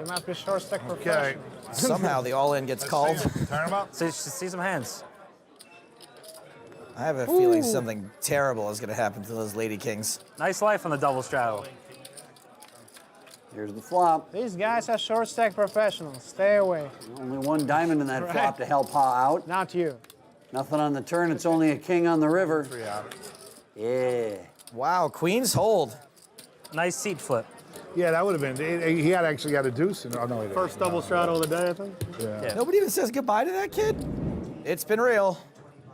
You must be short stack Okay. professional. Somehow the all-in gets called. Turn him up. See some hands. I have a feeling something terrible is going to happen to those Lady Kings. Nice life on the double straddle. Here's the flop. These guys are short stack professionals. Stay away. Only one diamond in that Right. flop to help Pa out. Not you. Nothing on the turn. It's only a king on the river. 3 out. Yeah. Wow, Queens hold. Nice seat flip. Yeah, that would have been. He had actually got a deuce. Oh, no, he didn't. First double straddle of the day, I think. Yeah. Nobody even says goodbye to that kid? It's been real. All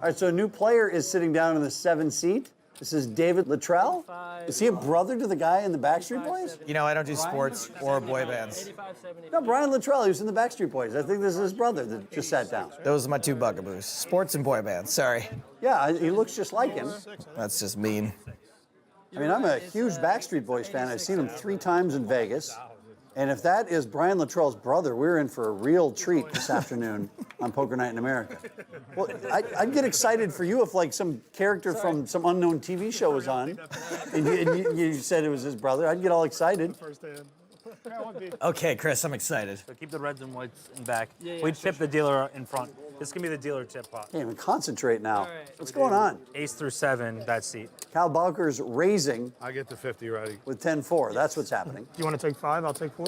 right, so a new player is sitting down in the 7 seat. This is David Luttrell. Is he a brother to the guy in the Backstreet Boys? You know, I don't do sports or boy bands. 85, 70. No, Brian Luttrell. He was in the Backstreet Boys. I think this is his brother that just sat down. Those are my two bugaboos. Sports and boy bands. Sorry. Yeah, he looks just like him. That's just mean. I mean, I'm a huge Backstreet Boys fan. I've seen him 3 times in Vegas. And if that is Brian Luttrell's brother, we're in for a real treat this afternoon on Poker Night in America. Well, I'd get excited for you if, like, some character from some unknown TV show was on, and you said it was his brother. I'd get all excited. Okay, Chris, I'm excited. So keep the reds and whites in back. Yeah, We tip the dealer in front. This can be the dealer tip pot. Can't even concentrate now. right. What's going on? Ace through 7, that seat. Kyle Bowker's raising I get the 50 ready. with 10-4. That's what's happening. You want to take 5? I'll take 4.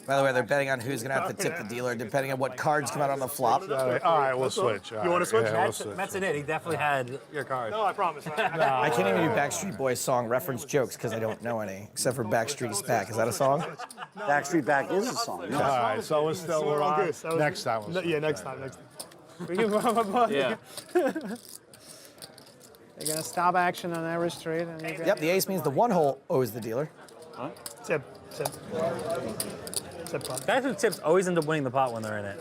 By the way, they're betting on who's going to have to tip the dealer, depending on what cards come out on the flop. All right, we'll switch. You wanna switch? Yeah, we'll switch. That's it. He definitely had your card. No, I promise. I can't even do Backstreet Boys song reference jokes because I don't know any, except for Backstreet's Back. Is that a song? Backstreet Back is a song. All Yeah. right, so we're all on. good. So- Next time. We'll switch. Yeah, next time. Yeah. You're gonna stop action on every street, and you Yep, the ace means the one hole owes the dealer. Tip. Tip 5. Guys who tips always end up winning the pot when they're in it.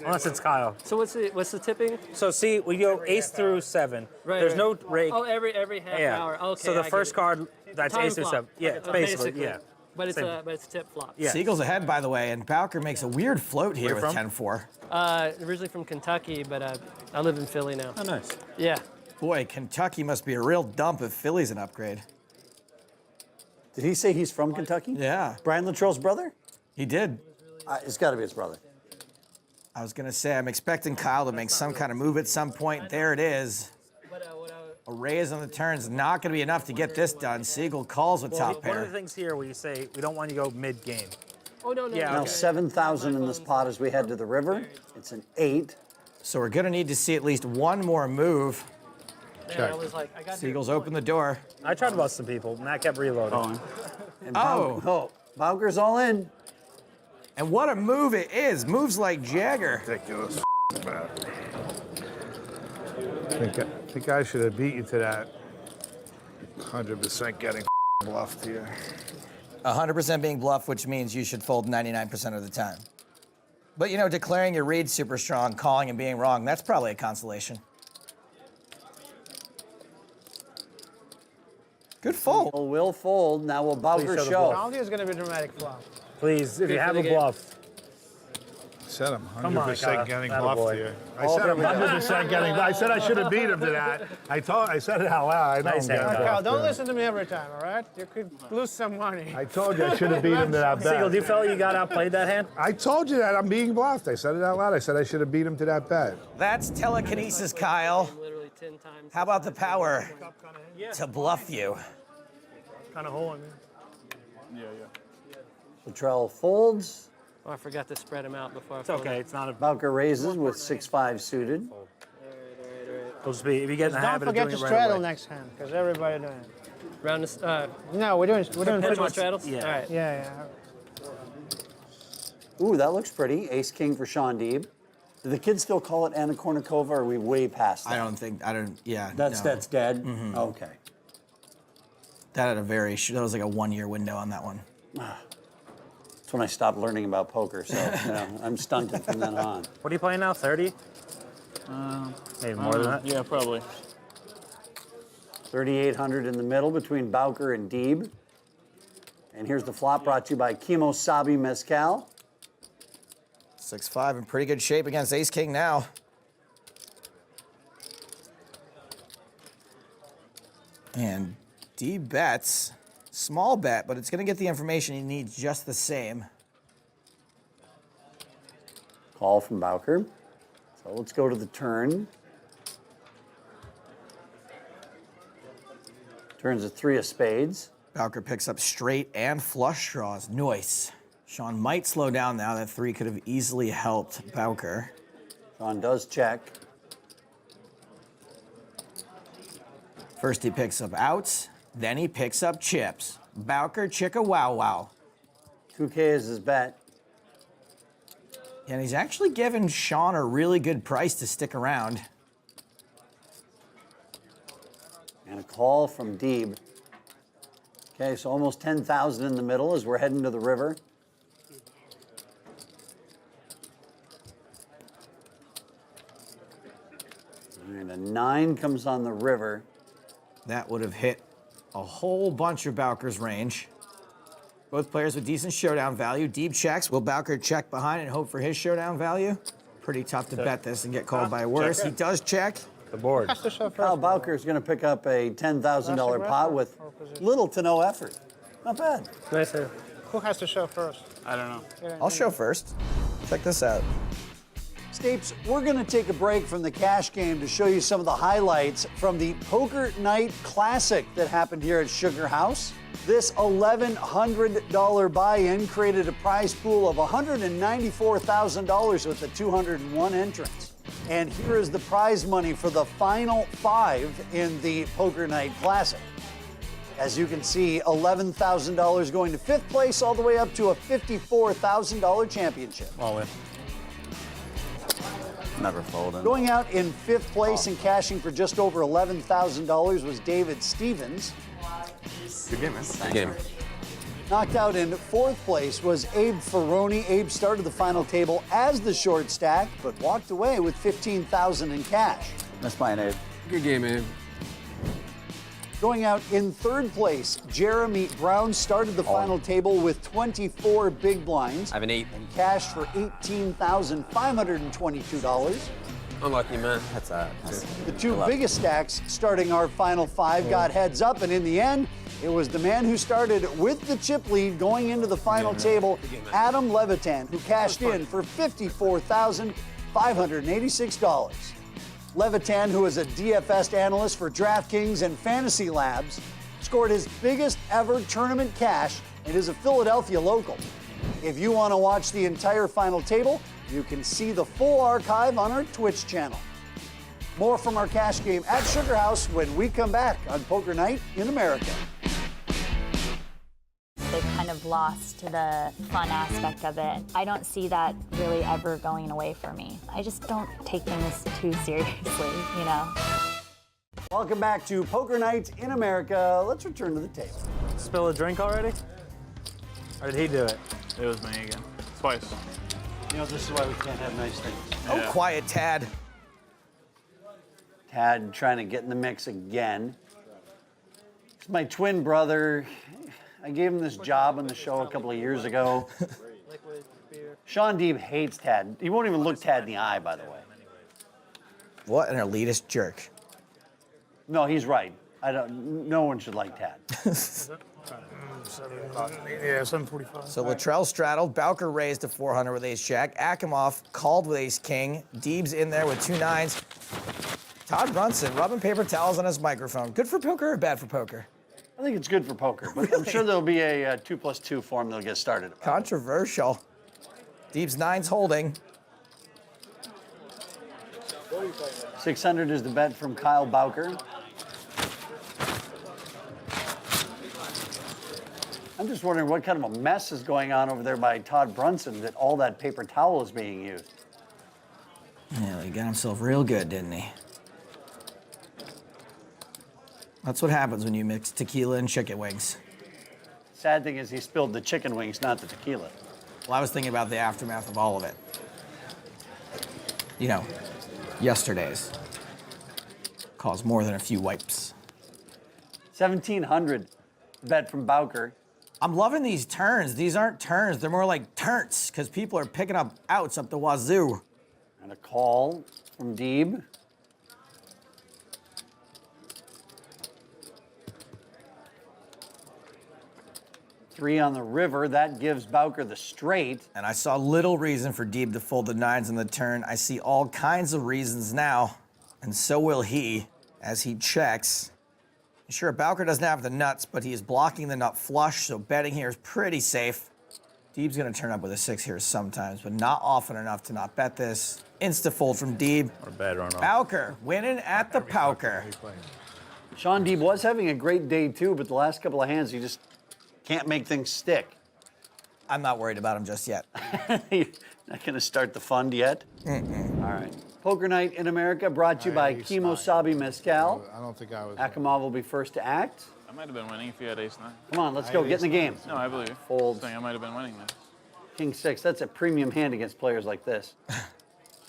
Unless it's Kyle. So what's the tipping? So see, we go ace through 7. Right, There's right. no rake. Oh, every half Yeah. hour. Okay. So the I get first it. card, that's Time ace through flop. 7. Yeah, it's basically, yeah. But it's Same. but it's tip flop. Yeah. Siegel's ahead, by the way, and Bowker makes a weird float here Where with from? 10-4. Originally from Kentucky, but I live in Philly now. Oh, nice. Yeah. Boy, Kentucky must be a real dump if Philly's an upgrade. Did he say he's from Kentucky? Yeah, Brian Luttrell's brother? he did. It's got to be his brother. I was going to say, I'm expecting Kyle to make some kind of move at some point. There it is. A raise on the turn's not going to be enough to get this done. Siegel calls with Well, top one of pair. the things here where you say we don't want you to go mid-game. Oh no. Yeah, Now okay. 7,000 in this pot as we head to the river. It's an 8. So we're going to need to see at least one more move. Man, I was like, I got Siegel's opened the door. I tried to bust some people. Matt kept reloading. And Oh. Bowker's all in. And what a move it is. Moves like Jagger. Ridiculous. I think I should have beat you to that. 100% getting bluffed here. 100% being bluff, which means you should fold 99% of the time. But, you know, declaring your read super strong, calling and being wrong, that's probably a consolation. Good fold. Will fold. Now will Bowker show the show? bluff. All these gonna be dramatic flop. Please, if you have a bluff. Said I'm Come on, 100% Kyle. getting Atta bluffed boy. here. I said I'm 100% getting. I said I should have beat him to that. I said it out loud. I know Nice I'm getting hand, Kyle. Kyle, bluffed. don't listen to me every time, all right? You could lose some money. I told you I should have beat him to that Siegel, do you bet. feel like you got outplayed that hand? I told you that I'm being bluffed. I said it out loud. I said I should have beat him to that bet. That's telekinesis, Kyle. literally 10 times. How about the power to bluff you? Kind of hole in me. Luttrell folds. Oh, I forgot to spread them out before I It's okay. It's not a. Bowker raises with 6-5 suited. It'll just be if you get in the Don't habit of forget doing to it right straddle away. next hand, because everybody doing it. Round this. No, we're doing Finish my pretty straddles? Yeah. All right. Yeah. Ooh, that looks pretty. Ace King for Sean Deeb. Do the kids still call it Anna Kournikova, or are we way past that? Yeah. That's no. dead? Okay. That was like a 1-year window on that one. That's when I stopped learning about poker, so I'm stunted from then on. What are you playing now? 30? Maybe more than that. Yeah, probably. 3,800 in the middle between Bowker and Deeb. And here's the flop brought to you by Kimosabi Mezcal. 6-5 in pretty good shape against Ace King now. And D bets, small bet, but it's going to get the information he needs just the same. Call from Bowker. So let's go to the turn. Turns a 3 of spades. Bowker picks up straight and flush draws. Nice. Sean might slow down now. That 3 could have easily helped Bowker. Sean does check. First he picks up outs, then he picks up chips. Bowker chicka wow wow. 2K is his bet. And he's actually given Sean a really good price to stick around. And a call from Deeb. Okay, so almost 10,000 in the middle as we're heading to the river. And a 9 comes on the river. That would have hit a whole bunch of Bowker's range. Both players with decent showdown value. Deep checks. Will Bowker check behind and hope for his showdown value? Pretty tough to bet this and get called by worse. He does check. The board. Has to shove Kyle first. Bowker is going to pick up a $10,000 pot with little to no effort. Not bad. Nice hand. Who has to shove first? I don't know. I'll show first. Check this out. Stapes, we're going to take a break from the cash game to show you some of the highlights from the Poker Night Classic that happened here at Sugar House. This $1,100 buy-in created a prize pool of $194,000 with the 201 entrants. And here is the prize money for the final 5 in the Poker Night Classic. As you can see, $11,000 going to 5th place all the way up to a $54,000 championship. All in. Never folding. Going out in 5th place and cashing for just over $11,000 was David Stevens. Good game, man. Good game. Knocked out in 4th place was Abe Ferroni. Abe started the final table as the short stack, but walked away with $15,000 in cash. That's mine, Abe. Good game, Abe. Going out in 3rd place, Jeremy Brown started the final table with 24 big blinds. I have an 8. And cashed for $18,522. Unlucky, man. That's The 2 biggest stacks starting our final 5 got heads up, and in the end, it was the man who started with the chip lead going into the final table, Adam Levitan, who cashed in for $54,586. Levitan, who is a DFS analyst for DraftKings and Fantasy Labs, scored his biggest ever tournament cash and is a Philadelphia local. If you want to watch the entire final table, you can see the full archive on our Twitch channel. More from our cash game at Sugar House when we come back on Poker Night in America. They've kind of lost the fun aspect of it. I don't see that really ever going away for me. I just don't take things too seriously, you know? Welcome back to Poker Night in America. Let's return to the table. Spill a drink already? Or did he do it? It was me again. Twice. You know, this is why we can't have nice things. Oh, quiet, Tad. Tad trying to get in the mix again. It's my twin brother. I gave him this job on the show a couple of years ago. Sean Deeb hates Tad. He won't even look Tad in the eye, by the way. What an elitist jerk. No, he's right. No one should like Tad. Yeah, 745. So Latrell straddled, Bowker raised to 400 with ace-jack, Akimov called with ace-king, Deeb's in there with 2 9s. Todd Brunson rubbing paper towels on his microphone. Good for poker or bad for poker? I think it's good for poker, but I'm sure there'll be a 2+2 form that'll get started. Controversial. Deeb's 9's holding. 600 is the bet from Kyle Bowker. I'm just wondering what kind of a mess is going on over there by Todd Brunson that all that paper towel is being used. Yeah, he got himself real good, didn't he? That's what happens when you mix tequila and chicken wings. Sad thing is he spilled the chicken wings, not the tequila. Well, I was thinking about the aftermath of all of it. You know, yesterday's caused more than a few wipes. 1,700 bet from Bowker. I'm loving these turns. These aren't turns. They're more like turns because people are picking up outs up the wazoo. And a call from Deeb. 3 on the river. That gives Bowker the straight. And I saw little reason for Deeb to fold the 9s on the turn. I see all kinds of reasons now, and so will he as he checks. Sure, Bowker doesn't have the nuts, but he is blocking the nut flush, so betting here is pretty safe. Deeb's gonna turn up with a 6 here sometimes, but not often enough to not bet this. Insta fold from Deeb. Or bad run off. Bowker winning at the Powker. Sean Deeb was having a great day too, but the last couple of hands he just can't make things stick. I'm not worried about him just yet. You're not gonna start the fund yet? All right. Poker Night in America brought to you by Kimosabi Mezcal. I don't think I was. Akamov will be first to act. I might have been winning if you had ace-9. Come on, let's go. Get in the game. No, I believe you. Folds. Saying I might have been winning then. King 6, that's a premium hand against players like this.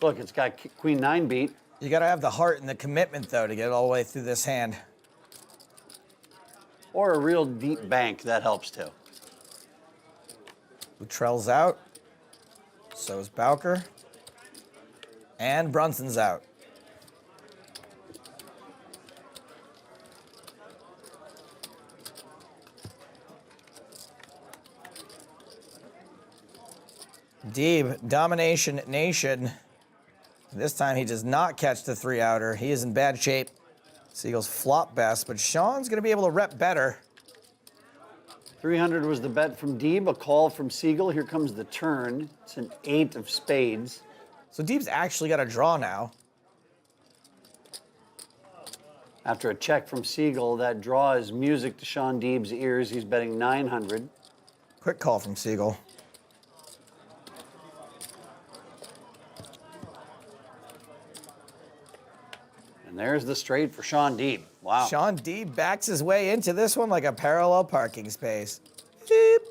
Look, it's got Queen 9 beat. You gotta have the heart and the commitment, though, to get all the way through this hand. Or a real deep bank, that helps too. Luttrell's out. So is Bowker. And Brunson's out. Deeb, Domination Nation. This time he does not catch the 3-outer. He is in bad shape. Siegel's flop best, but Sean's gonna be able to rep better. 300 was the bet from Deeb, a call from Siegel. Here comes the turn. It's an 8 of spades. So Deeb's actually got a draw now. After a check from Siegel, that draw is music to Sean Deeb's ears. He's betting 900. Quick call from Siegel. And there's the straight for Sean Deeb. Wow. Sean Deeb backs his way into this one like a parallel parking space. Beep,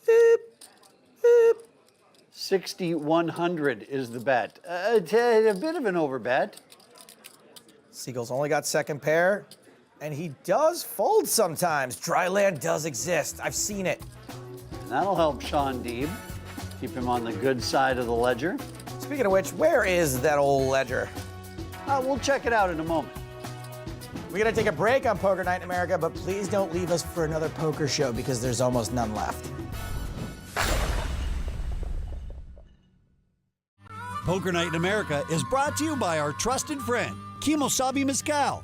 beep, beep. 6,100 is the bet. A bit of an overbet. Siegel's only got second pair, and he does fold sometimes. Dry land does exist. I've seen it. And that'll help Sean Deeb. Keep him on the good side of the ledger. Speaking of which, where is that old ledger? We'll check it out in a moment. We're gonna take a break on Poker Night in America, but please don't leave us for another poker show because there's almost none left. Poker Night in America is brought to you by our trusted friend, Kimosabi Mezcal.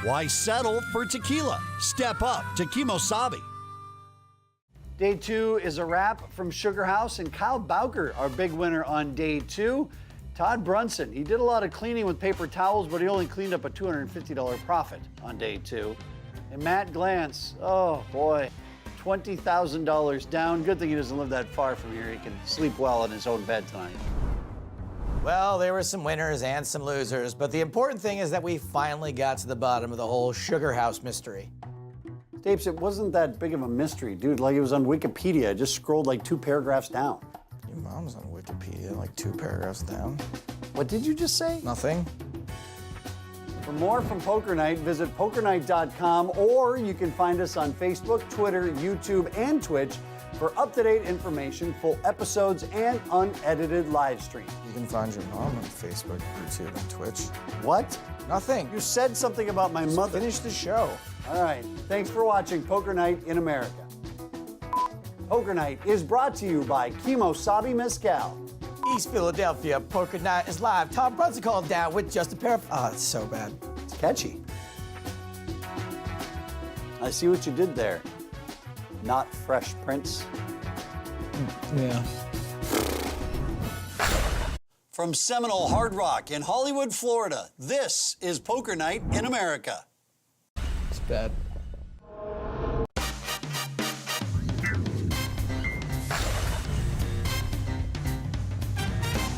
Why settle for tequila? Step up to Kimosabi. Day 2 is a wrap from Sugar House, and Kyle Bowker, our big winner on day 2. Todd Brunson, he did a lot of cleaning with paper towels, but he only cleaned up a $250 profit on day 2. And Matt Glantz, oh boy, $20,000 down. Good thing he doesn't live that far from here. He can sleep well in his own bed tonight. Well, there were some winners and some losers, but the important thing is that we finally got to the bottom of the whole Sugar House mystery. Stapes, it wasn't that big of a mystery, dude. Like, it was on Wikipedia. I just scrolled like 2 paragraphs down. Your mom's on Wikipedia, like 2 paragraphs down. What did you just say? Nothing. For more from Poker Night, visit pokernight.com, or you can find us on Facebook, Twitter, YouTube, and Twitch for up-to-date information, full episodes, and unedited live streams. You can find your mom on Facebook, YouTube, and Twitch. What? Nothing. You said something about my mother. Finish the show. All right. Thanks for watching Poker Night in America. Poker Night is brought to you by Kimosabi Mezcal. East Philadelphia, Poker Night is live. Tom Brunson called down with just a pair of... Oh, it's so bad. It's catchy. I see what you did there. Not Fresh Prince. Yeah. From Seminole Hard Rock in Hollywood, Florida, this is Poker Night in America. It's bad.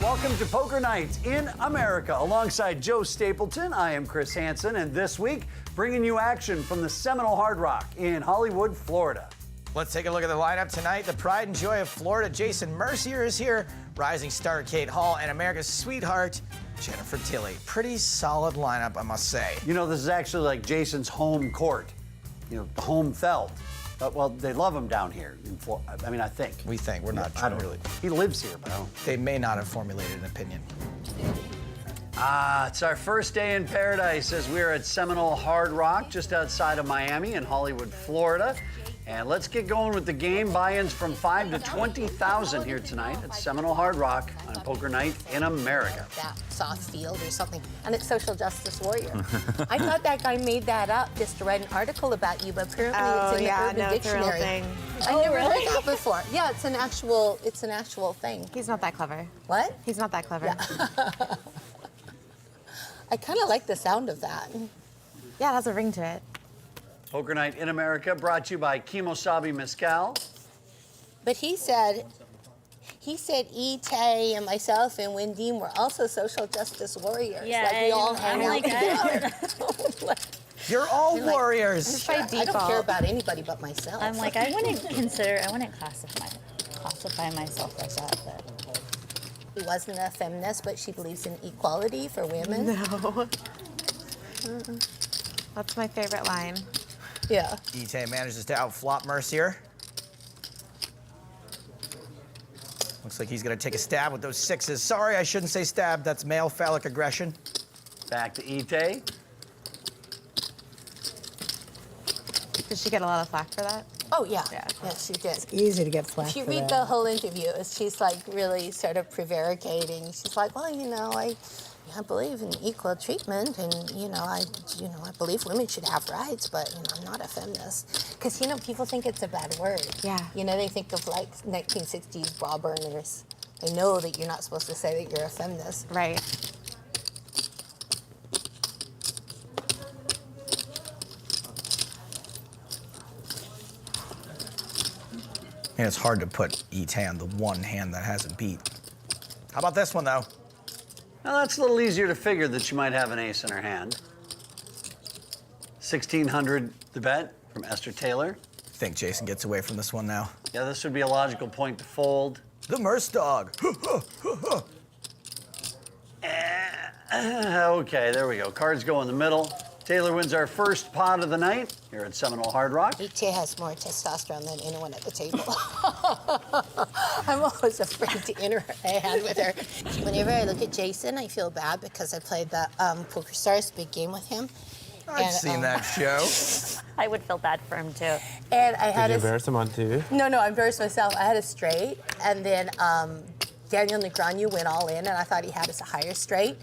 Welcome to Poker Night in America. Alongside Joe Stapleton, I am Chris Hansen, and this week, bringing you action from the Seminole Hard Rock in Hollywood, Florida. Let's take a look at the lineup tonight. The pride and joy of Florida, Jason Mercier, is here. Rising star Kate Hall, and America's sweetheart, Jennifer Tilly. Pretty solid lineup, I must say. You know, this is actually like Jason's home court. You know, the home felt. But, well, they love him down here in Florida. I mean, I think. We think. We're not I don't really. He lives here, but I don't. They may not have formulated an opinion. It's our first day in paradise as we're at Seminole Hard Rock, just outside of Miami in Hollywood, Florida. And let's get going with the game. Buy-ins from 5 to 20,000 here tonight at Seminole Hard Rock on Poker Night in America. That soft field or something, and it's social justice warrior. I thought that guy made that up just to write an article about you, but apparently it's in the Urban Dictionary. I never heard that before. Yeah, it's an actual thing. He's not that clever. What? He's not that clever. Yeah. I kind of like the sound of that. Yeah, it has a ring to it. Poker Night in America brought to you by Kimosabi Mezcal. But he said Itay and myself and Wendine were also social justice warriors. Yeah, like we all hang out together. You're all Like, warriors. I don't care about anybody but myself. I'm like, I wouldn't classify myself like that, but. She wasn't a feminist, but she believes in equality for women. No. That's my favorite line. Yeah. Itay manages to outflop Mercier. Looks like he's gonna take a stab with those sixes. Sorry, I shouldn't say stab. That's male phallic aggression. Back to Itay. Did she get a lot of flack for that? Oh, yeah. Yeah, she did. Easy to get flack If you for read that. the whole interview, she's like really sort of prevaricating. She's like, well, you know, I believe in equal treatment, and I believe women should have rights, but I'm not a feminist. Because people think it's a bad word. Yeah. They think of like 1960s bra burners. They know that you're not supposed to say that you're a feminist. Right. And it's hard to put Itay on the one hand that hasn't beat. How about this one, though? Now that's a little easier to figure that she might have an ace in her hand. 1,600 the bet from Esther Taylor. I think Jason gets away from this one now. Yeah, this would be a logical point to fold. The Merce dog. Okay, there we go. Cards go in the middle. Taylor wins our first pot of the night here at Seminole Hard Rock. Itay has more testosterone than anyone at the table. I'm always afraid to enter a hand with her. Whenever I look at Jason, I feel bad because I played the Poker Stars big game with him. I've seen that show. I would feel bad for him too. And I had Did you embarrass him on TV? No, I embarrassed myself. I had a straight, and then Daniel Negreanu went all in, and I thought he had us a higher straight.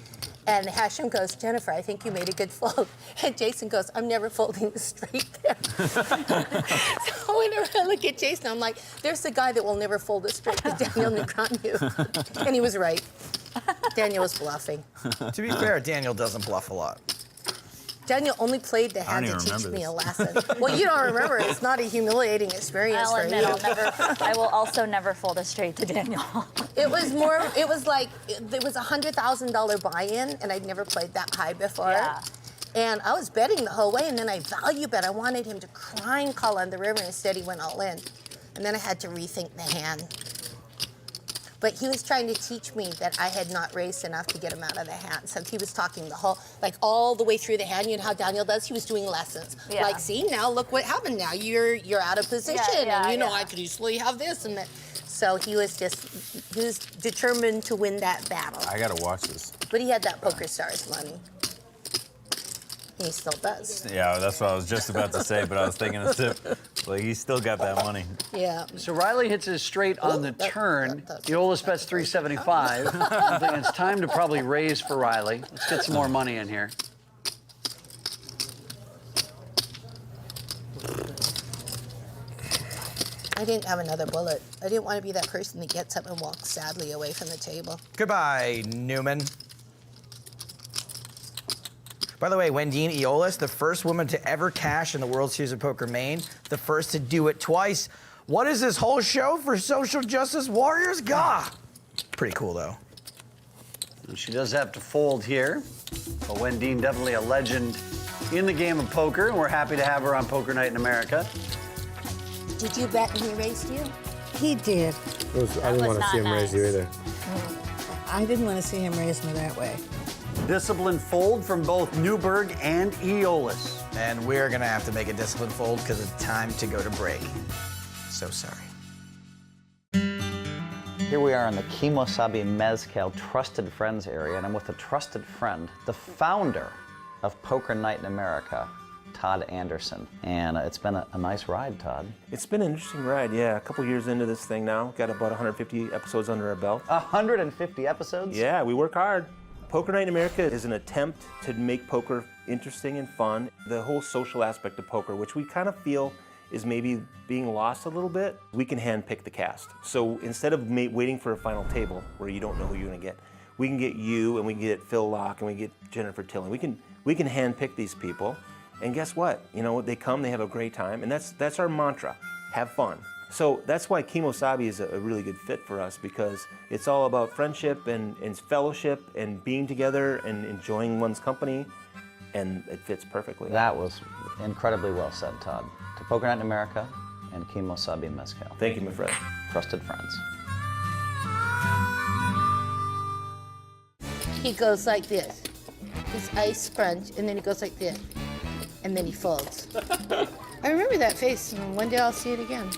And Hashem goes, Jennifer, I think you made a good fold. And Jason goes, I'm never folding the straight there. So whenever I look at Jason, I'm like, there's the guy that will never fold a straight, the Daniel Negreanu. And he was right. Daniel was bluffing. To be fair, Daniel doesn't bluff a lot. Daniel only played the hand to teach me a lesson. Well, you don't remember. It's not a humiliating experience I'll for admit, you. I will also never fold a straight to Daniel. It was like, there was a $100,000 buy-in, and I'd never played that high before. Yeah. And I was betting the whole way, and then I value bet. I wanted him to crying call on the river, and instead he went all in. And then I had to rethink the hand. But he was trying to teach me that I had not raised enough to get him out of the hand. So he was talking all the way through the hand. You know how Daniel does? He was doing lessons. Yeah. Like, see, now look what happened. Now you're out of position. And I could easily have this and that. So he was determined to win that battle. I gotta watch this. But he had that Poker Stars money. He still does. Yeah, that's what I was just about to say, but I was thinking like he's still got that money. Yeah. So Riley hits his straight on the turn. Eolas bets 375. I think it's time to probably raise for Riley. Let's get some more money in here. I didn't have another bullet. I didn't want to be that person that gets up and walks sadly away from the table. Goodbye, Newman. By the way, Wendine Eolas, the first woman to ever cash in the World Series of Poker Maine, the first to do it twice. What is this whole show for social justice warriors? Gah! Pretty cool, though. She does have to fold here. But Wendine, definitely a legend in the game of poker, and we're happy to have her on Poker Night in America. Did you bet when he raised you? He did. I didn't want to see him raise you either. I didn't want to see him raise me that way. Disciplined fold from both Newberg and Eolas. And we're gonna have to make a disciplined fold because it's time to go to break. So sorry. Here we are in the Kimosabi Mezcal Trusted Friends area, and I'm with a trusted friend, the founder of Poker Night in America, Todd Anderson. And it's been a nice ride, Todd. It's been an interesting ride, yeah. A couple years into this thing now. Got about 150 episodes under our belt. 150 episodes? Yeah, we work hard. Poker Night in America is an attempt to make poker interesting and fun. The whole social aspect of poker, which we kind of feel is maybe being lost a little bit, we can handpick the cast. So instead of waiting for a final table where you don't know who you're gonna get, we can get you and we can get Phil Locke and we can get Jennifer Tilling. We can handpick these people, and guess what? You know, they come, they have a great time, and that's our mantra, have fun. So that's why Kimosabi is a really good fit for us, because it's all about friendship and fellowship and being together and enjoying one's company, and it fits perfectly. That was incredibly well said, Todd. To Poker Night in America and Kimosabi Mezcal. Thank you, my friend. Trusted friends. He goes like this. He's ice sponge, and then he goes like this. And then he folds. I remember that face, and one day I'll see it again.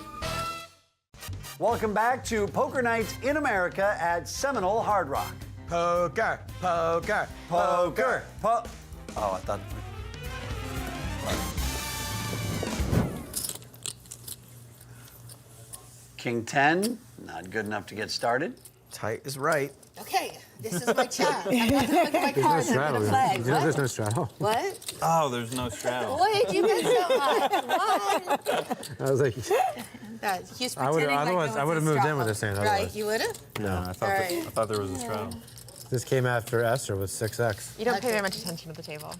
Welcome back to Poker Night in America at Seminole Hard Rock. Poker, poker, poker. Oh, I thought. King 10, not good enough to get started. Tight is right. Okay, this is my child. I have to look at my cards and get a flag. There's no straddle. What? Oh, there's no straddle. What did you get so much? What? I was like, He's I would pretending like otherwise I would have moved in with this hand. Right, Otherwise. you would have? No, I thought there was a straddle. This came after Esther with 6x. You don't pay very much attention at the table.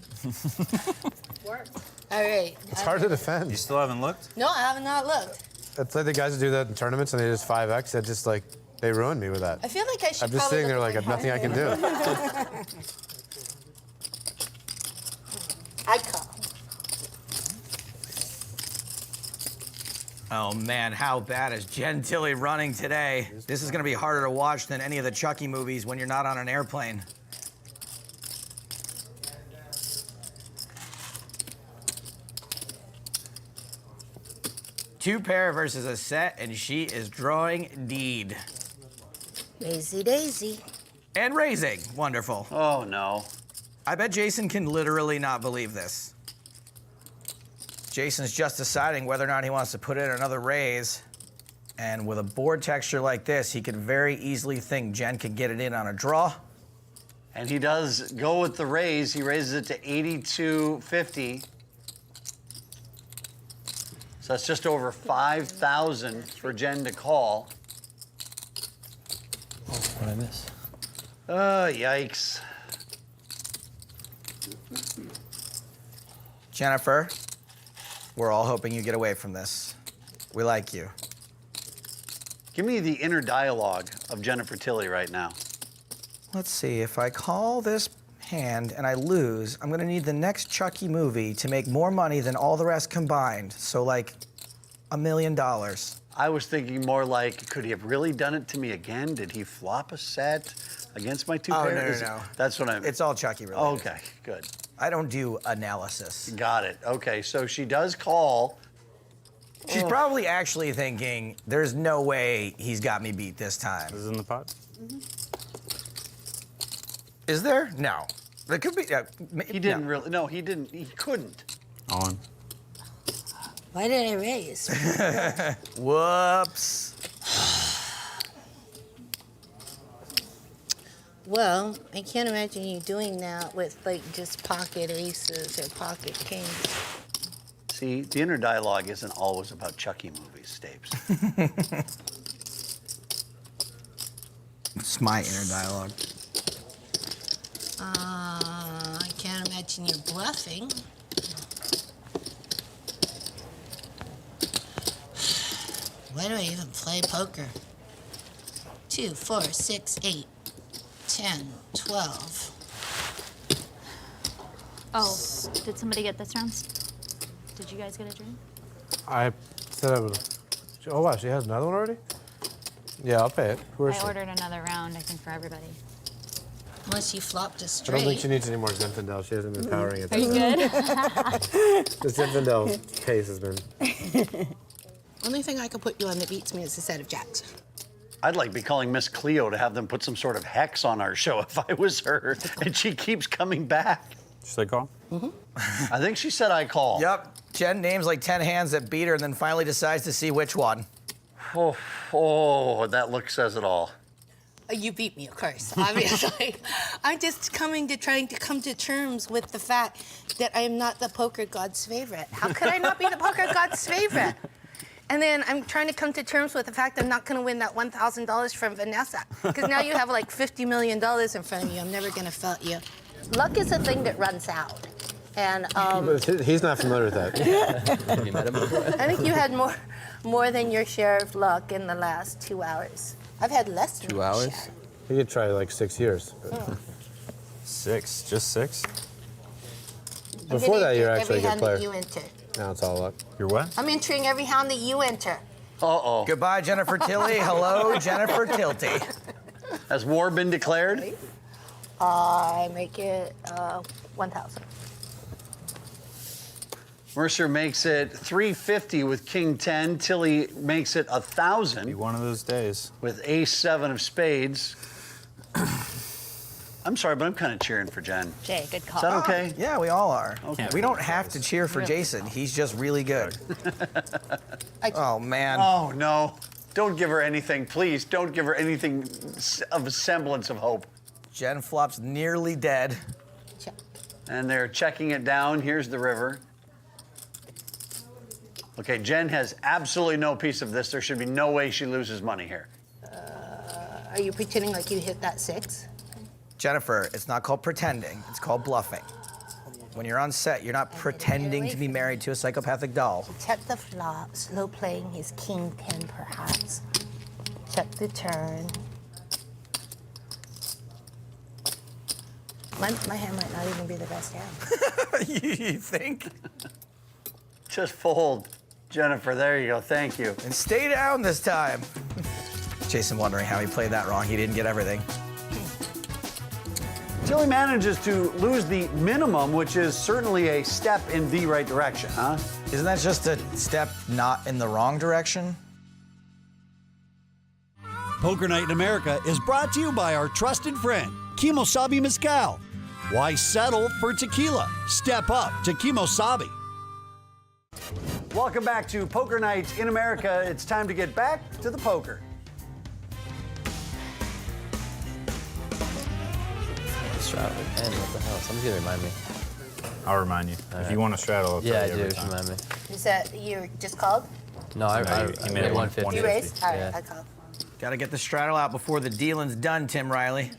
All right. It's hard to defend. You still haven't looked? No, I have not looked. It's like the guys who do that in tournaments and they just 5x. That just like they ruined me with that. I feel like I should I'm just probably sitting there look like at I've my nothing I can do. I call. Oh man, how bad is Jen Tilly running today? This is gonna be harder to watch than any of the Chucky movies when you're not on an airplane. Two pair versus a set, and she is drawing deed. Daisy, Daisy. And raising, wonderful. Oh no. I bet Jason can literally not believe this. Jason's just deciding whether or not he wants to put in another raise. And with a board texture like this, he could very easily think Jen could get it in on a draw. And he does go with the raise. He raises it to 82.50. So that's just over 5,000 for Jen to call. Oh, what did I miss? Yikes. Jennifer, we're all hoping you get away from this. We like you. Give me the inner dialogue of Jennifer Tilly right now. Let's see, if I call this hand and I lose, I'm gonna need the next Chucky movie to make more money than all the rest combined. So like $1 million. I was thinking more like, could he have really done it to me again? Did he flop a set against my two pairs? No. That's what I'm... It's all Chucky related. Okay, good. I don't do analysis. Got it. Okay, so she does call. She's probably actually thinking, there's no way he's got me beat this time. This is in the pot? Is there? No. There could be. He didn't really. No, he didn't. He couldn't. On. Why did I raise? Whoops. Well, I can't imagine you doing that with like just pocket aces or pocket kings. See, the inner dialogue isn't always about Chucky movies, Stapes. It's my inner dialogue. I can't imagine you're bluffing. Why do I even play poker? 2, 4, 6, 8, 10, 12. Oh, did somebody get this round? Did you guys get a drink? I said I would. Oh wow, she has another one already? Yeah, I'll pay it. Who is I she? ordered another round, I think, for everybody. Unless you flopped a I straight. don't think she needs any more Zinfandel. She hasn't been powering it. Are you good? The Zinfandel case has been. Only thing I could put you on that beats me is a set of jacks. I'd like to be calling Miss Cleo to have them put some sort of hex on our show if I was her, and she keeps coming back. Should I call? I think she said I call. Yep. Jen names like 10 hands that beat her and then finally decides to see which one. Oh, that look says it all. You beat me, of course, obviously. I'm just trying to come to terms with the fact that I am not the poker god's favorite. How could I not be the poker god's favorite? And then I'm trying to come to terms with the fact I'm not going to win that $1,000 from Vanessa. Because now you have like $50 million in front of you. I'm never going to fault you. Luck is a thing that runs out. And But he's not familiar with that. Have you met him before? I think you had more than your share of luck in the last 2 hours. I've had less than 2 my hours? share. He could try like 6 years. but- 6, just 6. I'm Before gonna that, you're enter actually a every good hand player. that you enter. Now it's all luck. You're what? I'm entering every hand that you enter. Uh-oh. Goodbye, Jennifer Tilly. Hello, Jennifer Tilty. Has war been declared? I make it 1,000. Mercer makes it 350 with King 10. Tilly makes it 1,000 Be one of those days. with Ace 7 of spades. I'm sorry, but I'm kind of cheering for Jen. Jay, good call. Is that okay? Yeah, we all are. Okay. We don't have to cheer for Jason. He's just really good. Oh, man. Oh, no. Don't give her anything, please. Don't give her anything of a semblance of hope. Jen flops nearly dead. And they're checking it down. Here's the river. Okay, Jen has absolutely no piece of this. There should be no way she loses money here. Are you pretending like you hit that 6? Jennifer, it's not called pretending. It's called bluffing. When you're on set, you're not pretending to be married to a psychopathic doll. Check the flop, slow playing his King 10 perhaps. Check the turn. My hand might not even be the best hand. You think? Just fold, Jennifer. There you go. Thank you. And stay down this time. Jason wondering how he played that wrong. He didn't get everything. Tilly manages to lose the minimum, which is certainly a step in the right direction, huh? Isn't that just a step not in the wrong direction? Poker Night in America is brought to you by our trusted friend, Kimosabi Mezcal. Why settle for tequila? Step up to Kimosabi. Welcome back to Poker Night in America. It's time to get back to the poker. Straddle and what the hell? Somebody's gonna remind me. I'll remind you. If you want to straddle, I'll Yeah, I tell do. you every Just time. remind me. Is that you just called? No, I he made it 150. You raised? All right, Yeah. I called. Gotta get the straddle out before the dealing's done, Tim Riley.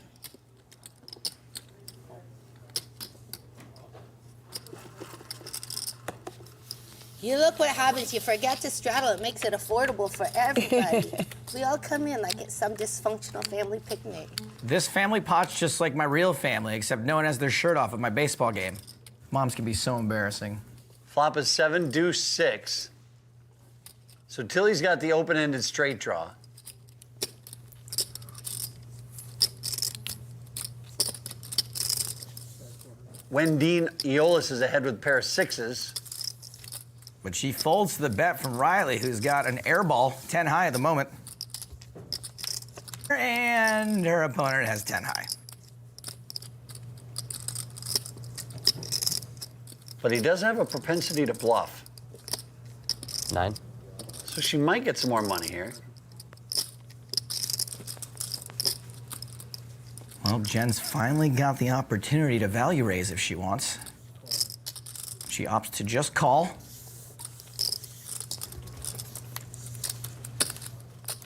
You look what happens. You forget to straddle. It makes it affordable for everybody. We all come in like it's some deuxfunctional family picnic. This family pot's just like my real family, except no one has their shirt off at my baseball game. Moms can be so embarrassing. Flop is 7, deuce 6. So Tilly's got the open-ended straight draw. Wendine Eolis is ahead with a pair of 6s. But she folds to the bet from Riley, who's got an air ball, 10 high at the moment. And her opponent has 10 high. But he does have a propensity to bluff. 9. So she might get some more money here. Well, Jen's finally got the opportunity to value raise if she wants. She opts to just call.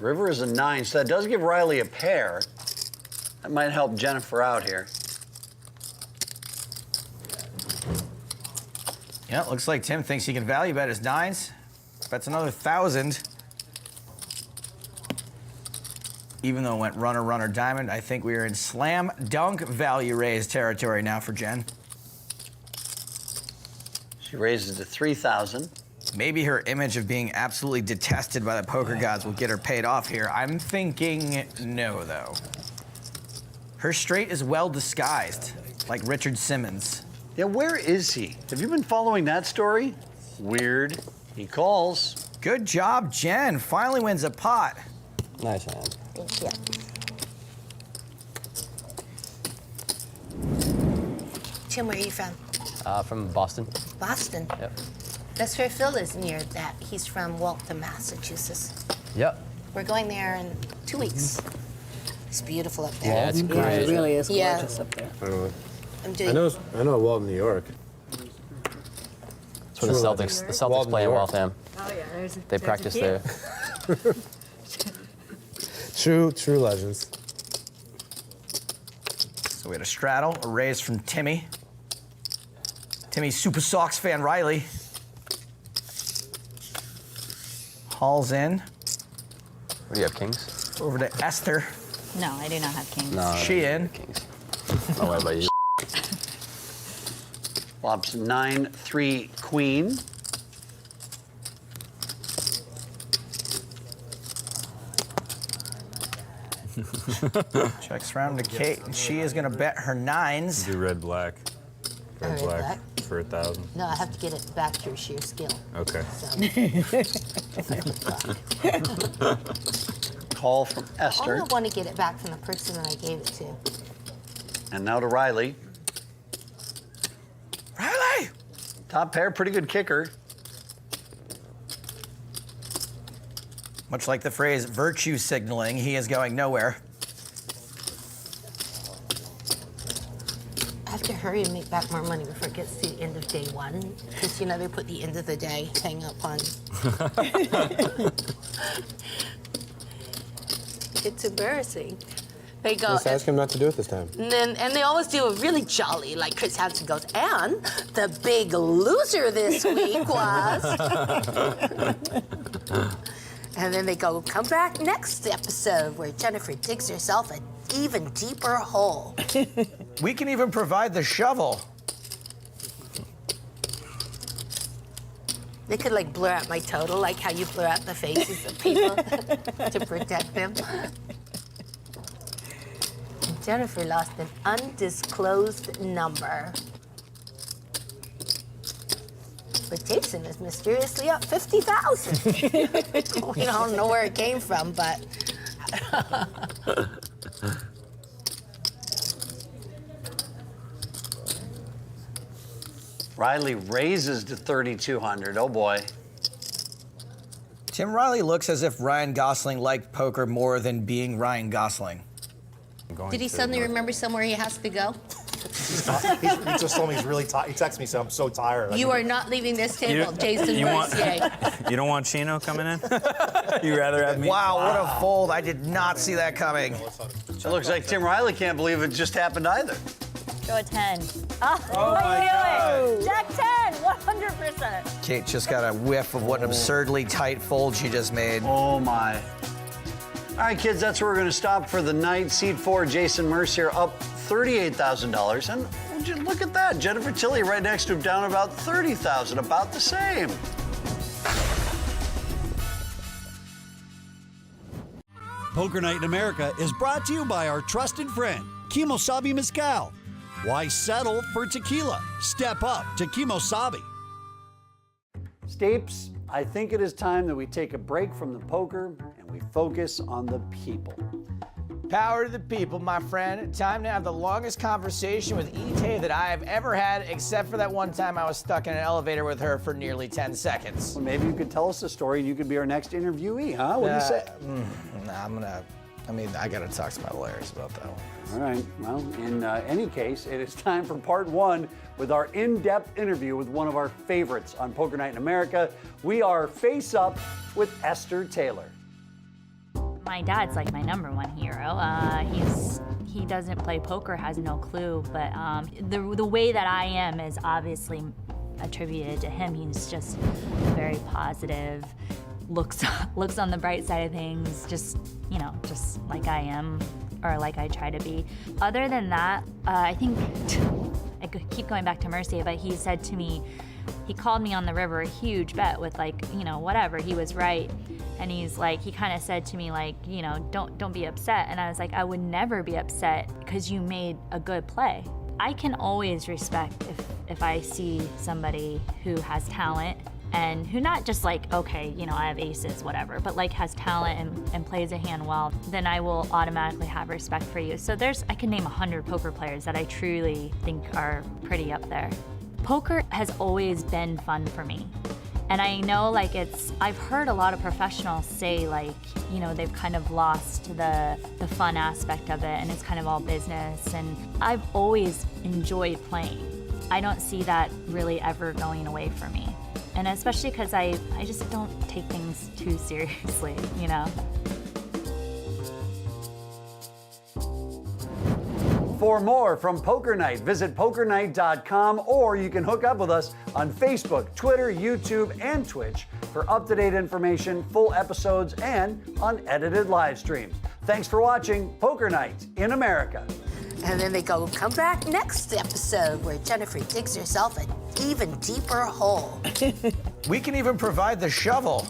River is a 9, so that does give Riley a pair. That might help Jennifer out here. Yeah, looks like Tim thinks he can value bet his 9s. Bets another 1,000. Even though it went runner, runner, diamond, I think we are in slam dunk value raise territory now for Jen. She raises to 3,000. Maybe her image of being absolutely detested by the poker gods will get her paid off here. I'm thinking no, though. Her straight is well disguised, like Richard Simmons. Yeah, where is he? Have you been following that story? Weird. He calls. Good job, Jen. Finally wins a pot. Nice hand. Thank you. Tim, where are you from? From Boston. Boston. Yep. That's where Phil is near that. He's from Waltham, Massachusetts. Yep. We're going there in 2 weeks. It's beautiful up there. Yeah, it's great. Yeah, it really is Yeah. gorgeous up there. I'm doing I know Waltham, New York. That's where the Celtics Waltham, play in New York. Waltham. Oh yeah, They practice there. True legends. So we had a straddle, a raise from Timmy. Timmy Super Sox fan Riley. Hauls in. What do you have, kings? Over to Esther. No, I do not have kings. No. She in. Kings. Oh, what about you? Flops 9-3 queen. Checks round to Kate, and she is going to bet her nines. Do red black. Red Red black black? for 1,000. No, I have to get it back through sheer skill. Okay. Call from I Esther. want to get it back from the person that I gave it to. And now to Riley. Riley! Top pair, pretty good kicker. Much like the phrase virtue signaling, he is going nowhere. I have to hurry and make back more money before it gets to the end of day one. Because, you know, they put the end of the day thing up on. It's embarrassing. They go. Just ask him not to do it this time. And they always do a really jolly, like Chris Hansen goes, and the big loser this week was. And then they go, come back next episode where Jennifer digs herself an even deeper hole. We can even provide the shovel. They could like blur out my total, like how you blur out the faces of people to protect them. And Jennifer lost an undisclosed number. But Jason is mysteriously up 50,000. We don't know where it came from, but. Riley raises to 3,200. Oh boy. Tim Riley looks as if Ryan Gosling liked poker more than being Ryan Gosling. Did he suddenly remember somewhere he has to go? He just told me he's really tired. He texted me, said, I'm so tired. You are not leaving this table, Jason you want- Mercier. You don't want Chino coming in? You rather have me? Wow, what a fold. I did not see that coming. It looks like Tim Riley can't believe it just happened either. Go a 10. Oh, what are you doing? Jack 10, 100%. Kate just got a whiff of what an absurdly tight fold she just made. Oh my. All right, kids, that's where we're going to stop for the night. Seed 4, Jason Mercier up $38,000. And look at that. Jennifer Tilly right next to him, down about $30,000, about the same. Poker Night in America is brought to you by our trusted friend, Kimosabi Mezcal. Why settle for tequila? Step up to Kimosabi. Stapes, I think it is time that we take a break from the poker and we focus on the people. Power to the people, my friend. Time to have the longest conversation with Ite that I have ever had, except for that one time I was stuck in an elevator with her for nearly 10 seconds. Well, maybe you could tell us the story and you could be our next interviewee, huh? What do you say? I gotta talk to my lawyers about that one. All right, well, in any case, it is time for part one with our in-depth interview with one of our favorites on Poker Night in America. We are face up with Esther Taylor. My dad's like my #1 hero. He doesn't play poker, has no clue, but the way that I am is obviously attributed to him. He's just very positive, looks on the bright side of things, just like I am, or like I try to be. Other than that, I think I could keep going back to Mercier, but he said to me, he called me on the river, a huge bet with whatever, he was right. And he's like, he kind of said to me like, don't be upset. And I was like, I would never be upset because you made a good play. I can always respect if I see somebody who has talent and who not just like, okay, I have aces, whatever, but like has talent and plays a hand well, then I will automatically have respect for you. So I can name 100 poker players that I truly think are pretty up there. Poker has always been fun for me. And I know like I've heard a lot of professionals say like, you know, they've kind of lost the fun aspect of it and it's kind of all business. And I've always enjoyed playing. I don't see that really ever going away for me. And especially because I just don't take things too seriously, you know? For more from Poker Night, visit pokernight.com, or you can hook up with us on Facebook, Twitter, YouTube, and Twitch for up-to-date information, full episodes, and unedited live streams. Thanks for watching Poker Night in America. And then they go, come back next episode where Jennifer digs herself an even deeper hole. We can even provide the shovel.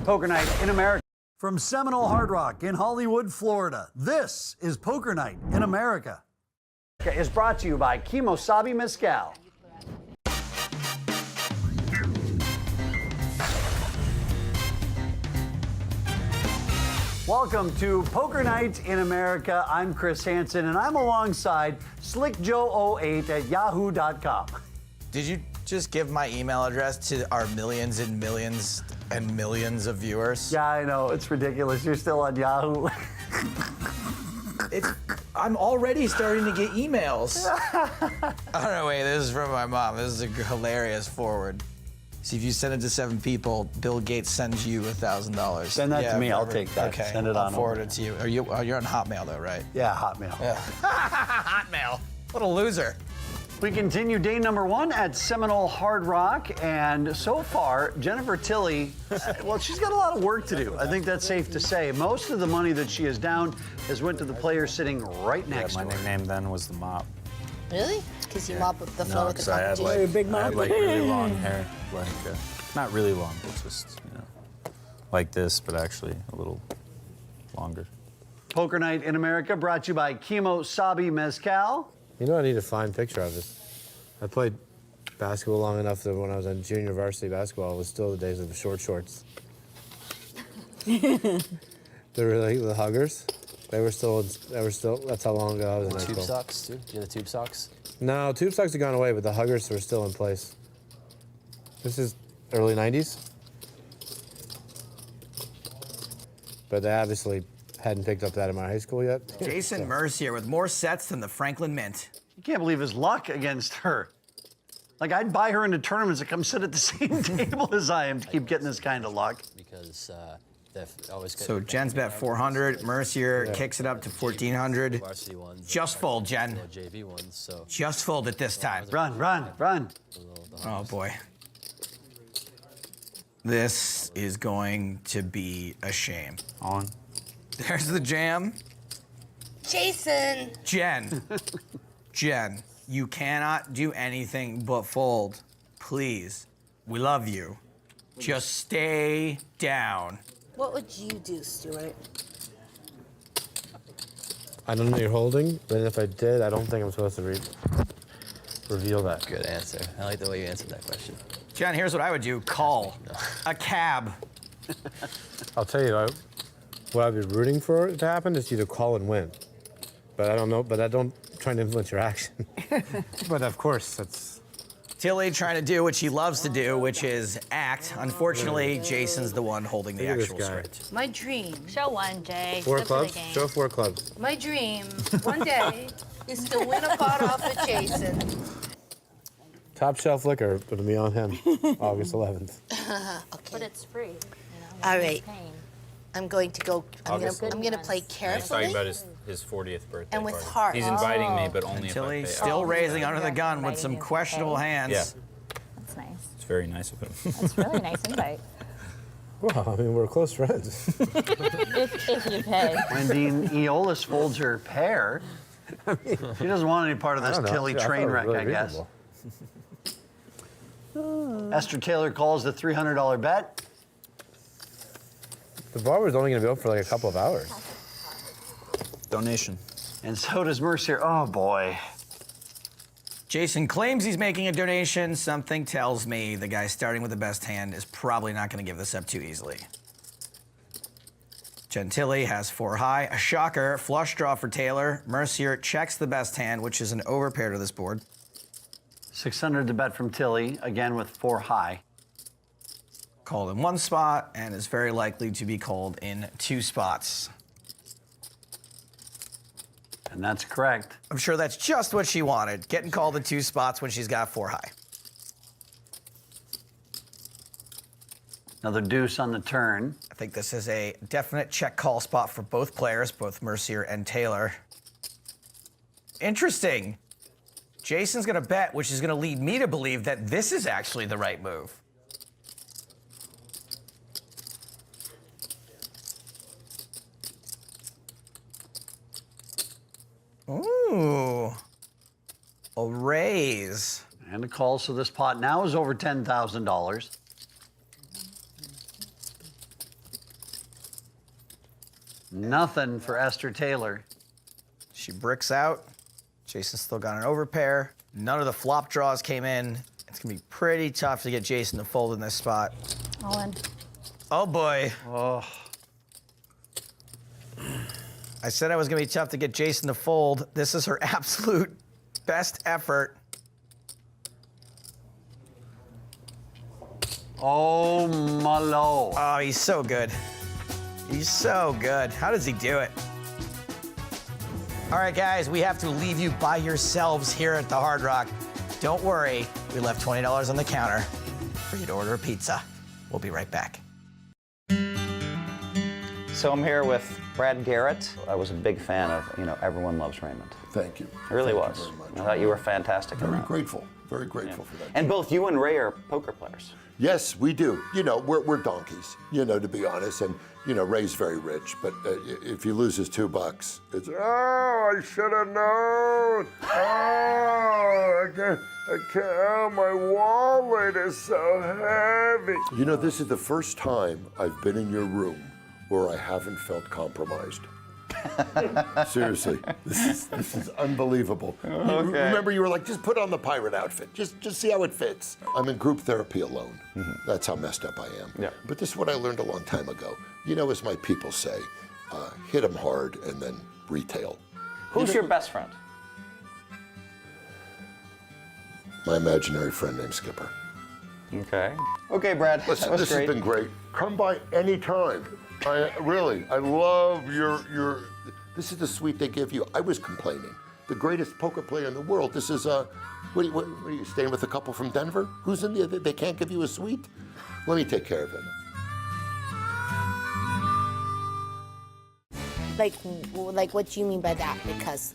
Poker Night in America. From Seminole Hard Rock in Hollywood, Florida, this is Poker Night in America. Is brought to you by Kimosabi Mezcal. Welcome to Poker Night in America. I'm Chris Hansen, and I'm alongside SlickJoe08 at yahoo.com. Did you just give my email address to our millions and millions and millions of viewers? Yeah, I know. It's ridiculous. You're still on Yahoo. I'm already starting to get emails. Oh, no, wait. This is from my mom. This is a hilarious forward. See, if you send it to 7 people, Bill Gates sends you $1,000. Send that to me. I'll take that. Okay, Send it I'll on forward over. it to you. You're on Hotmail, though, right? Yeah, Hotmail. Yeah. Hotmail. What a loser. We continue day number 1 at Seminole Hard Rock, and so far, Jennifer Tilly, well, she's got a lot of work to do. I think that's safe to say. Most of the money that she has down has went to the player sitting right next to My her. nickname then was the mop. Really? Because you mop the floor with the I had competition. like, I had like really long hair, like not really long, but just like this, but actually a little longer. Poker Night in America brought to you by Kimosabi Mezcal. You know, I need to find a picture of this. I played basketball long enough that when I was in junior varsity basketball, it was still the days of the short shorts. The huggers. They were still, that's how long ago I was in high Tube school. socks, too? Do you have the tube socks? No, tube socks have gone away, but the huggers were still in place. This is early 90s. But they obviously hadn't picked up that in my high school yet. Jason Mercier with more sets than the Franklin Mint. You can't believe his luck against her. Like, I'd buy her into tournaments to come sit at the same table as I am to keep getting this kind of luck. Because they've always So Jen's bet 400. Mercier kicks it up to 1,400. varsity ones. Just fold, Jen. JV ones, so. Just fold it this time. Run, run, run. Oh, boy. This is going to be a shame. On. There's the jam. Jason! Jen. Jen, you cannot do anything but fold. Please. We love you. Just stay down. What would you do, Stuart? I don't know you're holding, but if I did, I don't think I'm supposed to reveal that. Good answer. I like the way you answered that question. Jen, here's what I would do. Call a cab. I'll tell you, what I'd be rooting for to happen is you to call and win. But I don't know, but I don't try to influence your action. But of course, that's... Tilly trying to do what she loves to do, which is act. Unfortunately, Jason's the one holding the Look at this actual guy. script. My dream. Show one, Jay. 4 Step to the clubs? game. Show 4 clubs. My dream, one day, is to win a pot off of Jason. Top shelf liquor, it'll be on him, August 11th. Okay. But it's free. You know, All right. paying. I'm going to go. I'm August. gonna play He's carefully. talking about his 40th birthday And with party. heart. He's inviting me, but only Tilly if I pay. still raising under the gun with some questionable hands. Yeah, That's nice. it's very nice of him. That's really nice invite. Well, I mean, we're close friends. if you pay. When Dean Eolis folds her pair, she doesn't want any part of I this don't know. Tilly I thought train it was wreck, really I guess. reasonable. Esther Taylor calls the $300 bet. The bar was only going to be open for like a couple of hours. Donation. And so does Mercier. Oh, boy. Jason claims he's making a donation. Something tells me the guy starting with the best hand is probably not going to give this up too easily. Gentili has 4 high, a shocker, flush draw for Taylor. Mercier checks the best hand, which is an overpair to this board. 600 to bet from Tilly, again with 4 high. Called in 1 spot and is very likely to be called in 2 spots. And that's correct. I'm sure that's just what she wanted, getting called in 2 spots when she's got 4 high. Another deuce on the turn. I think this is a definite check call spot for both players, both Mercier and Taylor. Interesting. Jason's gonna bet, which is gonna lead me to believe that this is actually the right move. Ooh. A raise. And a call, so this pot now is over $10,000. Nothing for Esther Taylor. She bricks out. Jason's still got an overpair. None of the flop draws came in. It's gonna be pretty tough to get Jason to fold in this spot. All in. Oh boy. Oh. I said it was gonna be tough to get Jason to fold. This is her absolute best effort. Oh, my Lord. Oh, he's so good. He's so good. How does he do it? All right, guys, we have to leave you by yourselves here at the Hard Rock. Don't worry, we left $20 on the counter for you to order a pizza. We'll be right back. So I'm here with Brad Garrett. I was a big fan of, Everyone Loves Raymond. Thank you. I really Thank was. you very much. I thought you were fantastic. in Very that. grateful. Very grateful for that. And both you and Ray are poker players. Yes, we do. We're donkeys, to be honest. And, Ray's very rich, but if he loses $2, it's, oh, I should have known. Oh, I can't, oh, my wallet is so heavy. This is the first time I've been in your room where I haven't felt compromised. Seriously, this is unbelievable. Remember, you were like, just put on the pirate outfit. Just see how it fits. I'm in group therapy alone. That's how messed up I am. Yeah. But this is what I learned a long time ago. As my people say, hit them hard and then retail. Who's your best friend? My imaginary friend named Skipper. Okay. Okay, Brad. Listen, that was this great. has been great. Come by anytime. I love your. This is the suite they give you. I was complaining. The greatest poker player in the world. This is what are you staying with a couple from Denver? Who's in there? They can't give you a suite? Let me take care of it. Like what do you mean by that? Because,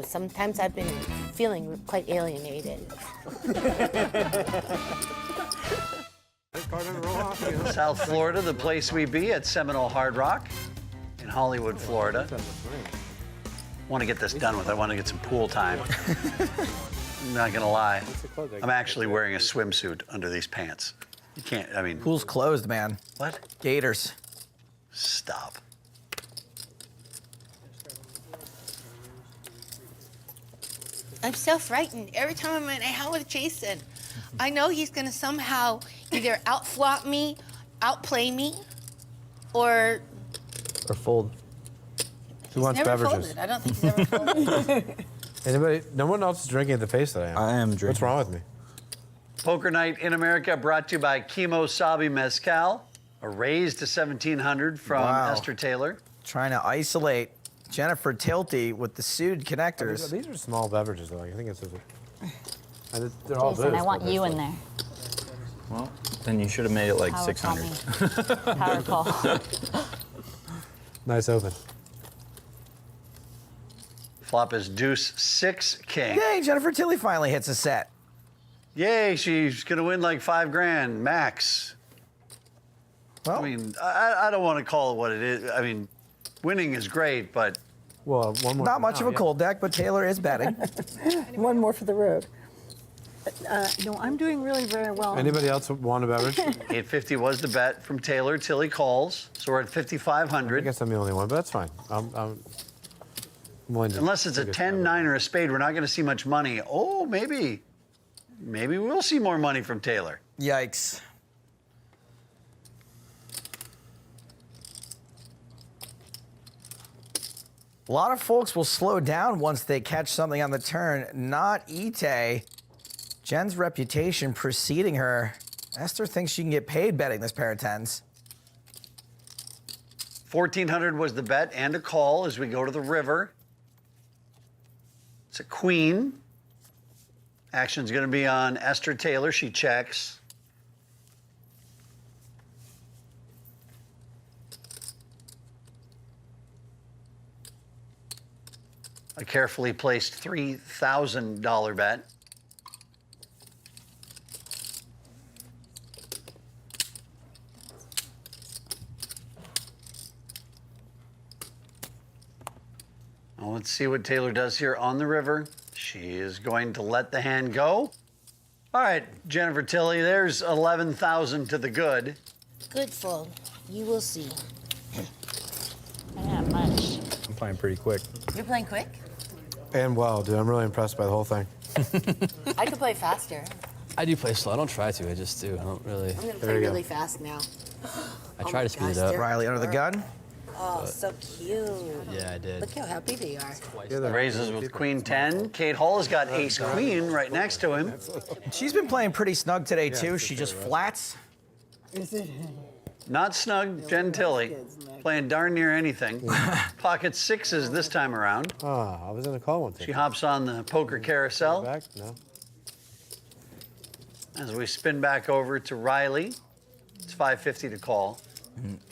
sometimes I've been feeling quite alienated. South Florida, the place we be at Seminole Hard Rock in Hollywood, Florida. Want to get this done with. I want to get some pool time. I'm not going to lie. I'm actually wearing a swimsuit under these pants. You can't, Pool's closed, man. What? Gators. Stop. I'm so frightened. Every time I'm in a hell with Jason, I know he's gonna somehow either outflop me, outplay me, or fold. Who wants never beverages? folded. I don't think he's ever folded. Anybody? No one else is drinking at the pace that I am. I am drinking. What's wrong with me? Poker Night in America brought to you by Kimosabi Mezcal. A raise to 1,700 from Wow. Esther Taylor. Trying to isolate Jennifer Tilty with the sued connectors. These are small beverages, though. I think it's. They're all Jason, booze, I want but you it's in like- there. Well, then you should have made it like Power 600. Power call. Nice open. Flop is deuce 6 king. Yay, Jennifer Tilly finally hits a set. Yay, she's gonna win like $5,000 max. Well, I don't want to call it what it is. Winning is great, but Well, one more. not much of a yeah. cold deck, but Taylor is betting. One more for the road. No, I'm doing really very well. Anybody else want a beverage? 850 was the bet from Taylor. Tilly calls, so we're at I 5,500. guess I'm the only one, but that's fine. I'm willing to Unless it's a take 10, 9, or a spade, we're not going to see much money. Oh, maybe we'll see more money from Taylor. Yikes. A lot of folks will slow down once they catch something on the turn. Not Ite. Jen's reputation preceding her. Esther thinks she can get paid betting this pair of tens. 1,400 was the bet and a call as we go to the river. It's a queen. Action's going to be on Esther Taylor. She checks. A carefully placed $3,000 bet. Well, let's see what Taylor does here on the river. She is going to let the hand go. All right, Jennifer Tilly, there's 11,000 to the good. Good fold. You will see. I don't have much. I'm playing pretty quick. You're playing quick? And well, dude, I'm really impressed by the whole thing. I could play faster. I do play slow. I don't try to. I just do. I don't really. I'm gonna play really fast now. I try to speed it up. Riley under the gun. Oh, so cute. Yeah, I did. Look how happy they are. Raises with Queen 10. Kate Hall has got Ace Queen right next to him. She's been playing pretty snug today, too. She just flats. Not snug, Jen Tilly. Playing darn near anything. Pocket sixes this time around. Ah, I was in a call one. She hops on the poker carousel. Back? No. As we spin back over to Riley, it's 550 to call.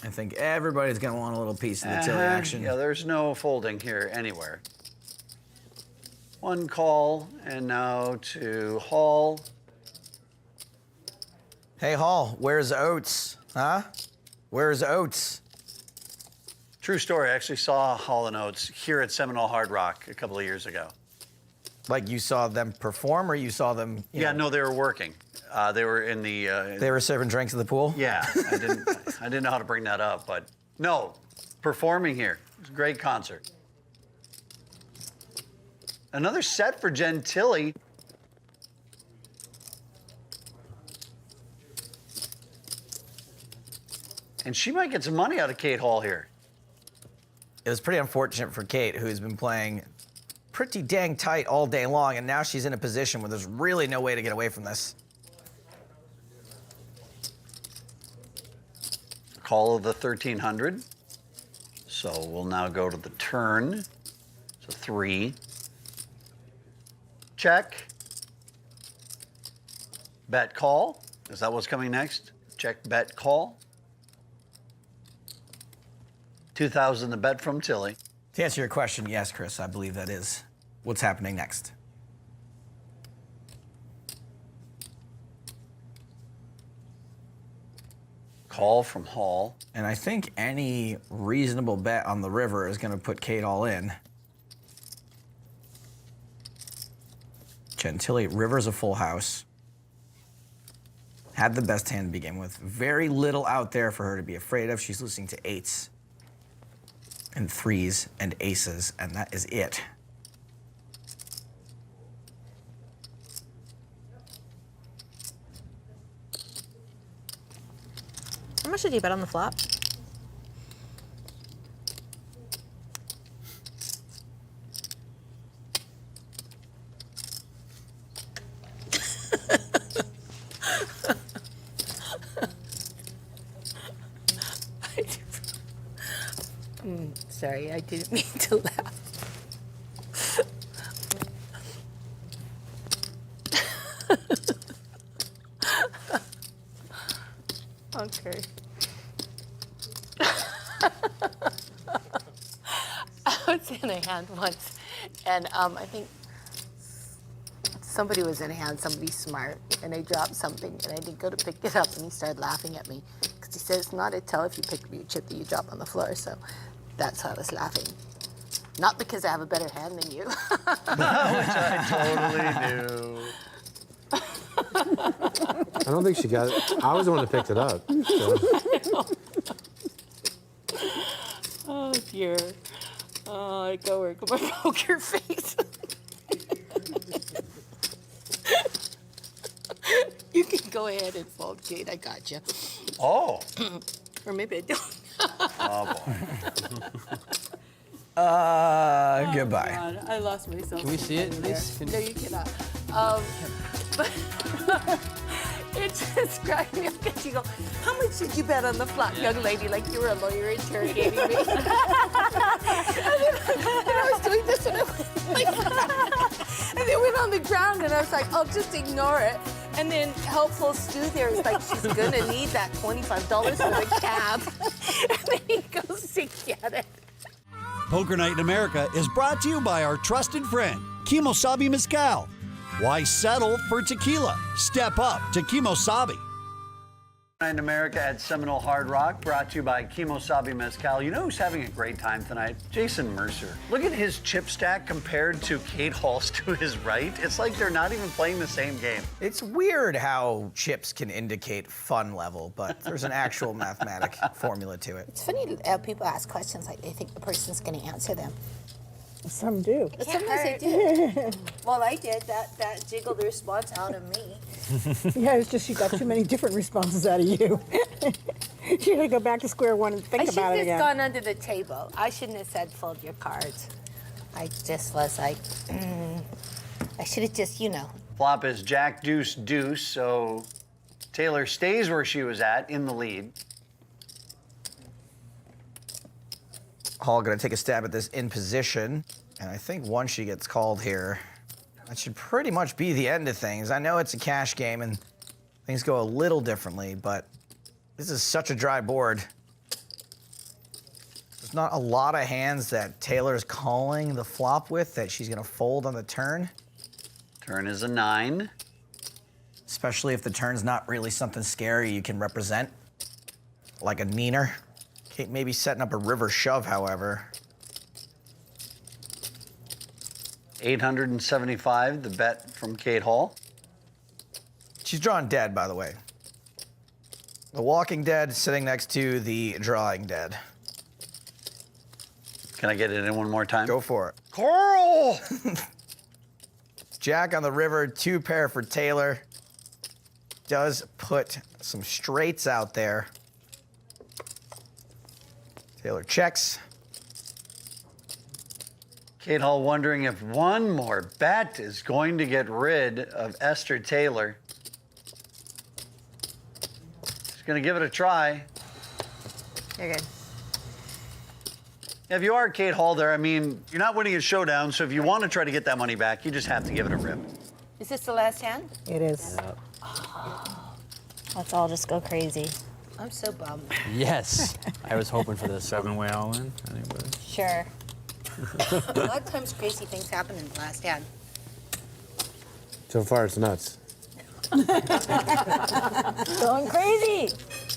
I think everybody's gonna want a little piece of the Tilly action. Yeah, there's no folding here anywhere. One call, and now to Hall. Hey, Hall, where's Oates? Huh? Where's Oates? True story, I actually saw Hall and Oates here at Seminole Hard Rock a couple of years ago. Like you saw them perform, or you saw them? Yeah, no, they were working. They were in the. They were serving drinks at the pool. Yeah, I didn't know how to bring that up, but no, performing here. It was a great concert. Another set for Jen Tilly. And she might get some money out of Kate Hall here. It was pretty unfortunate for Kate, who's been playing pretty dang tight all day long, and now she's in a position where there's really no way to get away from this. Call of the 1,300. So we'll now go to the turn. So 3. Check. Bet call. Is that what's coming next? Check, bet, call. 2,000 the bet from Tilly. To answer your question, yes, Chris, I believe that is what's happening next. Call from Hall. And I think any reasonable bet on the river is going to put Kate all in. Tilly, river's a full house. Had the best hand to begin with. Very little out there for her to be afraid of. She's losing to 8s and 3s and aces, and that is it. How much did you bet on the flop? Sorry, I didn't mean to laugh. Okay. I was in a hand once, and I think somebody was in a hand, somebody smart, and I dropped something, and I didn't go to pick it up, and he started laughing at me because he said it's not a tell if you pick up your chip that you drop on the floor. So that's why I was laughing. Not because I have a better hand than you. Which I totally knew. I don't think she got it. I was the one that picked it up. So. Oh, dear. Oh, I go work on my poker face. You can go ahead and fold, Kate. I got you. Oh. Or maybe I don't. Oh, boy. Goodbye. God, I lost myself. Can we see it, please? No, you cannot. But it just cracked me up because she go, how much did you bet on the flop, young lady? Like you were a lawyer interrogating me. and I was doing this and I went like and then went on the ground and I was like, I'll just ignore it. And then helpful Stu there is like, she's gonna need that $25 for the cab. And then he goes to get it. Poker Night in America is brought to you by our trusted friend, Kimosabi Mezcal. Why settle for tequila? Step up to Kimosabi. Night in America at Seminole Hard Rock, brought to you by Kimosabi Mezcal. You know who's having a great time tonight? Jason Mercier. Look at his chip stack compared to Kate Hall's to his right. It's like they're not even playing the same game. It's weird how chips can indicate fun level, but there's an actual mathematic formula to it. It's funny people ask questions like they think the person's gonna answer them. Some do. Sometimes they do. Well, I did. That jiggled the response out of me. Yeah, it's just you got too many different responses out of you. You gotta go back to square one and think about it I should again. have gone under the table. I shouldn't have said fold your cards. I just was like, I should have just, you know. Flop is Jack, deuce, deuce, so Taylor stays where she was at in the lead. Hall gonna take a stab at this in position, and I think once she gets called here, that should pretty much be the end of things. I know it's a cash game and things go a little differently, but this is such a dry board. There's not a lot of hands that Taylor's calling the flop with that she's gonna fold on the turn. Turn is a 9. Especially if the turn's not really something scary you can represent, like a neener. Kate may be setting up a river shove, however. 875, the bet from Kate Hall. She's drawn dead, by the way. The walking dead sitting next to the drawing dead. Can I get it in one more time? Go for it. Coral! Jack on the river, 2 pair for Taylor. Does put some straights out there. Taylor checks. Kate Hall wondering if one more bet is going to get rid of Esther Taylor. She's gonna give it a try. You're good. If you are Kate Hall there, I mean, you're not winning a showdown, so if you want to try to get that money back, you just have to give it a rip. Is this the last hand? It is. Let's all just go crazy. I'm so bummed. Yes. I was hoping for this. 7-way all in. Anybody? Sure. A lot of times crazy things happen in the last hand. So far, it's nuts. Going crazy.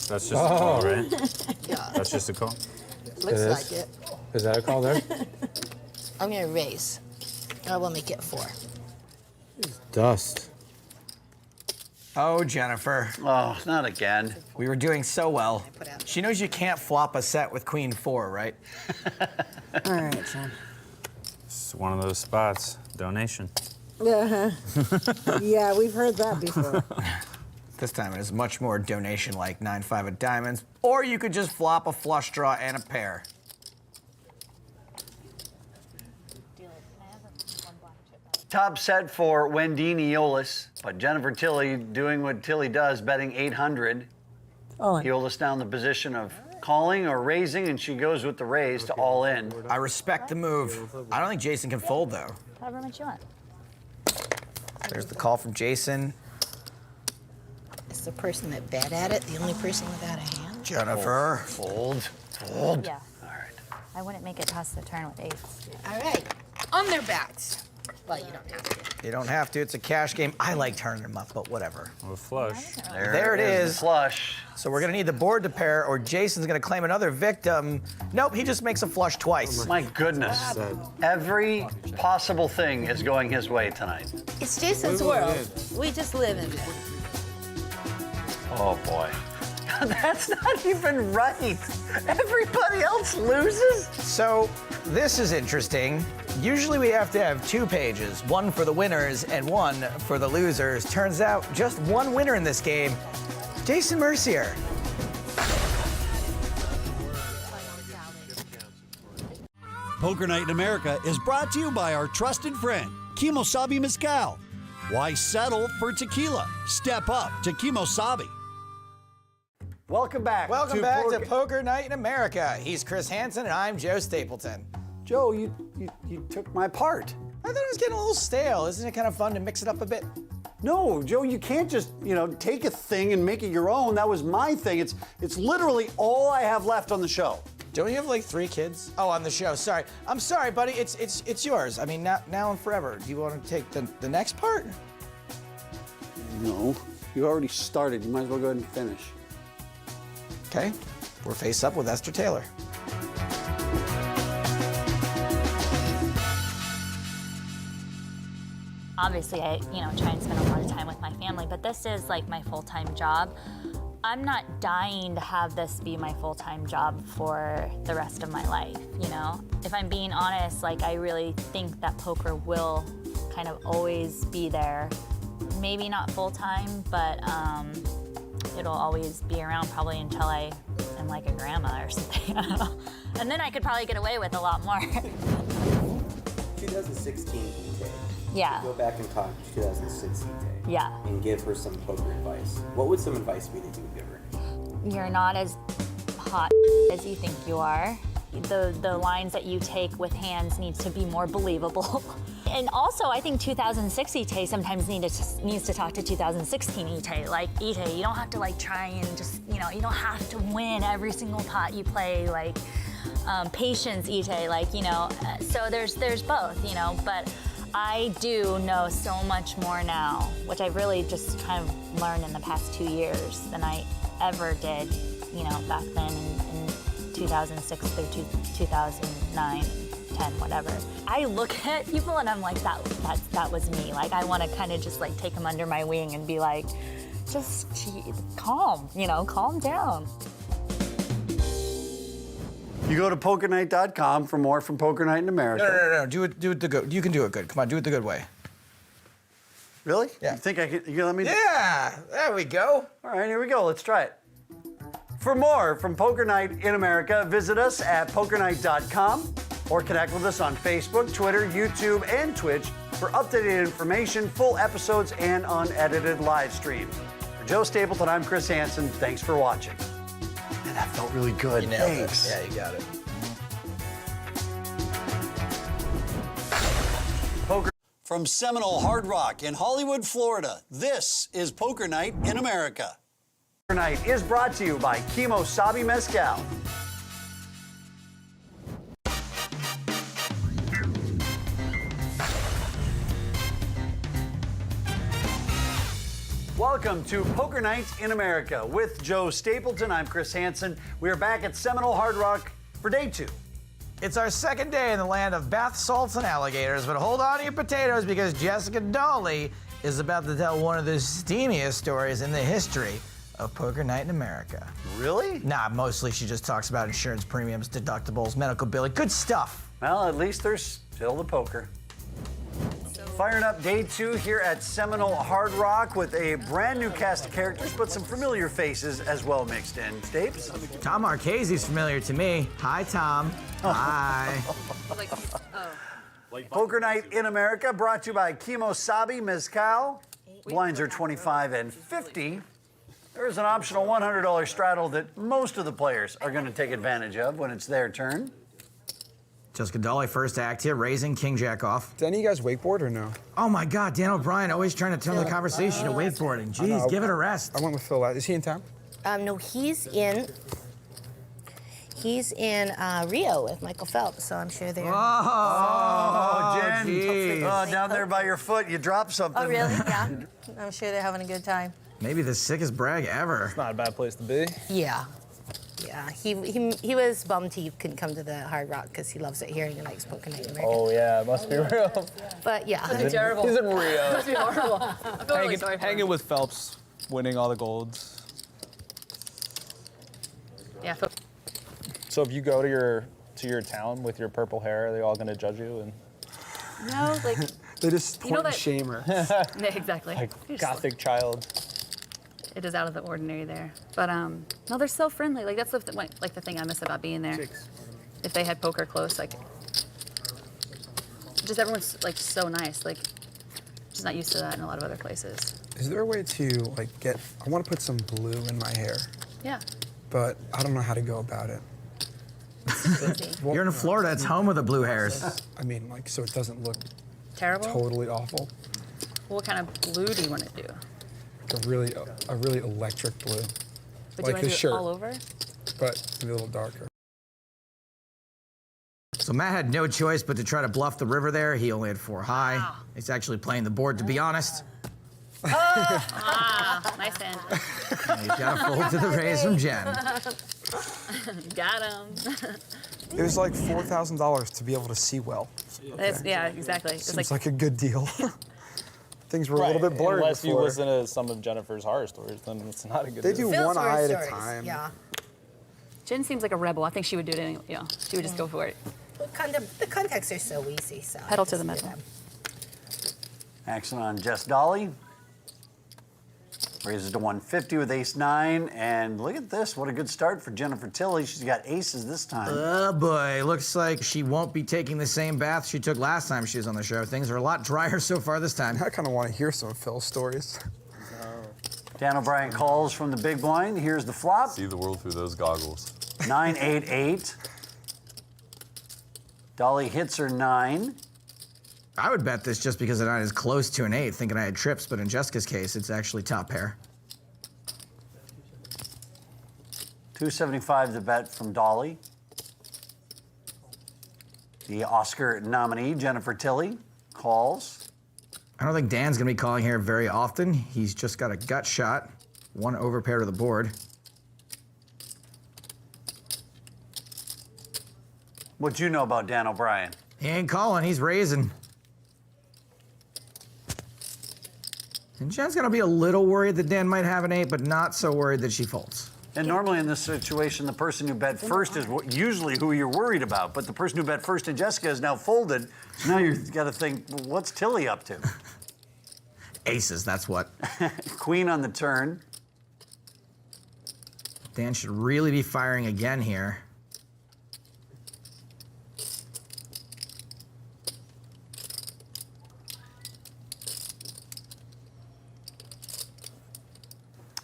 That's just a call, right? Yeah. That's just a call. Looks like it. Is that a call there? I'm gonna raise. I will make it 4. Dust. Oh, Jennifer. Oh, not again. We were doing so well. She knows you can't flop a set with Queen 4, right? All right, John. It's one of those spots. Donation. Yeah, we've heard that before. This time it is much more donation-like, 9-5 of diamonds. Or you could just flop a flush draw and a pair. Top set for Wendine Eolis, but Jennifer Tilly doing what Tilly does, betting 800. Eolis now in the position of calling or raising, and she goes with the raise to all in. I respect the move. I don't think Jason can fold, though. However much you want. There's the call from Jason. It's the person that bet at it, the only person without a hand. Jennifer. Fold. Fold. Yeah. All right. I wouldn't make it past the turn with 8s. All right. On their backs. Well, you don't have to. You don't have to. It's a cash game. I like turning them up, but whatever. With flush. There it is. Flush. So we're going to need the board to pair, or Jason's going to claim another victim. Nope, he just makes a flush twice. My goodness. Every possible thing is going his way tonight. It's Jason's world. We just live in it. Oh, boy. That's not even right. Everybody else loses? So this is interesting. Usually we have to have 2 pages, one for the winners and one for the losers. Turns out just one winner in this game, Jason Mercier. Poker Night in America is brought to you by our trusted friend, Kimosabi Mezcal. Why settle for tequila? Step up to Kimosabi. Welcome back. Welcome back to Poker Night in America. He's Chris Hansen and I'm Joe Stapleton. Joe, you took my part. I thought it was getting a little stale. Isn't it kind of fun to mix it up a bit? No, Joe, you can't just, take a thing and make it your own. That was my thing. It's literally all I have left on the show. Don't you have like 3 kids? Oh, on the show. Sorry. I'm sorry, buddy. It's yours. I mean, now and forever. Do you want to take the next part? No, you already started. You might as well go ahead and finish. Okay. We're face up with Esther Taylor. Obviously, I try and spend a lot of time with my family, but this is like my full-time job. I'm not dying to have this be my full-time job for the rest of my life, If I'm being honest, I really think that poker will kind of always be there. Maybe not full-time, but it'll always be around probably until I am like a grandma or something, I don't know. And then I could probably get away with a lot more. 2016 Ite. Yeah. Go back and talk to 2006 Ite. Yeah. And give her some poker advice. What would some advice be that you would give her? You're not as hot as you think you are. The lines that you take with hands needs to be more believable. And also, I think 2006 Ite sometimes needs to talk to 2016 Ite. Like, Ite, you don't have to try and just, you don't have to win every single pot you play. Patience Ite, so there's both, but I do know so much more now, which I've really just kind of learned in the past 2 years than I ever did, back then in 2006 through 2009, 10, whatever. I look at people and I'm like, that was me. I want to kind of just take them under my wing and be like, just calm, calm down. You go to pokernight.com for more from Poker Night in America. No. Do it the good. You can do it good. Come on, do it the good way. Really? Yeah. You think I can? You let me? Yeah. There we go. All right, here we go. Let's try it. For more from Poker Night in America, visit us at pokernight.com or connect with us on Facebook, Twitter, YouTube, and Twitch for updated information, full episodes, and unedited live streams. For Joe Stapleton, I'm Chris Hansen. Thanks for watching. Man, that felt really good. You nailed it. Thanks. Yeah, you got it. From Seminole Hard Rock in Hollywood, Florida, this is Poker Night in America. Poker Night is brought to you by Kimosabi Mezcal. Welcome to Poker Night in America with Joe Stapleton. I'm Chris Hansen. We are back at Seminole Hard Rock for day 2. It's our second day in the land of bath salts and alligators, but hold on to your potatoes because Jessica Dawley is about to tell one of the steamiest stories in the history of Poker Night in America. Really? Nah, mostly she just talks about insurance premiums, deductibles, medical billing, good stuff. Well, at least there's still the poker. Firing up day 2 here at Seminole Hard Rock with a brand new cast of characters, but some familiar faces as well mixed in. Stapes? Tom Marchese's familiar to me. Hi, Tom. Hi. Poker Night in America brought to you by Kimosabi Mezcal. Blinds are 25 and 50. There's an optional $100 straddle that most of the players are going to take advantage of when it's their turn. Jessica Dawley, first act here, raising King Jack off. Do any of you guys wakeboard or no? Oh my God, Dan O'Brien always trying to turn the conversation to wakeboarding. Jeez, give it a rest. I went with Phil. Is he in town? No, he's in Rio with Michael Phelps, so I'm sure they're. Oh, Jen. geez. Oh, down there by your foot, you dropped something. Oh, really? Yeah. I'm sure they're having a good time. Maybe the sickest brag ever. It's not a bad place to be. Yeah. Yeah, he was bummed he couldn't come to the Hard Rock because he loves it here and he likes Poker Night in America. Oh, yeah, it must be real. But yeah. Must be terrible. He's in Rio. Must be horrible. I feel really sorry for hanging him. with Phelps, winning all the golds. Yeah. So if you go to your town with your purple hair, are they all gonna judge you? And No, like. they just You know point and that- shame her. Yeah, exactly. Like You're just gothic child. It is out of the ordinary there, but no, they're so friendly. Like that's the the thing I miss about being there. If they had poker close, just everyone's so nice. She's not used to that in a lot of other places. Is there a way to like I want to put some blue in my hair, Yeah. but I don't know how to go about it. You're in Florida. It's home of the blue hairs. I mean, like, so it doesn't look Terrible? totally awful. What kind of blue do you want to do? Like a really electric blue. But like do you want the to do shirt, it all over? but maybe a little darker. So Matt had no choice but to try to bluff the river there. He only had 4 high. Wow. He's actually playing the board, to be honest. Nice hand. He's got a fold to the raise from Jen. Got him. It was like $4,000 to be able to see well. Yeah, exactly. It's Seems like a good deal. Things were a little bit blurry Unless you before. listen to some of Jennifer's horror stories, then it's not a good They deal. do one eye at a time. Yeah. Jen seems like a rebel. I think she would do it anyway. You know, she would just go for it. The contacts are so easy. So Pedal to the metal. Action on Jess Dolly. Raises to 150 with ace-9, and look at this. What a good start for Jennifer Tilly. She's got aces this time. Oh boy, looks like she won't be taking the same bath she took last time she was on the show. Things are a lot drier so far this time. I kind of want to hear some of Phil's stories. Dan O'Brien calls from the big blind. Here's the flop. See the world through those goggles. 9-8-8. Dolly hits her 9. I would bet this just because the 9 is close to an 8, thinking I had trips, but in Jessica's case, it's actually top pair. 275 the bet from Dolly. The Oscar nominee, Jennifer Tilly, calls. I don't think Dan's gonna be calling here very often. He's just got a gut shot, 1 overpair to the board. What you know about Dan O'Brien? He ain't calling, he's raising. And Jen's gonna be a little worried that Dan might have an 8, but not so worried that she folds. And normally in this situation, the person who bet first is usually who you're worried about, but the person who bet first in Jessica is now folded. So now you've got to think, well, what's Tilly up to? Aces, that's what. Queen on the turn. Dan should really be firing again here.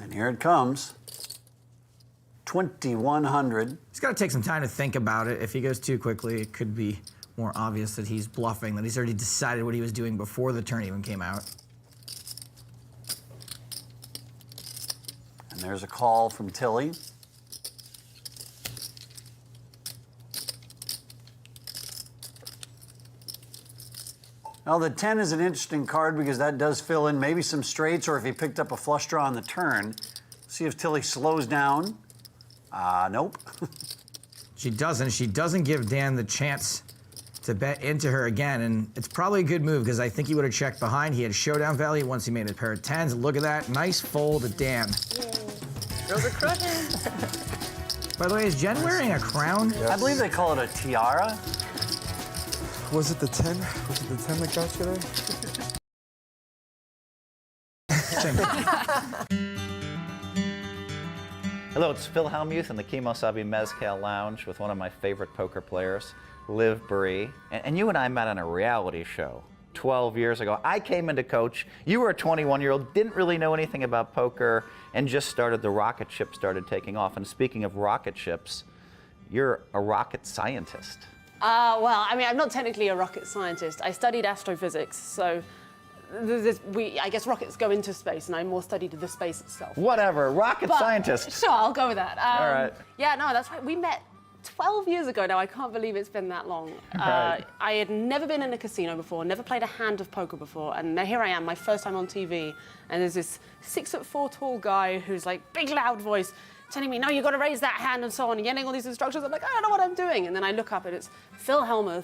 And here it comes. 2,100. He's got to take some time to think about it. If he goes too quickly, it could be more obvious that he's bluffing, that he's already decided what he was doing before the turn even came out. And there's a call from Tilly. Now, the 10 is an interesting card because that does fill in maybe some straights, or if he picked up a flush draw on the turn. See if Tilly slows down. Nope. She doesn't. She doesn't give Dan the chance to bet into her again, and it's probably a good move because I think he would have checked behind. He had showdown value once he made a pair of 10s. Look at that. Nice fold to Dan. Girls are crushing. By the way, is Jen wearing a crown? Yes. I believe they call it a tiara. Was it the 10? Was it the 10 that got you there? Hello, it's Phil Hellmuth in the Kimosabi Mezcal Lounge with one of my favorite poker players, Liv Brie. And you and I met on a reality show 12 years ago. I came into coach. You were a 21-year-old, didn't really know anything about poker, and just started, the rocket ship started taking off. And speaking of rocket ships, you're a rocket scientist. Well, I mean, I'm not technically a rocket scientist. I studied astrophysics, so I guess rockets go into space, and I more studied the space itself. Whatever, rocket scientist. Sure, I'll go with that. All right. Yeah, no, that's right. We met 12 years ago now. I can't believe it's been that long. Right. I had never been in a casino before, never played a hand of poker before, and now here I am, my first time on TV, and there's this 6'4" tall guy who's like big loud voice telling me, no, you've got to raise that hand and so on, and yelling all these instructions. I'm like, I don't know what I'm doing. And then I look up and it's Phil Hellmuth.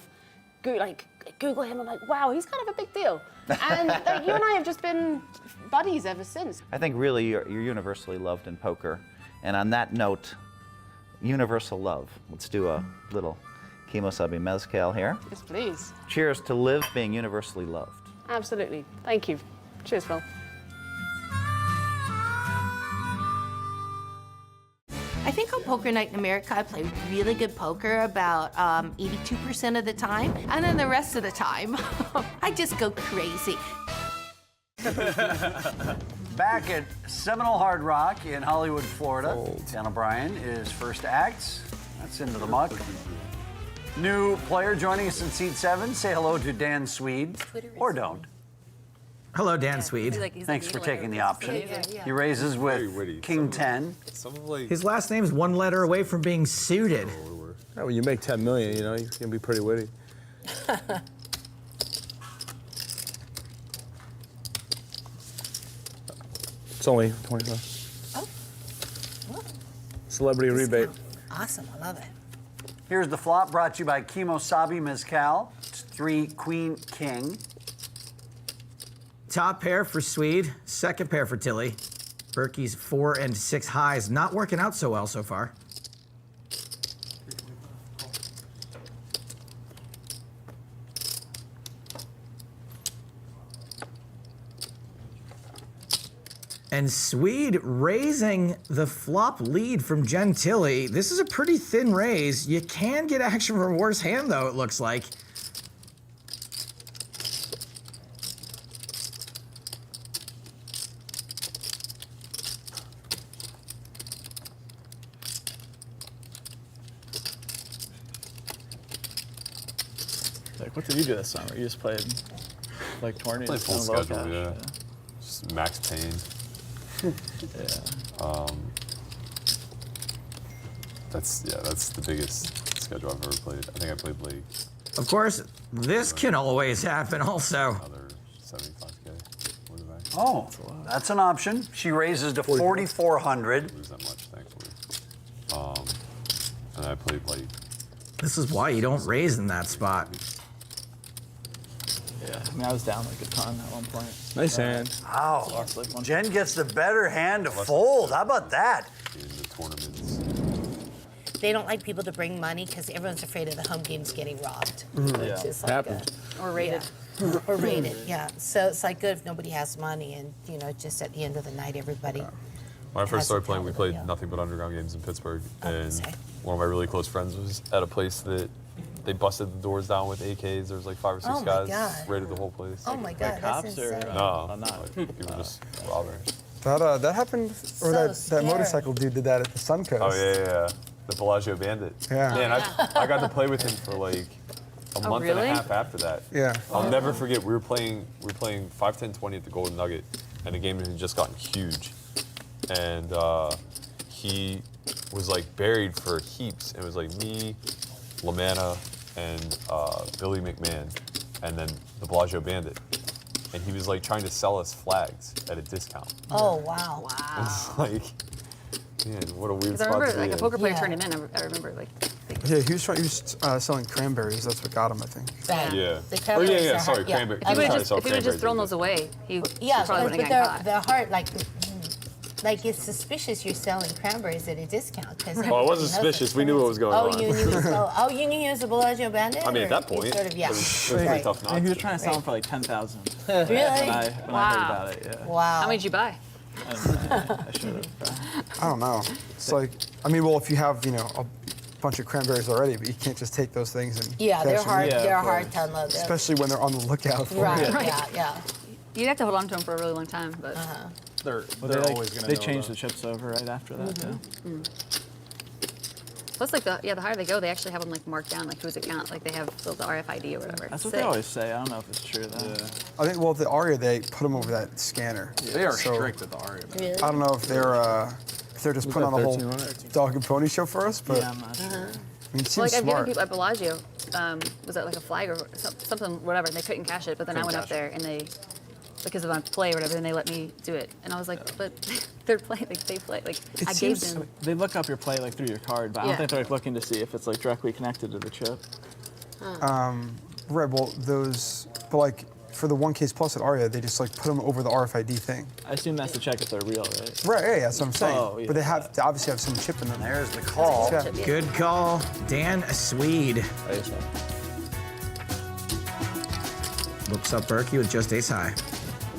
Google him. I'm like, wow, he's kind of a big deal. And you and I have just been buddies ever since. I think really you're universally loved in poker. And on that note, universal love. Let's do a little Kimosabi Mezcal here. Yes, please. Cheers to Liv being universally loved. Absolutely. Thank you. Cheers, Phil. I think on Poker Night in America, I play really good poker about 82% of the time. And then the rest of the time, I just go crazy. Back at Seminole Hard Rock in Hollywood, Florida. Dan O'Brien is first act. That's Into the Muck. New player joining us in seat 7. Say hello to Dan Swede, or don't. Hello, Dan Swede. Thanks for taking the option. He raises with King 10. His last name's one letter away from being suited. Yeah, when you make 10 million, you know, you can be pretty witty. It's only 25. Oh. Celebrity rebate. Awesome, I love it. Here's the flop brought to you by Kimosabi Mezcal. It's 3 Queen King. Top pair for Swede, second pair for Tilly. Berkey's 4 and 6 highs, not working out so well so far. And Swede raising the flop lead from Gentili. This is a pretty thin raise. You can get action from a worse hand, though, it looks like. Like, what did you do this summer? You just played, like, tourneys? Played full and low schedule, cash, yeah. Just Max Payne. That's the biggest schedule I've ever played. I think I played like. Of course, this can always happen also. Another 75K. Oh, that's an option. She raises to 4,400. Lose that much, thankfully. And I played like. This is why you don't raise in that spot. Yeah, I mean, I was down like a ton at one point. Nice hand. Wow. Lost like one. Jen gets the better hand to fold. How about that? In the tournaments. They don't like people to bring money because everyone's afraid of the home games getting robbed. Yeah, Which is like happened. or raided. Yeah. Or raided, yeah. So it's like good if nobody has money and, you know, just at the end of the night, everybody. When I first has started a playing, we played yeah. nothing but underground games in Pittsburgh, and say. one of my really close friends was at a place that they busted the doors down with AKs. There was like 5 or 6 Oh my guys, God. raided the whole place. Oh my God, that's insane. No, like, people just robbing. That happened, or that scary. motorcycle dude did that at the Suncoast. Oh yeah. The Bellagio Bandit. Yeah. Man, I got to play with him for like a month and really? a half after that. Yeah. I'll never forget. We were playing 5, 10, 20 at the Golden Nugget, and the game had just gotten huge, and he was like buried for heaps. It was like me, Lamanna, and Billy McMahon, and then the Bellagio Bandit. And he was like trying to sell us flags at a discount. Oh, wow. It's like, man, what a weird Because I spot remember, to be like, a in. poker player turned him in. I remember, like, Yeah, he was selling cranberries. That's what got him, I think. Right. Yeah. The Oh, cranberries yeah, are sorry, hard, yeah. cranberry. if he would have Sorry, just thrown those away, he Yeah, probably but wouldn't have gotten they're caught. hard. Like it's suspicious you're selling cranberries at a discount. Because Oh, it wasn't suspicious. We knew what was going on. You knew he was a Bellagio Bandit? I mean, at or that you point, sort of, yeah. it was pretty tough not He was to. trying to sell them for like 10,000. Really? When I heard Wow. about it, yeah. Wow. How many did you buy? I should have. I don't know. It's like, I mean, well, if you have, a bunch of cranberries already, but you can't just take those things and Yeah, they're cash them hard. in. They're hard to unload. Especially when they're on the lookout for Right. it. Yeah. You'd have to hold on to them for a really long time, but. They're always gonna They know changed that. the chips over right after that, yeah. Plus, like the higher they go, they actually have them like marked down, like whose account, like they have the RFID or whatever. That's what Sick. they always say. I don't know if it's true though. I think, well, the Aria, they put them over that scanner. They are So, strict with the Aria. Really? I don't know if they're just putting on a whole 1300? dog and pony show for us, but Yeah, I'm not sure. I mean, it Well, seems like I've given smart. people at Bellagio, was that like a flag or something, whatever, and they couldn't cash it, but then I went up there and they, because of my play or whatever, then they let me do it. And I was like, but they're playing, like they play, like It I gave seems- them. They look up your play like through your card, but I Yeah. don't think they're like looking to see if it's like directly connected to the chip. Right, well, but like for the 1Ks Plus at Aria, they just like put them over the RFID thing. I assume that's to check if they're real, right? Right, yeah, that's what I'm saying. Oh, yeah. But they obviously have some chip in them. There's the call. Yeah. Good call, Dan Swede. Looks up Berkey with just ace high.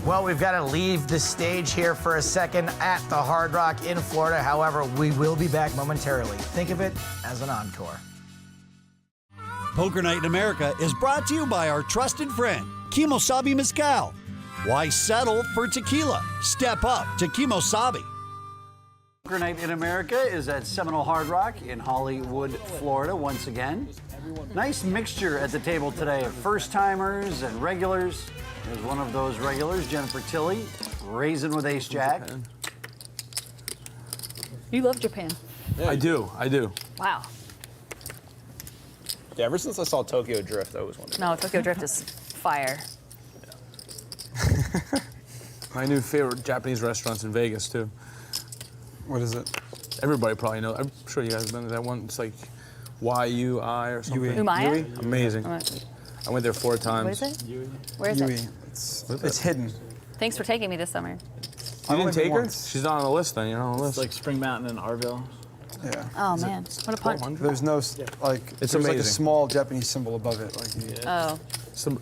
Well, we've got to leave the stage here for a second at the Hard Rock in Florida. However, we will be back momentarily. Think of it as an encore. Poker Night in America is brought to you by our trusted friend, Kimosabi Mezcal. Why settle for tequila? Step up to Kimosabi. Poker Night in America is at Seminole Hard Rock in Hollywood, Florida, once again. Nice mixture at the table today of first-timers and regulars. There's one of those regulars, Jennifer Tilly, raising with Ace Jack. You love Japan. Yeah, I do. Wow. Yeah, ever since I saw Tokyo Drift, I always wanted. No, Tokyo Drift is fire. My new favorite Japanese restaurant's in Vegas too. What is it? Everybody probably knows. I'm sure you guys have been to that one. It's like YUI or something. Umaya? Amazing. I went there 4 times. What is it? Where is it? It's hidden. Thanks for taking me this summer. You didn't take her? She's not on the list then. You're not on the list. It's like Spring Mountain in Arville. Yeah. Oh man, what a punch. There's no like. It's there's like a amazing. small Japanese symbol above it. Like. Oh.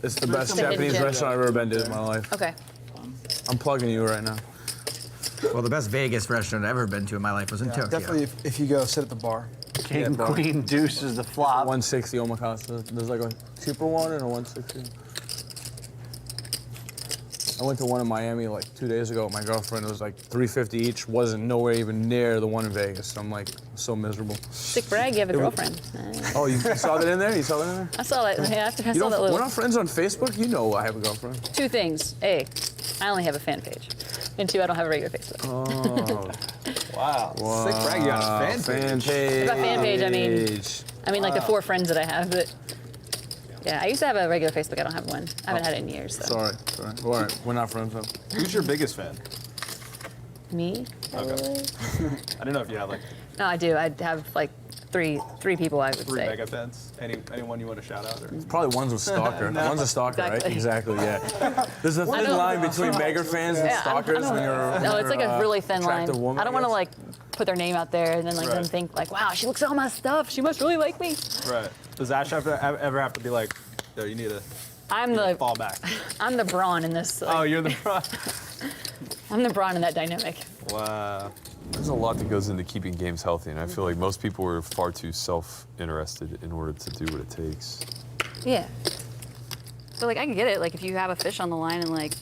It's the best Japanese restaurant I've ever been to in my life. Okay. I'm plugging you right now. Well, the best Vegas restaurant I've ever been to in my life was in Tokyo. Definitely, if you go, sit at the bar. King, queen, deuce is the flop. 160 omakase. There's like a cheaper one and a 160. I went to one in Miami like 2 days ago with my girlfriend. It was like $350 each. Wasn't nowhere even near the one in Vegas. So I'm like so miserable. Sick brag, you have a girlfriend. Oh, you saw that in there? You saw that in there? I saw that. Yeah, I saw that We're little. not friends on Facebook? You know I have a girlfriend. 2 things. A, I only have a fan page. And 2, I don't have a regular Facebook. Oh. Wow. Sick brag, you got a fan page. By fan page, I mean like the 4 friends that I have. But yeah, I used to have a regular Facebook. I don't have one. I haven't had it in years. So. Sorry. All right, we're not friends then. Who's your biggest fan? Me? Okay. I don't know if you have like No, I do. I have like three people. I would 3 say. mega fans. Anyone you want to shout out? Or? Probably one's a stalker. No. One's a stalker, right? Exactly. Yeah. There's a I thin don't- line between Megger fans and stalkers when you're No, it's like a really thin line. attractive woman, I don't want to like put their name out there and then like them Right. think like, wow, she looks at all my stuff. She must really like me. Right. Does Ash ever have to be like, yo, you need to I'm the fall back? I'm the brawn in this. Like, Oh, you're the I'm the brawn in that dynamic. Wow. There's a lot that goes into keeping games healthy, and I feel like most people are far too self-interested in order to do what it takes. Yeah. But like I can get it. Like if you have a fish on the line and like,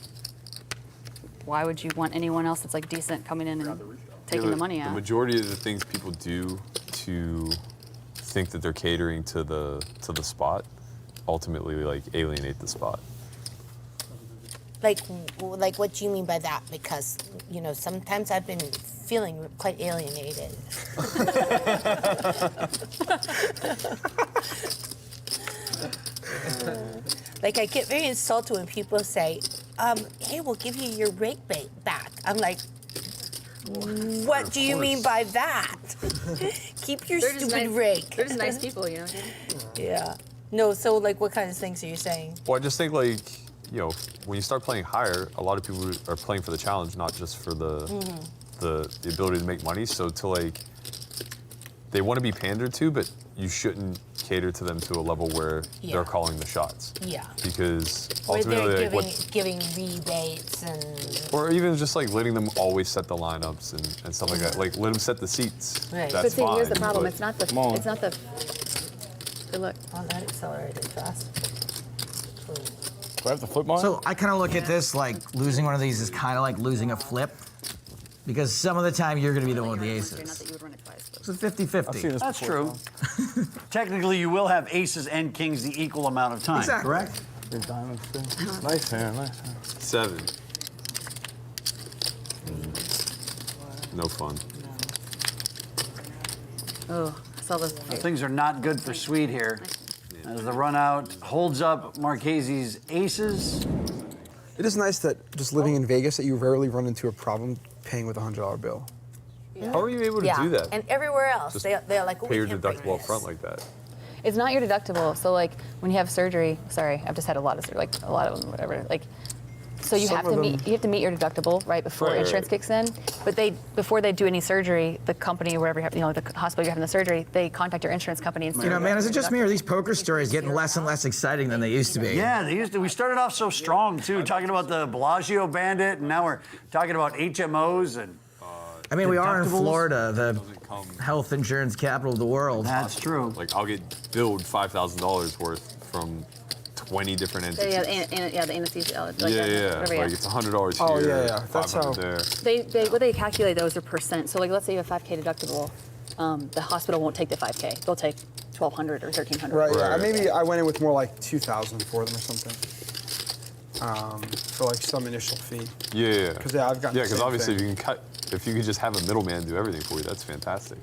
why would you want anyone else that's like decent coming in and taking the money out? The majority of the things people do to think that they're catering to the spot ultimately like alienate the spot. Like what do you mean by that? Because, you know, sometimes I've been feeling quite alienated. Like I get very insulted when people say, hey, we'll give you your rake back. I'm like, what do you mean by that? Keep your They're just stupid nice- rake. They're just nice people, you know. Yeah. No, so like what kind of things are you saying? Well, I just think like, you know, when you start playing higher, a lot of people are playing for the challenge, not just for the ability to make money. So to like, they want to be pandered to, but you shouldn't cater to them to a level where Yeah. they're calling the shots. Yeah. Because Where ultimately, they're like, giving rebates and or even just like letting them always set the lineups and stuff like that. Like let them set the seats. Right. That's But see, here's the fine, problem. but- It's not the. Come on. It's not the. Good look. Oh, that accelerated fast. Do I have to flip mine? So I kind of look at this like losing one of these is kind of like losing a flip. Because some of the time you're going to be the one with the aces. It's a 50-50. That's true. Technically, you will have aces and kings the equal amount of time, Exactly. correct? Your diamonds too. Nice hand, nice hand. 7. No fun. Oh, I saw this. Things are not good for Sweet here. As the run out holds up Marchese's aces. It is nice that just living in Vegas that you rarely run into a problem paying with a $100 bill. How are you able to do that? And everywhere else, Just they're like, oh, Pay we your can't break deductible up this. front like that. It's not your deductible. So like when you have surgery, sorry, I've just had a lot of them, whatever. Like, so you Some have of to them- meet your deductible right before Right, insurance right. kicks in. But before they do any surgery, the company or wherever the hospital you're having the surgery, they contact your insurance company and say, You know, man, is it just me or are these poker stories getting less and less exciting than they used to be? Yeah, they used to. We started off so strong too, talking about the Bellagio Bandit, and now we're talking about HMOs and. I mean, we are in deductibles. Florida, the health insurance capital of the world. That's true. Like I'll get billed $5,000 worth from 20 different entities. Yeah, the anesthesia. Like yeah. whatever, Like it's $100 here. Oh, yeah. That's how. They what they calculate those are percent. So like let's say you have 5K deductible, the hospital won't take the 5K. They'll take 1,200 or 1,300. Right. Yeah. Maybe I went in with more like 2,000 for them or something. For like some initial fee. Yeah. Because I've got. Yeah, because obviously if you could just have a middleman do everything for you, that's fantastic.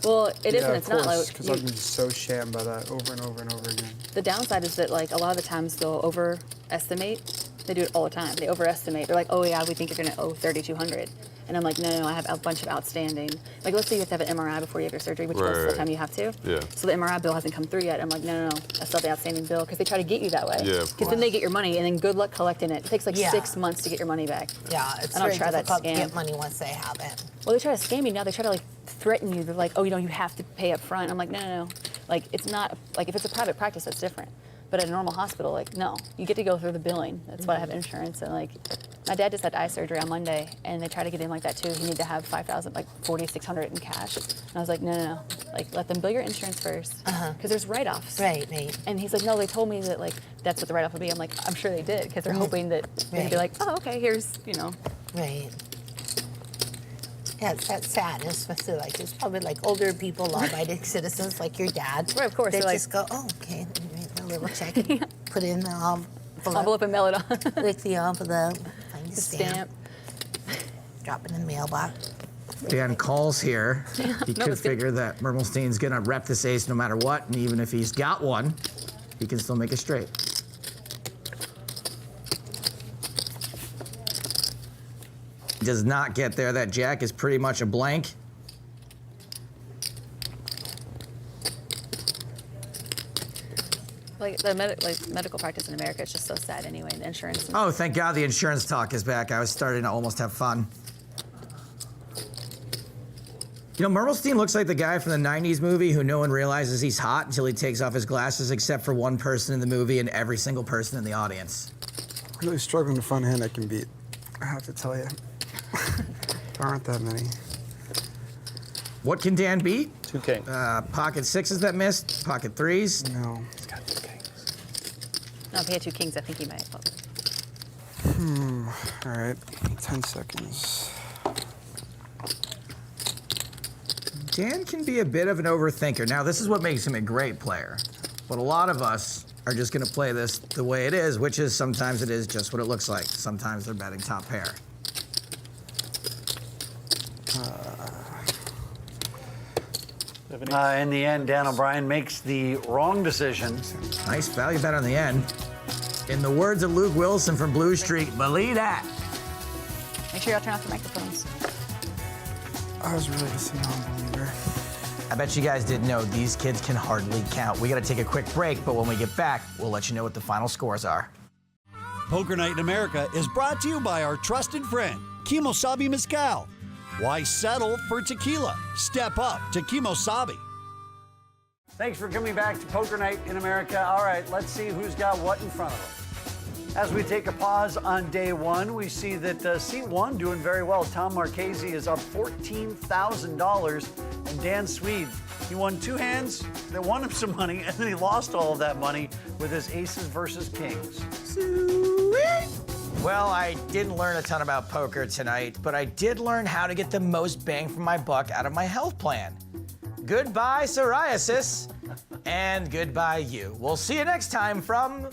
Well, it is and it's not. Like because I've been so shammed by that over and over and over again. The downside is that like a lot of the times they'll overestimate. They do it all the time. They overestimate. They're like, oh yeah, we think you're gonna owe 3,200, and I'm like, no, I have a bunch of outstanding. Like let's say you have to have an MRI before you have your surgery, which most of the time you have to. Yeah. So the MRI bill hasn't come through yet. I'm like, no, I still have the outstanding bill because they try to get you that way. Yeah. Because then they get your money, and then good luck collecting it. It takes like Yeah. 6 months to get your money back. Yeah, it's I don't very try that difficult to scam. get money once they have it. Well, they try to scam you now. They try to like threaten you. They're like, oh, you have to pay up front. I'm like, no. Like it's not like if it's a private practice, that's different. But at a normal hospital, like no, you get to go through the billing. That's why I have insurance. And like, my dad just had eye surgery on Monday, and they try to get him like that too. He needed to have 5,000, like 4,600 in cash. And I was like, no, like let them bill your insurance first, because there's write-offs. Right. And he's like, no, they told me that like that's what the write-off would be. I'm like, I'm sure they did, because they're hoping that they'd be like, oh, okay, here's. Right. Yeah, that's sad. Especially like it's probably like older people, law-abiding citizens like your dad. Right, of course. They they're just go, oh, okay, a little check, put in the envelope and mail it on. Lick the envelope, find the stamp. Drop it in the mailbox. Dan calls here. He No, could it's good. figure that Mermelstein's gonna rep this ace no matter what, and even if he's got one, he can still make it straight. Does not get there. That jack is pretty much a blank. Like the medical practice in America, it's just so sad anyway. The insurance. Oh, thank God the insurance talk is back. I was starting to almost have fun. You know, Mermelstein looks like the guy from the 90s movie who no one realizes he's hot until he takes off his glasses, except for one person in the movie and every single person in the audience. Really struggling to find a hand I can beat. I have to tell you. There aren't that many. What can Dan beat? 2 kings. Pocket sixes that missed, pocket threes. No. He's got 2 kings. No, if he had 2 kings, I think he might. All right. 10 seconds. Dan can be a bit of an overthinker. Now, this is what makes him a great player. But a lot of us are just going to play this the way it is, which is sometimes it is just what it looks like. Sometimes they're betting top pair. In the end, Dan O'Brien makes the wrong decision. Nice value bet on the end. In the words of Luke Wilson from Blue Street, believe that. Make sure y'all turn off the microphones. I was really just a non-believer. I bet you guys didn't know these kids can hardly count. We got to take a quick break, but when we get back, we'll let you know what the final scores are. Poker Night in America is brought to you by our trusted friend, Kimosabi Mezcal. Why settle for tequila? Step up to Kimosabi. Thanks for coming back to Poker Night in America. All right, let's see who's got what in front of them. As we take a pause on day one, we see that seat one doing very well. Tom Marchese is up $14,000, and Dan Swede, he won 2 hands that won him some money, and then he lost all of that money with his aces versus kings. Well, I didn't learn a ton about poker tonight, but I did learn how to get the most bang for my buck out of my health plan. Goodbye, psoriasis, and goodbye, you. We'll see you next time from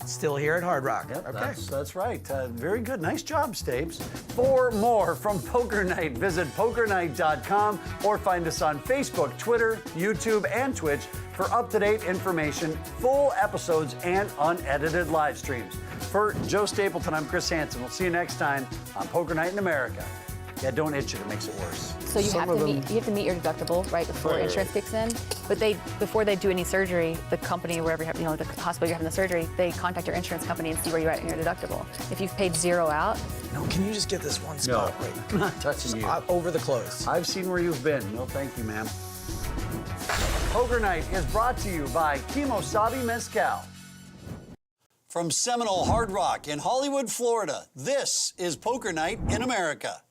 Still here at Hard Rock. Yep, Okay. that's right. Very good. Nice job, Stapes. For more from Poker Night, visit pokernight.com or find us on Facebook, Twitter, YouTube, and Twitch for up-to-date information, full episodes, and unedited live streams. For Joe Stapleton, I'm Chris Hansen. We'll see you next time on Poker Night in America. Yeah, don't itch it. It makes it worse. So you have to meet your deductible right before insurance kicks in. But before they do any surgery, the company wherever you have, the hospital you're having the surgery, they contact your insurance company and see where you're at in your deductible. If you've paid 0 out. No, can you just get this one spot? No, I'm not touching you. Over the clothes. I've seen where you've been. No, thank you, ma'am. Poker Night is brought to you by Kimosabi Mezcal. From Seminole Hard Rock in Hollywood, Florida, this is Poker Night in America.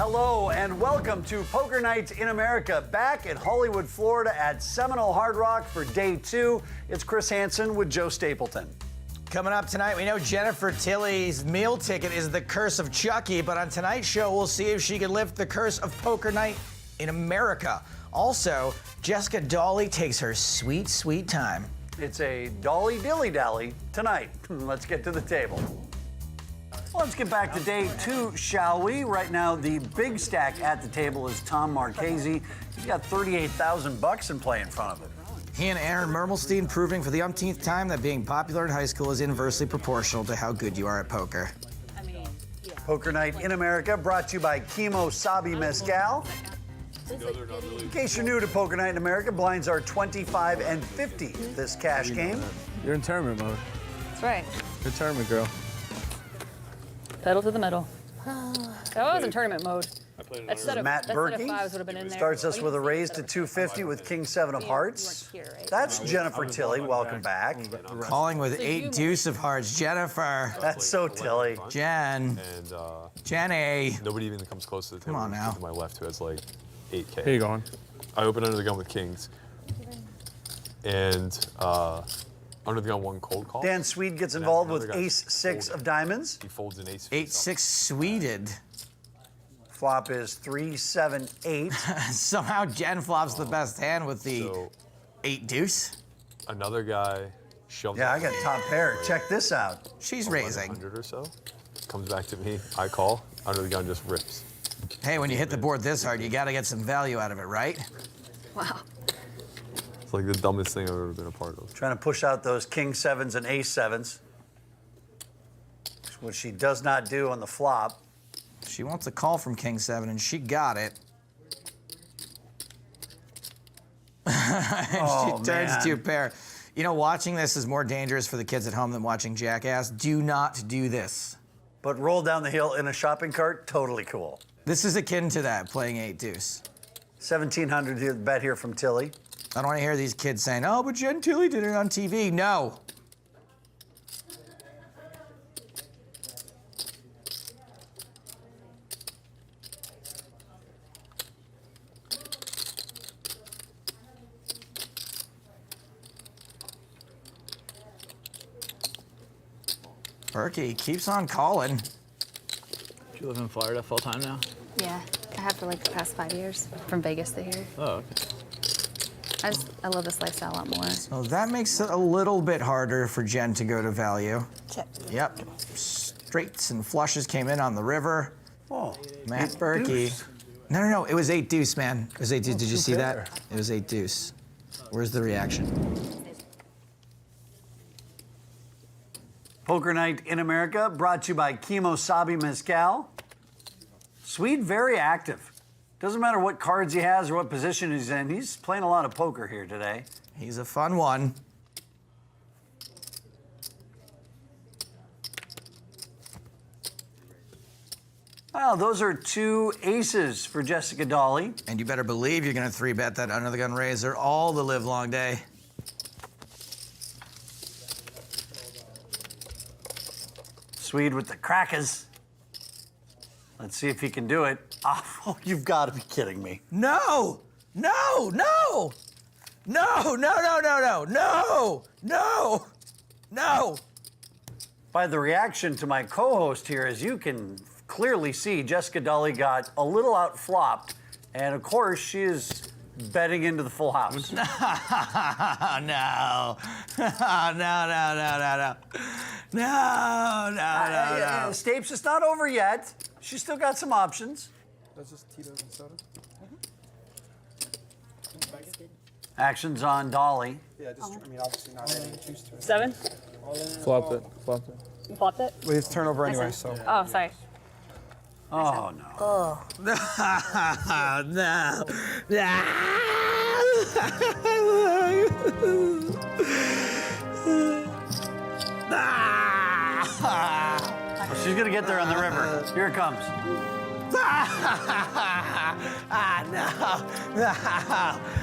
Hello and welcome to Poker Night in America, back in Hollywood, Florida at Seminole Hard Rock for day 2. It's Chris Hansen with Joe Stapleton. Coming up tonight, we know Jennifer Tilly's meal ticket is the curse of Chucky, but on tonight's show, we'll see if she can lift the curse of Poker Night in America. Also, Jessica Dawley takes her sweet, sweet time. It's a dolly dilly dally tonight. Let's get to the table. Let's get back to day 2, shall we? Right now, the big stack at the table is Tom Marchese. He's got $38,000 in play in front of him. He and Aaron Mermelstein proving for the umpteenth time that being popular in high school is inversely proportional to how good you are at poker. Poker Night in America brought to you by Kimo Sabi Mezcal. In case you're new to Poker Night in America, blinds are 25 and 50 this cash game. You're in tournament mode. That's right. You're tournament girl. Pedal to the metal. That was in tournament mode. That set of, Matt that set of Berkey fives would have been in there. starts us Oh, you with a can see raise the to set of 250 with King 7 of hearts. That's Jennifer Tilly. Welcome back. Calling with 8 deuce of hearts. Jennifer. That's so Tilly. Jen. And Jenny. nobody even comes close to the table. Come on now. To my left, who has like 8K. Here you going. I open under the gun with kings, and under the gun 1 cold call. Dan Swede gets involved with ace 6 of diamonds. He folds an ace. 8-6 Sweded. Flop is 3, 7, 8. Somehow Jen flops the best hand with the 8 deuce. Another guy shoves. Yeah, I got top pair. Check this out. She's raising. 100 or so. Comes back to me. I call. Under the gun just rips. Hey, when you hit the board this hard, you got to get some value out of it, right? Wow. It's like the dumbest thing I've ever been a part of. Trying to push out those king 7s and ace 7s, which she does not do on the flop. She wants a call from King 7, and she got it. Oh, she turns man. to pair. You know, watching this is more dangerous for the kids at home than watching Jackass. Do not do this. But roll down the hill in a shopping cart, totally cool. This is akin to that, playing 8 deuce. 1,700 here, bet here from Tilly. I don't want to hear these kids saying, oh, but Jen Tilly did it on TV. No. Berkey keeps on calling. Do you live in Florida full time now? Yeah, I have for like the past 5 years, from Vegas to here. Oh, okay. I love this lifestyle a lot more. So that makes it a little bit harder for Jen to go to value. Check. Yep. Straights and flushes came in on the river. Oh, Matt Berkey. No. It was 8 deuce, man. It was 8 deuce. Did you see that? It was 8 deuce. Where's the reaction? Poker Night in America, brought to you by Kimo Sabi Mezcal. Swede, very active. Doesn't matter what cards he has or what position he's in, he's playing a lot of poker here today. He's a fun one. Wow, those are 2 aces for Jessica Dawley. And you better believe you're gonna 3-bet that under the gun raiser all the live long day. Swede with the crackers. Let's see if he can do it. Oh, you've got to be kidding me. No! No! No! No! No! No! No! No! No! No! No! By the reaction to my co-host here, as you can clearly see, Jessica Dawley got a little outflopped, and of course she is betting into the full house. No! No! No! No! Stapes, it's not over yet. She's still got some options. That's just Tito's and soda. Actions on Dolly. Yeah, just, I mean, obviously not adding juice to it. 7? Flopped it. Flopped it. You flopped it? Well, it's turnover anyway, so. Oh, sorry. Oh, no. Oh. No. Well, she's gonna get there on the river. Here it comes.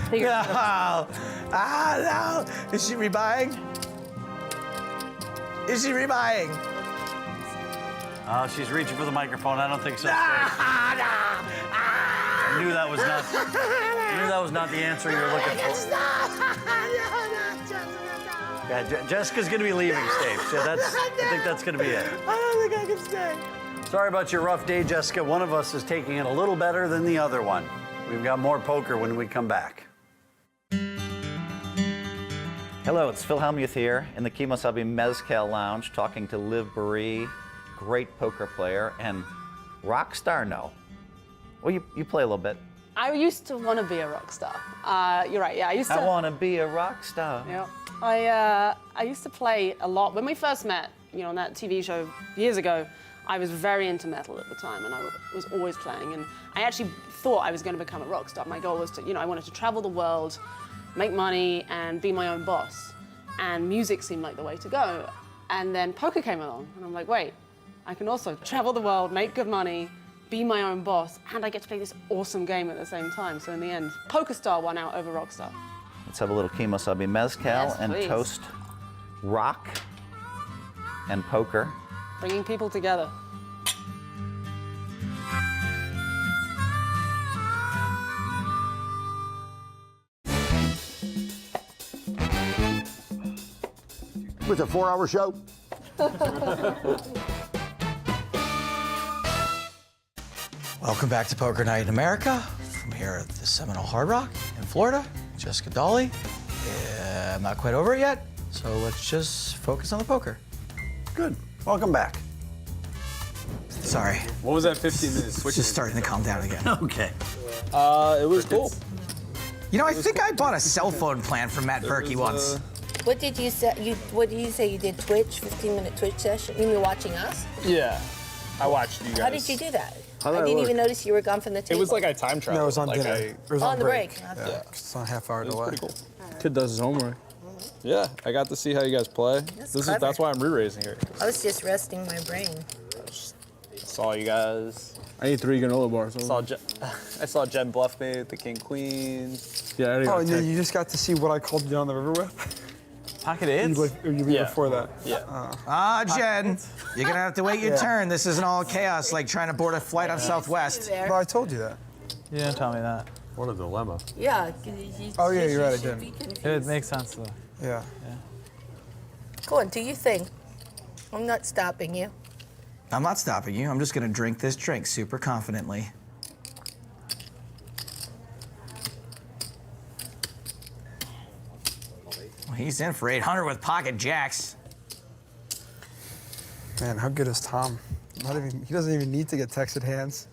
No. Is she rebuying? Is she rebuying? Oh, she's reaching for the microphone. I don't think so. knew that was not. You knew that was not the answer you were looking for. Yeah, Jessica's gonna be leaving, Steve. So I think that's gonna be it. I don't think I can stay. Sorry about your rough day, Jessica. One of us is taking it a little better than the other one. We've got more poker when we come back. Hello, it's Phil Hellmuth here in the Kimosabi Mezcal Lounge talking to Liv Boeri, great poker player, and rock star, no. Well, you play a little bit. I used to want to be a rock star. You're right, yeah. I want to be a rock star. Yeah. I used to play a lot. When we first met, on that TV show years ago, I was very into metal at the time, and I was always playing. And I actually thought I was going to become a rock star. My goal was to, I wanted to travel the world, make money, and be my own boss. And music seemed like the way to go. And then poker came along, and I'm like, wait, I can also travel the world, make good money, be my own boss, and I get to play this awesome game at the same time. So in the end, Poker Star won out over Rockstar. Let's have a little Kimosabi Mezcal and please. toast rock and poker. Bringing people together. With a 4-hour show. Welcome back to Poker Night in America from here at the Seminole Hard Rock in Florida. Jessica Dolly. I'm not quite over it yet, so let's just focus on the poker. Good. Welcome back. Sorry. What was that 15 minutes? It's just starting to calm down again. Okay. It was cool. I think I bought a cell phone plan from Matt Berkey once. What did you say? What did you say? You did Twitch, 15-minute Twitch session? You mean watching us? Yeah. I watched you guys. How did you do that? How did I that didn't work? even notice you were gone from the table. It was like I time traveled. No, it was on like dinner. It was on the break. Yeah, it's on a half-hour It was delay. pretty cool. Kid does his homework. Yeah, I got to see how you guys play. clever. That's why I'm re-raising here. I was just resting my brain. Saw you guys. I need 3 granola bars. I saw Jen bluff me with the king queen. Yeah, I already Oh, got and a then text. you just got to see what I called you down the river with? Pocket eights? You before that? Yeah. Jen, you're gonna have to wait your turn. This isn't all chaos like trying to board a flight on Southwest. Well, I told you that. You didn't tell me that. What a dilemma. Yeah. Oh, yeah, you're right, I didn't. It makes sense though. Yeah. Go on, do you think? I'm not stopping you. I'm not stopping you. I'm just gonna drink this drink super confidently. Well, he's in for 800 with pocket jacks. Man, how good is Tom? He doesn't even need to get texted hands.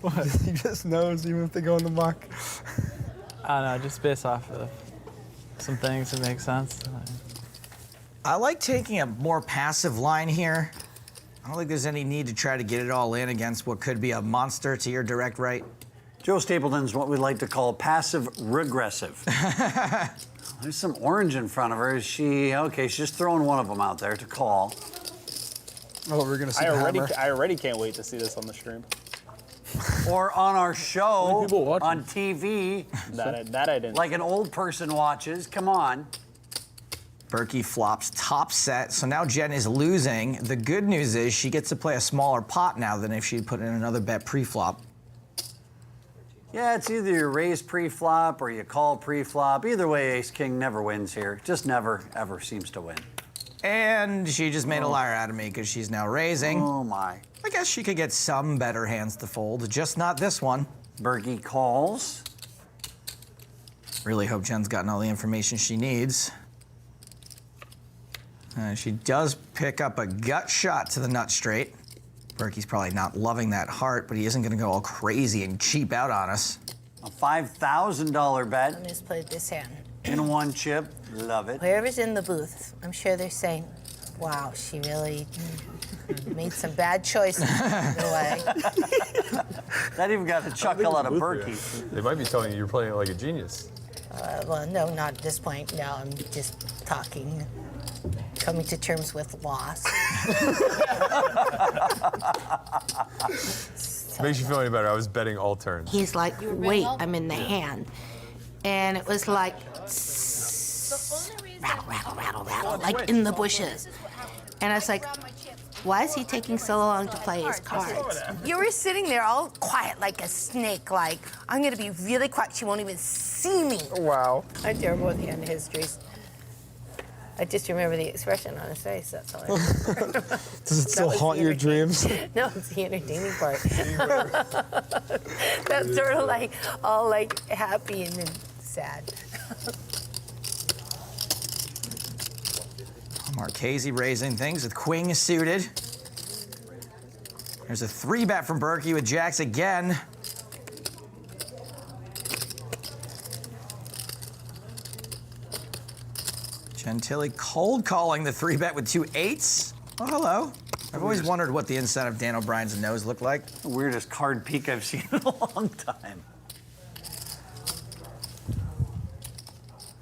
What? He just knows even if they go in the muck. I don't know, just based off of some things that make sense. I like taking a more passive line here. I don't think there's any need to try to get it all in against what could be a monster to your direct right. Joe Stapleton's what we like to call passive regressive. There's some orange in front of her. Is she, okay, she's just throwing one of them out there to call. Oh, we're gonna see I the already, hammer. I already can't wait to see this on the stream. Or on our show, people watching? on TV, That I didn't. like an old person watches. Come on. Berkey flops top set, so now Jen is losing. The good news is she gets to play a smaller pot now than if she'd put in another bet pre-flop. Yeah, it's either you raise pre-flop or you call pre-flop. Either way, Ace-King never wins here. Just never, ever seems to win. And she just made a liar out of me because she's now raising. Oh, my. I guess she could get some better hands to fold, just not this one. Berkey calls. Really hope Jen's gotten all the information she needs. She does pick up a gut shot to the nut straight. Berkey's probably not loving that heart, but he isn't going to go all crazy and cheap out on us. A $5,000 bet I just played this hand. in one chip. Love it. Whoever's in the booth, I'm sure they're saying, wow, she really made some bad choices in a way. That even got a chuckle out of Berkey. They might be telling you you're playing like a genius. Well, no, not at this point. No, I'm just talking, coming to terms with loss. Makes you feel any better. I was betting all turns. He's like, wait, I'm in the hand. And it was like, rattle, rattle, rattle, rattle, like in the bushes. And I was like, Why is he taking so long to play his cards? You were sitting there all quiet like a snake, like, I'm gonna be really quiet. She won't even see me. Wow. I'm terrible with hand histories. I just remember the expression on his face, that's all I remember. Does it still haunt your dreams? No, it's the entertaining part. That's sort of like all like happy and then sad. Marchese raising things with Queen suited. There's a 3-bet from Berkey with jacks again. Gentili cold calling the 3-bet with 2 8s. Oh, hello. I've always wondered what the inside of Dan O'Brien's nose looked like. The weirdest card peek I've seen in a long time.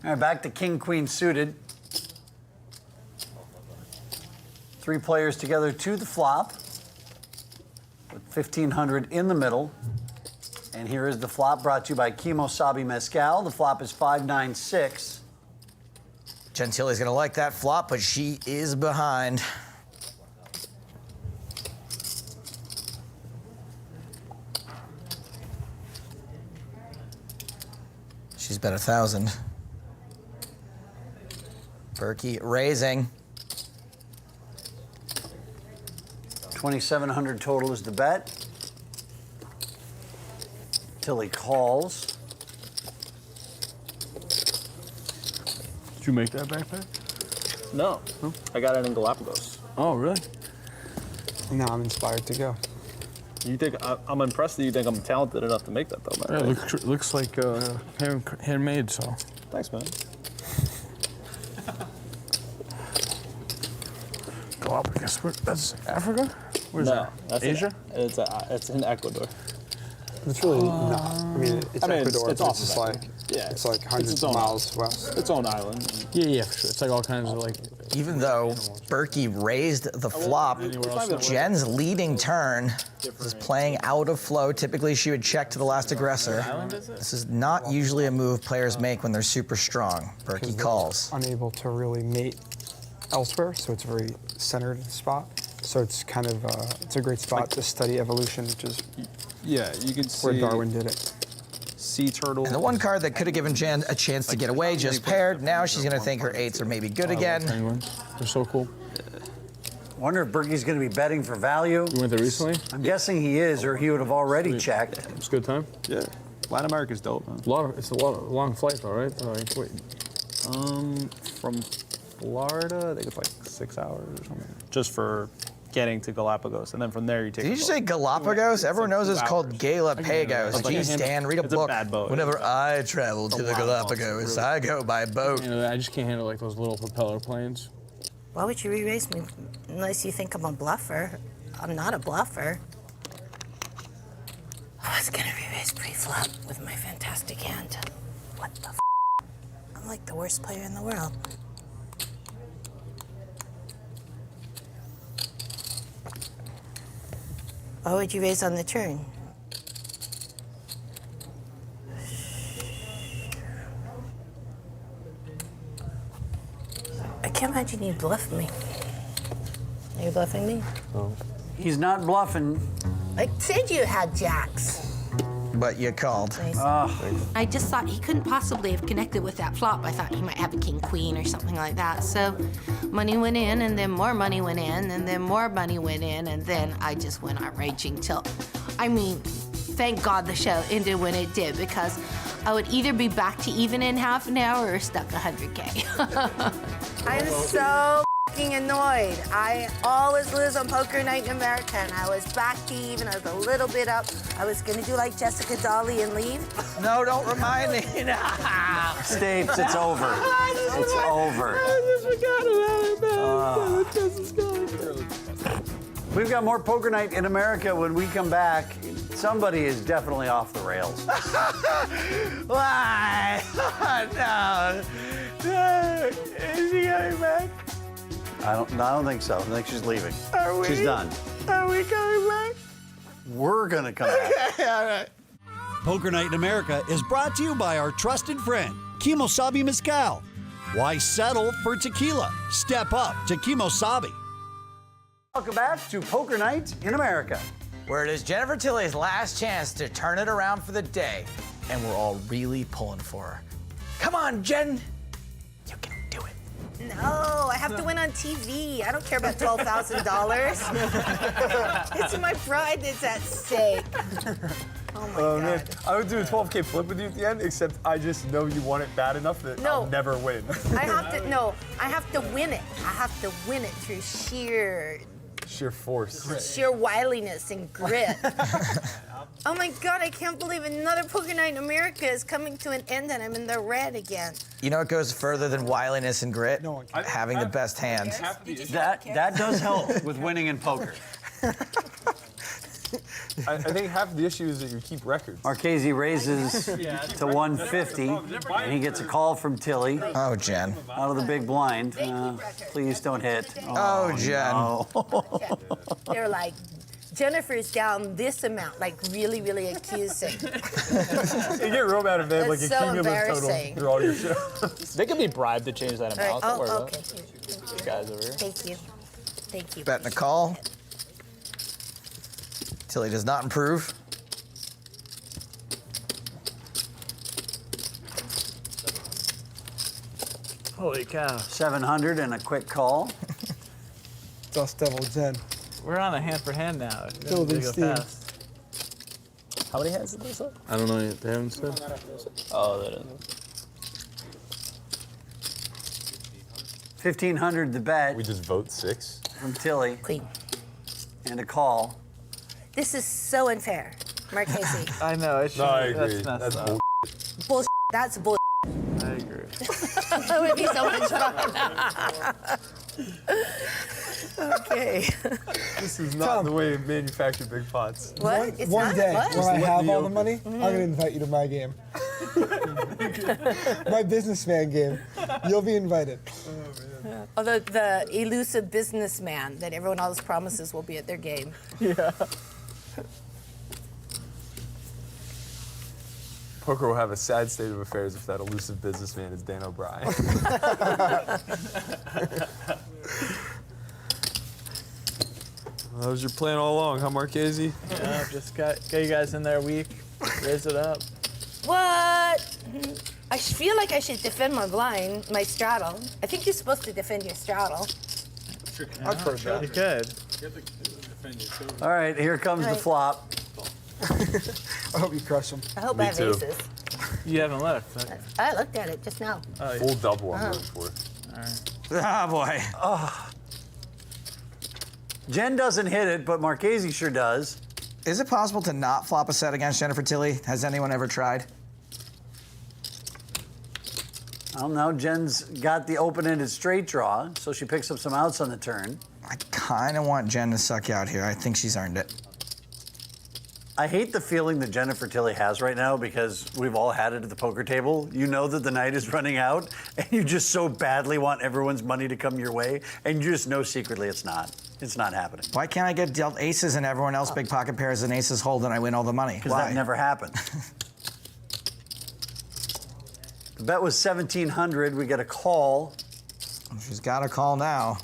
All right, back to King Queen suited. 3 players together to the flop with 1,500 in the middle. And here is the flop brought to you by Kimosabi Mezcal. The flop is 596. Gentili's gonna like that flop, but she is behind. She's bet 1,000. Berkey raising. 2,700 total is the bet. Tilly calls. Did you make that backpack? No. I got it in Galapagos. Oh, really? Now I'm inspired to go. You think I'm impressed that you think I'm talented enough to make that though, man? Yeah, looks like handmade, so. Thanks, man. Galapagos, that's Africa? Where's that? That's Asia? It's in Ecuador. It's really not. I mean, it's Ecuador, it's but off it's just of like, yeah, it's like hundreds of miles west. Its own island. Yeah, for sure. It's like all kinds of like. Even though Berkey raised the flop, Jen's leading turn. This is playing out of flow. Typically, she would check to the last aggressor. This is not usually a move players make when they're super strong. Berkey calls. Unable to really mate elsewhere, so it's a very centered spot. So it's kind of it's a great spot to study evolution, which is yeah, you can see where Darwin did it. Sea turtle. And the one card that could have given Jen a chance to get away just paired. Now she's going to think her 8s are maybe good again. They're so cool. Wonder if Berkey's going to be betting for value. You went there recently? I'm guessing he is, or he would have already checked. It's a good time? Yeah. Latin America's dope, man. It's a long flight though, right? Like, wait. From Florida, I think it's like 6 hours or something. Just for getting to Galapagos, and then from there you take. Did you just say Galapagos? Everyone knows it's called Galapagos. Geez, Dan, read a book. Bad boat. Whenever I travel to the Galapagos, I go by boat. You know, I just can't handle like those little propeller planes. Why would you re-raise me unless you think I'm a bluffer? I'm not a bluffer. I was gonna re-raise pre-flop with my fantastic hand. What the f? I'm like the worst player in the world. Why would you raise on the turn? I can't imagine you bluff me. Are you bluffing me? Oh. He's not bluffing. I said you had jacks. But you called. I just thought he couldn't possibly have connected with that flop. I thought he might have a king queen or something like that. So money went in, and then more money went in, and then more money went in, and then I just went on raging till, I mean, thank God the show ended when it did, because I would either be back to even in half an hour or stuck 100K. I'm so f***ing annoyed. I always lose on Poker Night in America, and I was back to even. I was a little bit up. I was gonna do like Jessica Dolly and leave. No, don't remind me. Stapes, it's over. It's over. I just forgot about it. We've got more Poker Night in America when we come back. Somebody is definitely off the rails. Why? No. Is she coming back? I don't think so. I think she's leaving. Are we? She's done. Are we coming back? We're gonna come back. All right. Poker Night in America is brought to you by our trusted friend, Kimosabi Mezcal. Why settle for tequila? Step up to Kimosabi. Welcome back to Poker Night in America, where it is Jennifer Tilly's last chance to turn it around for the day, and we're all really pulling for her. Come on, Jen. You can do it. No, I have to win on TV. I don't care about $12,000. It's my pride that's at stake. Oh my God. Man, I would do a 12K flip with you at the end, except I just know you want it bad enough that I'll never win. I have to win it. I have to win it through sheer force. wiliness and grit. Oh my God, I can't believe another Poker Night in America is coming to an end and I'm in the red again. You know what goes further than wiliness and grit? Having the best hand. That does help with winning in poker. I think half the issue is that you keep records. Marchese raises to 150, and he gets a call from Tilly. Oh, Jen. Out of the big blind. Please don't hit. Oh, Jen. No. They're like, Jennifer's down this amount, like really, really accusing. You get real mad if they have like a That's so cumulative total embarrassing. through all your shows. They could be bribed to change that amount. All right. Don't worry Oh, about okay. it. You guys over here. Thank you. Thank you. Betting a call. Tilly does not improve. Holy cow. 700 and a quick call. Dust Devil Jen. We're on a hand for hand now. Building Go steam. fast. How many hands did they say? I don't know yet. They haven't said. Oh, that is. 1,500 the bet. We just vote 6? From Tilly. Queen. And a call. This is so unfair, Marchese. I know. It should. No, I agree. That's That's up. Bullshit. That's bullshit. I agree. That would be so much fun. Okay. This is not the way you manufacture big pots. What? It's One not? day, What? when I have all the open. money, I'm gonna invite you to my game. My businessman game. You'll be invited. Although the elusive businessman that everyone always promises will be at their game. Yeah. Poker will have a sad state of affairs if that elusive businessman is Dan O'Brien. That was your plan all along, huh, Marchese? Yeah, just got you guys in there weak. Raise it up. What? I feel like I should defend my blind, my straddle. I think you're supposed to defend your straddle. I've heard that. You could. All right, here comes the flop. I hope you crush him. I hope Me I have too. aces. You haven't looked. Okay. I looked at it just now. Oh, yeah. Full double I'm going for. All right. Ah, boy. Jen doesn't hit it, but Marchese sure does. Is it possible to not flop a set against Jennifer Tilly? Has anyone ever tried? I don't know. Jen's got the open-ended straight draw, so she picks up some outs on the turn. I kind of want Jen to suck out here. I think she's earned it. I hate the feeling that Jennifer Tilly has right now because we've all had it at the poker table. You know that the night is running out, and you just so badly want everyone's money to come your way, and you just know secretly it's not. It's not happening. Why can't I get dealt aces and everyone else big pocket pairs and aces hold and I win all the money? Because Why? that never happened. The bet was 1,700. We get a call. She's got a call now.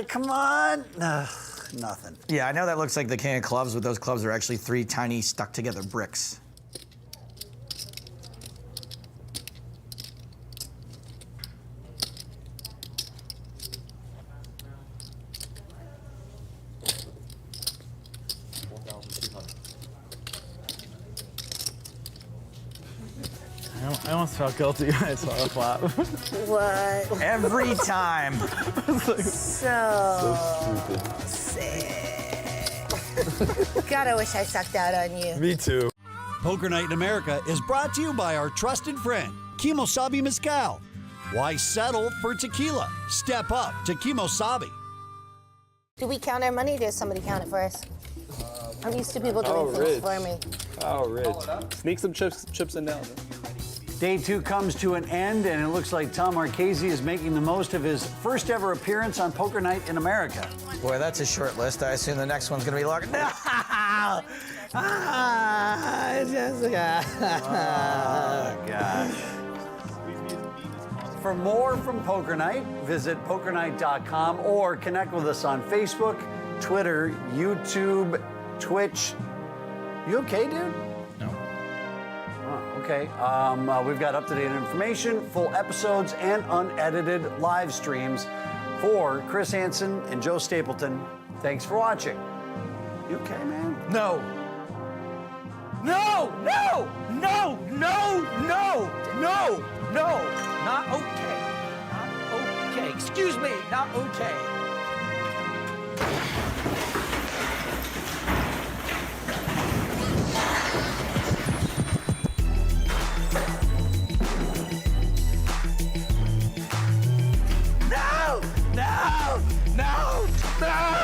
Come on. Nothing. Yeah, I know that looks like the king of clubs, but those clubs are actually 3 tiny stuck together bricks. I almost felt guilty when I saw the flop. What? Every time. So stupid. sick. God, I wish I sucked out on you. Me too. Poker Night in America is brought to you by our trusted friend, Kimosabi Mezcal. Why settle for tequila? Step up to Kimosabi. Do we count our money? Does somebody count it for us? I'm used to people doing things for me. Oh, Rich. Sneak some chips in down. Day 2 comes to an end, and it looks like Tom Marchese is making the most of his first ever appearance on Poker Night in America. Boy, that's a short list. I assume the next one's gonna be longer. No! Jessica. Oh, gosh. For more from Poker Night, visit pokernight.com or connect with us on Facebook, Twitter, YouTube, Twitch. You okay, dude? No. Oh, okay. We've got up-to-date information, full episodes, and unedited live streams for Chris Hansen and Joe Stapleton. Thanks for watching. You okay, man? No. No, no, no, no, no, no, no, not okay. Not okay. Excuse me, not okay. No, no, no, no!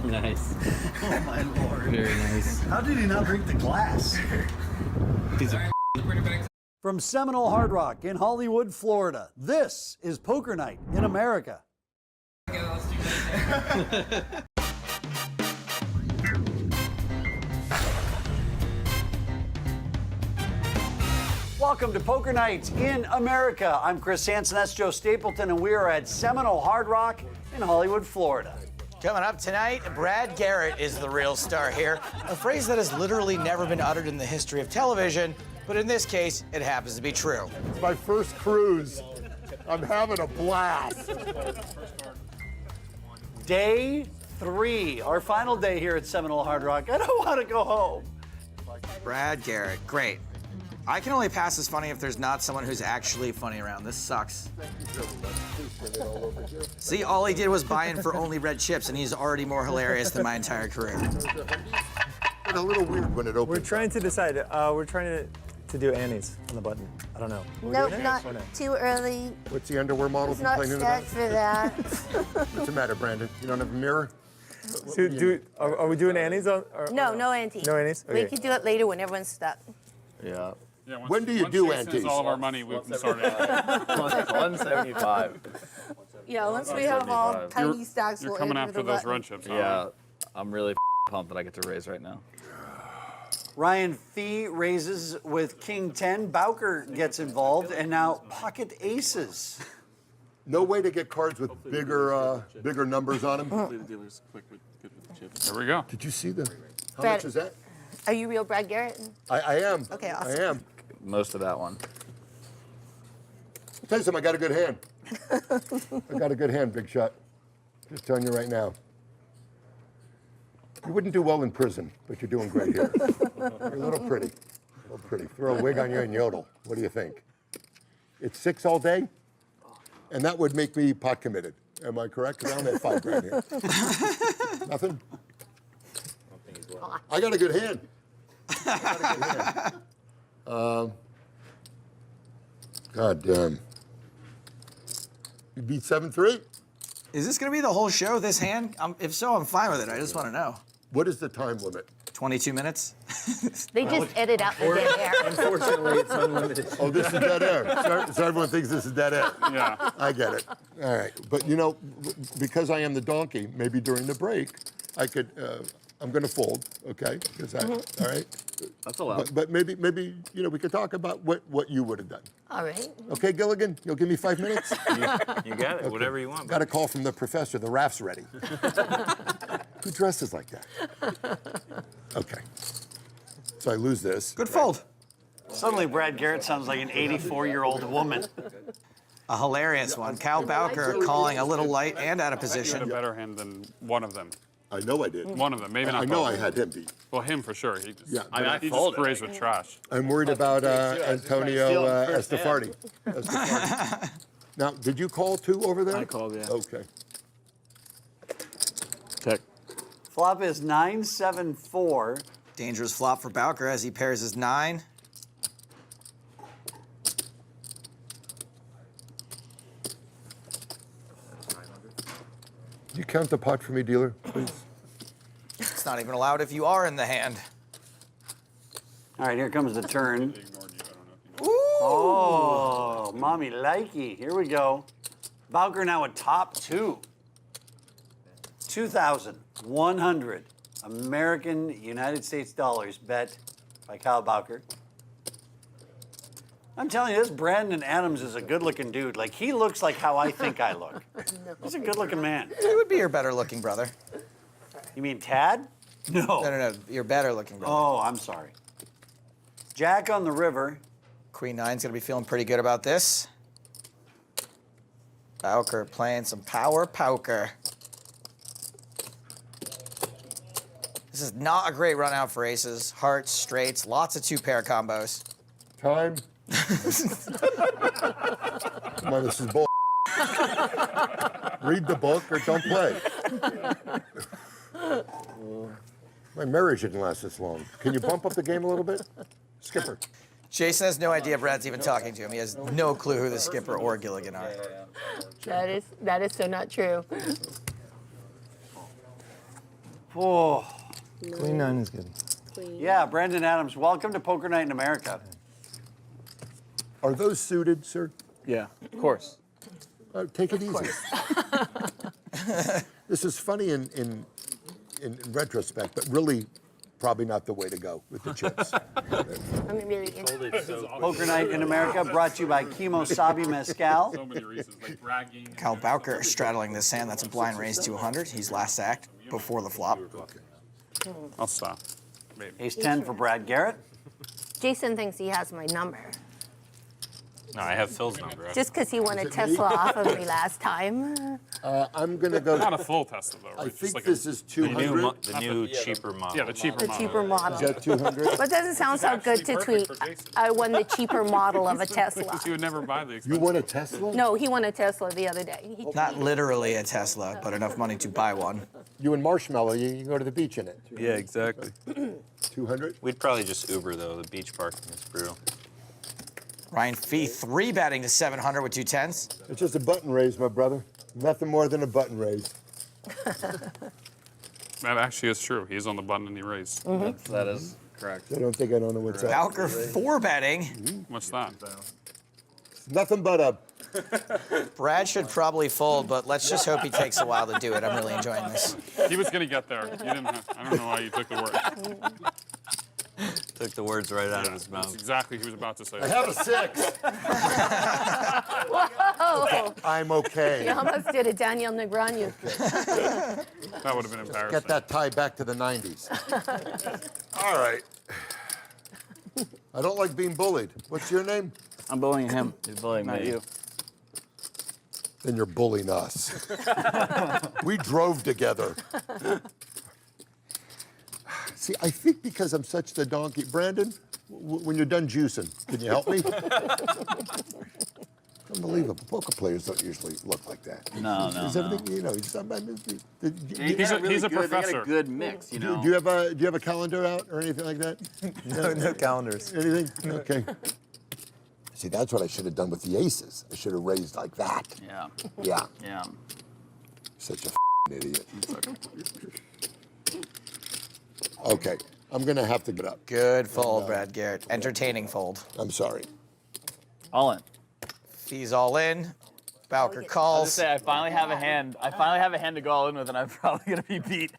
Nice. Oh, my Lord. Very nice. How did he not drink the glass? He's a From Seminole Hard Rock in Hollywood, Florida, this is Poker Night in America. Welcome to Poker Night in America. I'm Chris Hansen, that's Joe Stapleton, and we are at Seminole Hard Rock in Hollywood, Florida. Coming up tonight, Brad Garrett is the real star here. A phrase that has literally never been uttered in the history of television, but in this case, it happens to be true. It's my first cruise. I'm having a blast. Day 3, our final day here at Seminole Hard Rock. I don't want to go home. Brad Garrett, great. I can only pass as funny if there's not someone who's actually funny around. This sucks. See, all he did was buy in for only red chips, and he's already more hilarious than my entire career. It's a little weird when it opens. We're trying to decide. We're trying to do Annie's on the button. I don't know. Nope, not too early. What's the underwear model It's not complaining set about? for that. What's the matter, Brandon? You don't have a mirror? Are we doing Annie's on? No, no antique. No Annie's? We Okay. can do it later when everyone's stuck. Yeah. Yeah, When do you do Jason antiques? has all of our money, we can start it. 175. Yeah, once we have all tiny stacks, You're we'll coming enter after the those button. run chips. Yeah, I'm really pumped that I get to raise right now. Ryan Fee raises with King 10. Bowker gets involved, and now pocket aces. No way to get cards with bigger numbers on them? There we go. Did you see the, how Brad, much is that? Are you real Brad Garrett? I am. Okay, awesome. I am. Most of that one. I'll tell you something, I got a good hand. I got a good hand, big shot. Just telling you right now. You wouldn't do well in prison, but you're doing great here. You're a little pretty. A little pretty. Throw a wig on you and yodel. What do you think? It's 6 all day? And that would make me pot committed. Am I correct? Because I only have $5 grand here. Nothing? I got a good hand. God damn. You beat 7-3? Is this going to be the whole show, this hand? If so, I'm fine with it. I just want to know. What is the time limit? 22 minutes? They just edit out the dead air. Unfortunately, it's unlimited. Oh, this is dead air. So everyone thinks this is dead air. Yeah. I get it. All right. But, you know, because I am the donkey, maybe during the break, I could, I'm going to fold, okay? All right? That's allowed. But maybe, you know, we could talk about what you would have done. All right. Okay, Gilligan? You'll give me 5 minutes? You got it. Okay. Whatever you want. Got a call from the professor. The raft's ready. Who dresses like that? Okay. So I lose this. Good fold. Suddenly, Brad Garrett sounds like an 84-year-old woman. A hilarious one. Cal Bowker calling a little light and out of You had a position. better hand than one of them. I know I did. One of them, maybe not I know both. I had him beat. Well, him for sure. He just, Yeah, I mean, but he just prays with trash. I'm worried about Antonio Estefardi. Now, did you call too over there? I called, yeah. Okay. Check. Flop is 9-7-4. Dangerous flop for Bowker as he pairs his 9. You count the pot for me, dealer, please. It's not even allowed if you are in the hand. All right, here comes the turn. Oh, mommy likey. Here we go. Bowker now at top 2. 2,100 American United States dollars bet by Kyle Bowker. I'm telling you, this Brandon Adams is a good-looking dude. Like, he looks like how I think I look. He's a good-looking man. He would be your better looking brother. You mean Tad? No. No. Your better looking brother. Oh, I'm sorry. Jack on the river. Queen 9's gonna be feeling pretty good about this. Bowker playing some power poker. This is not a great run out for aces, hearts, straights, lots of 2-pair combos. Time. Come on, this is bull. Read the book or don't play. My marriage didn't last this long. Can you bump up the game a little bit? Skipper. Jason has no idea Brad's even talking to him. He has no clue who the skipper or Gilligan are. That is so not true. Oh. Queen 9 is good. Yeah, Brandon Adams, welcome to Poker Night in America. Are those suited, sir? Yeah, of course. Take it easy. This is funny in retrospect, but really probably not the way to go with the chips. I'm really interested. Poker Night in America brought to you by Kimosabi Mezcal. So many reasons, like bragging. Kyle Bowker straddling this hand. That's a blind raise 200. He's last act before the flop. I'll stop. Maybe. Ace 10 for Brad Garrett. Jason thinks he has my number. No, I have Phil's number. Just because he won a Tesla off of me last time. I'm going to go. Not a full Tesla, though, right? I Just think like this is 200. The new cheaper model. Yeah, the cheaper model. The cheaper model. Is that 200? But it doesn't sound so good to tweet. I won the cheaper model of a Tesla. You would never buy the You expensive. won a Tesla? No, he won a Tesla the other day. Not literally a Tesla, but enough money to buy one. You and Marshmallow, you go to the beach in it. Yeah, exactly. 200? We'd probably just Uber, though. The beach parking is brutal. Ryan Fee 3-betting to 700 with 2 10s. It's just a button raise, my brother. Nothing more than a button raise. That actually is true. He's on the button and he raised. That is correct. I don't know what's up. Bowker 4-betting. What's that? Nothing but a. Brad should probably fold, but let's just hope he takes a while to do it. I'm really enjoying this. He was going to get there. You didn't have, I don't know why you took the word. Took the words right out of his That's mouth. exactly what he was about to say. I have a 6. Whoa! I'm okay. You almost did a Daniel Negreanu. That would have been embarrassing. Get that tie back to the 90s. All right. I don't like being bullied. What's your name? I'm bullying him. He's bullying Not me. you. Then you're bullying us. We drove together. See, I think because I'm such the donkey. Brandon, when you're done juicing, can you help me? Unbelievable. Poker players don't usually look like that. No. Is everything, you know, he's a He's a professor. They got a good mix, you know. Do you have a calendar out or anything like that? No calendars. Anything? Okay. See, that's what I should have done with the aces. I should have raised like that. Yeah. Yeah. Yeah. Such a idiot. Okay, I'm gonna have to get up. Good fold, Brad Garrett. Entertaining fold. I'm sorry. All in. Fees all in. Bowker I was calls. gonna say I finally have a hand. I finally have a hand to go all in with, and I'm probably gonna be beat.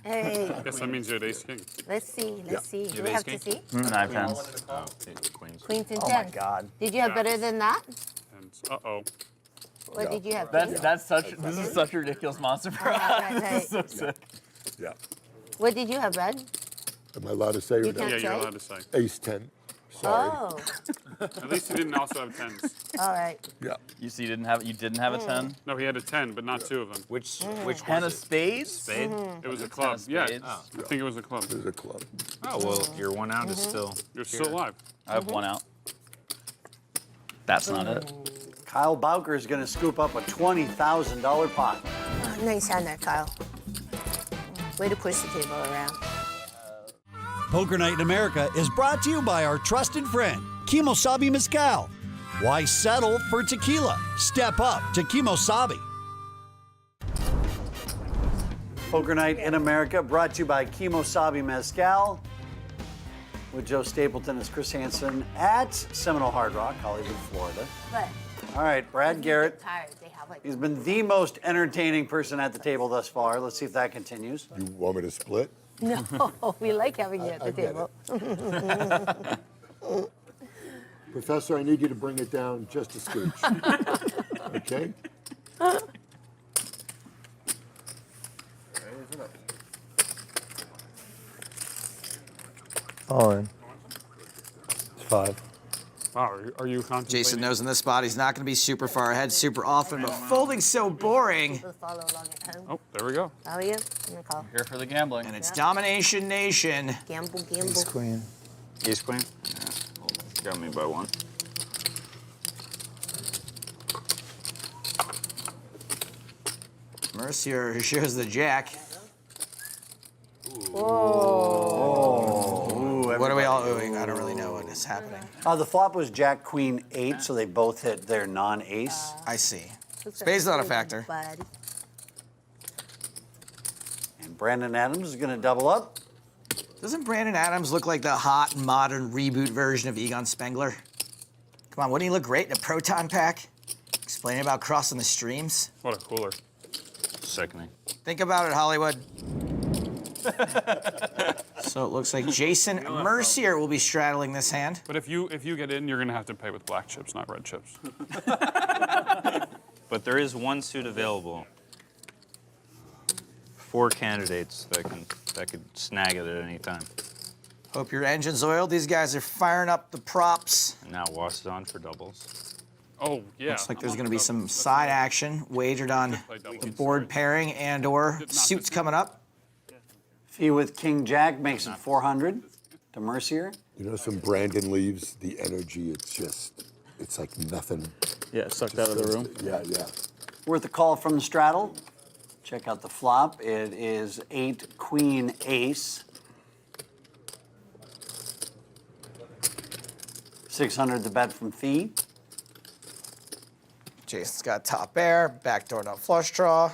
Hey, I guess that means you had ace king. let's see. Let's see. You Do we have to have see? 9 tens. Oh, queens. Queens and Oh my tens. God. Did you have better than that? And uh-oh. What did you have? That's such. This is such a ridiculous monster for us. right. This is so sick. Yeah. What did you have, Brad? Am I allowed to say or You no? can't Yeah, you're say? allowed to say. Ace 10. Sorry. Oh. At least he didn't also have 10s. All right. Yeah. You didn't have a 10? No, he had a 10, but not 2 of them. Which Ten was of it? spades? Spade? It was a Ten club. of Yeah, spades? I think it was a club. It was a club. Oh well, your 1 out is still. You're here. still alive. I have 1 out. That's not it. Kyle Bowker is going to scoop up a $20,000 pot. Oh, nice hand there, Kyle. Way to push the table around. Poker Night in America is brought to you by our trusted friend, Kimosabi Mezcal. Why settle for tequila? Step up to Kimosabi. Poker Night in America brought to you by Kimosabi Mezcal. With Joe Stapleton as Chris Hansen at Seminole Hard Rock, Hollywood, Florida. But All right, Brad Garrett. tired. They have like. He's been the most entertaining person at the table thus far. Let's see if that continues. You want me to split? No, we like having you at the I get table. Professor, I need you to bring it down just a scooch. Okay? All in. It's 5. Wow, are you contemplating? Jason knows in this spot he's not going to be super far ahead super often, but folding's so boring. People follow along at home. Oh, there we go. How are you? I'm gonna call. Here for the gambling. And it's Domination Nation. Gamble. Ace queen. Ace queen. Yeah. Got me by 1. Mercier who shows the jack. What are we all oohing? I don't really know what is happening. The flop was Jack Queen 8, so they both hit their non-ace. I see. Spade's not a factor. Buddy. And Brandon Adams is going to double up. Doesn't Brandon Adams look like the hot, modern reboot version of Egon Spengler? Come on, wouldn't he look great in a proton pack? Explaining about crossing the streams? What a cooler. Sickening. Think about it, Hollywood. So it looks like Jason Mercier will be straddling this hand. But if you get in, you're gonna have to pay with black chips, not red chips. But there is 1 suit available. 4 candidates that could snag it at any time. Hope your engine's oiled. These guys are firing up the props. And now Wash is on for doubles. Oh yeah. Looks like there's going to be some side action wagered on the board pairing and or suits coming up. Fee with King Jack makes it 400 to Mercier. You know, some Brandon leaves, the energy, it's like nothing. Yeah, sucked out of the room. Yeah, yeah. Worth a call from the straddle. Check out the flop. It is 8 Queen Ace. 600 the bet from Fee. Jason's got top pair, backdoor no flush draw.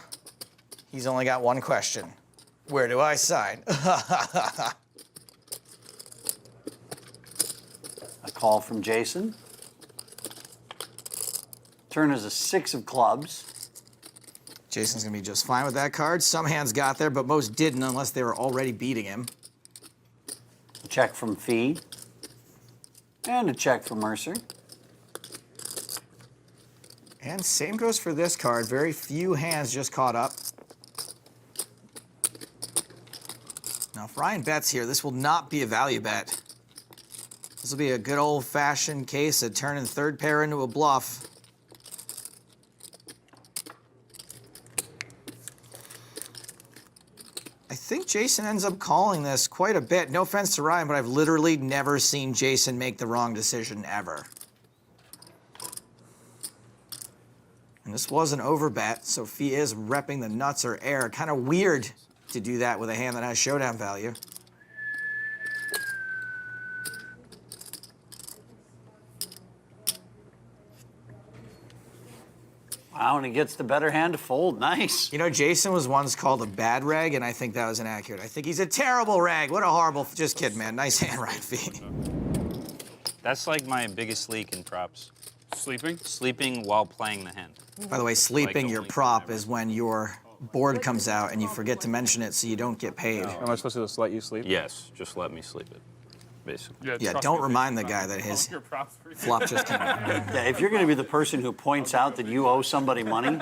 He's only got one question. Where do I sign? A call from Jason. Turn is a 6 of clubs. Jason's gonna be just fine with that card. Some hands got there, but most didn't unless they were already beating him. A check from Fee. And a check from Mercer. And same goes for this card. Very few hands just caught up. Now, if Ryan bets here, this will not be a value bet. This will be a good old-fashioned case of turning third pair into a bluff. I think Jason ends up calling this quite a bit. No offense to Ryan, but I've literally never seen Jason make the wrong decision ever. And this was an overbet, so Fee is repping the nuts or air. Kind of weird to do that with a hand that has showdown value. Wow, and he gets the better hand to fold. Nice. You know, Jason was once called a bad reg, and I think that was inaccurate. I think he's a terrible reg. What a horrible... Just kidding, man. Nice hand, Ryan Fee. That's like my biggest leak in props. Sleeping? Sleeping while playing the hand. By the way, sleeping your prop is when your board comes out and you forget to mention it so you don't get paid. Am I supposed to just let you sleep? Yes, just let me sleep it, basically. Yeah, don't remind the guy that his flop just came out. Yeah, if you're going to be the person who points out that you owe somebody money.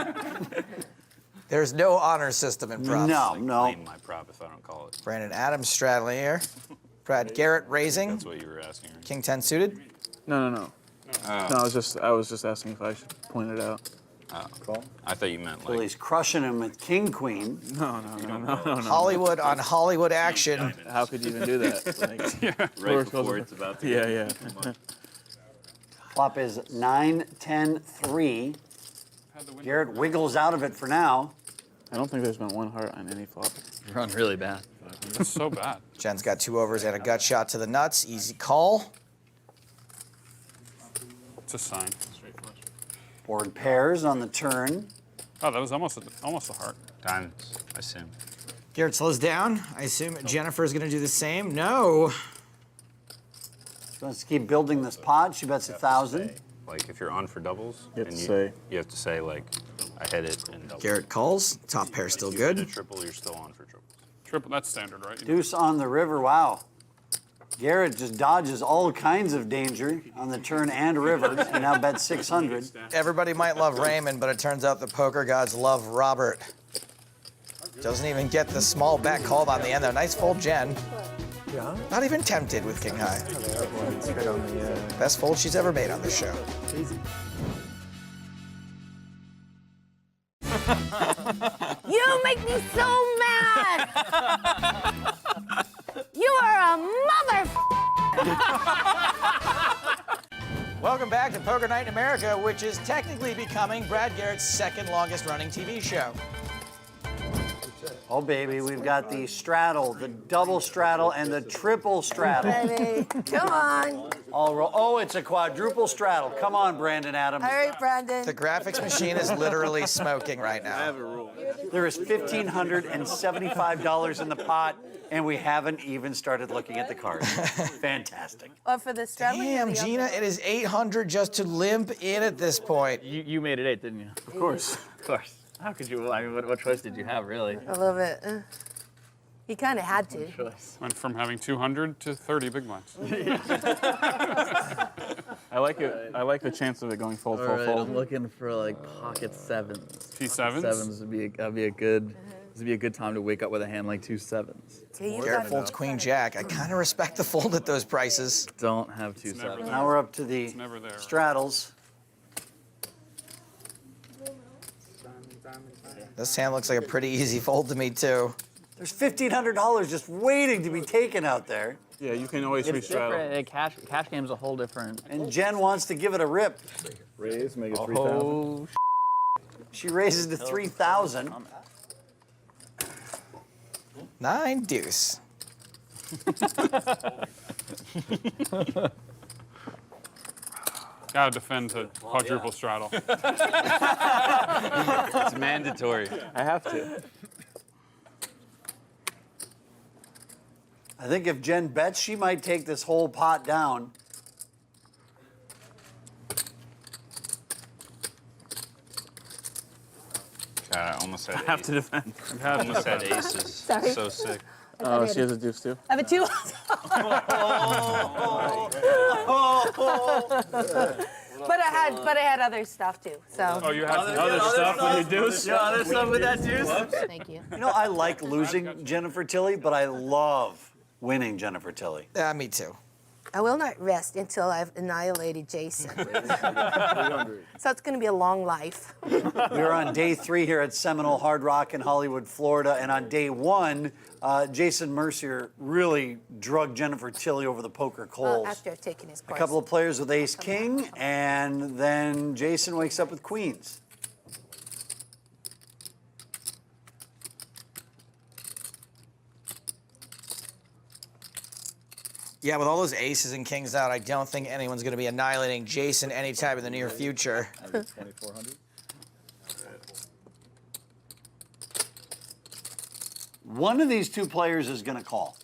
There's no honor system in props. No, Like no. claim my prop if I don't call it. Brandon Adams straddling here. Brad Garrett raising. That's what you were asking. Right? King 10 suited. No. No, I was just asking if I should point it out. Call? I thought you meant Well, he's crushing him with king queen. No. Hollywood on Hollywood action. How could you even do that? Like, Right before it's about to Yeah. Flop is 9, 10, 3. Garrett wiggles out of it for now. I don't think there's been one heart on any flop. Run really bad. It's so bad. Jen's got 2 overs and a gut shot to the nuts. Easy call. It's a sign. Board pairs on the turn. Oh, that was almost a heart. Diamonds, I assume. Garrett slows down. I assume Jennifer's going to do the same. No. She wants to keep building this pot. She bets 1,000. Like if you're on for doubles, You have to say. you have to say like, I hit it and double. Garrett calls. Top pair still If you hit a good. triple, you're still on for triples. Triple, that's standard, right? Deuce on the river. Wow. Garrett just dodges all kinds of danger on the turn and river. He now bets 600. Everybody might love Raymond, but it turns out the poker gods love Robert. Doesn't even get the small bet called on the end there. Nice fold, Jen. Yeah. Not even tempted with king high. Straight on the. Best fold she's ever made on this show. Easy. You make me so mad! You are a mother. Welcome back to Poker Night in America, which is technically becoming Brad Garrett's second longest running TV show. Oh, baby, we've got the straddle, the double straddle, and the triple straddle. Baby, come on. Oh, it's a quadruple straddle. Come on, Brandon Adams. All right, Brandon. The graphics machine is literally smoking right now. There is $1,575 in the pot, and we haven't even started looking at the cards. Fantastic. Or for the straddling. or Damn, the Gina, other? it is 800 just to limp in at this point. You made it 8, didn't you? Of course. Of course. How could you? I mean, what choice did you have, really? A little bit. He kind of had to. Went from having 200 to 30 big blinds. I like it. I like the chance of it going fold, All fold, right, fold. I'm looking for like pocket sevens. P7s? Sevens would be a good. This would be a good time to wake up with a hand like 2 sevens. Garrett folds queen jack. I kind of respect the fold at those prices. Don't have 2 sevens. Now we're up to the straddles. This hand looks like a pretty easy fold to me, too. There's $1,500 just waiting to be taken out there. Yeah, you can always It's restraddle. different. Cash game's a whole different. And Jen wants to give it a rip. Raise, make it 3,000. Oh, She raises to 3,000. 9 deuce. Gotta defend to quadruple straddle. It's mandatory. I have to. I think if Jen bets, she might take this whole pot down. God, I almost had I have to defend. I almost had aces. Sorry. So sick. Oh, she has a deuce too. I have a 2. But I had other stuff too. So. Oh, you had Other stuff with your deuce? Yeah, other stuff with that deuce. Thank you. You know, I like losing Jennifer Tilly, but I love winning Jennifer Tilly. Me too. I will not rest until I've annihilated Jason. So it's going to be a long life. We're on day 3 here at Seminole Hard Rock in Hollywood, Florida. And on day 1, Jason Mercier really drugged Jennifer Tilly over the poker coals. After I've taken his A course. couple of players with ace king, and then Jason wakes up with queens. Yeah, with all those aces and kings out, I don't think anyone's going to be annihilating Jason anytime in the near future. 2,400. One of these two players is going to call.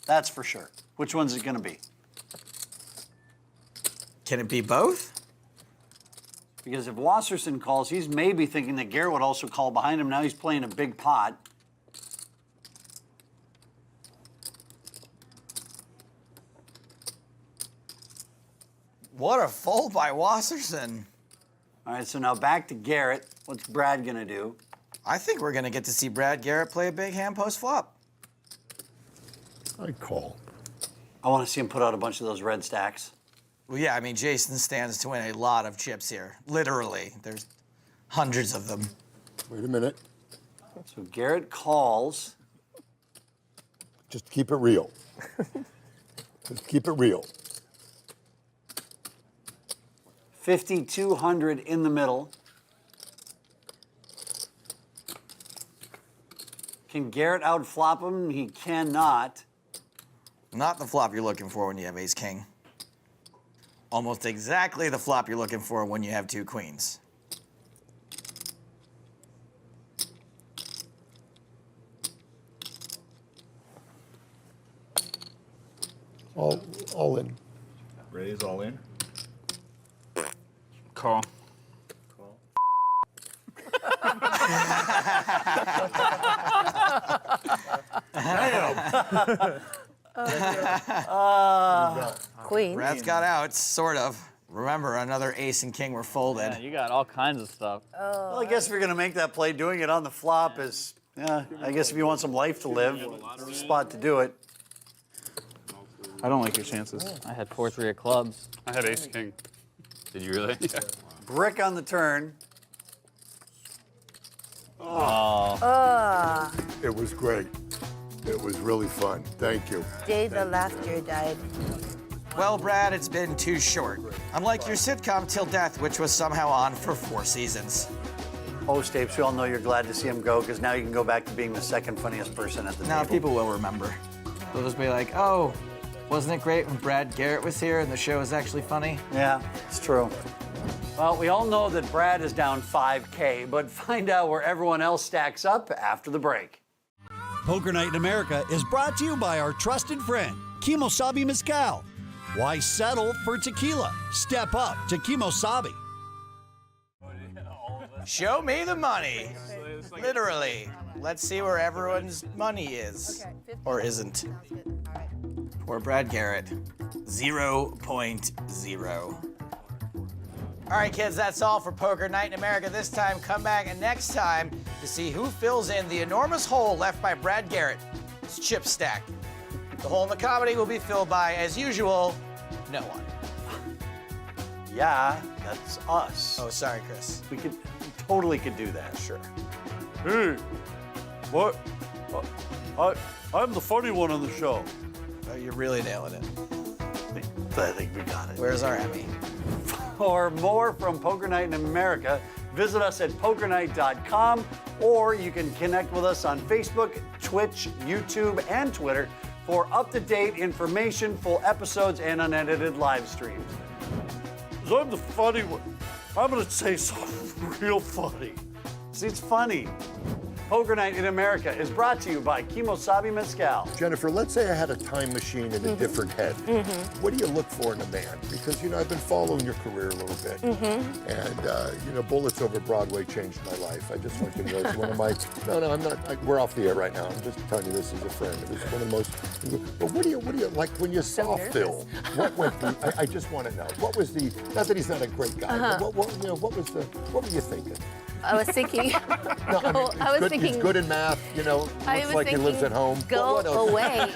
That's for sure. Which one's it going to be? Can it be both? Because if Wasserson calls, he's maybe thinking that Garrett would also call behind him. Now he's playing a big pot. What a fold by Wasserson. All right, so now back to Garrett. What's Brad going to do? I think we're going to get to see Brad Garrett play a big hand post flop. I call. I want to see him put out a bunch of those red stacks. Well, yeah, I mean, Jason stands to win a lot of chips here. Literally. There's hundreds of them. Wait a minute. So Garrett calls. Just keep it real. Just keep it real. 5,200 in the middle. Can Garrett outflop him? He cannot. Not the flop you're looking for when you have ace king. Almost exactly the flop you're looking for when you have 2 queens. All in. Raise all in. Call. Queen. Brad's got out, sort of. Remember, another ace and king were folded. Yeah, you got all kinds of stuff. Well, I guess if you're going to make that play, doing it on the flop is, yeah, I guess if you want some life to live, it's the spot to do it. I don't like your chances. I had 4-3 of clubs. I had ace king. Did you really? Yeah. Brick on the turn. Oh. It was great. It was really fun. Thank you. Day the laughter died. Well, Brad, it's been too short. Unlike your sitcom Till Death, which was somehow on for 4 seasons. Host tapes, we all know you're glad to see him go because now you can go back to being the second funniest person at the Now table. people will remember. They'll just be like, oh, wasn't it great when Brad Garrett was here and the show was actually funny? Yeah, it's true. Well, we all know that Brad is down 5K, but find out where everyone else stacks up after the break. Poker Night in America is brought to you by our trusted friend, Kimosabi Mezcal. Why settle for tequila? Step up to Kimosabi. Show me the money. Literally. Let's see where everyone's money is. Or isn't. Poor Brad Garrett. 0.0. All right, kids, that's all for Poker Night in America this time. Come back and next time to see who fills in the enormous hole left by Brad Garrett. It's Chip Stack. The hole in the comedy will be filled by, as usual, no one. Yeah, that's us. Oh, sorry, Chris. We totally could do that. Sure. Hey, what? I'm the funny one on the show. Oh, you're really nailing it. I think we got it. Where's our Emmy? For more from Poker Night in America, visit us at pokernight.com, or you can connect with us on Facebook, Twitch, YouTube, and Twitter for up-to-date information, full episodes, and unedited live streams. I'm the funny one. I'm gonna say something real funny. See, it's funny. Poker Night in America is brought to you by Kimosabi Mezcal. Jennifer, let's say I had a time machine in a different head. What do you look for in a man? Because, you know, I've been following your career a little bit. And, you know, Bullets Over Broadway changed my life. I just want you to know it's one of my, no, I'm not, we're off the air right now. I'm just telling you this as a friend. It was one of the most, but what do you, like when you saw Phil, what went through, I just want to know, what was the, not that he's not a great guy, but what were you thinking? I was thinking. He's good in math, you know, looks like he lives at home. Go away.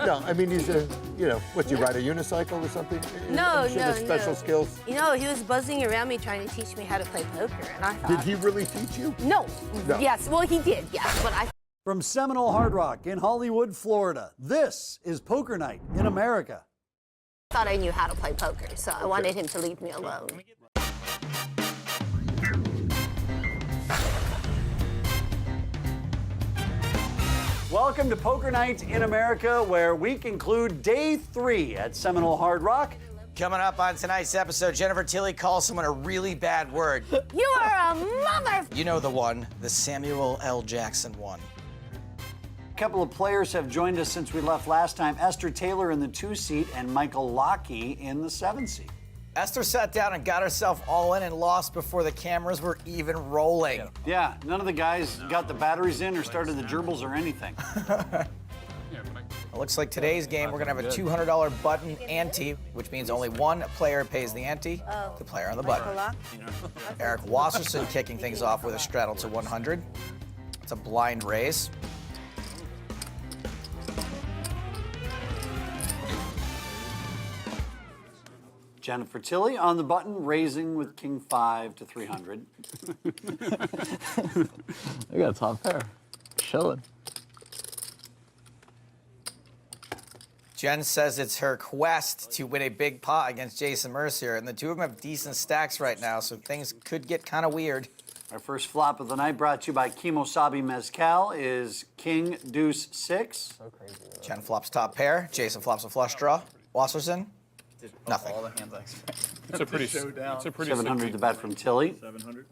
No, I mean, he's a, you know, what, you ride a unicycle or something? No. Special skills? You know, he was buzzing around me trying to teach me how to play poker, and I thought. Did he really teach you? No. No. Yes, well, he did, yes, but I. From Seminole Hard Rock in Hollywood, Florida, this is Poker Night in America. thought I knew how to play poker, so I wanted him to leave me alone. Welcome to Poker Night in America, where we conclude day 3 at Seminole Hard Rock. Coming up on tonight's episode, Jennifer Tilly calls someone a really bad word. You are a mother. You know the one, the Samuel L. Jackson one. A couple of players have joined us since we left last time. Esther Taylor in the 2 seat and Michael Lockie in the 7 seat. Esther sat down and got herself all in and lost before the cameras were even rolling. Yeah, none of the guys got the batteries in or started the gerbils or anything. It looks like today's game, we're gonna have a $200 button ante, which means only one player pays the ante, the player on the button. Eric Wasserson kicking things off with a straddle to 100. It's a blind raise. Jennifer Tilly on the button, raising with king 5 to 300. We got a top pair. Chilling. Jen says it's her quest to win a big pot against Jason Mercier, and the two of them have decent stacks right now, so things could get kind of weird. Our first flop of the night, brought to you by Kimosabi Mezcal, is king deuce 6. So crazy. Jen flops top pair. Jason flops a flush draw. Wasserson, nothing. All the hands I expect. It's a pretty. It's a pretty. 700 to bet from Tilly. 700.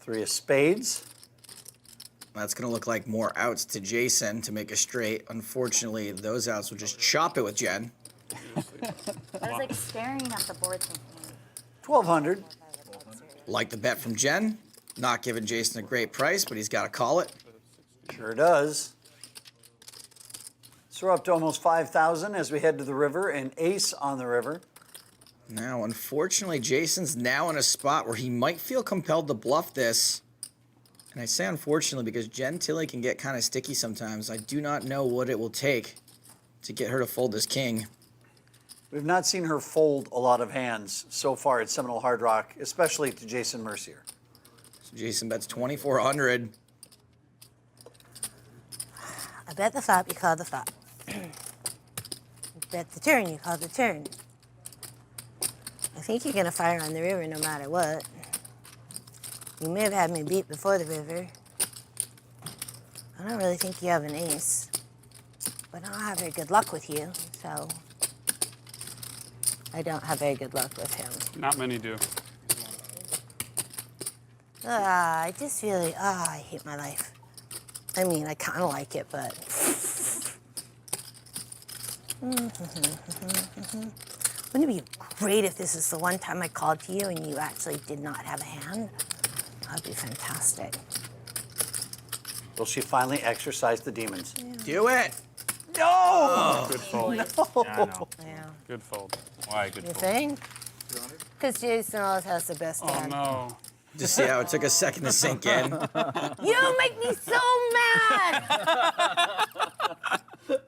Three of spades. That's going to look like more outs to Jason to make a straight. Unfortunately, those outs will just chop it with Jen. I was like staring at the board thinking. 1,200. Like the bet from Jen. Not giving Jason a great price, but he's got to call it. Sure does. So we're up to almost 5,000 as we head to the river, and ace on the river. Now, unfortunately, Jason's now in a spot where he might feel compelled to bluff this. And I say unfortunately because Jen Tilly can get kind of sticky sometimes. I do not know what it will take to get her to fold this king. We've not seen her fold a lot of hands so far at Seminole Hard Rock, especially to Jason Mercier. So Jason bets 2,400. I bet the flop, you call the flop. Bet the turn, you call the turn. I think you're gonna fire on the river no matter what. You may have had me beat before the river. I don't really think you have an ace, but I don't have very good luck with you, so I don't have very good luck with him. Not many do. I just really, I hate my life. I mean, I kind of like it, but. Wouldn't it be great if this is the one time I called to you and you actually did not have a hand? That'd be fantastic. Will she finally exercise the demons? Do it! No! Good fold. No. Yeah, I know. Yeah. Good fold. Why good You fold? think? Because Jason always has the best Oh hand. no. Just see how it took a second to sink in. You make me so mad!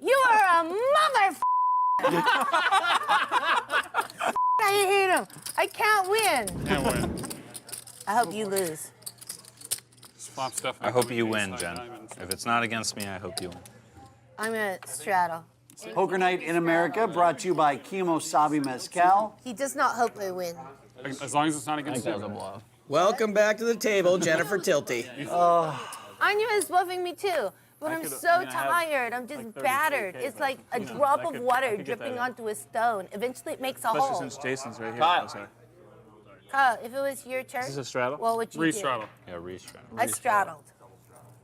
You are a mother. I hate him. I can't win. Can't win. I hope you lose. This flop's definitely I hope coming you ace win, high Jen. diamonds. If it's not against me, I hope you win. I'm gonna straddle. Poker Night in America, brought to you by Kimosabi Mezcal. He does not hope I win. As long as it's not against you. Welcome back to the table, Jennifer Tilty. Anya is bluffing me too, but I'm so tired. I'm just battered. It's like a drop of water dripping onto a stone. Eventually, it makes a hole. Especially since Jason's right here. Kyle. Oh, sorry. Kyle, if it was your turn, Is this a straddle? what would you Re-straddle. Yeah, restraddle. do? I straddled.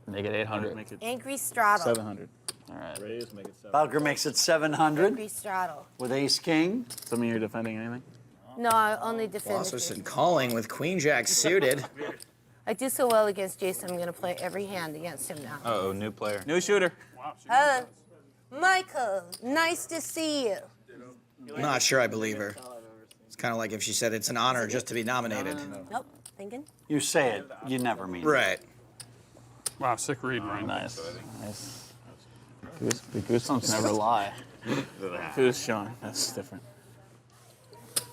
Make it 800. Make it Angry straddle. 700. All right. Raise, make it 700. Bowker makes it 700 Angry straddle. with ace king. Some of you are defending anything? No, I only defend. Wasserson calling with Queen Jack suited. I do so well against Jason. I'm gonna play every hand against him now. Uh-oh, new player. New shooter. Hello, Michael. Nice to see you. Not sure I believe her. It's kind of like if she said it's an honor just to be nominated. Nope. Thinking. You say it, you never mean it. Right. Wow, sick read, Ryan. Nice. Nice. The goosebumps never lie. Who's Sean? That's different.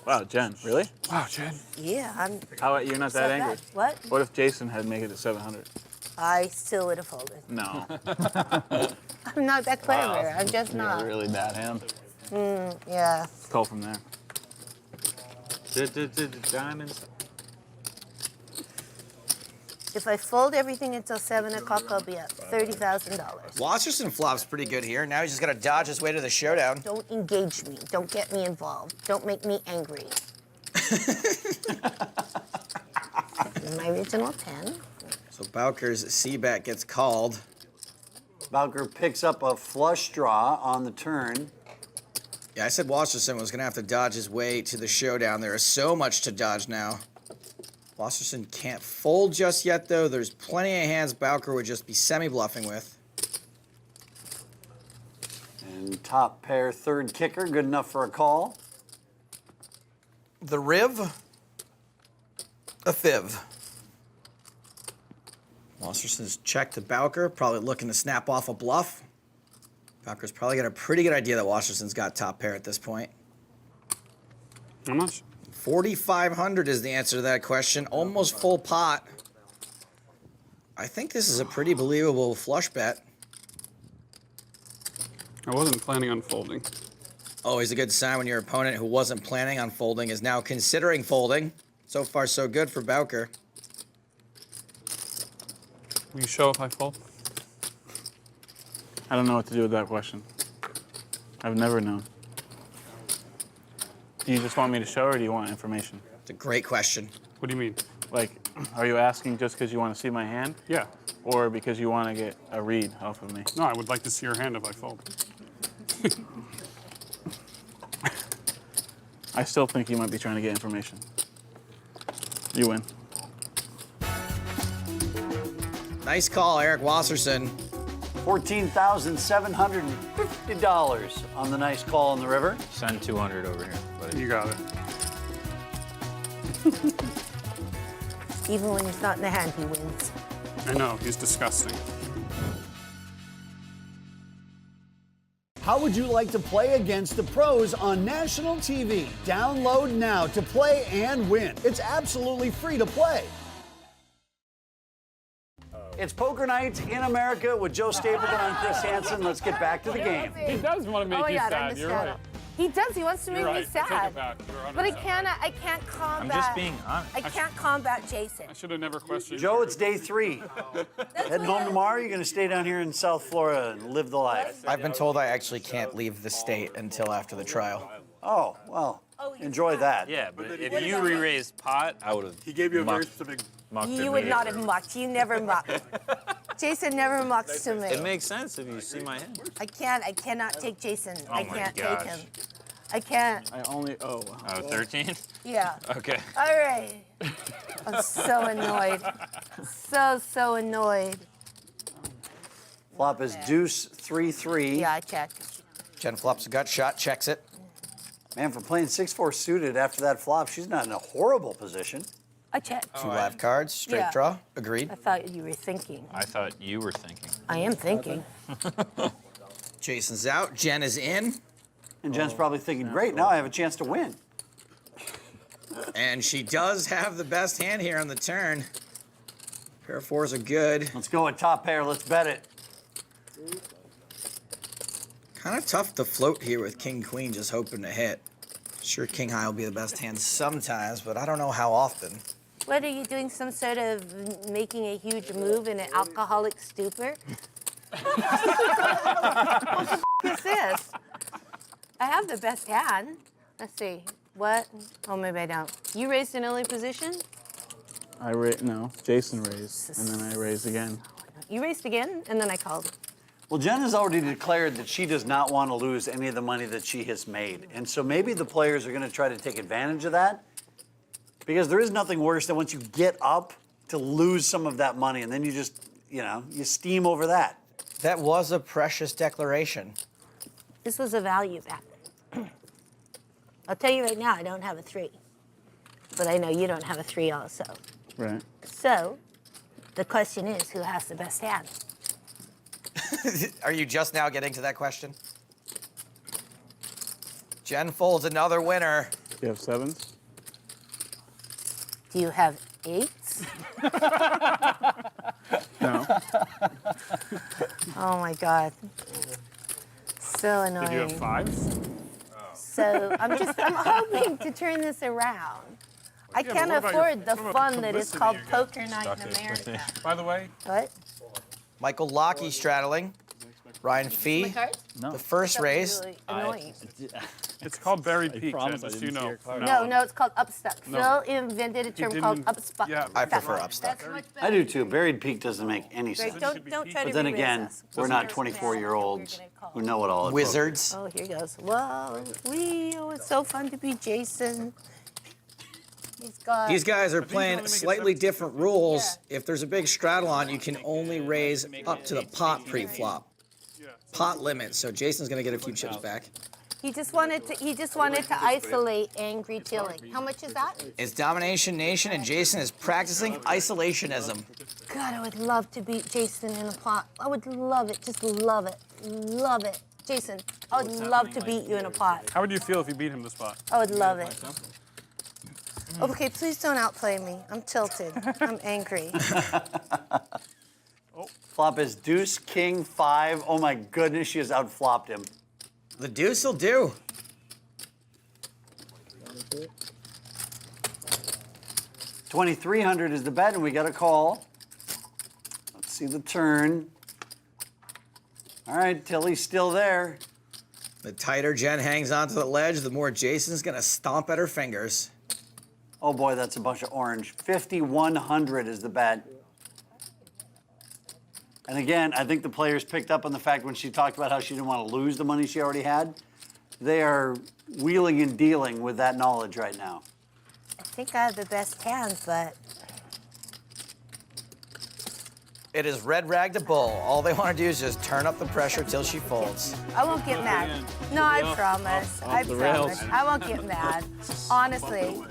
Wow, Jen, really? Wow, Jen. Yeah, I'm. How about you're not that so angry? bad. What? What if Jason had made it to 700? I still would have folded. No. I'm not that clever. I'm just You're not. a really bad hand. Yeah. Call from there. Diamonds. If I fold everything until 7 o'clock, I'll be at $30,000. Wasserson flops pretty good here. Now he's just got to dodge his way to the showdown. Don't engage me. Don't get me involved. Don't make me angry. My original 10. So Bowker's C-bet gets called. Bowker picks up a flush draw on the turn. Yeah, I said Wasserson was going to have to dodge his way to the showdown. There is so much to dodge now. Wasserson can't fold just yet, though. There's plenty of hands Bowker would just be semi-bluffing with. And top pair, third kicker, good enough for a call. The Riv, a Fiv. Wasserson's check to Bowker, probably looking to snap off a bluff. Bowker's probably got a pretty good idea that Wasserson's got top pair at this point. How much? 4,500 is the answer to that question. Almost full pot. I think this is a pretty believable flush bet. I wasn't planning on folding. Always a good sign when your opponent who wasn't planning on folding is now considering folding. So far, so good for Bowker. Will you show if I fold? I don't know what to do with that question. I've never known. Do you just want me to show or do you want information? It's a great question. What do you mean? Like, are you asking just because you want to see my hand? Yeah. Or because you want to get a read off of me? No, I would like to see your hand if I fold. I still think you might be trying to get information. You win. Nice call, Eric Wasserson. $14,750 on the nice call on the river. Send 200 over here, buddy. You got it. Even when he's not in the hand, he wins. I know, he's disgusting. How would you like to play against the pros on national TV? Download now to play and win. It's absolutely free to play. It's Poker Night in America with Joe Stapleton and Chris Hansen. Let's get back to the game. He does want to make you sad. You're right. He does. He wants to make You're me right. I take sad. it back. You're But I 100% can't combat. I'm just being honest. I can't combat Jason. I should have never questioned. Joe, it's day 3. Heading home tomorrow, you're going to stay down here in South Florida and live the life. I've been told I actually can't leave the state until after the trial. Oh, well, enjoy that. Yeah, but if you re-raised pot, I would have. He gave you a very specific. You would not have mucked. You never mucked. Jason never mucks to me. It makes sense if you see my hand. I cannot take Jason. Oh I my can't gosh. take him. I can't. I only, Oh, 13? Yeah. Okay. All right. I'm so annoyed. So annoyed. Flop is deuce 3-3. Yeah, I check. Jen flops a gut shot, checks it. Man, for playing 6-4 suited after that flop, she's not in a horrible position. I check. 2 live cards, straight Yeah. draw, agreed. I thought you were thinking. I thought you were thinking. I am thinking. Jason's out, Jen is in. And Jen's probably thinking, great, now I have a chance to win. And she does have the best hand here on the turn. Pair of 4s are good. Let's go with top pair, let's bet it. Kind of tough to float here with King Queen just hoping to hit. Sure, King High will be the best hand sometimes, but I don't know how often. What, are you doing some sort of making a huge move in an alcoholic stupor? What the is this? I have the best hand. Let's see. What? Oh, maybe I don't. You raised an early position? No, Jason raised, and then I raised again. You raised again, and then I called. Well, Jen has already declared that she does not want to lose any of the money that she has made. And so maybe the players are going to try to take advantage of that. Because there is nothing worse than once you get up to lose some of that money, and then you just, you steam over that. That was a precious declaration. This was a value bet. I'll tell you right now, I don't have a 3. But I know you don't have a 3 also. Right. So, the question is, who has the best hand? Are you just now getting to that question? Jen folds another winner. Do you have 7s? Do you have 8s? No. Oh my God. So annoying. Did you have 5s? So I'm hoping to turn this around. I Yeah, but can't what about afford the what about fun the that is publicity called you're Poker Night in America. By the way, What? Michael Lockey straddling. Ryan Fee, the first raise. Really annoying. it's called buried peak, Jen, just so you know. No, it's called upstuck. No. Phil invented a term called upstuck. Yeah, I prefer upstuck. I do too. Buried peak doesn't make any Great. sense. Don't try to But then re-raise again, us. we're not 24-year-olds who know it all. at Wizards. Oh, here goes. Whoa, Leo, it's so fun to be Jason. He's got. These guys are playing slightly different rules. If there's a big straddle on, you can only raise up to the pot pre-flop. Pot limit, so Jason's gonna get a few chips back. He just wanted to isolate angry Tilly. How much is that? It's Domination Nation, and Jason is practicing isolationism. God, I would love to beat Jason in a pot. I would love it. Just love it. Love it. Jason, I would love to beat you in a pot. How would you feel if you beat him this spot? I would love it. Okay, please don't outplay me. I'm tilted. I'm angry. Flop is deuce, king, 5. Oh my goodness, she has outflopped him. The deuce will do. $2,300 is the bet, and we got a call. Let's see the turn. All right, Tilly's still there. The tighter Jen hangs onto the ledge, the more Jason's gonna stomp at her fingers. Oh boy, that's a bunch of orange. 5,100 is the bet. And again, I think the players picked up on the fact when she talked about how she didn't want to lose the money she already had. They are wheeling and dealing with that knowledge right now. I think I have the best hands, but It is red rag to bull. All they want to do is just turn up the pressure till she folds. I won't get mad. No, I promise. I the promise. rails. I won't get mad. Honestly.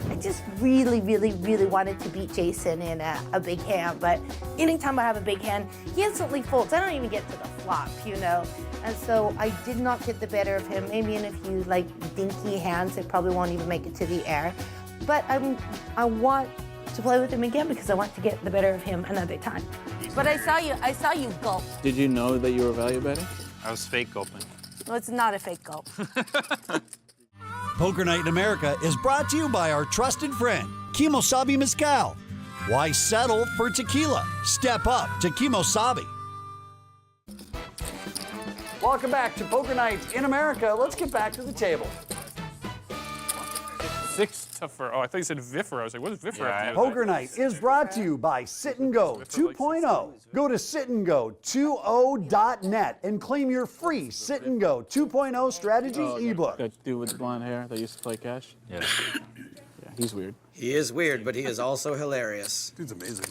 I just really, really, really wanted to beat Jason in a big hand, but anytime I have a big hand, he instantly folds. I don't even get to the flop, you know? And so I did not get the better of him. Maybe in a few like dinky hands, it probably won't even make it to the air. But I want to play with him again because I want to get the better of him another time. But I saw you gulp. Did you know that you were value betting? I was fake gulping. No, it's not a fake gulp. Poker Night in America is brought to you by our trusted friend, Kimosabi Mezcal. Why settle for tequila? Step up to Kimosabi. Welcome back to Poker Night in America. Let's get back to the table. 6-4. Oh, I thought you said Viffer. I was like, what is Viffer? have to do with Poker Night is brought to you by Sit and Go 2.0. Go to sitandgo20.net and claim your free Sit and Go 2.0 strategy ebook. That dude with the blonde hair that used to play cash? Yeah. Yeah, he's weird. He is weird, but he is also hilarious. Dude's amazing.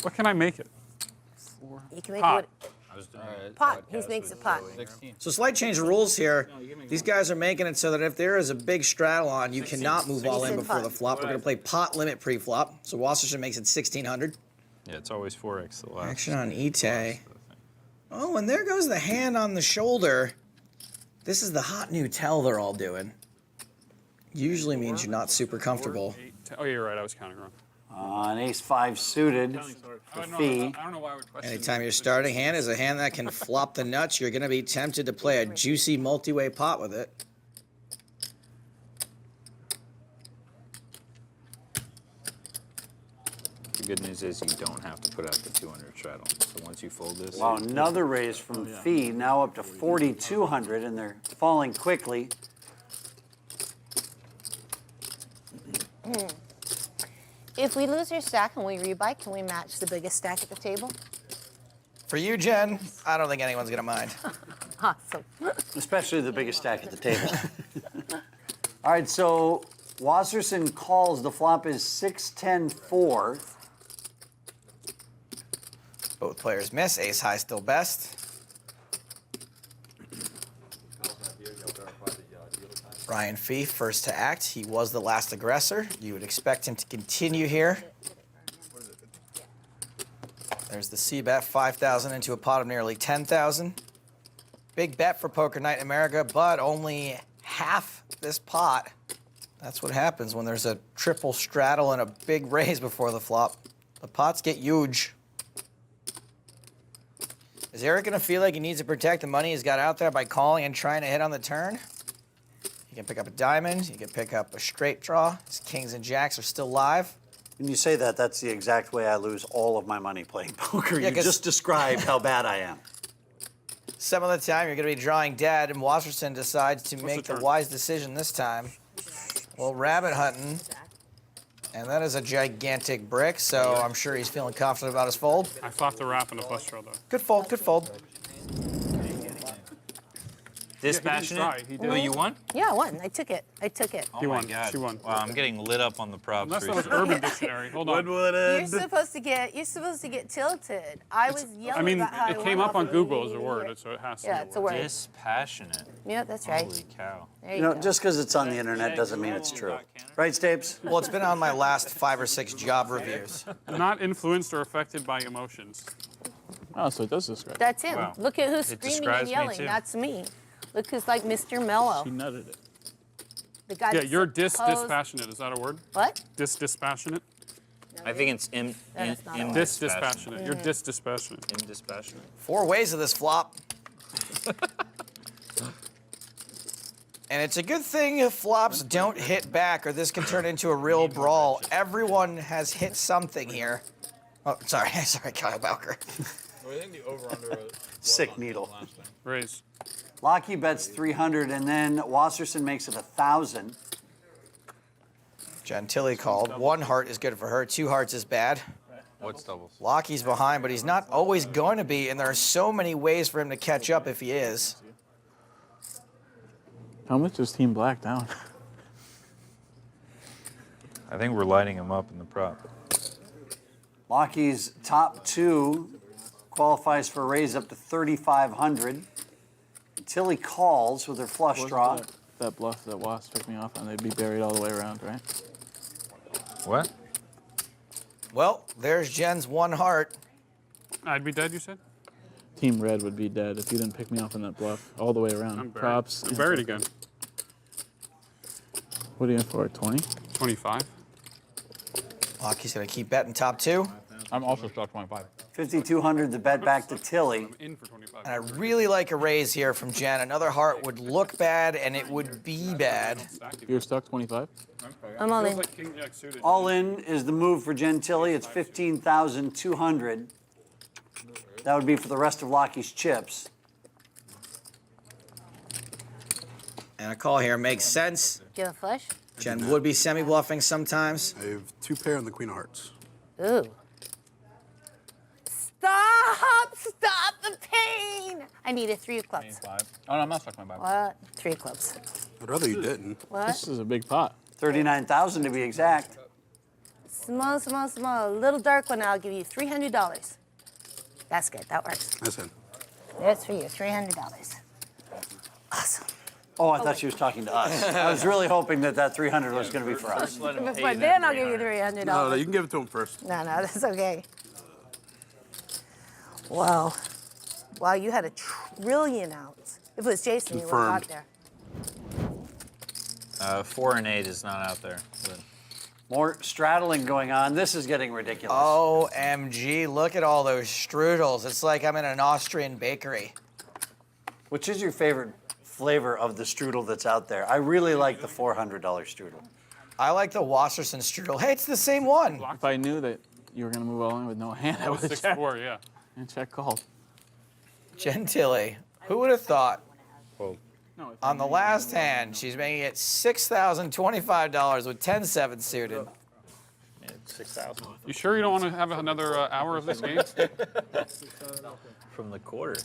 What can I make it? You can make Pot. it pot. He makes a pot. So slight change of rules here. These guys are making it so that if there is a big straddle on, you cannot move all in before the flop. We're going to play pot limit pre-flop. So Wasserson makes it 1,600. Yeah, it's always 4x the last. Action on Ite. Oh, and there goes the hand on the shoulder. This is the hot new tell they're all doing. Usually means you're not super comfortable. Oh, you're right. I was counting wrong. An ace-5 suited for fee. I don't know why I would question Anytime your starting hand is a hand that can flop the nuts, you're going to be tempted to play a juicy multi-way pot with it. The good news is you don't have to put out the 200 straddle. So once you fold this. Wow, another raise from fee, now up to 4,200, and they're falling quickly. If we lose your stack and we rebuy, can we match the biggest stack at the table? For you, Jen, I don't think anyone's going to mind. Awesome. Especially the biggest stack at the table. All right, so Wasserson calls. The flop is 6-10-4. Both players miss. Ace high still best. Ryan Fee first to act. He was the last aggressor. You would expect him to continue here. There's the C-bet, 5,000 into a pot of nearly 10,000. Big bet for Poker Night in America, but only half this pot. That's what happens when there's a triple straddle and a big raise before the flop. The pots get huge. Is Eric gonna feel like he needs to protect the money he's got out there by calling and trying to hit on the turn? You can pick up a diamond, you can pick up a straight draw. His kings and jacks are still live. When you say that, that's the exact way I lose all of my money playing poker. Yeah, You just described how bad I am. Some of the time you're gonna be drawing dead, and Wasserson decides to make the wise decision this time. Well, rabbit hunting, and that is a gigantic brick, so I'm sure he's feeling confident about his fold. I flopped the wrap and a flush draw, though. Good fold, good fold. Dispassionate? He did. Oh, you won? Yeah, I won. I took it. Oh my God. She won. Wow, I'm getting lit up on the props. Unless that was recently. Urban Dictionary. Hold on. You're supposed to get tilted. I was yelling I mean, about how it came up on Google as a word, so it has to be. Yeah, it's a word. Dispassionate. Yeah, that's right. Holy cow. There You know, just because it's on the internet doesn't mean it's true. Right, Stapes? Well, it's been on my last 5 or 6 job reviews. Not influenced or affected by emotions. Oh, so it does describe. That's him. Wow. Look at who's It screaming and describes me yelling. too. That's me. Look who's like Mr. Mellow. She nutted it. The guy Yeah, that's you're supposed- dispassionate. Is that a word? What? Dispassionate? I think it's Dispassionate. You're dispassionate. Dispassionate. 4 ways of this flop. And it's a good thing if flops don't hit back, or this can turn into a real brawl. Everyone has hit something here. Oh, sorry, sorry, Kyle Bowker. I think the over-under Sick needle. Raise. Lockie bets 300, and then Wasserson makes it 1,000. Gentili called. 1 heart is good for her. 2 hearts is bad. What's doubles? Lockie's behind, but he's not always going to be, and there are so many ways for him to catch up if he is. How much is Team Black down? I think we're lighting him up in the prop. Lockie's top 2 qualifies for a raise up to 3,500 until he calls with her flush Wasn't draw. That bluff that Wasp picked me off on, they'd be buried all the way around, right? What? Well, there's Jen's 1 heart. I'd be dead, you said? Team Red would be dead if you didn't pick me off on that bluff all the way around. I'm buried. Props. I'm buried again. What are you in for, 20? 25. Lockie's going to keep betting top 2. I'm also still 25. 5,200 to bet back to Tilly. I'm in for 25. And I really like a raise here from Jen. Another heart would look bad, and it would be bad. You're stuck 25? I'm all in. All in is the move for Jen Tilly. It's 15,200. That would be for the rest of Lockie's chips. And a call here makes sense. Do you have a flush? Jen would be semi-bluffing sometimes. I have 2 pair and the Queen of Hearts. Ooh. Stop the pain. I need a 3 of clubs. Oh, no, I'm not stuck my Bible. What? 3 of clubs. I'd rather you didn't. What? This is a big pot. 39,000 to be exact. Small. A little dark one, I'll give you $300. That's good. That works. That's it. That's for you. $300. Awesome. Oh, I thought she was talking to us. I was really hoping that 300 was going to be for us. But then I'll give you $300. No, you can give it to him first. No, that's okay. Wow. Wow, you had 1 trillion outs. If it was Jason, you would have got there. 4 and 8 is not out there. But More straddling going on. This is getting ridiculous. OMG, look at all those strudels. It's like I'm in an Austrian bakery. Which is your favorite flavor of the strudel that's out there? I really like the $400 strudel. I like the Wasserson strudel. Hey, it's the same one. If I knew that you were going to move all in with no hand, I would have checked. 6-4, yeah. And check called. Gentili. Who would have thought? No, On the last hand, she's making it $6,025 with 10-7 suited. 6,000. You sure you don't want to have another hour of this game? From the quarter.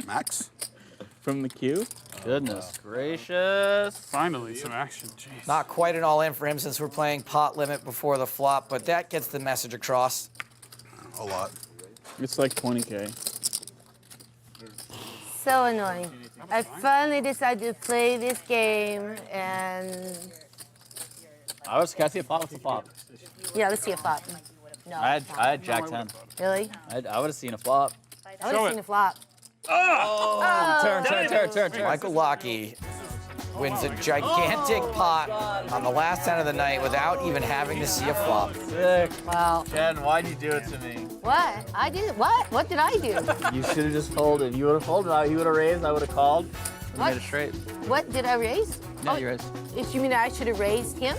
Max? From the queue? Goodness gracious. Finally, some action. Jeez. Not quite an all-in for him since we're playing pot limit before the flop, but that gets the message across. A lot. It's like 20K. So annoying. I finally decided to play this game, and Can I see a flop? What's the flop? yeah, let's see a flop. No. I had Jack 10. Really? I would have seen a flop. I would have seen a flop. Turn. Michael Lockie wins a gigantic pot on the last hand of the night without even having to see a flop. Sick. Wow. Jen, why'd you do it to me? What? I did what? What did I do? You should have just folded. You would have folded. You would have raised. I would have called. We What? made it straight. What did I raise? No, you raised. You mean I should have raised him?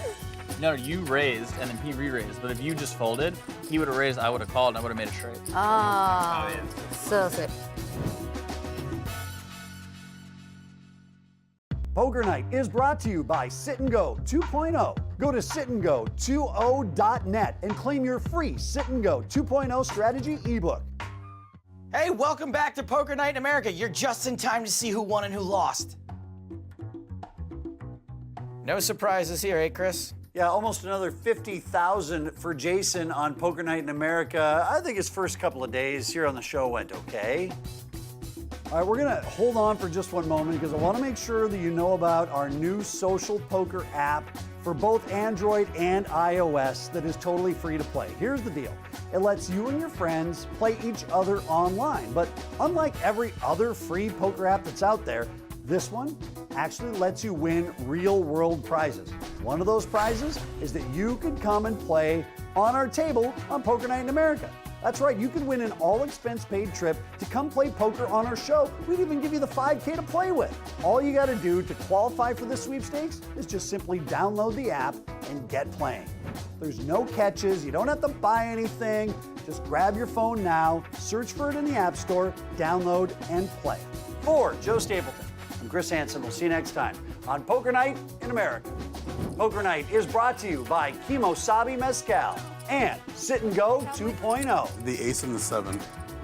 No, you raised and then he re-raised. But if you just folded, he would have raised. I would have called and I would have made it straight. Oh, so sick. Poker Night is brought to you by Sit and Go 2.0. Go to sitandgo20.net and claim your free Sit and Go 2.0 strategy ebook. Hey, welcome back to Poker Night in America. You're just in time to see who won and who lost. No surprises here, eh, Chris? Yeah, almost another 50,000 for Jason on Poker Night in America. I think his first couple of days here on the show went okay. All right, we're gonna hold on for just one moment because I want to make sure that you know about our new social poker app for both Android and iOS that is totally free to play. Here's the deal. It lets you and your friends play each other online, but unlike every other free poker app that's out there, this one actually lets you win real-world prizes. One of those prizes is that you could come and play on our table on Poker Night in America. That's right, you could win an all-expense-paid trip to come play poker on our show. We'd even give you the $5K to play with. All you got to do to qualify for the sweepstakes is just simply download the app and get playing. There's no catches, you don't have to buy anything. Just grab your phone now, search for it in the App Store, download, and play. For Joe Stapleton, I'm Chris Hansen. We'll see you next time on Poker Night in America. Poker Night is brought to you by Kimosabi Mezcal and Sit and Go 2.0. The ace and the 7.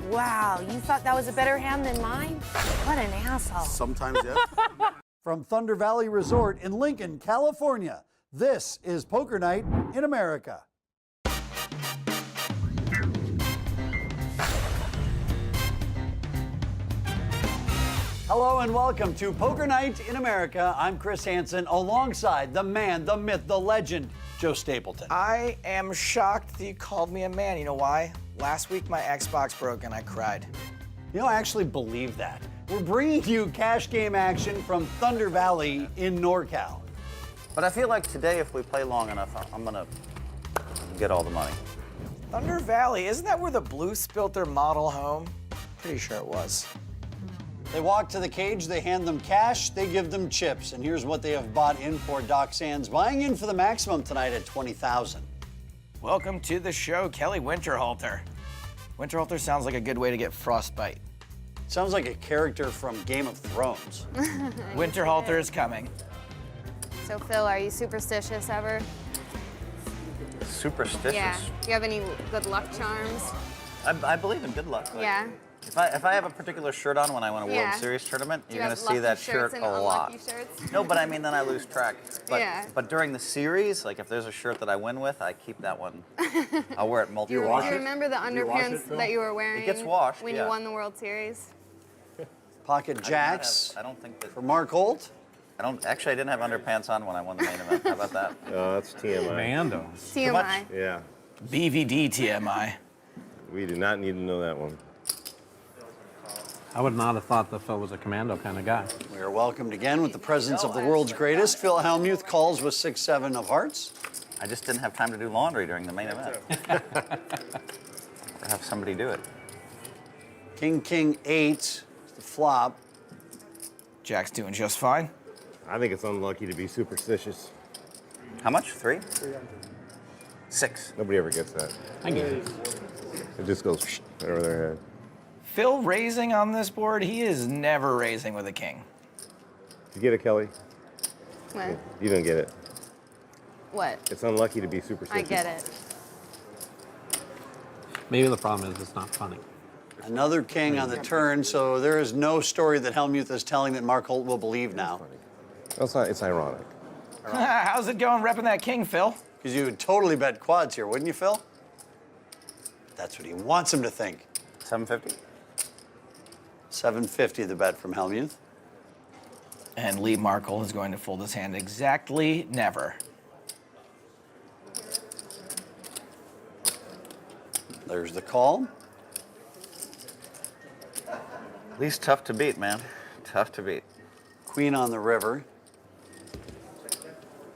Wow, you thought that was a better hand than mine? What an asshole. Sometimes, yes. From Thunder Valley Resort in Lincoln, California, this is Poker Night in America. Hello and welcome to Poker Night in America. I'm Chris Hansen alongside the man, the myth, the legend, Joe Stapleton. I am shocked that you called me a man. You know why? Last week my Xbox broke and I cried. You know, I actually believe that. We're bringing you cash game action from Thunder Valley in NorCal. But I feel like today, if we play long enough, I'm gonna get all the money. Thunder Valley, isn't that where the Blues built their model home? Pretty sure it was. They walk to the cage, they hand them cash, they give them chips. And here's what they have bought in for Doc Sands, buying in for the maximum tonight at $20,000. Welcome to the show, Kelly Winterhalter. Winterhalter sounds like a good way to get frostbite. Sounds like a character from Game of Thrones. Winterhalter is coming. So Phil, are you superstitious ever? Superstitious? Yeah. Do you have any good luck charms? I believe in good luck. Like, Yeah. If I have a particular shirt on when I win a Yeah. World Series tournament, Do you're you going to have see lucky that shirts shirt and a lot. unlucky shirts? No, but I mean, then I lose track. But, Yeah. but during the series, like if there's a shirt that I win with, I keep that one. I'll wear it Do multiple you times. remember the underpants that you were wearing It gets washed, when yeah. you won the World Series? Pocket jacks I don't think that. for Mark Holt. I didn't have underpants on when I won the main event. How about that? Oh, that's TMI. Mando. TMI. Yeah. BVD TMI. We do not need to know that one. I would not have thought that Phil was a commando kind of guy. We are welcomed again with the presence of the world's greatest. Phil Hellmuth calls with 6-7 of hearts. I just didn't have time to do laundry during the main event. Or have somebody do it. King 8, the flop. Jack's doing just fine. I think it's unlucky to be superstitious. How much? 3? 6. Nobody ever gets that. I get it. It just goes right over their head. Phil raising on this board, he is never raising with a king. Did you get it, Kelly? What? You didn't get it. What? It's unlucky to be superstitious. I get it. Maybe the problem is it's not funny. Another king on the turn, so there is no story that Hellmuth is telling that Mark Holt will believe now. No, it's not. It's ironic. How's it going repping that king, Phil? Because you would totally bet quads here, wouldn't you, Phil? That's what he wants him to think. 750. 750 the bet from Hellmuth. And Lee Markle is going to fold his hand exactly never. There's the call. Lee's tough to beat, man. Tough to beat. Queen on the river.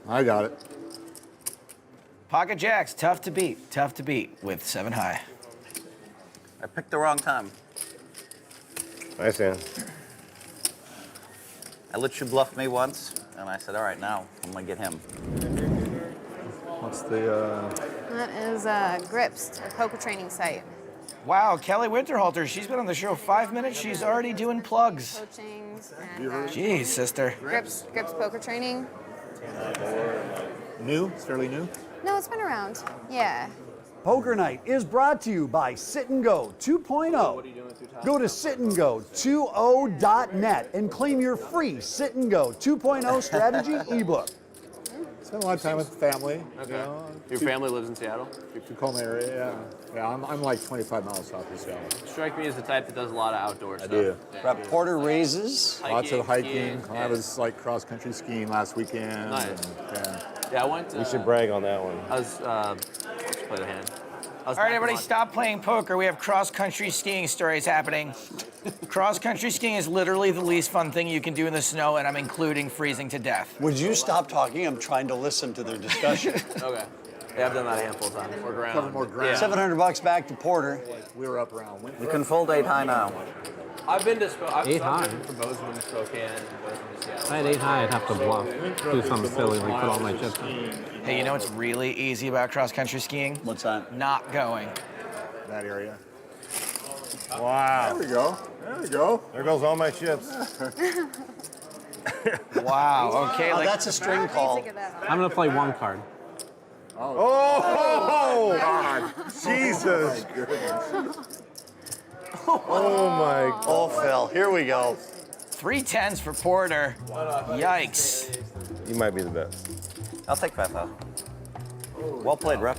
I got it. Pocket jacks, tough to beat with 7 high. I picked the wrong time. Nice hand. I let you bluff me once, and I said, all right, now I'm going to get him. What's the, That is Grips, a poker training site. Wow, Kelly Winterhalter, she's been on the show 5 minutes. She's already doing plugs. Coaching. Jeez, sister. Grips poker training. new? It's fairly new. No, it's been around. Yeah. Poker Night is brought to you by Sit and Go 2.0. Go to sitandgo20.net and claim your free Sit and Go 2.0 strategy ebook. Spend a lot of time with the family. Okay. You know, Your family lives in Seattle? Tacoma area, yeah. I'm like 25 miles south of Seattle. Strike me as the type that does a lot of outdoor stuff. do. Brett Porter raises. Lots of hiking. skiing, I was like cross-country skiing last weekend. Nice. And, Yeah, I went. You should brag on that one. I was. Let's play the hand. All right, everybody, stop playing poker. We have cross-country skiing stories happening. Cross-country skiing is literally the least fun thing you can do in the snow, and I'm including freezing to death. Would you stop talking? I'm trying to listen to their discussion. Okay. Yeah, I've done that a handful of times. More ground. Cover more ground. $700 back to Porter. We were up around. You can fold 8 high now. I've been to I've 8 high. been from Bozeman, Spokane, Bozeman, Seattle. If I had 8 high, I'd have to bluff. Do something silly like put all my chips in. Hey, you know what's really easy about cross-country skiing? What's that? Not going. That area. Wow. There we go. There we go. There goes all my chips. Wow. Okay. Oh, like, that's a string call. I'm going to play 1 card. Oh, God. Jesus. Oh, my God. Oh, Phil. Here we go. 3 10s for Porter. Yikes. You might be the best. I'll take 5,000. Well played, rep.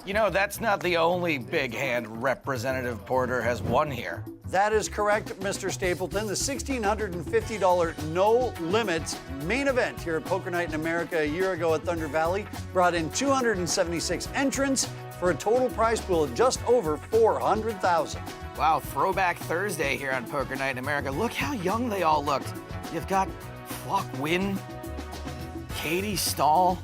You know, that's not the only big hand Representative Porter has won here. That is correct, Mr. Stapleton. The $1,650 no limits main event here at Poker Night in America a year ago at Thunder Valley brought in 276 entrants for a total prize pool of just over $400,000. Wow, throwback Thursday here on Poker Night in America. Look how young they all looked. You've got Flock Wynn, Katie Stahl,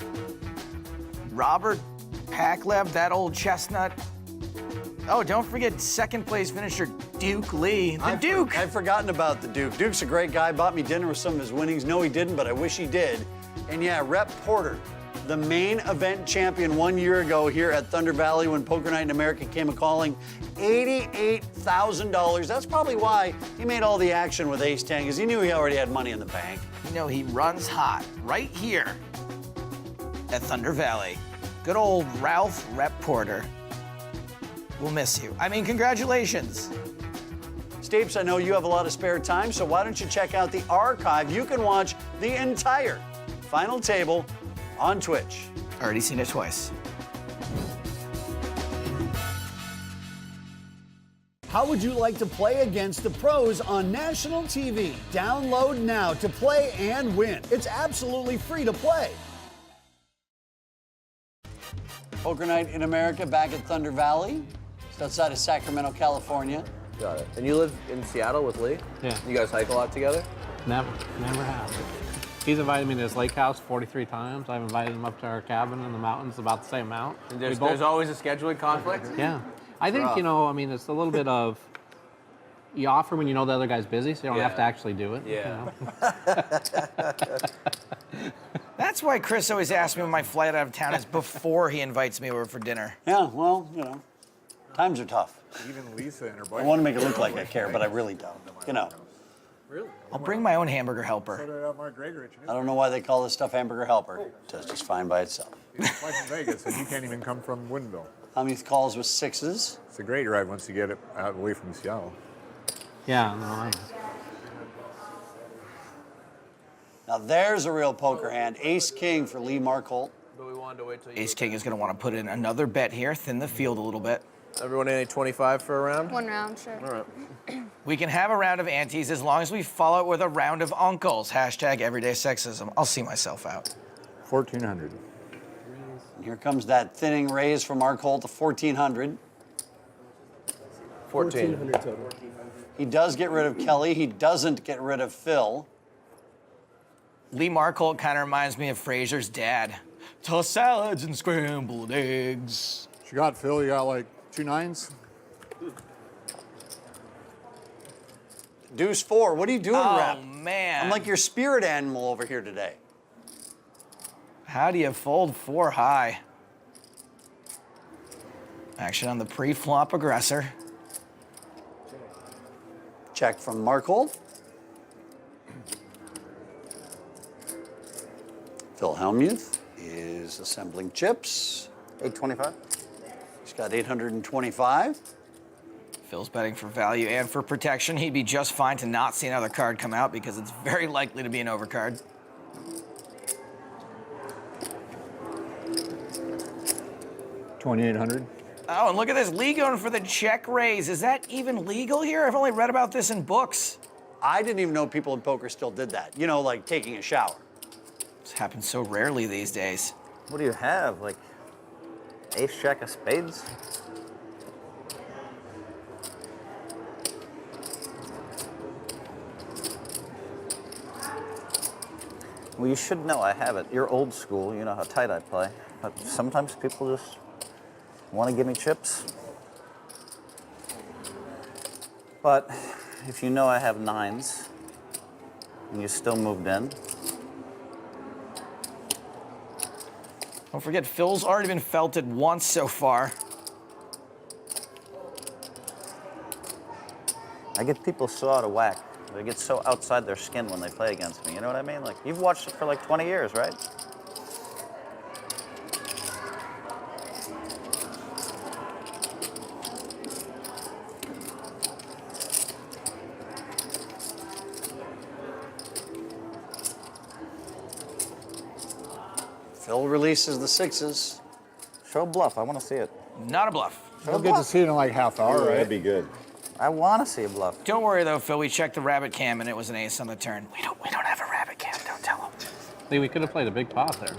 Robert Paklev, that old chestnut. Oh, don't forget second place finisher Duke Lee. The Duke! I've forgotten about the Duke. Duke's a great guy, bought me dinner with some of his winnings. No, he didn't, but I wish he did. And yeah, Rep Porter, the main event champion 1 year ago here at Thunder Valley when Poker Night in America came a-calling, $88,000. That's probably why he made all the action with Ace-10, because he knew he already had money in the bank. You know, he runs hot right here at Thunder Valley. Good old Ralph Rep Porter. We'll miss you. I mean, congratulations. Stapes, I know you have a lot of spare time, so why don't you check out the archive? You can watch the entire final table on Twitch. Already seen it twice. How would you like to play against the pros on national TV? Download now to play and win. It's absolutely free to play. Poker Night in America back at Thunder Valley. It's outside of Sacramento, California. Got it. And you live in Seattle with Lee? Yeah. You guys hike a lot together? Never have. He's invited me to his lake house 43 times. I've invited him up to our cabin in the mountains about the same amount. And there's always a scheduling conflict? Yeah. I think, you know, I mean, it's a little bit of, you offer when you know the other guy's busy, so you don't have to actually do it. Yeah. You know? That's why Chris always asks me when my flight out of town is before he invites me over for dinner. Yeah, well, you know, times are tough. Even Lisa and her I boyfriend. want to make it look like I care, but I really don't. You know, Really? I'll bring my own hamburger helper. Mark Gregory. I don't know why they call this stuff hamburger helper. It does just fine by itself. It's like in Vegas, and you can't even come from Woodinville. How many calls with 6s? It's a great ride once you get it out away from Seattle. Yeah, no, I know. Now there's a real poker hand. Ace-King for Lee Markholt. But we wanted to wait till Ace-King is going to want to put in another bet here, thin the field a little bit. Everyone in a 25 for a round? 1 round, sure. All right. We can have a round of antes as long as we follow it with a round of uncles. Hashtag everyday sexism. I'll see myself out. 1,400. And here comes that thinning raise from Markholt to 1,400. 14. total. He does get rid of Kelly. He doesn't get rid of Phil. Lee Markholt kind of reminds me of Fraser's dad. Tossed salads and scrambled eggs. You got Phil, you got like 2 9s? Deuce 4. What are you doing, Oh, Rep? man. I'm like your spirit animal over here today. How do you fold 4 high? Action on the pre-flop aggressor. Check from Markholt. Phil Hellmuth is assembling chips. 825. He's got 825. Phil's betting for value and for protection. He'd be just fine to not see another card come out because it's very likely to be an overcard. $2,800. Oh, and look at this. Lee going for the check raise. Is that even legal here? I've only read about this in books. I didn't even know people in poker still did that. You know, like taking a shower. This happens so rarely these days. What do you have? Like ace jack of spades? Well, you should know I have it. You're old school. You know how tight I play. But sometimes people just want to give me chips. But if you know I have nines and you still moved in. Don't forget, Phil's already been felted once so far. I get people so out of whack. They get so outside their skin when they play against me. You know what I mean? Like, you've watched it for like 20 years, right? Phil releases the sixes. Show bluff. I want to see it. Not a bluff. We'll get to see it in like half hour, right? That'd be good. I want to see a bluff. Don't worry though, Phil. We checked the rabbit cam and it was an ace on the turn. We don't have a rabbit cam. Don't tell him. See, we could have played a big pot there.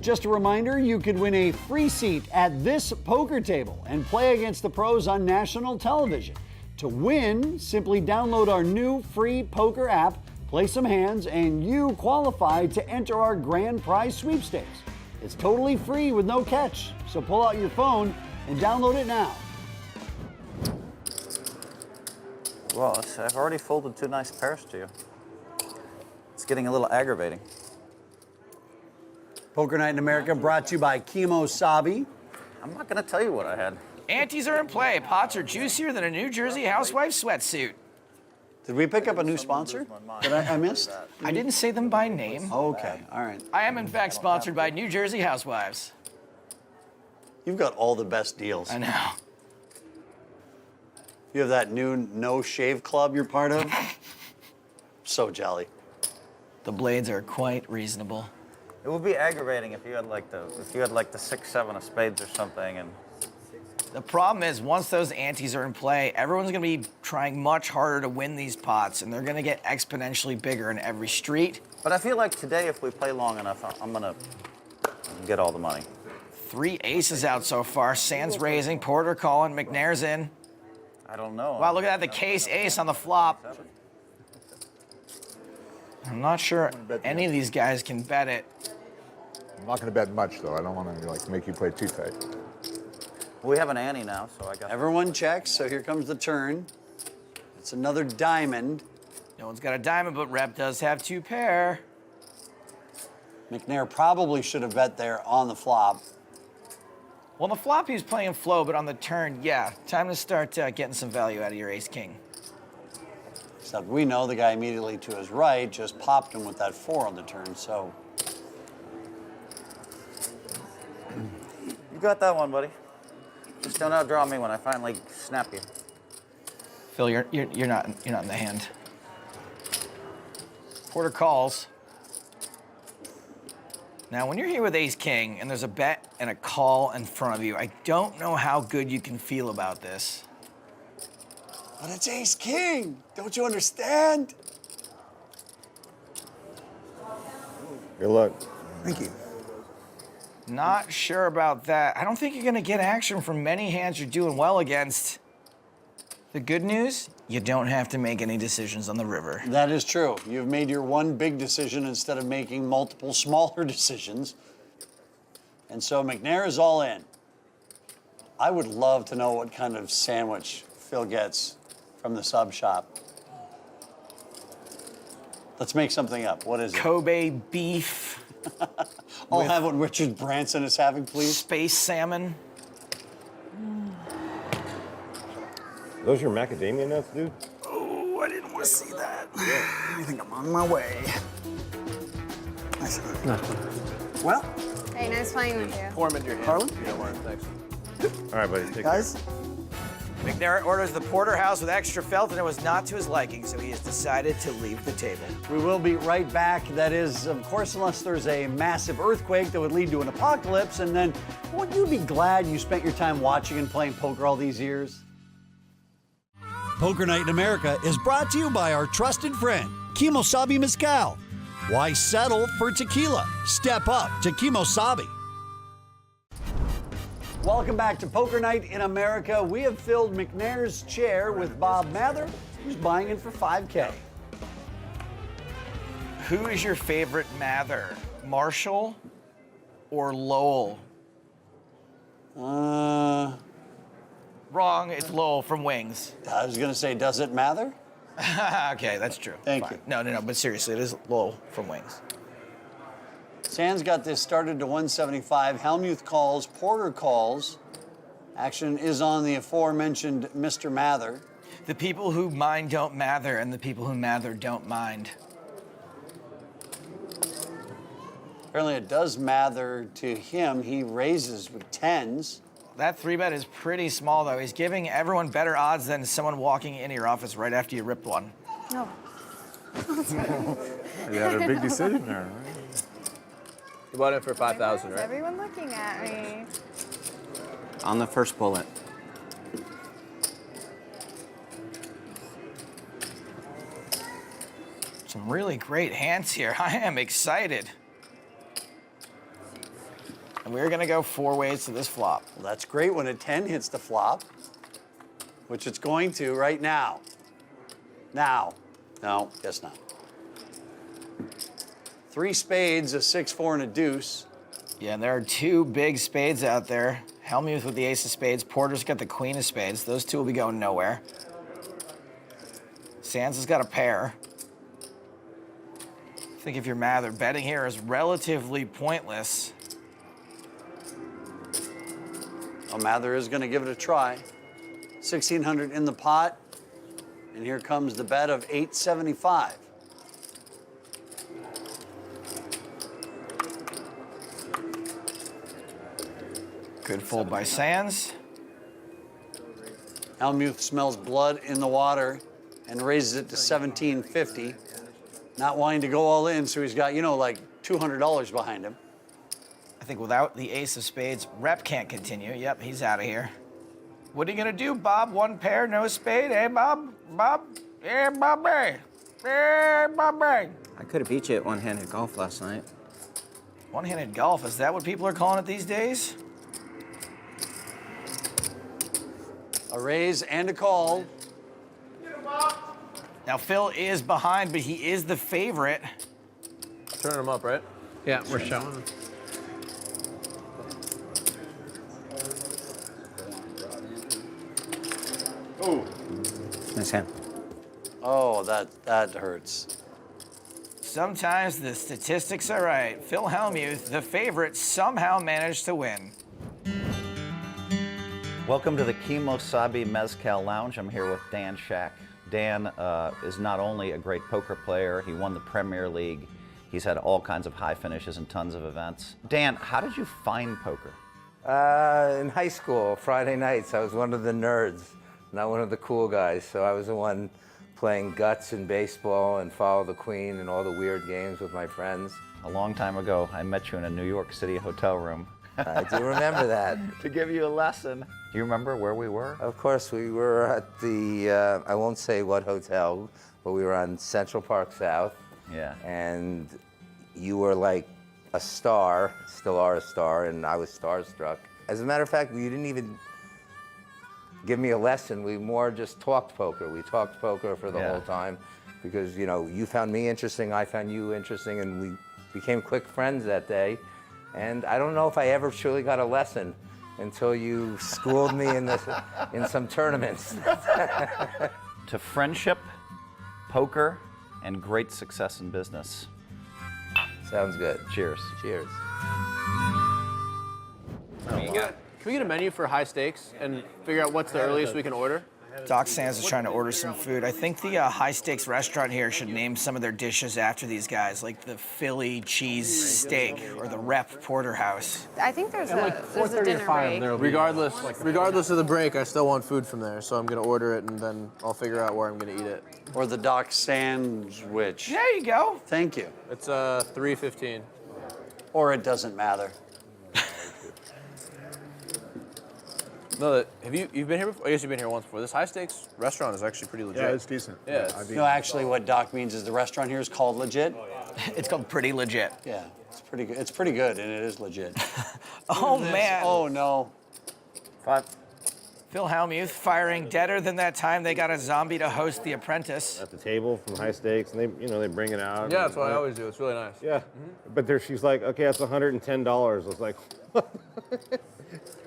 Just a reminder, you could win a free seat at this poker table and play against the pros on national television. To win, simply download our new free poker app, play some hands, and you qualify to enter our grand prize sweepstakes. It's totally free with no catch, so pull out your phone and download it now. Well, I've already folded 2 nice pairs to you. It's getting a little aggravating. Poker Night in America brought to you by Kimosabi. I'm not going to tell you what I had. Antes are in play. Pots are juicier than a New Jersey housewife sweatsuit. Did we pick up a new sponsor that I missed? I didn't say them by name. Okay, all right. I am in fact sponsored by New Jersey Housewives. You've got all the best deals. I know. You have that new no shave club you're part of? So jolly. The blades are quite reasonable. It would be aggravating if you had like the 6-7 of spades or something, and The problem is, once those antes are in play, everyone's going to be trying much harder to win these pots, and they're going to get exponentially bigger in every street. But I feel like today, if we play long enough, I'm going to get all the money. 3 aces out so far. Sands raising, Porter calling, McNair's in. I don't know. Wow, look at that, the case ace on the flop. I'm not sure any of these guys can bet it. I'm not going to bet much, though. I don't want to like make you play too tight. We have an ante now, so I guess. Everyone checks, so here comes the turn. It's another diamond. No one's got a diamond, but Rep does have 2 pair. McNair probably should have bet there on the flop. Well, on the flop, he was playing flow, but on the turn, yeah. Time to start getting some value out of your ace-king. Except we know the guy immediately to his right just popped him with that 4 on the turn, so. You got that one, buddy. Just don't outdraw me when I finally snap you. Phil, you're not in the hand. Porter calls. Now, when you're here with ace-king and there's a bet and a call in front of you, I don't know how good you can feel about this. But it's ace-king. Don't you understand? Good luck. Thank you. Not sure about that. I don't think you're going to get action from many hands you're doing well against. The good news, you don't have to make any decisions on the river. That is true. You've made your one big decision instead of making multiple smaller decisions. And so McNair is all in. I would love to know what kind of sandwich Phil gets from the sub shop. Let's make something up. What is it? Kobe beef. I'll have what Richard Branson is having, please. Space salmon. Those your macadamia nuts, dude? Oh, I didn't want to see that. I think I'm on my way. Well. Hey, nice playing with you. Pour them into your hand. Harlan? You don't want it, thanks. All right, buddy. Take Guys? McNair orders the porterhouse with extra felt, and it was not to his liking, so he has decided to leave the table. We will be right back. That is, of course, unless there's a massive earthquake that would lead to an apocalypse, and then would you be glad you spent your time watching and playing poker all these years? Poker Night in America is brought to you by our trusted friend, Kimosabi Mezcal. Why settle for tequila? Step up to Kimosabi. Welcome back to Poker Night in America. We have filled McNair's chair with Bob Mather, who's buying it for $5K. Who is your favorite Mather? Marshall or Lowell? Wrong. It's Lowell from Wings. I was going to say, does it Mather? Okay, that's true. Thank you. No, but seriously, it is Lowell from Wings. Sands got this started to 175. Helmuth calls, Porter calls. Action is on the aforementioned Mr. Mather. The people who mind don't mather, and the people who mather don't mind. Apparently it does mather to him. He raises with tens. That 3-bet is pretty small, though. He's giving everyone better odds than someone walking into your office right after you ripped one. No. You had a big decision there, right? You bought it for 5,000, Is right? everyone looking at me? On the first bullet. Some really great hands here. I am excited. And we're gonna go 4 ways to this flop. Well, that's great when a 10 hits the flop, which it's going to right now. Now. No, guess not. 3 spades, a 6-4, and a deuce. Yeah, and there are 2 big spades out there. Helmuth with the ace of spades. Porter's got the queen of spades. Those 2 will be going nowhere. Sands has got a pair. I think if you're Mather, betting here is relatively pointless. Well, Mather is going to give it a try. 1,600 in the pot. And here comes the bet of 875. Good fold by Sands. Helmuth smells blood in the water and raises it to 1,750. Not wanting to go all in, so he's got, like $200 behind him. I think without the ace of spades, rep can't continue. Yep, he's out of here. What are you gonna do, Bob? 1 pair, no spade? Hey, Bob? Bob? Hey, Bobby? Hey, Bobby? I could have beat you at one-handed golf last night. One-handed golf, is that what people are calling it these days? A raise and a call. Now, Phil is behind, but he is the favorite. Turning them up, right? Yeah, we're showing. Oh. Nice hand. Oh, that hurts. Sometimes the statistics are right. Phil Hellmuth, the favorite, somehow managed to win. Welcome to the Kimosabi Mezcal Lounge. I'm here with Dan Shack. Dan is not only a great poker player, he won the Premier League. He's had all kinds of high finishes and tons of events. Dan, how did you find poker? In high school, Friday nights, I was one of the nerds, not one of the cool guys. So I was the one playing guts and baseball and follow the queen and all the weird games with my friends. A long time ago, I met you in a New York City hotel room. I do remember that. To give you a lesson. Do you remember where we were? Of course, we were at the, I won't say what hotel, but we were on Central Park South. Yeah. And you were like a star, still are a star, and I was starstruck. As a matter of fact, you didn't even give me a lesson. We more just talked poker. We talked poker for the whole time because, you found me interesting, I found you interesting, and we became quick friends that day. And I don't know if I ever truly got a lesson until you schooled me in some tournaments. To friendship, poker, and great success in business. Sounds good. Cheers. Cheers. Can we get a menu for high stakes and figure out what's the earliest we can order? Doc Sands is trying to order some food. I think the high stakes restaurant here should name some of their dishes after these guys, like the Philly cheese steak or the Rep Porterhouse. I think there's a dinner break. Regardless of the break, I still want food from there, so I'm gonna order it and then I'll figure out where I'm gonna eat it. Or the Doc Sandwich. There you go. Thank you. It's $3.15. Or it doesn't matter. No, you've been here before? I guess you've been here once before. This high stakes restaurant is actually pretty legit. Yeah, it's decent. Yeah. No, actually what Doc means is the restaurant here is called legit. It's called Pretty Legit. Yeah, it's pretty good. It's pretty good, and it is legit. Oh, Look at this. man. Oh, no. Phil Hellmuth firing deader than that time they got a zombie to host The Apprentice. At the table from High Stakes, and they bring it out. Yeah, that's what I always do. It's really nice. Yeah, but there she's like, okay, that's $110. I was like,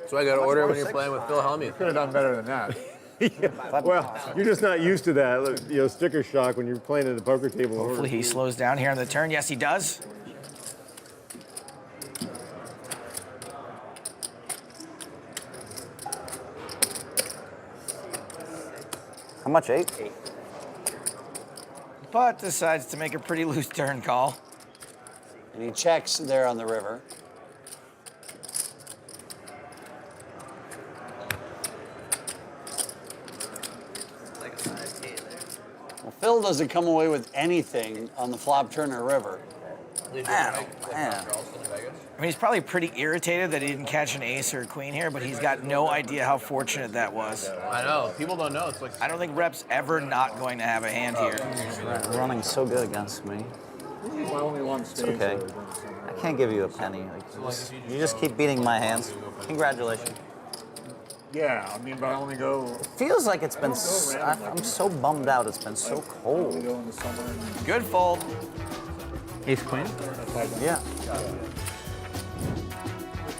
So I got to order when you're playing with Phil Hellmuth. Could have done better than that. yeah. Well, you're just not used to that, sticker shock when you're playing at the poker table. Hopefully he slows down here on the turn. Yes, he does. How much, 8? But decides to make a pretty loose turn call. And he checks there on the river. Well, Phil doesn't come away with anything on the flop, turn, or river. Man. I mean, he's probably pretty irritated that he didn't catch an ace or a queen here, but he's got no idea how fortunate that was. I know. People don't know. It's like I don't think Rep's ever not going to have a hand here. Running so good against me. It's okay. I can't give you a penny. You just keep beating my hands. Congratulations. Yeah, I mean, but I only go. Feels like it's been. I'm so bummed out. It's been so cold. Good fold. Ace queen? Yeah.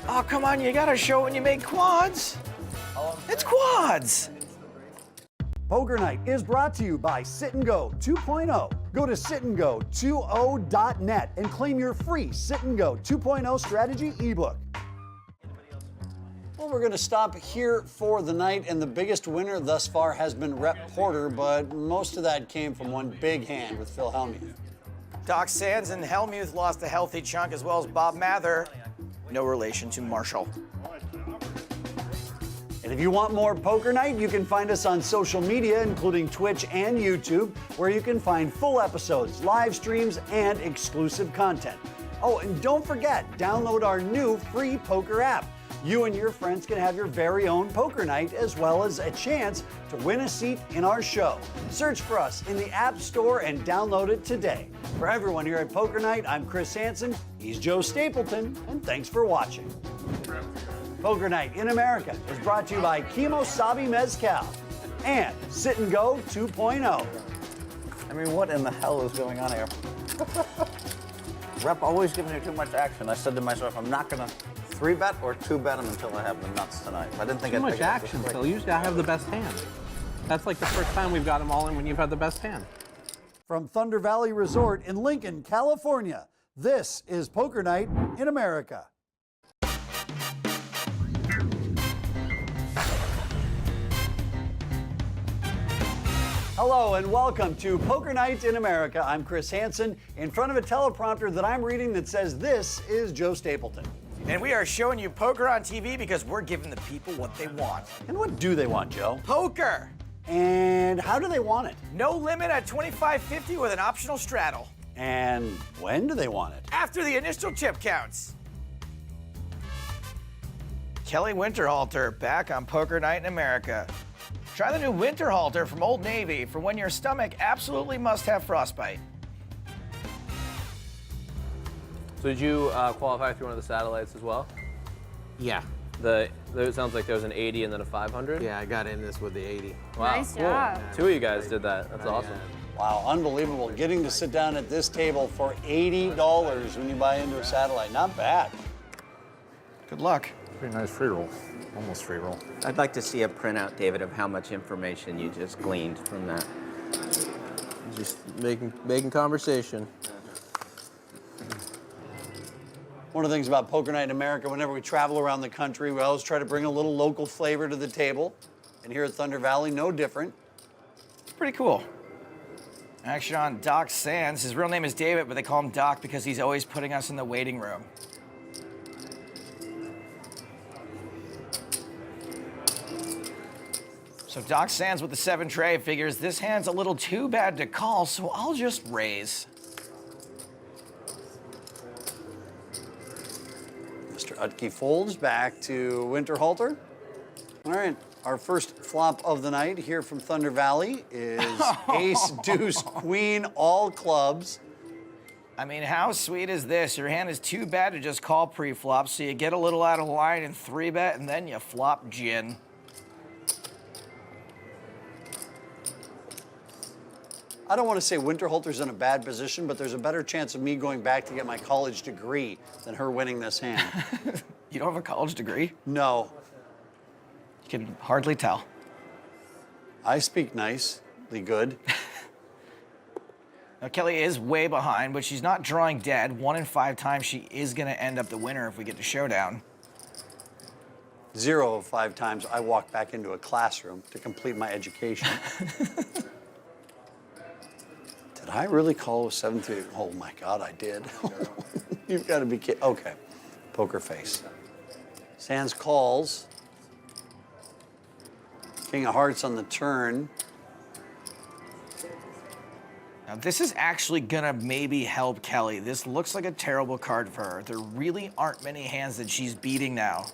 Oh, come on, you gotta show when you make quads. It's quads. Poker Night is brought to you by Sit and Go 2.0. Go to sitandgo20.net and claim your free Sit and Go 2.0 strategy ebook. Well, we're going to stop here for the night, and the biggest winner thus far has been Rep Porter, but most of that came from one big hand with Phil Hellmuth. Doc Sands and Hellmuth lost a healthy chunk, as well as Bob Mather. No relation to Marshall. And if you want more Poker Night, you can find us on social media, including Twitch and YouTube, where you can find full episodes, live streams, and exclusive content. Oh, and don't forget, download our new free poker app. You and your friends can have your very own poker night, as well as a chance to win a seat in our show. Search for us in the App Store and download it today. For everyone here at Poker Night, I'm Chris Hansen, he's Joe Stapleton, and thanks for watching. Poker Night in America is brought to you by Kimo Sabi Mezcal and Sit and Go 2.0. I mean, what in the hell is going on here? Rep always giving me too much action. I said to myself, I'm not gonna 3-bet or 2-bet him until I have the nuts tonight. I didn't think too I'd much pick it up action, this quick. Phil. Usually I have the best hand. That's like the first time we've got them all in when you've had the best hand. From Thunder Valley Resort in Lincoln, California, this is Poker Night in America. Hello and welcome to Poker Night in America. I'm Chris Hansen, in front of a teleprompter that I'm reading that says this is Joe Stapleton. And we are showing you poker on TV because we're giving the people what they want. And what do they want, Joe? Poker. And how do they want it? No limit at $25.50 with an optional straddle. And when do they want it? After the initial chip counts. Kelly Winterhalter back on Poker Night in America. Try the new Winterhalter from Old Navy for when your stomach absolutely must have frostbite. So did you qualify through one of the satellites as well? Yeah. It sounds like there was an 80 and then a 500? Yeah, I got in this with the 80. Wow, Nice cool. job. Two of you guys did that. That's awesome. Wow, unbelievable. Getting to sit down at this table for $80 when you buy into a satellite. Not bad. Good luck. Pretty nice free roll. Almost free roll. I'd like to see a printout, David, of how much information you just gleaned from that. Just making conversation. One of the things about Poker Night in America, whenever we travel around the country, we always try to bring a little local flavor to the table. And here at Thunder Valley, no different. It's pretty cool. Action on Doc Sands. His real name is David, but they call him Doc because he's always putting us in the waiting room. So Doc Sands with the 7 tray figures this hand's a little too bad to call, so I'll just raise. Mr. Utke folds back to Winterhalter. All right, our first flop of the night here from Thunder Valley is Ace, Deuce, Queen, all clubs. I mean, how sweet is this? Your hand is too bad to just call pre-flop, so you get a little out of line and 3-bet, and then you flop gin. I don't want to say Winterhalter's in a bad position, but there's a better chance of me going back to get my college degree than her winning this hand. You don't have a college degree? No. You can hardly tell. I speak nicely good. Now, Kelly is way behind, but she's not drawing dead. 1 in 5 times she is going to end up the winner if we get to showdown. 0 of 5 times I walk back into a classroom to complete my education. Did I really call with 7-3? Oh my God, I did. You've got to be kidding. Okay, poker face. Sands calls. King of Hearts on the turn. Now, this is actually gonna maybe help Kelly. This looks like a terrible card for her. There really aren't many hands that she's beating now.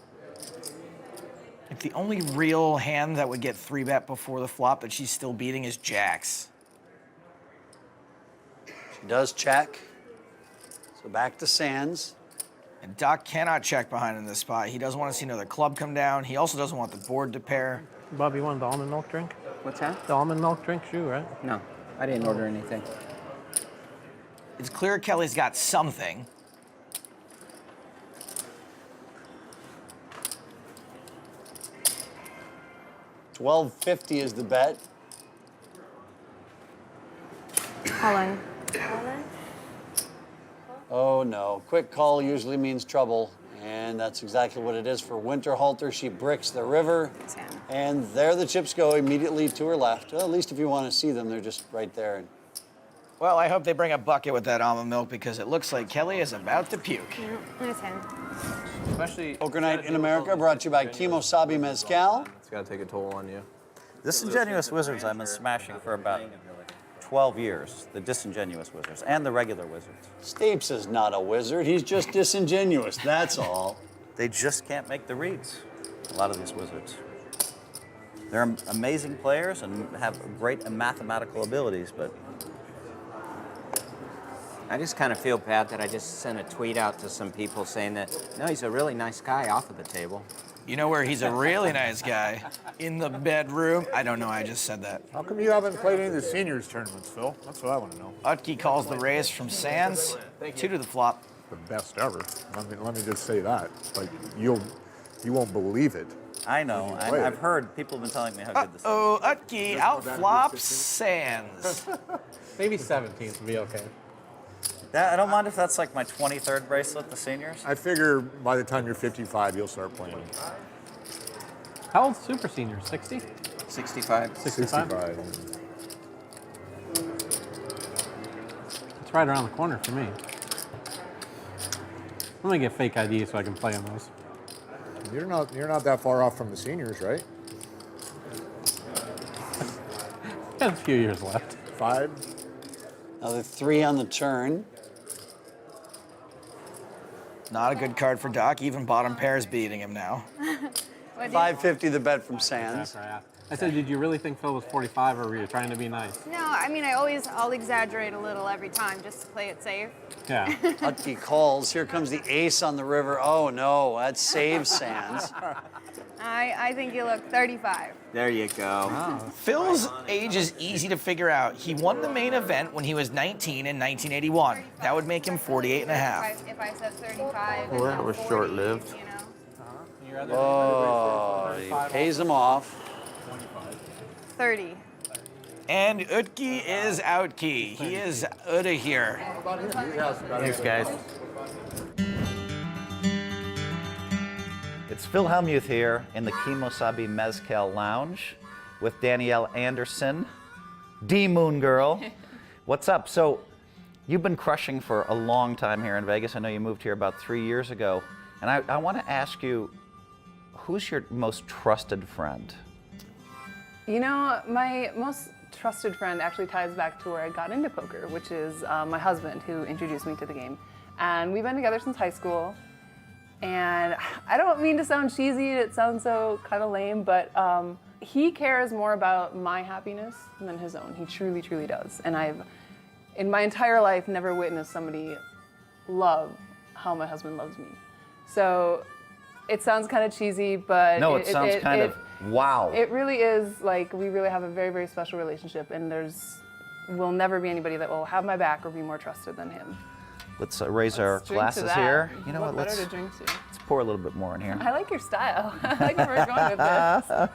If the only real hand that would get 3-bet before the flop that she's still beating is jacks. She does check. So back to Sands. And Doc cannot check behind in this spot. He doesn't want to see another club come down. He also doesn't want the board to pair. Bob, you wanted the almond milk drink? What's that? The almond milk drink shoe, right? No, I didn't order anything. It's clear Kelly's got something. $12.50 is the bet. Calling. Oh no, quick call usually means trouble. And that's exactly what it is for Winterhalter. She bricks the river. And there the chips go immediately to her left. Well, at least if you want to see them, they're just right there. Well, I hope they bring a bucket with that almond milk because it looks like Kelly is about to puke. Especially Poker Night in America brought to you by Kimosabi Mezcal. It's got to take a toll on you. Disingenuous Wizards I've been smashing for about 12 years. The Disingenuous Wizards and the regular Wizards. Stapes is not a wizard. He's just disingenuous, that's all. They just can't make the reads, a lot of these wizards. They're amazing players and have great mathematical abilities, but I just kind of feel bad that I just sent a tweet out to some people saying that, no, he's a really nice guy off of the table. You know where he's a really nice guy? In the bedroom. I don't know, I just said that. How come you haven't played any of the seniors tournaments, Phil? That's what I want to know. Utke calls the raise from Sands. 2 to the flop. The best ever. Let me just say that. Like you won't believe it. I know. I've heard people have been telling me how good this is. Oh, Utke outflops Sands. Maybe 17th would be okay. I don't mind if that's like my 23rd bracelet, the seniors. I figure by the time you're 55, you'll start playing. How old's Super Senior? 60? 65. 65? It's right around the corner for me. I'm gonna get fake ID so I can play on those. You're not that far off from the seniors, right? Got a few years left. 5. Another 3 on the turn. Not a good card for Doc. Even bottom pair is beating him now. $5.50 the bet from Sands. I said, did you really think Phil was 45 or were you trying to be nice? No, I mean, I'll exaggerate a little every time just to play it safe. Yeah. Utke calls. Here comes the ace on the river. Oh no, that saves Sands. I think you look 35. There you go. Phil's age is easy to figure out. He won the main event when he was 19 in 1981. That would make him 48 and a half. If I said 35. Well, that was short-lived. Oh, he pays him off. 30. And Utke is out key. He is outta here. Thanks, guys. It's Phil Hellmuth here in the Kimosabi Mezcal Lounge with Danielle Anderson, D-Moon Girl. What's up? So, you've been crushing for a long time here in Vegas. I know you moved here about 3 years ago. And I want to ask you, who's your most trusted friend? You know, my most trusted friend actually ties back to where I got into poker, which is my husband who introduced me to the game. And we've been together since high school. And I don't mean to sound cheesy, it sounds so kind of lame, but he cares more about my happiness than his own. He truly, truly does. And in my entire life, never witnessed somebody love how my husband loves me. So it sounds kind of cheesy, but No, it sounds kind of wow. It really is. Like, we really have a very, very special relationship, and will never be anybody that will have my back or be more trusted than him. Let's raise our Drink to glasses that. here. You know What what? better to drink to? Let's pour a little bit more in here. I like your style. I like where we're going with this. A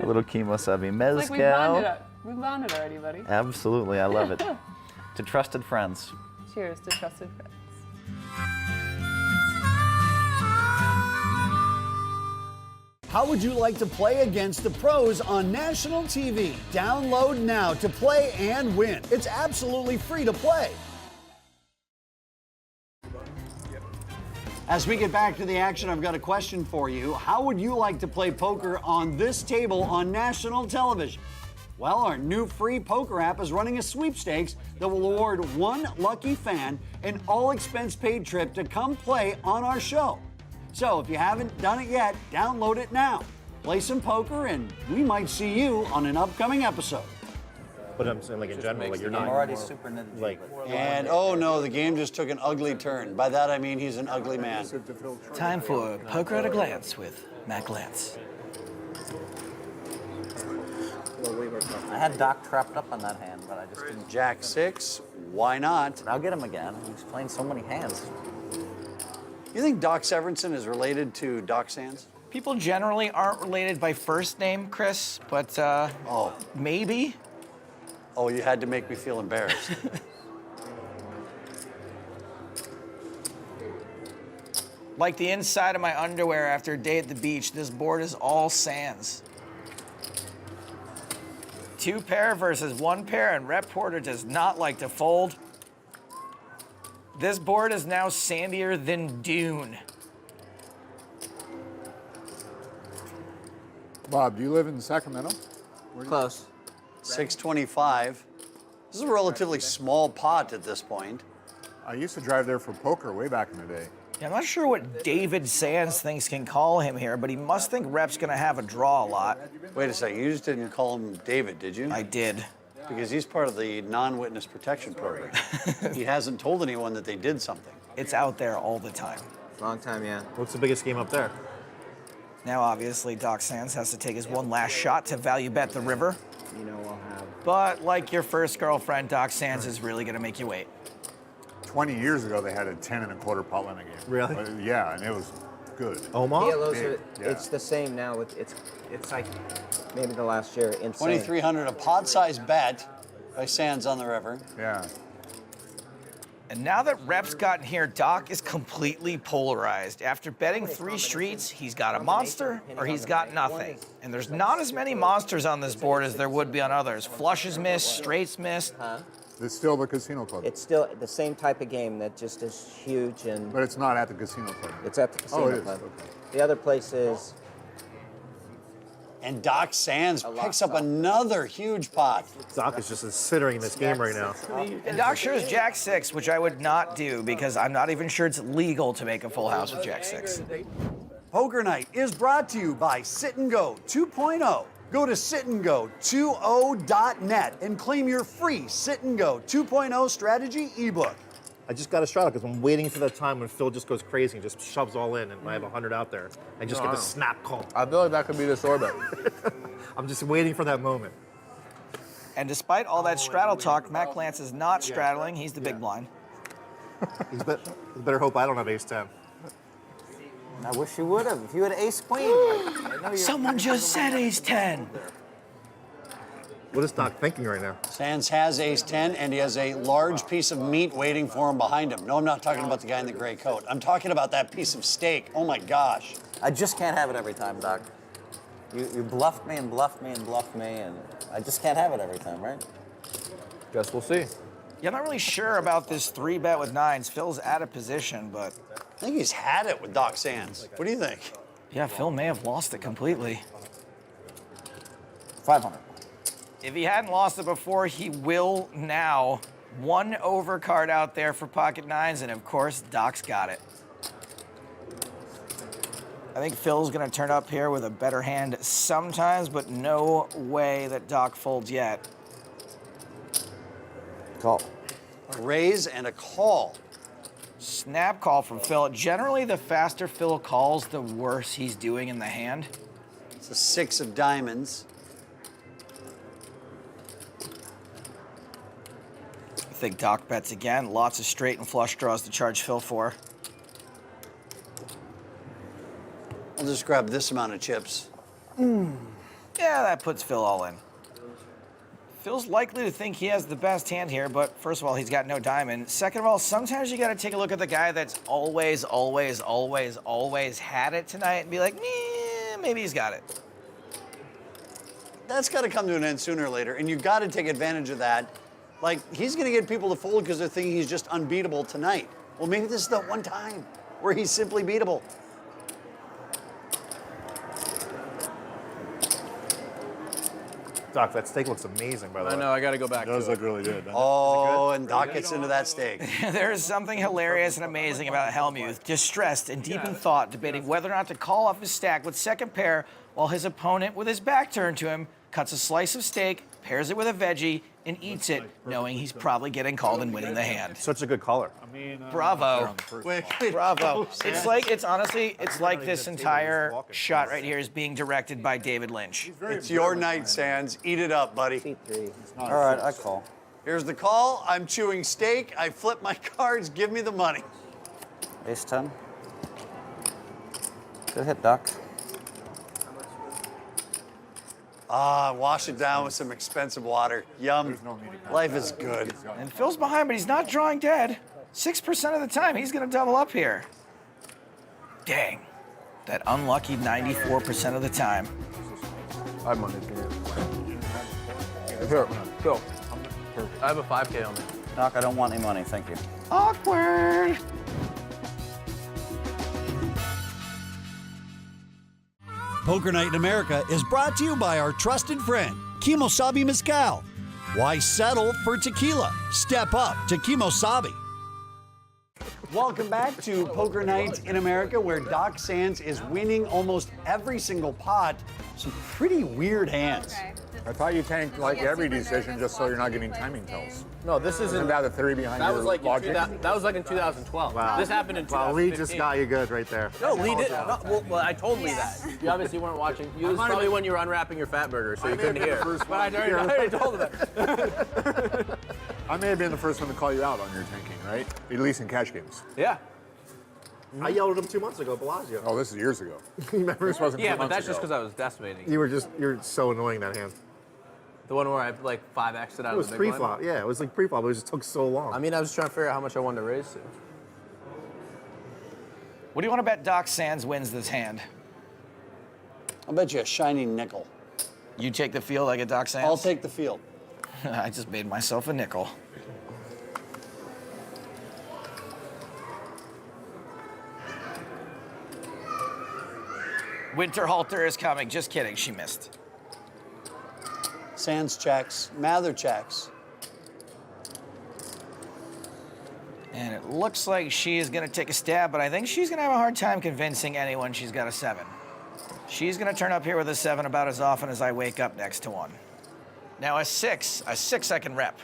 little Kimosabi Mezcal. It's like we bonded already, buddy. Absolutely, I love it. To trusted friends. Cheers to trusted friends. How would you like to play against the pros on national TV? Download now to play and win. It's absolutely free to play. As we get back to the action, I've got a question for you. How would you like to play poker on this table on national television? Well, our new free poker app is running a sweepstakes that will award one lucky fan an all-expense-paid trip to come play on our show. So if you haven't done it yet, download it now. Play some poker, and we might see you on an upcoming episode. But I'm saying, like, in general, like, you're not... I'm already super like... And, oh no, the game just took an ugly turn. By that I mean he's an ugly man. Time for Poker at a Glance with Matt Glantz. I had Doc trapped up on that hand, but I just didn't. Jack 6, why not? I'll get him again. He's playing so many hands. You think Doc Severinsen is related to Doc Sands? People generally aren't related by first name, Chris, but maybe. Oh, you had to make me feel embarrassed. Like the inside of my underwear after a day at the beach, this board is all sands. 2 pair versus 1 pair, and Rep Porter does not like to fold. This board is now sandier than Dune. Bob, do you live in Sacramento? Close. 625. This is a relatively small pot at this point. I used to drive there for poker way back in the day. Yeah, I'm not sure what David Sands thinks can call him here, but he must think Rep's gonna have a draw a lot. Wait a second, you just didn't call him David, did you? I did. Because he's part of the non-witness protection program. He hasn't told anyone that they did something. It's out there all the time. Long time, yeah. What's the biggest game up there? Now, obviously, Doc Sands has to take his one last shot to value bet the river. You know I'll have. But like your first girlfriend, Doc Sands is really gonna make you wait. 20 years ago, they had a 10 1/4 pot limit game. Really? Yeah, and it was good. Omaha? PLOs Yeah. it's the same now. It's like maybe the last year. Insane. 2,300, a pot-sized bet by Sands on the river. Yeah. And now that Rep's gotten here, Doc is completely polarized. After betting 3 streets, he's got a monster or he's got nothing. And there's not as many monsters on this board as there would be on others. Flushes missed, straights missed. It's still the casino club. It's still the same type of game that just is huge and. But it's not at the casino club. It's at the casino it is. club. Okay. The other place is. And Doc Sands picks up another huge pot. Doc is just considering this game right now. And Doc shows Jack 6, which I would not do because I'm not even sure it's legal to make a full house with Jack 6. Poker Night is brought to you by Sit and Go 2.0. Go to sitandgo20.net and claim your free Sit and Go 2.0 strategy ebook. I just got a straddle because I'm waiting for that time when Phil just goes crazy and just shoves all in, and I have 100 out there. I just get the snap call. I feel like that could be the orbit. I'm just waiting for that moment. And despite all that straddle talk, Matt Glantz is not straddling. He's the big blind. You better hope I don't have ace 10. I wish you would have. If you had ace queen. Someone just said ace 10. What is Doc thinking right now? Sands has ace 10, and he has a large piece of meat waiting for him behind him. No, I'm not talking about the guy in the gray coat. I'm talking about that piece of steak. Oh my gosh. I just can't have it every time, Doc. You bluffed me and bluffed me and bluffed me, and I just can't have it every time, right? Guess we'll see. Yeah, I'm not really sure about this 3-bet with 9s. Phil's out of position, but... I think he's had it with Doc Sands. What do you think? Yeah, Phil may have lost it completely. 500. If he hadn't lost it before, he will now. 1 overcard out there for pocket 9s, and of course, Doc's got it. I think Phil's gonna turn up here with a better hand sometimes, but no way that Doc folds yet. Call. A raise and a call. Snap call from Phil. Generally, the faster Phil calls, the worse he's doing in the hand. It's a 6 of diamonds. I think Doc bets again. Lots of straight and flush draws to charge Phil for. I'll just grab this amount of chips. Yeah, that puts Phil all in. Phil's likely to think he has the best hand here, but first of all, he's got no diamond. Second of all, sometimes you got to take a look at the guy that's always had it tonight and be like, maybe he's got it. That's got to come to an end sooner or later, and you've got to take advantage of that. Like, he's going to get people to fold because they're thinking he's just unbeatable tonight. Well, maybe this is the one time where he's simply beatable. Doc, that steak looks amazing, by the way. I know, I got to go back. It does look really good. Oh, and Doc gets into that steak. There is something hilarious and amazing about Hellmuth, distressed and deep in thought, debating whether or not to call off his stack with second pair while his opponent, with his back turned to him, cuts a slice of steak, pairs it with a veggie, and eats it, knowing he's probably getting called and winning the hand. Such a good color. Bravo. Wait, Bravo. It's like this entire shot right here is being directed by David Lynch. It's your night, Sands. Eat it up, buddy. All right, I call. Here's the call. I'm chewing steak. I flip my cards. Give me the money. Ace 10. Good hit, Doc. Ah, wash it down with some expensive water. Yum. Life is good. And Phil's behind, but he's not drawing dead. 6% of the time, he's going to double up here. Dang. That unlucky 94% of the time. I have money for you. Here, go. I have a 5K on me. Doc, I don't want any money, thank you. Awkward. Poker Night in America is brought to you by our trusted friend, Kimosabi Mezcal. Why settle for tequila? Step up to Kimosabi. Welcome back to Poker Night in America, where Doc Sands is winning almost every single pot. Some pretty weird hands. I thought you tanked like every decision just so you're not getting timing tells. No, this isn't. that the theory behind That your was like logic? that was like in 2012. Wow. This happened in 2015. Wow, Lee just got you good right there. No, Lee did. No, well, I told Lee that. You obviously weren't watching. It was probably when you were unwrapping your fat burger, so you couldn't hear. But I already told him that. I may have been the first one to call you out on your tanking, right? At least in cash games. Yeah. I yelled at him 2 months ago, Bellagio. Oh, this is years ago. You remember? This wasn't 2 Yeah, but months that's just ago. because I was decimating. You're so annoying, that hand. The one where I like 5x'd it out It of was the big pre-flop. blind? Yeah, it was like pre-flop, but it just took so long. I mean, I was trying to figure out how much I wanted to raise to. What do you want to bet Doc Sands wins this hand? I'll bet you a shiny nickel. You take the field, I get Doc Sands? I'll take the field. I just made myself a nickel. Winterhalter is coming. Just kidding, she missed. Sands checks. Mather checks. And it looks like she is going to take a stab, but I think she's going to have a hard time convincing anyone she's got a 7. She's going to turn up here with a 7 about as often as I wake up next to one. Now a 6 I can rep.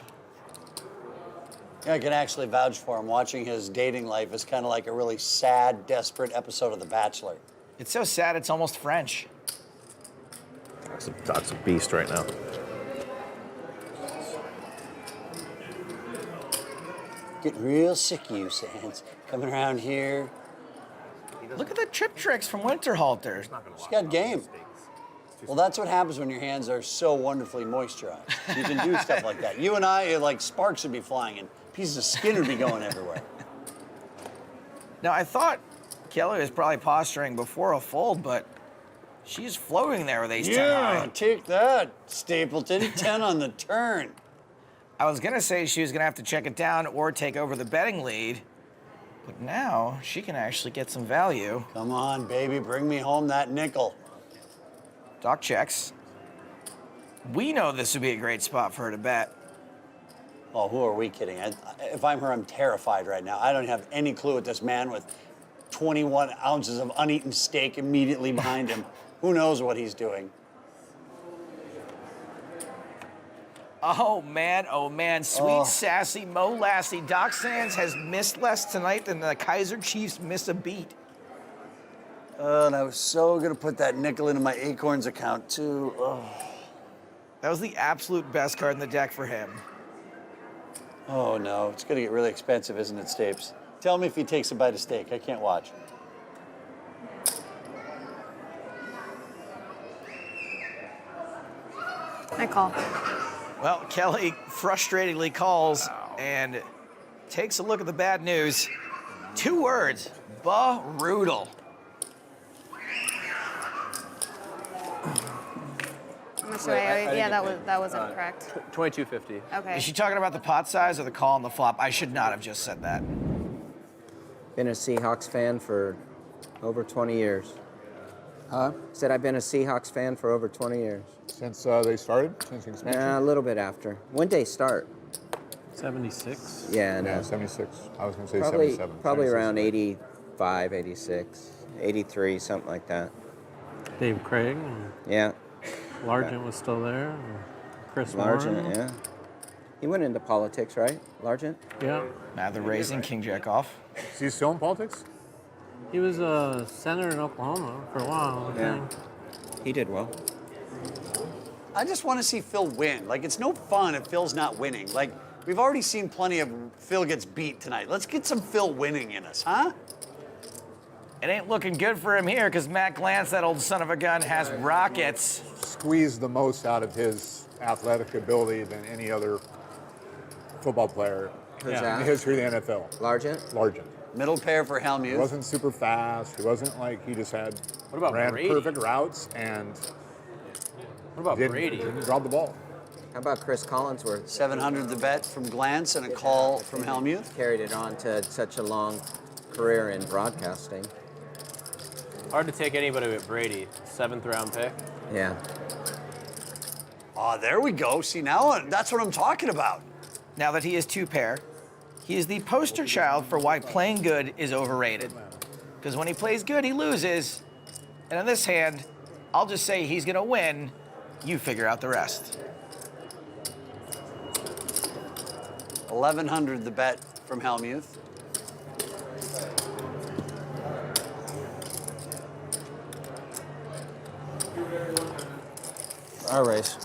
Yeah, I can actually vouch for him. Watching his dating life is kind of like a really sad, desperate episode of The Bachelor. It's so sad, it's almost French. Doc's a beast right now. Getting real sick of you, Sands. Coming around here. Look at the trip tricks from Winterhalter. She's got game. Well, that's what happens when your hands are so wonderfully moisturized. You can do stuff like that. You and I, like, sparks would be flying and pieces of skin would be going everywhere. Now, I thought Kelly was probably posturing before a fold, but she's floating there with ace 10 Yeah, high. take that, Stapleton. 10 on the turn. I was going to say she was going to have to check it down or take over the betting lead, but now she can actually get some value. Come on, baby, bring me home that nickel. Doc checks. We know this would be a great spot for her to bet. Oh, who are we kidding? If I'm her, I'm terrified right now. I don't have any clue what this man with 21 ounces of uneaten steak immediately behind him. Who knows what he's doing? Oh man. Sweet, sassy Mo Lassie. Doc Sands has missed less tonight than the Kaiser Chiefs miss a beat. And I was so gonna put that nickel into my Acorns account too. Oh. That was the absolute best card in the deck for him. Oh no, it's gonna get really expensive, isn't it, Stapes? Tell me if he takes a bite of steak. I can't watch. I call. Well, Kelly frustratingly calls and takes a look at the bad news. 2 words, brutal. How much do yeah, that wasn't correct. 2250. Okay. Is she talking about the pot size or the call on the flop? I should not have just said that. Been a Seahawks fan for over 20 years. Huh? Said I've been a Seahawks fan for over 20 years. Since they started? Since expansion? A little bit after. When did they start? 76. Yeah, no. Yeah, 76. I was going to say Probably, 77. probably 76. around 85, 86, 83, something like that. Dave Craig. Yeah. Largent was still there. Chris Largent, Warren. yeah. He went into politics, right? Largent? Yeah. Now they're raising King Jack off. Is he still in politics? He was a senator in Oklahoma for a while. I think. He did well. I just want to see Phil win. Like, it's no fun if Phil's not winning. Like, we've already seen plenty of Phil gets beat tonight. Let's get some Phil winning in us, huh? It ain't looking good for him here because Matt Glantz, that old son of a gun, has rockets. Squeezed the most out of his athletic ability than any other football player in the history of the NFL. Largent? Largent. Middle pair for Helmuth. He wasn't super fast. He wasn't like he just had What about ran Brady? perfect routes and What about Brady? didn't drop the ball. How about Chris Collinsworth? 700 the bet from Glantz and a call from Helmuth. Carried it on to such a long career in broadcasting. Hard to take anybody but Brady. 7th round pick. Yeah. Oh, there we go. See, now that's what I'm talking about. Now that he is 2-pair, he is the poster child for why playing good is overrated. Because when he plays good, he loses. And in this hand, I'll just say he's going to win. You figure out the rest. 1100 the bet from Helmuth. Our race.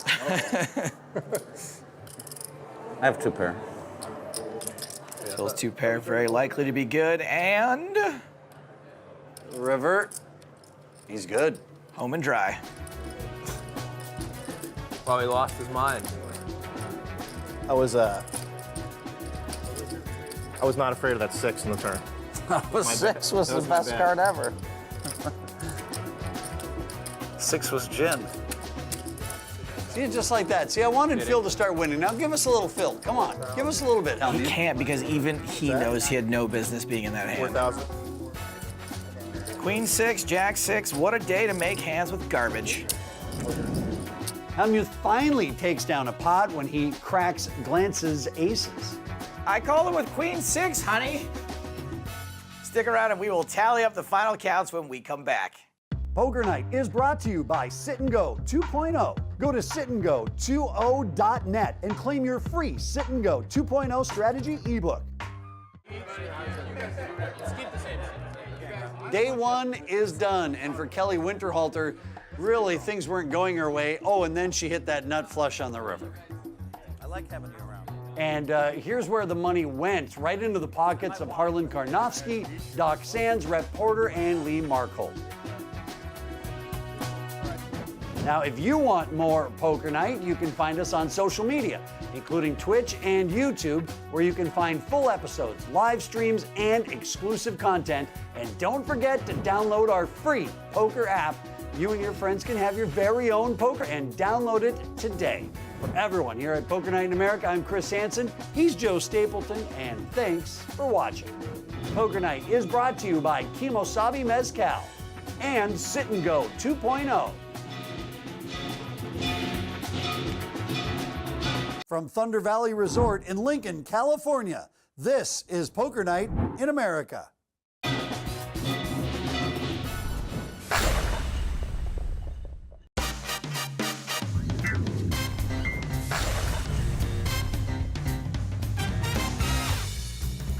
I have 2-pair. Phil's 2-pair, very likely to be good. And River. He's good. Home and dry. Probably lost his mind. I was not afraid of that 6 in the turn. 6 was the best card ever. 6 was gin. See, just like that. See, I wanted Phil to start winning. Now give us a little Phil. Come on. Give us a little bit, He Helmuth. can't because even he knows he had no business being in that hand. 4,000. Queen 6, Jack 6. What a day to make hands with garbage. Helmuth finally takes down a pot when he cracks Glantz's aces. I called him with Queen 6, honey. Stick around and we will tally up the final counts when we come back. Poker Night is brought to you by Sit and Go 2.0. Go to sitandgo20.net and claim your free Sit and Go 2.0 strategy ebook. Day 1 is done, and for Kelly Winterhalter, really things weren't going her way. Oh, and then she hit that nut flush on the river. I like having you around. And here's where the money went, right into the pockets of Harlan Karnofsky, Doc Sands, Rhett Porter, and Lee Markholt. Now, if you want more Poker Night, you can find us on social media, including Twitch and YouTube, where you can find full episodes, live streams, and exclusive content. And don't forget to download our free poker app. You and your friends can have your very own poker and download it today. For everyone here at Poker Night in America, I'm Chris Hansen. He's Joe Stapleton, and thanks for watching. Poker Night is brought to you by Kimosabi Mezcal and Sit and Go 2.0. From Thunder Valley Resort in Lincoln, California, this is Poker Night in America.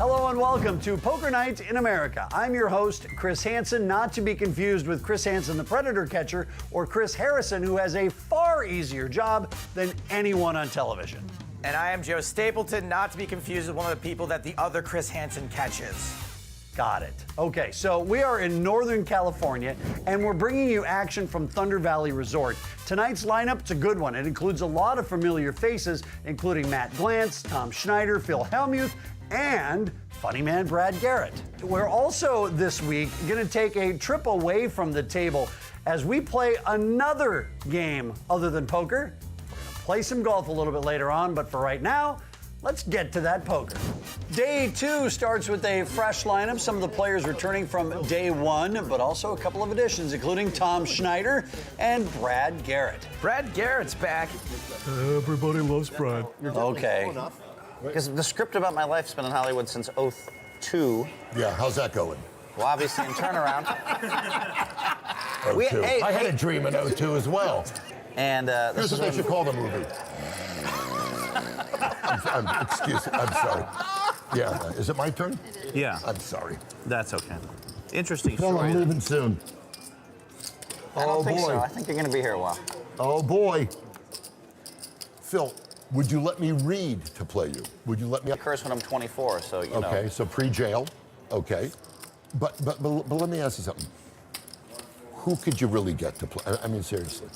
Hello and welcome to Poker Night in America. I'm your host, Chris Hansen, not to be confused with Chris Hansen, the Predator Catcher, or Chris Harrison, who has a far easier job than anyone on television. And I am Joe Stapleton, not to be confused with one of the people that the other Chris Hansen catches. Got it. Okay, so we are in Northern California, and we're bringing you action from Thunder Valley Resort. Tonight's lineup is a good one. It includes a lot of familiar faces, including Matt Glantz, Tom Schneider, Phil Hellmuth, and funny man Brad Garrett. We're also this week going to take a trip away from the table as we play another game other than poker. We're going to play some golf a little bit later on, but for right now, let's get to that poker. Day 2 starts with a fresh lineup. Some of the players returning from day 1, but also a couple of additions, including Tom Schneider and Brad Garrett. Brad Garrett's back. Everybody loves Brad. Okay. Because the script about my life's been in Hollywood since 2002. Yeah, how's that going? Well, obviously in turnaround. 02. I had a dream in 02 as well. And here's what they should call the movie. Excuse me, I'm sorry. Yeah, is it my turn? Yeah. I'm sorry. That's okay. Interesting Phil, story. I'm leaving soon. I don't think so. I think you're going to be here a while. Oh boy. Phil, would you let me read to play you? Would you let me? I curse when I'm 24, so you know. Okay, so pre-jail. Okay. But let me ask you something. Who could you really get to play? I mean, seriously.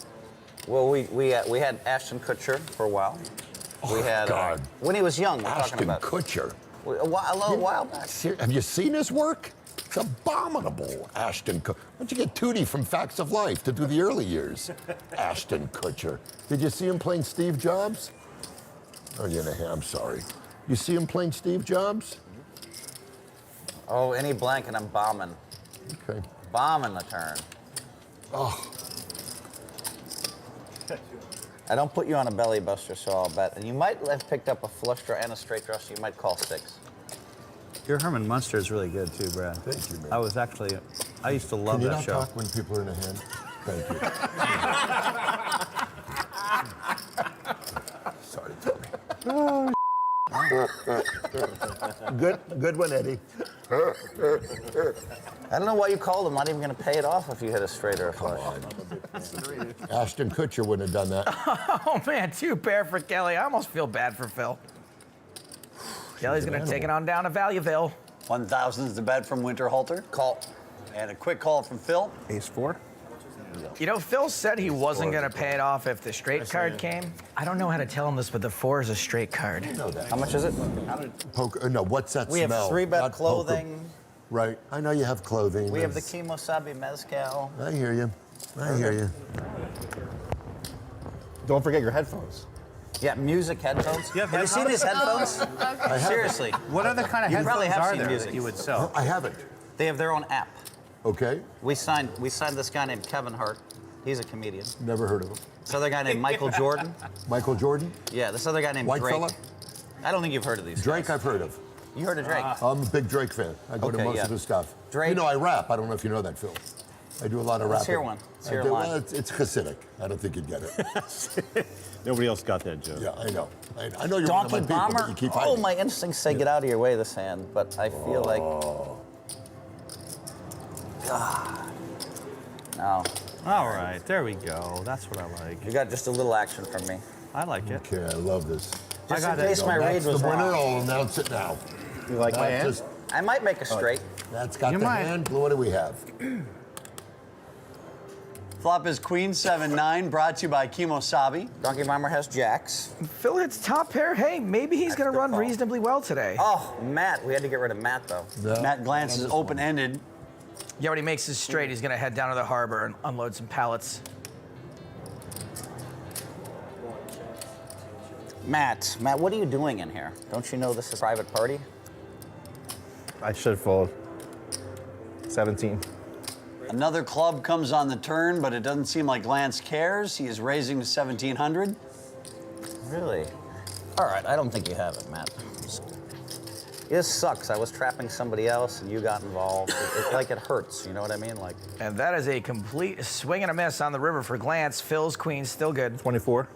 Well, we had Ashton Kutcher for a while. We had God. When he was young. We're talking Ashton about Kutcher. A while back. Have you seen his work? It's abominable, Ashton Kutcher. Why don't you get Tootie from Facts of Life to do the early years? Ashton Kutcher. Did you see him playing Steve Jobs? Oh, I'm sorry. You see him playing Steve Jobs? Oh, any blank and I'm bombing. Okay. Bombing the turn. Oh. I don't put you on a belly buster, so I'll bet. And you might have picked up a flush draw and a straight draw, so you might call 6. Your Herman Munster is really good too, Brad. Thank you, man. I used to love Can you that not show. talk when people are in a hand? Thank you. Sorry, Tommy. Good one, Eddie. I don't know why you called him. Not even going to pay it off if you hit a straight or a flush. Ashton Kutcher wouldn't have done that. Oh man, 2 pair for Kelly. I almost feel bad for Phil. Kelly's going to take it on down to Valueville. 1,000 is the bet from Winterhalter. Call. And a quick call from Phil. Ace 4. You know, Phil said he wasn't going to pay it off if the straight card came. I don't know how to tell him this, but the 4 is a straight card. You know that. How much is it? Poker. No, what's that We smell? have 3-bet Not clothing. poker. Right. I know you have clothing. We have the Kimosabi Mezcal. I hear you. I hear you. Don't forget your headphones. Yeah, music headphones. You have you seen his headphones? I Seriously. What other kind of You probably headphones have are seen there music. that you would sell? I haven't. They have their own app. Okay. We signed this guy named Kevin Hart. He's a comedian. Never heard of him. This other guy named Michael Jordan. Michael Jordan? Yeah, this other guy named White Drake. fella? I don't think you've heard of these Drake, guys. I've heard of. You heard of Drake? I'm a big Drake fan. I go to Okay, most yeah. of his stuff. Drake- You know, I rap. I don't know if you know that, Phil. I do a lot of Let's rapping. hear one. Let's I hear a do- line. well, it's Hasidic. I don't think you'd get it. Nobody else got that joke. Yeah, I know. I know you're one of Donkey my people, Bomber? but you keep Oh, hiding. my instincts say get out of your way this hand, but I feel like... God. No. All right, there we go. That's what I like. You got just a little action from me. I like it. Okay, I love this. Just got in it. case my read That's was the winner. wrong. I'll announce it now. You like my That hand? just- I might make a straight. That's got You the might. hand. What do we have? Flop is Queen 7-9, brought to you by Kimosabi. Donkey Bomber has jacks. Phil hits top pair. Hey, maybe he's going to run reasonably well today. Oh, Matt. We had to get rid of Matt, though. No. Matt Glantz is open-ended. Yeah, when he makes his straight, he's going to head down to the harbor and unload some pallets. Matt, what are you doing in here? Don't you know this is a private party? I should have followed. 17. Another club comes on the turn, but it doesn't seem like Glantz cares. He is raising to 1,700. Really? All right, I don't think you have it, Matt. This sucks. I was trapping somebody else and you got involved. It hurts, you know what I mean? Like. And that is a complete swing and a miss on the river for Glantz. Phil's queen's still good. 24.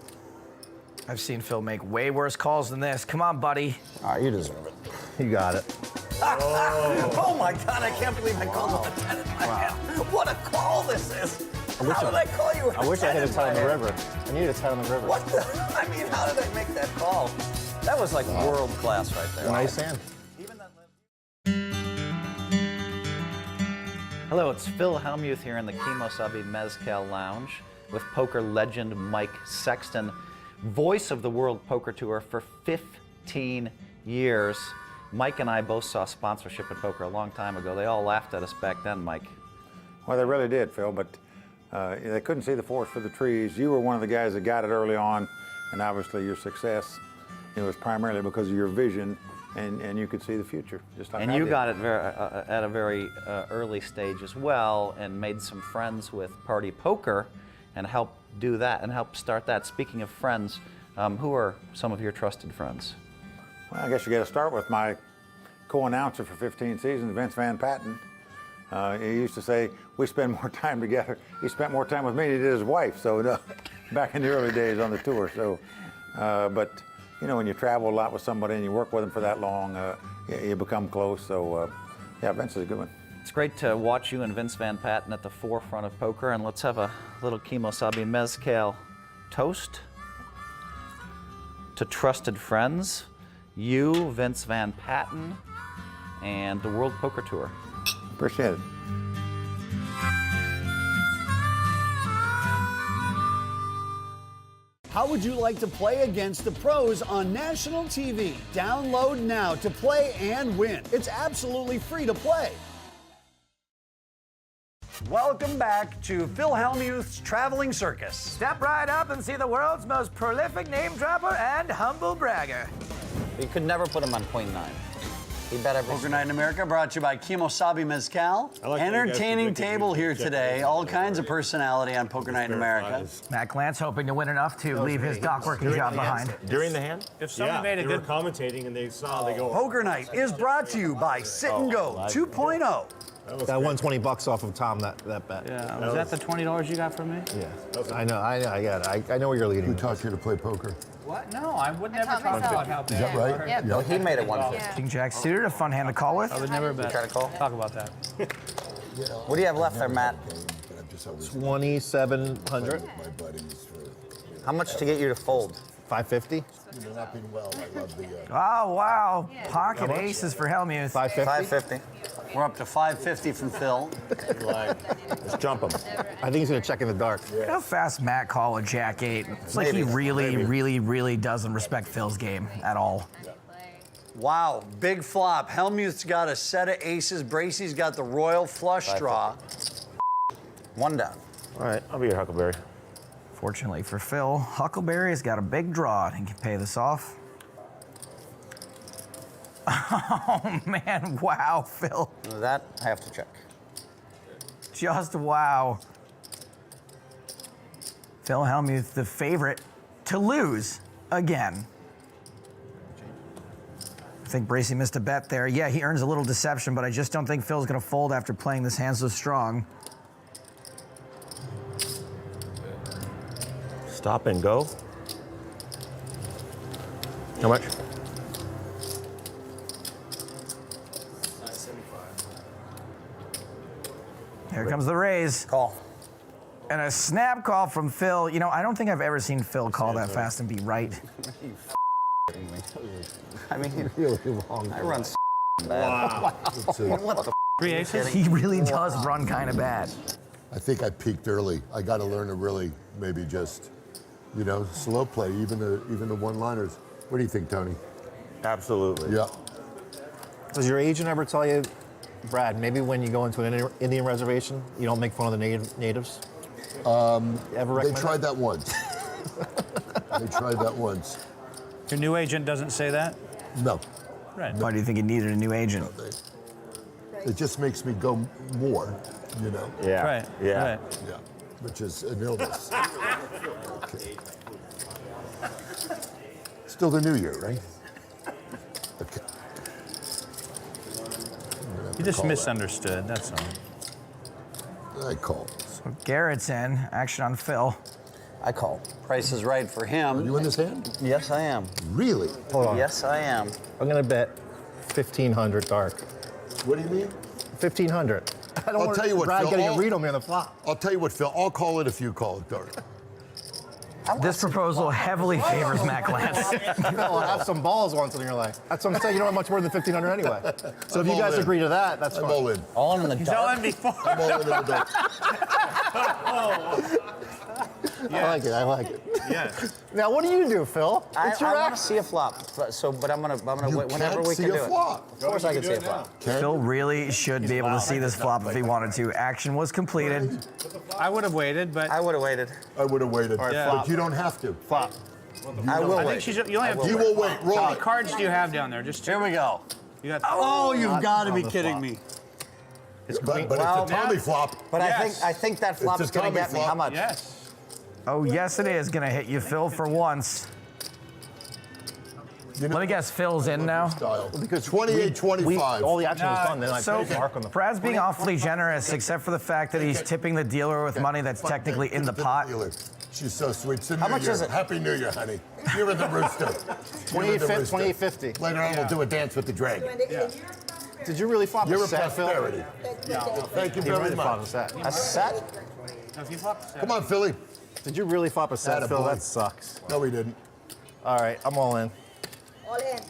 I've seen Phil make way worse calls than this. Come on, buddy. All right, you deserve it. You got it. Oh my God, I can't believe I called with a 10 in my hand. What a call this is. How did I call you with I wish I hit a 10 on the hand? river. I needed a 10 on the river. What the? I mean, how did I make that call? That was like world class right there. Nice hand. Hello, it's Phil Hellmuth here in the Kimosabi Mezcal Lounge with poker legend Mike Sexton, voice of the World Poker Tour for 15 years. Mike and I both saw sponsorship in poker a long time ago. They all laughed at us back then, Mike. Well, they really did, Phil, but they couldn't see the forest for the trees. You were one of the guys that got it early on, and obviously your success, it was primarily because of your vision, and you could see the future, just like And I you did. got it at a very early stage as well, and made some friends with Party Poker and helped do that and helped start that. Speaking of friends, who are some of your trusted friends? Well, I guess you got to start with my co-announcer for 15 seasons, Vince Van Patten. He used to say, we spend more time together. He spent more time with me than he did his wife, so back in the early days on the tour. So, but you know, when you travel a lot with somebody and you work with them for that long, you become close. So, yeah, Vince is a good one. It's great to watch you and Vince Van Patten at the forefront of poker, and let's have a little Kimosabi Mezcal toast to trusted friends, you, Vince Van Patten, and the World Poker Tour. Appreciate it. How would you like to play against the pros on national TV? Download now to play and win. It's absolutely free to play. Welcome back to Phil Hellmuth's Traveling Circus. Step right up and see the world's most prolific name dropper and humble bragger. You could never put him on queen nine. He bet every Poker Night in America brought to you by Kimosabi Mezcal. I like how you guys Entertaining predicted table me here to check today. this All out. kinds of personality on Poker Night in America. Matt Glantz hoping to win enough to leave his dock working job behind. During the hand? If someone made a good commentating and they saw, they go. Poker Night is brought to you by Sit and Go 2.0. Got $120 off of Tom that bet. Yeah, was that the $20 you got from me? Yeah, I know, I got it. I know where you're leading. Who taught you to play poker? What? No, I would never taught talk myself. about how Is that right? Yep. Yeah. He made it 150. King Jack suited, a fun hand to call with. I would never bet. Try to call? Talk about that. What do you have left there, Matt? 2,700. How much to get you to fold? 550. You're not being well. I love the. Oh, wow. Pocket aces for Hellmuth. 550. 550. We're up to 550 from Phil. Let's jump him. I think he's gonna check in the dark. Look how fast Matt called a Jack 8. It's like he really doesn't respect Phil's game at all. Wow, big flop. Hellmuth's got a set of aces. Bracey's got the royal flush draw. One down. All right, I'll be your Huckleberry. Fortunately for Phil, Huckleberry's got a big draw and can pay this off. Oh, man, wow, Phil. That I have to check. Just wow. Phil Hellmuth, the favorite to lose again. I think Bracey missed a bet there. Yeah, he earns a little deception, but I just don't think Phil's gonna fold after playing this hand so strong. Stop and go. How much? Here comes the raise. Call. And a snap call from Phil. You know, I don't think I've ever seen Phil call that fast and be right. I mean, Really long. I run bad. Wow. What the Three aces? He really does run kind of bad. I think I peaked early. I got to learn to really maybe just, you know, slow play, even the one-liners. What do you think, Tony? Absolutely. Yeah. Does your agent ever tell you, Brad, maybe when you go into an Indian reservation, you don't make fun of the natives? Ever They recommend tried that once. They tried that once. Your new agent doesn't say that? No. Right. Why do you think he needed a new agent? It just makes me go more, you know? Yeah. Right. Yeah. Right. Yeah. Which is an illness. Okay. Still the new year, right? Okay. You just Call that. misunderstood, that's all. I call. So Garrett's in. Action on Phil. I call. Price is right for him. Are you in this hand? Yes, I am. Really? Hold on. Yes, I am. I'm gonna bet 1500 dark. What do you mean? 1500. I don't I'll want tell you what, Brad Phil. getting a read on me on the flop. I'll tell you what, Phil. I'll call it if you call it dark. This proposal heavily favors Matt Glantz. I'll have some balls once in your life. That's what I'm saying. You don't have much more than 1500 anyway. So if you guys agree to that, that's fine. I'm all in. All in the dark. Tell him before. I'm all in the dark. I like it. I like it. Yeah. Now, what do you do, Phil? I It's your want to act. see a flop. So, but I'm gonna You wait whenever can't we see can a do flop. it. Of course, I can see a flop. Phil really should be able to see this flop if he wanted to. Action was completed. I would have waited, but I would have waited. I would have waited. Or But flop. you don't have to. Flop. I will I wait. think you only have You will wait. How Roll many it. cards do you have down there? Just two? Here we go. You got Oh, you've Not got to on be the kidding flop. me. But Well, it's a Tommy flop. But Yes. I think that flop's It's a gonna Tommy get me. flop. How much? Yes. Oh, yes, it is going to hit you, Phil, for once. Let me guess, Phil's in now? Style. Because 28-25. all the action was done, then I So, put a mark on the Brad's being awfully generous, except for the fact that he's tipping the dealer with money that's technically in the pot. She's so sweet. How much is it? Happy New Year, honey. You're in the rooster. 2850. Later on, we'll do a dance with the dragon. Did you really flop You're a a set, Phil? prosperity. Thank you He very really flopped a much. set. A set? If you flop the set. Come on, Philly. Did you really flop a set, Phil? Attaboy. That sucks. No, we didn't. All right, I'm all in. All in.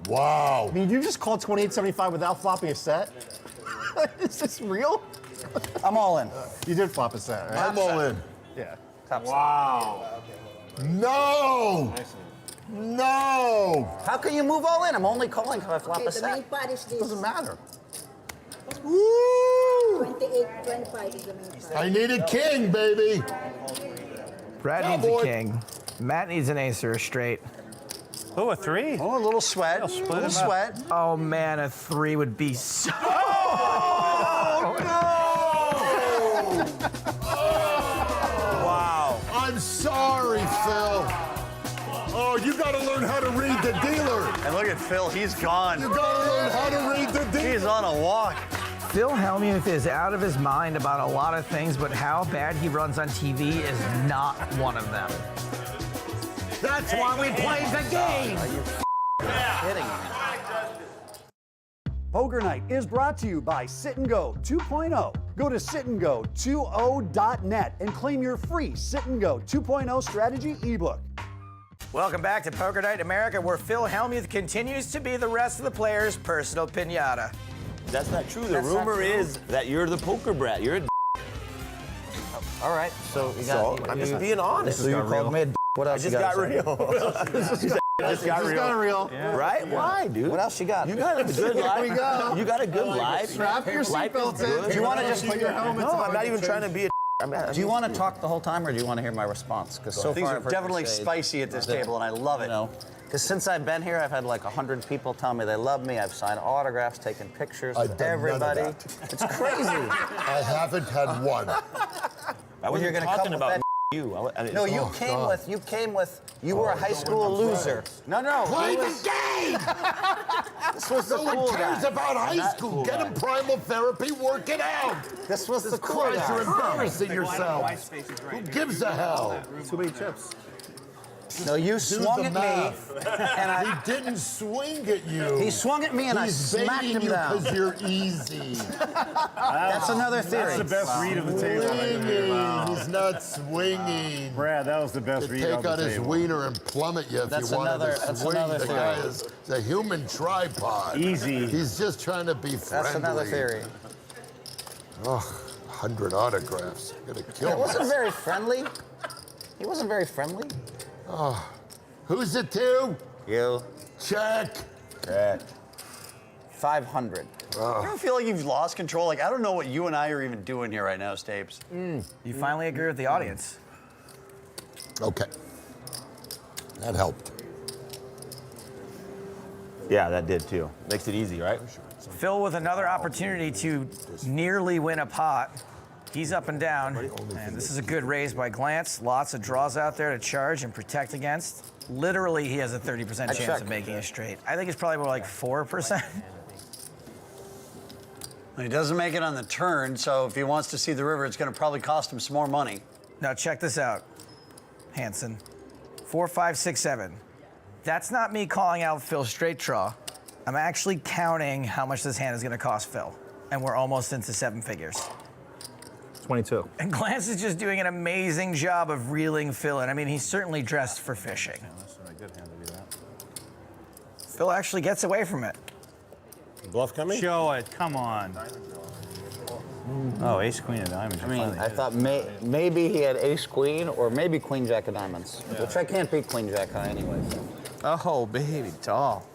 Wow. I mean, you just called 2875 without flopping a set? Is this real? I'm all in. You did flop a set, right? I'm all in. Yeah. Wow. No. No. How can you move all in? I'm only calling because I flop a The main set. part is this. Doesn't matter. Woo. 2825 is the main part. I need a king, baby. Brad Yeah, needs a boy. king. Matt needs an ace or a straight. Oh, a three. Oh, a little sweat. A split little him up. sweat. Oh, man, a three would be so... Wow. I'm sorry, Phil. Oh, you got to learn how to read the dealer. And look at Phil, he's gone. You got to learn how to read the dealer. He's on a walk. Phil Hellmuth is out of his mind about a lot of things, but how bad he runs on TV is not one of them. That's why we played the game. Are you kidding me? Poker Night is brought to you by Sit and Go 2.0. Go to sitandgo20.net and claim your free Sit and Go 2.0 strategy ebook. Welcome back to Poker Night America, where Phil Hellmuth continues to be the rest of the players' personal pinata. That's not true. The That's not rumor true. is that you're the poker brat. You're a All right. So you got. I'm just being honest. So you called me a. What else I just you got to say? real. Just got real. Right? Why, dude? What else you got? You got a good life. we go. You got a good life. Strap your Life is seatbelts good. in. Do you want to just put your helmets No, on? I'm not even trying to be a. Do you want to talk the whole time, or do you want to hear my response? Because so Things far are I've heard you definitely say spicy at this table, and I love it. Because since I've been here, I've had like 100 people tell me they love me. I've signed autographs, taken pictures I've with done everybody. none of that. It's crazy. I haven't had one. I You're wasn't gonna talking come with about that. you. No, you Oh, came God. with. You were a high school loser. No. Play he the was- game. This was the No cool one cares guy. about high not school. cool Get guy. him primal therapy, work it out. This was the cool Christ, you're guy. embarrassing yourself. Who gives a hell? Too many chips. No, you Do swung the at math. me, and I. He didn't swing at you. He swung at me, and I He's smacked baiting him you down. because you're easy. That's another theory. That's the best read of the table. Swinging. He's not swinging. Brad, that was the best read Take of the on his table. wiener and plummet you if That's you wanted another- to that's swing. another The theory. guy is a human tripod. Easy. He's just trying to be friendly. That's another theory. Ugh, 100 autographs. Gonna kill He me. wasn't very friendly. He wasn't very friendly. Who's it to? You. Check. Correct. 500. I don't feel like you've lost control. Like, I don't know what you and I are even doing here right now, Stapes. You finally agree with the audience. Okay. That helped. Yeah, that did too. Makes it easy, right? Phil with another opportunity to nearly win a pot. He's up and down, and this is a good raise by Glantz. Lots of draws out there to charge and protect against. Literally, he has a 30% chance check. of making a straight. I think it's probably more like 4%. He doesn't make it on the turn, so if he wants to see the river, it's going to probably cost him some more money. Now check this out, Hanson. 4, 5, 6, 7. That's not me calling out Phil's straight draw. I'm actually counting how much this hand is going to cost Phil, and we're almost into 7 figures. 22. And Glance is just doing an amazing job of reeling Phil in. I mean, he's certainly dressed for fishing. That's not a good hand to do that. Phil actually gets away from it. Bluff coming? Show it. Come on. Oh, ace queen of diamonds. I mean, I thought maybe he had ace queen or maybe queen jack of diamonds, which I can't beat queen jack high anyway. So. Oh, baby doll.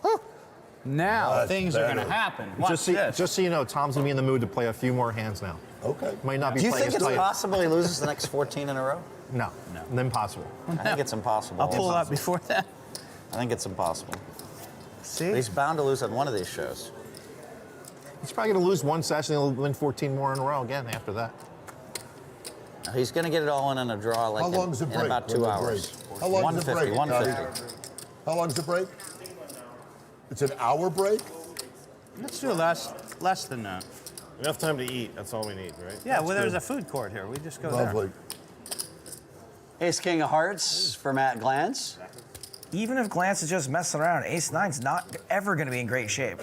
Now things are going to happen. Watch Just so you know, Tom's going to be in the mood to play a few more hands now. Okay. Might not be Do you playing think as it's tight. possible he loses the next 14 in a row? No. Impossible. I think it's impossible. I'll pull it up before that. I think it's impossible. See? But he's bound to lose at one of these shows. He's probably going to lose one session, he'll win 14 more in a row again after that. He's going to get it all in a draw like How long's the in break? about 2 hours. How long's the break? 150. How long's the break? It's an hour break? Let's do less than that. Enough time to eat. That's all we need, right? Yeah, well, there's a food court here. We just go Lovely. there. Ace king of hearts for Matt Glantz. Even if Glance is just messing around, ace nine's not ever going to be in great shape.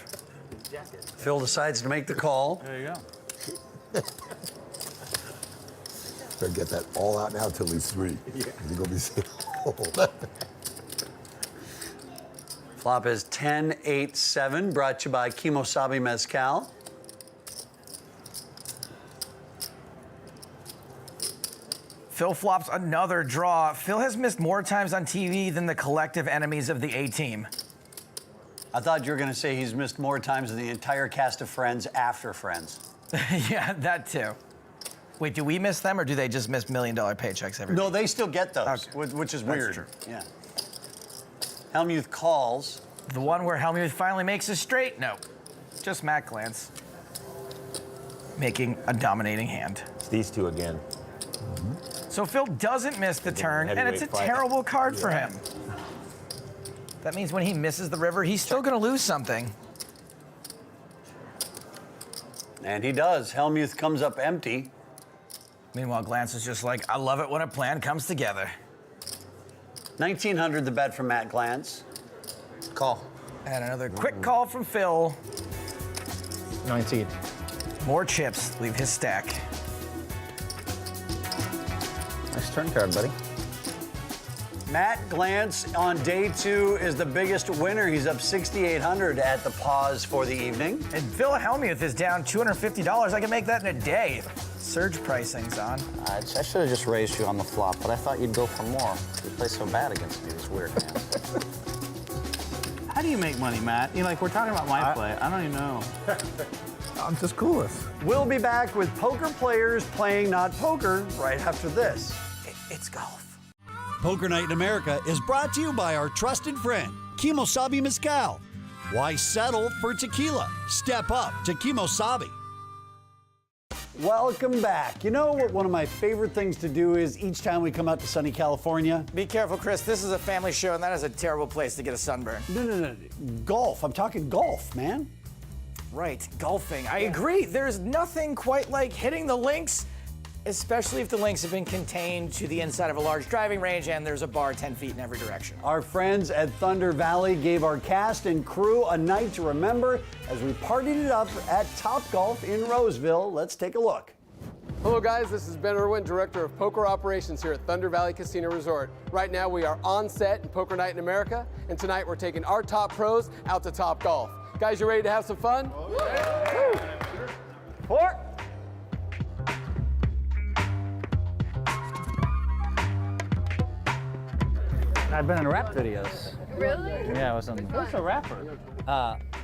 Phil decides to make the call. There you go. Better get that all out now till he's 3. Yeah. He's gonna be saying, Flop is 10-8-7, brought to you by Kimosabi Mezcal. Phil flops another draw. Phil has missed more times on TV than the collective enemies of the A-team. I thought you were going to say he's missed more times than the entire cast of Friends after Friends. Yeah, that too. Wait, do we miss them or do they just miss $1 million paychecks every week? No, they still get those, Okay. which is That's weird. true. Yeah. Helmuth calls. The one where Helmuth finally makes a straight? No, just Matt Glantz making a dominating hand. It's these two again. So Phil doesn't miss the turn, and it's a heavyweight fight. terrible card for him. That means when he misses the river, he's still going to lose something. And he does. Helmuth comes up empty. Meanwhile, Glantz is just like, I love it when a plan comes together. 1900 the bet from Matt Glantz. Call. And another quick call from Phil. 19. More chips leave his stack. Nice turn card, buddy. Matt Glantz on day 2 is the biggest winner. He's up 6,800 at the pause for the evening. And Phil Helmuth is down $250. I can make that in a day. Surge pricing's on. I should have just raised you on the flop, but I thought you'd go for more. You play so bad against me, this weird hands. How do you make money, Matt? You know, like, we're talking about my play. I don't even know. I'm just clueless. We'll be back with poker players playing not poker right after this. It's golf. Poker Night in America is brought to you by our trusted friend, Kimosabi Mezcal. Why settle for tequila? Step up to Kimosabi. Welcome back. You know what one of my favorite things to do is each time we come out to sunny California? Be careful, Chris. This is a family show, and that is a terrible place to get a sunburn. No. Golf. I'm talking golf, man. Right, golfing. I agree. There's nothing quite like hitting the links, especially if the links have been contained to the inside of a large driving range and there's a bar 10 feet in every direction. Our friends at Thunder Valley gave our cast and crew a night to remember as we partied it up at Topgolf in Roseville. Let's take a look. Hello guys, this is Ben Irwin, Director of Poker Operations here at Thunder Valley Casino Resort. Right now we are on set in Poker Night in America, and tonight we're taking our top pros out to Topgolf. Guys, you ready to have some fun? Yeah. 4. I've been in rap videos. Really? Yeah, I was in. Who's a rapper?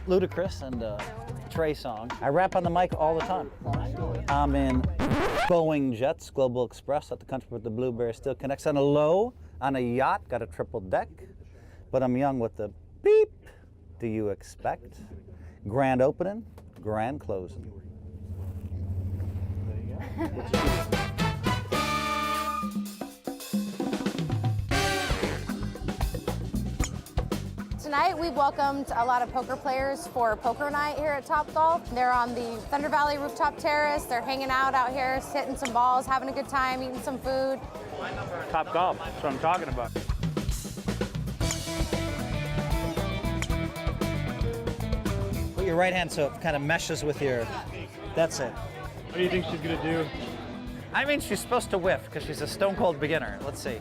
Ludacris and Trey Songz. I rap on the mic all the time. I'm in Boeing Jets, Global Express at the country with the Blueberry still connects on a low, on a yacht, got a triple deck, but I'm young with the beep. Do you expect? Grand opening, grand closing. There you go. Tonight we welcomed a lot of poker players for Poker Night here at Topgolf. They're on the Thunder Valley rooftop terrace. They're hanging out here, hitting some balls, having a good time, eating some food. Topgolf. That's what I'm talking about. put your right hand so it kind of meshes with your. That's it. What do you think she's gonna do? I mean, she's supposed to whiff because she's a stone cold beginner. Let's see.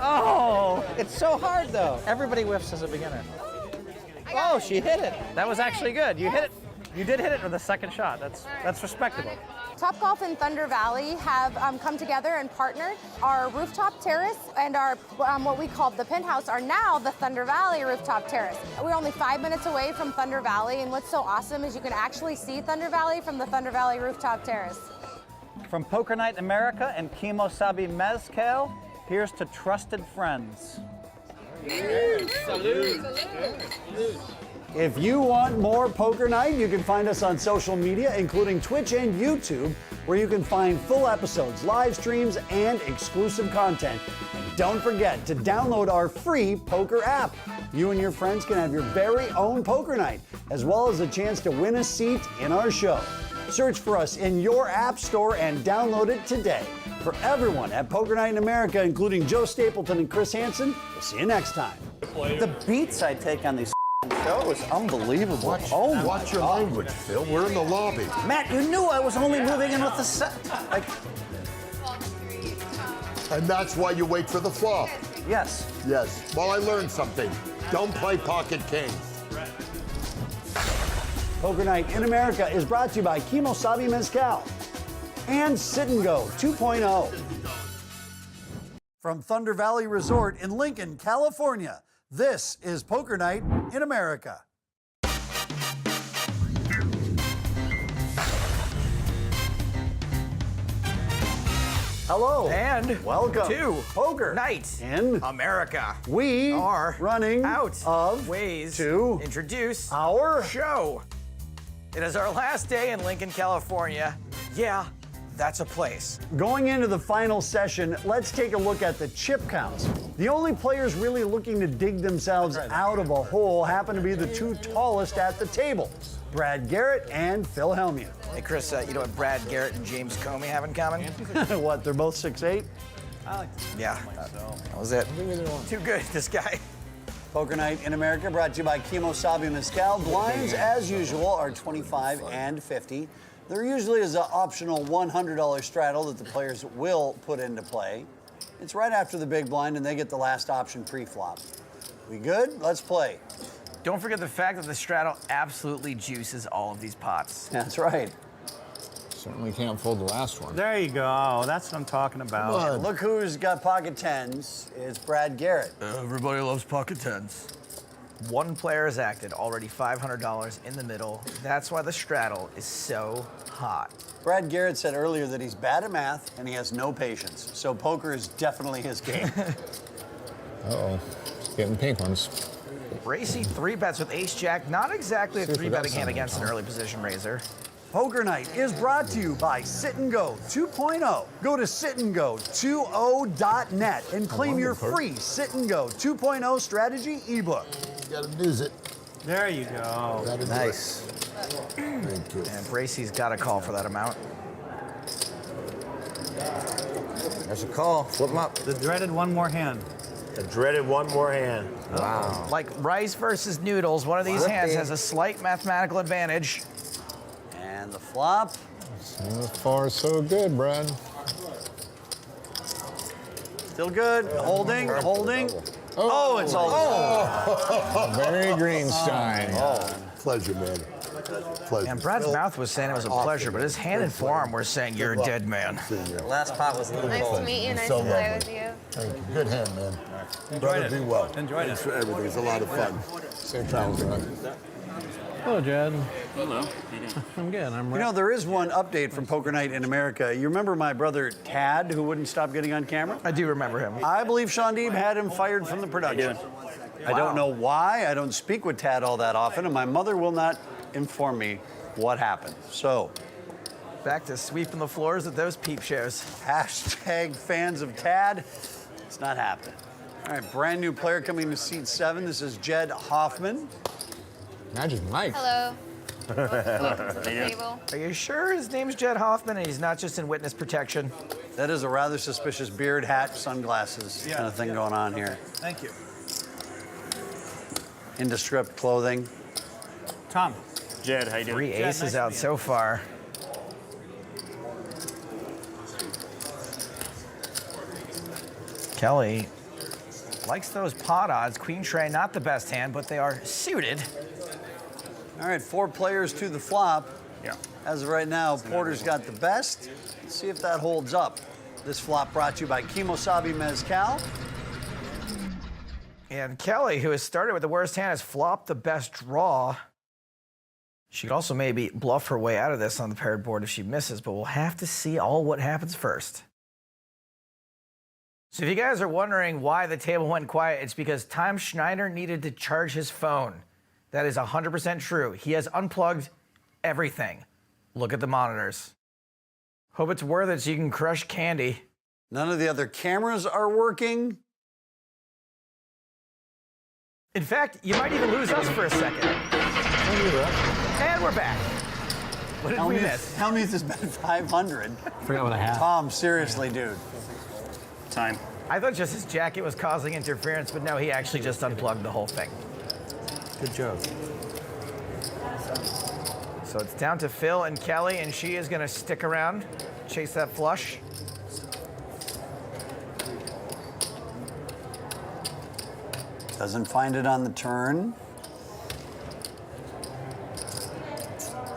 Oh, it's so hard though. Everybody whiffs as a beginner. Oh, she hit it. That was actually good. You hit it. You did hit it with a second shot. That's respectable. Topgolf and Thunder Valley have come together and partnered. Our rooftop terrace and our what we called the penthouse are now the Thunder Valley rooftop terrace. We're only 5 minutes away from Thunder Valley, and what's so awesome is you can actually see Thunder Valley from the Thunder Valley rooftop terrace. From Poker Night in America and Kimo Sabe Mezcal, here's to trusted friends. If you want more Poker Night, you can find us on social media, including Twitch and YouTube, where you can find full episodes, live streams, and exclusive content. And don't forget to download our free poker app. You and your friends can have your very own Poker Night, as well as a chance to win a seat in our show. Search for us in your app store and download it today. For everyone at Poker Night in America, including Joe Stapleton and Chris Hansen, we'll see you next time. The beats I take on these show is unbelievable. Watch your language, Phil. We're in the lobby. Matt, you knew I was only moving in with the set. Like, And that's why you wait for the flop. yes. Yes. Well, I learned something. Don't play pocket kings. Poker Night in America is brought to you by Kimo Sabe Mezcal and Sit and Go 2.0. From Thunder Valley Resort in Lincoln, California, this is Poker Night in America. Hello and welcome to Poker Night in America. We are running out of ways to introduce our show. It is our last day in Lincoln, California. Yeah, that's a place. Going into the final session, let's take a look at the chip counts. The only players really looking to dig themselves out of a hole happen to be the two tallest at the table, Brad Garrett and Phil Hellmuth. Hey, Chris, you know what Brad Garrett and James Comey have in common? What, they're both 6'8"? Yeah, that was it. Too good, this guy. Poker Night in America brought to you by Kimo Sabe Mezcal. Blinds, as usual, are 25 and 50. There usually is an optional $100 straddle that the players will put into play. It's right after the big blind, and they get the last option pre-flop. We good? Let's play. Don't forget the fact that the straddle absolutely juices all of these pots. That's right. Certainly can't fold the last one. There you go. That's what I'm talking about. Look who's got pocket tens. It's Brad Garrett. Everybody loves pocket tens. One player has acted, already $500 in the middle. That's why the straddle is so hot. Brad Garrett said earlier that he's bad at math and he has no patience. So poker is definitely his game. Uh-oh. Getting pink ones. Racy 3-bets with ace-jack. Not exactly a See if we got 3-betting hand something, against an Tom. early position raiser. Poker Night is brought to you by Sit and Go 2.0. Go to sitandgo20.net and claim your free Sit and Go 2.0 strategy ebook. You gotta use it. There you go. Gotta do Nice. Thank you. And Bracy's got a call for that amount. There's a call. Flip them up. The dreaded one more hand. The dreaded one more hand. Wow. Like rice versus noodles, one of these hands has a slight mathematical advantage. And the flop. So far, so good, Brad. Still good. Holding, holding. Oh, it's all. Very Greenstein. Pleasure, man. Pleasure. And Brad's mouth was saying it was a pleasure, but his hand and forearm were saying you're a dead man. The last pot was a little Nice cold. to meet you. Nice So to play lovely. with you. Thank you. Good hand, man. Brother, be well. Thanks for everything. It's a lot of fun. Safe travels, man. Hello, Jed. Hello. I'm good. I'm You know, there is one update from Poker Night in America. You remember my brother Tad, who wouldn't stop getting on camera? I do remember him. I believe Sean Deeb had him fired from the production. I don't know why. I don't speak with Tad all that often, and my mother will not inform me what happened. So, Back to sweeping the floors at those peep shows. hashtag fans of Tad. It's not happening. All right, brand new player coming to seat 7. This is Jed Hoffman. Magic Mike. Hello. Table. Are you sure his name's Jed Hoffman and he's not just in witness protection? That is a rather suspicious beard, hat, sunglasses kind of thing going on here. Thank you. Indescript clothing. Tom. Jed, how you doing? 3 Jed, aces nice to out meet you. so far. Kelly likes those pot odds. Queen Trey, not the best hand, but they are suited. All right, 4 players to the flop. Yeah. As of right now, Porter's got the best. Let's see if that holds up. This flop brought to you by Kimosabi Mezcal. And Kelly, who has started with the worst hand, has flopped the best draw. She could also maybe bluff her way out of this on the paired board if she misses, but we'll have to see all what happens first. So if you guys are wondering why the table went quiet, it's because Tom Schneider needed to charge his phone. That is 100% true. He has unplugged everything. Look at the monitors. Hope it's worth it so you can crush candy. None of the other cameras are working. In fact, you might even lose us for a second. And we're back. What did we miss? Helmuth has bet 500. Forgot what I had. Tom, seriously, dude. Time. I thought just his jacket was causing interference, but no, he actually just unplugged the whole thing. Good job. So it's down to Phil and Kelly, and she is going to stick around, chase that flush. Doesn't find it on the turn.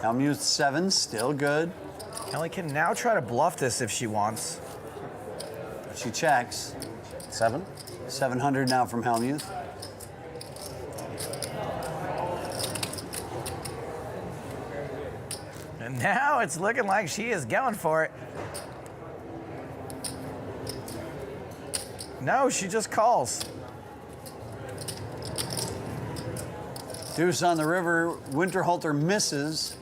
Helmuth 7, still good. Kelly can now try to bluff this if she wants. She checks. 7. 700 now from Helmuth. And now it's looking like she is going for it. No, she just calls. Deuce on the river. Winterhalter misses.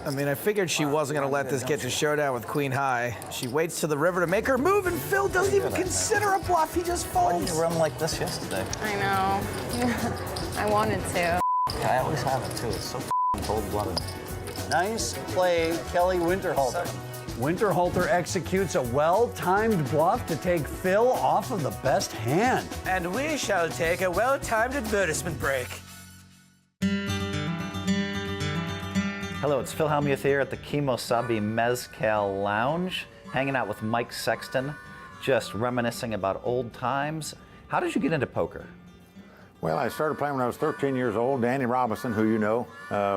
I mean, I figured she wasn't going to let this get to showdown with Queen High. She waits to the river to make her move, and Phil doesn't even consider a bluff. He just folds. Why didn't you run like this yesterday? I know. I wanted to. I always have it too. It's so cold-blooded. Nice play, Kelly Winterhalter. Winterhalter executes a well-timed bluff to take Phil off of the best hand. And we shall take a well-timed advertisement break. Hello, it's Phil Hellmuth here at the Kimosabi Mezcal Lounge, hanging out with Mike Sexton, just reminiscing about old times. How did you get into poker? Well, I started playing when I was 13 years old. Danny Robinson, who you know,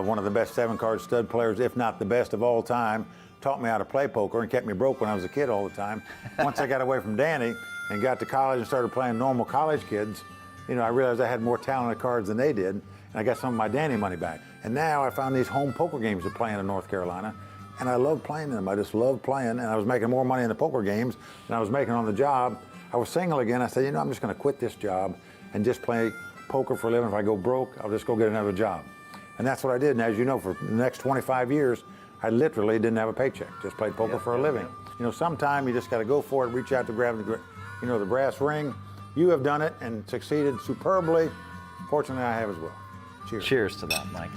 one of the best 7-card stud players, if not the best of all time, taught me how to play poker and kept me broke when I was a kid all the time. Once I got away from Danny and got to college and started playing normal college kids, you know, I realized I had more talented cards than they did, and I got some of my Danny money back. And now I found these home poker games to play in North Carolina, and I love playing them. I just love playing, and I was making more money in the poker games than I was making on the job. I was single again. I said, you know, I'm just going to quit this job and just play poker for a living. If I go broke, I'll just go get another job. And that's what I did. And as you know, for the next 25 years, I literally didn't have a paycheck. Just played poker for a living. You know, sometime you just got to go for it, reach out to grab the, you know, the brass ring. You have done it and succeeded superbly. Fortunately, I have as well. Cheers. Cheers to that, Mike.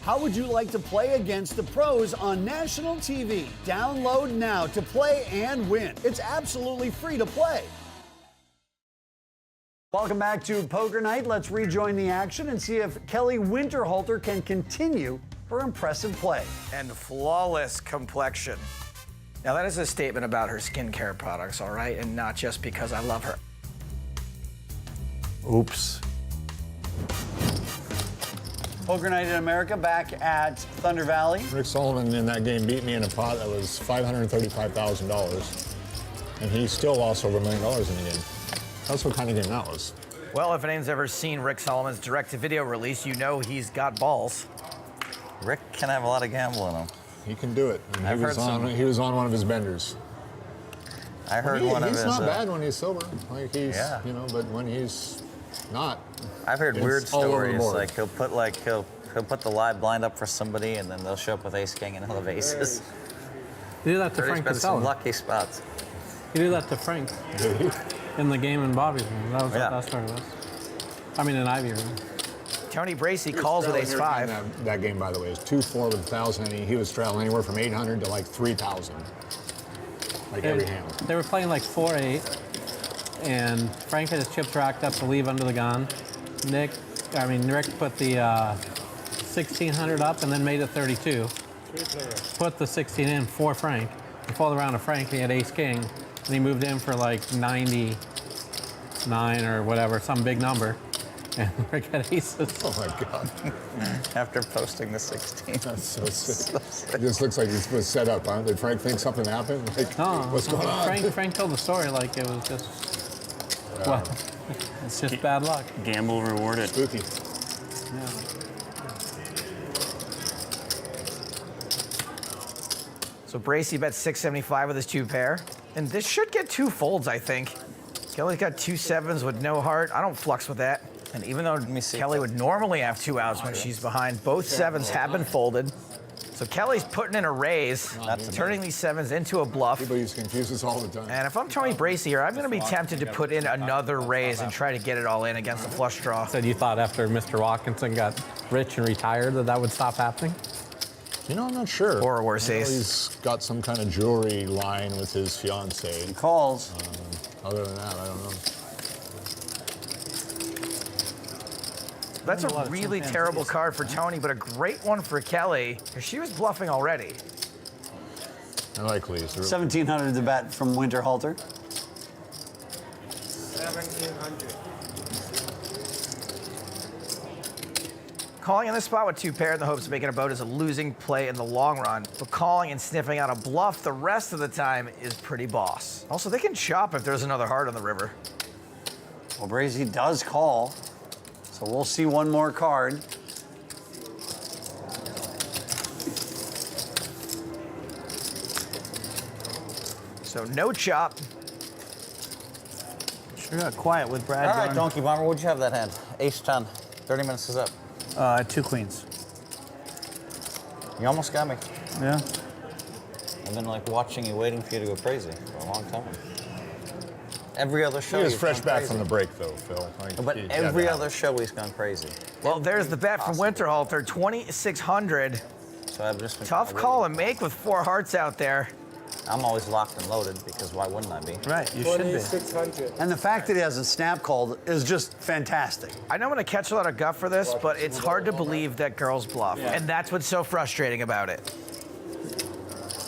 How would you like to play against the pros on national TV? Download now to play and win. It's absolutely free to play. Welcome back to Poker Night. Let's rejoin the action and see if Kelly Winterhalter can continue her impressive play. And flawless complexion. Now that is a statement about her skincare products, all right? And not just because I love her. Oops. Poker Night in America back at Thunder Valley. Rick Sullivan in that game beat me in a pot that was $535,000, and he still lost over $1 million in the game. That's what kind of game that was. Well, if anyone's ever seen Rick Solomon's direct-to-video release, you know he's got balls. Rick can have a lot of gamble in him. He can do it. And I've heard he was on one of his benders. I heard one of his. He's not bad when he's sober. Like he's, Yeah. you know, but when he's not. I've heard it's weird all over the stories. board. Like he'll put the live blind up for somebody, and then they'll show up with ace king and he'll have aces. You do that to Heard he's Frank been some Casella. lucky spots. You do that to Frank in the game in Bobby's room. That was Yeah. what that story was. I mean, in Ivy room. Tony Bracey calls with ace five. That game, by the way, is 2-4 with 1,000. He was straddling anywhere from 800 to like 3,000. Like every hand. They were playing like 4-8, and Frank had his chips racked up to leave under the gun. Rick put the 1,600 up and then made it 32. Put the 16 in for Frank. And folded around to Frank, and he had ace king, and he moved in for like 99 or whatever, some big number. And Rick had aces. Oh my God. After posting the 16. That's so sick. It just looks like it was set up, huh? Did Frank think something happened? Like, No, what's going on? Frank told the story like it was just, well, it's just bad luck. Gamble rewarded. Spooky. Yeah. So Bracey bet 675 with his 2-pair. And this should get 2 folds, I think. Kelly's got 2 sevens with no heart. I don't flux with that. And even though Kelly would normally have 2 outs when she's behind, both sevens have been folded. So Kelly's putting in a raise, turning these sevens into a bluff. People used to confuse us all the time. And if I'm Tony Bracey here, I'm going to be tempted to put in another raise and try to get it all in against the flush draw. Said you thought after Mr. Watkinson got rich and retired that would stop happening? You know, I'm not sure. Or a worse ace. He's got some kind of jewelry line with his fiancée. He calls. Other than that, I don't know. That's a really terrible card for Tony, but a great one for Kelly, because she was bluffing already. I like Lee's. 1,700 to bet from Winterhalter. 1,700. Calling in this spot with 2-pair in the hopes of making a boat is a losing play in the long run, but calling and sniffing out a bluff the rest of the time is pretty boss. Also, they can chop if there's another heart on the river. Well, Bracey does call, so we'll see one more card. So no chop. Sure got quiet with Brad. All right, Donkey Bomber, what'd you have that hand? Ace 10. 30 minutes is up. 2 queens. You almost got me. Yeah. I've been like watching you, waiting for you to go crazy for a long time. Every other show. He was he's fresh gone back crazy. from the break, though, Phil. Like, But every other show he's gone crazy. Well, there's the bet from Winterhalter, 2,600. So I've just been Tough call to make with 4 hearts out there. I'm always locked and loaded because why wouldn't I be? Right, you should be. 600. And the fact that he has a snap call is just fantastic. I know I'm going to catch a lot of guff for this, but it's hard to believe that girls bluff. Yeah. And that's what's so frustrating about it.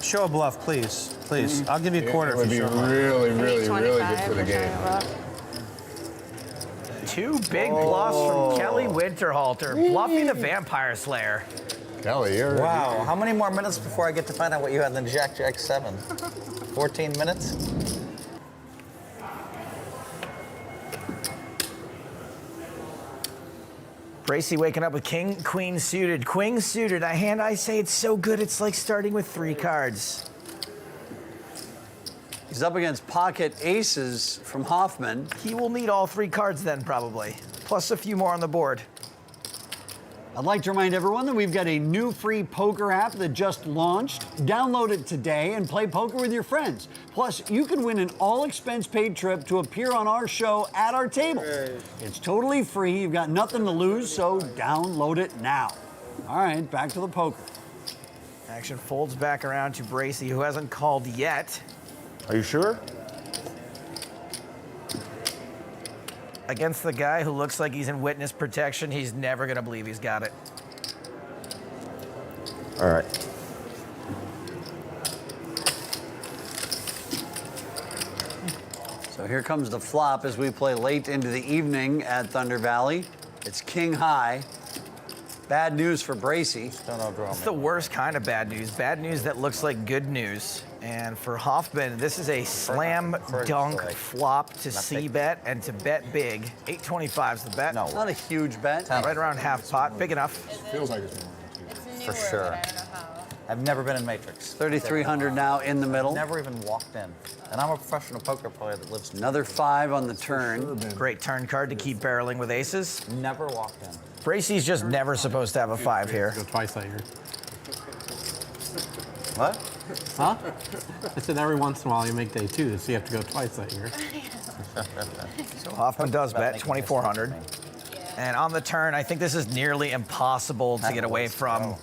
Show a bluff, please. Please. I'll give you a quarter It would if be you show a bluff. really, really, really good for the game. 2 big bluffs from Kelly Winterhalter, bluffing the Vampire Slayer. Kelly, you're... Wow, how many more minutes before I get to find out what you had than Jack 7? 14 minutes? Bracey waking up with king, queen suited. Queen suited, a hand I say it's so good it's like starting with 3 cards. He's up against pocket aces from Hoffman. He will need all 3 cards then, probably. Plus a few more on the board. I'd like to remind everyone that we've got a new free poker app that just launched. Download it today and play poker with your friends. Plus, you can win an all-expense-paid trip to appear on our show at our table. It's totally free. You've got nothing to lose, so download it now. All right, back to the poker. Action folds back around to Bracey, who hasn't called yet. Are you sure? Against the guy who looks like he's in witness protection, he's never going to believe he's got it. All right. So here comes the flop as we play late into the evening at Thunder Valley. It's king high. Bad news for Bracey. It's the worst kind of bad news. Bad news that looks like good news. And for Hoffman, this is a slam dunk flop to c-bet and to bet big. 825 is the bet. No, not a huge bet. Right around half pot, big enough. Feels like it's more. For sure. I've never been in Matrix. 3,300 now in the middle. Never even walked in. And I'm a professional poker player that lives. Another 5 on the turn. Great turn card to keep barreling with aces. Never walked in. Bracey's just never supposed to have a 5 here. Go twice that year. What? Huh? I said every once in a while you make day 2, so you have to go twice that year. So Hoffman does bet 2,400. And on the turn, I think this is nearly impossible to get away from.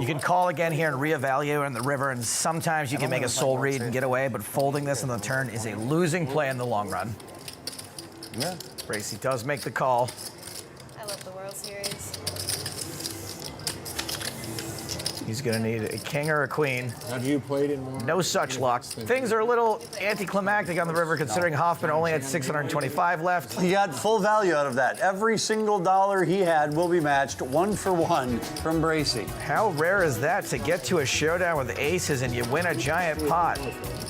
You can call again here and reevaluate in the river, and sometimes you can make a soul read and get away, but folding this on the turn is a losing play in the long run. Yeah. Bracy does make the call. I love the World Series. He's going to need a king or a queen. Have you played in more? No such luck. Things are a little anticlimactic on the river considering Hoffman only had 625 left. He got full value out of that. Every single dollar he had will be matched 1 for 1 from Bracy. How rare is that to get to a showdown with aces and you win a giant pot?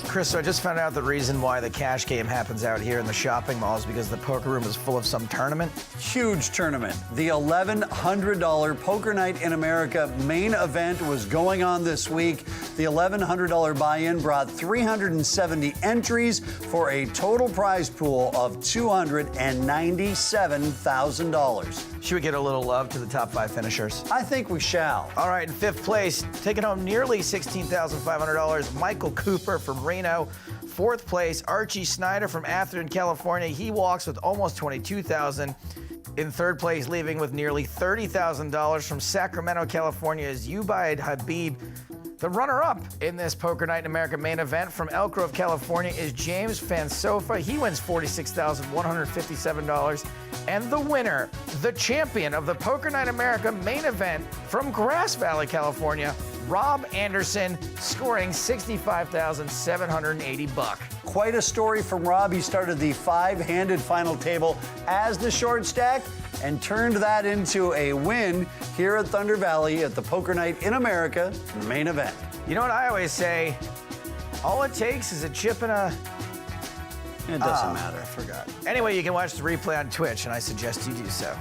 Chris, so I just found out the reason why the cash game happens out here in the shopping mall is because the poker room is full of some tournament. Huge tournament. The $1,100 Poker Night in America main event was going on this week. The $1,100 buy-in brought 370 entries for a total prize pool of $297,000. Should we get a little love to the top 5 finishers? I think we shall. All right, in 5th place, taking home nearly $16,500, Michael Cooper from Reno. 4th place, Archie Snyder from Atherton, California. He walks with almost $22,000. In 3rd place, leaving with nearly $30,000 from Sacramento, California, is Ubaid Habib. The runner-up in this Poker Night in America main event from Elk Grove, California, is James Fansofa. He wins $46,157. And the winner, the champion of the Poker Night America main event from Grass Valley, California, Rob Anderson, scoring $65,780. Quite a story from Rob. He started the 5-handed final table as the short stack and turned that into a win here at Thunder Valley at the Poker Night in America main event. You know what I always say? All it takes is a chip and a... It doesn't matter. I forgot. Anyway, you can watch the replay on Twitch, and I suggest you do so.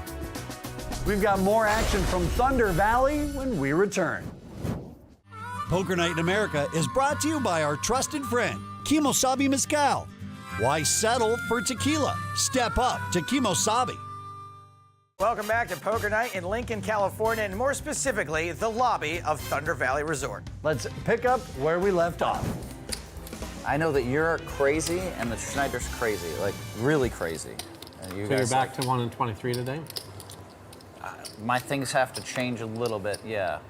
We've got more action from Thunder Valley when we return. Poker Night in America is brought to you by our trusted friend, Kimosabi Mezcal. Why settle for tequila? Step up to Kimosabi. Welcome back to Poker Night in Lincoln, California, and more specifically, the lobby of Thunder Valley Resort. Let's pick up where we left off. I know that you're crazy and that Schneider's crazy, like really crazy. And you So you're guys, back to 1 and 23 today? my things have to change a little bit, yeah.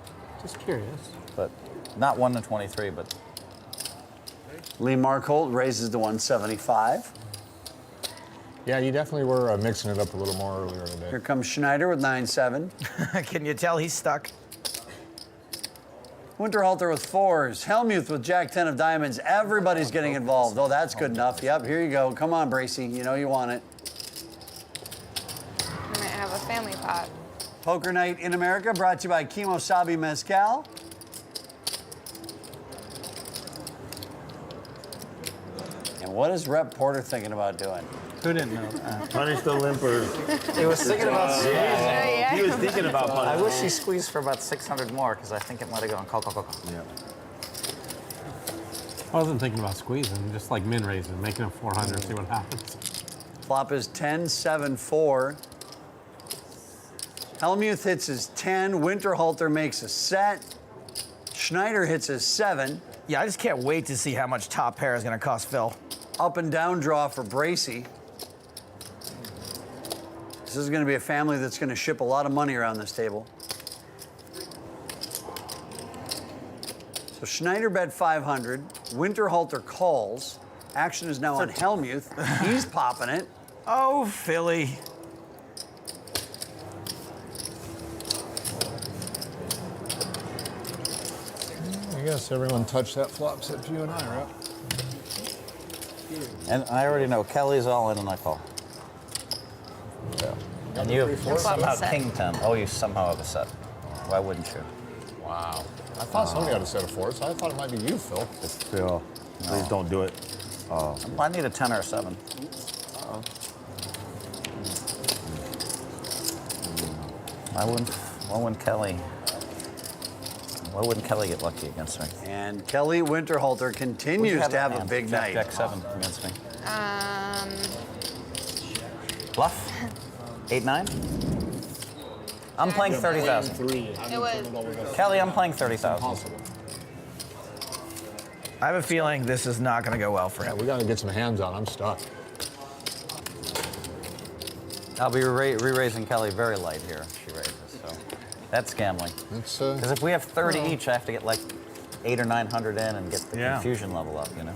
Just curious. But not 1 to 23, but Lee Markholt raises to 175. Yeah, you definitely were mixing it up a little more earlier today. Here comes Schneider with 9-7. Can you tell he's stuck? Winterhalter with 4s. Hellmuth with Jack-10 of diamonds. Everybody's getting involved. Oh, that's good enough. Yep, here you go. Come on, Bracy. You know you want it. I might have a family pot. Poker Night in America brought to you by Kimosabi Mezcal. And what is Rep Porter thinking about doing? Who didn't know? Punish the limpers. he was thinking about squeezing. yeah. He was thinking about punishing. I wish he squeezed for about 600 more because I think it might have gone call. Yeah. I wasn't thinking about squeezing, just like min raising, making a 400, see what happens. Flop is 10-7-4. Hellmuth hits his 10. Winterhalter makes a set. Schneider hits his 7. Yeah, I just can't wait to see how much top pair is going to cost Phil. Up and down draw for Bracy. This is going to be a family that's going to ship a lot of money around this table. So Schneider bet 500. Winterhalter calls. Action is now on Hellmuth. He's popping it. Oh, Philly. I guess everyone touched that flop except you and I, right? And I already know Kelly's all in and I call. So. And you have somehow king 10. Oh, you somehow have a set. Why wouldn't you? Wow. I thought somebody had a set of 4s. I thought it might be you, Phil. Phil, please don't do it. I need a 10 or a 7. Why wouldn't Kelly get lucky against me? And Kelly Winterhalter continues to have a big night. Jack 7 against me. Bluff? 8-9? I'm playing 30,000. It was. Kelly, I'm playing 30,000. I have a feeling this is not going to go well for him. We got to get some hands on. I'm stuck. I'll be re-raising Kelly very light here. She raises, so that's gambling. Because if we have 30 each, I have to get like 800 or 900 in and get the confusion level up, you know?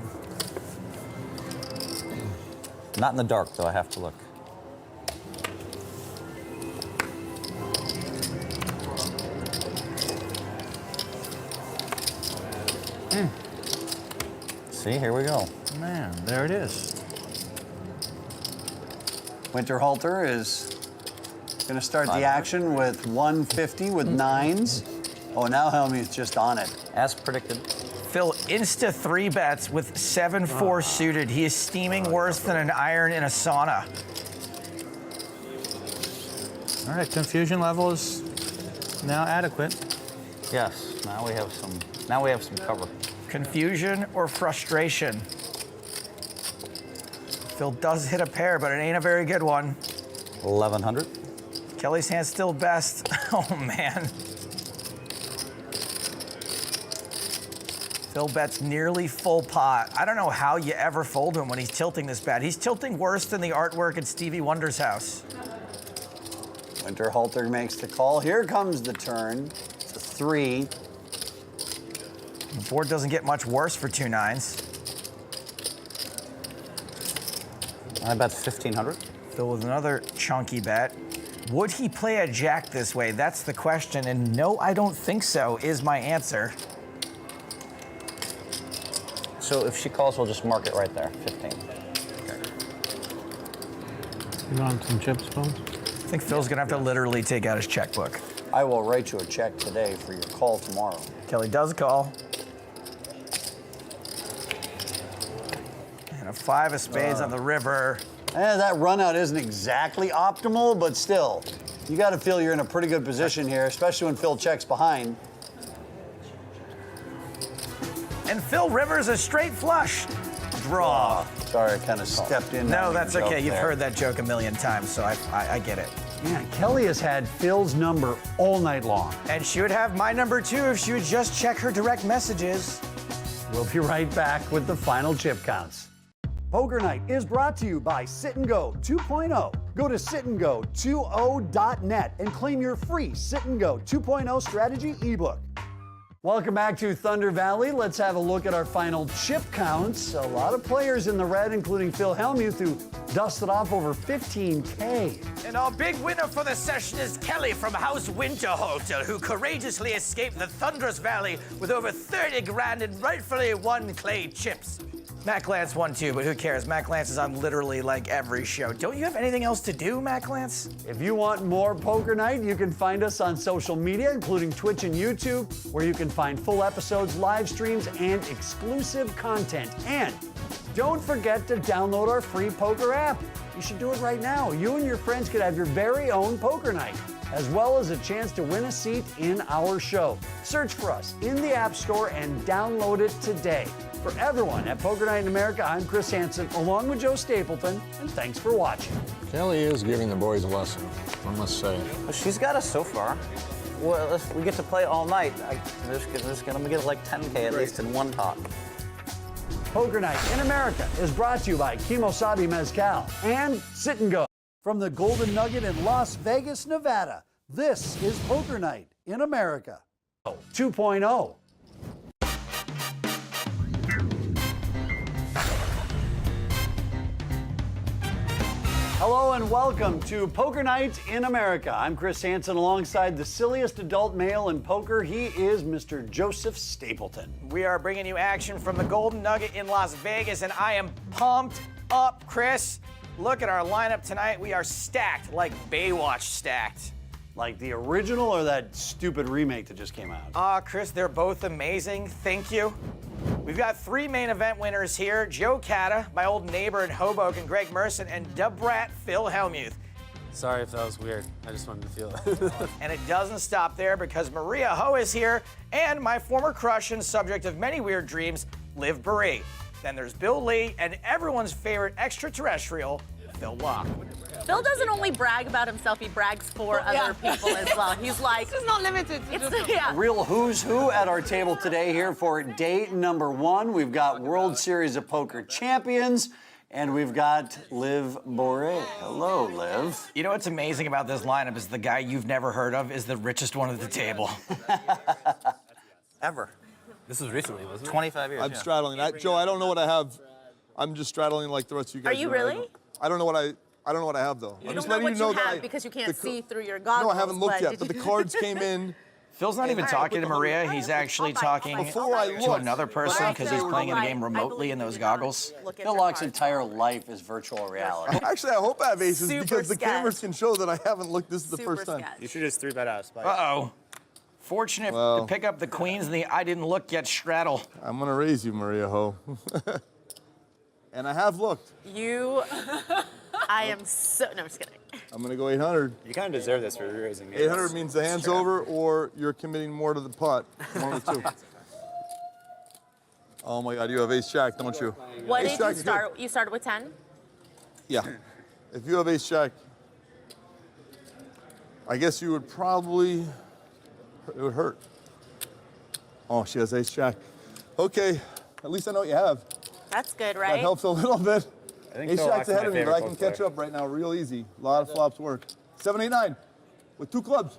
Not in the dark, though. I have to look. See, here we go. Man, there it is. Winterhalter is going to start the action with 150 with nines. Oh, now Helmuth's just on it. As predicted. Phil, insta 3-bets with 7-4 suited. He is steaming worse than an iron in a sauna. All right, confusion level is now adequate. Yes, now we have some cover. Confusion or frustration? Phil does hit a pair, but it ain't a very good one. 1100. Kelly's hand's still best. Oh, man. Phil bets nearly full pot. I don't know how you ever fold him when he's tilting this bad. He's tilting worse than the artwork at Stevie Wonder's house. Winterhalter makes the call. Here comes the turn. It's a 3. The board doesn't get much worse for 2 nines. I bet 1500. Phil with another chunky bet. Would he play a jack this way? That's the question. And no, I don't think so, is my answer. So if she calls, we'll just mark it right there, 15. You want some chips, Bones? I think Phil's gonna have to literally take out his checkbook. I will write you a check today for your call tomorrow. Kelly does call. And a 5 of spades on the river. That run out isn't exactly optimal, but still, you got to feel you're in a pretty good position here, especially when Phil checks behind. And Phil Rivers a straight flush. Draw. Sorry, I kind of stepped in. No, that's okay. You've heard that joke a million times, so I get it. Man, Kelly has had Phil's number all night long. And she would have my number too if she would just check her direct messages. We'll be right back with the final chip counts. Poker Night is brought to you by Sit and Go 2.0. Go to sitandgo20.net and claim your free Sit and Go 2.0 strategy ebook. Welcome back to Thunder Valley. Let's have a look at our final chip counts. A lot of players in the red, including Phil Hellmuth, who dusted off over 15K. And our big winner for the session is Kelly from House Winterhalter, who courageously escaped the Thunderous Valley with over 30 grand and rightfully won clay chips. Matt Glantz won too, but who cares? Matt Glantz is on literally like every show. Don't you have anything else to do, Matt Glantz? If you want more Poker Night, you can find us on social media, including Twitch and YouTube, where you can find full episodes, live streams, and exclusive content. And don't forget to download our free poker app. You should do it right now. You and your friends could have your very own Poker Night, as well as a chance to win a seat in our show. Search for us in the App Store and download it today. For everyone at Poker Night in America, I'm Chris Hansen, along with Joe Stapleton, and thanks for watching. Kelly is giving the boys a lesson, I must say. Well, she's got us so far. Well, we get to play all night. There's going to get like 10K at least in one pot. Poker Night in America is brought to you by Kimosabi Mezcal and Sit and Go. From the Golden Nugget in Las Vegas, Nevada, this is Poker Night in America 2.0. Hello and welcome to Poker Night in America. I'm Chris Hansen alongside the silliest adult male in poker. He is Mr. Joseph Stapleton. We are bringing you action from the Golden Nugget in Las Vegas, and I am pumped up, Chris. Look at our lineup tonight. We are stacked like Baywatch stacked. Like the original or that stupid remake that just came out? Chris, they're both amazing. Thank you. We've got 3 main event winners here. Joe Cata, my old neighbor in Hoboken, Greg Merson, and Dubrat Phil Hellmuth. Sorry if that was weird. I just wanted to feel it. And it doesn't stop there because Maria Ho is here and my former crush and subject of many weird dreams, Liv Boeree. Then there's Bill Lee and everyone's favorite extraterrestrial, Phil Laak. Phil doesn't only brag about himself, he brags for other people as well. He's like, This is not limited to just A real who's who at our table today here for day number 1. We've got World Series of Poker champions And we've got Liv Boré. Hello, Liv. You know what's amazing about this lineup is the guy you've never heard of is the richest one at the table. Ever. This was recently, wasn't it? 25 years. I'm yeah. straddling. Joe, I don't know what I have. I'm just straddling like the rest of you guys. Are you really? I don't know what I don't know what I have though. You I'm don't just know letting what you know you that have because you can't see through your No, goggles. I haven't looked yet, did but the you- cards came in. Phil's not even talking to Maria. He's actually talking to another person because he's playing in the game remotely in those goggles. Phil Lock's entire life is virtual reality. Actually, I hope I have aces Super because the sketch. cameras can show that I haven't looked. This is the Super first time. sketch. You should just 3-bet out of spite. Uh-oh. Fortunate to pick up the queens and the I didn't look yet straddle. I'm gonna raise you, Maria Ho. And I have looked. I am so, no, I'm just kidding. I'm gonna go 800. You kind of deserve this for raising. 800 means the hand's over, or you're committing more to the pot. One of the two. Oh my God, you have ace jack, don't you? What Ace did jack you is good. start? You started with 10? Yeah. If you have ace jack, I guess you would probably, it would hurt. Oh, she has ace jack. Okay, at least I know what you have. That's good, That right? helps a little bit. I think Ace Phil jack's Lock's ahead my of me, but favorite I can poker catch player. up right now real easy. A lot of flops work. 7, 8, 9 with 2 clubs.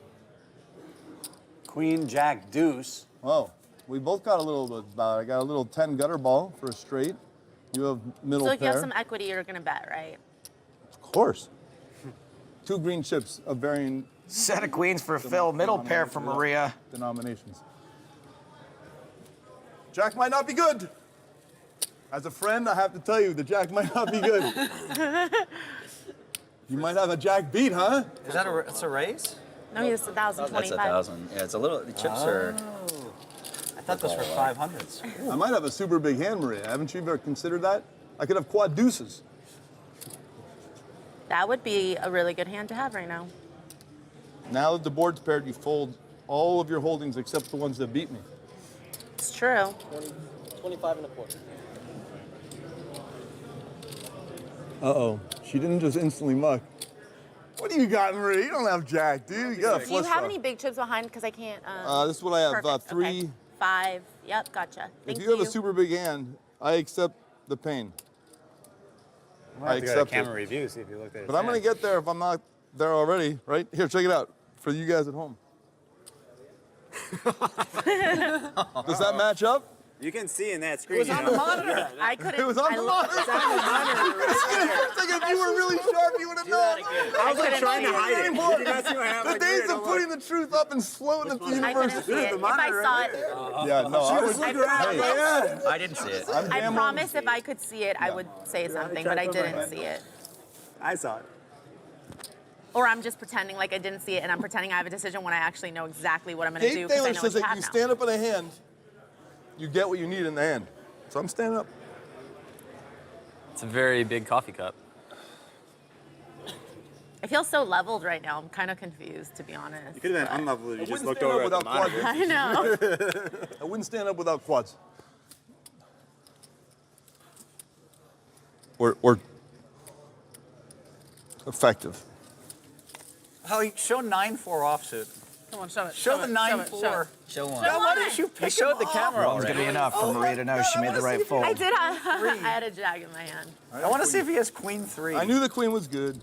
Queen, Jack, Deuce. Oh, we both got a little bit. I got a little 10 gutter ball for a straight. You have middle So if you pair. have some equity, you're going to bet, right? Of course. 2 green chips of varying Set of queens for Phil, middle pair for Maria. denominations. Jack might not be good. As a friend, I have to tell you, the jack might not be good. You might have a jack beat, huh? Is that it's a raise? No, he has 1,025. That's 1,000. Yeah, it's a little. The chips are. I thought those were 500s. I might have a super big hand, Maria. Haven't you ever considered that? I could have quad deuces. That would be a really good hand to have right now. Now that the board's paired, you fold all of your holdings except the ones that beat me. It's true. 25 and a quarter. Uh-oh. She didn't just instantly muck. What do you got, Maria? You don't have jack, dude. You got a Do you flush have draw. any big chips behind? Because I can't. This is what I have. Perfect. 3. Okay. 5. Yep, gotcha. Thank If you have a super big hand, I accept the pain. We'll have to go to camera review, see if you looked at it. But I'm going to get there if I'm not there already, right? Here, check it out for you guys at home. Does that match up? You can see in that screen. It was on the monitor. I couldn't. It was on the monitor. It's on the monitor. It's like if you were really sharp, you would have known. I was like trying to hide it. Anymore. Did you not see what happened? The days of putting the truth up and floating it to the I universe. couldn't see it. If I saw it, Yeah, no, I was. I promise. I didn't see it. I promise if I could see it, I would say something, but I didn't see it. I saw it. Or I'm just pretending like I didn't see it, and I'm pretending I have a decision when I actually know exactly what I'm going to do Dave because I Taylor know says what you that have you now. stand up in a hand, you get what you need in the hand. So I'm standing up. It's a very big coffee cup. I feel so leveled right now. I'm kind of confused, to be honest. You could have been unleveled if you I just wouldn't looked stand over up at the without monitor. I know. I wouldn't stand up without quads. Or effective. Oh, show 9-4 offsuit. Come on, show it. Show the 9-4. Show one. Now, why didn't you pick showed the camera One's going to be enough for Maria to know she made the right fold. I did. I had a jag in my hand. I want to see if he has queen 3. I knew the queen was good.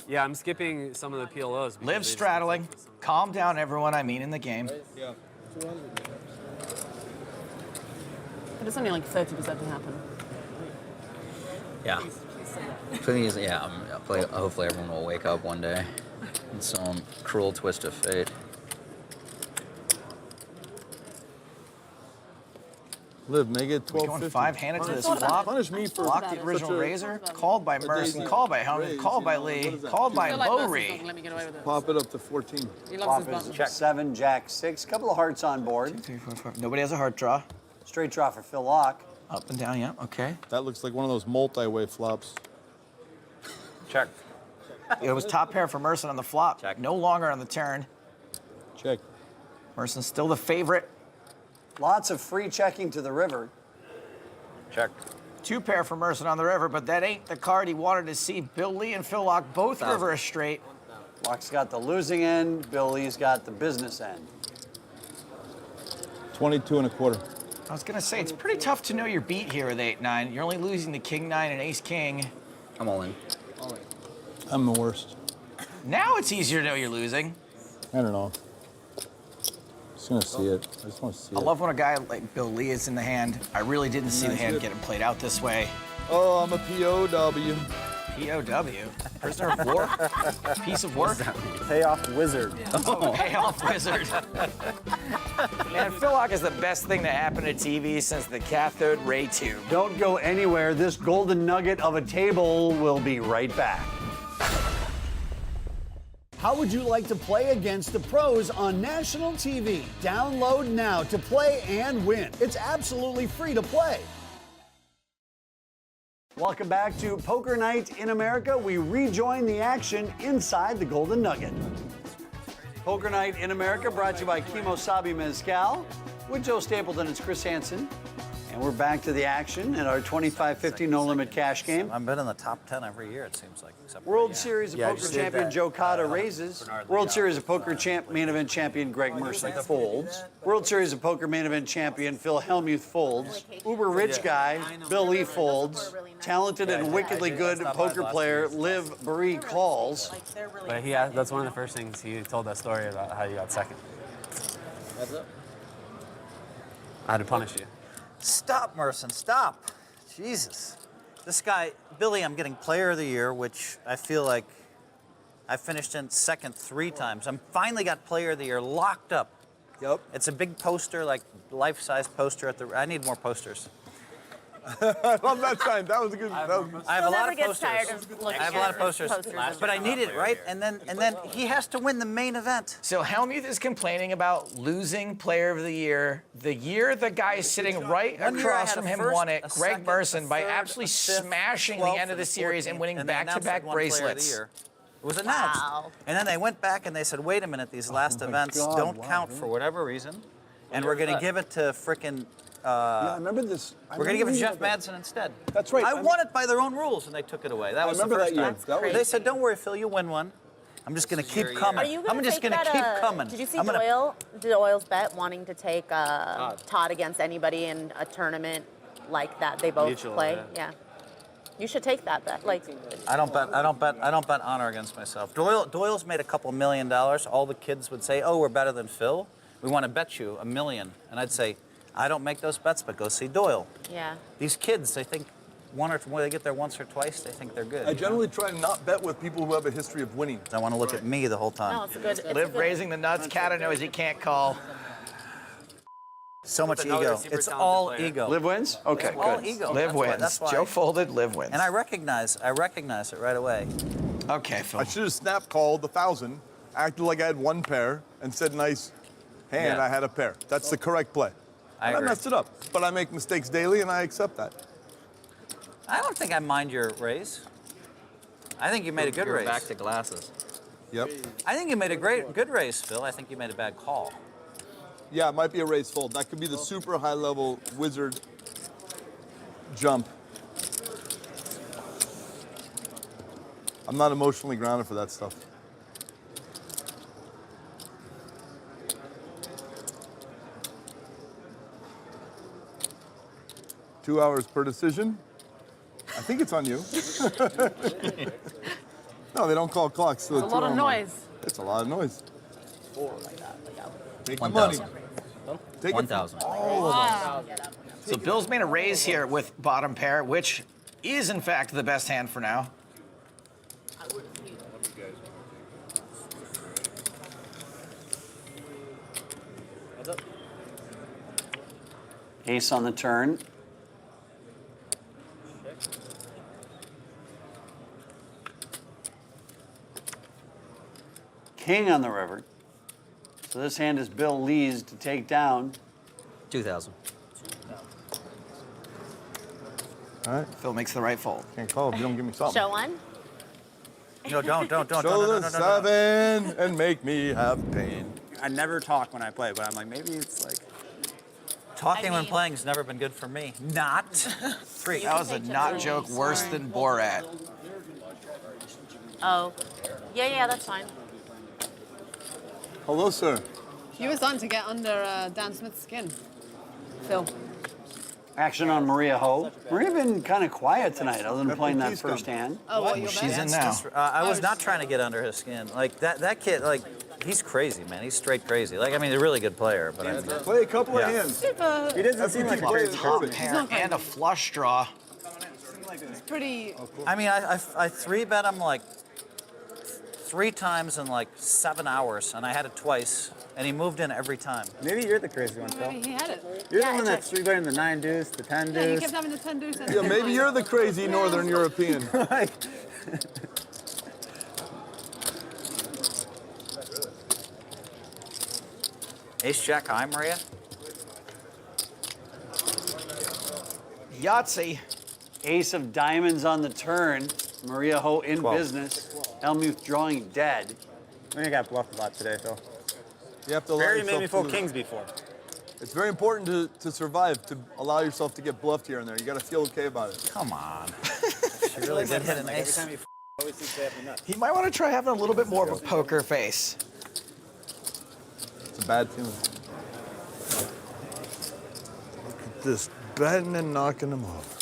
Yeah, I'm skipping some of the PLOs. because Liv they- straddling. Calm down, everyone. I mean in the game. Yeah. But it's only like 30% to happen. Yeah. Please, yeah. Hopefully everyone will wake up one day in some cruel twist of fate. Liv, make it We're 12. going 5-handed to this flop. Punish me for Block the original such a- razor. Called by Merson. Called by Helmut. Called by Lee. Called by Lowry. Let me get away with it. Pop it up to 14. He loves his Flop is button. 7, Jack, 6. Couple of hearts on board. 3, 4, 5. Nobody has a heart draw. Straight draw for Phil Lock. Up and down, yeah, okay. That looks like one of those multi-way flops. Check. It was top pair for Merson on the flop. No longer on the turn. Check. Merson's still the favorite. Lots of free checking to the river. Check. 2 pair for Merson on the river, but that ain't the card he wanted to see. Bill Lee and Phil Lock both river a straight. Lock's got the losing end. Bill Lee's got the business end. 22 and a quarter. I was gonna say, it's pretty tough to know your beat here with 8-9. You're only losing to King 9 and Ace King. I'm all in. I'm the worst. Now it's easier to know you're losing. I don't know. Just gonna see it. I just want to see I it. love when a guy like Bill Lee is in the hand. I really didn't see the hand getting played out this way. Oh, I'm a POW. POW? Prisoner of war? Piece of work? Payoff wizard. Oh, payoff wizard. Man, Philhawk is the best thing to happen to TV since the cathode ray tube. Don't go anywhere. This golden nugget of a table will be right back. How would you like to play against the pros on national TV? Download now to play and win. It's absolutely free to play. Welcome back to Poker Night in America. We rejoin the action inside the Golden Nugget. Poker Night in America brought to you by Kimosabi Mezcal. With Joe Stapleton, it's Chris Hansen. And we're back to the action at our 25-50 no limit cash game. I've been in the top 10 every year, it seems like. Except for World the end. Series of Poker champion Joe Cotta raises. World Series of Poker main event champion Greg Mercer folds. World Series of Poker main event champion Phil Hellmuth folds. Uber rich guy Bill Lee folds. Talented and wickedly good poker player Liv Baree calls. But that's one of the first things he told that story about how you got second. I had to punish you. Stop, Merson, stop. Jesus. This guy, Billy, I'm getting player of the year, which I feel like I finished in second 3 times. I'm finally got player of the year locked up. Yep. It's a big poster, like life-size poster at the. I need more posters. I love that sign. That was a good. I have a lot of posters. I have a lot of posters, but I need it right. And then he has to win the main event. So Hellmuth is complaining about losing player of the year. The year the guy sitting right across from him won it, Greg Merson, by absolutely smashing the end of the series and winning back-to-back bracelets. It was announced. Wow. And then they went back and they said, wait a minute, these last events don't count for whatever reason. And we're going to give it to frickin' yeah, I remember this. We're going to give it to Jeff Madsen instead. That's right. I won it by their own rules, and they took it away. That was the first time. They said, don't worry, Phil, you win one. I'm just going to keep coming. Are you gonna I'm just take going to that, keep coming. Did you see Doyle's bet wanting to take Todd against anybody in a tournament like that? They both play. Yeah. You should take that bet. Like, I don't bet honor against myself. Doyle's made a couple $1 million. All the kids would say, oh, we're better than Phil. We want to bet you $1 million. And I'd say, I don't make those bets, but go see Doyle. yeah. These kids, they think they get there once or twice, they think they're good. I generally try to not bet with people who have a history of winning. I want to look at me the whole time. No, it's a good. Liv raising the nuts. Cotta knows he can't call. So much ego. It's all ego. Liv wins? Okay, It's all good. ego. Liv wins. That's why. Joe folded, Liv wins. And I recognize it right away. Okay, Phil. I should have snap called the 1,000, acted like I had one pair, and said nice hand. Yeah. I had a pair. That's the correct play. I And I agree. messed it up, but I make mistakes daily, and I accept that. I don't think I mind your raise. I think you made a good raise. Back to glasses. Yep. I think you made a good raise, Phil. I think you made a bad call. Yeah, it might be a raise fold. That could be the super high level wizard jump. I'm not emotionally grounded for that stuff. Two hours per decision. I think it's on you. No, they don't call clocks. So It's a lot of noise. It's a lot of noise. Take the 1,000. money. Take 1,000. all of them. So Bill's made a raise here with bottom pair, which is in fact the best hand for now. Ace on the turn. King on the river. So this hand is Bill Lee's to take down. 2,000. All right. Phil makes the right fold. Can't call if you don't give me something. Show one. No, don't. Show No, the 7 and make me have pain. I never talk when I play, but I'm like, maybe it's like. Talking when playing has never been good for me. Not. 3. That was a not joke worse than Borat. Oh. Yeah, that's fine. Hello, sir. He was on to get under Dan Smith's skin. Phil. Action on Maria Ho. Maria been kind of quiet tonight, other than playing that first hand. Oh, well, she's in now. I was not trying to get under his skin. Like that kid, like he's crazy, man. He's straight crazy. Like I mean, he's a really good player, but I mean, Play a couple of hands. He doesn't seem like a very Top pair and a flush draw. It's pretty. I mean, I 3-bet him like 3 times in like 7 hours, and I had it twice, and he moved in every time. Maybe you're the crazy one, Phil. Maybe he had it. You're the one that's 3-betting the 9 deuce, the 10 Yeah, you deuce. kept having the 10 deuce. Yeah, maybe you're the crazy Northern European. Ace Jack high, Maria. Yahtzee. Ace of diamonds on the turn. Maria Ho in 12. business. Hellmuth drawing dead. I think I got bluffed a lot today, Phil. You have to allow Barry made yourself me fold to- kings before. It's very important to survive, to allow yourself to get bluffed here and there. You got to feel okay about it. Come on. She really did hit an ace. Every time always seems to happen nuts. He might want to try having a little bit more of a poker face. It's a bad feeling. Look at this, betting and knocking them off.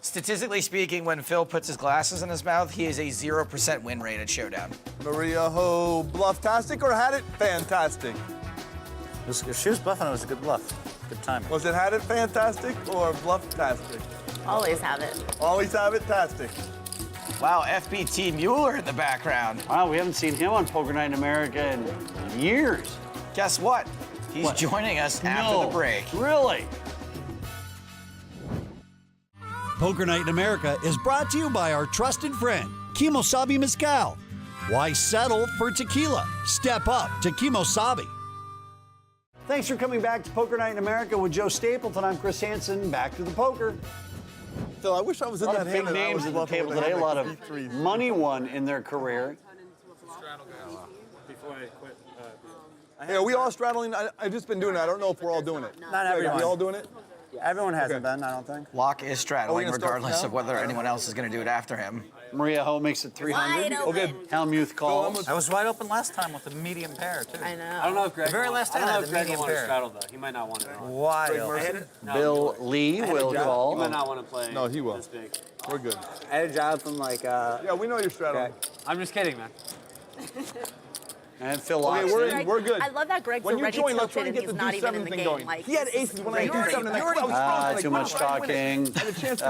Statistically speaking, when Phil puts his glasses in his mouth, he is a 0% win rate at Showdown. Maria Ho, bluff-tastic or had it? Fantastic. If she was bluffing, it was a good bluff. Good timing. Was it had it fantastic or bluff-tastic? Always have it. Always have it tastic. Wow, FBT Mueller in the background. Wow, we haven't seen him on Poker Night in America in years. Guess what? He's What? joining us after the break. Really? Poker Night in America is brought to you by our trusted friend, Kimosabi Mezcal. Why settle for tequila? Step up to Kimosabi. Thanks for coming back to Poker Night in America with Joe Stapleton. I'm Chris Hansen. Back to the poker. Phil, I wish I was in A lot that of hand. big that I names was at the bluffing table with a today. A hand lot like of 53. money won in their career. Before I quit. Yeah, are we all straddling? I've just been doing it. I don't know if we're all doing it. Not Are everyone. we all doing it? Everyone hasn't been, I don't think. Locke is straddling, gonna start regardless now? of whether anyone else is going to do it after him. Maria Ho makes it 300. Wide open. Okay, Hellmuth calls. I was wide open last time with a medium pair, too. I know. I don't know if Greg. The very last time I I don't had know a if Greg medium will want to pair. straddle though. He might not want it. Wide open. Bill Lee will He call. might not want to play. No, he will. This big. We're good. I had a job from like. Yeah, we know you're straddling. I'm just kidding, man. And Phil Okay, locks we're in. in. We're good. I love that Greg's When you already join, let's try tilted to and get he's the not do even in seven the thing game. going. Like, He had aces when I had You're do seven and I already- quit. I was frozen, like, Too wow, much I win it. talking. I had a chance to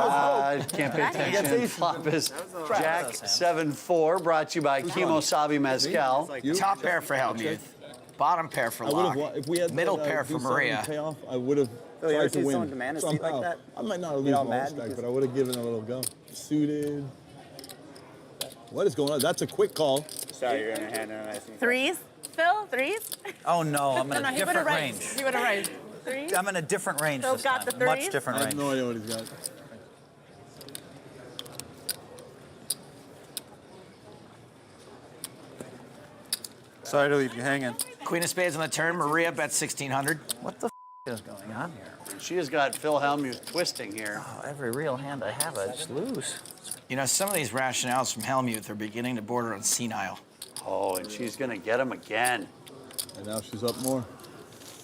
go. Can't pay That is- attention. Flop is Jack 7-4, brought to you by Kimosabi Mezcal. Top pair for Hellmuth. Bottom pair for Locke. If we had Middle let, pair for do something Maria. Pay off, I would have Oh, you ever tried to see win. someone demand a seat like somehow. that? I might not Get lose all my mad stack, because- but I would have given a little go. Suited. What is going on? That's a quick call. Sorry, you're in your hand and I see. Threes? Phil, threes? Oh, no, I'm in a he would different have range. raised. He would have raised. Threes? I'm in a different range Phil's this got time. the Much threes? different I have range. no idea what he's got. Sorry to leave you hanging. Queen of Spades on the turn. Maria bets 1,600. What the is going on here? She has got Phil Hellmuth twisting here. Oh, every real hand I have, I just lose. You know, some of these rationales from Hellmuth are beginning to border on senile. Oh, and she's going to get him again. And now she's up more.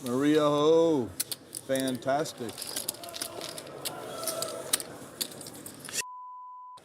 Maria Ho. Fantastic.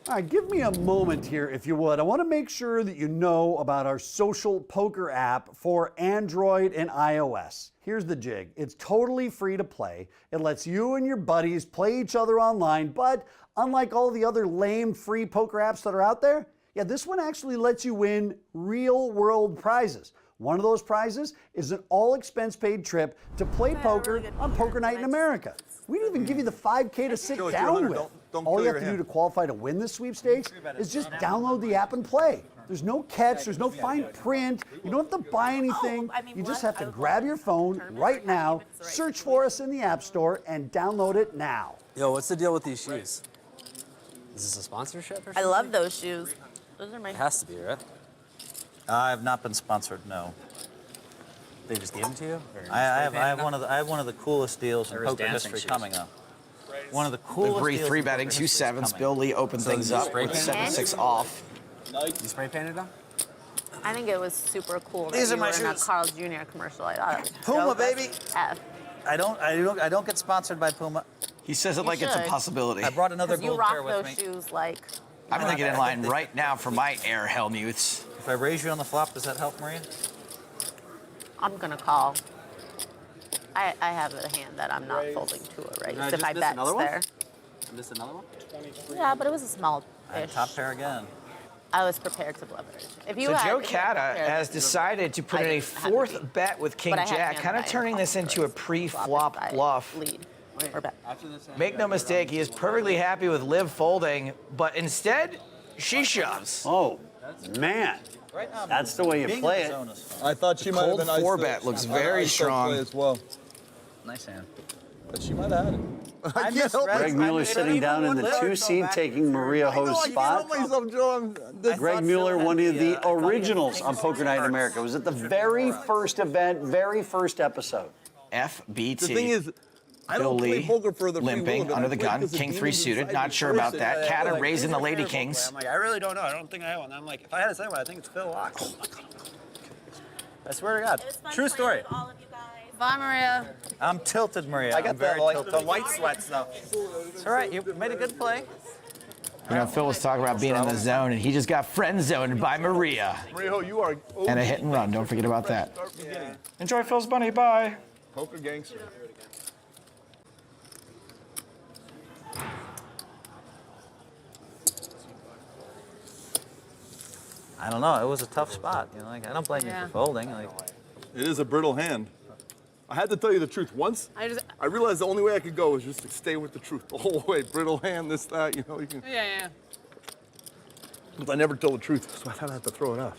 All right, give me a moment here, if you would. I want to make sure that you know about our social poker app for Android and iOS. Here's the jig. It's totally free to play. It lets you and your buddies play each other online, but unlike all the other lame free poker apps that are out there, yeah, this one actually lets you win real-world prizes. One of those prizes is an all-expense-paid trip to play poker on Poker Night in America. We didn't even give you the $5K to sit Joe, it's down your with. $100. Don't All kill you have your to do hand. to qualify to win this sweepstakes is just download the app and play. There's no catch, there's no fine print, you don't have to buy anything. You just have to grab your phone right now, search for us in the App Store, and download it now. Yo, what's the deal with these shoes? Is this a sponsorship or something? I love those shoes. Those are my. It has to be, right? I have not been sponsored, no. They just gave them to you? Or I have one of the coolest deals in Or his poker dancing history shoes. coming up. One of the coolest Bree deals. 3-betting, in poker 2 history is 7s. coming. Bill Lee opened So things you up spray with painted? 7-6 off. You spray painted them? I think it was super cool that These you are my Oh, were in a shoes. Carl's Jr. commercial. I thought it was Puma, dope as baby. F. I don't get sponsored by Puma. He says it You like it's a should. possibility. I brought another 'Cause you gold rock pair with those me. shoes like. I'm gonna get in line right now for my Air Helmuths. If I raise you on the flop, does that help, Maria? I'm gonna call. I have a hand that I'm not folding to a raise. Did I If just I miss bet another one? there. I missed another one? Yeah, but it was a small All right, top pair again. I was prepared to bluff it. If you So had, Joe if you had Cata prepared, has then you decided to put in a didn't have to fourth be. bet with King But I had Jack, hand kind of that I turning this into a pre-flop bluff. lead or bet. Make no mistake, he is perfectly happy with Liv folding, but instead, she shoves. Oh, man. That's the way you play it. I thought she might have Cold been four iced bet out. looks I very iced out strong. play as well. Nice hand. But she might have had it. I can't help Greg myself. Mueller sitting down in the 2 seat, taking Maria Ho's I can't spot. help myself, Joe. Greg Mueller, one of the originals on Poker Night in America, was at the very first event, very first episode. FBT. The thing is, I Bill don't play Lee poker for the free will limping of it. under I the play gun, because the king three demons suited. inside Not the sure about person. that. Cata like, raising the who's your lady favorite kings. player? I'm like, I really don't know. I don't think I have one. I'm like, if I had to say one, I think it's Phil Locke. I swear to God. True story. Bye, Maria. I'm tilted, Maria. I I'm got very the tilted. white sweats though. It's all right. You made a good play. You know, Phil was talking about being in the zone, and he just got friend zoned by Maria. Maria, you are And a hit and run. Don't forget about that. Enjoy Phil's money. Bye. Poker gangster. I don't know. It was a tough spot. You know, like I don't blame you for folding. Like It is a brittle hand. I had to tell you the truth. Once I realized the only way I could go was just to stay with the truth the whole way. Brittle hand, this, that, you know. You can. Yeah. But I never tell the truth, so I thought I had to throw it off.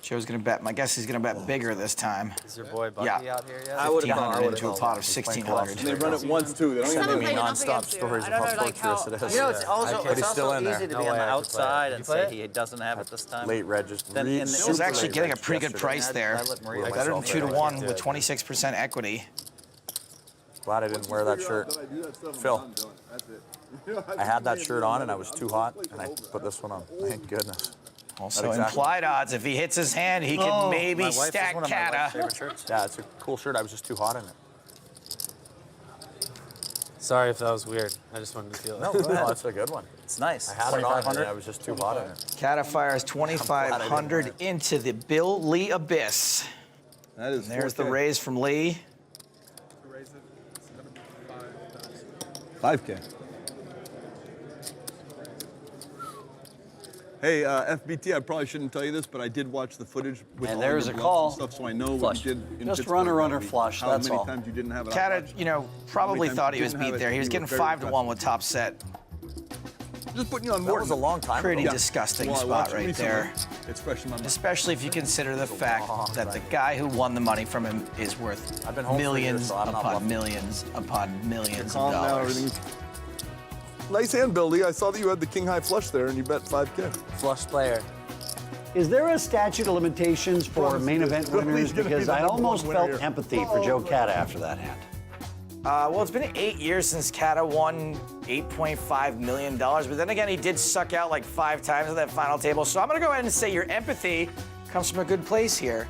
Joe's gonna bet. My guess he's gonna bet bigger this time. Is your boy Bucky Yeah. out here yet? 1,500 into a pot of 1,600. And they run it once too. They don't Sending even me nonstop stories of how torturous it is. You know, it's also, But he's still in there. easy to No be on way the I could play it. outside You and play say it? he doesn't have it this time. Late reg just Then in the Phil's actually super getting a late pretty good yesterday. price there. I let Maria Better than myself 2 to there. 1 with 26% equity. Glad I didn't wear that shirt. Phil, I had that shirt on and I was too hot and I put this one on. Thank goodness. Also Not exactly. implied odds. If he hits his hand, he can maybe My wife is stack one of my wife's Cata. favorite shirts. Yeah, it's a cool shirt. I was just too hot in it. Sorry if that was weird. I just wanted to feel it. No, that's a good one. It's nice. I had it on and I was just too hot in it. Cata fires 2,500 into the Bill Lee abyss. That is. And there's the 4K. raise from Lee. 5K. Hey, FBT, I probably shouldn't tell you this, but I did watch the footage with And all there's your a bluffs call. and stuff, so I know Flush. what you did in Just Pittsburgh. runner, about flush, How that's many all. times you didn't have it. Cata, you know, probably times thought you he was didn't have beat it, there. He was you getting were very 5 to 1 with top set. Just putting you on That Morton. was a long time Pretty ago. disgusting Well, I spot watched it right recently. there. It's fresh in my mind. Especially if you consider the fact that the guy who won the money from him is worth I've been home for millions years, so I'm not upon bluffing. millions upon millions of Calm down, dollars. everything's... Nice hand, Bill Lee. I saw that you had the king high flush there, and you bet 5K. Flush player. Is there a statute of limitations for main event winners? Because I almost felt empathy for Joe Cata after that hand. Well, it's been 8 years since Cata won $8.5 million, but then again, he did suck out like 5 times at that final table. So I'm gonna go ahead and say your empathy comes from a good place here,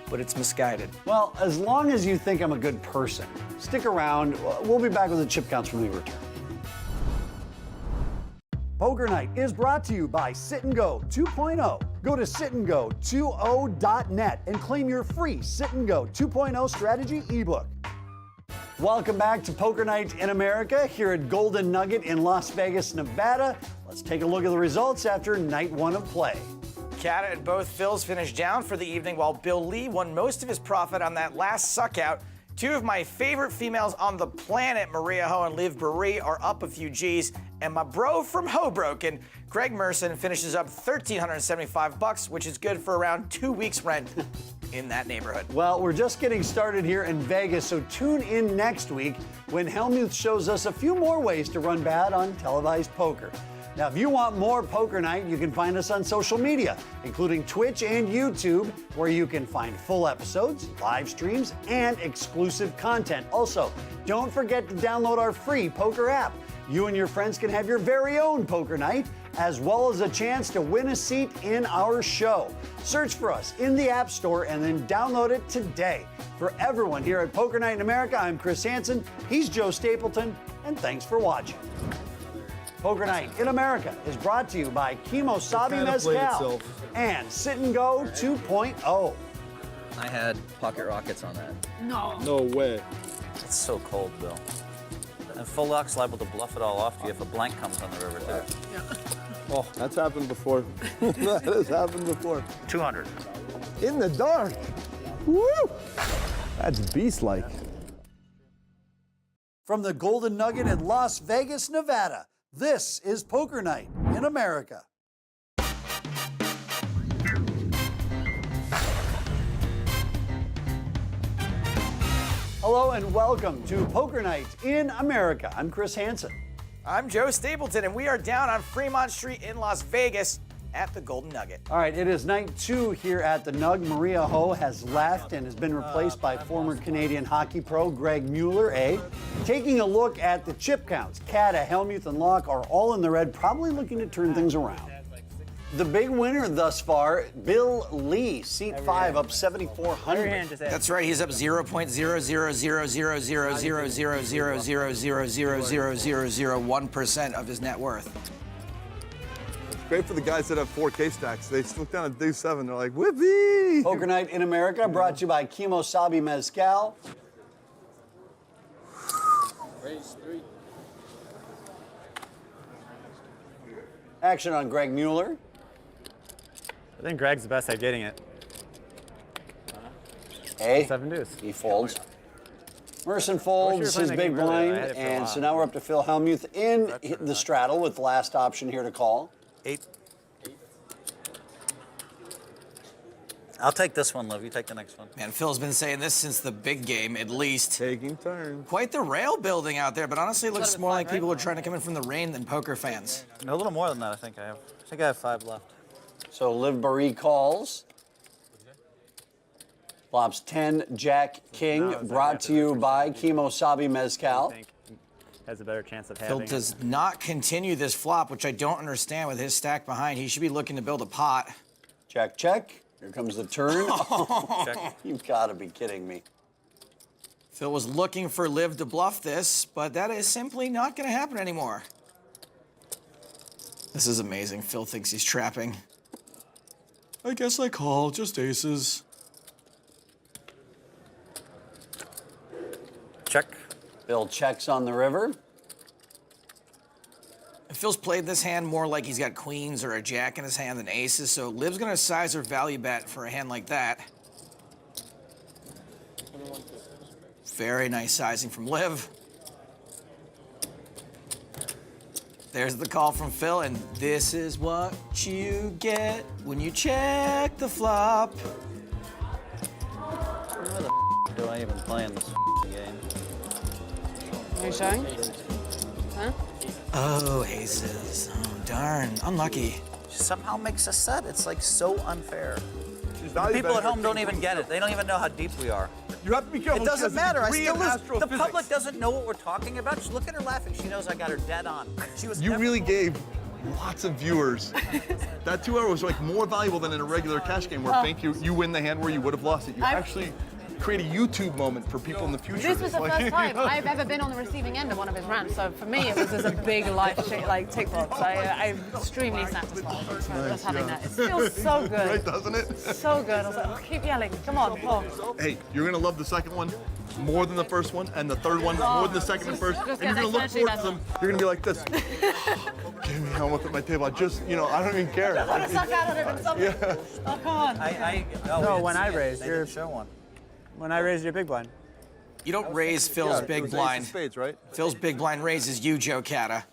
but it's misguided. Well, as long as you think I'm a good person, stick around. We'll be back with the chip counts when we return. Poker Night is brought to you by Sit and Go 2.0. Go to sitandgo20.net and claim your free Sit and Go 2.0 strategy ebook. Welcome back to Poker Night in America here at Golden Nugget in Las Vegas, Nevada. Let's take a look at the results after night 1 of play. Cata and both Phils finished down for the evening, while Bill Lee won most of his profit on that last suck out. 2 of my favorite females on the planet, Maria Ho and Liv Boeree, are up a few G's. And my bro from Hoboken, Greg Merson, finishes up $1,375, which is good for around 2 weeks' rent in that neighborhood. Well, we're just getting started here in Vegas, so tune in next week when Helmuth shows us a few more ways to run bad on televised poker. Now, if you want more Poker Night, you can find us on social media, including Twitch and YouTube, where you can find full episodes, live streams, and exclusive content. Also, don't forget to download our free poker app. You and your friends can have your very own Poker Night as well as a chance to win a seat in our show. Search for us in the App Store and then download it today. For everyone here at Poker Night in America, I'm Chris Hansen, he's Joe Stapleton, and thanks for watching. Poker Night in America is brought to you by Kimosabi Mezcal and Sit and Go 2.0. I had pocket rockets on that. No. No way. It's so cold, Bill. And full lock's liable to bluff it all off to you if a blank comes on the river, too. Oh, that's happened before. That has happened before. 200. In the dark. Woo! That's beast-like. From the Golden Nugget in Las Vegas, Nevada, this is Poker Night in America. Hello and welcome to Poker Night in America. I'm Chris Hansen. I'm Joe Stapleton, and we are down on Fremont Street in Las Vegas at the Golden Nugget. All right, it is night 2 here at the Nug. Maria Ho has left and has been replaced by former Canadian hockey pro Greg Mueller, Taking a look at the chip counts, Cata, Hellmuth, and Locke are all in the red, probably looking to turn things around. The big winner thus far, Bill Lee, seat 5, up 7,400. That's right, he's up 0.00000000000000001% of his net worth. It's great for the guys that have 4K stacks. They look down at Deuce 7, they're like, whippy! Poker Night in America, brought to you by Kimosabi Mezcal. Raise 3. Action on Greg Mueller. I think Greg's the best at getting it. 7 deuce. He folds. Merson folds his big blind, and so now we're up to Phil Hellmuth in the straddle with the last option here to call. 8. I'll take this one, Liv. You take the next one. Man, Phil's been saying this since the big game, at least. Taking turns. Quite the rail building out there, but honestly, it looks more like people are trying to come in from the rain than poker fans. A little more than that, I think I have. I think I have 5 left. So Liv Barry calls. Flops 10, Jack, King, brought to you by Kimosabi Mezcal. Has a better chance of having Phil does not continue this flop, which I don't understand with his stack behind. He should be looking to build a pot. Check, check. Here comes the turn. Check. You've got to be kidding me. Phil was looking for Liv to bluff this, but that is simply not going to happen anymore. This is amazing. Phil thinks he's trapping. I guess I call, just aces. Check. Bill checks on the river. Phil's played this hand more like he's got queens or a jack in his hand than aces, so Liv's gonna size or value bet for a hand like that. Very nice sizing from Liv. There's the call from Phil, and this is what you get when you check the flop. Where the do I even play in this game? Are you showing? Huh? Oh, aces. Oh, darn. Unlucky. She somehow makes a set. It's like so unfair. value People at betting home don't even get it. They don't even know how deep we are. You have to be careful. It doesn't matter. I still lose. The astrophysics. public doesn't know what we're talking about. Just look at her laughing. She knows I got her dead on. She was. You really gave lots of viewers. That 2 hour was like more valuable than in a regular cash game where thank you win the hand where you would have lost it. You actually create a YouTube moment for people in the future. This was the first time I've ever been on the receiving end of one of his rants, so for me it was just a big life tick box. I'm extremely satisfied just having that. It feels so good. Right, doesn't it? So good. I was like, oh, keep yelling. Come on. Oh. Hey, you're gonna love the second one more than the first one, and the third one more than the second and first. And you're gonna look forward to them. You're gonna be like this. Give me how much at my table. I just, I don't even care. I want to suck out of it and something. Yeah. Oh, come on. No, when I raised, they didn't show one. When I raised your big blind. You don't raise Phil's big blind. Ace of spades, right? Phil's big blind raises you, Joe Cata.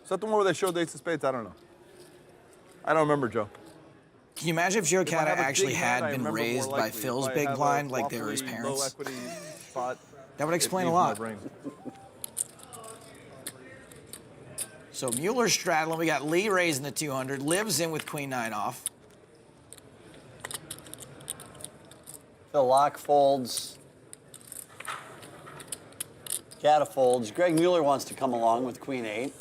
Is that the one where they showed the ace of spades? I don't know. I don't remember, Joe. Can you imagine if Joe If I Cata have a actually big hand, had I been remember raised more by likely. Phil's If I big have a blind like they were his properly parents? low equity spot, That would explain it a leaves my lot. brain. So Mueller's straddling. We got Lee raising the 200. Liv's in with queen 9 off. Phil Locke folds. Cata folds. Greg Mueller wants to come along with queen 8.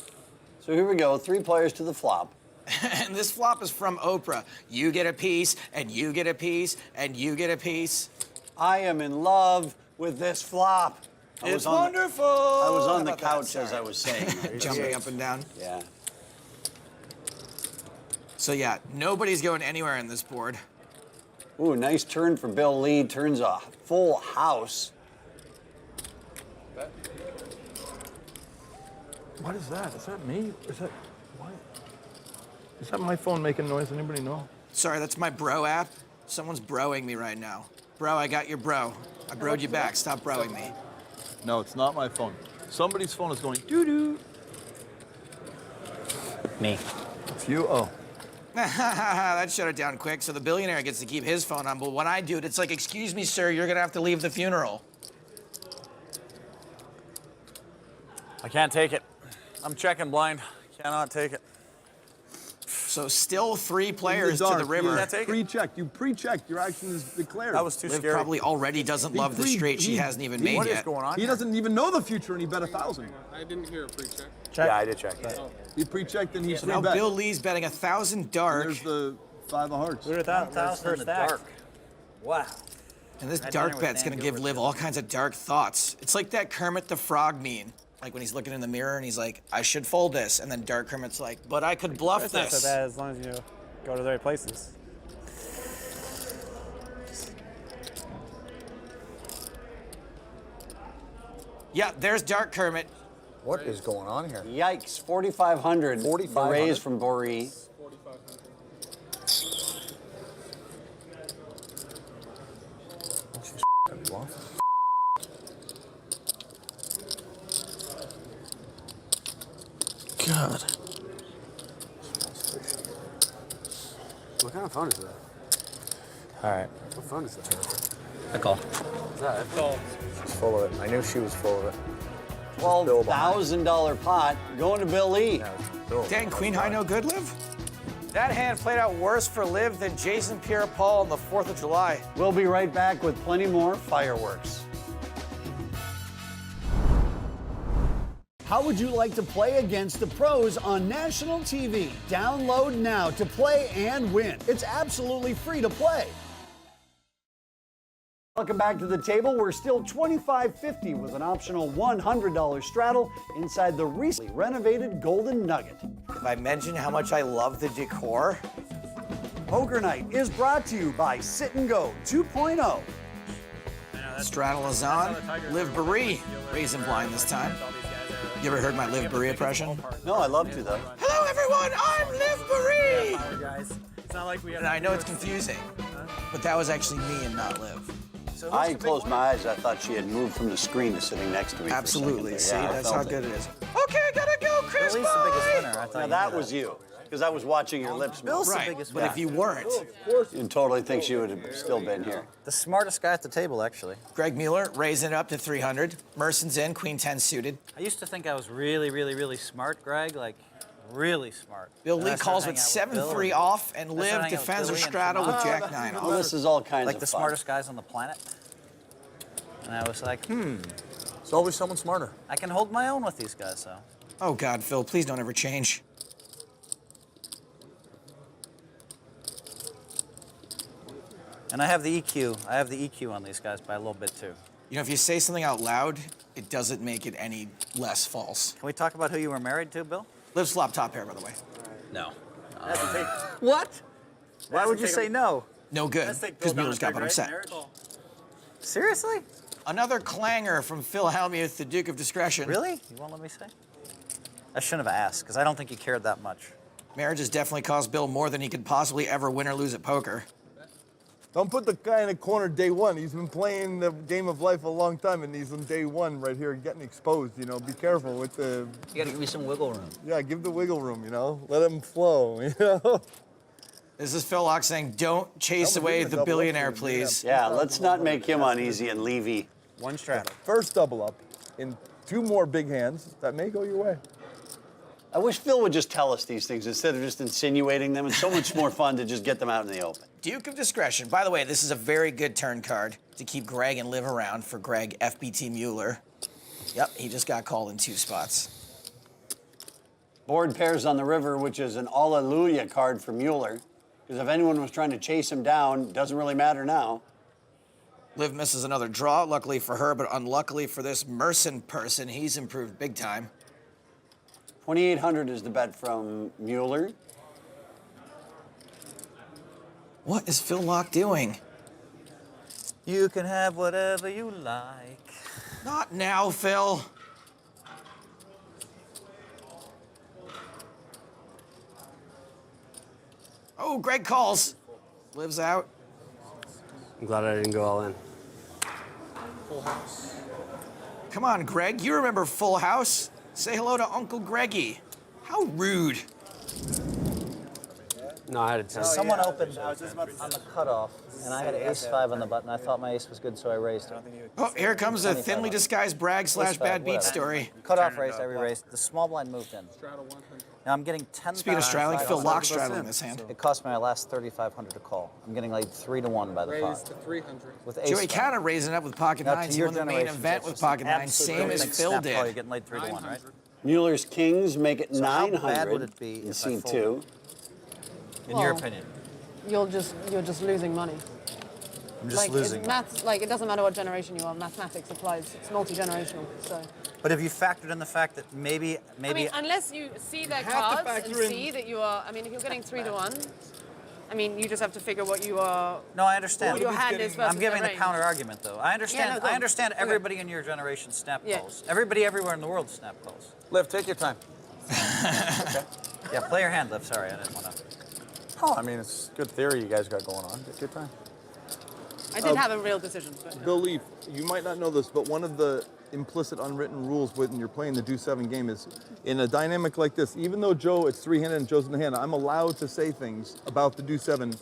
So here we go, 3 players to the flop. And this flop is from Oprah. You get a piece, and you get a piece, and you get a piece. I am in love with this flop. It's wonderful. I was How on the about that? couch as Sorry. I was saying. Jumping up and down. Yeah. So yeah, nobody's going anywhere in this board. Ooh, nice turn for Bill Lee. Turns a full house. What is that? Is that me? Is that what? Is that my phone making noise? Anybody know? Sorry, that's my bro app. Someone's broing me right now. Bro, I got your bro. I broed you back. Stop broing me. No, it's not my phone. Somebody's phone is going doo-doo. Me. It's you? Oh. That shut it down quick, so the billionaire gets to keep his phone on, but when I do it, it's like, excuse me, sir, you're gonna have to leave the funeral. I can't take it. I'm checking blind. Cannot take it. So still 3 players to the river. Pre-checked. You pre-checked. Your action is declared. That was too Liv scary. probably already doesn't love the straight she hasn't even made yet. He doesn't even know the future, and he bet 1,000. I didn't hear a pre-check. Yeah, I did check. He pre-checked, and he So now bet. Bill Lee's betting 1,000 dark. There's the 5 of hearts. Look at that, 1,000 in the dark. Wow. And this That dark dinner with bet's gonna Dan give Gilbert. Liv all kinds of dark thoughts. It's like that Kermit the Frog meme. Like when he's looking in the mirror and he's like, I should fold this. And then Dark Kermit's like, but I could bluff It's not so this. bad as long as you go to the right places. Yeah, there's Dark Kermit. What is going on here? Yikes, 4,500. 4,500. The raise from Boree. God. What kind of phone is that? All right. What phone is that? I call. Is that? She's full of it. I knew she was full of it. $12,000 pot going to Bill Lee. Dang, Queen High no good, Liv? That hand played out worse for Liv than Jason Pierre-Paul on the 4th of July. We'll be right back with plenty more fireworks. How would you like to play against the pros on national TV? Download now to play and win. It's absolutely free to play. Welcome back to the table. We're still $25.50 with an optional $100 straddle inside the recently renovated Golden Nugget. If I mention how much I love the decor, Poker Night is brought to you by Sit and Go 2.0. Straddle is on. Liv Baree raising blind this time. You ever heard my Liv Baree impression? No, I love to though. Hello everyone, I'm Liv Baree! Guys, it's not like we have. And I know it's confusing, but that was actually me and not Liv. I closed my eyes. I thought she had moved from the screen to sitting next to me. Absolutely. For a See, second there. Yeah, I that's felt how good it is. Okay, gotta go, Chris. Bill's the biggest winner. I thought Now you that knew was you, because I was watching your lips move. Bill's the Right, biggest but winner. if you weren't, You totally think she would have still been here. The smartest guy at the table, actually. Greg Mueller raising it up to 300. Merson's in, Queen 10 suited. I used to think I was really, really, really smart, Greg. Like, really smart. Bill And Lee I started calls with hanging out with Bill 7-3 off, and I started Liv hanging out with defends her Billy and straddle with Shimon. Jack 9 Well, off. this is all kinds Like of the fun. smartest guys on the planet. And I was like, There's always someone smarter. I can hold my own with these guys, though. Oh God, Phil, please don't ever change. And I have the EQ. I have the EQ on these guys by a little bit, too. You know, if you say something out loud, it doesn't make it any less false. Can we talk about who you were married to, Bill? Liv's flop top pair, by the way. No. What? Why would you say no? No good, because Mueller's got but upset. Seriously? Another clanger from Phil Hellmuth, the Duke of Discretion. Really? You won't let me say? I shouldn't have asked, because I don't think you cared that much. Marriage has definitely cost Bill more than he could possibly ever win or lose at poker. Don't put the guy in the corner day one. He's been playing the game of life a long time, and he's on day one right here getting exposed. You know, be careful with the. You gotta give me some wiggle room. Yeah, give the wiggle room. You know, let him flow. You know. This is Phil Locke saying, don't chase away the billionaire, please. Yeah, let's not make him uneasy and Levy. One straddle. First double up in 2 more big hands that may go your way. I wish Phil would just tell us these things instead of just insinuating them. It's so much more fun to just get them out in the open. Duke of Discretion. By the way, this is a very good turn card to keep Greg and Liv around for Greg FBT Mueller. Yep, he just got called in 2 spots. Board pairs on the river, which is an Alleluia card for Mueller. Because if anyone was trying to chase him down, doesn't really matter now. Liv misses another draw, luckily for her, but unluckily for this Merson person. He's improved big time. 2,800 is the bet from Mueller. What is Phil Laak doing? You can have whatever you like. Not now, Phil. Oh, Greg calls. Liv's out. I'm glad I didn't go all in. Full house. Come on, Greg. You remember Full House? Say hello to Uncle Greggy. How rude. No, I had a 10. Someone opened on the cutoff, and I had ace-5 on the button. I thought my ace was good, so I raised it. Oh, here comes a thinly disguised brag / bad beat story. Cutoff raise, I re-raised. The small blind moved in. Now I'm getting 10,000. Speaking of straddling, Phil Laak straddling this hand. It cost me my last 3,500 to call. I'm getting like 3-1 by the pot. Raised to 300. With ace Joey kind of raising up with pocket Now, nines. to He your won the main generation, event with pocket nines, same as Phil You're did. getting like 3-1, right? Mueller's kings make it So how 900 bad would it be in if I scene folded? 2. In your opinion? You're just losing money. I'm just losing. Maths, like, it doesn't matter what generation you are. Mathematics applies. It's multi-generational. So. But have you factored in the fact that maybe I mean, unless you see their cards and see that you are. I mean, if you're getting 3-1, I mean, you just have to figure what you are. No, I understand. What your hand is versus I'm giving their the range. counter argument, though. I understand. Yeah, no, go I on. understand Okay. everybody in your generation snap Yeah. calls. Everybody everywhere in the world snap calls. Liv, take your time. Okay. Yeah, play your hand, Liv. Sorry, I didn't want to. Oh, I mean, it's good theory you guys got going on. Take your time. I did have a real decision. But. Bill Leaf, you might not know this, but one of the implicit unwritten rules when you're playing the deuce-7 game is, in a dynamic like this, even though Joe, it's three-handed and Joe's in the hand, I'm allowed to say things about the deuce-7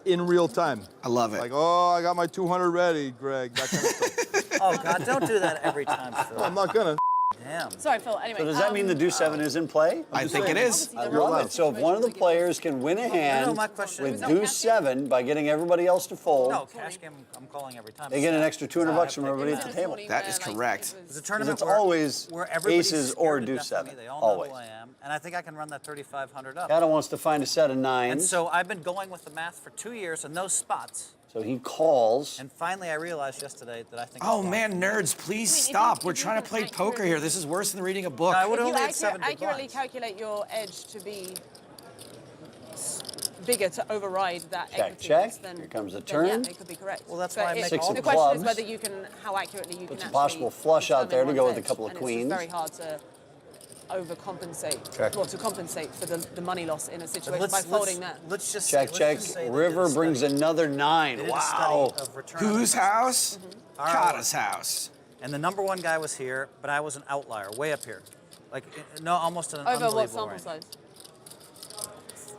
in real time. I love it. Like, oh, I got my 200 ready, Greg, that kind of stuff. Oh, God, don't do that every time, Phil. No, I'm not gonna. Damn. Sorry, Phil. Anyway. So does that mean the deuce-7 is in play? I think it is. I love it. So if one of the players can win a hand my question with is- deuce-7 by getting everybody else to fold, No, cash game, I'm calling every time. they get an extra $200 from everybody at the table. That is correct. It's a tournament it's where, always where everybody's aces scared or to death of me. deuce-7. They all know Always. who I am, and I think I can run that 3,500 up. Kata wants to find a set of And nines, so I've been going with the math for 2 years and those spots. so he calls. And finally, I realized yesterday that I think. Oh man, nerds, please stop. We're trying to play poker here. This is worse than reading a book. I would If you only had 7 big accurately blinds. calculate your edge to be bigger to override that Check, equity check. loss, then, Here comes the then turn. yeah, it could be correct. Well, that's But why I make Six all of the the question clubs. is whether you can, how accurately you Puts can a possible actually flush out there to determine go with one's a couple edge, of and queens. It's very hard to overcompensate. Check. Well, to compensate for the money loss in a But situation by folding that. Let's just Check, say, check. let's just say they River did a brings study. another They 9. did a Wow. study of return on Whose investment. house? Our Kata's house. And the number one guy was here, but I was an outlier, way up here. Like, no, almost an Over what unbelievable sample range. size?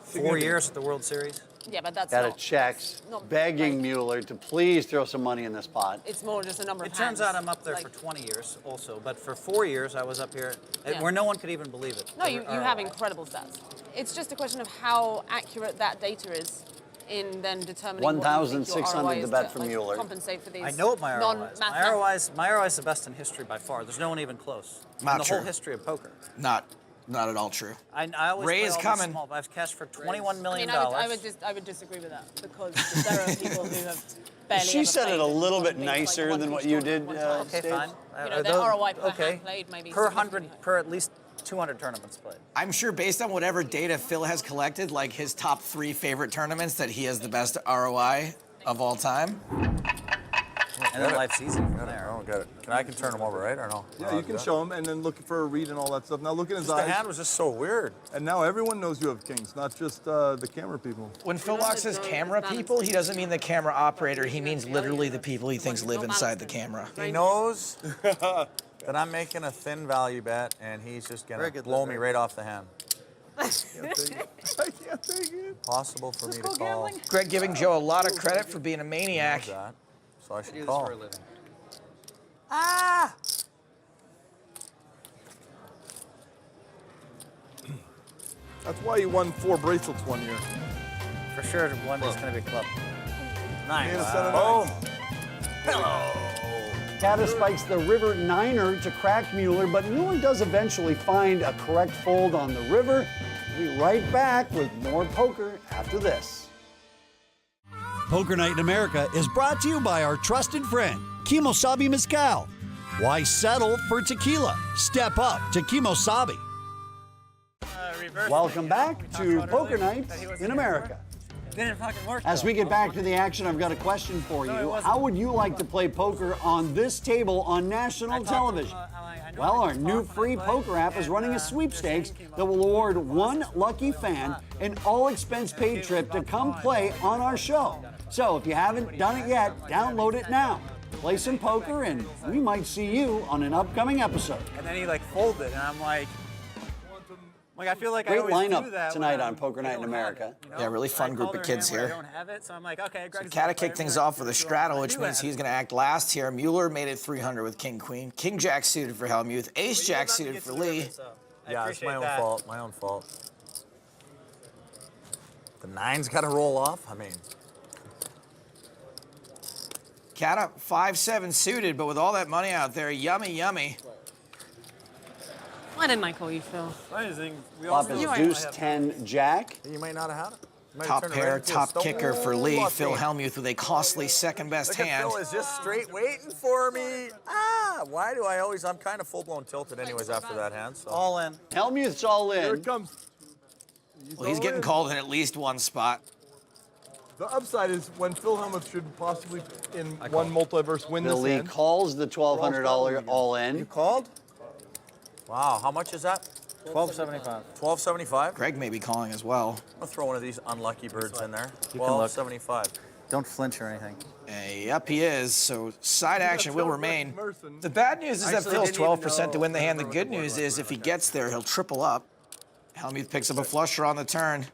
4 years at the World Series. Yeah, but that's Kata not. checks, that's not begging Mueller to please throw some money in this pot. It's more just a number of It turns hands. out I'm up there Like- for 20 years also, but for 4 years I was up here Yeah. where no one could even believe it. No, The you ROI. have incredible stats. It's just a question of how accurate that data is in then determining what you think your 1,600 ROI to is bet to, from like, Mueller. compensate for these I know what my ROI is. non-mathematical. My ROI is the best in history by far. There's no one even close. Not in the true. whole history of poker. Not at all true. I always Ray play is all these coming. Small, I've cashed for $21 I million. mean, I would disagree with that because there are people who have barely She ever said it played a and little won bit things like nicer one than piece what you tournament did, one time. Okay, Steve. fine. You know, their ROI per okay. hand played maybe per significantly 100 per at least 200 tournaments played. I'm sure based on whatever data Phil has collected, like his top 3 favorite tournaments, that he has the best ROI of all time. And then life's easy from there. I don't get it. I can turn them over, right, or no? Yeah, you can show him and then look for a read and all that stuff. Now look in his The eyes. hand was just so weird. And now everyone knows you have kings, not just the camera people. When Phil Laak says camera people, he doesn't mean the camera operator. He means literally the people he thinks live inside the camera. He knows that I'm making a thin value bet, and he's just Very gonna good, blow Liv. me right off the hand. I can't take it. Possible for me to call. Greg giving Joe a lot of credit for being a He maniac. knows that, so I I do should this call. for a living. Ah! That's why you won 4 bracelets one year. For sure, one is going to be club. He Nice. had a set of Boom! nines. Hello! Kata spikes the river niner to crack Mueller, but Mueller does eventually find a correct fold on the river. We'll be right back with more poker after this. Poker Night in America is brought to you by our trusted friend, Kimosabi Mezcal. Why settle for tequila? Step up to Kimosabi. Welcome back to Poker Night in America. Didn't fucking work. As we get back to the action, I've got a question for you. How would you like to play poker on this table on national television? Well, our new free poker app is running a sweepstakes that will award one lucky fan an all-expense-paid trip to come play on our show. So if you haven't done it yet, download it now. Play some poker, and we might see you on an upcoming episode. And then he like folded, and I'm like I feel like Great I always lineup do that tonight when on Poker Night in America. You know? Yeah, really fun group of kids I here. don't have it, so I'm like, okay, Greg's Kata kicked things off with a straddle, which means he's going to act last here. Mueller made it 300 with King Queen. King Jack suited for Hellmuth. Ace Jack suited for Lee. Yeah, it's my own fault. My own fault. The 9's got to roll off. I mean, Kata 5-7 suited, but with all that money out there, yummy, yummy. Why didn't I call you Phil? Flop is deuce 10 Jack. you might not have had it. Top pair, top kicker for Lee. Phil Hellmuth with a costly second best Look at hand. Phil is just straight waiting for me. Why do I always? I'm kind of full-blown tilted anyways after that hand. So. All in. Hellmuth's all in. Here it comes. Well, he's getting called in at least one spot. The upside is when Phil Hellmuth should possibly, in one multiverse, win The this Lee hand. calls the $1,200 all in. You called? Wow, how much is that? $12.75. $12.75. Greg may be calling as well. I'm gonna throw one of these unlucky birds in there. You can look. $12.75. Don't flinch or anything. Yep, he is. So side action will remain. The bad news is that Actually, Phil's didn't even 12% to win the hand. The know good news is if he gets there, he'll triple up. Hellmuth picks up a flusher on the turn.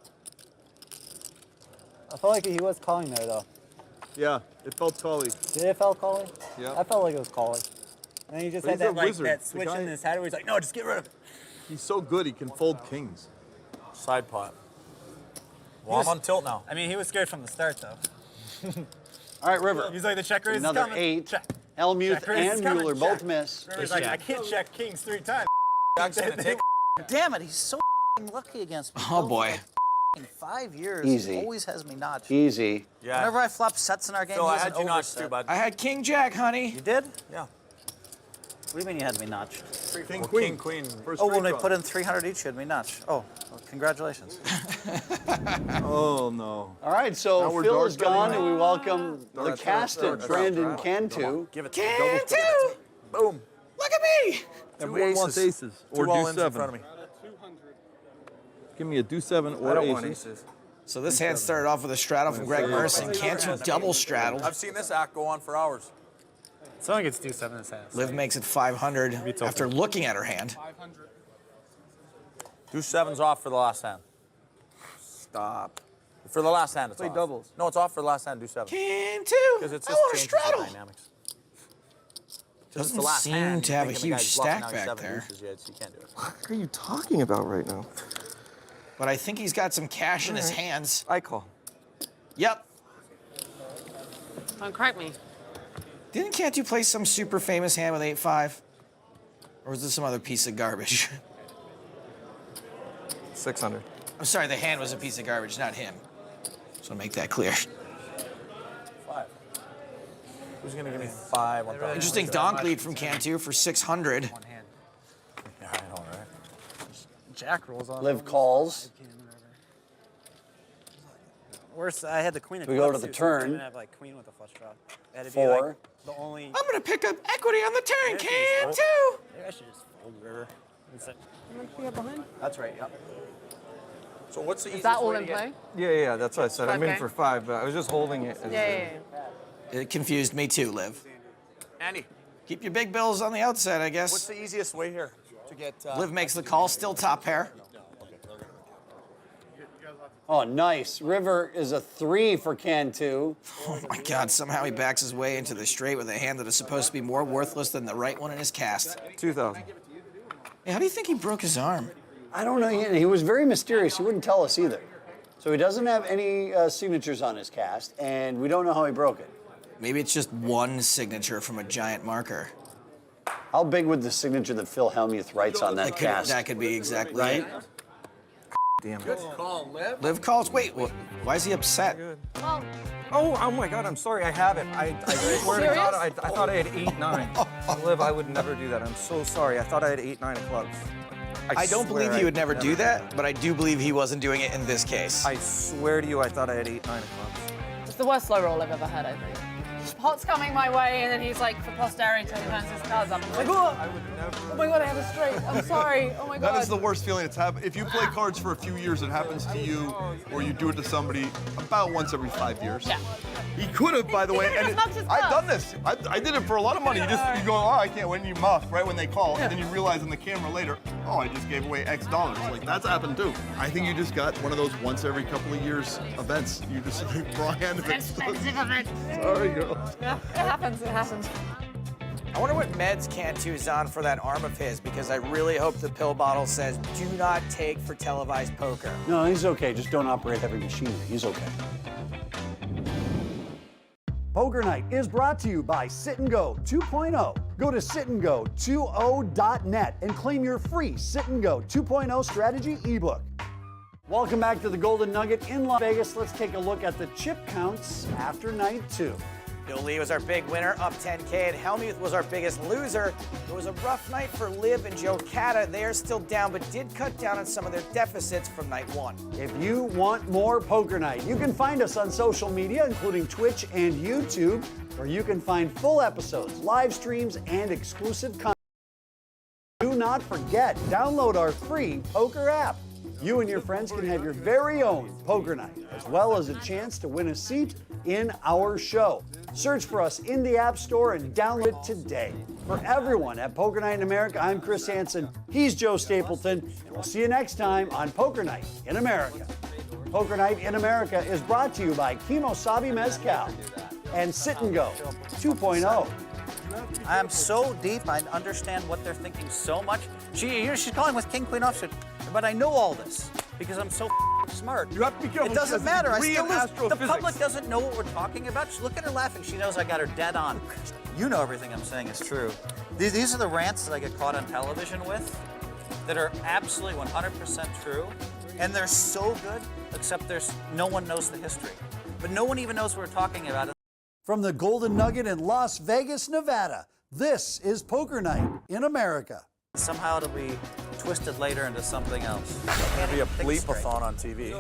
I felt like he was calling there though. Yeah, it felt calling. Did it felt calling? Yeah. I felt like it was calling. And then he just But had he's a that like wizard. that The switch guy- in his head where he's like, no, just get rid of it. He's so good, he can fold kings. Side pot. Well, I'm on tilt now. I mean, he was scared from the start though. All right, River. He's like, the check raise is Another coming. 8. Check. Hellmuth Check raise is and coming. Mueller Check. both miss. River's like, I can't check kings 3 times. Jack's gonna take. Damn it, he's so lucky against me. Oh, boy. In 5 years, Easy. he always has me notched. Easy. Yeah. Whenever I flop sets in our game, Phil, he I has had an you notched overset. too, bud. I had King Jack, honey. You did? Yeah. What do you mean you had me notched? King, Well, queen. Queen. First Oh, when straight they draw. put in 300 each, you had me notched. Oh, well, congratulations. Oh, no. All right, so Now we're Phil dark is gone, betting. and we welcome the Dark, casted dark, dark, Brandon dark. Cantu. Give it. Cantu! Boom. Look at me! Everyone wants aces or Two all deuce ins in front seven. of me. Give me a deuce 7 or I don't aces. want aces. So this hand started off with a straddle from Greg Merson. Cantu double straddled. I've seen this act go on for hours. Someone gets do 7 in his hand. Liv makes it 500 after looking at her hand. Two 7s off for the last hand. Stop. For the last hand, it's Play off. doubles. No, it's off for the last hand. Do 7. Cantu! Because it's I just want to changes the straddle. dynamics. Just Doesn't the last seem hand, to you're have a thinking the huge guy's bluffing, stack now he's back 7 there. deuces, yeah, so you can't do it. What are you talking about right now? But I think he's got some cash in his hands. I call. Yep. Don't crack me. Didn't Cantu play some super famous hand with 8-5? Or was this some other piece of garbage? 600. I'm sorry, the hand was a piece of garbage, not him. Just want to make that clear. 5. Who's going to give me 5? Interesting donk lead from Cantu for 600. Yeah, I know, right? Jack rolls on. Liv calls. Worse, I had the queen of We go clubs, to the too, so I turn. didn't have like queen with a flush draw. I had to be 4. like the only. I'm going to pick up equity on the turn, Maybe I should just Cantu! fold. Maybe I should just fold the river. That's right, yep. So what's the Is easiest that all way to in get... play? Yeah, that's what I said. I'm in 5K? for 5, but I was just holding it. Yeah. It confused me too, Liv. Andy, Keep your big bills on the outside, I what's guess. the easiest way here to get... Liv makes the call, still top pair. Oh, nice. River is a 3 for Cantu. Oh my God, somehow he backs his way into the straight with a hand that is supposed to be more worthless than the right one in his cast. 2,000. Hey, how do you think he broke his arm? I don't know. He was very mysterious. He wouldn't tell us either. So he doesn't have any signatures on his cast, and we don't know how he broke it. Maybe it's just one signature from a giant marker. How big would the signature that Phil Hellmuth writes on that cast? That could be exactly right. it. Damn Good call, Liv. Liv calls. Wait, why is he upset? Well, Oh my God! I'm sorry. I have it. I swear to God, I thought I had 8-9. Liv, I would never do that. I'm so sorry. I thought I had 8-9 of clubs. I don't believe he would never do that, but I do believe he wasn't doing it in this case. I swear to you, I thought I had 8-9 of clubs. it's the worst slow roll I've ever had, I think. Pot's coming my way, and then he's like, for posterity, he turns his cards up. I'm like, oh my God, I have a straight. I'm sorry. Oh my God. That is the worst feeling it's happened. If you play cards for a few years, it happens to you, or you do it to somebody about once every 5 years. Yeah. He could have, by the way, and I've done this. I did it for a lot of money. You go, oh, I can't win, you muff right when they call, and then you realize on the camera later, oh, I just gave away X dollars. Like that's happened too. I think you just got one of those once every couple of years events. You just wrong end of it. Sorry, girl. Yeah, it happens. It happens. I wonder what meds Cantu's on for that arm of his, because I really hope the pill bottle says, do not take for televised poker. No, he's okay. Just don't operate heavy machinery. He's okay. Poker Night is brought to you by Sit and Go 2.0. Go to sitandgo20.net and claim your free Sit and Go 2.0 strategy ebook. Welcome back to the Golden Nugget in Las Vegas. Let's take a look at the chip counts after night 2. Bill Lee was our big winner, up 10K, and Hellmuth was our biggest loser. It was a rough night for Liv and Joe Cata. They are still down, but did cut down on some of their deficits from night 1. If you want more Poker Night, you can find us on social media, including Twitch and YouTube, where you can find full episodes, live streams, and exclusive content. Do not forget, download our free poker app. You and your friends can have your very own Poker Night, as well as a chance to win a seat in our show. Search for us in the App Store and download it today. For everyone at Poker Night in America, I'm Chris Hansen, he's Joe Stapleton, and we'll see you next time on Poker Night in America. Poker Night in America is brought to you by Kimosabi Mezcal and Sit and Go 2.0. I am so deep, I understand what they're thinking so much. She's calling with King Queen offsuit, but I know all this because I'm so smart. You have to be careful. It doesn't matter. I still lose. The astrophysics. public doesn't know what we're talking about. Just look at her laughing. She knows I got her dead on. You know everything I'm saying is true. These are the rants that I get caught on television with that are absolutely 100% true. And they're so good, except no one knows the history. But no one even knows what we're talking about. From the Golden Nugget in Las Vegas, Nevada, this is Poker Night in America. Somehow it'll be twisted later into something else. It'll be a bleep-a-thon on TV.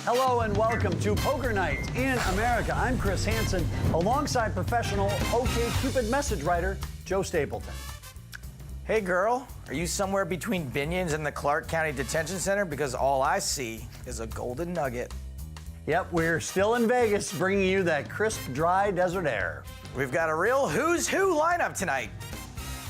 Hello and welcome to Poker Night in America. I'm Chris Hansen, alongside professional OkCupid message writer Joe Stapleton. Hey girl, are you somewhere between Binions and the Clark County Detention Center? Because all I see is a golden nugget. Yep, we're still in Vegas, bringing you that crisp, dry desert air. We've got a real who's who lineup tonight.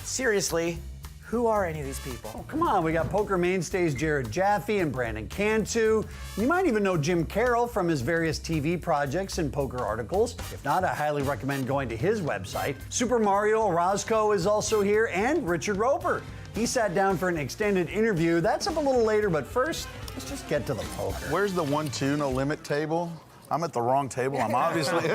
Seriously, who are any of these people? Oh, come on, we got poker mainstays Jared Jaffe and Brandon Cantu. You might even know Jim Carroll from his various TV projects and poker articles. If not, I highly recommend going to his website. Super Mario Orozco is also here, and Richard Roper. He sat down for an extended interview. That's up a little later, but first, let's just get to the poker. Where's the 1-2 no limit table? I'm at the wrong table. I'm obviously,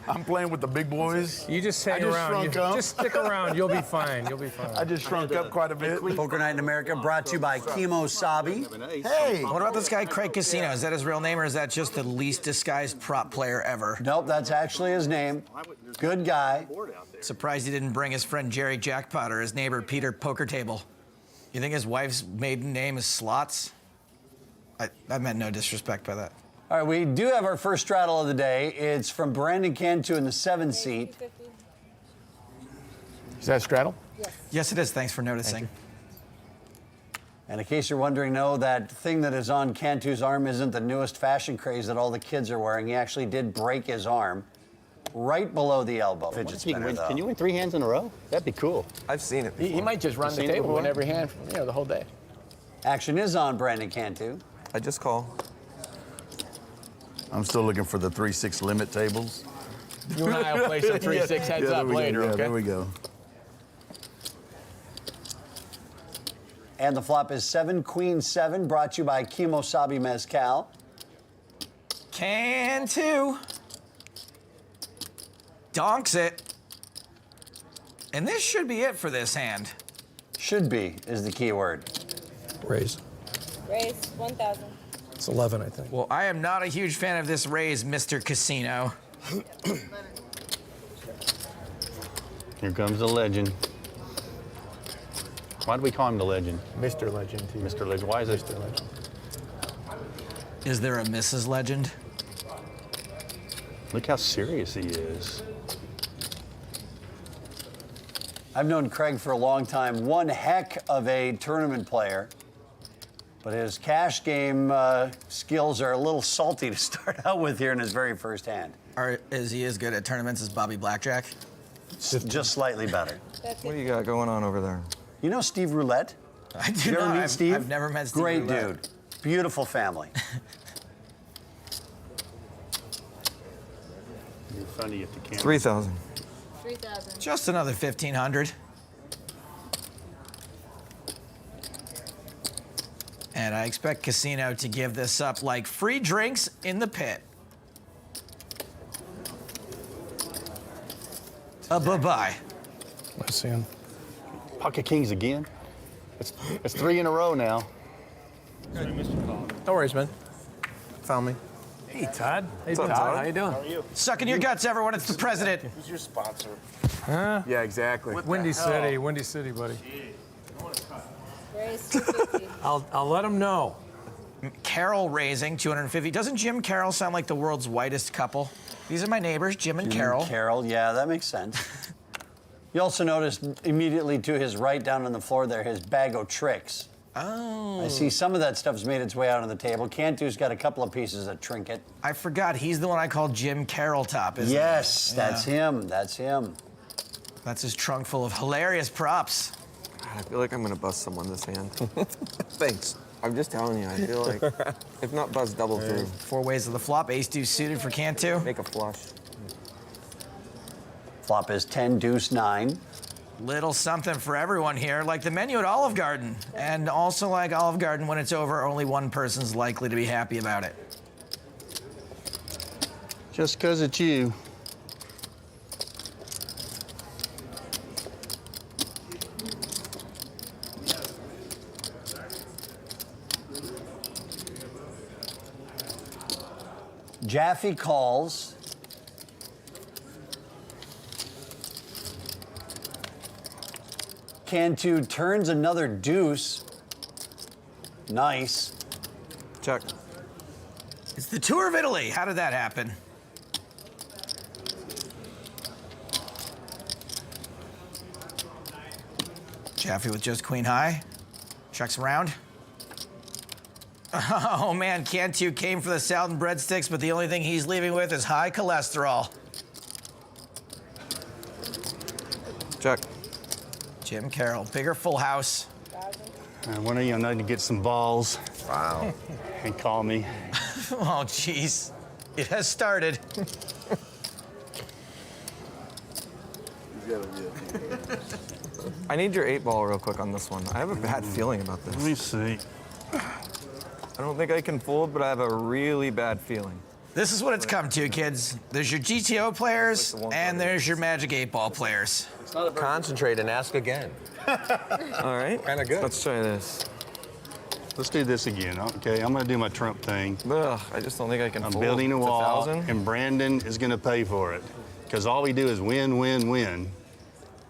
I'm playing with the big boys. You just hang around. Just stick around. You'll be fine. You'll be fine. I just shrunk up quite a bit. Poker Night in America brought to you by Kimosabi. Hey! What about this guy, Craig Casino? Is that his real name, or is that just the least disguised prop player ever? Nope, that's actually his name. Good guy. Surprised he didn't bring his friend Jerry Jackpot or his neighbor Peter Poker Table. You think his wife's maiden name is Slots? I meant no disrespect by that. All right, we do have our first straddle of the day. It's from Brandon Cantu in the 7 seat. Is that a straddle? Yes, it is. Thanks for noticing. And in case you're wondering, no, that thing that is on Cantu's arm isn't the newest fashion craze that all the kids are wearing. He actually did break his arm right below the elbow. Fidget spinner, though. Can you win 3 hands in a row? That'd be cool. I've seen it before. He might just run the table, win every hand, the whole day. Action is on Brandon Cantu. I just call. I'm still looking for the 3-6 limit tables. You and I will play some 3-6 heads up later, okay? There we go. And the flop is 7 Queen 7, brought to you by Kimosabi Mezcal. Cantu. donks it. And this should be it for this hand. Should be is the key word. Raise. Raise 1,000. It's 11, I think. Well, I am not a huge fan of this raise, Mr. Casino. Here comes the legend. Why do we call him the legend? Mr. Legend. Mr. Legend. Why is it Mr. Legend? Is there a Mrs. Legend? Look how serious he is. I've known Craig for a long time. One heck of a tournament player. But his cash game skills are a little salty to start out with here in his very first hand. Is he as good at tournaments as Bobby Blackjack? Just slightly better. What do you got going on over there? You know Steve Roulette? I do you ever not. meet Steve? I've never met Steve Great Roulette. dude. Beautiful family. You're funny at the camera. 3,000. 3,000. Just another 1,500. And I expect Casino to give this up like free drinks in the pit. Bye-bye. I see him. Pocket kings again. It's 3 in a row now. No worries, man. Found me. Hey, Todd. Hey, What's up, Todd? How you doing? How are you? Sucking your guts, everyone. It's the president. Who's your sponsor? Huh? Yeah, exactly. Windy City. Windy City, buddy. Raise 250. I'll let him know. Carol raising 250. Doesn't Jim Carroll sound like the world's whitest couple? These are my neighbors, Jim and Carol. Carol, yeah, that makes sense. You also noticed immediately to his right down on the floor there, his bag of tricks. Oh. I see some of that stuff's made its way out on the table. Cantu's got a couple of pieces of trinket. I forgot. He's the one I call Jim Carroll Top, isn't Yes, he? that's him. That's him. That's his trunk full of hilarious props. I feel like I'm gonna bust someone this hand. Thanks. I'm just telling you, I feel like, if not bust, double through. 4 ways of the flop. Ace deuce suited for Cantu. Make a flush. Flop is 10, deuce, 9. Little something for everyone here, like the menu at Olive Garden. And also like Olive Garden, when it's over, only one person's likely to be happy about it. Just 'cause it's you. Jaffe calls. Cantu turns another deuce. Nice. Check. It's the tour of Italy. How did that happen? Jaffe with just queen high. Checks around. Oh man, Cantu came for the salad and breadsticks, but the only thing he's leaving with is high cholesterol. Check. Jim Carroll, bigger full house. One of you need to get some balls. Wow. And call me. Oh, jeez. It has started. I need your 8-ball real quick on this one. I have a bad feeling about this. Let me see. I don't think I can fold, but I have a really bad feeling. This is what it's come to, kids. There's your GTO players, and there's your Magic 8-Ball players. Concentrate and ask again. All right. Kind of good. Let's try this. Let's do this again, okay? I'm gonna do my Trump thing. Ugh, I just don't think I can I'm fold. building a It's wall, 1,000. and Brandon is gonna pay for it. Because all we do is win, win, win.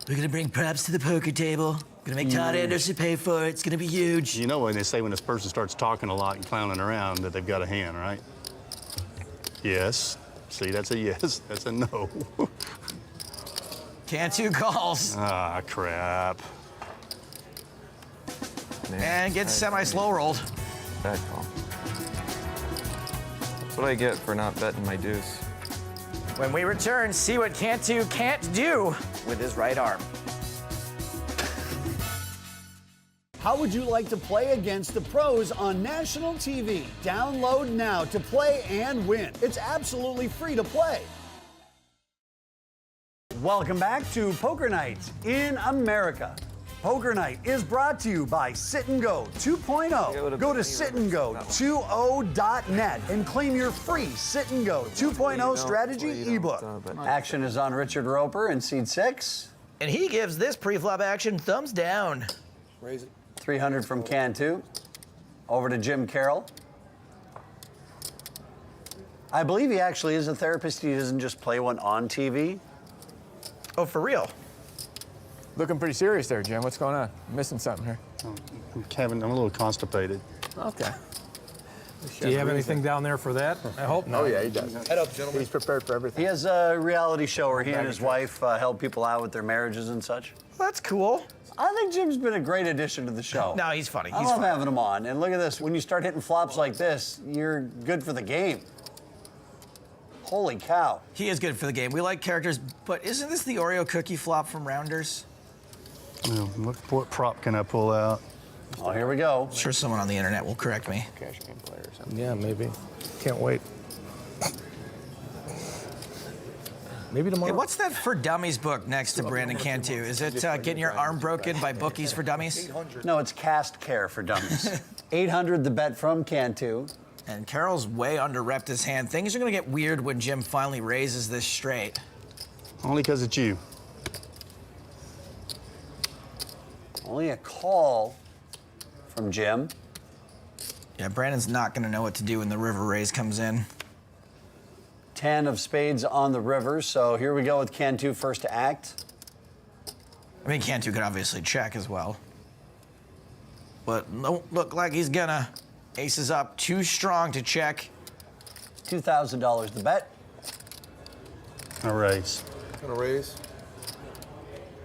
We're gonna bring props to the poker table. Gonna make Todd Anderson pay for it. It's gonna be huge. You know when they say when this person starts talking a lot and clowning around that they've got a hand, right? Yes. See, that's a yes. That's a no. Cantu calls. Ah, crap. And gets semi-slow rolled. Bad call. That's what I get for not betting my deuce. When we return, see what Cantu can't do with his right arm. How would you like to play against the pros on national TV? Download now to play and win. It's absolutely free to play. Welcome back to Poker Night in America. Poker Night is brought to you by Sit and Go 2.0. Go to sitandgo20.net and claim your free Sit and Go 2.0 strategy ebook. Action is on Richard Roper in seed 6. And he gives this pre-flop action thumbs down. Raise it. 300 from Cantu. Over to Jim Carroll. I believe he actually is a therapist. He doesn't just play one on TV. Oh, for real? Looking pretty serious there, Jim. What's going on? I'm missing something here. Kevin, I'm a little constipated. Okay. Do you have anything down there for that? I hope not. Oh, yeah, he does. Head up, gentlemen. He's prepared for everything. He has a reality show where he and his wife help people out with their marriages and such. Well, that's cool. I think Jim's been a great addition to the show. No, he's funny. I love having him on. And look at this. When you start hitting flops like this, you're good for the game. Holy cow. He is good for the game. We like characters, but isn't this the Oreo cookie flop from Rounders? Well, what prop can I pull out? Oh, here we go. Sure someone on the internet will correct me. Cash game player or something. Yeah, maybe. Can't wait. Maybe tomorrow. Hey, what's that For Dummies book next to Brandon Cantu? Is it Getting Your Arm Broken by Bookies for Dummies? No, it's Cast Care for Dummies. 800 the bet from Cantu. And Carroll's way under-repped his hand. Things are going to get weird when Jim finally raises this straight. Only because it's you. Only a call from Jim. Yeah, Brandon's not going to know what to do when the river raise comes in. 10 of spades on the river, so here we go with Cantu first to act. I mean, Cantu could obviously check as well. But don't look like he's gonna. Aces up, too strong to check. $2,000 the bet. A raise. Gonna raise.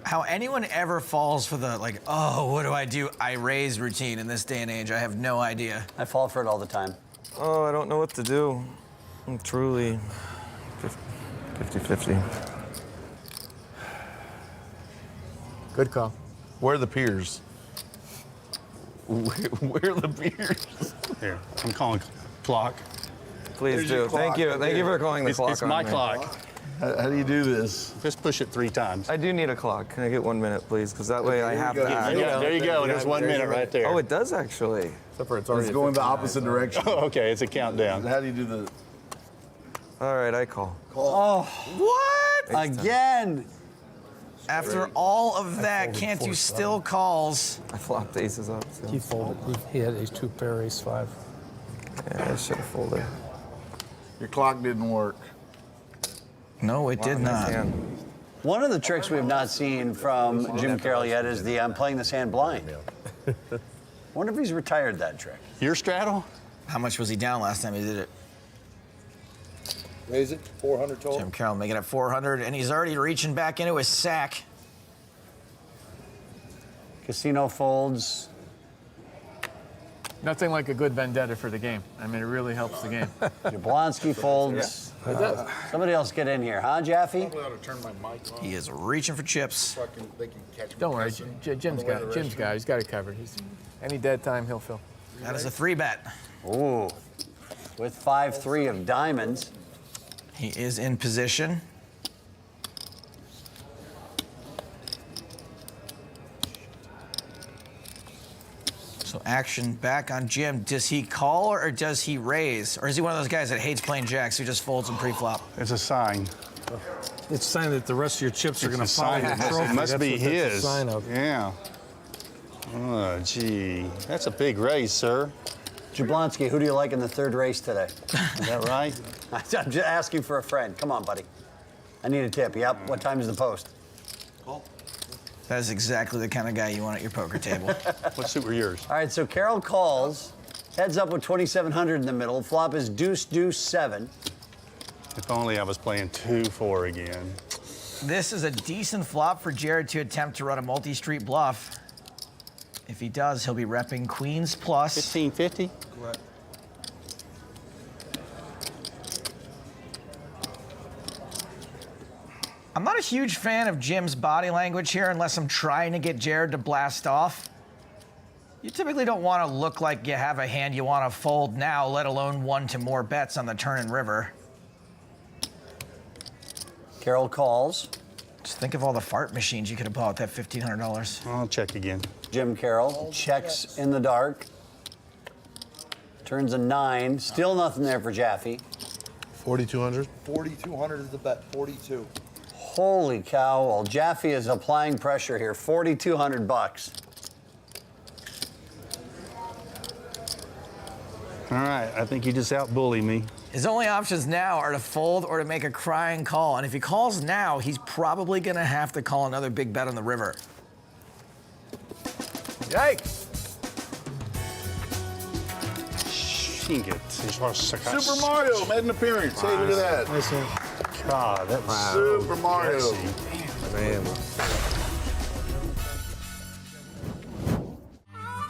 How anyone ever falls for the, like, oh, what do? I raise routine in this day and age, I have no idea. I fall for it all the time. Oh, I don't know what to do. I'm truly 50-50. Good call. Where are the peers? Where are the peers? Here, I'm calling clock. Please There's do. your clock Thank you. right Thank you there. for calling the clock. It's on my me. clock. How do you do this? Just push it 3 times. I do need a clock. Can I get 1 minute, please? Because that way I have to act. There you go. There's 1 minute right there. Oh, it does actually. Except for it's going the opposite direction. Oh, okay, it's a countdown. How do you do the... All right, I call. Oh, What? again. After all of that, Cantu still calls. I flopped aces up. So. He folded. He had ace 2 pair, ace 5. Yeah, I should have folded. Your clock didn't work. No, it did not. One of the tricks we have not seen from Jim Carroll yet is the I'm playing this hand blind. Wonder if he's retired that trick. Your straddle? How much was he down last time he did it? Raise it, 400 total. Jim Carroll making it 400, and he's already reaching back into his sack. Casino folds. Nothing like a good vendetta for the game. I mean, it really helps the game. Jablonski folds. Somebody else get in here, huh, Jaffe? He is reaching for chips. Don't worry, Jim's got it. He's got it covered. Any dead time, he'll fill. That is a 3-bet. Ooh, with 5-3 of diamonds. He is in position. So action back on Jim. Does he call or does he raise? Or is he one of those guys that hates playing jacks who just folds and pre-flop? It's a sign. It's a sign that the rest of your chips are going to follow the trophy. It must be That's what his. that's a sign of. Yeah. Oh, gee. That's a big raise, sir. Jablonski, who do you like in the third race today? Is that right? I'm just asking for a friend. Come on, buddy. I need a tip. Yep. What time is the post? That is exactly the kind of guy you want at your poker table. What suit were yours? All right, so Carroll calls. Heads up with 2,700 in the middle. Flop is deuce, deuce, 7. If only I was playing 2-4 again. This is a decent flop for Jared to attempt to run a multi-street bluff. If he does, he'll be repping queens plus. 1550? Correct. I'm not a huge fan of Jim's body language here unless I'm trying to get Jared to blast off. You typically don't want to look like you have a hand you want to fold now, let alone 1 to more bets on the turn and river. Carroll calls. Just think of all the fart machines you could have bought with that $1,500. I'll check again. Jim Carroll checks in the dark. Turns a 9. Still nothing there for Jaffe. 4,200. 4,200 is the bet. 42. Holy cow! Well, Jaffe is applying pressure here. 4,200 bucks. All right, I think you just out-bullied me. His only options now are to fold or to make a crying call. And if he calls now, he's probably going to have to call another big bet on the river. Yikes. Super Mario made an appearance. Hey, look at that. Listen. God, that was Super Mario. Man.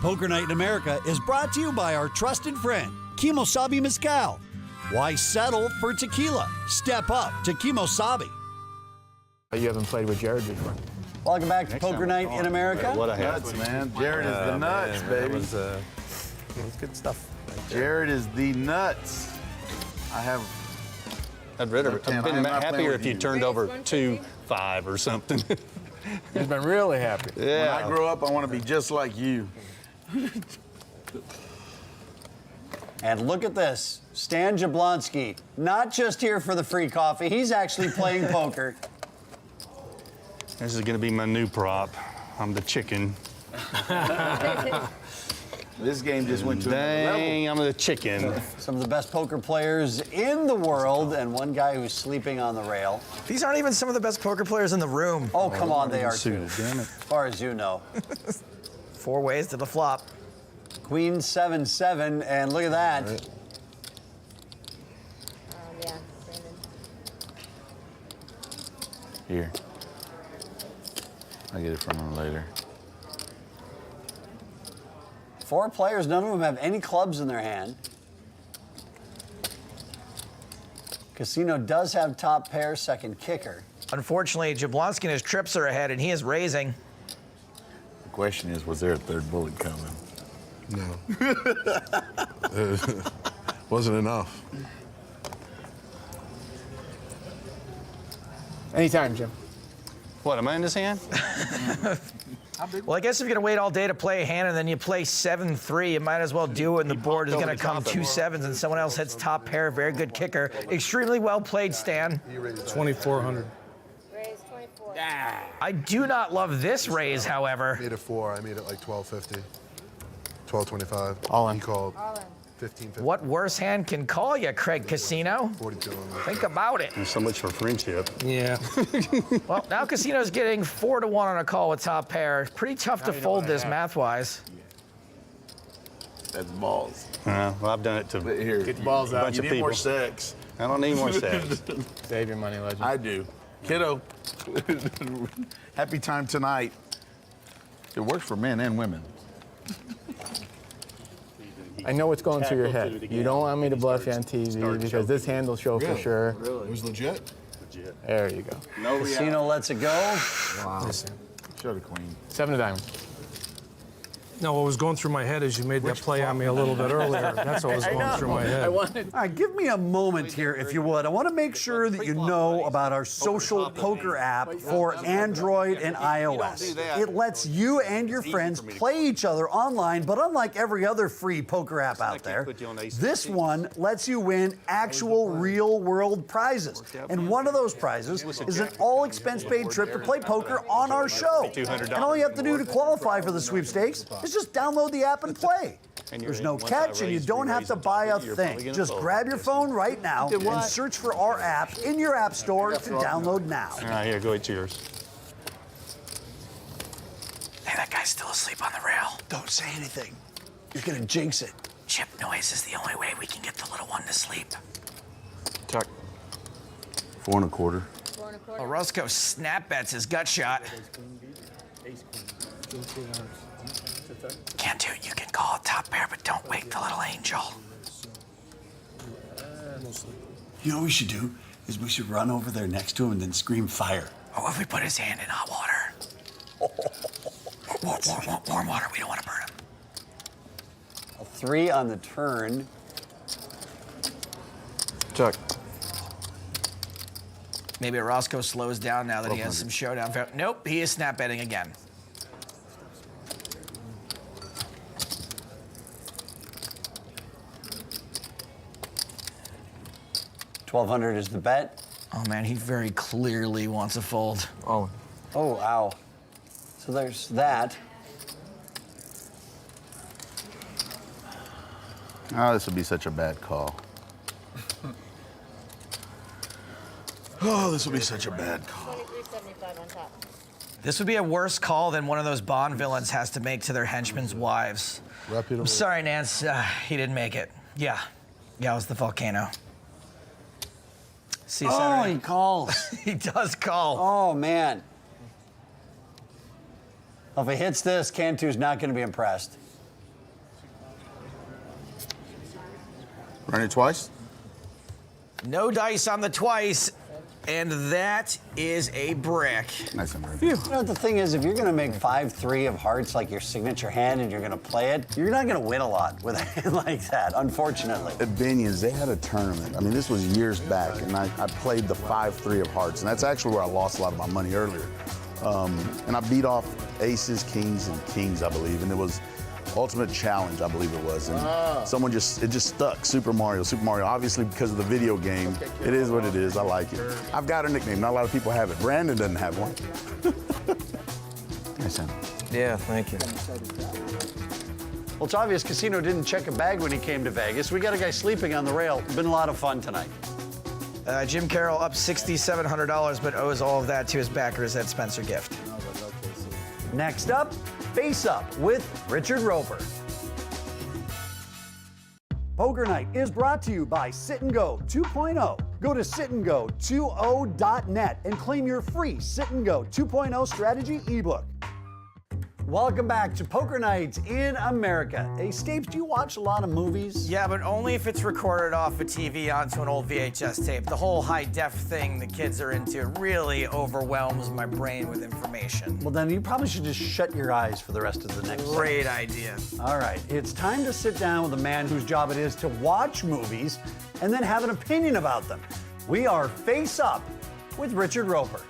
Poker Night in America is brought to you by our trusted friend, Kimosabi Mezcal. Why settle for tequila? Step up to Kimosabi. You haven't played with Jared before. Welcome back to Poker Night in America. What a Nuts, man. Jared is the nuts, baby. It was good stuff. Jared is the nuts. I'd rather have been happier if you turned over 2-5 or something. He's been really happy. Yeah. When I grow up, I want to be just like you. And look at this. Stan Jablonski, not just here for the free coffee, he's actually playing poker. This is going to be my new prop. I'm the chicken. This game just went to another level. I'm the chicken. Some of the best poker players in the world, and one guy who's sleeping on the rail. These aren't even some of the best poker players in the room. Oh, come on, they are too. Damn it. As far as you know. 4 ways to the flop. Queen 7-7, and look at that. Yeah, Brandon. Here. I'll get it from him later. 4 players, none of them have any clubs in their hand. Casino does have top pair, second kicker. Unfortunately, Jablonski and his trips are ahead, and he is raising. The question is, was there a third bullet coming? No. Wasn't enough. Anytime, Jim. What, am I in this hand? Well, I guess if you're going to wait all day to play a hand and then you play 7-3, you might as well do it, and the board is going to come 2 7s, and someone else hits top pair. Very good kicker. Extremely well played, Stan. 2,400. Raise 24. I do not love this raise, however. Made it 4. I made it like 12.50. 12.25. All in. He called All in. 15.50. What worse hand can call you, Craig Casino? 42 on that. Think about it. So much for friendship. Yeah. Well, now Casino's getting 4-1 on a call with top pair. Pretty tough to fold this math-wise. That's balls. Well, I've done it to Here, Get the balls out. bunch you of need people. more sex. I don't need more sex. Save your money, legend. I do. Kiddo. Happy time tonight. It works for men and women. I know what's going through your head. You don't want me to bluff you on TV because this hand will show for sure. It was legit? There you go. No Casino lets it go. Wow. Show the queen. 7 of diamonds. No, what was going through my head is you made that play on me a little bit earlier. That's what was going through my head. All right, give me a moment here, if you would. I want to make sure that you know about our social poker app for Android and iOS. It lets you and your friends play each other online, but unlike every other free poker app out there, this one lets you win actual real-world prizes. And one of those prizes is an all-expense-paid trip to play poker on our show. And all you have to do to qualify for the sweepstakes is just download the app and play. There's no catch, and you don't have to buy a thing. Just grab your phone right now and search for our app in your app store to download now. All right, here, go ahead, cheers. Hey, that guy's still asleep on the rail. Don't say anything. You're gonna jinx it. Chip noise is the only way we can get the little one to sleep. Check. 4 1/4. Orozco snap bets his gut shot. Can't do it. You can call it top pair, but don't wake the little angel. You know what we should do? Is we should run over there next to him and then scream fire. Or if we put his hand in hot water. Warm water. We don't want to burn him. A 3 on the turn. Check. Maybe Roscoe slows down now that he has some showdown. Nope, he is snap betting again. $1,200 is the bet. Oh man, he very clearly wants a fold. Oh, ow. So there's that. Oh, this would be such a bad call. Oh, this would be such a bad call. 23.75 on top. This would be a worse call than one of those Bond villains has to make to their henchmen's wives. Reputable. I'm sorry, Nance. He didn't make it. Yeah, it was the volcano. See you Saturday. He calls. He does call. Oh, man. Well, if he hits this, Cantu's not going to be impressed. Run it twice? No dice on the twice, and that is a brick. Nice and You know what the thing is, if you're going to make 5-3 of hearts like your signature hand and you're going to play it, you're not going to win a lot with a hand like that, unfortunately. At Binions, they had a tournament. I mean, this was years back, and I played the 5-3 of hearts, and that's actually where I lost a lot of my money earlier. And I beat off aces, kings, and kings, I believe, and it was Ultimate Challenge, I believe it was. And someone it just stuck, Super Mario. Obviously because of the video game, it is what it is, I like it. I've got a nickname, not a lot of people have it. Brandon doesn't have one. Nice hand. Yeah, thank you. Well, it's obvious Casino didn't check a bag when he came to Vegas. We got a guy sleeping on the rail. Been a lot of fun tonight. Jim Carroll up $6,700, but owes all of that to his backers at Spencer Gift. Next up, Face Up with Richard Roper. Poker Night is brought to you by Sit and Go 2.0. Go to sitandgo20.net and claim your free Sit and Go 2.0 strategy ebook. Welcome back to Poker Nights in America. Hey, Stapes, do you watch a lot of movies? Yeah, but only if it's recorded off a TV onto an old VHS tape. The whole high-def thing the kids are into really overwhelms my brain with information. Well, then you probably should just shut your eyes for the rest of the next Great idea. All right, it's time to sit down with a man whose job it is to watch movies and then have an opinion about them. We are Face Up with Richard Roper.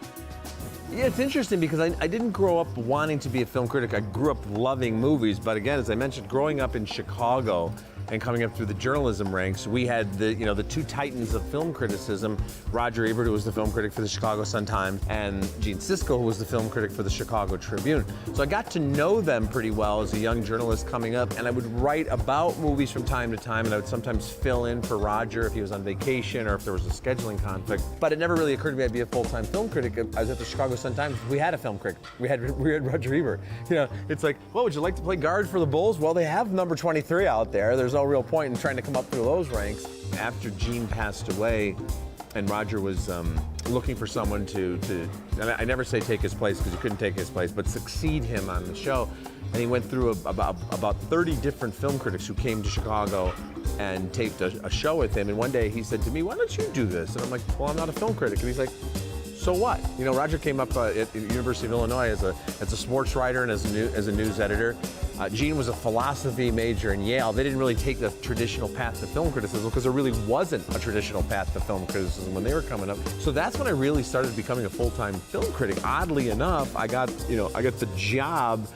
Yeah, it's interesting because I didn't grow up wanting to be a film critic. I grew up loving movies, but again, as I mentioned, growing up in Chicago and coming up through the journalism ranks, we had the two titans of film criticism, Roger Ebert, who was the film critic for the Chicago Sun-Times, and Gene Siskel, who was the film critic for the Chicago Tribune. So I got to know them pretty well as a young journalist coming up, and I would write about movies from time to time, and I would sometimes fill in for Roger if he was on vacation or if there was a scheduling conflict. But it never really occurred to me I'd be a full-time film critic. I was at the Chicago Sun-Times. We had a film critic. We had Roger Ebert. You know, it's like, well, would you like to play guard for the Bulls? Well, they have number 23 out there. There's no real point in trying to come up through those ranks. After Gene passed away and Roger was looking for someone to I never say take his place because he couldn't take his place, but succeed him on the show. And he went through about 30 different film critics who came to Chicago and taped a show with him. And one day he said to me, why don't you do this? And I'm like, well, I'm not a film critic. And he's like, so what? You know, Roger came up at the University of Illinois as a sports writer and as a news editor. Gene was a philosophy major in Yale. They didn't really take the traditional path to film criticism because there really wasn't a traditional path to film criticism when they were coming up. So that's when I really started becoming a full-time film critic. Oddly enough, I got the job,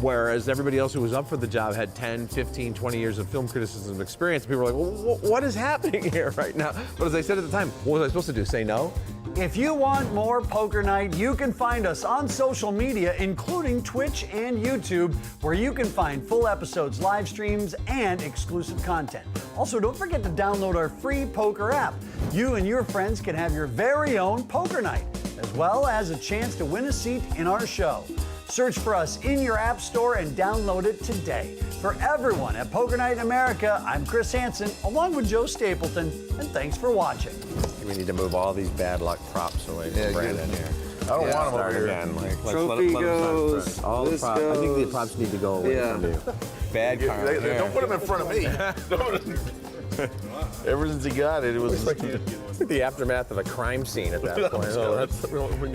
whereas everybody else who was up for the job had 10, 15, 20 years of film criticism experience. People were like, well, what is happening here right now? But as I said at the time, what was I supposed to do, say no? If you want more Poker Night, you can find us on social media, including Twitch and YouTube, where you can find full episodes, live streams, and exclusive content. Also, don't forget to download our free poker app. You and your friends can have your very own Poker Night, as well as a chance to win a seat in our show. Search for us in your app store and download it today. For everyone at Poker Night in America, I'm Chris Hansen, along with Joe Stapleton, and thanks for watching. We need to move all these bad luck props away from Brandon here. I don't want them over here. Again. Trophy goes, all the props. I think the props need to go away from you. Bad card. Don't put them in front of me. Ever since he got it, it was like the aftermath of a crime scene at that point.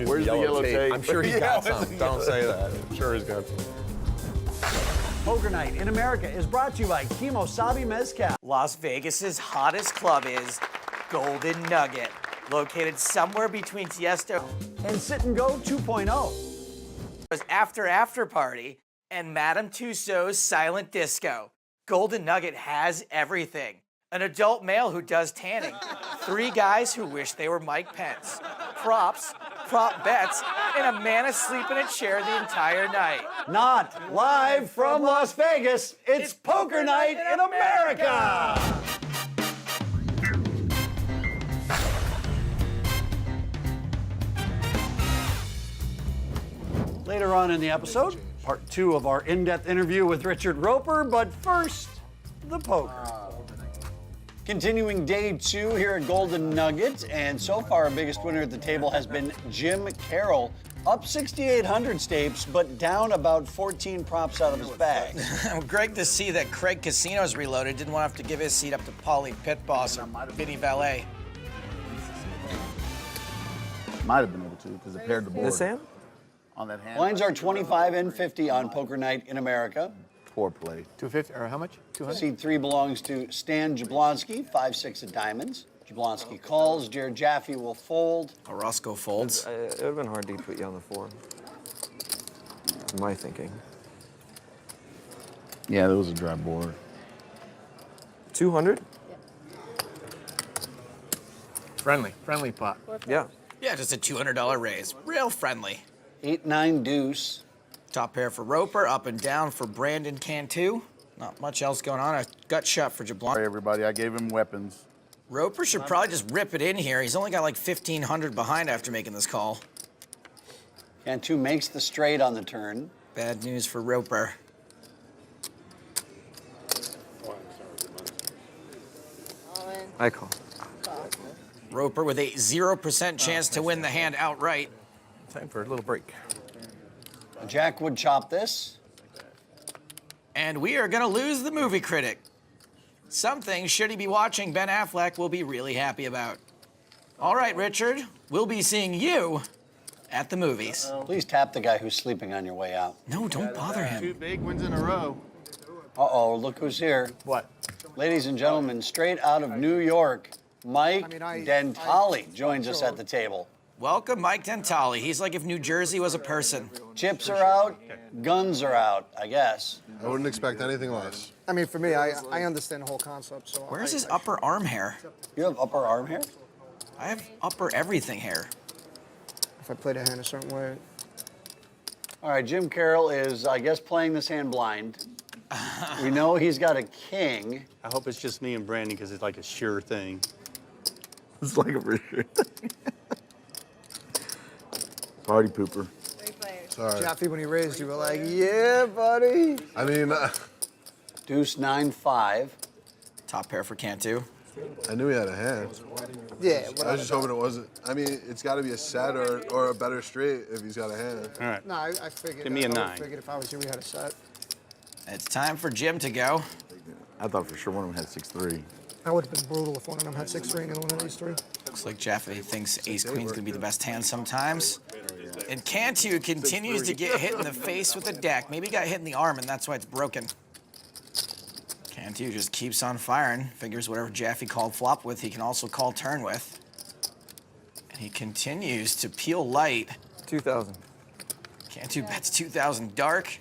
Where's the yellow tape? I'm sure he's got some. Don't say that. I'm sure he's got some. Poker Night in America is brought to you by Kimosabi Mezcal. Las Vegas's hottest club is Golden Nugget. located somewhere between Tiesto and Sit and Go 2.0. was After Party and Madame Tussauds Silent Disco. Golden Nugget has everything. An adult male who does tanning. 3 guys who wish they were Mike Pence. Props, prop bets, and a man asleep in a chair the entire night. Not live from Las Vegas, it's Poker Night in America! Later on in the episode, part 2 of our in-depth interview with Richard Roper, but first, the poker. Continuing day 2 here at Golden Nugget, and so far our biggest winner at the table has been Jim Carroll. Up 6,800 Stapes, but down about 14 props out of his bag. Greg to see that Craig Casinos reloaded, didn't want to have to give his seat up to Paulie Pit Boss or Vinny Valet. Might have been able to because it paired the board. This hand? On that hand. Lines are 25 and 50 on Poker Night in America. Poor play. 250 or how much? 200. Seat 3 belongs to Stan Jablonski, 5-6 of diamonds. Jablonski calls. Jared Jaffe will fold. Orozco folds. It would have been hard to put you on the 4. My thinking. Yeah, that was a dry board. 200? Friendly pot. Yeah. Yeah, just a $200 raise. Real friendly. 8-9 deuce. Top pair for Roper, up and down for Brandon Cantu. Not much else going on. A gut shot for Jablonski. Sorry, everybody. I gave him weapons. Roper should probably just rip it in here. He's only got like 1,500 behind after making this call. Cantu makes the straight on the turn. Bad news for Roper. I call. Roper with a 0% chance to win the hand outright. Time for a little break. Jack would chop this. And we are going to lose the movie critic. Something, should he be watching, Ben Affleck will be really happy about. All right, Richard, we'll be seeing you at the movies. Please tap the guy who's sleeping on your way out. No, don't bother him. 2 big wins in a row. Uh-oh, look who's here. What? Ladies and gentlemen, straight out of New York, Mike Dentale joins us at the table. Welcome, Mike Dentale. He's like if New Jersey was a person. Chips are out, guns are out, I guess. I wouldn't expect anything less. I mean, for me, I understand the whole concept. So Where's his upper arm hair? You have upper arm hair? I have upper everything hair. If I played a hand a certain way. All right, Jim Carroll is, I guess, playing this hand blind. We know he's got a king. I hope it's just me and Brandon because it's like a sure thing. It's like a for sure thing. Party pooper. Sorry. Jaffe, when he raised, you were like, yeah, buddy. I mean, Deuce 9-5. Top pair for Cantu. I knew he had a hand. Yeah. I was just hoping it wasn't. I mean, it's got to be a set or a better straight if he's got a hand. All right. No, I figured. Give me a 9. I figured if I was you, we had a set. It's time for Jim to go. I thought for sure one of them had 6-3. I would have been brutal if one of them had 6-3 and the other one had ace-3. Looks like Jaffe thinks ace-queen's gonna be the best hand sometimes. And Cantu continues to get hit in the face with the deck. Maybe he got hit in the arm and that's why it's broken. Cantu just keeps on firing. Figures whatever Jaffe called flop with, he can also call turn with. And he continues to peel light. 2,000. Cantu bets 2,000 dark.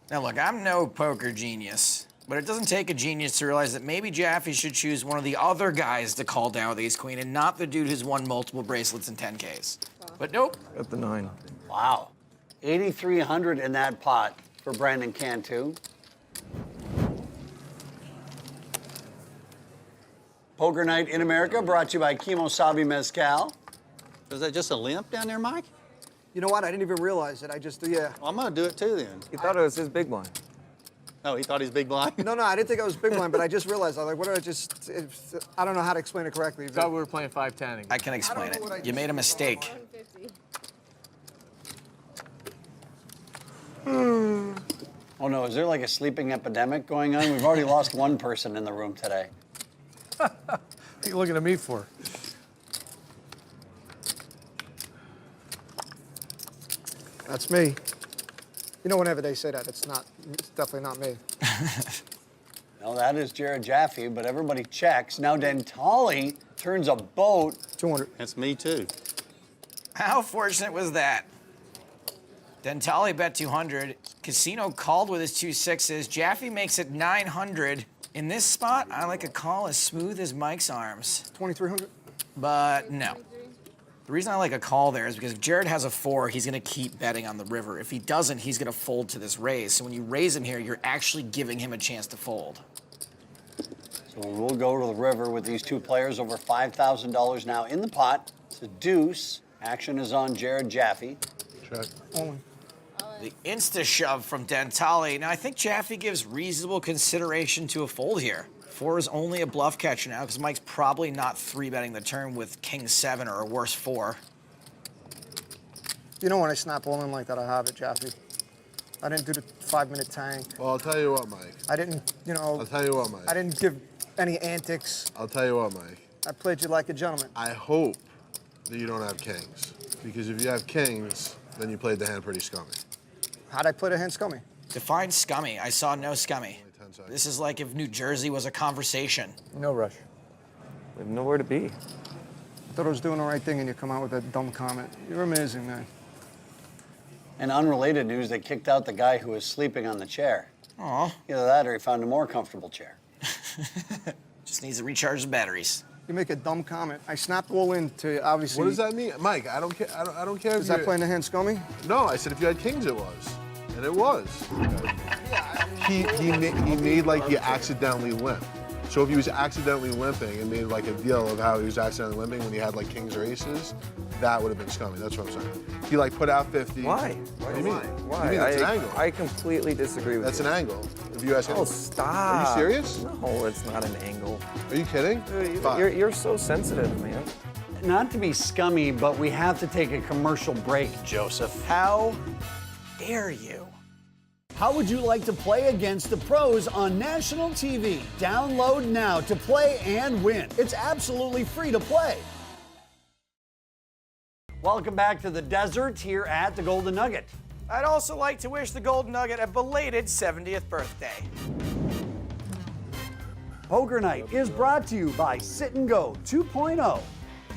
Now look, I'm no poker genius, but it doesn't take a genius to realize that maybe Jaffe should choose one of the other guys to call down with ace-queen and not the dude who's won multiple bracelets and 10Ks. But nope. Got the 9. Wow. 8,300 in that pot for Brandon Cantu. Poker Night in America brought to you by Kimosabi Mezcal. Was that just a limp down there, Mike? You know what? I didn't even realize it. I just, yeah. Well, I'm going to do it too then. He thought it was his big blind. Oh, he thought he's big blind? No, I didn't think I was big blind, but I just realized, I was like, what did I just, I don't know how to explain it correctly. Thought we were playing 5-10. I can explain it. You made a mistake. Oh no, is there like a sleeping epidemic going on? We've already lost one person in the room today. What are you looking at me for? That's me. You know, whenever they say that, it's definitely not me. No, that is Jared Jaffe, but everybody checks. Now Dentale turns a boat 200. That's me too. How fortunate was that? Dentale bet 200. Casino called with his 2 6s. Jaffe makes it 900. In this spot, I like a call as smooth as Mike's arms. 2,300. But no. The reason I like a call there is because if Jared has a 4, he's gonna keep betting on the river. If he doesn't, he's gonna fold to this raise. So when you raise him here, you're actually giving him a chance to fold. So we'll go to the river with these two players over $5,000 now in the pot. It's a deuce. Action is on Jared Jaffe. Check. Only. The insta-shove from Dentale. Now, I think Jaffe gives reasonable consideration to a fold here. 4 is only a bluff catcher now because Mike's probably not 3-betting the turn with King 7 or a worse 4. You know when I snap all in like that, I have it, Jaffe. I didn't do the 5-minute tank. Well, I'll tell you what, Mike. I didn't, I'll tell you what, Mike. I didn't give any antics. I'll tell you what, Mike. I played you like a gentleman. I hope that you don't have kings. Because if you have kings, then you played the hand pretty scummy. How'd I play the hand scummy? Define scummy. I saw no scummy. This is like if New Jersey was a conversation. No rush. We have nowhere to be. I thought I was doing the right thing and you come out with that dumb comment. You're amazing, man. In unrelated news, they kicked out the guy who was sleeping on the chair. Aw. Either that or he found a more comfortable chair. Just needs to recharge the batteries. You make a dumb comment. I snapped all in to obviously. What does that mean? Mike, I don't care. I don't care. Is that playing the hand scummy? No, I said if you had kings, it was. And it was. He made like he accidentally limped. So if he was accidentally limping and made like a deal of how he was accidentally limping when he had like kings or aces, that would have been scummy. That's what I'm saying. He like put out 50. Why? What do you mean? Why? You mean that's an angle? I completely disagree with That's you. an angle. If you ask him. Oh, stop. Are you serious? No, it's not an angle. Are you kidding? You're so sensitive, man. Not to be scummy, but we have to take a commercial break, Joseph. How dare you? How would you like to play against the pros on national TV? Download now to play and win. It's absolutely free to play. Welcome back to the desert here at the Golden Nugget. I'd also like to wish the Golden Nugget a belated 70th birthday. Poker Night is brought to you by Sit and Go 2.0.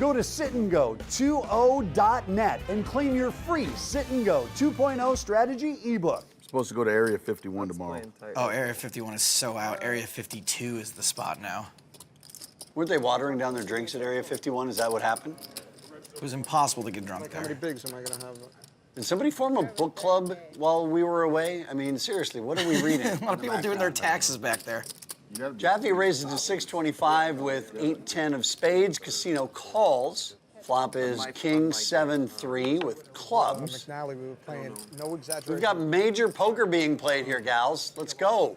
Go to sitandgo20.net and claim your free Sit and Go 2.0 strategy ebook. Supposed to go to Area 51 tomorrow. Oh, Area 51 is so out. Area 52 is the spot now. Weren't they watering down their drinks at Area 51? Is that what happened? It was impossible to get drunk Like how many bigs am I gonna have? Did somebody form a book club while we were away? I mean, seriously, what are we reading? A lot of people doing their taxes back there. Jaffe raises to 625 with 8-10 of spades. Casino calls. Flop is King 7-3 with clubs. McNally, we were playing, no exaggeration. We've got major poker being played here, gals. Let's go.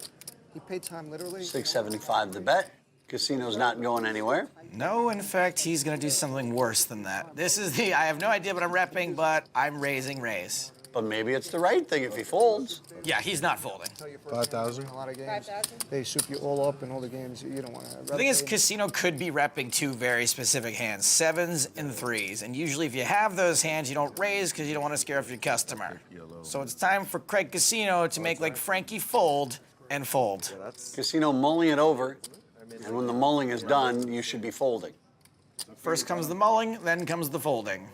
He paid time literally. 675 the bet. Casino's not going anywhere. No, in fact, he's gonna do something worse than that. This is the, I have no idea what I'm repping, but I'm raising raise. But maybe it's the right thing if he folds. Yeah, he's not folding. 5,000. A lot of games. They soup you all up in all the games you don't want to. The thing is, Casino could be repping 2 very specific hands, 7s and 3s. And usually if you have those hands, you don't raise because you don't want to scare off your customer. So it's time for Craig Casino to make like Frankie fold and fold. Casino mulling it over. And when the mulling is done, you should be folding. First comes the mulling, then comes the folding.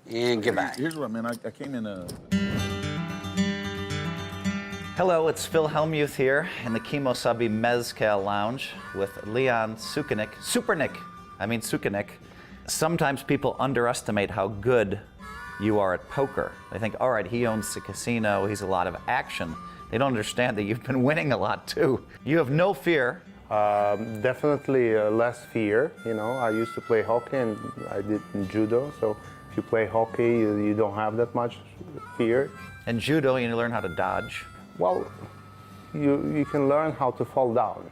And get back. Here's what, man, I came in Hello, it's Phil Hellmuth here in the Kimosabi Mezcal Lounge with Leon Sukanik. Sometimes people underestimate how good you are at poker. They think, all right, he owns the casino, he's a lot of action. They don't understand that you've been winning a lot too. You have no fear. Definitely less fear. You know, I used to play hockey and I did judo, so if you play hockey, you don't have that much fear. In judo, you learn how to dodge. Well, you can learn how to fall down.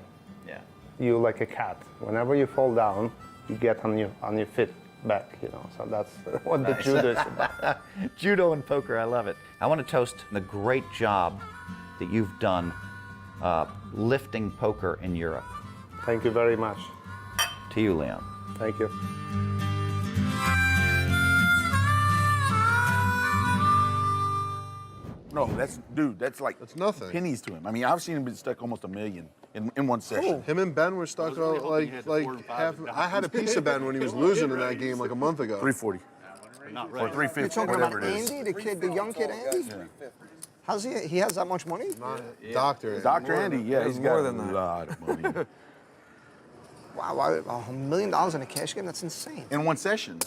Yeah. You like a cat. Whenever you fall down, you get on your feet back. You know, so that's what the judo is about. Judo and poker, I love it. I want to toast the great job that you've done lifting poker in Europe. Thank you very much. To you, Leon. Thank you. No, that's like nothing. pennies to him. I mean, I've seen him be stuck almost $1 million. in one session. Him and Ben were stuck out like half. I had a piece of Ben when he was losing in that game like a month ago. 340. Or 350, You're talking whatever about it is. Andy, the young kid Andy? How's he? He has that much money? Doctor. Dr. Andy, yeah, he's got more than a that. lot of money. Wow, $1 million in a cash game? That's insane. In one session.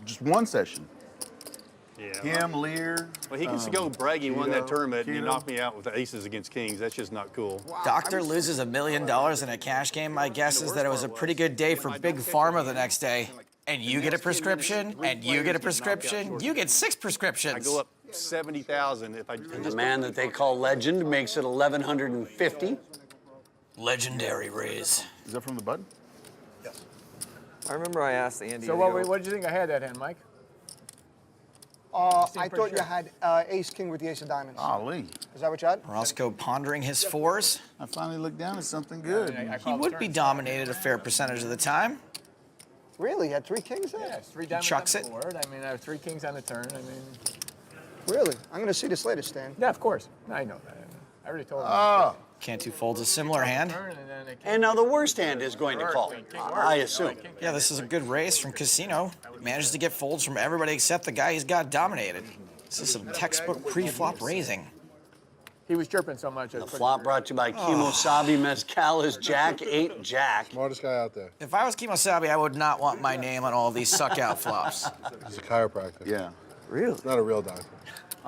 Just one session. Yeah. Him, Lear. Well, he can go brag he won that Keto, tournament and he Keto. knocked me out with the aces against kings. That's just not cool. Doctor loses $1 million in a cash game. My guess is that it was a pretty good day for Big Pharma the next day. And you get a prescription, and you get a prescription. You get 6 prescriptions. I go up 70,000 if I. The man that they call legend makes it 1,150. Legendary raise. Is that from the button? I remember I asked Andy. So what did you think I had that hand, Mike? I pretty thought you sure. had ace king with the ace of diamonds. Golly. Is that what you had? Roscoe pondering his 4s. I finally looked down at something good. He would be dominated a fair percentage of the time. Really? You had 3 kings there? Yeah, it's 3 diamonds chucks on it. the board. I mean, I have 3 kings on the turn. I mean, Really? I'm going to see this later, Stan. yeah, of course. I know that. I already told him. Oh. Cantu folds a similar hand. And now the worst hand is going to call, I assume. Yeah, this is a good race from Casino. Manages to get folds from everybody except the guy he's got dominated. This is some textbook pre-flop raising. He was chirping so much. The flop brought to you by Kimosabi Mezcal is Jack 8 Jack. Smartest guy out there. If I was Kimosabi, I would not want my name on all these suck-out flops. He's a chiropractor. Yeah. Really? Not a real doctor.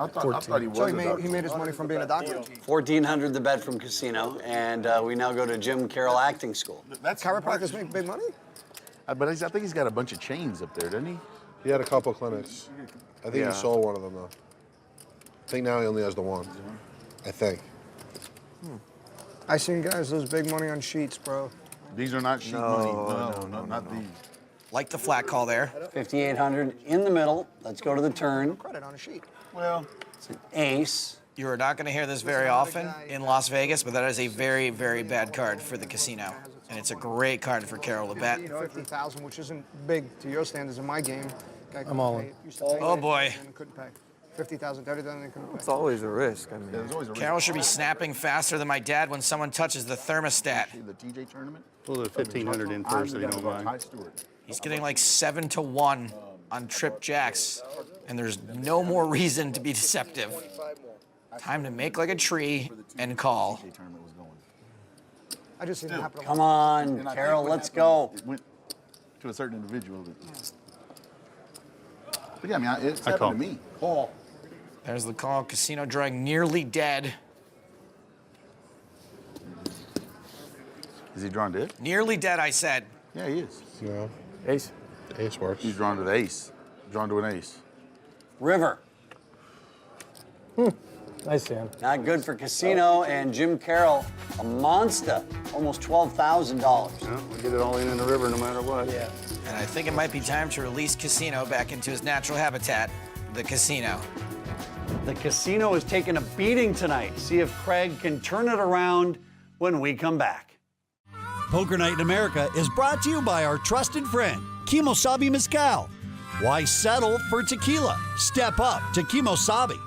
I thought he was So a doctor. he made his money from being a doctor? 1,400 the bet from Casino, and we now go to Jim Carroll Acting School. That's Chiropractors make big money? But I think he's got a bunch of chains up there, doesn't he? He had a couple clinics. I think Yeah. he sold one of them though. I think now he only has the one. I think. I seen guys lose big money on sheets, bro. These are not sheet money. No, not these. Like the flat call there. 5,800 in the middle. Let's go to the turn. Credit on a sheet. Well, It's an ace. You are not going to hear this very often in Las Vegas, but that is a very, very bad card for the Casino. And it's a great card for Carol to bet. 50,000, which isn't big to your standards in my game. Guy couldn't I'm all pay in. it. Used to pay Oh, it, boy. and couldn't pay. 50,000, 30,000, and couldn't pay. It's always a risk. I mean, there's always a risk. Carol should be snapping faster than my dad when someone touches the thermostat. The TJ tournament? Pull the 1,500 in first if you don't mind. High Stewart. He's getting like 7 to 1 on trip jacks, and there's no more reason to be deceptive. Time to make like a tree and call. I just seen it happen. Come on, Carol, let's go. It went to a certain individual. But yeah, I mean, it's I happened call. to me. Call. There's the call. Casino drawing nearly dead. Is he drawn dead? Nearly dead, I said. Yeah, he is. No. Ace. Ace works. He's drawn to the ace. Drawn to an ace. River. Nice, Sam. Not good for Casino, and Jim Carroll, a monster, almost $12,000. Well, we get it all in the river no matter what. Yeah. And I think it might be time to release Casino back into his natural habitat, the casino. The Casino is taking a beating tonight. See if Craig can turn it around when we come back. Poker Night in America is brought to you by our trusted friend, Kimosabi Mezcal. Why settle for tequila? Step up to Kimosabi.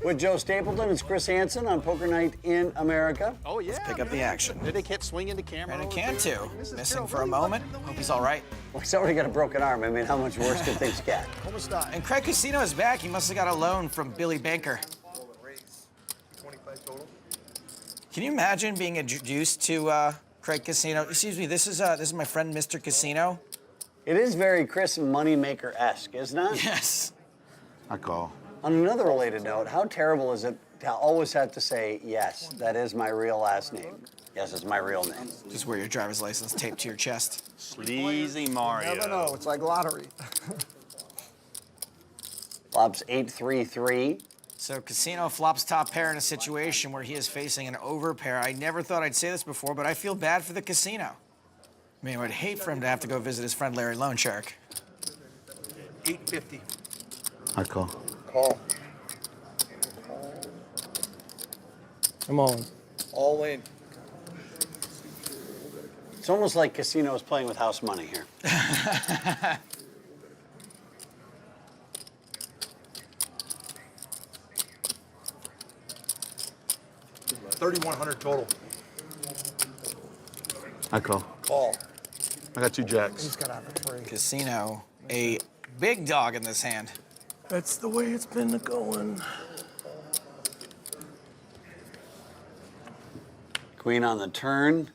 With Joe Stapleton, it's Chris Hansen on Poker Night in America. Oh, yeah. Pick up the action. Did they kept swinging the camera? Brandon Cantu, missing for a moment. Hope he's all right. Well, he's already got a broken arm. I mean, how much worse could things get? And Craig Casino is back. He must have got a loan from Billy Banker. Can you imagine being introduced to Craig Casino? Excuse me, this is my friend Mr. Casino. It is very Chris Moneymaker-esque, isn't it? Yes. I call. On another related note, how terrible is it to always have to say, yes, that is my real last name. Yes, it's my real name. Just wear your driver's license taped to your chest. Sleazy Mario. Never know. It's like lottery. Flops 8-3-3. So Casino flops top pair in a situation where he is facing an overpair. I never thought I'd say this before, but I feel bad for the Casino. I mean, I would hate for him to have to go visit his friend Larry Loanshark. 850. I call. Call. I'm all in. All in. It's almost like Casino is playing with house money here. 3,100 total. I call. Call. I got 2 jacks. He's got to have a free. Casino, a big dog in this hand. That's the way it's been going. Queen on the turn.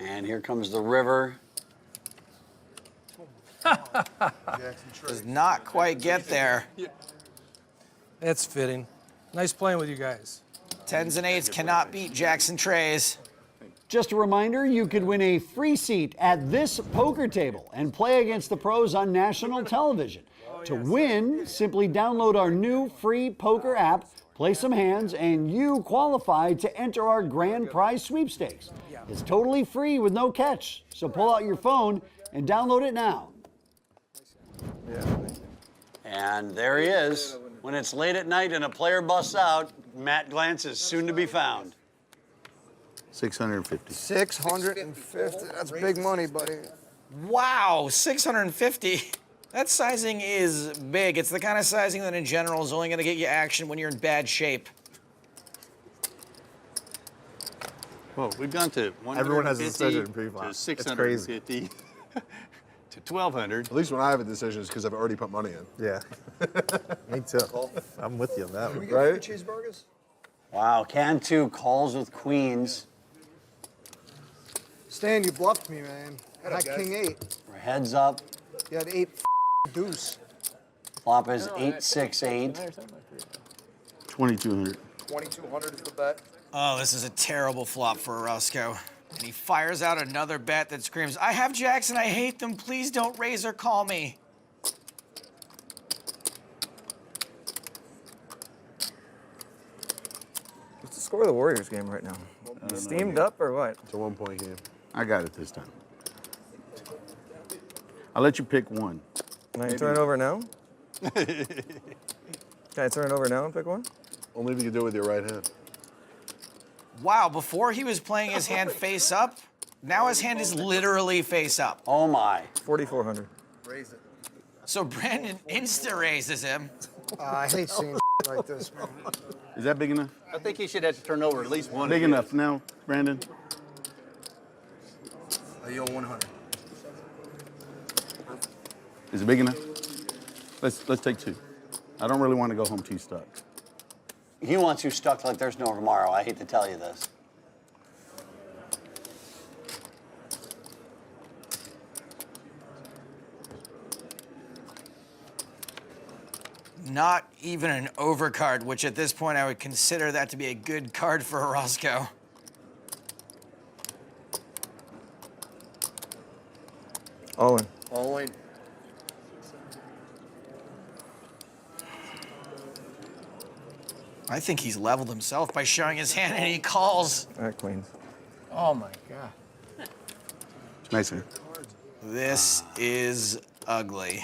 And here comes the river. Does not quite get there. That's fitting. Nice playing with you guys. 10s and 8s cannot beat Jackson Trays. Just a reminder, you could win a free seat at this poker table and play against the pros on national television. To win, simply download our new free poker app, play some hands, and you qualify to enter our grand prize sweepstakes. It's totally free with no catch, so pull out your phone and download it now. And there he is. When it's late at night and a player busts out, Matt Glantz is soon to be found. 650. 650. That's big money, buddy. Wow, 650. That sizing is big. It's the kind of sizing that in general is only going to get you action when you're in bad shape. Well, we've gone to 150 Everyone has a decision in pre-flop. to It's 650 to 1,200. At least when I have a decision, it's because I've already put money in. Yeah. Me too. I'm with you on that one. Right? Cheeseburgers? Wow, Cantu calls with queens. Stan, you bluffed me, man. I had king 8. We're heads up. You had 8 deuce. Flop is 8-6-8. 2,200. 2,200 is the bet. Oh, this is a terrible flop for Orozco. And he fires out another bet that screams, I have jacks and I hate them. Please don't raise or call me. What's the score of the Warriors game right now? Steamed up or what? It's a 1-point game. I got it this time. I'll let you pick one. Can I turn it over now? Can I turn it over now and pick one? Only if you can do it with your right hand. Wow, before he was playing his hand face up, now his hand is literally face up. Oh my. 4,400. Raise it. So Brandon insta-raises him. I hate seeing like this, man. Is that big enough? I think he should have to turn over at least one. Big enough now, Brandon? You owe 100. Is it big enough? Let's take 2. I don't really want to go home too stuck. He wants you stuck like there's no tomorrow. I hate to tell you this. Not even an overcard, which at this point I would consider that to be a good card for Orozco. All in. All in. I think he's leveled himself by showing his hand and he calls. All right, queens. Oh my God. Nice hand. This is ugly.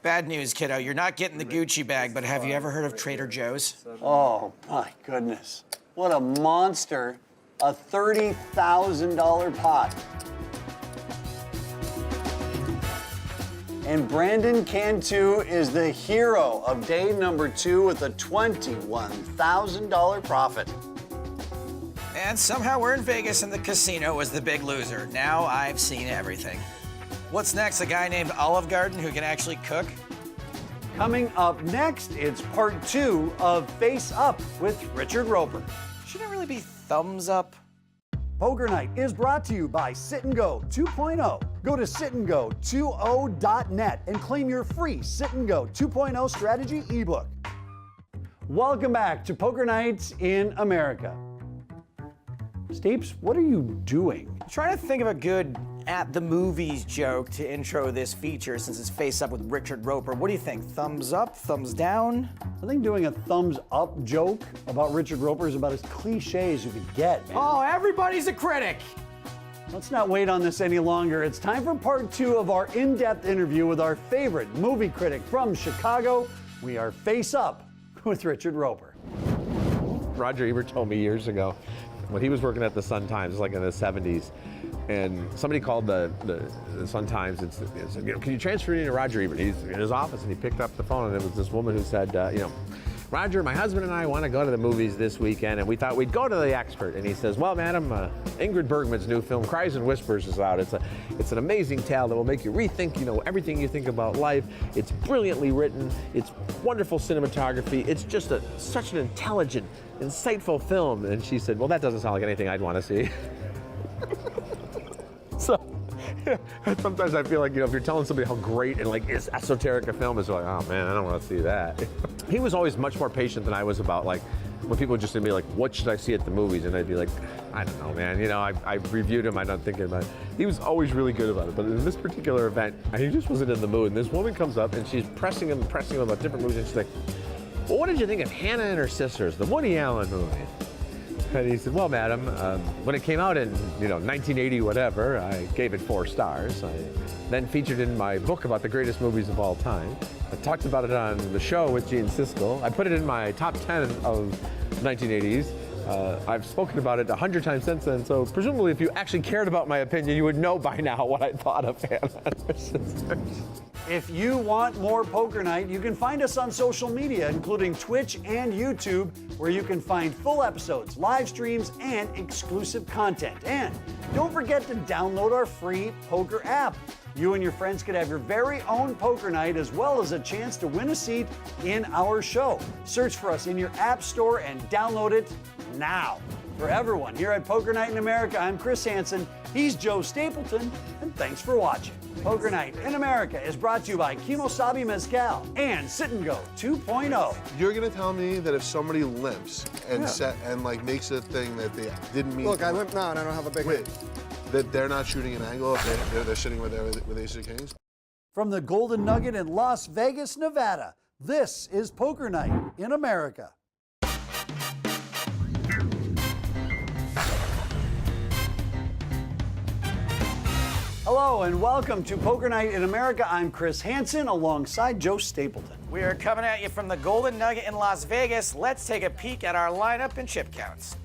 Bad news, kiddo. You're not getting the Gucci bag, but have you ever heard of Trader Joe's? Oh my goodness. What a monster. A $30,000 pot. And Brandon Cantu is the hero of day number 2 with a $21,000 profit. And somehow we're in Vegas and the casino was the big loser. Now I've seen everything. What's next? A guy named Olive Garden who can actually cook? Coming up next, it's part 2 of Face Up with Richard Roper. Shouldn't it really be thumbs up? Poker Night is brought to you by Sit and Go 2.0. Go to sitandgo20.net and claim your free Sit and Go 2.0 strategy ebook. Welcome back to Poker Nights in America. Steeps, what are you doing? I'm trying to think of a good at the movies joke to intro this feature since it's Face Up with Richard Roper. What do you think? Thumbs up? Thumbs down? I think doing a thumbs up joke about Richard Roper is about as cliche as you could get, man. Oh, everybody's a critic. Let's not wait on this any longer. It's time for part 2 of our in-depth interview with our favorite movie critic from Chicago. We are Face Up with Richard Roper. Roger Ebert told me years ago when he was working at the Sun-Times, like in the 70s, and somebody called the Sun-Times and said, can you transfer me to Roger Ebert? He's in his office, and he picked up the phone, and it was this woman who said, Roger, my husband and I want to go to the movies this weekend, and we thought we'd go to the expert. And he says, well, madam, Ingrid Bergman's new film, Cries and Whispers, is out. It's an amazing tale that will make you rethink, everything you think about life. It's brilliantly written. It's wonderful cinematography. It's just such an intelligent, insightful film. And she said, well, that doesn't sound like anything I'd want to see. So, sometimes I feel like, if you're telling somebody how great and like esoteric a film is, like, oh man, I don't want to see that. He was always much more patient than I was about, like, when people would just be like, what should I see at the movies? And I'd be like, I don't know, man. I reviewed him, I'm not thinking about it. He was always really good about it. But in this particular event, he just wasn't in the mood. And this woman comes up and she's pressing him about different movies. And she's like, well, what did you think of Hannah and Her Sisters, the Woody Allen movie? And he said, well, madam, when it came out in 1980 whatever, I gave it 4 stars. I then featured in my book about the greatest movies of all time. I talked about it on the show with Gene Siskel. I put it in my top 10 of 1980s. I've spoken about it 100 times since then, so presumably if you actually cared about my opinion, you would know by now what I thought of Hannah and Her Sisters. If you want more Poker Night, you can find us on social media, including Twitch and YouTube, where you can find full episodes, live streams, and exclusive content. And don't forget to download our free poker app. You and your friends could have your very own Poker Night, as well as a chance to win a seat in our show. Search for us in your app store and download it now. For everyone here at Poker Night in America, I'm Chris Hansen, he's Joe Stapleton, and thanks for watching. Poker Night in America is brought to you by Kimosabi Mezcal and Sit and Go 2.0. You're gonna tell me that if somebody limps and makes a thing that they didn't mean. Look, I limp now and I don't have a big head. That they're not shooting an angle if they're sitting with ace of kings? From the Golden Nugget in Las Vegas, Nevada, this is Poker Night in America. Hello and welcome to Poker Night in America. I'm Chris Hansen alongside Joe Stapleton. We are coming at you from the Golden Nugget in Las Vegas. Let's take a peek at our lineup and chip counts.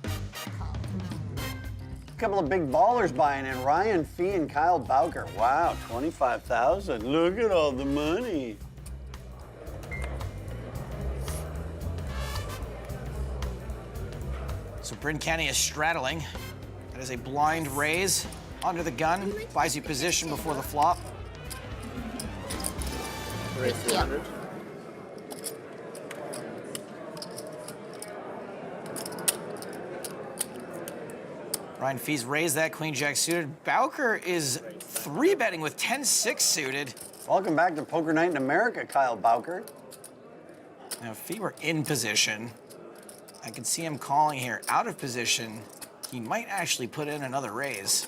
A couple of big ballers buying in. Ryan Fee and Kyle Bowker. Wow, $25,000. Look at all the money. So Bryn Kenny is straddling. That is a blind raise under the gun. Buys you position before the flop. Raise 300. Ryan Fee's raised that queen jack suited. Bowker is 3-betting with 10-6 suited. Welcome back to Poker Night in America, Kyle Bowker. Now, if Fee were in position, I could see him calling here. Out of position, he might actually put in another raise.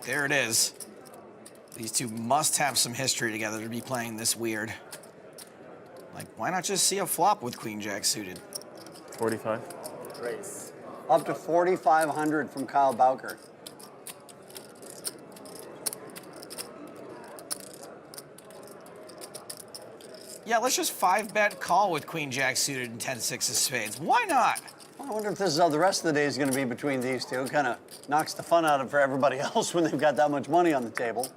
There it is. These two must have some history together to be playing this weird. Like, why not just see a flop with queen jack suited? 45. Raise. Up to 4,500 from Kyle Bowker. Yeah, let's just 5-bet call with queen jack suited and 10-6 of spades. Why not? I wonder if this is how the rest of the day is going to be between these two. Kind of knocks the fun out of it for everybody else when they've got that much money on the table.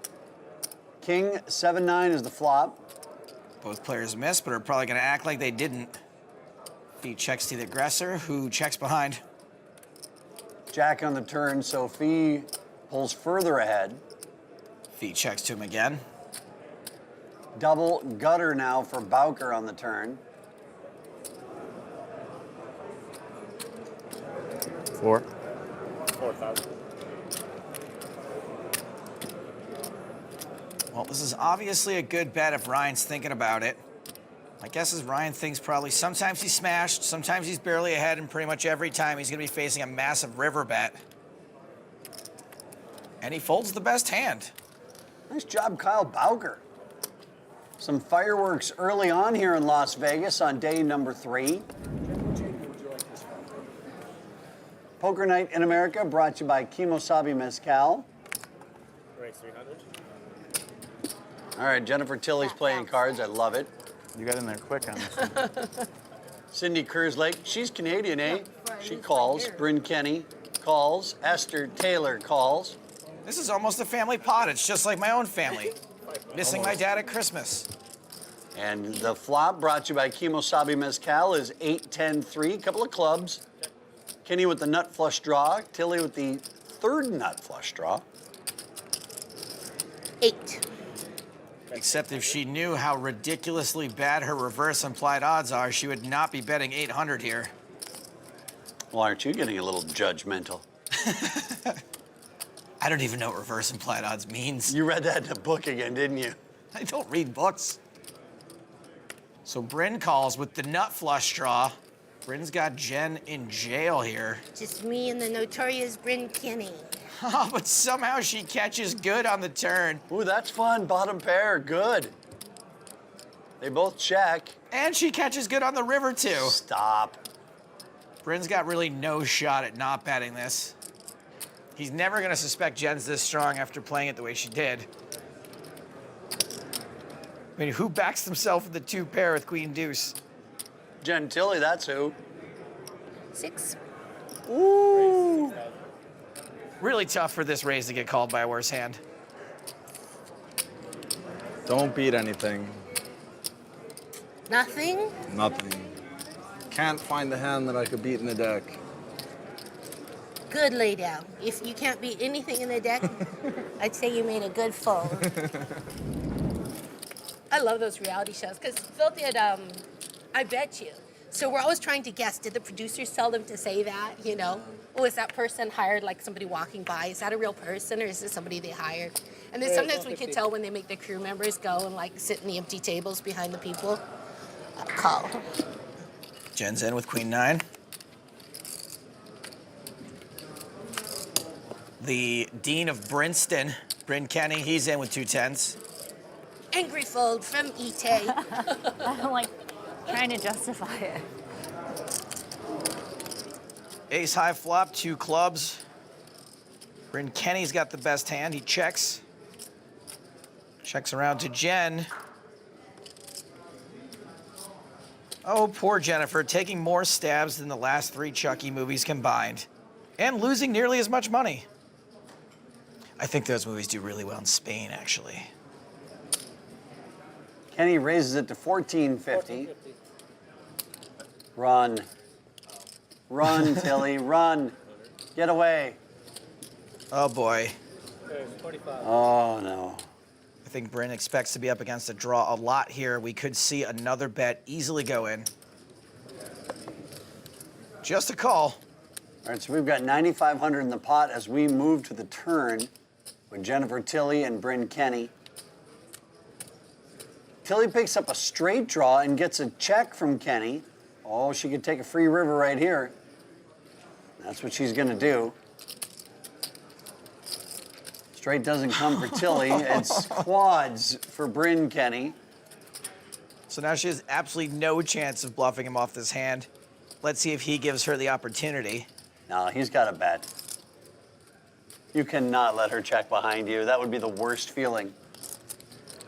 King 7-9 is the flop. Both players miss, but are probably going to act like they didn't. Fee checks to the aggressor, who checks behind. Jack on the turn, so Fee pulls further ahead. Fee checks to him again. Double gutter now for Bowker on the turn. 4,000. Well, this is obviously a good bet if Ryan's thinking about it. My guess is Ryan thinks probably sometimes he's smashed, sometimes he's barely ahead, and pretty much every time he's going to be facing a massive river bet. And he folds the best hand. Nice job, Kyle Bowker. Some fireworks early on here in Las Vegas on day number 3. Poker Night in America brought to you by Kimosabi Mezcal. Raise 300. All right, Jennifer Tilley's playing cards. I love it. You got in there quick on this one. Cindy Kerslake, she's Canadian, eh? She calls. Bryn Kenny calls. Esther Taylor calls. This is almost a family pot. It's just like my own family. Missing my dad at Christmas. And the flop brought to you by Kimosabi Mezcal is 8-10-3, couple of clubs. Kenny with the nut flush draw, Tilly with the third nut flush draw. 8. Except if she knew how ridiculously bad her reverse implied odds are, she would not be betting 800 here. Well, aren't you getting a little judgmental? I don't even know what reverse implied odds means. You read that in a book again, didn't you? I don't read books. So Bryn calls with the nut flush draw. Bryn's got Jen in jail here. Just me and the notorious Bryn Kenny. Oh, but somehow she catches good on the turn. Ooh, that's fun. Bottom pair, good. They both check. And she catches good on the river, too. Stop. Bryn's got really no shot at not betting this. He's never gonna suspect Jen's this strong after playing it the way she did. I mean, who backs himself with the 2 pair with Queen Deuce? Jen Tilly, that's who. 6. Ooh. Really tough for this raise to get called by a worse hand. Don't beat anything. Nothing? Nothing. Can't find the hand that I could beat in the deck. Good lay down. If you can't beat anything in the deck, I'd say you made a good fold. I love those reality shows because Phil did I Bet You. So we're always trying to guess, did the producers tell them to say that, you know? Oh, is that person hired like somebody walking by? Is that a real person or is it somebody they hired? And then sometimes we can tell when they make the crew members go and like sit in the empty tables behind the people. Call. Jen's in with Queen 9. The Dean of Brinston, Bryn Kenny, he's in with 2 10s. Angry fold from Ite. I'm like trying to justify it. Ace high flop, 2 clubs. Bryn Kenny's got the best hand. He checks. Checks around to Jen. Oh, poor Jennifer, taking more stabs than the last 3 Chucky movies combined. And losing nearly as much money. I think those movies do really well in Spain, actually. Kenny raises it to 1450. Run. Run, Tilly, run. Get away. Oh, boy. Oh, no. I think Bryn expects to be up against a draw a lot here. We could see another bet easily go in. Just a call. All right, so we've got 9,500 in the pot as we move to the turn with Jennifer Tilly and Bryn Kenny. Tilly picks up a straight draw and gets a check from Kenny. Oh, she could take a free river right here. That's what she's gonna do. Straight doesn't come for Tilly. It's quads for Bryn Kenny. So now she has absolutely no chance of bluffing him off this hand. Let's see if he gives her the opportunity. No, he's got a bet. You cannot let her check behind you. That would be the worst feeling.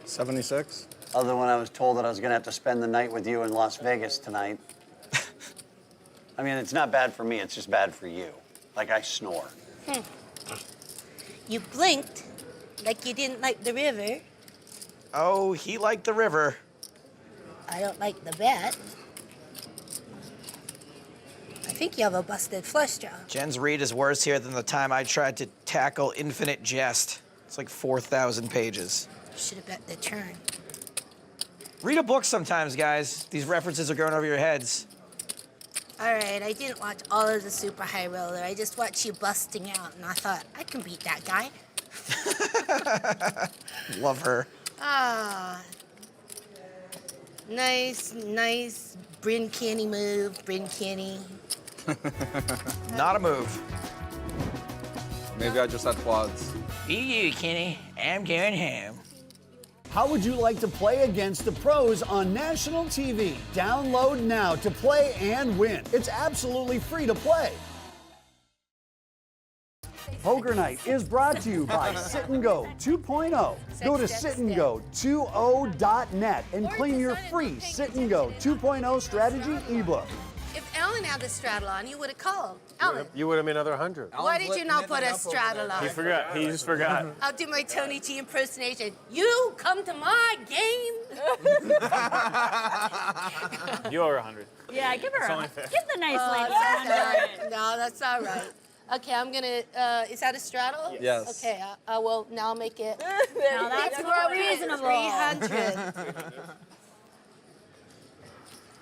76? Other than when I was told that I was gonna have to spend the night with you in Las Vegas tonight. I mean, it's not bad for me, it's just bad for you. Like I snore. You blinked like you didn't like the river. Oh, he liked the river. I don't like the bet. I think you have a busted flush draw. Jen's read is worse here than the time I tried to tackle Infinite Jest. It's like 4,000 pages. You should have bet the turn. Read a book sometimes, guys. These references are going over your heads. All right, I didn't watch all of the Super High Roller. I just watched you busting out, and I thought, I can beat that guy. Love her. Ah. Nice Bryn Kenny move, Bryn Kenny. Not a move. Maybe I just had quads. Be you, Kenny. I'm going home. How would you like to play against the pros on national TV? Download now to play and win. It's absolutely free to play. Poker Night is brought to you by Sit and Go 2.0. Go to sitandgo20.net and claim your free Sit and Go 2.0 strategy ebook. If Alan Alan had the straddle on, you would have called. Alan, You would have made another 100. why did you not put a straddle on? He forgot. He just forgot. I'll do my Tony G impersonation. You come to my game. You owe her 100. Yeah, give her It's a only fair. give the nice lady that's all 100. right. No, that's all right. Okay, I'm gonna. Is that a straddle? Yes. Okay, I will now make it. Now that's more reasonable. 300.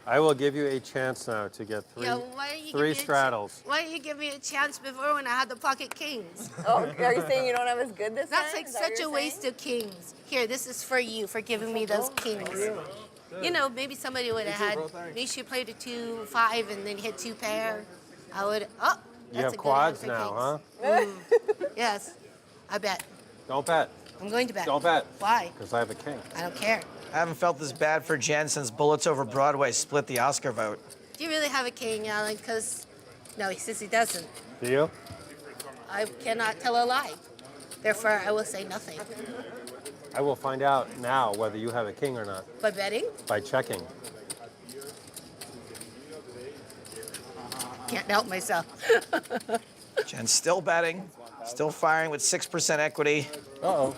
I will give you a chance now to get Yeah, why don't you give three me a straddles. Why didn't you give me a chance before when I had the pocket kings? Oh, are you saying you don't have as good this That's time? like Is that what such a you're waste of kings. Here, this is for you for giving me those kings. You know, maybe somebody would have had. Maybe she played a 2-5 and then hit 2 pair. I would. Oh, You that's have a good one quads for now, kings. Yes, I bet. Don't bet. I'm going to bet. Don't bet. Why? Because I have a king. I don't care. I haven't felt this bad for Jen since Bullets Over Broadway split the Oscar vote. Do you really have a king, Alan? Because no, he says he doesn't. Do you? I cannot tell a lie. Therefore, I will say nothing. I will find out now whether you have a king or not By betting, by checking. can't help myself. Jen's still betting, still firing with 6% equity. Uh-oh.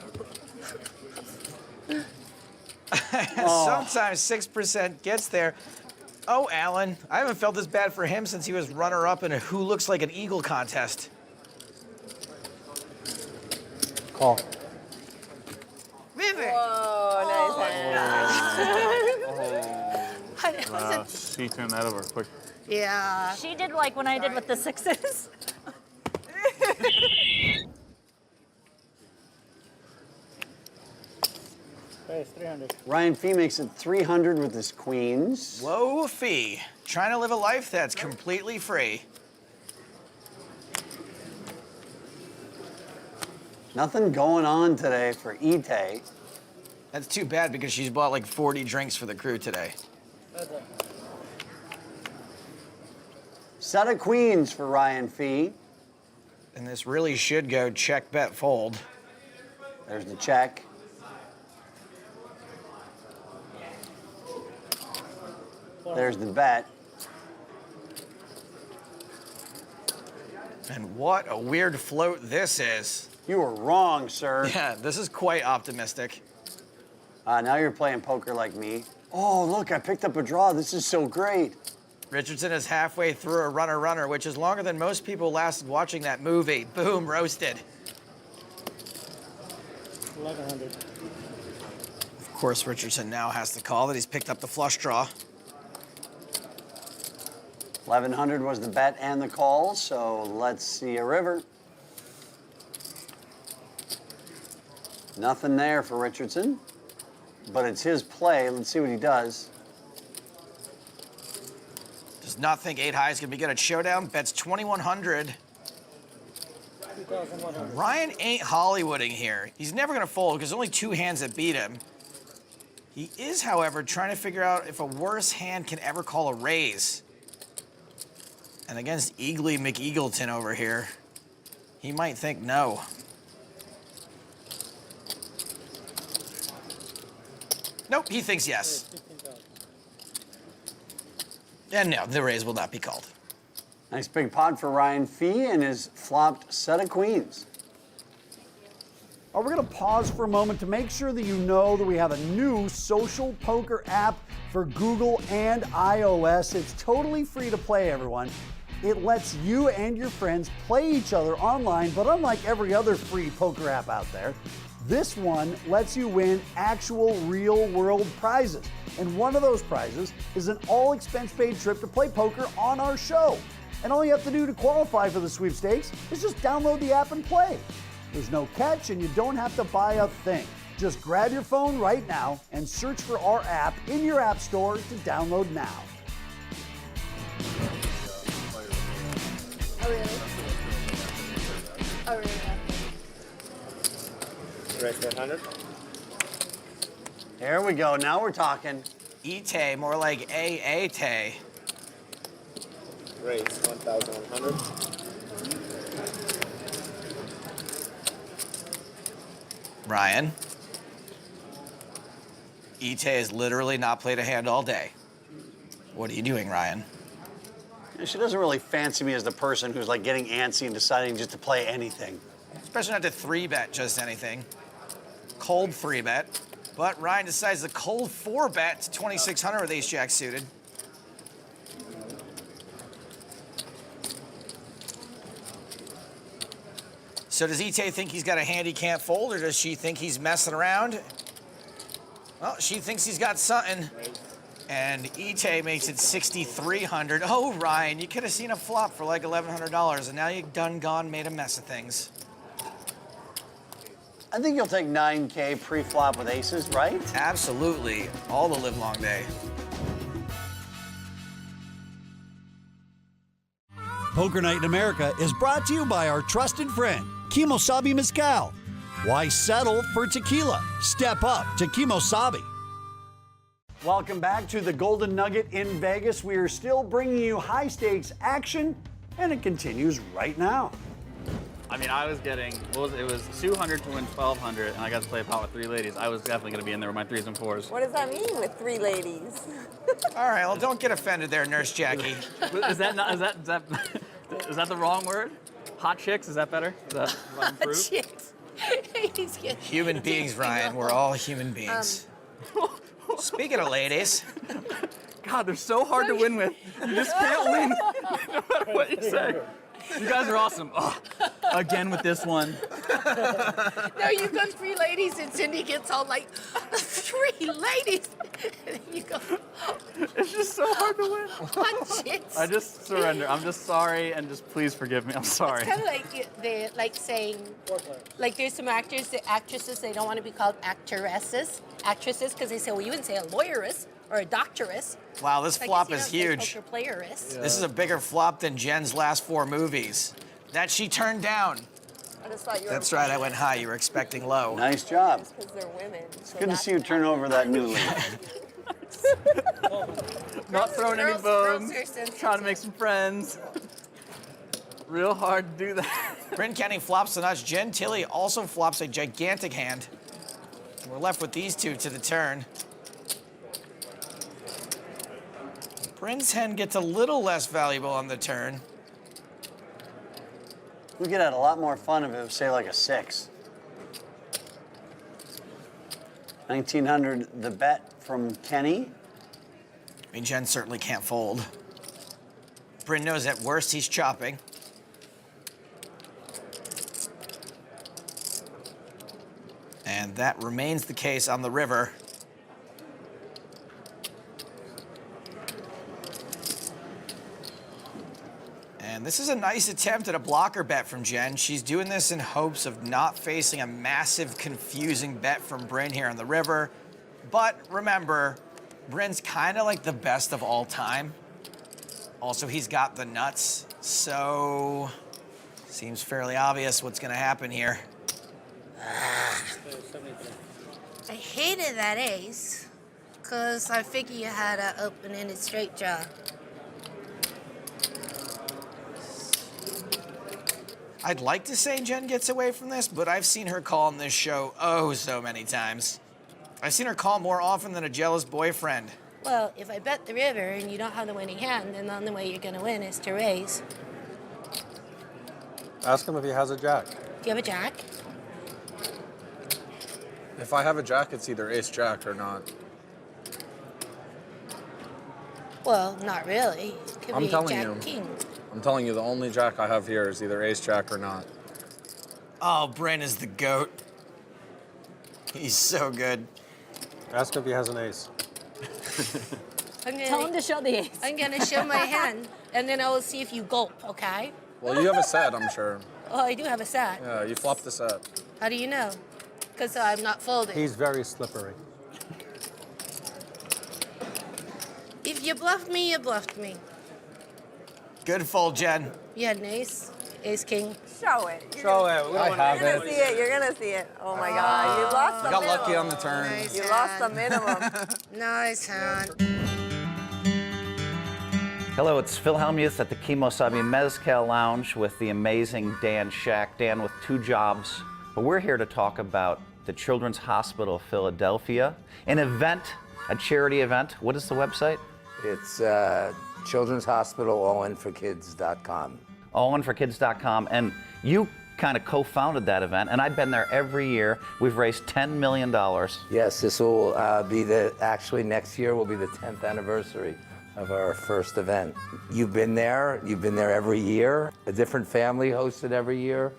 Sometimes 6% gets there. Oh, Alan, I haven't felt this bad for him since he was runner-up in a Who Looks Like an Eagle contest. Call. River. Oh, nice hand. She turned that over quick. Yeah. She did like when I did with the 6s. Hey, it's 300. Ryan Fee makes it 300 with his queens. Whoa, Fee. Trying to live a life that's completely free. Nothing going on today for Ite. That's too bad because she's bought like 40 drinks for the crew today. Set of queens for Ryan Fee. And this really should go check, bet, fold. There's the check. There's the bet. And what a weird float this is. You were wrong, sir. Yeah, this is quite optimistic. Now you're playing poker like me. Oh, look, I picked up a draw. This is so great. Richardson is halfway through a runner-runner, which is longer than most people lasted watching that movie. Boom, roasted. 1100. Of course, Richardson now has to call that he's picked up the flush draw. 1100 was the bet and the call, so let's see a river. Nothing there for Richardson, but it's his play. Let's see what he does. Does not think 8 high is going to be good at showdown. Bets 2100. 2,100. Ryan ain't Hollywooding here. He's never going to fold because there's only 2 hands that beat him. He is, however, trying to figure out if a worse hand can ever call a raise. And against Eagly McEagleton over here, he might think no. Nope, he thinks yes. And no, the raise will not be called. Nice big pot for Ryan Fee and his flopped set of queens. We're going to pause for a moment to make sure that you know that we have a new social poker app for Google and iOS. It's totally free to play, everyone. It lets you and your friends play each other online, but unlike every other free poker app out there, this one lets you win actual real-world prizes. And one of those prizes is an all-expense-paid trip to play poker on our show. And all you have to do to qualify for the sweepstakes is just download the app and play. There's no catch, and you don't have to buy a thing. Just grab your phone right now and search for our app in your app store to download now. Oh, really? Oh, really? Raise 100. There we go. Now we're talking. E-tay, more like A-A-tay. Raise 1,100. Ryan. E-tay has literally not played a hand all day. What are you doing, Ryan? She doesn't really fancy me as the person who's like getting antsy and deciding just to play anything. Especially not to 3-bet just anything. Cold 3-bet. But Ryan decides the cold 4-bet to 2,600 with ace-jack suited. So does Ite think he's got a hand he can't fold, or does she think he's messing around? Well, she thinks he's got something. And Ite makes it 6,300. Oh, Ryan, you could have seen a flop for like $1,100, and now you've done gone made a mess of things. I think you'll take 9K pre-flop with aces, right? Absolutely. All the live long day. Poker Night in America is brought to you by our trusted friend, Kimosabi Mezcal. Why settle for tequila? Step up to Kimosabi. Welcome back to the Golden Nugget in Vegas. We are still bringing you high-stakes action, and it continues right now. I mean, I was getting, it was 200 to win 1,200, and I got to play a pot with 3 ladies. I was definitely going to be in there with my 3s and 4s. What does that mean with 3 ladies? All right, well, don't get offended there, Nurse Jackie. Is that the wrong word? Hot chicks, is that better? Is that improved? Chicks. Human beings, Ryan. We're all human beings. Speaking of ladies. God, they're so hard to win with. You just can't win no matter what you say. You guys are awesome. Oh, again with this one. No, you've got 3 ladies, and Cindy gets all like, 3 ladies. And you go, it's just so hard to win. hot chicks. I just surrender. I'm just sorry, and just please forgive me. I'm sorry. It's kind of like they're like saying, like there's some actresses, they don't want to be called actresses, because they say, well, you wouldn't say a lawyeress or a doctoress. Wow, this Like, flop you is don't say huge. poker playeress. This is a bigger flop than Jen's last 4 movies. That she turned down. I just thought you were. That's right, I went high. You were expecting low. Nice job. Because they're women. It's good to see you turn over that new leaf. Not throwing any girls bones. are sensitive. Trying to make some friends. Real hard to do that. Bryn Kenny flops the nuts. Jen Tilly also flops a gigantic hand. We're left with these 2 to the turn. Bryn's hand gets a little less valuable on the turn. We could have a lot more fun if it was, say, like a 6. 1,900 the bet from Kenny. I mean, Jen certainly can't fold. Bryn knows at worst he's chopping. And that remains the case on the river. And this is a nice attempt at a blocker bet from Jen. She's doing this in hopes of not facing a massive, confusing bet from Bryn here on the river. But remember, Bryn's kind of like the best of all time. Also, he's got the nuts, so seems fairly obvious what's gonna happen here. I hated that ace, because I figured you had an open-ended straight jaw. I'd like to say Jen gets away from this, but I've seen her call on this show oh so many times. I've seen her call more often than a jealous boyfriend. Well, if I bet the river and you don't have the winning hand, then the only way you're going to win is to raise. Ask him if he has a jack. Do you have a jack? If I have a jack, it's either ace jack or not. Well, not really. It could I'm be telling jack you. king. I'm telling you, the only jack I have here is either ace jack or not. Oh, Bryn is the GOAT. He's so good. Ask if he has an ace. Tell him to show the ace. I'm going to show my hand, and then I will see if you gulp, okay? Well, you have a set, I'm sure. Oh, I do have a set. Yeah, you flopped the set. How do you know? Because I'm not folding. He's very slippery. If you bluffed me, you bluffed me. Good fold, Jen. You had an ace, ace king. Show it. Show it. You're gonna see it. You're gonna see it. Oh my God! You lost the Got minimum. lucky on the turn. Nice You hand. lost the minimum. Nice hand. Hello, it's Phil Hellmuth at the Kimosabi Mezcal Lounge with the amazing Dan Shack. Dan with 2 jobs, but we're here to talk about the Children's Hospital of Philadelphia, an event, a charity event. What is the website? It's Children's Hospital allinforkids.com. Allinforkids.com, and you kind of co-founded that event, and I've been there every year. We've raised $10 million. Yes, this will be actually next year will be the 10th anniversary of our first event. You've been there every year. A different family hosted every year.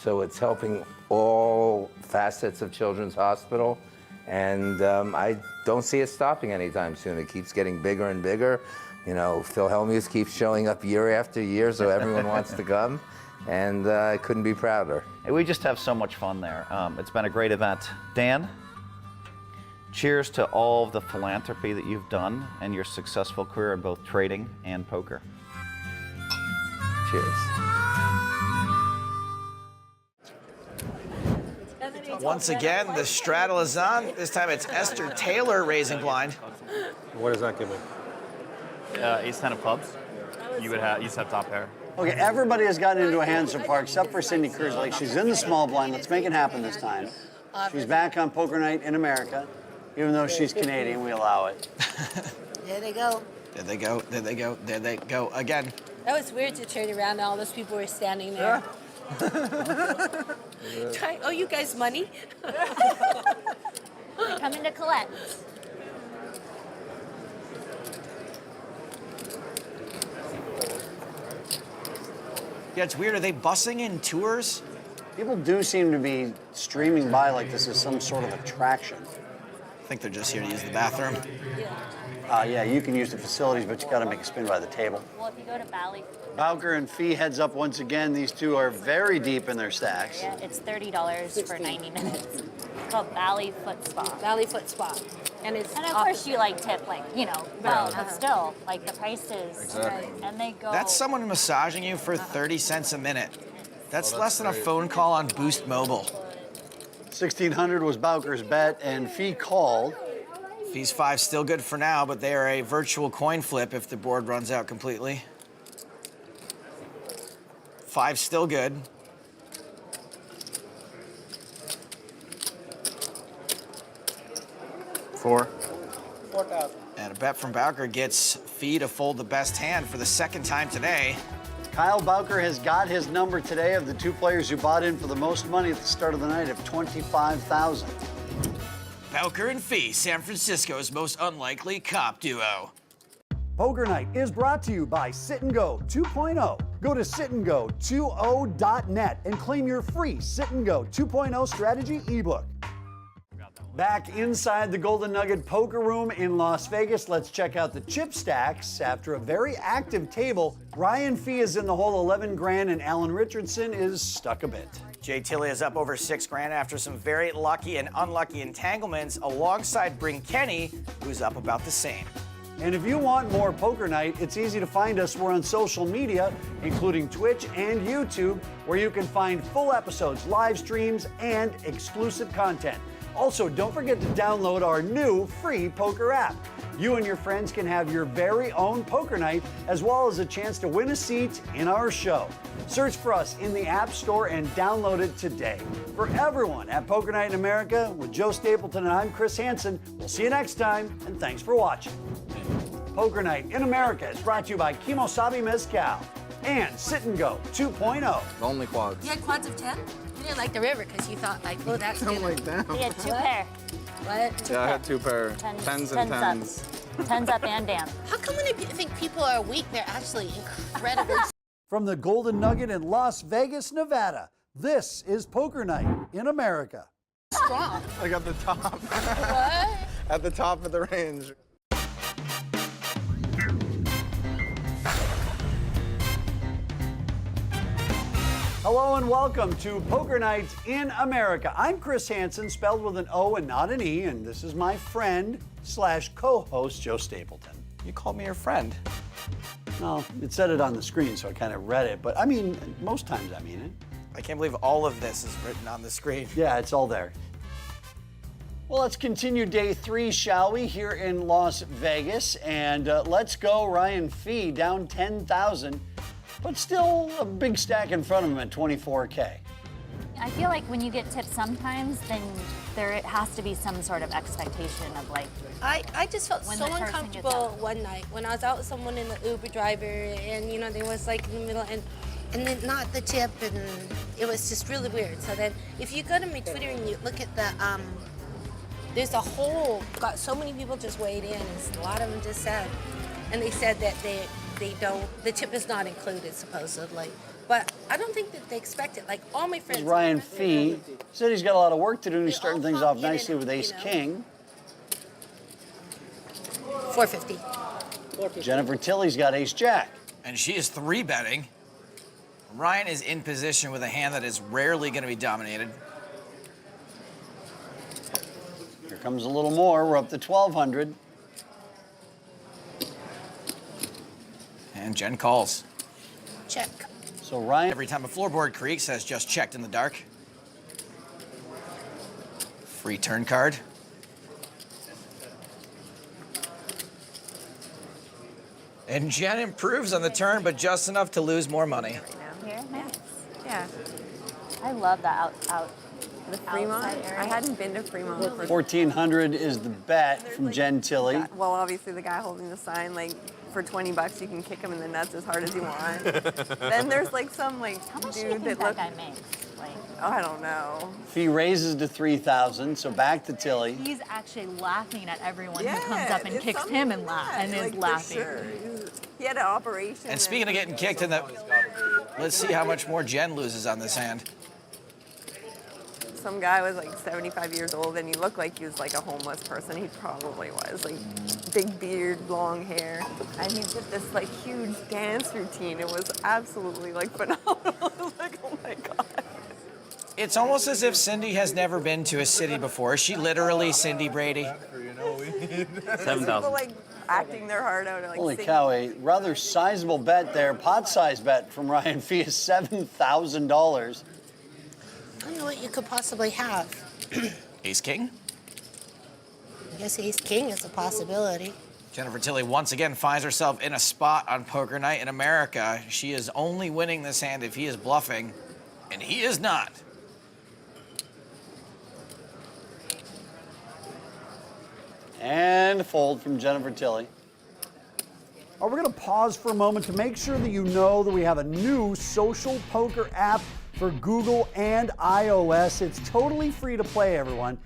So it's helping all facets of Children's Hospital. And I don't see it stopping anytime soon. It keeps getting bigger and bigger. You know, Phil Hellmuth keeps showing up year after year, so everyone wants to come. And I couldn't be prouder. We just have so much fun there. It's been a great event. Dan, cheers to all of the philanthropy that you've done and your successful career in both trading and poker. Cheers. Once again, the straddle is on. This time it's Esther Taylor raising blind. What does that give me? Ace-10 of clubs. You just have top pair. Okay, everybody has gotten into a hands apart except for Cindy Kerslake. She's in the small blind. Let's make it happen this time. She's back on Poker Night in America. Even though she's Canadian, we allow it. There they go. There they go, there they go, there they go again. That was weird to turn around and all those people were standing there. Oh, you guys money? Coming to collect. Yeah, it's weird. Are they busing in tours? People do seem to be streaming by like this is some sort of attraction. I think they're just here to use the bathroom. Yeah, you can use the facilities, but you got to make a spin by the table. Well, if you go to Bally, Bowker and Fee heads up once again. These two are very deep in their stacks. yeah, it's $30 for 90 minutes. It's called Bally Foot Spa. Valley Foot Spa. And it's And of course you like tip, like, you know, well, but still, like the prices. Exactly. And they go. That's someone massaging you for 30 cents a minute. That's less than a phone call on Boost Mobile. 1,600 was Bowker's bet, and Fee called. Fee's 5 still good for now, but they are a virtual coin flip if the board runs out completely. 5 still good. Four. 4,000. And a bet from Bowker gets Fee to fold the best hand for the second time today. Kyle Bowker has got his number today of the two players who bought in for the most money at the start of the night of 25,000. Bowker and Fee, San Francisco's most unlikely cop duo. Poker Night is brought to you by Sit and Go 2.0. Go to sitandgo20.net and claim your free Sit and Go 2.0 strategy ebook. Back inside the Golden Nugget Poker Room in Las Vegas, let's check out the chip stacks. After a very active table, Ryan Fee is in the hole 11 grand and Alan Richardson is stuck a bit. Jay Tilley is up over 6 grand after some very lucky and unlucky entanglements alongside Bring Kenny, who's up about the same. And if you want more Poker Night, it's easy to find us. We're on social media, including Twitch and YouTube, where you can find full episodes, live streams, and exclusive content. Also, don't forget to download our new free poker app. You and your friends can have your very own poker night, as well as a chance to win a seat in our show. Search for us in the App Store and download it today. For everyone at Poker Night in America, with Joe Stapleton and I'm Chris Hansen, we'll see you next time, and thanks for watching. Poker Night in America is brought to you by Kimosabi Mezcal and Sit and Go 2.0. Only quads. You had quads of 10? You didn't like the river because you thought like, oh, that's Something dinner. like that. He had 2 pair. What? Yeah, I had 2 pair. Tens and tens. Tens up and down. How come when I think people are weak, they're actually incredibly From the Golden Nugget in Las Vegas, Nevada, this is Poker Night in America. strong? Like at the top. What? At the top of the range. Hello and welcome to Poker Night in America. I'm Chris Hansen, spelled with an O and not an E, and this is my friend / co-host Joe Stapleton. You called me your friend. No, it said it on the screen, so I kind of read it. But I mean, most times I mean it. I can't believe all of this is written on the screen. Yeah, it's all there. Well, let's continue day 3, shall we, here in Las Vegas. And let's go, Ryan Fee, down 10,000, but still a big stack in front of him at 24K. I feel like when you get tipped sometimes, then there has to be some sort of expectation of like. I just felt When so the person gets uncomfortable out. one night when I was out with someone in the Uber driver, and you know they was like in the middle, and then not the tip, and it was just really weird. So then, if you go to my Twitter and you look at the there's a whole got so many people just weighed in, and a lot of them just said, and they said that they don't, the tip is not included supposedly, but I don't think that they expect it. Like all my friends. Ryan Fee said he's got a lot of work to do, and he's starting things off nicely with Ace King. 450. Jennifer Tilley's got Ace Jack. And she is 3-betting. Ryan is in position with a hand that is rarely going to be dominated. Here comes a little more. We're up to 1,200. And Jen calls. Check. So Ryan. Every time a floorboard creaks, has just checked in the dark. Free turn card. And Jen improves on the turn, but just enough to lose more money. Here, nice. Yeah. I love that out. The Fremont? Outside area. I hadn't been to Fremont for 1,400 is the bet from Jen Tilley. Well, obviously the guy holding the sign, like, for $20 you can kick him in the nuts as hard as you want. Then there's like some like dude that looks. Guy makes? Like, oh, I don't know. Fee raises to 3,000, so back to Tilley. he's actually laughing at everyone Yeah, who comes up and it's kicks something him and, like and that, is like, for laughing. sure. He had an operation. And speaking of getting kicked in the, let's see how much more Jen loses on this hand. Some guy was like 75 years old and he looked like he was like a homeless person. He probably was. Like big beard, long hair. And he did this like huge dance routine. It was absolutely like phenomenal. I was like, oh my God. It's almost as if Cindy has never been to a city before. Is she literally Cindy Brady? 7,000. People like acting their heart out. Like, Holy singing. cow, a rather sizable bet there. Pot-size bet from Ryan Fee is $7,000. I don't know what you could possibly have. Ace King? I guess Ace King is a possibility. Jennifer Tilley once again finds herself in a spot on Poker Night in America. She is only winning this hand if he is bluffing, and he is not. And fold from Jennifer Tilley. We're going to pause for a moment to make sure that you know that we have a new social poker app for Google and iOS. It's totally free to play, everyone.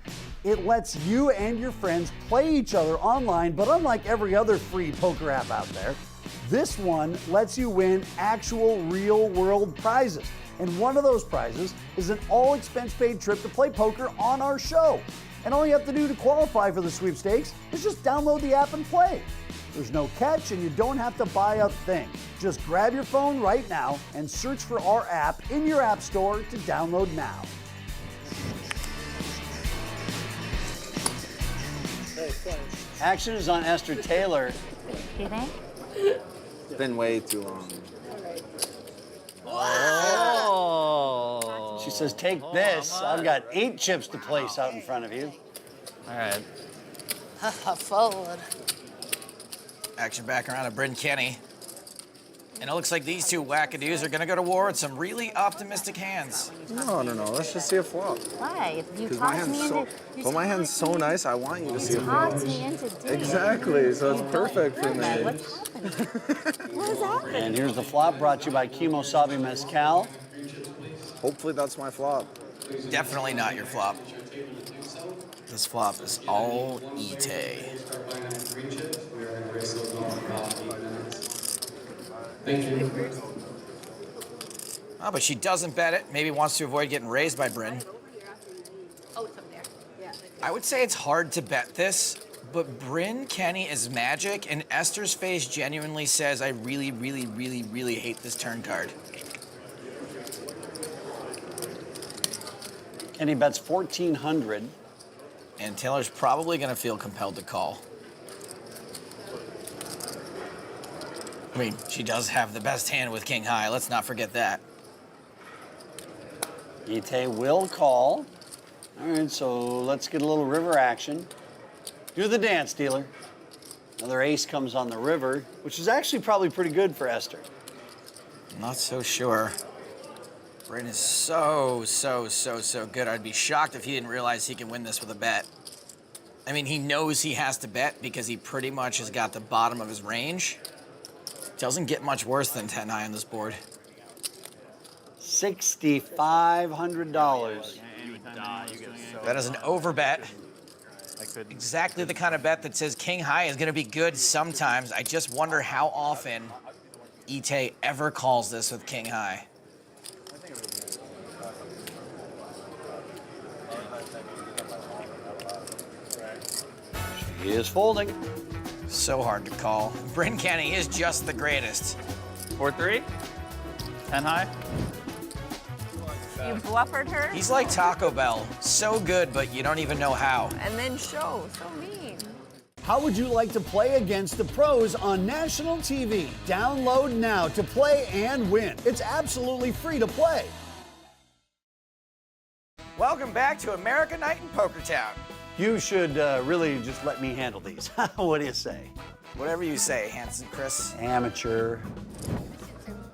It lets you and your friends play each other online, but unlike every other free poker app out there, this one lets you win actual real-world prizes. And one of those prizes is an all-expense-paid trip to play poker on our show. And all you have to do to qualify for the sweepstakes is just download the app and play. There's no catch, and you don't have to buy a thing. Just grab your phone right now and search for our app in your app store to download now. Action is on Esther Taylor. Do you think? It's been way too long. She says, take this. I've got 8 chips to place out in front of you. All right. Forward. Action back around to Bryn Kenny. And it looks like these two wackadoos are going to go to war with some really optimistic hands. No. Let's just see a flop. Why? You Because my talked me hand's into. but my hand's so nice. I want you to see a flop. Talked me into doing Exactly. So it's perfect for me. What's happening? What is happening? And here's the flop brought to you by Kimosabi Mezcal. Hopefully that's my flop. Definitely not your flop. This flop is all Ite. Thank you. Oh, but she doesn't bet it. Maybe wants to avoid getting raised by Bryn. Oh, it's up there. Yeah. I would say it's hard to bet this, but Bryn Kenny is magic, and Esther's face genuinely says, I really, really, really, really hate this turn card. Kenny bets 1,400. And Taylor's probably going to feel compelled to call. I mean, she does have the best hand with King High. Let's not forget that. Ite will call. All right, so let's get a little river action. Do the dance, dealer. Another ace comes on the river, which is actually probably pretty good for Esther. Not so sure. Bryn is so good. I'd be shocked if he didn't realize he can win this with a bet. I mean, he knows he has to bet because he pretty much has got the bottom of his range. Doesn't get much worse than 10 high on this board. $6,500. That is an over bet. Exactly the kind of bet that says king high is going to be good sometimes. I just wonder how often Ite ever calls this with king high. He is folding. So hard to call. Bryn Kenny is just the greatest. 4-3, 10 high. You bluffered her? He's like Taco Bell. So good, but you don't even know how. And then show. So mean. How would you like to play against the pros on national TV? Download now to play and win. It's absolutely free to play. Welcome back to America Night in Poker Town. You should really just let me handle these. What do you say? Whatever you say, Hanson Chris. Amateur.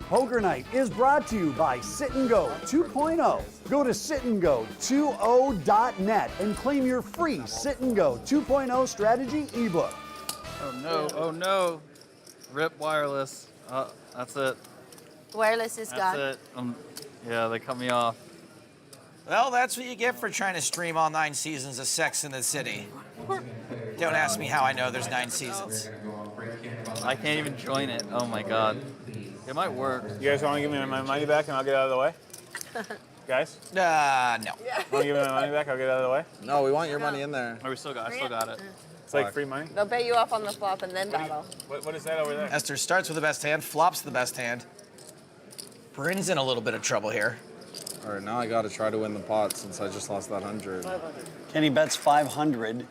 Poker Night is brought to you by Sit and Go 2.0. Go to sitandgo20.net and claim your free Sit and Go 2.0 strategy ebook. Oh no, oh no. Rip wireless. That's it. Wireless is gone. That's it. Yeah, they cut me off. Well, that's what you get for trying to stream all 9 seasons of Sex in the City. Don't ask me how I know there's 9 seasons. I can't even join it. Oh my god. It might work. You guys want to give me my money back and I'll get out of the way? Guys? No. Want to give me my money back? I'll get out of the way? No, we want your money in there. Oh, I still got it. It's like free money? They'll bet you off on the flop and then battle. What is that over there? Esther starts with the best hand, flops the best hand. Bryn's in a little bit of trouble here. All right, now I got to try to win the pot since I just lost that 100. Kenny bets 500.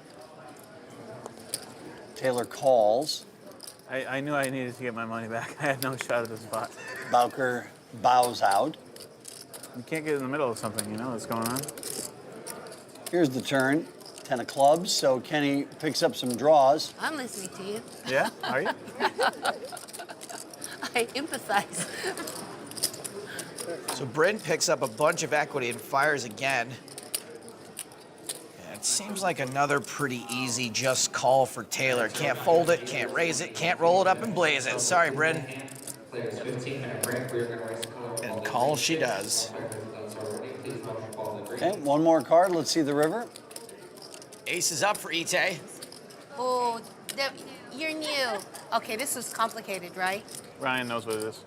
Taylor calls. I knew I needed to get my money back. I had no shot at this spot. Bowker bows out. You can't get in the middle of something, you know what's going on? Here's the turn. 10 of clubs, so Kenny picks up some draws. I'm listening to you. Yeah? Are you? I empathize. So Bryn picks up a bunch of equity and fires again. And it seems like another pretty easy just call for Taylor. Can't fold it, can't raise it, can't roll it up and blaze it. Sorry, Bryn. And call she does. Okay, one more card. Let's see the river. Ace is up for Ite. Oh, you're new. Okay, this is complicated, right? Ryan knows what it is.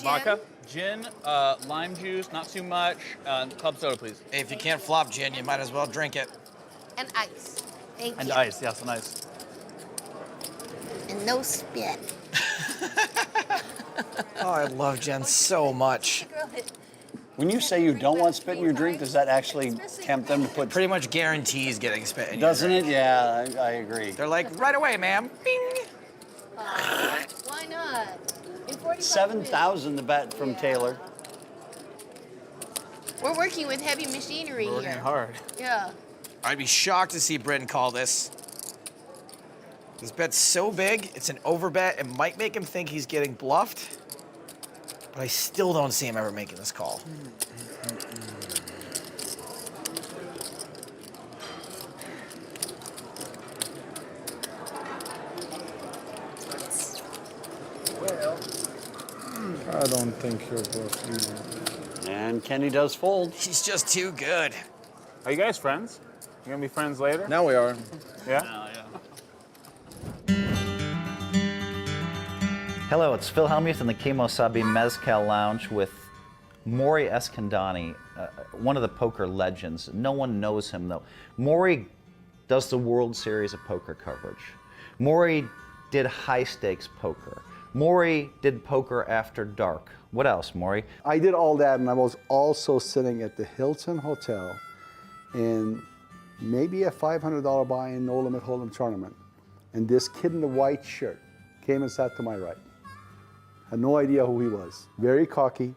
Vodka, gin, lime juice, not too much, club soda, please. Hey, if you can't flop gin, you might as well drink it. And ice. Thank you. And ice, yes, and ice. And no spit. Oh, I love Jen so much. When you say you don't want spit in your drink, does that actually tempt them to put... Pretty much guarantees getting spit in Doesn't your it? Yeah, I agree. They're like, right away, ma'am. Bing. Why not? In 45 $7,000 the bet from Taylor. We're working with heavy machinery We're here. working hard. Yeah. I'd be shocked to see Bryn call this. This bet's so big, it's an overbet. It might make him think he's getting bluffed, but I still don't see him ever making this call. I don't think you're bluff either. And Kenny does fold. He's just too good. Are you guys friends? You gonna be friends later? Now we are. Yeah? Hello, it's Phil Hellmuth in the Kimosabi Mezcal Lounge with Maury Eskandani, one of the poker legends. No one knows him, though. Maury does the World Series of Poker coverage. Maury did high-stakes poker. Maury did poker after dark. What else, Maury? I did all that, and I was also sitting at the Hilton Hotel in maybe a $500 buy-in, no-limit hold'em tournament. And this kid in the white shirt came and sat to my right. Had no idea who he was. Very cocky.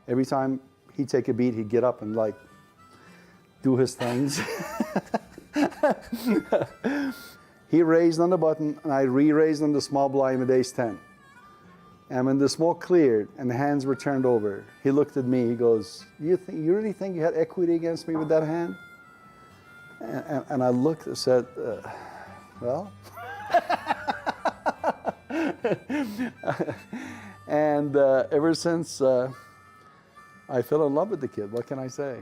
Every time he'd take a beat, he'd get up and like do his things. He raised on the button, and I re-raised on the small blind with ace 10. And when the smoke cleared and the hands were turned over, he looked at me. He goes, "You really think you had equity against me with that hand?" And I looked and said, "Well." And ever since, I fell in love with the kid. What can I say?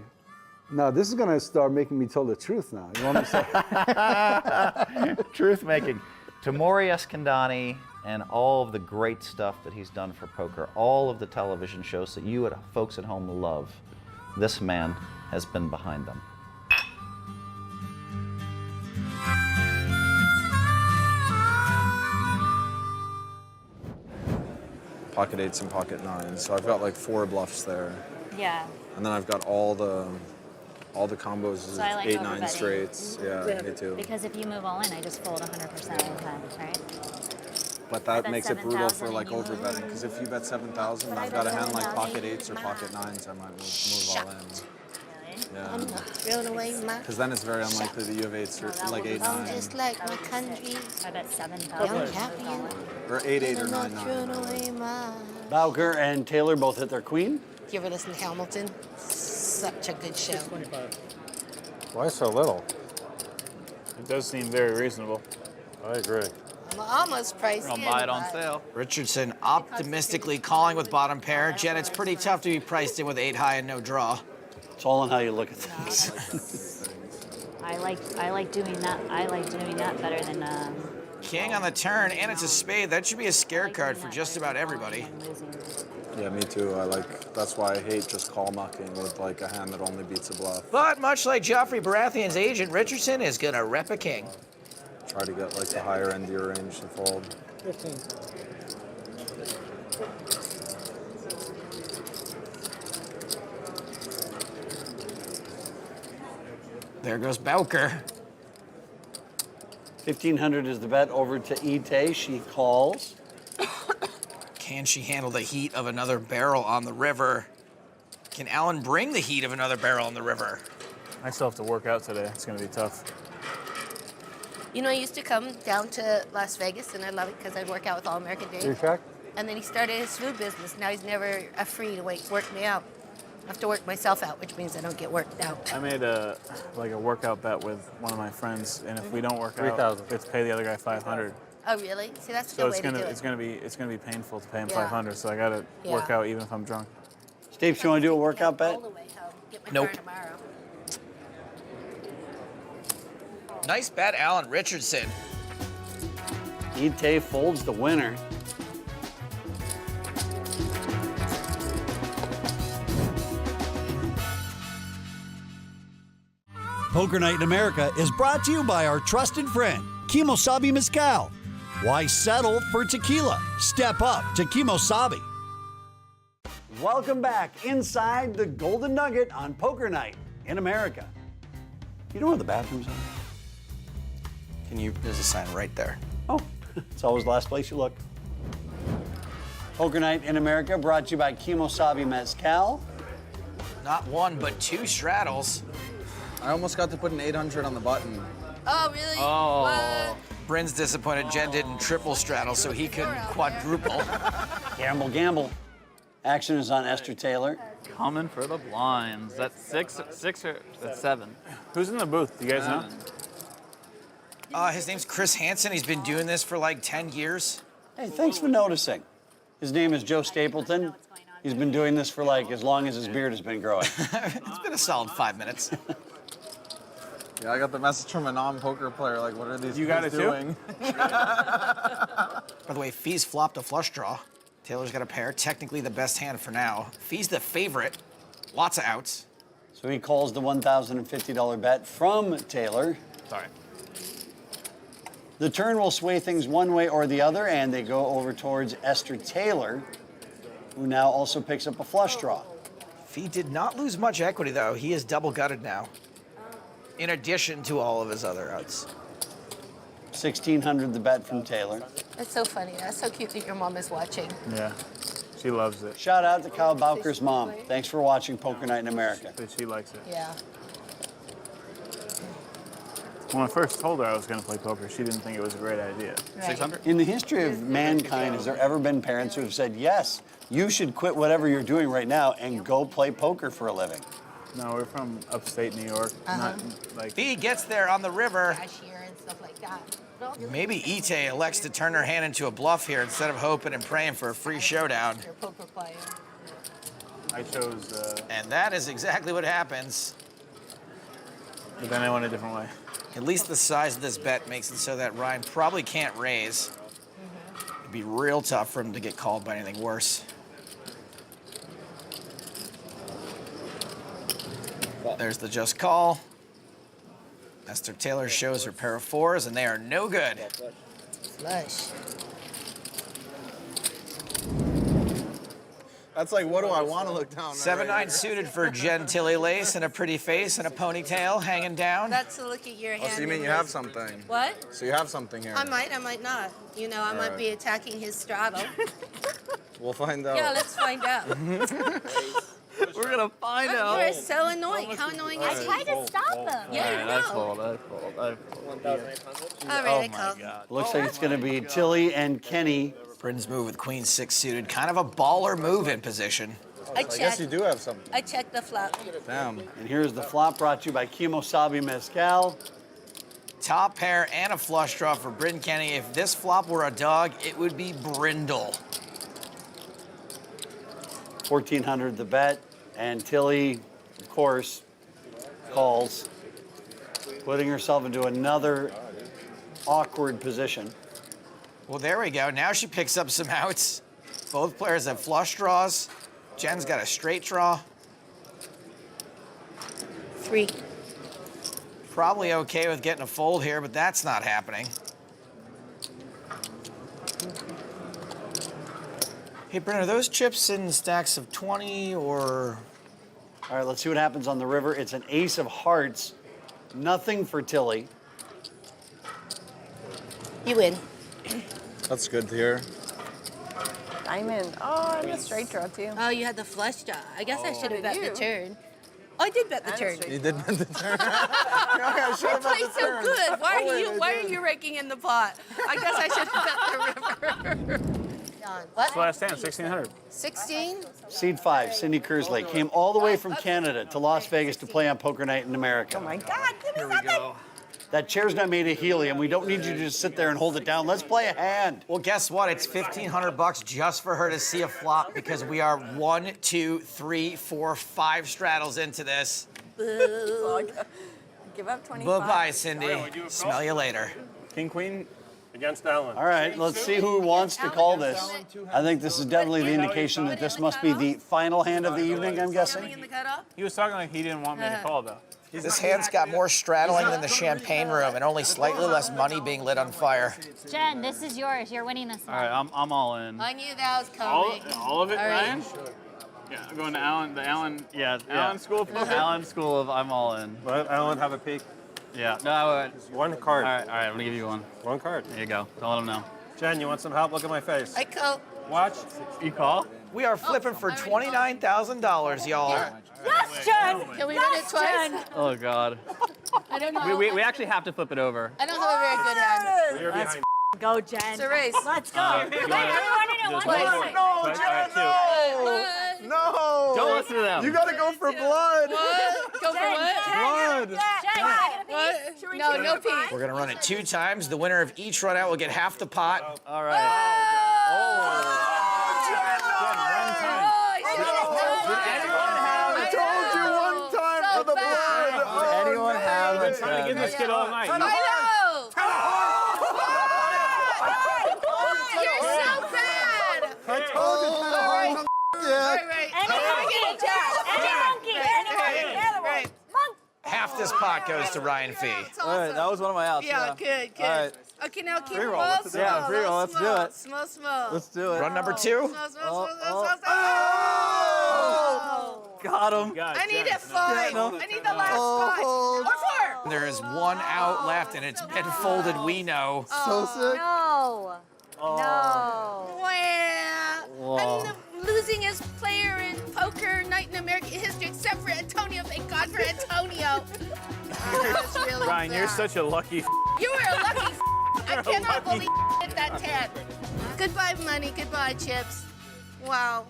Now, this is going to start making me tell the truth now. You want me to say? Truth making. Tamori Eskandani and all of the great stuff that he's done for poker, all of the television shows that you folks at home love, this man has been behind them. Pocket 8s and pocket 9s. So I've got like 4 bluffs there. Yeah. And then I've got all the combos, So I like 8-9 overbetting. straights. Yeah, me too. Because if you move all in, I just fold 100% of the time, right? But that bet makes it brutal for 7,000 like and you overbetting. Because if you bet 7,000 and I've got a hand like pocket 8s or pocket 9s, I might move all in. I'm Yeah. not throwing away my. Because then it's very unlikely that you have 8s or like 8-9. Just like my country. I bet 7,000. Young champion. Or 8-8 or I'm not 9-9. throwing away my. Bowker and Taylor both hit their queen. You ever listen to Hamilton? Such a good show. Why so little? It does seem very reasonable. I agree. I'm almost priced I'll in, buy it on but- sale. Richardson optimistically calling with bottom pair. Jen, it's pretty tough to be priced in with 8 high and no draw. It's all on how you look at things. I like doing that. I like doing that better than King on the turn, and it's a spade. That should be a scare card for just about everybody. Yeah, me too. That's why I hate just call mucking with like a hand that only beats a bluff. But much like Joffrey Baratheon's agent, Richardson is gonna rep a king. Try to get like the higher end of your range to fold. 15. There goes Bowker. 1,500 is the bet over to Ite. She calls. Can she handle the heat of another barrel on the river? Can Alan bring the heat of another barrel on the river? I still have to work out today. It's going to be tough. You know, I used to come down to Las Vegas, and I love it because I'd work out with All American Dave. Your check? And then he started his food business. Now he's never free to work me out. I have to work myself out, which means I don't get worked out. I made a workout bet with one of my friends, and if we don't work out, 3,000. we have to pay the other guy 500. Oh, really? See, that's a So good it's way to do gonna it. it's gonna be painful to pay him Yeah. 500. So I gotta work Yeah. out even if I'm drunk. Steve, you want to do a workout bet? Nope. Nice bet, Alan Richardson. Ite folds the winner. Poker Night in America is brought to you by our trusted friend, Kimosabi Mezcal. Why settle for tequila? Step up to Kimosabi. Welcome back inside the Golden Nugget on Poker Night in America. You know where the bathrooms are? There's a sign right there. Oh, it's always the last place you look. Poker Night in America brought to you by Kimosabi Mezcal. Not one, but 2 straddles. I almost got to put an 800 on the button. Oh, really? Oh. Bryn's disappointed Jen didn't triple straddle, so he couldn't quadruple. Gamble, gamble. Action is on Esther Taylor. Coming for the blinds. That's six or that's 7. Who's in the booth? Do you guys know? His name's Chris Hansen. He's been doing this for like 10 years. Hey, thanks for noticing. His name is Joe Stapleton. He's been doing this for like as long as his beard has been growing. It's been a solid 5 minutes. Yeah, I got the message from a non-poker player. Like, what are these You got guys it too? doing? By the way, Fee's flopped a flush draw. Taylor's got a pair. Technically the best hand for now. Fee's the favorite. Lots of outs. So he calls the $1,050 bet from Taylor. Sorry. The turn will sway things one way or the other, and they go over towards Esther Taylor, who now also picks up a flush draw. Fee did not lose much equity, though. He is double gutted now, in addition to all of his other outs. 1,600 the bet from Taylor. That's so funny. That's so cute that your mom is watching. Yeah, she loves it. Shout out to Kyle Bowker's mom. Thanks for watching Poker Night in America. She likes it. Yeah. When I first told her I was going to play poker, she didn't think it was a great idea. 600? In the history of mankind, has there ever been parents who have said, yes, you should quit whatever you're doing right now and go play poker for a living? No, we're from upstate New York. Not like. Fee gets there on the river. Cashier and stuff like that. Maybe Ite elects to turn her hand into a bluff here instead of hoping and praying for a free showdown. You're a poker player. I chose. And that is exactly what happens. But then I went a different way. At least the size of this bet makes it so that Ryan probably can't raise. It'd be real tough for him to get called by anything worse. There's the just call. Esther Taylor shows her pair of fours, and they are no good. Flush. That's like, what do I want to look down? 7-9 suited for Jen Tilly Lace and a pretty face and a ponytail hanging down. That's a look at your hand. Oh, so you mean you have something? What? So you have something here. I might not. You know, I might be attacking his straddle. We'll find out. Yeah, let's find out. We're gonna find out. You're so annoying. How annoying is he? I tried to stop him. Yeah, That's you cold. know. That's cold. That's cold. 1,800. All right, I called. Looks like it's going to be Tilly and Kenny. Britain's move with Queen 6 suited. Kind of a baller move in position. I guess checked. you do have something. I checked the flop. Damn. And here's the flop brought to you by Kimosabi Mezcal. Top pair and a flush draw for Bryn Kenny. If this flop were a dog, it would be Brindle. 1,400 the bet. And Tilly, of course, calls, putting herself into another awkward position. Well, there we go. Now she picks up some outs. Both players have flush draws. Jen's got a straight draw. 3. Probably okay with getting a fold here, but that's not happening. Hey, Brent, are those chips in stacks of 20 or? All right, let's see what happens on the river. It's an ace of hearts. Nothing for Tilly. You win. That's good to hear. Diamond. Oh, and a straight draw too. Oh, you had the flush draw. I guess I should have bet the turn. Oh, I did bet the turn. You did bet the turn. You played so good. Why are you raking in the pot? I guess I should have bet the river. What? So last hand, 1,600. 16? Seed 5, Cindy Kersley, came all the way from Canada to Las Vegas to play on Poker Night in America. Oh my God, Here we go. That chair's not made of helium. We don't need you to just sit there and hold it down. Let's play a hand. Well, guess what? It's $1,500 just for her to see a flop because we are 1, 2, 3, 4, 5 straddles into this. Boo. Give up 25. Bye-bye, Cindy. Smell you later. King, queen against Allen. All right, let's see who wants to call this. I think this is definitely the indication that this must be the final hand of the evening, I'm guessing. He was talking like he didn't want me to call, though. This hand's got more straddling than the champagne room and only slightly less money being lit on fire. Jen, this is yours. You're winning this one. All right, I'm all in. I knew that was coming. All of it, All right. Ryan? Yeah, I'm going to Allen, the Allen, Allen School of Poker? Allen School of I'm all in. Let Alan have a peek. Yeah. No, One card. all right, I'm gonna give you one. One card. There you go. Don't let him know. Jen, you want some help? Look at my face. I call. Watch. You call? We are flipping for $29,000, y'all. Yes, Jen! Can we run it twice? Oh God. I don't know. We actually have to flip it over. I don't have a very good hand. You're behind. Go, Jen. It's a race. Let's go. Uh, Wait, you wanna- everyone in it one Twice. point. No, Jen, no! No! Don't listen to them. You gotta go for blood. What? Go for what? Blood. Jen, can I get a piece? What? Should we No, do no it? peas. We're gonna run it 2 times. The winner of each run out will get half the pot. All right. I told you one time for the blood. Did anyone have I've a been trying to get this kid all night. I know. You're so bad. I told you. Right, right. Any monkey. Right. Half this pot goes to Ryan Fee. All right, that was one of my outs. Yeah, good. All right. Okay, now keep Free it roll, small, let's do it. Yeah, free roll, let's do it. Small. Let's do it. Run number 2. Small. Got him. I need it 5. I need the last 5. Or 4. There is 1 out left, and it's been folded, we know. So sick. No. No. Wow. I'm the losingest player in poker night in American history, except for Antonio. Thank God for Antonio. That's really Ryan, you're sad. such a lucky. You were a lucky I You're a cannot lucky believe you hit that 10. Goodbye, money. Goodbye, chips. Wow.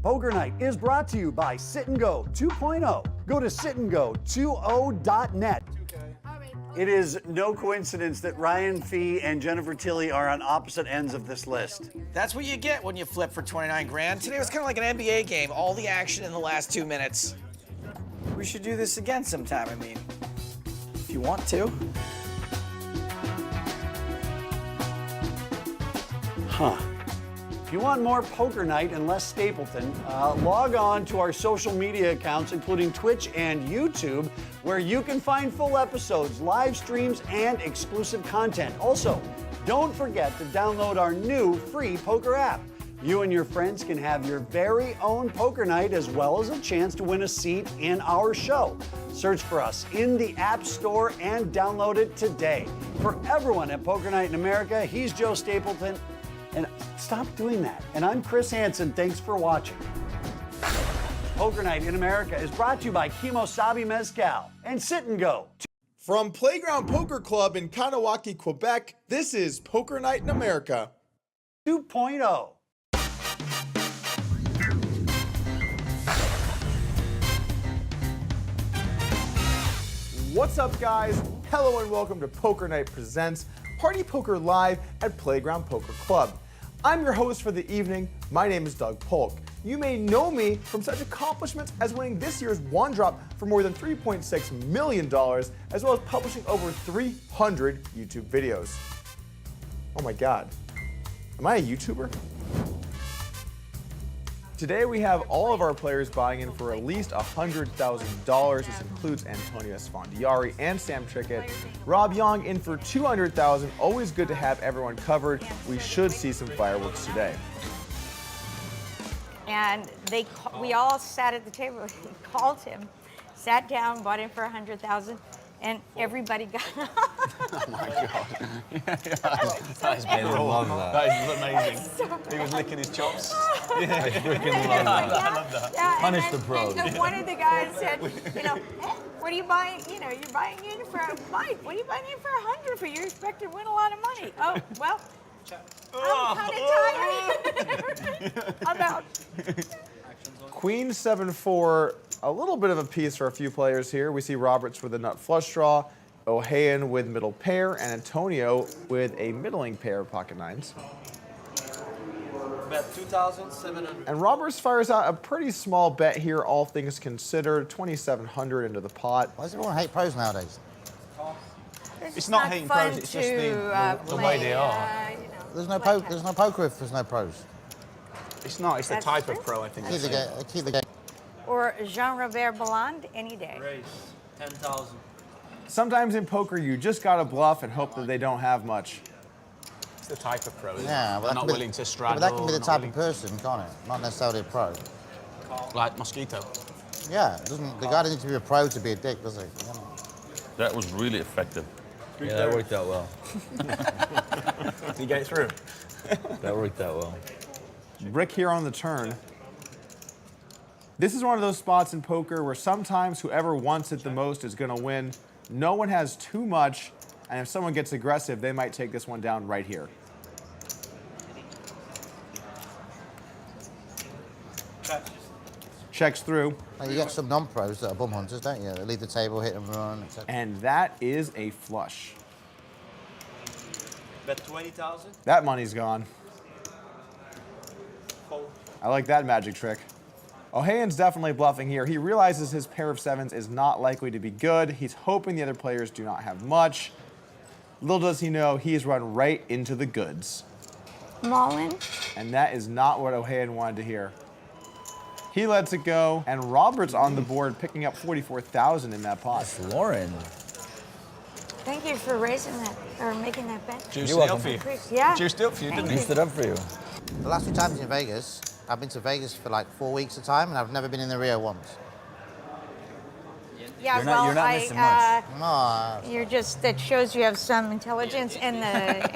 Poker Night is brought to you by Sit and Go 2.0. Go to sitandgo20.net. It is no coincidence that Ryan Fee and Jennifer Tilly are on opposite ends of this list. That's what you get when you flip for 29 grand. Today was kind of like an NBA game, all the action in the last 2 minutes. We should do this again sometime, I mean, if you want to. Huh. If you want more Poker Night and less Stapleton, log on to our social media accounts, including Twitch and YouTube, where you can find full episodes, live streams, and exclusive content. Also, don't forget to download our new free poker app. You and your friends can have your very own poker night as well as a chance to win a seat in our show. Search for us in the App Store and download it today. For everyone at Poker Night in America, he's Joe Stapleton. And stop doing that. And I'm Chris Hansen. Thanks for watching. Poker Night in America is brought to you by Kimosabi Mezcal and Sit and Go. From Playground Poker Club in Kanawaki, Quebec, this is Poker Night in America 2.0. What's up, guys? Hello and welcome to Poker Night Presents Party Poker Live at Playground Poker Club. I'm your host for the evening. My name is Doug Polk. You may know me from such accomplishments as winning this year's One Drop for more than $3.6 million, as well as publishing over 300 YouTube videos. Oh my God, am I a YouTuber? Today we have all of our players buying in for at least $100,000. This includes Antonio Esfandiari and Sam Trickett. Rob Young in for $200,000. Always good to have everyone covered. We should see some fireworks today. And we all sat at the table. He called him, sat down, bought in for $100,000, and everybody got up. Oh my God. That is beautiful. I love that. That is amazing. He was licking his chops. I freaking love that. Yeah, I love that. yeah, Punish and the pros. And one of the guys said, you know, what are you buying? You know, you're buying in for Mike. What are you buying in for 100 for? You expect to win a lot of money. Oh, well, I'm kind of tired. I'm out. Queen 7-4, a little bit of a piece for a few players here. We see Roberts with a nut flush draw, Ohayon with middle pair, and Antonio with a middling pair of pocket nines. Bet 2,700. And Roberts fires out a pretty small bet here, all things considered, 2,700 into the pot. Why does everyone hate pros nowadays? It's not hating pros, it's just the way they are. There's no poker if there's no pros. It's not, it's the That's type true. of pro, I think. Keep the game. Or Jean-Robert Ballande any day. Raise 10,000. Sometimes in poker, you just gotta bluff and hope that they don't have much. It's the type of pro. Yeah, They're not willing to straddle. But that can be the not type willing- of person, can't it? Not necessarily a pro. Like Mosquito. Yeah, the guy doesn't need to be a pro to be a dick, does he? You know? That was really effective. Yeah, that worked out well. Did he get it through? That worked out well. Rick here on the turn. This is one of those spots in poker where sometimes whoever wants it the most is gonna win. No one has too much, and if someone gets aggressive, they might take this one down right here. Checks through. Now, you get some non-pros that are bum hunters, don't you? They leave the table, hit and run, etc. And that is a flush. Bet 20,000. That money's gone. I like that magic trick. Ohayon's definitely bluffing here. He realizes his pair of sevens is not likely to be good. He's hoping the other players do not have much. Little does he know, he's run right into the goods. Mullen. And that is not what Ohayon wanted to hear. He lets it go, and Roberts on the board picking up 44,000 in that pot. Lauren. Thank you for raising that, or making that bet. Juiced it up for you. Yeah. Juiced it up for you, didn't he? Juiced it up for you. The last 2 times in Vegas, I've been to Vegas for like 4 weeks at a time, and I've never been in the Rio once. Yeah, You're not missing much. No, You're just, that shows you have some intelligence and the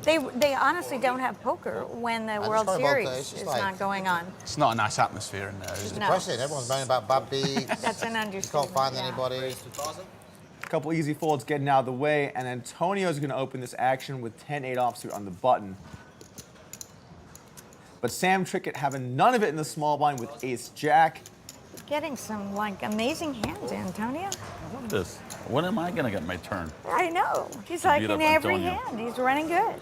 They honestly don't have poker when the World just Series it's just is like- not going on. It's not a nice atmosphere in there, is It's it? No. depressing. Everyone's moaning about bad beats. That's an You understatement. can't find yeah. anybody. A couple easy folds getting out of the way, and Antonio's going to open this action with 10-8 offsuit on the button. But Sam Trickett having none of it in the small blind with ace-jack. Getting some like amazing hands, Antonio. Look at this. When am I going to get my turn? I know. He's To like beat in up every Antonio. hand. He's running good.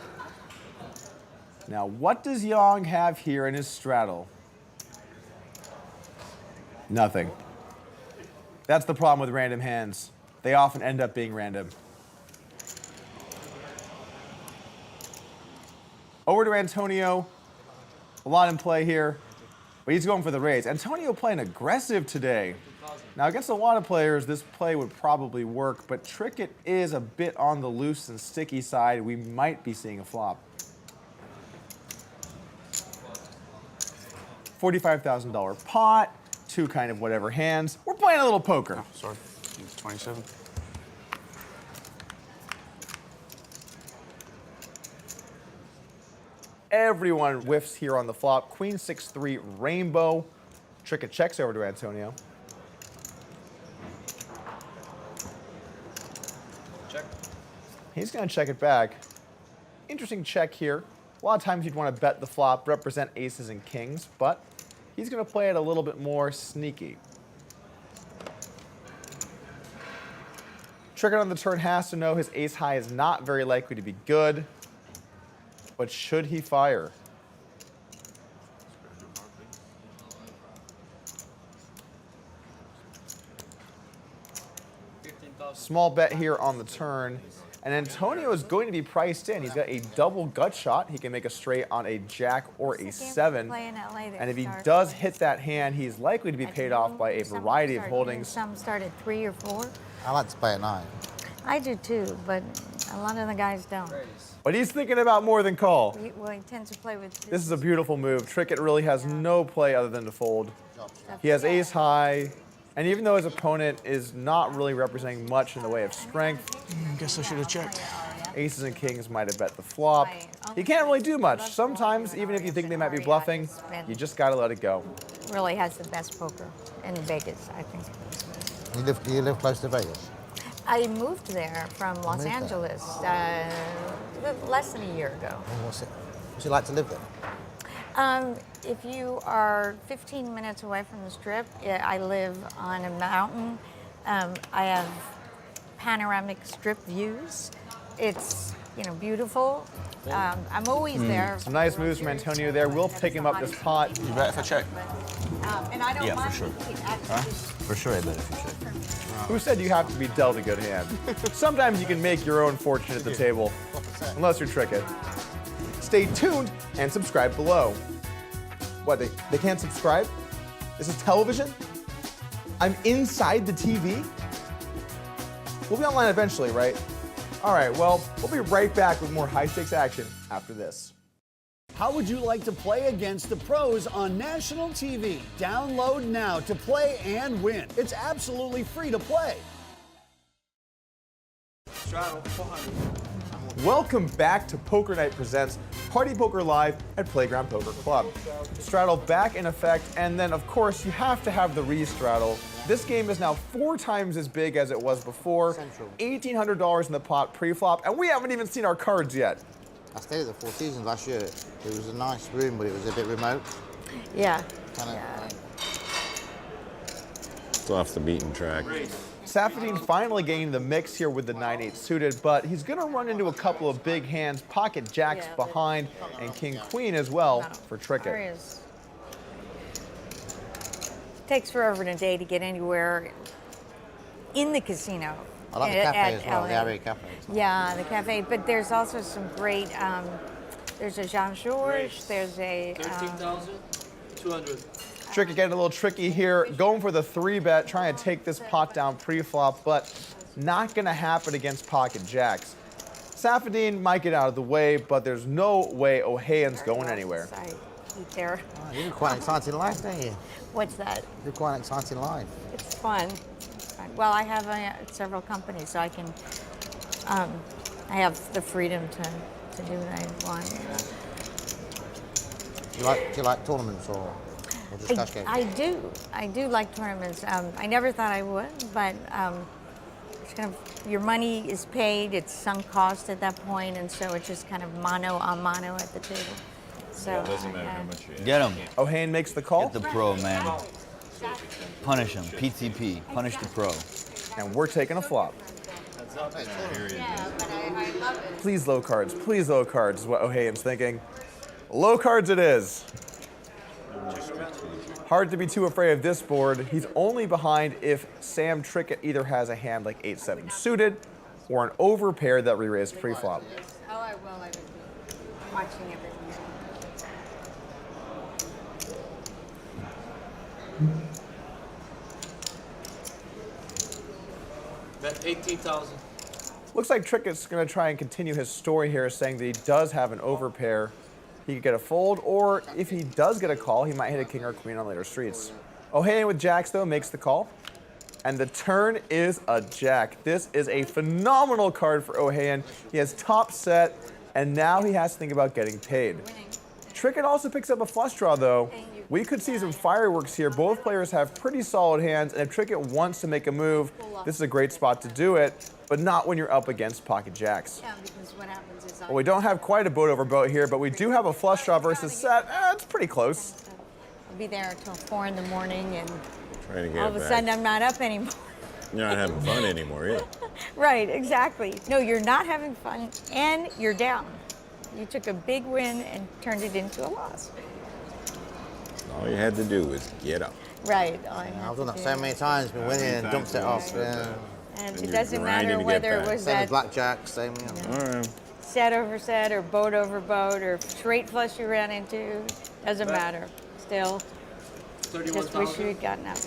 Now, what does Young have here in his straddle? Nothing. That's the problem with random hands. They often end up being random. Over to Antonio. A lot in play here, but he's going for the raise. Antonio playing aggressive today. Now, against a lot of players, this play would probably work, but Trickett is a bit on the loose and sticky side. We might be seeing a flop. $45,000 pot, two kind of whatever hands. We're playing a little poker. Oh, sorry. It's 27. Everyone whiffs here on the flop. Queen 6-3 rainbow. Trickett checks over to Antonio. Check. He's going to check it back. Interesting check here. A lot of times you'd want to bet the flop, represent aces and kings, but he's going to play it a little bit more sneaky. Trickett on the turn has to know his ace high is not very likely to be good, but should he fire? Small bet here on the turn. And Antonio is going to be priced in. He's got a double gut shot. He can make a straight on a jack or a 7. And if he does hit that hand, he's likely to be paid off by a variety of holdings. Some start at 3 or 4. I like to play at 9. I do too, but a lot of the guys don't. But he's thinking about more than call. He tends to play with This is a beautiful move. Trickett really has no play other than to fold. He has ace high, and even though his opponent is not really representing much in the way of strength, I guess I should have checked. aces and kings might have bet the flop. He can't really do much. Sometimes, even if you think they might be bluffing, you just gotta let it go. really has the best poker in Vegas, I think. You live close to Vegas? I moved there from Los Moved there? Angeles less than a year ago. What's it like to live there? If you are 15 minutes away from the Strip, I live on a mountain. I have panoramic Strip views. It's beautiful. I'm always there. Some nice moves from Antonio there. We'll pick him up this pot. You bet if I check? And I don't Yeah, mind for sure. actually. For sure I bet if you check. Who said you have to be dealt a good hand? Sometimes you can make your own fortune at the table, unless you're Trickett. Stay tuned and subscribe below. What, they can't subscribe? This is television? I'm inside the TV? We'll be online eventually, right? All right, well, we'll be right back with more high-stakes action after this. How would you like to play against the pros on national TV? Download now to play and win. It's absolutely free to play. Straddle 400. Welcome back to Poker Night Presents Party Poker Live at Playground Poker Club. Straddle back in effect, and then of course you have to have the re-straddle. This game is now 4 times as big as it was before. $1,800 in the pot pre-flop, and we haven't even seen our cards yet. I stayed at the Four Seasons last year. It was a nice room, but it was a bit remote. Yeah. Still off the beaten track. Safadine finally getting the mix here with the 9-8 suited, but he's going to run into a couple of big hands, pocket jacks behind, and king-queen as well for There Trickett. is. Takes forever in a day to get anywhere in the casino. I like the at cafe as well, the LA. Aria Cafe. Yeah, the cafe. But there's also some great. There's a Jean Georges. There's a. 13,200. Trickett getting a little tricky here, going for the 3-bet, trying to take this pot down pre-flop, but not going to happen against pocket jacks. Safadine might get out of the way, but there's no way O'Hayen's going anywhere. I eat there. Oh, you live quite an exciting life, don't you? What's that? You live quite an exciting life. It's fun. It's fun. Well, I have several companies, so I can. I have the freedom to to do what I want. Do you like tournaments or just cash games? I do like tournaments. I never thought I would, but it's kind of, your money is paid, it's sunk cost at that point, and so it's just kind of mano a mano at the table. So Get him. O'Hayan makes the call. Get the pro, man. Punish him. PTP. Punish the pro. And we're taking a flop. Please low cards. Please low cards is what O'Hayan's thinking. Low cards it is. Hard to be too afraid of this board. He's only behind if Sam Trickett either has a hand like 8-7 suited or an overpair that we raised pre-flop. Oh, I will. I will. Watching everything. Bet 18,000. Looks like Trickett's going to try and continue his story here, saying that he does have an overpair. He could get a fold, or if he does get a call, he might hit a king or queen on later streets. O'Hayan with jacks, though, makes the call. And the turn is a jack. This is a phenomenal card for O'Hayan. He has top set, and now he has to think about getting paid. Trickett also picks up a flush draw, though. We could see some fireworks here. Both players have pretty solid hands, and if Trickett wants to make a move, this is a great spot to do it, but not when you're up against pocket jacks. Yeah, because what happens is Well, we don't have quite a boat over boat here, but we do have a flush draw versus set. It's pretty close. I'll be there until 4 in the morning, and Trying to get all of a back. sudden I'm not up anymore. You're not having fun anymore, either. Right, exactly. No, you're not having fun, and you're down. You took a big win and turned it into a loss. All you had to do was get up. Right. I've done that so many times, been winning and dumped it off. Yeah. And And it you're doesn't grinding matter to get whether it back. was Same that with blackjack, same. All right. set over set or boat over boat or straight flush you ran into. Doesn't matter. Still, just wish you had gotten up.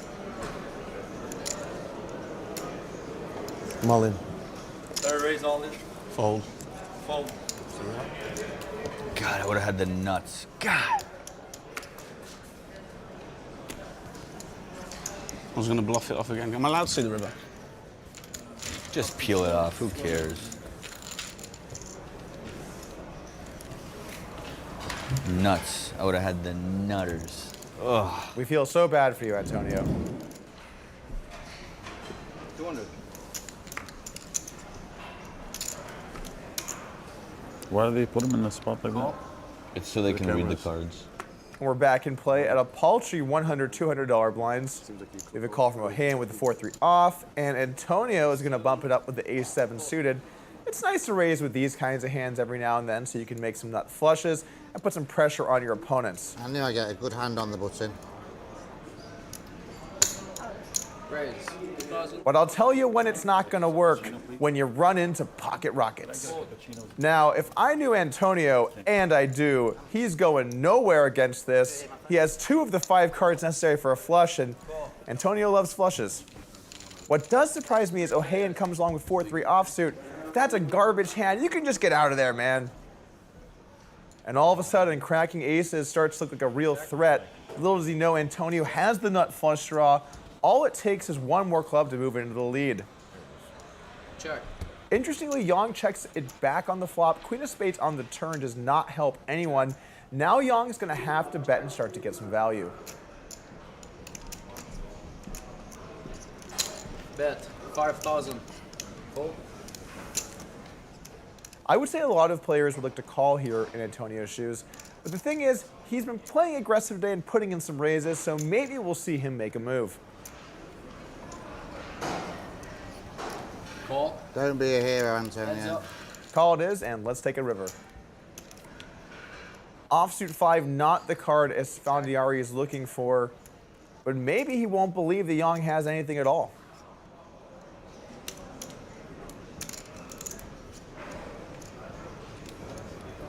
Mullen. Third raise all in. Fold. Fold. God, I would have had the nuts. God. I was going to bluff it off again. Am I allowed to see the river? Just peel it off. Who cares? Nuts. I would have had the nutters. Ugh. We feel so bad for you, Antonio. 200. Why do they put them in the spot like that? It's so they can read the cards. We're back in play at a paltry $100, $200 blinds. We have a call from O'Hayan with the 4-3 off, and Antonio is going to bump it up with the ace-7 suited. It's nice to raise with these kinds of hands every now and then so you can make some nut flushes and put some pressure on your opponents. I knew I'd get a good hand on the button. Raise. 2,000. But I'll tell you when it's not going to work, when you run into pocket rockets. Now, if I knew Antonio, and I do, he's going nowhere against this. He has 2 of the 5 cards necessary for a flush, and Antonio loves flushes. What does surprise me is O'Hayan comes along with 4-3 offsuit. That's a garbage hand. You can just get out of there, man. And all of a sudden, cracking aces starts to look like a real threat. Little does he know, Antonio has the nut flush draw. All it takes is 1 more club to move into the lead. Check. Interestingly, Yang checks it back on the flop. Queen of spades on the turn does not help anyone. Now Yang's going to have to bet and start to get some value. Bet 5,000. Fold. I would say a lot of players would look to call here in Antonio's shoes. But the thing is, he's been playing aggressive today and putting in some raises, so maybe we'll see him make a move. Call. Don't be a hero, Antonio. Call it is, and let's take a river. Offsuit 5, not the card Esfandiari is looking for, but maybe he won't believe that Yang has anything at all.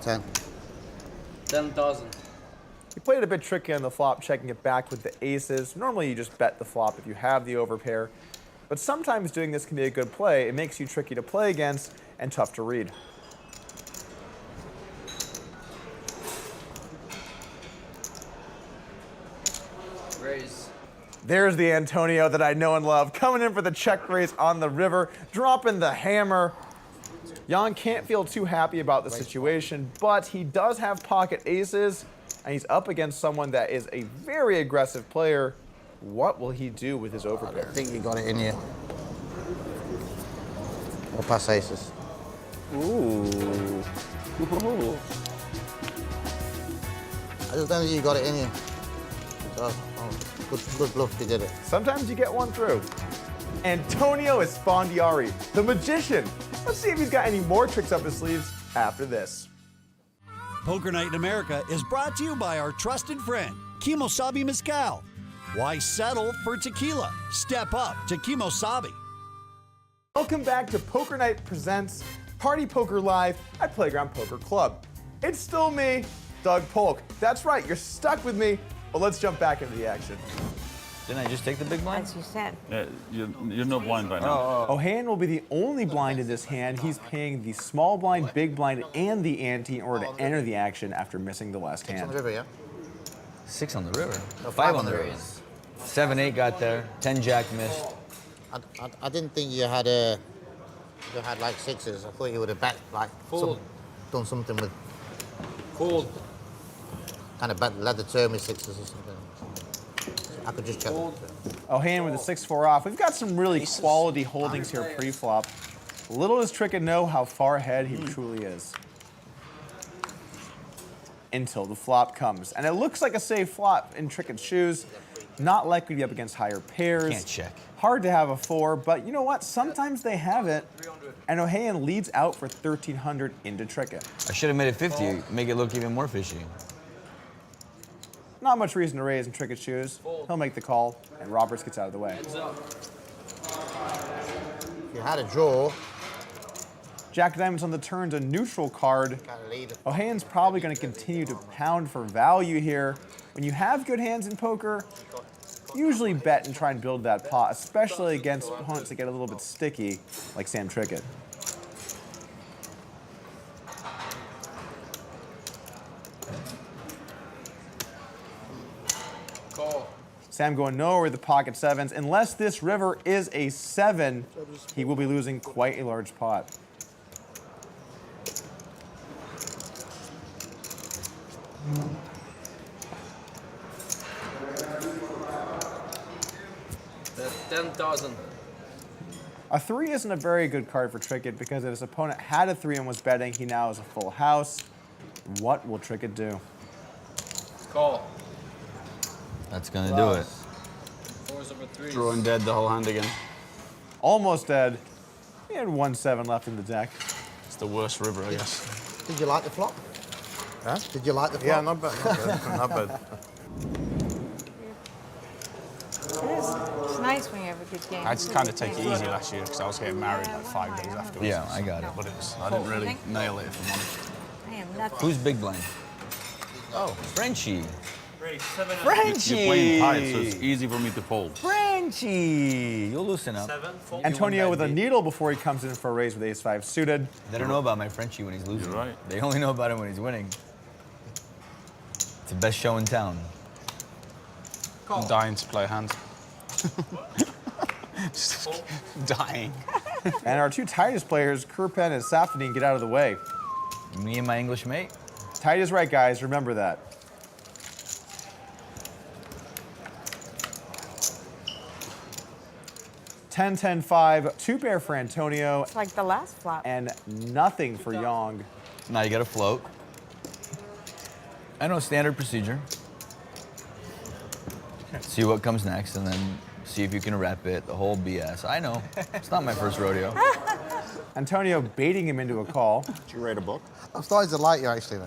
$10. 10,000. He played a bit tricky on the flop, checking it back with the aces. Normally you just bet the flop if you have the overpair, but sometimes doing this can be a good play. It makes you tricky to play against and tough to read. Raise. There's the Antonio that I know and love, coming in for the check raise on the river, dropping the hammer. Jan can't feel too happy about the situation, but he does have pocket aces, and he's up against someone that is a very aggressive player. What will he do with his overpair? I think you got it in you. Or pass aces. Ooh. I just don't think you got it in you. So, good bluff if you did it. Sometimes you get one through. Antonio Esfandiari, the magician. Let's see if he's got any more tricks up his sleeves after this. Poker Night in America is brought to you by our trusted friend, Kimosabi Mezcal. Why settle for tequila? Step up to Kimosabi. Welcome back to Poker Night Presents Party Poker Live at Playground Poker Club. It's still me, Doug Polk. That's right, you're stuck with me, but let's jump back into the action. Didn't I just take the big blind? As you said. You're no blind right now. Ohayon will be the only blind in this hand. He's paying the small blind, big blind, and the ante in order to enter the action after missing the last hand. On the river, yeah? 6 on the river. No, 5 on the river. 7-8 got there. 10 jack missed. I didn't think you had like sixes. I thought you would have done something with. Fold. Kind of led the turn with sixes or something. I could just check. Ohayon with a 6-4 off. We've got some really quality holdings here pre-flop. Little does Trickett know how far ahead he truly is. Until the flop comes. And it looks like a safe flop in Trickett's shoes. Not likely to be up against higher pairs. Can't check. Hard to have a 4, but you know what? Sometimes they have it. And Ohayon leads out for 1,300 into Trickett. I should have made it 50, make it look even more fishy. Not much reason to raise in Trickett's shoes. He'll make the call, and Roberts gets out of the way. If you had a draw. Jack of Diamonds on the turn's a neutral card. Ohayon's probably going to continue to pound for value here. When you have good hands in poker, usually bet and try and build that pot, especially against opponents that get a little bit sticky, like Sam Trickett. Call. Sam going nowhere with the pocket sevens. Unless this river is a 7, he will be losing quite a large pot. That's 10,000. A 3 isn't a very good card for Trickett because if his opponent had a 3 and was betting, he now has a full house. What will Trickett do? Call. That's gonna do it. 4s over 3s. Drawing dead the whole hand again. Almost dead. He had 1-7 left in the deck. It's the worst river, I guess. Did you like the flop? Huh? Did you like the flop? Yeah, not bad. Not bad. It's nice when you have a good game. I had to kind of take it easy last year because I was getting married like 5 days afterwards. Yeah, I got it. But I didn't really nail it, if I'm honest. I am nothing. Who's big blind? Oh, Frenchie. You're playing tight, so it's easy for me to fold. Frenchie! You'll loosen up. Antonio with a needle before he comes in for a raise with ace-5 suited. They don't know about my Frenchie when he's losing. You're right. They only know about him when he's winning. It's the best show in town. I'm dying to play a hand. Just dying. And our two tightest players, Kurpen and Safdien, get out of the way. Me and my English mate. Tight is right, guys. Remember that. Ten, 10, 5, 2 pair for Antonio. It's like the last flop. And nothing for Yong. Now you got to float. I know standard procedure. See what comes next, and then see if you can rep it. The whole BS. I know. It's not my first rodeo. Antonio baiting him into a call. Did you write a book? I'm starting to like you actually now.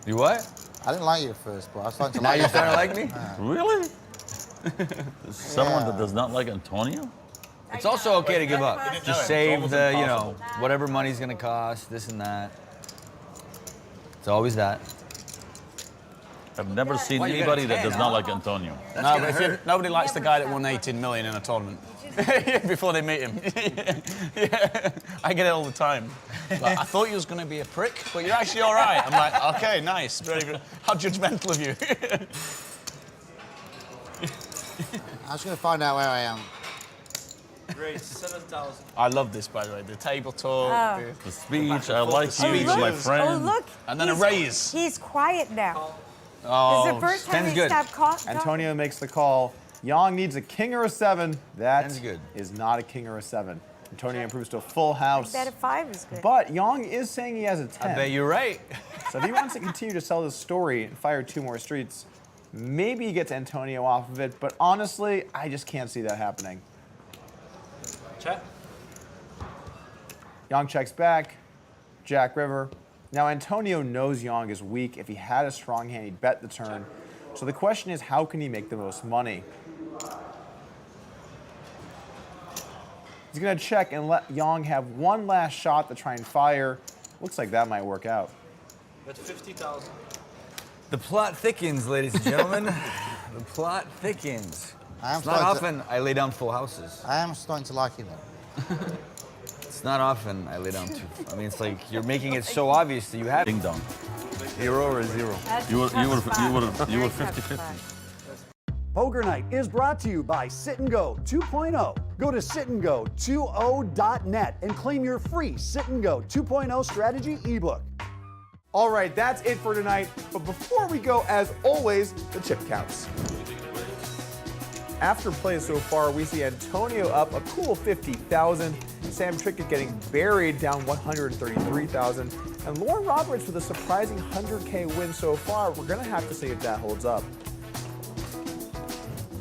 You what? I didn't like you at first, but I'm starting to Now like you. you're starting to like me? Really? Someone that does not like Antonio? It's also okay to give up. Just save the, you know, whatever money's gonna cost, this and that. It's always that. I've never seen anybody that does not like Antonio. No, but nobody likes the guy that won 18 million in a tournament. Before they meet him. Yeah, I get it all the time. Like, I thought you was going to be a prick, but you're actually all right. I'm like, okay, nice. Very good. How judgmental of you. I was going to find out where I am. Raise 7,000. I love this, by the way. The table talk, Oh. The speech, back and I forth, like the you, speeches. my friend. Oh, look. And then a he's- raise. He's quiet now. Oh, This is the first time ten's he good. stopped talking. Antonio makes the call. Yang needs a king or a 7. That Ten's good. is not a king or a 7. Antonio improves to a full house. Bet a 5 is good. But Yang is saying he has a 10. I bet you're right. So if he wants to continue to sell this story and fire 2 more streets, maybe he gets Antonio off of it. But honestly, I just can't see that happening. Check. Yang checks back. Jack river. Now Antonio knows Yang is weak. If he had a strong hand, he'd bet the turn. So the question is, how can he make the most money? He's gonna check and let Yang have one last shot to try and fire. Looks like that might work out. Bet 50,000. The plot thickens, ladies and gentlemen. The plot thickens. I am It's not starting often I lay down full houses. I am starting to like him. It's not often I lay down two. I mean, it's like you're making it so obvious that you have. Ding dong. 0 or 0. You were 50-50. Poker Night is brought to you by Sit and Go 2.0. Go to sitandgo20.net and claim your free Sit and Go 2.0 strategy ebook. All right, that's it for tonight. But before we go, as always, the chip counts. After play so far, we see Antonio up a cool 50,000, Sam Trickett getting buried down 133,000, and Lauren Roberts with a surprising 100K win so far. We're gonna have to see if that holds up.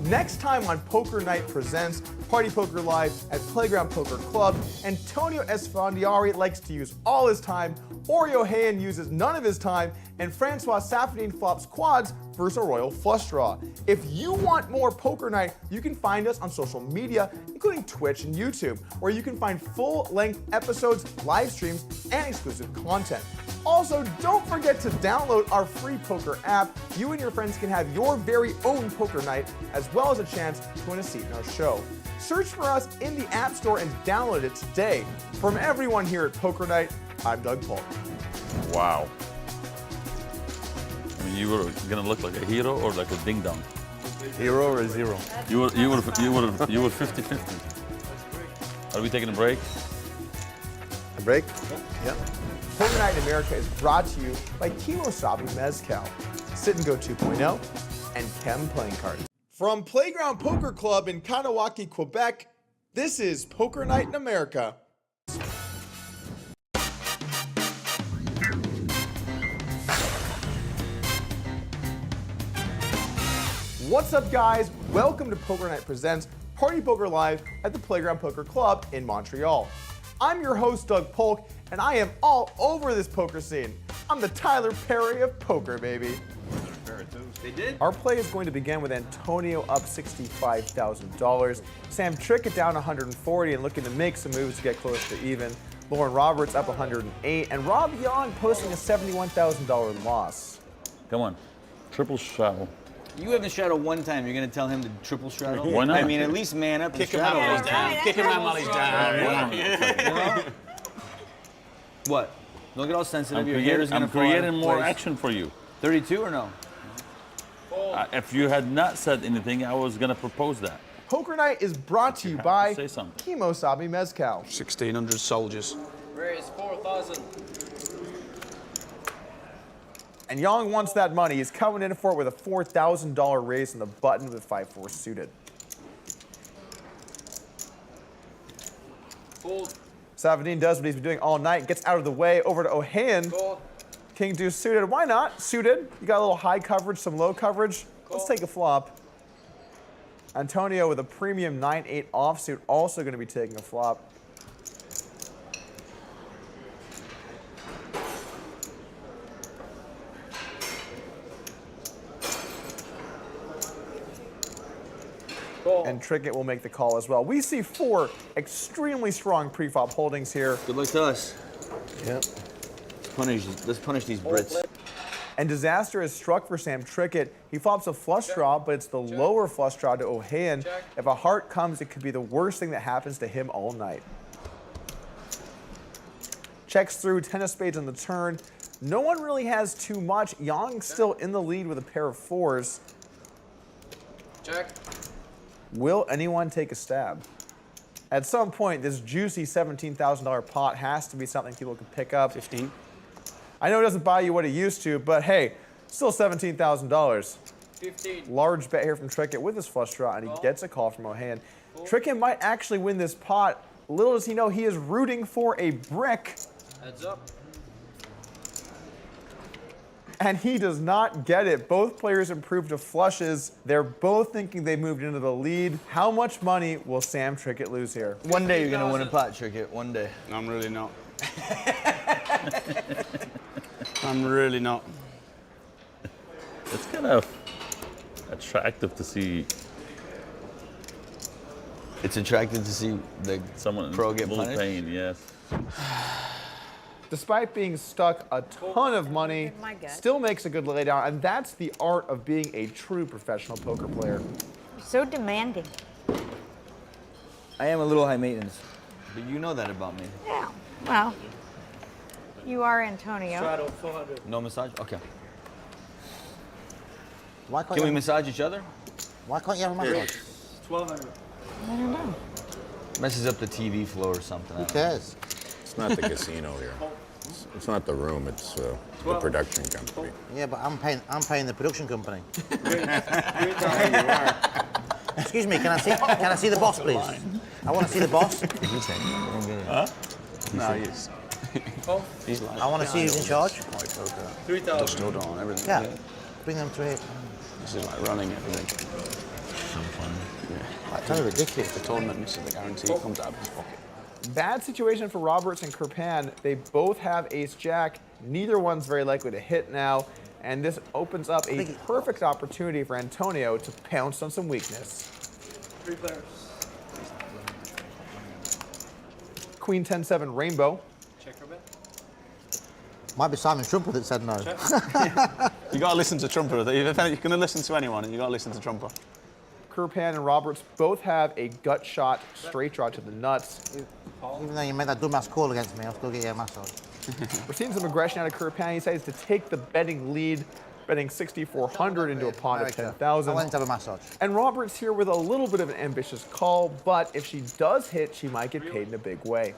Next time on Poker Night Presents Party Poker Live at Playground Poker Club, Antonio Esfandiari likes to use all his time, Oreo Hayan uses none of his time, and Francois Safadine flops quads versus a royal flush draw. If you want more Poker Night, you can find us on social media, including Twitch and YouTube, where you can find full-length episodes, live streams, and exclusive content. Also, don't forget to download our free poker app. You and your friends can have your very own poker night, as well as a chance to win a seat in our show. Search for us in the App Store and download it today. From everyone here at Poker Night, I'm Doug Polk. Wow. I mean, you were gonna look like a hero or like a ding dong. 0 or 0. You were 50-50. Are we taking a break? A break? Yep. Poker Night in America is brought to you by Kimosabi Mezcal, Sit and Go 2.0, and Chem Playing Cards. From Playground Poker Club in Kanawaki, Quebec, this is Poker Night in America. What's up, guys? Welcome to Poker Night Presents Party Poker Live at the Playground Poker Club in Montreal. I'm your host, Doug Polk, and I am all over this poker scene. I'm the Tyler Perry of poker, baby. They did? Our play is going to begin with Antonio up $65,000, Sam Trickett down 140 and looking to make some moves to get close to even, Lauren Roberts up 108, and Rob Young posting a $71,000 loss. Come on. Triple shadow. You haven't shadow one time. You're going to tell him to triple shadow? Why not? I mean, at least man up. Kick and him out shadow while one he's time. down. Kick him out while he's down. You know? What? Don't get all sensitive. Your hair is going I'm to fall out of creating more place. action for you. 32 or no? If you had not said anything, I was gonna propose that. Poker Night is brought to you have by to say something. Kimosabi Mezcal. 1,600 soldiers. Raise 4,000. And Yang wants that money. He's coming in for it with a $4,000 raise on the button with 5-4 suited. Fold. Safadine does what he's been doing all night, gets out of the way, over to O'Hayan. Fold. King deuce suited. Why not? Suited. You got a little high coverage, some low coverage. Let's take a flop. Antonio with a premium 9-8 offsuit, also going to be taking a flop. And Trickett will make the call as well. We see 4 extremely strong pre-flop holdings here. Good luck to us. Yep. Let's punish these Brits. And disaster is struck for Sam Trickett. He flops a flush draw, but it's the lower flush draw to O'Hayan. If a heart comes, it could be the worst thing that happens to him all night. Checks through, 10 of spades on the turn. No one really has too much. Yang still in the lead with a pair of 4s. Check. Will anyone take a stab? At some point, this juicy $17,000 pot has to be something people can pick up. 15. I know it doesn't buy you what it used to, but hey, still $17,000. 15. Large bet here from Trickett with his flush draw, and he gets a call from Ohayon. Trickett might actually win this pot. Little does he know, he is rooting for a brick. Heads up. And he does not get it. Both players improved to flushes. They're both thinking they moved into the lead. How much money will Sam Trickett lose here? One day you're gonna win a pot, Trickett. One day. I'm really not. I'm really not. It's kind of attractive to see. It's attractive to see the someone pro get little punished. pain. Yes. Despite being stuck a ton of money, still makes a good laydown, and that's the art of being a true professional poker player. So demanding. I am a little high maintenance, but you know that about me. Yeah. Well, you are Antonio. Straddle 400. No massage? Okay. Why can't Can we you, massage each other? why can't you have a massage? 1200. I don't know. Messes up the TV flow or something. Who cares? It's not the casino here. It's not the room. It's the production company. Yeah, but I'm paying the production company. Excuse me, can I see the boss, please? I want to see the boss. Huh? No, he's like. I want to see who's in charge. 3,000. Dust order on everything. Yeah. Bring them to here. This is like running everything. So fun. Yeah. That's kind of ridiculous. The tournament misses the guarantee comes out of his pocket. Bad situation for Roberts and Kirpan. They both have ace-jack. Neither one's very likely to hit now. And this opens up a perfect opportunity for Antonio to pounce on some weakness. 3 players. Queen 10-7 Rainbow. Check your bet. Might be Simon Trumper that said no. You got to listen to Trumper. If you're going to listen to anyone, you got to listen to Trumper. Kirpan and Roberts both have a gut shot straight draw to the nuts. Even though you made that dumbass call against me, I'll still get you a massage. We're seeing some aggression out of Kirpan. He decides to take the betting lead, betting 6,400 into a pot of 10,000. I went to have a massage. And Roberts here with a little bit of an ambitious call, but if she does hit, she might get paid in a big way.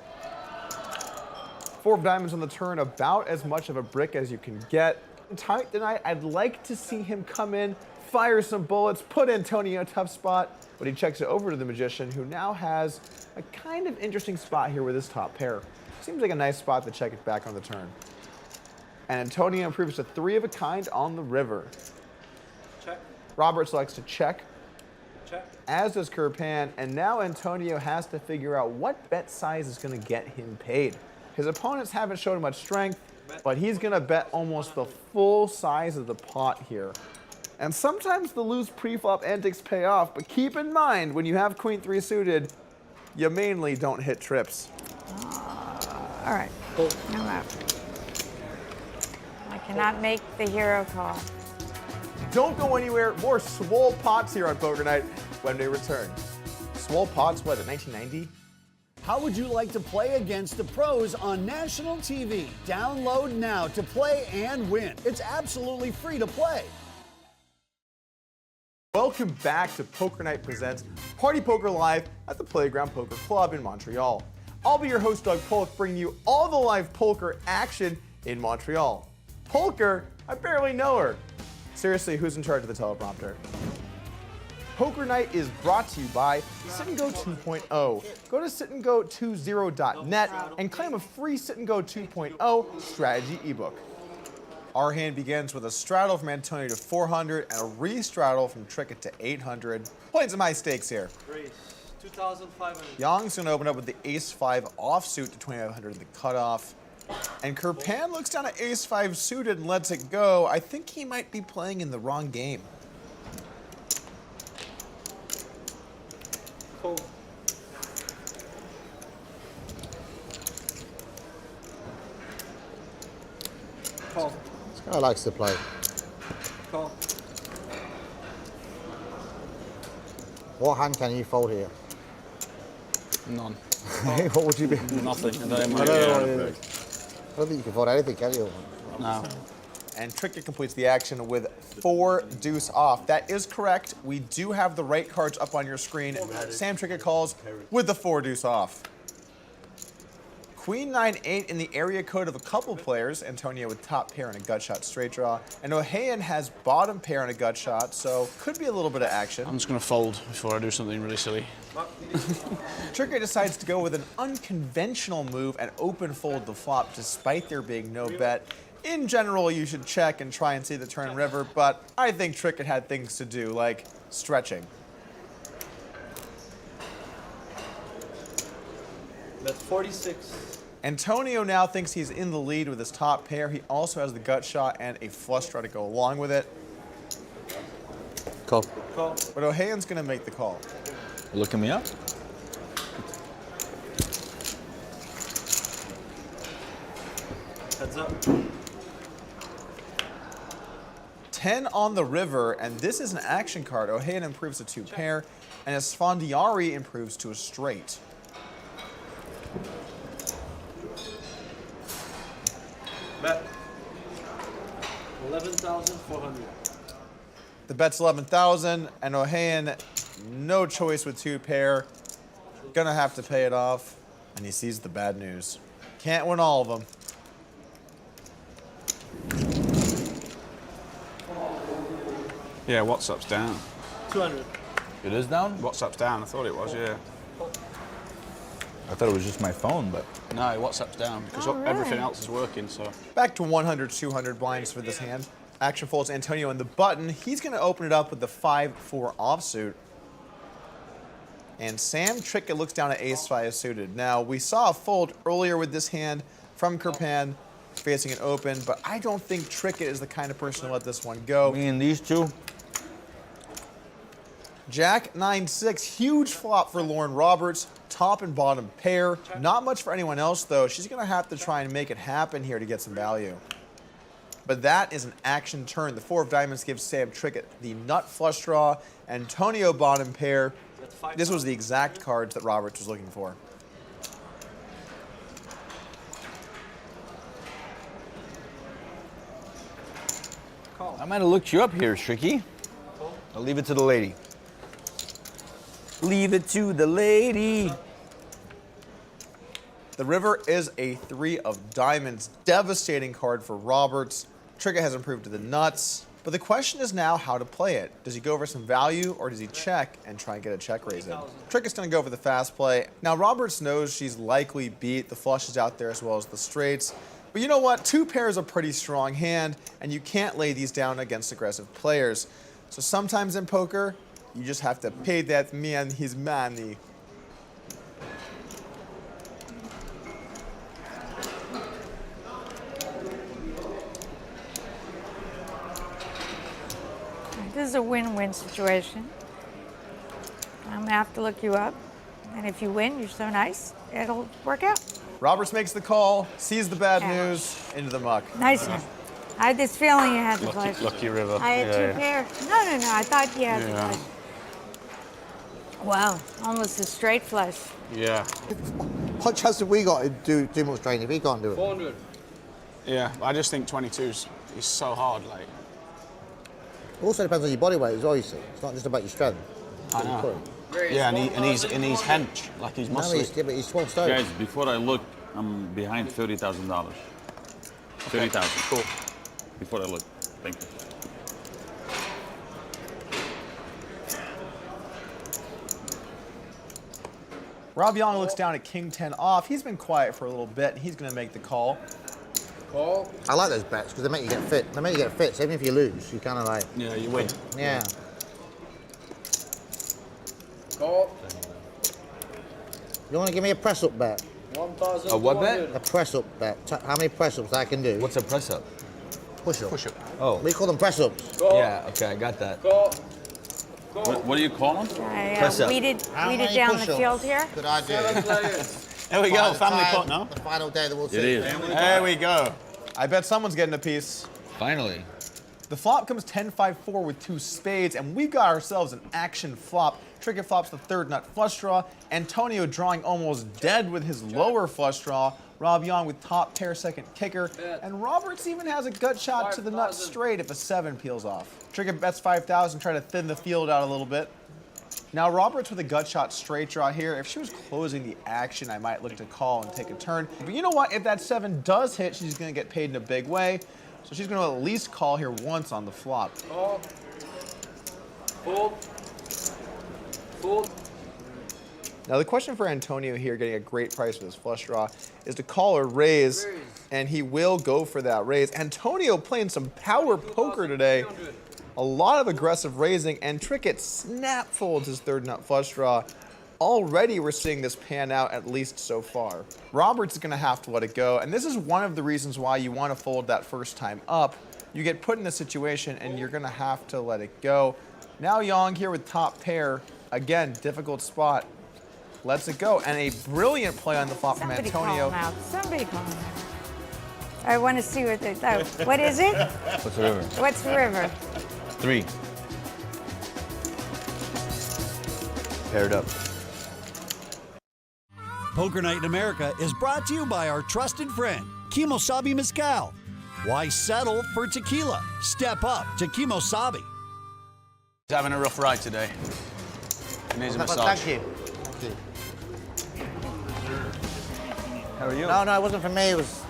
4 of diamonds on the turn, about as much of a brick as you can get. Tight tonight, I'd like to see him come in, fire some bullets, put Antonio in a tough spot, but he checks it over to the Magician, who now has a kind of interesting spot here with his top pair. Seems like a nice spot to check it back on the turn. And Antonio improves to 3 of a kind on the river. Check. Roberts likes to check, Check. as does Kirpan, and now Antonio has to figure out what bet size is going to get him paid. His opponents haven't shown much strength, but he's going to bet almost the full size of the pot here. And sometimes the loose pre-flop antics pay off, but keep in mind, when you have Queen 3 suited, you mainly don't hit trips. All right. No map. I cannot make the hero call. Don't go anywhere. More Swole Pots here on Poker Night when we return. Swole Pots, what, in 1990? How would you like to play against the pros on national TV? Download now to play and win. It's absolutely free to play. Welcome back to Poker Night Presents Party Poker Live at the Playground Poker Club in Montreal. I'll be your host, Doug Polk, bringing you all the live poker action in Montreal. Polker? I barely know her. Seriously, who's in charge of the teleprompter? Poker Night is brought to you by Sit and Go 2.0. Go to sitandgo20.net and claim a free Sit and Go 2.0 strategy ebook. Our hand begins with a straddle from Antonio to 400 and a re-straddle from Trickett to 800. Playing some high stakes here. Raise. 2,500. Young's going to open up with the ace-5 offsuit to 2,500 in the cutoff. And Kirpan looks down at ace-5 suited and lets it go. I think he might be playing in the wrong game. Fold. Call. This guy likes to play. Call. What hand can you fold here? None. What would you be? Nothing. I don't I don't think you can fold anything, can you? No. and Trickett completes the action with 4 deuce off. That is correct. We do have the right cards up on your screen. Sam Trickett calls with the 4 deuce off. Queen 9-8 in the area code of a couple players. Antonio with top pair and a gut shot straight draw. And Ohayon has bottom pair and a gut shot, so could be a little bit of action. I'm just going to fold before I do something really silly. Trickett decides to go with an unconventional move and open fold the flop despite there being no bet. In general, you should check and try and see the turn river, but I think Trickett had things to do, like stretching. That's 46. Antonio now thinks he's in the lead with his top pair. He also has the gut shot and a flush draw to go along with it. Call. Call. But Ohayon's going to make the call. Looking me up? Heads up. 10 on the river, and this is an action card. Ohayon improves to 2 pair, and Esfandiari improves to a straight. Bet. 11,400. The bet's 11,000, and Ohayon, no choice with 2 pair. Gonna have to pay it off, and he sees the bad news. Can't win all of them. Yeah, WhatsApp's down. 200. It is down? WhatsApp's down. I thought it was, yeah. I thought it was just my phone, but... No, WhatsApp's down because everything else is working, so... Back to 100, 200 blinds for this hand. Action folds Antonio in the button. He's going to open it up with the 5-4 offsuit. And Sam Trickett looks down at ace-5 suited. Now, we saw a fold earlier with this hand from Kirpan facing it open, but I don't think Trickett is the kind of person to let this one go. Me and these two? Jack 9-6, huge flop for Lauren Roberts, top and bottom pair. Not much for anyone else, though. She's going to have to try and make it happen here to get some value. But that is an action turn. The 4 of diamonds gives Sam Trickett the nut flush draw. Antonio bottom pair. This was the exact cards that Roberts was looking for. I might have looked you up here, Tricky. I'll leave it to the lady. Leave it to the lady. The river is a 3 of diamonds. Devastating card for Roberts. Trickett has improved to the nuts. But the question is now how to play it. Does he go for some value or does he check and try and get a check raise in? Trickett's going to go for the fast play. Now Roberts knows she's likely beat. The flush is out there as well as the straights. But you know what? 2 pairs are a pretty strong hand and you can't lay these down against aggressive players. So sometimes in poker, you just have to pay that man his money. This is a win-win situation. I'm gonna have to look you up, and if you win, you're so nice, it'll work out. Roberts makes the call, sees the bad news, into the muck. Nice one. I had this feeling you had the flush. Lucky river. I had 2 pair. No, I thought you had the flush. Wow, almost a straight flush. Yeah. What chance have we got to do too much training if he can't do it? 400. Yeah, I just think 22 is so hard, like. It also depends on your body weight as well, you see. It's not just about your strength. I know. Yeah, and he's hench, like he's muscly. No, but he's 12 stone. Guys, before I look, I'm behind $30,000. 30,000. Cool. Before I look. Thank you. Rob Young looks down at King 10 off. He's been quiet for a little bit, and he's going to make the call. Call. I like those bets because they make you get fit. They make you get fit, so even if you lose, you kind of like... Yeah, you win. Yeah. Call. You want to give me a press-up bet? 1,000. A what bet? A press-up bet. How many press-ups I can do? What's a press-up? Push-up. Push-up. Oh. We call them press-ups. Yeah, okay, I got that. Call. What do you call them? Press up. Weeded How many down the push-ups field here. could I do? 7 players. There we go, By the family time- pot now. The final day of the World It Series. is. There we go. I bet someone's getting a piece. Finally. The flop comes 10-5-4 with 2 spades, and we've got ourselves an action flop. Trickett flops the 3rd nut flush draw. Antonio drawing almost dead with his lower flush draw. Rob Young with top pair 2nd kicker. And Roberts even has a gut shot to the nut straight if a 7 peels off. Trickett bets 5,000, try to thin the field out a little bit. Now Roberts with a gut shot straight draw here. If she was closing the action, I might look to call and take a turn. But you know what? If that 7 does hit, she's going to get paid in a big way. So she's going to at least call here once on the flop. Call. Fold. Fold. Now the question for Antonio here, getting a great price with his flush draw, is to call or raise, and he will go for that raise. Antonio playing some power poker today. A lot of aggressive raising, and Trickett snap folds his 3rd nut flush draw. Already we're seeing this pan out, at least so far. Roberts is going to have to let it go, and this is one of the reasons why you want to fold that first time up. You get put in a situation, and you're going to have to let it go. Now Yang here with top pair. Again, difficult spot. Lets it go, and a brilliant play on the flop from Antonio. Call him out. Somebody call him out. I want to see what they're. Oh, what is it? What's the river? What's the river? 3. Paired up. Poker Night in America is brought to you by our trusted friend, Kimosabi Mezcal. Why settle for tequila? Step up to Kimosabi. He's having a rough ride today. He needs a massage. Thank you. Thank you. How are you? No, it wasn't for me. It was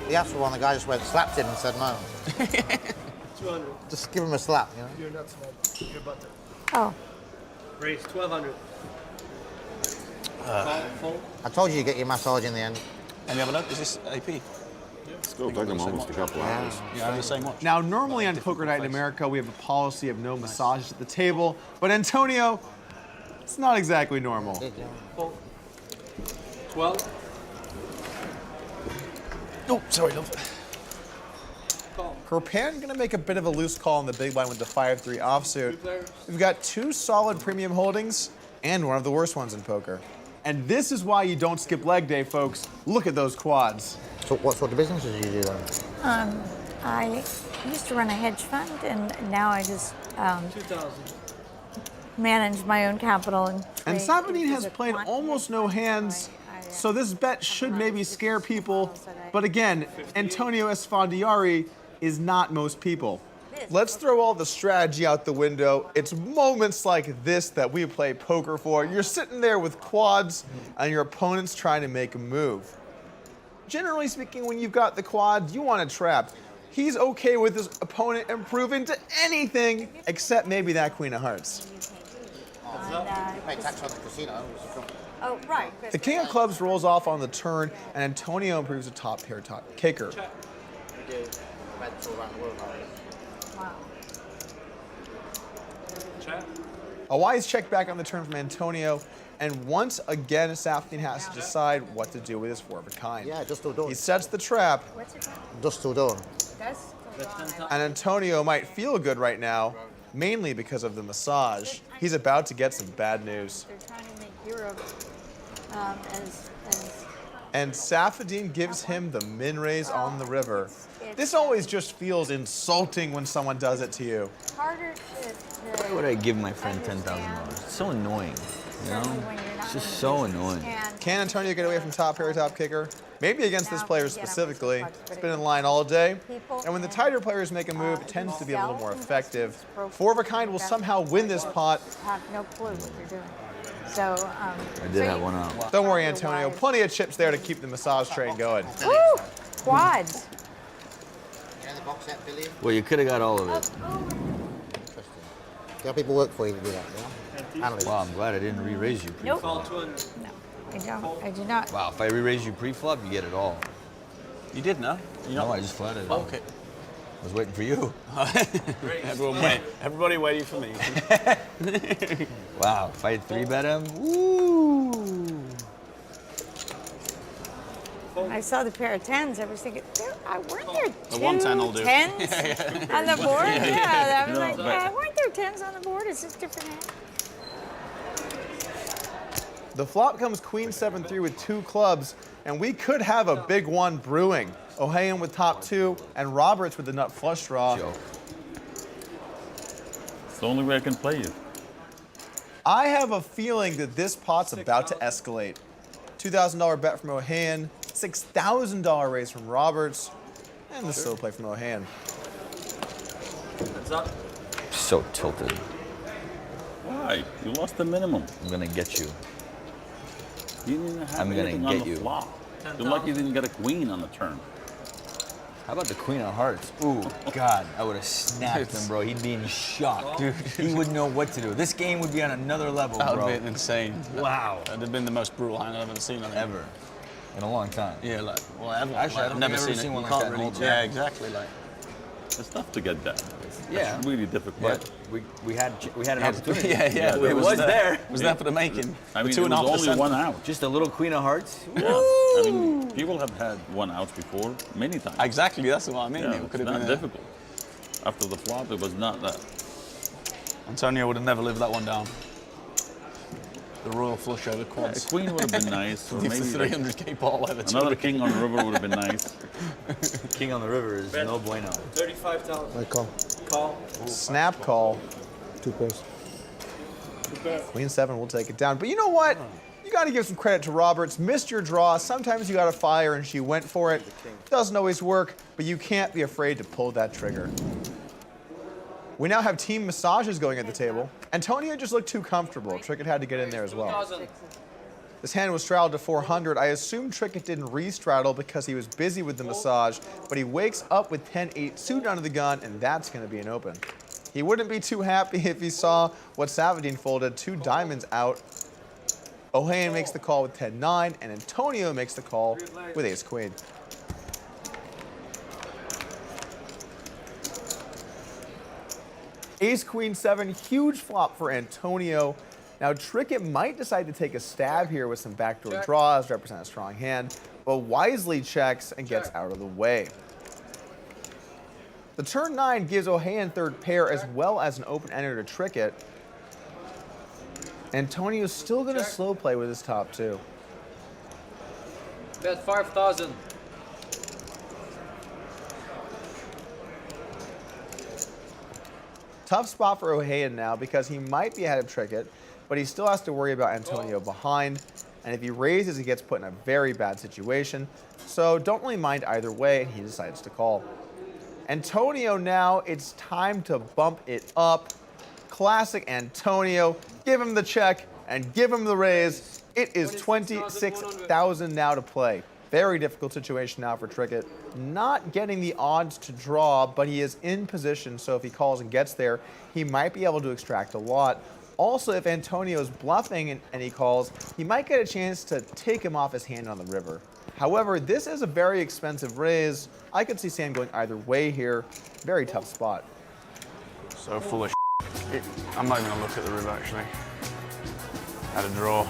the actual one. The guy just went, slapped him and said no. 200. Just give him a slap, you know? You're nuts, man. You're butter. Oh. Raise 1,200. Fold. I told you get your massage in the end. Any other note? Is this AP? Still took them almost a couple hours. Yeah, I have the same watch. Now, normally on Poker Night in America, we have a policy of no massages at the table, but Antonio, it's not exactly normal. 12. Oh, sorry, love. Kerpan gonna make a bit of a loose call in the big blind with the 5-3 offsuit. We've got 2 solid premium holdings and one of the worst ones in poker. And this is why you don't skip leg day, folks. Look at those quads. So what sort of businesses do you do then? I used to run a hedge fund, and now I just 2,000. manage my own capital. And Sabatini has played almost no hands, so this bet should maybe scare people. But again, Antonio Esfandiari is not most people. Let's throw all the strategy out the window. It's moments like this that we play poker for. You're sitting there with quads and your opponent's trying to make a move. Generally speaking, when you've got the quads, you want to trap. He's okay with his opponent improving to anything except maybe that Queen of Hearts. You pay tax on the casino. Oh, right. The King of Clubs rolls off on the turn, and Antonio improves a top pair top kicker. Wow. Check. A wise check back on the turn from Antonio, and once again, Sabatini has to decide what to do with his 4 of a kind. Yeah, just till dawn. He sets the trap, What's it called? Just till dawn. That's and Antonio might feel good right now, mainly because of the massage. He's about to get some bad news. They're trying to make Euro as And Sabatini gives him the min raise on the river. This always just feels insulting when someone does it to you. harder to Why would I give my friend $10,000? It's so annoying, you know? It's just so annoying. Can Antonio get away from top pair, top kicker? Maybe against this player specifically. It's been in line all day. And when the tighter players make a move, it tends to be a little more effective. 4 of a kind will somehow win this pot. have no clue what they're doing. So, I did have one out. Don't worry, Antonio. Plenty of chips there to keep the massage train going. woo! Quads. Well, you could have got all of it. Interesting. Do people work for you to do that, yeah? Analysts. Wow, I'm glad I didn't re-raise you Nope. pre-flop. No, I don't. I do not. Wow, if I re-raise you pre-flop, you get it all. You did, no? No, I just flatted it. Okay. I was waiting for you. Everybody waiting for me. Wow, if I had 3-bet him, woo! I saw the pair of 10s. I was thinking, weren't there The 110 will do. 10s on the board? Yeah, I was No, like, but- weren't there 10s on the board? Is this different hand? The flop comes Queen 7-3 with 2 clubs, and we could have a big one brewing. O'Hayan with top 2, and Roberts with the nut flush draw. It's the only way I can play you. I have a feeling that this pot's about to escalate. $2,000 bet from Ohayon, $6,000 raise from Roberts, and the slow play from Ohayon. That's up. So tilted. Why? You lost the minimum. I'm gonna get you. You didn't have I'm gonna anything get on the you. flop. You're lucky you didn't get a queen on the turn. How about the queen of hearts? Ooh, God, I would have snapped him, bro. He'd be in shock, dude. He wouldn't know what to do. This game would be on another level, That bro. would be insane. Wow. That'd have been the most brutal hand I've ever seen on it. Ever. In a long time. Yeah, like, well, ever. Actually, I I've don't never think I've seen ever seen it. one You like can't that in really, the whole yeah, time. exactly. Like, It's tough to get that. Yeah. It's really difficult. But we had an opportunity. yeah, it was there. It was there for the making. I mean, The it was only 2.5%. one out. Just a little queen of hearts. Yeah. I mean, people have had one out before many times. Exactly, that's what I mean. Yeah, It could it's have not been difficult. After the flop, it was not that. Antonio would have never lived that one down. The royal flush over Yeah, quads. a queen would have been nice. Or It's maybe the 300k ball over another king on the river would have been nice. King on the river is no bueno. 35,000. I call. Call. Snap call. 2 pairs. Queen 7 will take it down. But you know what? You got to give some credit to Roberts. Missed your draw. Sometimes you got to fire, and she went for it. Doesn't always work, but you can't be afraid to pull that trigger. We now have team massages going at the table. Antonio just looked too comfortable. Trickett had to get in there as well. 2,000. This hand was straddled to 400. I assume Trickett didn't re-straddle because he was busy with the massage, but he wakes up with 10-8 suited under the gun, and that's going to be an open. He wouldn't be too happy if he saw what Savadine folded, 2 diamonds out. Ohayon makes the call with 10-9, and Antonio makes the call with ace-queen. Ace-queen 7, huge flop for Antonio. Now, Trickett might decide to take a stab here with some backdoor draws, represent a strong hand, but wisely checks and gets out of the way. The turn 9 gives Ohayon third pair as well as an open ender to Trickett. Antonio's still going to slow play with his top 2. Bet 5,000. Tough spot for Ohayon now because he might be ahead of Trickett, but he still has to worry about Antonio behind. And if he raises, he gets put in a very bad situation. So don't really mind either way, and he decides to call. Antonio now, it's time to bump it up. Classic Antonio. Give him the check and give him the raise. It is 26,000 now to play. Very difficult situation now for Trickett. Not getting the odds to draw, but he is in position, so if he calls and gets there, he might be able to extract a lot. Also, if Antonio's bluffing and he calls, he might get a chance to take him off his hand on the river. However, this is a very expensive raise. I could see Sam going either way here. Very tough spot. So full of I'm not even gonna look at the river actually. Had a draw.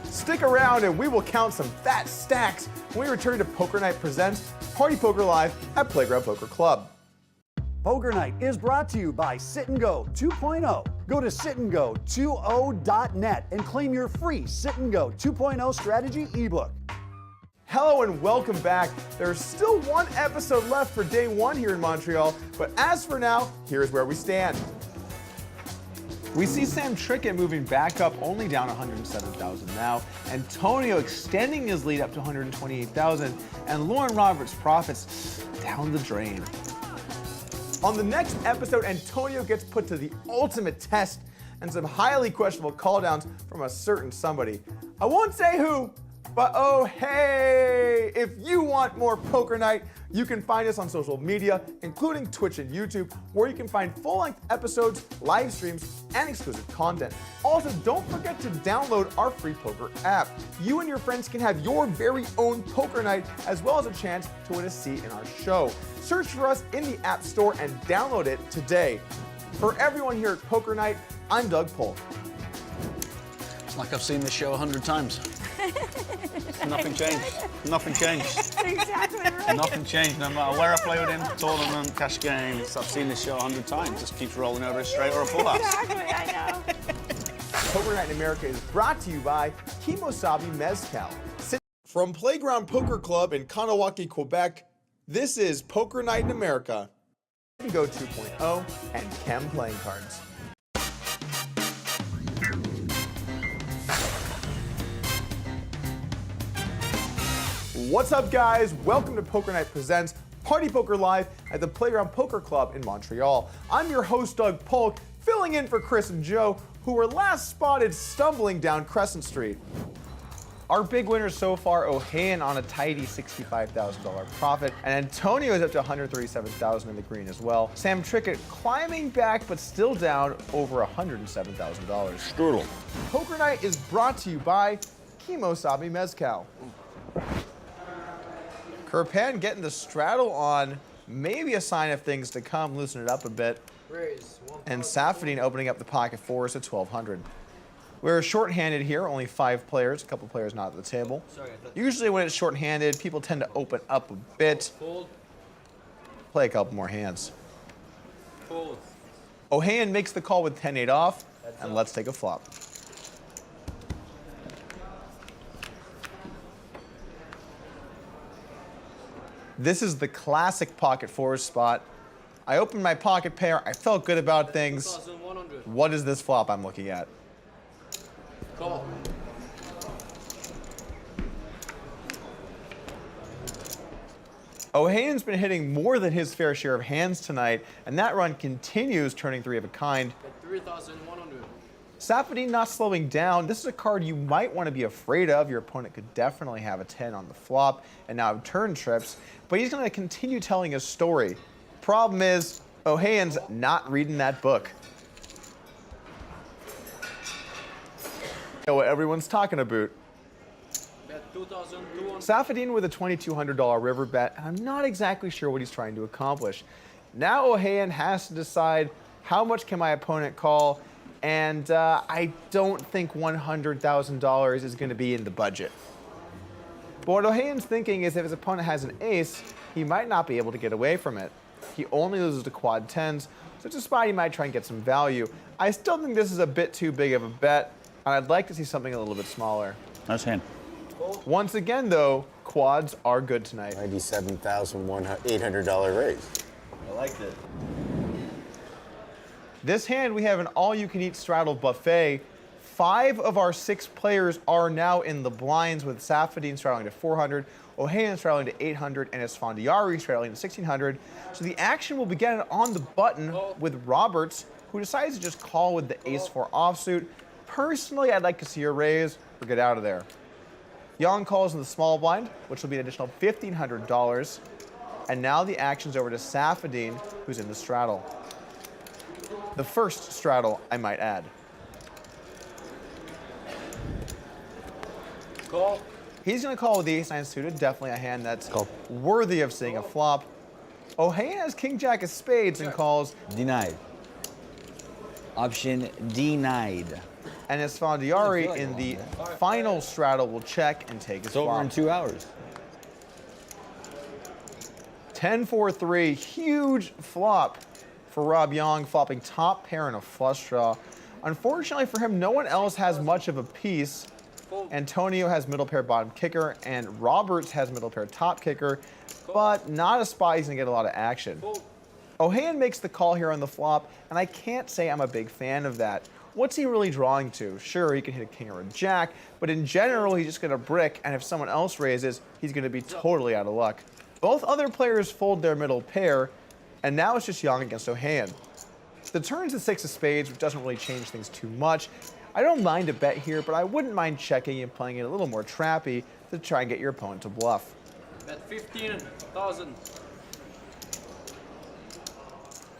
Stick around and we will count some fat stacks when we return to Poker Night Presents Party Poker Live at Playground Poker Club. Poker Night is brought to you by Sit and Go 2.0. Go to sitandgo20.net and claim your free Sit and Go 2.0 strategy ebook. Hello and welcome back. There's still one episode left for day 1 here in Montreal, but as for now, here's where we stand. We see Sam Trickett moving back up, only down 107,000 now. Antonio extending his lead up to 128,000, and Lauren Roberts' profits down the drain. On the next episode, Antonio gets put to the ultimate test and some highly questionable call downs from a certain somebody. I won't say who, but oh hey, if you want more Poker Night, you can find us on social media, including Twitch and YouTube, where you can find full-length episodes, live streams, and exclusive content. Also, don't forget to download our free poker app. You and your friends can have your very own poker night, as well as a chance to win a seat in our show. Search for us in the App Store and download it today. For everyone here at Poker Night, I'm Doug Polk. It's like I've seen this show 100 times. Nothing changed. Nothing changed. Exactly right. Nothing changed. No matter where I play with him, tournament, cash games, I've seen this show 100 times. Just keeps rolling over a straight or a full house. Exactly, I know. Poker Night in America is brought to you by Kimosabi Mezcal. From Playground Poker Club in Kanawaki, Quebec, this is Poker Night in America. Go 2.0, and Chem playing cards. What's up, guys? Welcome to Poker Night Presents Party Poker Live at the Playground Poker Club in Montreal. I'm your host, Doug Polk, filling in for Chris and Joe, who were last spotted stumbling down Crescent Street. Our big winners so far, Ohayon on a tidy $65,000 profit, and Antonio is up to $137,000 in the green as well. Sam Trickett climbing back, but still down over $107,000. Strudel. Poker Night is brought to you by Kimosabi Mezcal. Kirpan getting the straddle on, maybe a sign of things to come, loosen it up a bit. And Safadine opening up the pocket fours at 1,200. We're short-handed here, only 5 players, a couple players not at the table. Usually when it's short-handed, people tend to open up a bit. Play a couple more hands. Ohayon makes the call with 10-8 off, and let's take a flop. This is the classic pocket fours spot. I opened my pocket pair, I felt good about things. What is this flop I'm looking at? Call. Ohayon's been hitting more than his fair share of hands tonight, and that run continues, turning 3 of a kind. 3,100. Safadine not slowing down. This is a card you might want to be afraid of. Your opponent could definitely have a 10 on the flop and now have turn trips, but he's going to continue telling his story. Problem is, Ohayon's not reading that book. You know what everyone's talking about. Bet 2,200. Safadine with a $2,200 river bet, and I'm not exactly sure what he's trying to accomplish. Now Ohayon has to decide how much can my opponent call, and I don't think $100,000 is going to be in the budget. But what Ohayon's thinking is if his opponent has an ace, he might not be able to get away from it. He only loses to quad 10s, so it's a spot he might try and get some value. I still think this is a bit too big of a bet, and I'd like to see something a little bit smaller. Nice hand. Once again, though, quads are good tonight. $97,800 raise. I liked it. This hand, we have an all-you-can-eat straddle buffet. 5 of our 6 players are now in the blinds, with Safadine straddling to 400, Ohayon straddling to 800, and Esfandiari straddling to 1,600. So the action will begin on the button with Roberts, who decides to just call with the ace-4 offsuit. Personally, I'd like to see a raise or get out of there. Yang calls in the small blind, which will be an additional $1,500. And now the action's over to Safadine, who's in the straddle. The first straddle, I might add. Call. He's going to call with the ace-9 suited, definitely a hand that's worthy of seeing a flop. Ohayon has king-jack of spades and calls. Denied. Option denied. And Esfandiari in the final straddle will check and take his flop. Over in 2 hours. 10-4-3, huge flop for Rob Yang, flopping top pair and a flush draw. Unfortunately for him, no one else has much of a piece. Antonio has middle pair bottom kicker, and Roberts has middle pair top kicker, but not a spot he's gonna get a lot of action. Ohayon makes the call here on the flop, and I can't say I'm a big fan of that. What's he really drawing to? Sure, he can hit a king or a jack, but in general, he's just gonna brick, and if someone else raises, he's gonna be totally out of luck. Both other players fold their middle pair, and now it's just Yang against Ohayon. The turn's the 6 of spades, which doesn't really change things too much. I don't mind a bet here, but I wouldn't mind checking and playing it a little more trappy to try and get your opponent to bluff. Bet 15,000.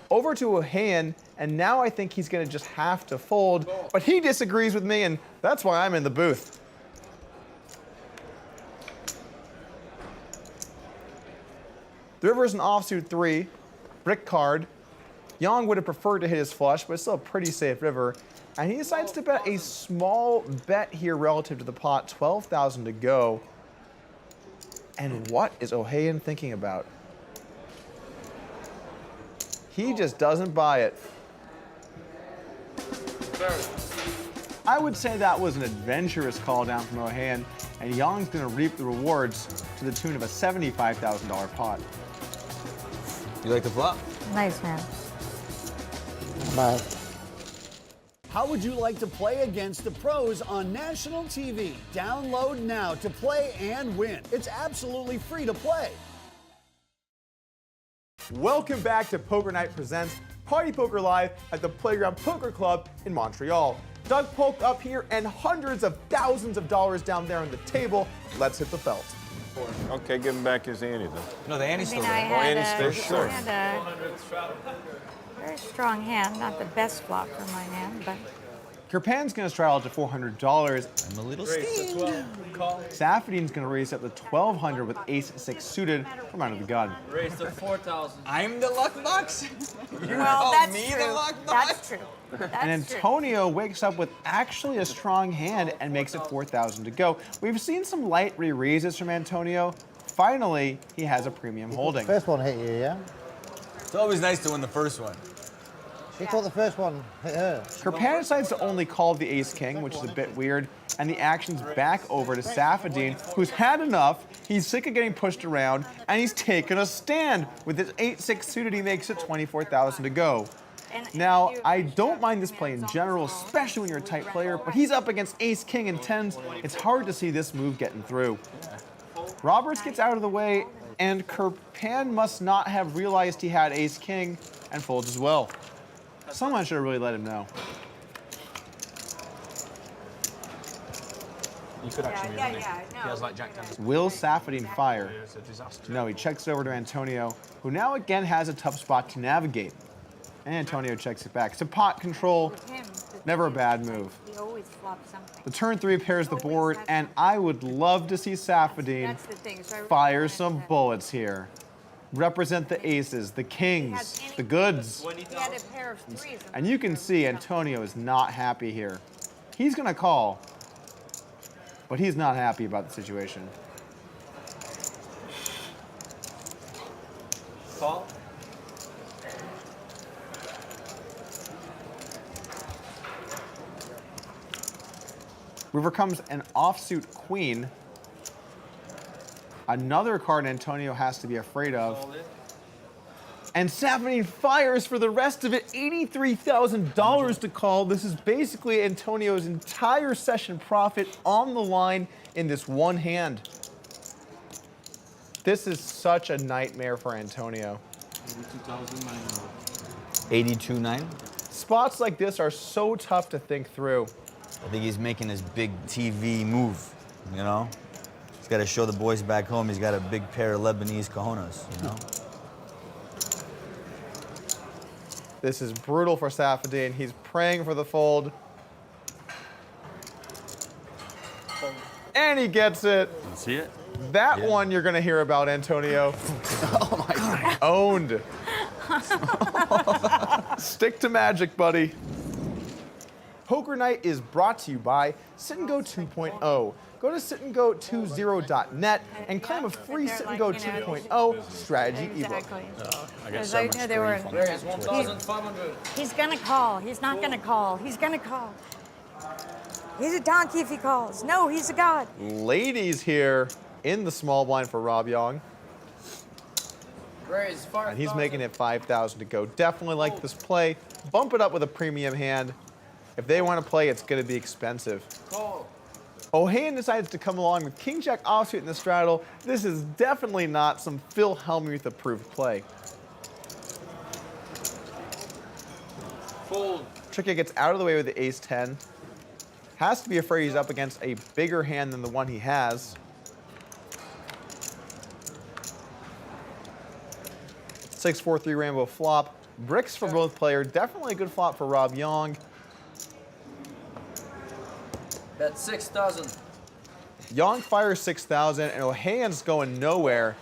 Over to Ohayon, and now I think he's gonna just have to fold, but he disagrees with me, and that's why I'm in the booth. The river is an offsuit 3, brick card. Yang would have preferred to hit his flush, but it's still a pretty safe river. And he decides to bet a small bet here relative to the pot, 12,000 to go. And what is Ohayon thinking about? He just doesn't buy it. I would say that was an adventurous call down from Ohayon, and Yang's gonna reap the rewards to the tune of a $75,000 pot. You like the flop? Nice man. Bye. How would you like to play against the pros on national TV? Download now to play and win. It's absolutely free to play. Welcome back to Poker Night Presents Party Poker Live at the Playground Poker Club in Montreal. Doug Polk up here and hundreds of thousands of dollars down there on the table. Let's hit the felt. Okay, give him back his ante then. No, the ante's still there. I had Andy's still I had a very strong hand, not the best flop for my hand, but Kirpan's going to straddle to $400. I'm a little steamed. Safadine's going to raise up to $1,200 with ace-6 suited from under the gun. Raise to 4,000. I'm the luck box? well, that's true. That's true. And That's true. Antonio wakes up with actually a strong hand and makes it 4,000 to go. We've seen some light re-raises from Antonio. Finally, he has a premium holding. First one hit you, yeah? It's always nice to win the first one. She thought the first one hit her. Kirpan decides to only call the ace-king, which is a bit weird, and the action's back over to Safadine, who's had enough. He's sick of getting pushed around, and he's taken a stand. With his 8-6 suited, he makes it 24,000 to go. Now, I don't mind this play in general, especially when you're a tight player, but he's up against ace-king and tens. It's hard to see this move getting through. Roberts gets out of the way, and Kirpan must not have realized he had ace-king and folds as well. Someone should have really let him know. You could actually Yeah, win it. yeah, He has like Jack 10. Will Safadine fire? It's a disaster. No, he checks it over to Antonio, who now again has a tough spot to navigate. And Antonio checks it back. So pot control, never a bad move. He always flops something. The turn 3 pairs the board, and I would love to see Safadine That's the thing. So I fire some bullets here. Represent the aces, the kings, the goods. He had a pair of threes. And you can see Antonio is not happy here. He's gonna call, but he's not happy about the situation. Call. River comes an offsuit queen. Another card Antonio has to be afraid of. And Safadine fires for the rest of it, $83,000 to call. This is basically Antonio's entire session profit on the line in this one hand. This is such a nightmare for Antonio. 82.9. Spots like this are so tough to think through. I think he's making his big TV move, you know? He's got to show the boys back home he's got a big pair of Lebanese cojones, you know? This is brutal for Safadine. He's praying for the fold. And he gets it. See it? That one you're going to hear about, Antonio. Oh my God. Owned. Stick to magic, buddy. Poker Night is brought to you by Sit and Go 2.0. Go to sitandgo20.net and claim a free Sit and Go 2.0 strategy ebook. Exactly. I guess Because so I much know they were. free Raise 1,500. He's gonna call. He's not gonna call. He's gonna call. He's a donkey if he calls. No, he's a god. Ladies here in the small blind for Rob Young. Raise 5,000. And he's making it 5,000 to go. Definitely like this play. Bump it up with a premium hand. If they want to play, it's going to be expensive. Call. O'Hayan decides to come along with King Jack offsuit in the straddle. This is definitely not some Phil Hellmuth approved play. Fold. Tricky gets out of the way with the ace-10. Has to be afraid he's up against a bigger hand than the one he has. Six, 4, 3 rainbow flop. Bricks for both players. Definitely a good flop for Rob Young. Bet 6,000. Young fires 6,000 and O'Hayan's going nowhere.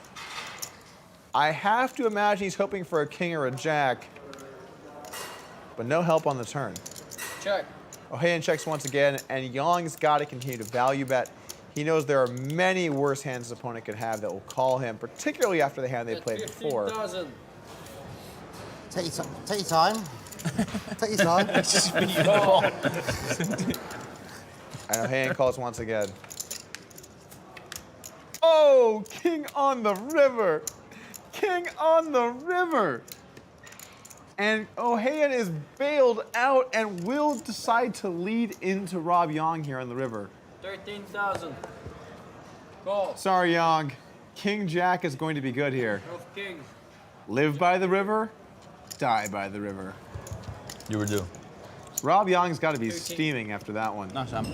I have to imagine he's hoping for a king or a jack, but no help on the turn. Check. O'Hayan checks once again, and Young's got to continue to value bet. He knows there are many worse hands his opponent could have that will call him, particularly after the hand they played before. 15,000. Take your time. Take your time. And O'Hayan calls once again. Oh, king on the river. King on the river. And Ohayon is bailed out and will decide to lead into Rob Young here on the river. 13,000. Call. Sorry, Young. King Jack is going to be good here. Of king. Live by the river, die by the river. You were due. Rob Young's got to be steaming after that one. No, Sam.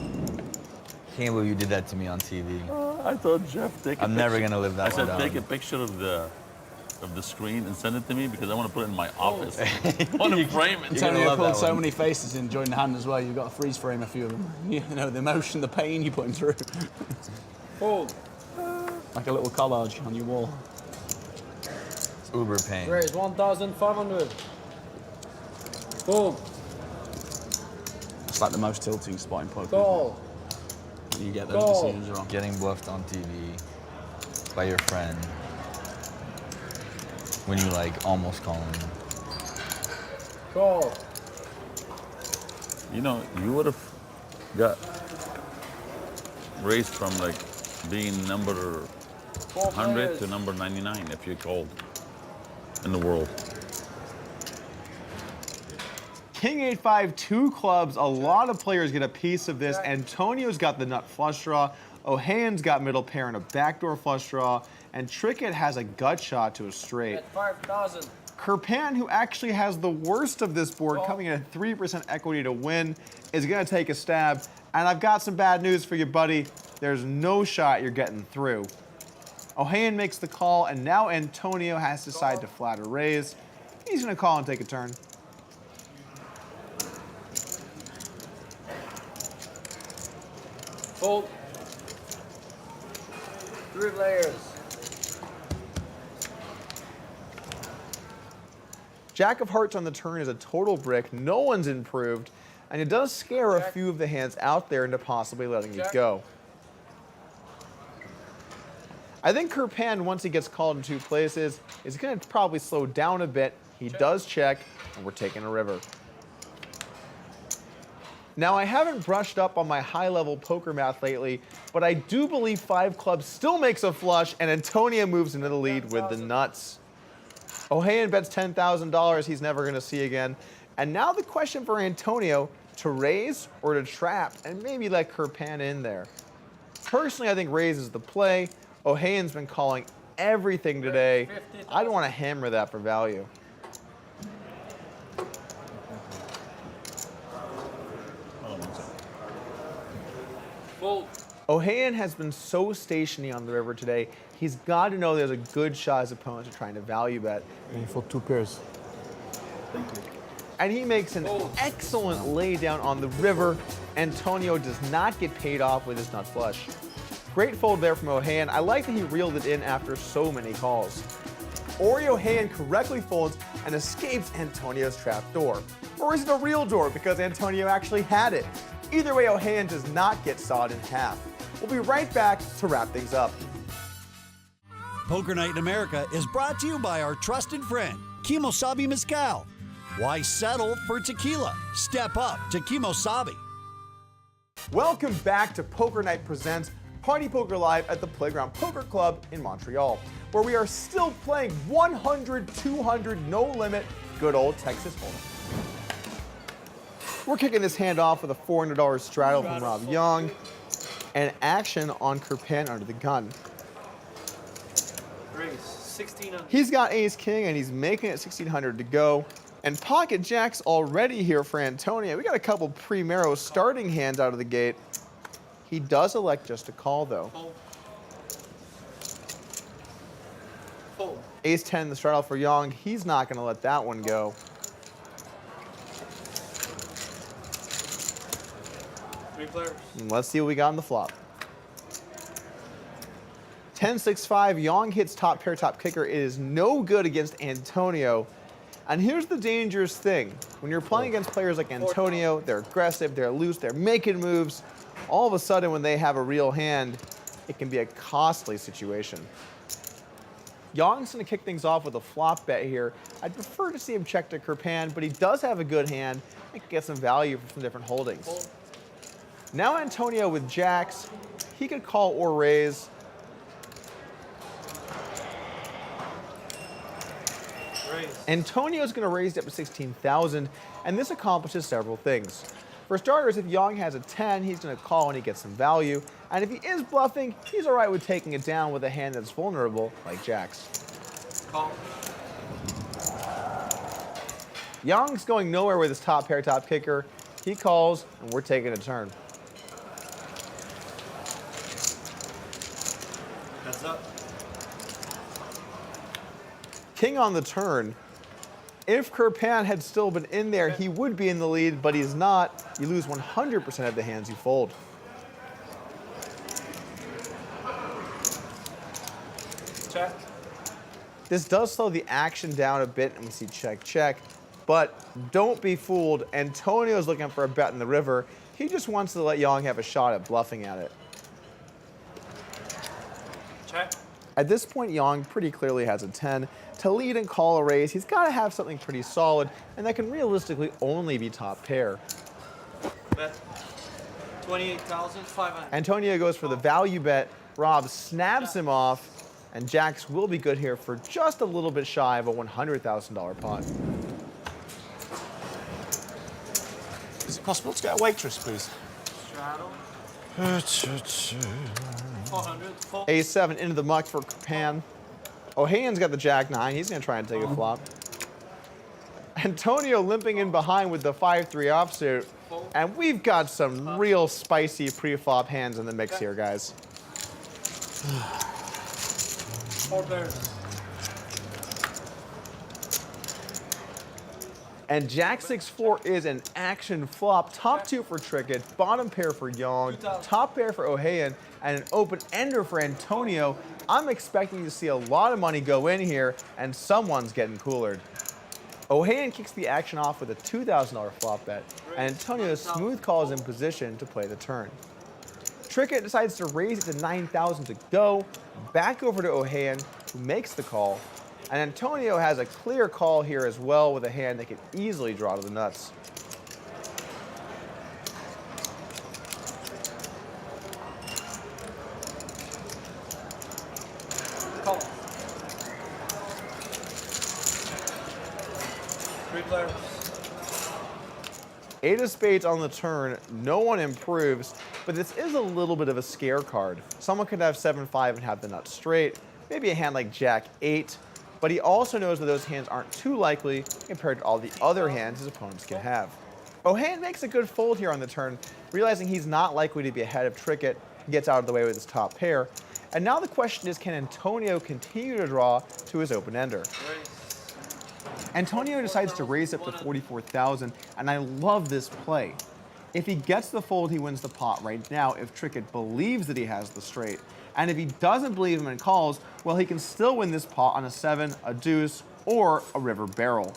Can't believe you did that to me on TV. I thought Jeff take a I'm never gonna live that I one said down. take a picture of the screen and send it to me because I want to put it in my office. I want to frame it. Antonio pulled so many faces in during the hand as well. You've got to freeze frame a few of them. You know, the emotion, the pain you put him through. Fold. Like a little collage on your wall. It's uber pain. Raise 1,500. Fold. It's like the most tilting spot in poker. Call. You get those decisions wrong. Getting bluffed on TV by your friend when you like almost call him. Call. You know, you would have got raised from like being number 100 to number 99 if you called in the world. King 8-5, 2 clubs. A lot of players get a piece of this. Antonio's got the nut flush draw. Ohayon's got middle pair and a backdoor flush draw. And Trickett has a gut shot to a straight. At 5,000. Kirpan, who actually has the worst of this board, coming in at 3% equity to win, is going to take a stab. And I've got some bad news for you, buddy. There's no shot you're getting through. Ohayon makes the call, and now Antonio has to decide to flat or raise. He's going to call and take a turn. Fold. 3 players. Jack of Hearts on the turn is a total brick. No one's improved, and it does scare a few of the hands out there into possibly letting it go. I think Kirpan, once he gets called in 2 places, is going to probably slow down a bit. He does check, and we're taking a river. Now, I haven't brushed up on my high-level poker math lately, but I do believe 5 clubs still makes a flush, and Antonio moves into the lead with the nuts. Ohayon bets $10,000 he's never going to see again. And now the question for Antonio, to raise or to trap, and maybe let Kirpan in there. Personally, I think raise is the play. Ohayon's been calling everything today. I don't want to hammer that for value. Fold. Ohayon has been so stationy on the river today. He's got to know there's a good shot his opponents are trying to value bet. And for 2 pairs. Thank you. And he makes an excellent lay down on the river. Antonio does not get paid off with his nut flush. Great fold there from Ohayon. I like that he reeled it in after so many calls. Ori Ohayon correctly folds and escapes Antonio's trap door. Or is it a real door because Antonio actually had it? Either way, Ohayon does not get sawed in half. We'll be right back to wrap things up. Poker Night in America is brought to you by our trusted friend, Kimosabi Mezcal. Why settle for tequila? Step up to Kimosabi. Welcome back to Poker Night Presents Party Poker Live at the Playground Poker Club in Montreal, where we are still playing 100, 200, no limit, good old Texas Hold'em. We're kicking this hand off with a $400 straddle from Rob Young and action on Kirpan under the gun. Raise 1,600. He's got ace king and he's making it 1,600 to go. And pocket jacks already here for Antonio. We got a couple Primero starting hands out of the gate. He does elect just to call though. Fold. Ace 10 the straddle for Young. He's not going to let that one go. 3 players. And let's see what we got on the flop. 10-6-5, Young hits top pair, top kicker. It is no good against Antonio. And here's the dangerous thing. When you're playing against players like Antonio, they're aggressive, they're loose, they're making moves. All of a sudden, when they have a real hand, it can be a costly situation. Young's going to kick things off with a flop bet here. I'd prefer to see him check to Kirpan, but he does have a good hand and can get some value from some different holdings. Now Antonio with jacks, he could call or raise. Raise. Antonio's going to raise it up to 16,000, and this accomplishes several things. For starters, if Yang has a 10, he's going to call and he gets some value. And if he is bluffing, he's all right with taking it down with a hand that's vulnerable, like Jacks. Call. Yang's going nowhere with his top pair, top kicker. He calls, and we're taking a turn. Heads up. King on the turn. If Kirpan had still been in there, he would be in the lead, but he's not. You lose 100% of the hands you fold. Check. This does slow the action down a bit, and we see check, check. But don't be fooled. Antonio's looking for a bet in the river. He just wants to let Yang have a shot at bluffing at it. Check. At this point, Yang pretty clearly has a 10. To lead and call a raise, he's got to have something pretty solid, and that can realistically only be top pair. Bet. 28,500. Antonio goes for the value bet. Rob snaps him off, and Jacks will be good here for just a little bit shy of a $100,000 pot. Is it possible to get a waitress, please? Straddle. 400. A7 into the muck for Kirpan. O'Hayan's got the Jack 9. He's going to try and take a flop. Antonio limping in behind with the 5-3 offsuit. And we've got some real spicy pre-flop hands in the mix here, guys. 4 pairs. And Jack 6-4 is an action flop. Top 2 for Trickett, bottom pair for Yang, top pair for O'Hayan, and an open ender for Antonio. I'm expecting to see a lot of money go in here, and someone's getting coolered. O'Hayan kicks the action off with a $2,000 flop bet, and Antonio smooth calls in position to play the turn. Trickett decides to raise it to 9,000 to go, back over to O'Hayan, who makes the call. And Antonio has a clear call here as well with a hand that could easily draw to the nuts. Call. 3 players. 8 of spades on the turn, no one improves, but this is a little bit of a scare card. Someone could have 7-5 and have the nuts straight, maybe a hand like Jack 8, but he also knows that those hands aren't too likely compared to all the other hands his opponents can have. O'Hayan makes a good fold here on the turn, realizing he's not likely to be ahead of Trickett. He gets out of the way with his top pair. And now the question is, can Antonio continue to draw to his open ender? Antonio decides to raise up to 44,000, and I love this play. If he gets the fold, he wins the pot right now if Trickett believes that he has the straight. And if he doesn't believe him and calls, well, he can still win this pot on a 7, a deuce, or a river barrel.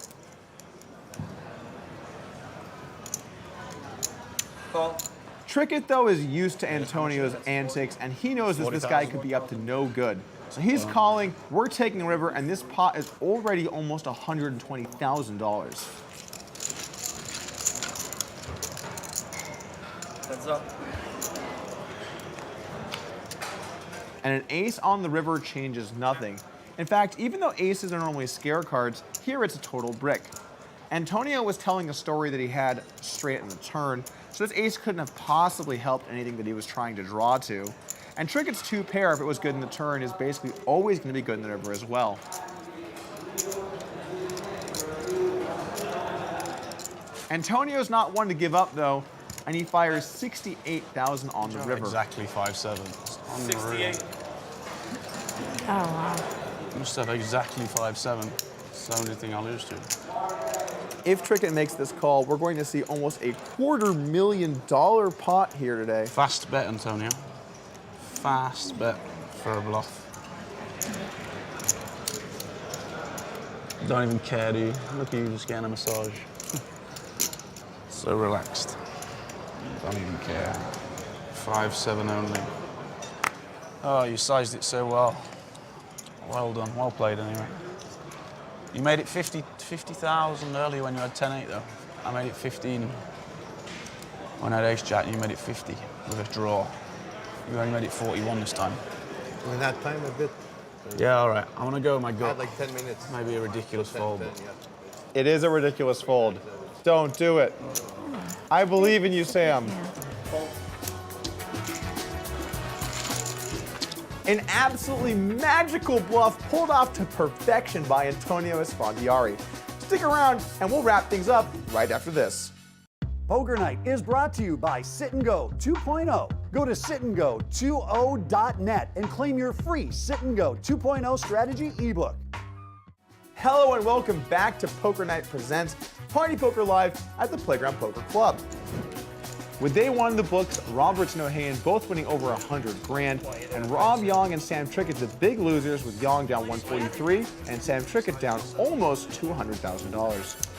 Call. Trickett, though, is used to Antonio's antics, and he knows that this guy could be up to no good. So he's calling, we're taking the river, and this pot is already almost $120,000. Heads up. And an ace on the river changes nothing. In fact, even though aces are normally scare cards, here it's a total brick. Antonio was telling a story that he had straight in the turn, so this ace couldn't have possibly helped anything that he was trying to draw to. And Trickett's 2 pair, if it was good in the turn, is basically always going to be good in the river as well. Antonio's not one to give up, though, and he fires 68,000 on the river. Exactly 5-7. 68. Oh, wow. Must have exactly 5-7. It's the only thing I lose to. If Trickett makes this call, we're going to see almost a $250,000 pot here today. Fast bet, Antonio. Fast bet for a bluff. Don't even care, do you? Look at you just getting a massage. So relaxed. Don't even care. 5-7 only. Oh, you sized it so well. Well done. Well played, anyway. You made it 50,000 earlier when you had 10-8, though. I made it 15 when I had ace-jack, and you made it 50 with a draw. You only made it 41 this time. In that time, a bit Yeah, all right. I'm gonna go with my I gut. had like 10 minutes. Maybe a ridiculous fold. It is a ridiculous fold. Don't do it. I believe in you, Sam. An absolutely magical bluff pulled off to perfection by Antonio Esfandiari. Stick around and we'll wrap things up right after this. Poker Night is brought to you by Sit and Go 2.0. Go to sitandgo20.net and claim your free Sit and Go 2.0 strategy ebook. Hello and welcome back to Poker Night Presents Party Poker Live at the Playground Poker Club. With day one in the books, Roberts and O'Hayan both winning over 100 grand, and Rob Young and Sam Trickett the big losers, with Young down 143 and Sam Trickett down almost $200,000.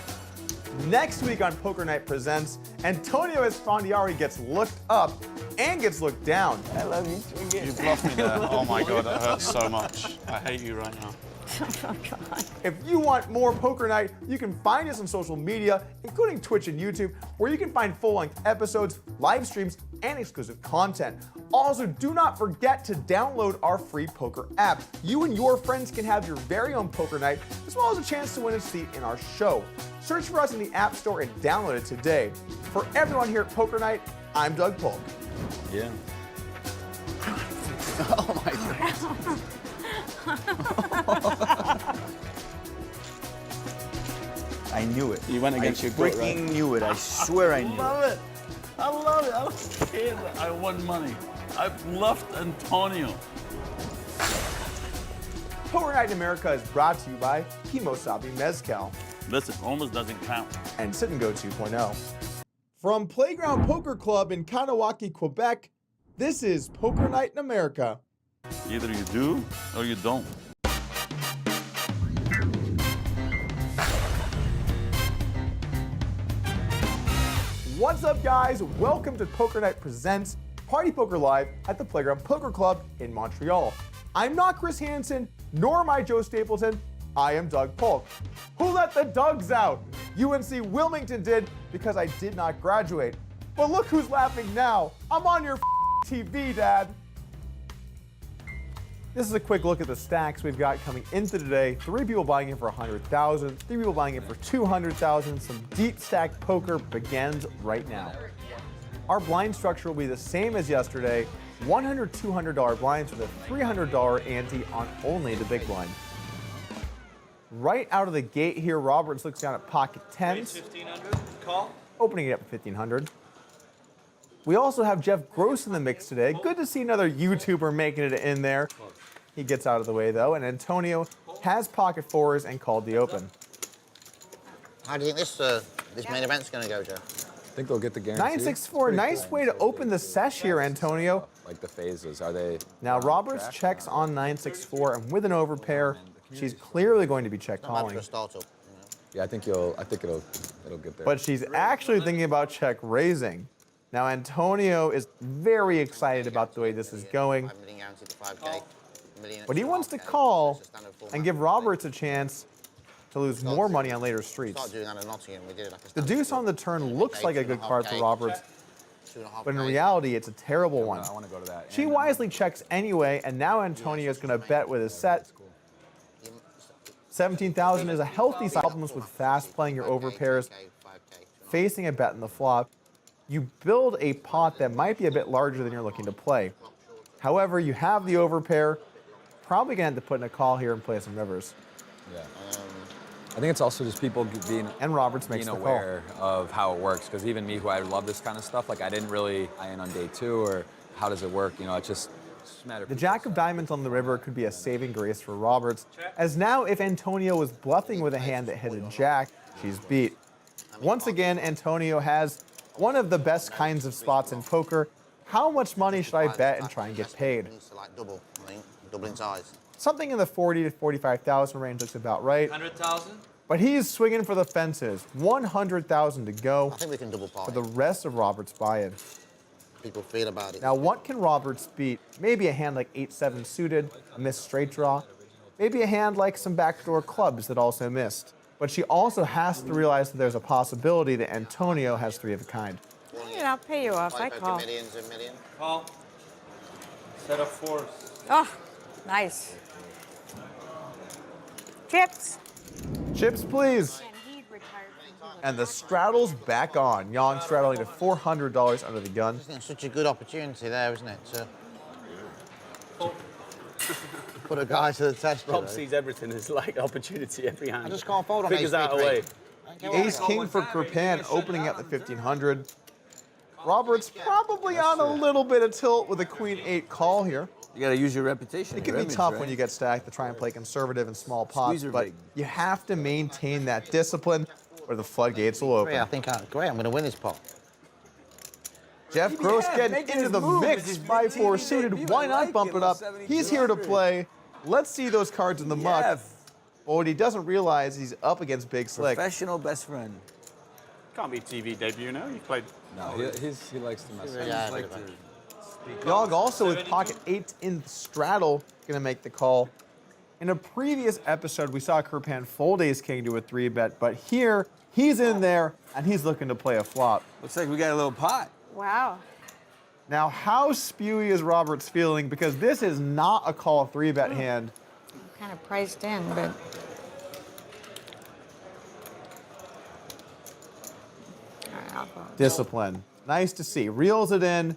Next week on Poker Night Presents, Antonio Esfandiari gets looked up and gets looked down. I love you. You bluffed me there. Oh my God, that hurts so much. I hate you right now. Oh, God. If you want more Poker Night, you can find us on social media, including Twitch and YouTube, where you can find full-length episodes, live streams, and exclusive content. Also, do not forget to download our free poker app. You and your friends can have your very own Poker Night, as well as a chance to win a seat in our show. Search for us in the App Store and download it today. For everyone here at Poker Night, I'm Doug Polk. Yeah. Oh my God. I knew it. You went against your gut, right? I freaking knew it. I swear I knew it. I love it. I don't care that I won money. I bluffed Antonio. Poker Night in America is brought to you by Kimosabi Mezcal Listen, almost doesn't count. and Sit and Go 2.0. From Playground Poker Club in Kanawaki, Quebec, this is Poker Night in America. Either you do or you don't. What's up, guys? Welcome to Poker Night Presents Party Poker Live at the Playground Poker Club in Montreal. I'm not Chris Hansen, nor am I Joe Stapleton. I am Doug Polk. Who let the Dougs out? UNC Wilmington did, because I did not graduate. But look who's laughing now. I'm on your TV, Dad. This is a quick look at the stacks we've got coming into today. 3 people buying in for 100,000, 3 people buying in for 200,000. Some deep stack poker begins right now. Our blind structure will be the same as yesterday. $100, $200 blinds with a $300 ante on only the big blind. Right out of the gate here, Roberts looks down at pocket tens, 1,500. Call. opening it up at 1,500. We also have Jeff Gross in the mix today. Good to see another YouTuber making it in there. He gets out of the way though, and Antonio has pocket fours and called the open. How do you think this main event's going to go, Joe? I think they'll get the guarantee. 964, nice way to open the sesh here, Antonio. Like the phases, are they? Now Roberts checks on 964, and with an overpair, she's clearly going to be check calling. Yeah, I think it'll get there. But she's actually thinking about check raising. Now Antonio is very excited about the way this is going. But he wants to call and give Roberts a chance to lose more money on later streets. The deuce on the turn looks like a good card for Roberts, but in reality, it's a terrible one. I want to go to that. She wisely checks anyway, and now Antonio's going to bet with his set. 17,000 is a healthy size. Problems with fast playing your overpairs, facing a bet in the flop. You build a pot that might be a bit larger than you're looking to play. However, you have the overpair. Probably going to have to put in a call here and play some rivers. Yeah. I think it's also just people being Roberts makes being the aware of how it works. Because even me, who I love this kind of stuff, like I didn't really in on day 2 or how does it work? You know, it's just a matter of The Jack of Diamonds on the river could be a saving grace for Roberts, as now if Antonio was bluffing with a hand that hit a jack, she's beat. Once again, Antonio has one of the best kinds of spots in poker. How much money should I bet and try and get paid? Double in size. Something in the 40 to 45,000 range looks about right. 100,000. But he's swinging for the fences. 100,000 to go. I think we can double For party. the rest of Roberts' buy-in. People feel about it. Now, what can Roberts beat? Maybe a hand like 8-7 suited, a missed straight draw. Maybe a hand like some backdoor clubs that also missed. But she also has to realize that there's a possibility that Antonio has 3 of a kind. Yeah, I'll pay you off. I call. Millions and millions. Call. Set of 4s. Oh, nice. Chips. Chips, please. And the straddle's back on. Yang straddling to $400 under the gun. It's such a good opportunity there, isn't it? To put a guy to the test. Rob sees everything as like opportunity every hand. I just can't fold on Figures ace out a three. way. Ace King for Kirpan opening at the 1500. Roberts probably on a little bit of tilt with a Queen 8 call here. You got to use your reputation. It can be tough when you get stacked to try and play conservative in small pots, but you have to maintain that discipline or the floodgates will open. I think I'm going to win this pot. Jeff Gross getting into the mix. 5-4 suited. Why not bump it up? He's here to play. Let's see those cards in the muck. But what he doesn't realize, he's up against Big Slick. Professional best friend. Can't be TV debut now. He played. No, he likes to mess with Yogg also with pocket 8 in the straddle, gonna make the call. In a previous episode, we saw Kirpan fold Ace King to a 3-bet, but here, he's in there, and he's looking to play a flop. Looks like we got a little pot. Wow. Now, how spewy is Roberts feeling? Because this is not a call 3-bet hand. Kind of priced in, but. Discipline. Nice to see. Reels it in.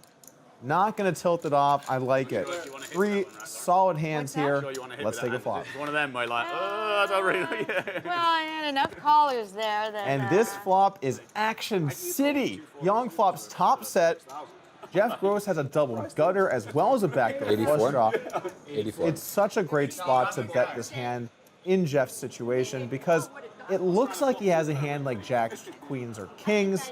Not going to tilt it off. I like it. 3 solid hands here. Let's take a flop. It's one of them where like, oh, I don't really. Well, I had enough callers there that. And this flop is Action City. Yang flops top set. Jeff Gross has a double gutter as well as a backdoor 84. flush draw. 84. It's such a great spot to bet this hand in Jeff's situation because it looks like he has a hand like jacks, queens, or kings.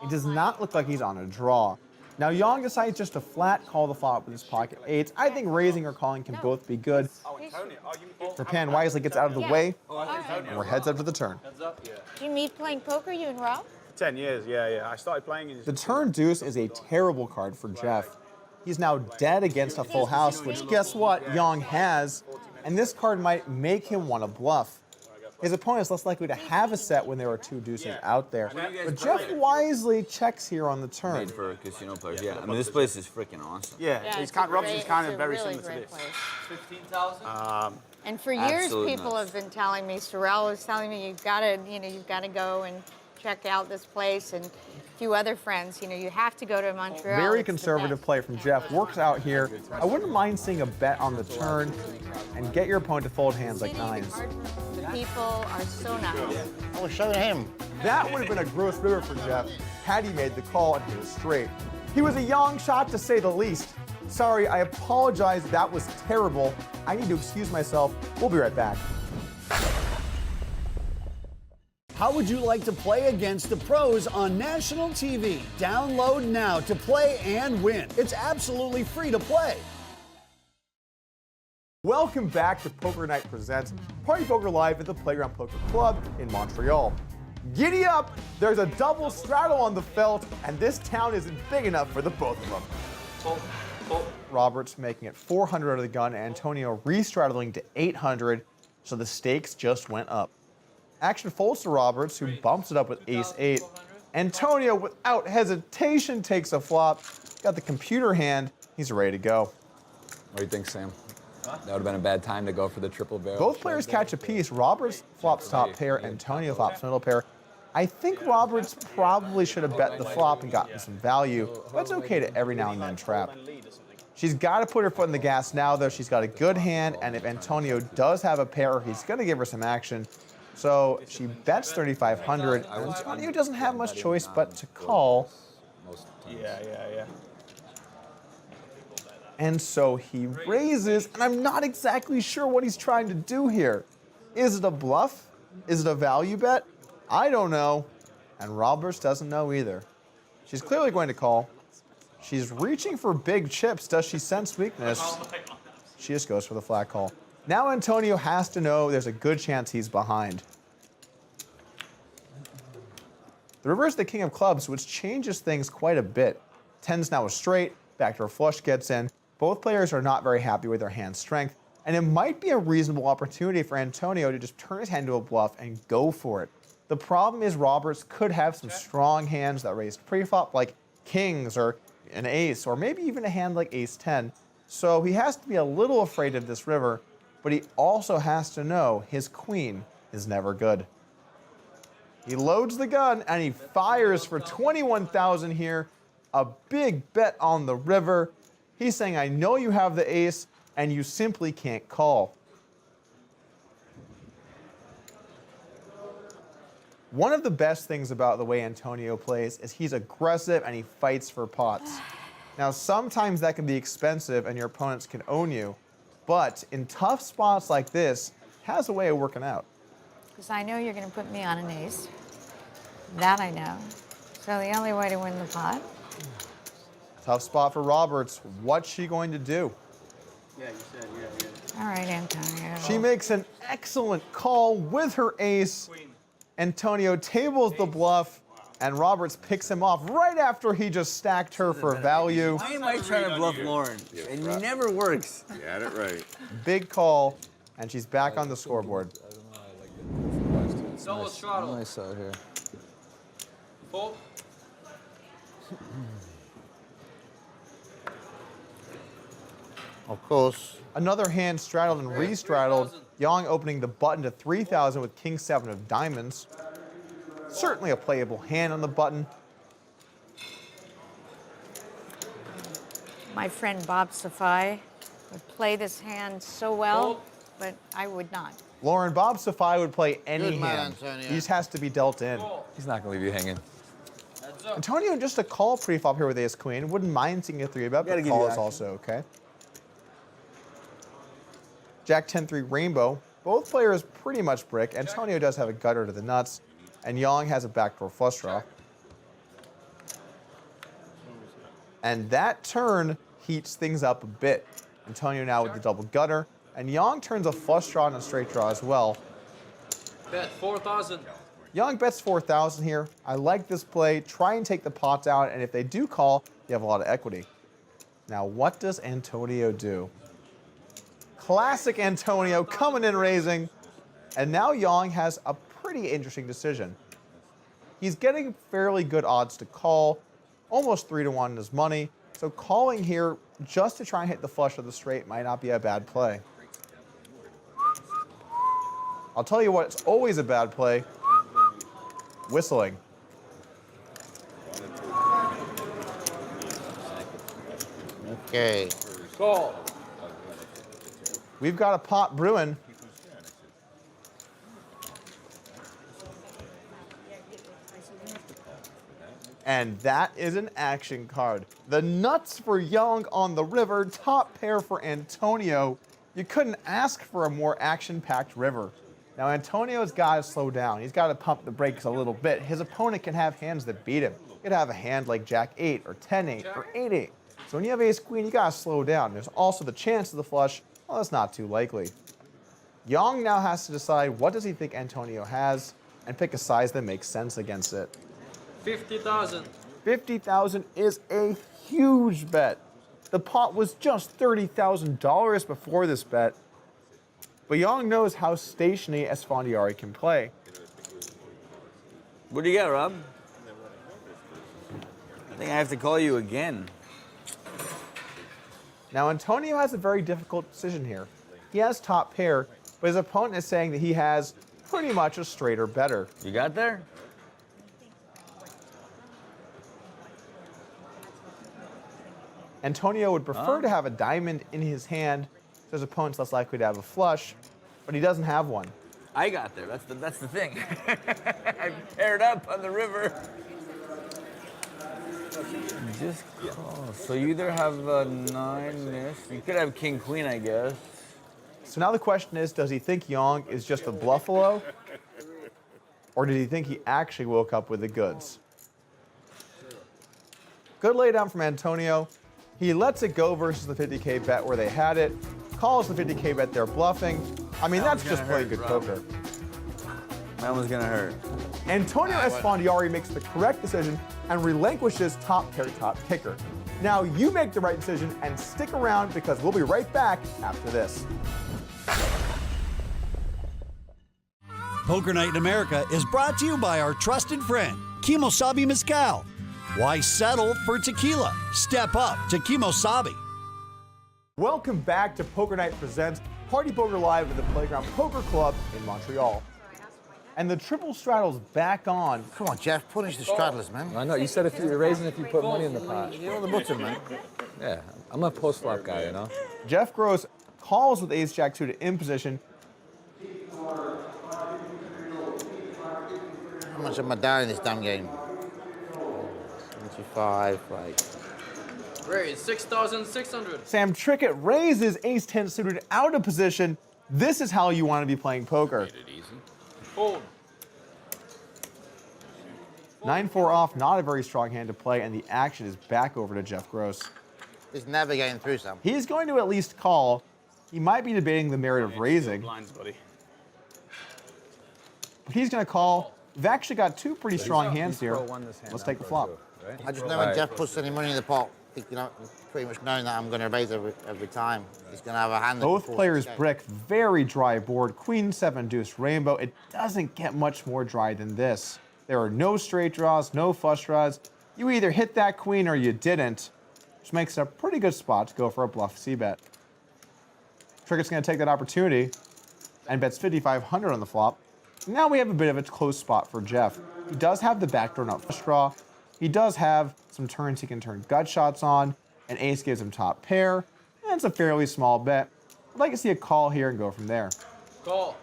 It does not look like he's on a draw. Now, Yang decides just to flat call the flop with his pocket 8s. I think raising or calling can both be good. Kirpan wisely gets out of the way, and we're heads up to the turn. Did you meet playing poker, you and Rob? 10 years, yeah. I started playing in. The turn deuce is a terrible card for Jeff. He's now dead against a full house, which guess what? Yang has, and this card might make him want to bluff. His opponent is less likely to have a set when there are 2 deuces out there. But Jeff wisely checks here on the turn. Made for casino players, yeah. I mean, this place is freaking awesome. Yeah, Robinson's kind of very similar to this. 15,000. And for years, Absolutely people nuts. have been telling me, Sorrel was telling me, you've got to go and check out this place, and a few other friends, you have to go to Montreal. Very It's the conservative best. play from Jeff. Works out here. I wouldn't mind seeing a bet on the turn and get your opponent to fold hands like 9s. The people are so nice. I was showing him. That would have been a gross river for Jeff had he made the call and he was straight. He was a Yang shot to say the least. Sorry, I apologize. That was terrible. I need to excuse myself. We'll be right back. How would you like to play against the pros on national TV? Download now to play and win. It's absolutely free to play. Welcome back to Poker Night Presents Party Poker Live at the Playground Poker Club in Montreal. Giddy up! There's a double straddle on the felt, and this town isn't big enough for the both of them. Roberts making it 400 out of the gun, Antonio re-straddling to 800, so the stakes just went up. Action folds to Roberts, who bumps it up with ace-8. Antonio, without hesitation, takes a flop. Got the computer hand. He's ready to go. What do you think, Sam? That would have been a bad time to go for the triple barrel. Both players catch a piece. Roberts flops top pair, Antonio flops middle pair. I think Roberts probably should have bet the flop and gotten some value, but it's okay to every now and then trap. She's got to put her foot in the gas now, though. She's got a good hand, and if Antonio does have a pair, he's going to give her some action. So she bets 3,500. Antonio doesn't have much choice but to call. Yeah. And so he raises, and I'm not exactly sure what he's trying to do here. Is it a bluff? Is it a value bet? I don't know. And Roberts doesn't know either. She's clearly going to call. She's reaching for big chips. Does she sense weakness? She just goes for the flat call. Now Antonio has to know there's a good chance he's behind. The river is the king of clubs, which changes things quite a bit. 10's now a straight, backdoor flush gets in. Both players are not very happy with their hand strength, and it might be a reasonable opportunity for Antonio to just turn his hand to a bluff and go for it. The problem is Roberts could have some strong hands that raised pre-flop, like kings or an ace, or maybe even a hand like ace-10. So he has to be a little afraid of this river. but he also has to know his queen is never good. He loads the gun and he fires for 21,000 here. A big bet on the river. He's saying, I know you have the ace and you simply can't call. One of the best things about the way Antonio plays is he's aggressive and he fights for pots. Now, sometimes that can be expensive and your opponents can own you, but in tough spots like this, has a way of working out. Because I know you're going to put me on an ace. That I know. So the only way to win the pot. Tough spot for Roberts. What's she going to do? Yeah, you said, yeah. All right, Antonio. She makes an excellent call with her ace. Antonio tables the bluff, and Roberts picks him off right after he just stacked her for value. Why am I trying to bluff Lauren? It never works. You had it right. Big call, and she's back on the scoreboard. Double throttle. Nice out here. Fold. Of course. Another hand straddled and re-straddled. Yang opening the button to 3,000 with King 7 of diamonds. Certainly a playable hand on the button. My friend Bob Safai would play this hand so well, but I would not. Lauren, Bob Safai would play any Good man, hand. Antonio. He just has to be dealt in. He's not going to leave you hanging. Antonio just a call pre-flop here with ace queen. Wouldn't mind seeing a 3-bet, but call is also okay. Jack 10-3 rainbow. Both players pretty much brick. Antonio does have a gutter to the nuts, and Yang has a backdoor flush draw. And that turn heats things up a bit. Antonio now with the double gutter, and Yang turns a flush draw and a straight draw as well. Bet 4,000. Yang bets 4,000 here. I like this play. Try and take the pots out, and if they do call, you have a lot of equity. Now, what does Antonio do? Classic Antonio coming in raising, and now Yang has a pretty interesting decision. He's getting fairly good odds to call, almost 3-1 in his money, so calling here just to try and hit the flush of the straight might not be a bad play. I'll tell you what, it's always a bad play. Whistling. Okay. Call. We've got a pot brewing. And that is an action card. The nuts for Yang on the river, top pair for Antonio. You couldn't ask for a more action-packed river. Now, Antonio's got to slow down. He's got to pump the brakes a little bit. His opponent can have hands that beat him. He could have a hand like Jack 8 or 10-8 or 8-8. So when you have ace queen, you got to slow down. There's also the chance of the flush. Well, that's not too likely. Yang now has to decide what does he think Antonio has and pick a size that makes sense against it. 50,000. 50,000 is a huge bet. The pot was just $30,000 before this bet. But Yang knows how stationary Esfandiari can play. What do you got, Rob? I think I have to call you again. Now, Antonio has a very difficult decision here. He has top pair, but his opponent is saying that he has pretty much a straight or better. You got there? Antonio would prefer to have a diamond in his hand, so his opponent's less likely to have a flush, but he doesn't have one. I got there. That's the thing. I paired up on the river. Just call. So you either have a 9 miss. You could have king queen, I guess. So now the question is, does he think Yang is just a bluffalo? Or did he think he actually woke up with the goods? Good laydown from Antonio. He lets it go versus the 50K bet where they had it. Calls the 50K bet they're bluffing. I mean, that's just playing good poker. That one's gonna hurt. Antonio Esfandiari makes the correct decision and relinquishes top pair, top kicker. Now you make the right decision and stick around because we'll be right back after this. Poker Night in America is brought to you by our trusted friend, Kimosabi Mezcal. Why settle for tequila? Step up to Kimosabi. Welcome back to Poker Night Presents Party Poker Live at the Playground Poker Club in Montreal. And the triple straddle's back on. Come on, Jeff, punish the straddlers, man. I know, you said if you're raising if you put money in the pot. You're on the button, man. Yeah, I'm a post-flop guy, you know? Jeff Gross calls with ace-jack suited in position. How much am I down in this damn game? 75, like... Raise 6,600. Sam Trickett raises ace-10 suited out of position. This is how you want to be playing poker. Fold. 9-4 off, not a very strong hand to play, and the action is back over to Jeff Gross. He's never getting through, Sam. He's going to at least call. He might be debating the merit of raising. Blinds, buddy. But he's going to call. We've actually got two pretty strong hands here. Pro won this hand Let's on take the Pro flop. two, right? I just know when Jeff puts any money in the pot, you know, pretty much knowing that I'm going to raise every time. He's going to have a hand. Both players brick, very dry board. Queen, 7, deuce, rainbow. It doesn't get much more dry than this. There are no straight draws, no flush draws. You either hit that queen or you didn't, which makes it a pretty good spot to go for a bluff c-bet. Trickett's going to take that opportunity and bets 5,500 on the flop. Now we have a bit of a close spot for Jeff. He does have the backdoor nut flush draw. He does have some turns he can turn gut shots on, and ace gives him top pair, and it's a fairly small bet. I'd like to see a call here and go from there. Call.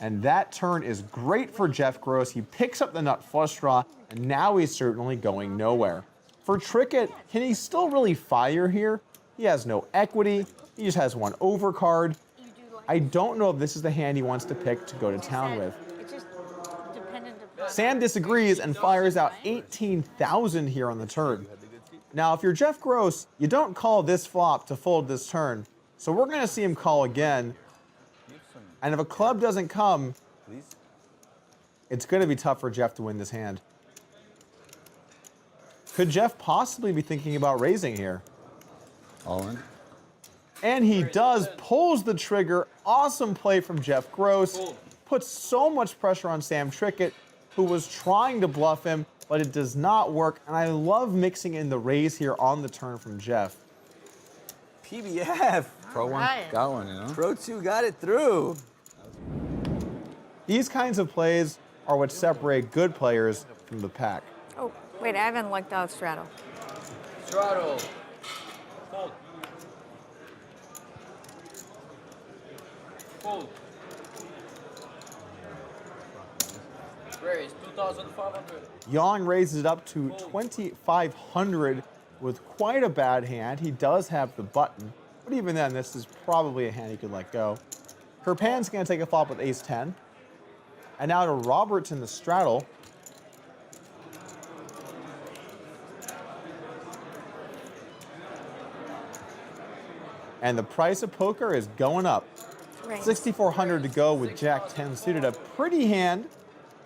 And that turn is great for Jeff Gross. He picks up the nut flush draw, and now he's certainly going nowhere. For Trickett, can he still really fire here? He has no equity. He just has one overcard. I don't know if this is the hand he wants to pick to go to town with. It's just dependent upon... Sam disagrees and fires out 18,000 here on the turn. Now, if you're Jeff Gross, you don't call this flop to fold this turn. So we're going to see him call again. And if a club doesn't come, it's going to be tough for Jeff to win this hand. Could Jeff possibly be thinking about raising here? All in. And he does, pulls the trigger. Awesome play from Jeff Gross. Puts so much pressure on Sam Trickett, who was trying to bluff him, but it does not work. And I love mixing in the raise here on the turn from Jeff. PBF. Pro one got one, you know? Pro 2 got it through. These kinds of plays are what separate good players from the pack. Oh, wait, I haven't looked out straddle. Straddle. Fold. Fold. Raise 2,500. Yang raises it up to 2,500 with quite a bad hand. He does have the button, but even then, this is probably a hand he could let go. Kirpan's going to take a flop with ace-10. And now to Roberts in the straddle. And the price of poker is going up. Right. 6,400 to go with Jack-10 suited. A pretty hand.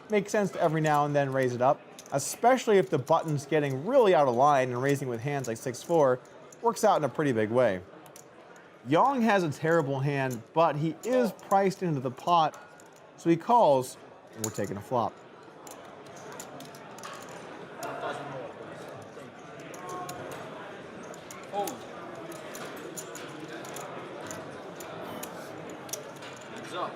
Makes sense to every now and then raise it up, especially if the button's getting really out of line and raising with hands like 6-4 works out in a pretty big way. Yang has a terrible hand, but he is priced into the pot, so he calls, and we're taking a flop. Fold. Heads up.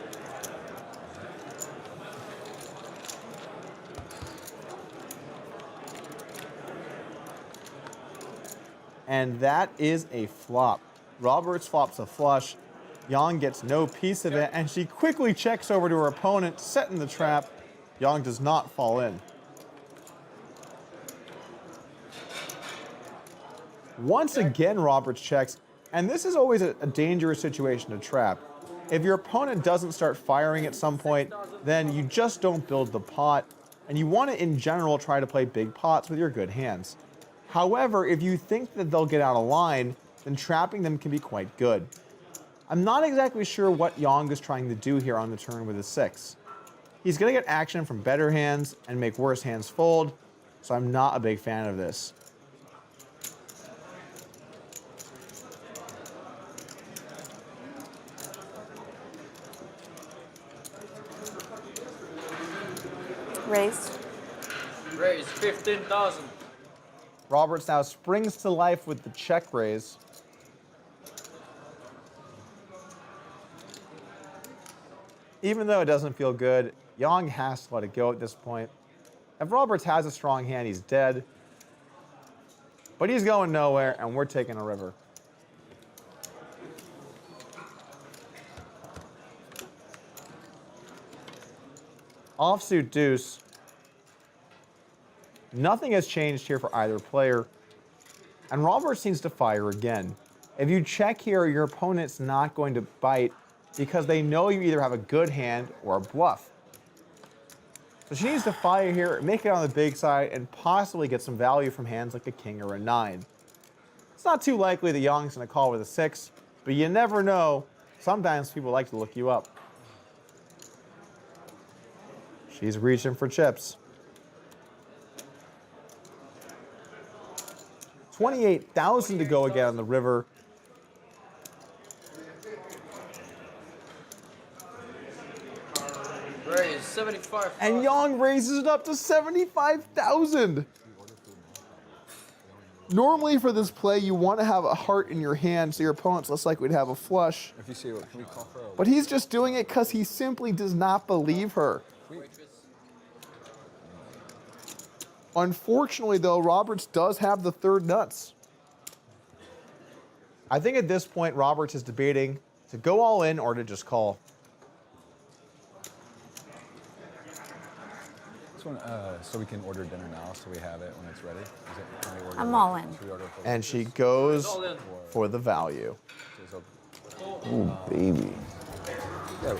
And that is a flop. Roberts flops a flush. Yang gets no piece of it, and she quickly checks over to her opponent, setting the trap. Yang does not fall in. Once again, Roberts checks, and this is always a dangerous situation to trap. If your opponent doesn't start firing at some point, then you just don't build the pot, and you want to, in general, try to play big pots with your good hands. However, if you think that they'll get out of line, then trapping them can be quite good. I'm not exactly sure what Yang is trying to do here on the turn with a 6. He's going to get action from better hands and make worse hands fold, so I'm not a big fan of this. Raised. Raise 15,000. Roberts now springs to life with the check raise. Even though it doesn't feel good, Yang has to let it go at this point. If Roberts has a strong hand, he's dead. But he's going nowhere, and we're taking a river. Offsuit deuce. Nothing has changed here for either player. And Roberts needs to fire again. If you check here, your opponent's not going to bite because they know you either have a good hand or a bluff. So she needs to fire here, make it on the big side, and possibly get some value from hands like a king or a 9. It's not too likely that Yang's going to call with a 6, but you never know. Sometimes people like to look you up. She's reaching for chips. 28,000 to go again on the river. Raise 75. And Yang raises it up to 75,000. Normally for this play, you want to have a heart in your hand so your opponent's less likely to have a flush. If you see what, can we call for a... But he's just doing it because he simply does not believe her. Unfortunately, though, Roberts does have the third nuts. I think at this point, Roberts is debating to go all in or to just call. So we can order dinner now, so we have it when it's ready. Can we order I'm all in. Should we order for And she goes for the value. Oh, baby. Yeah,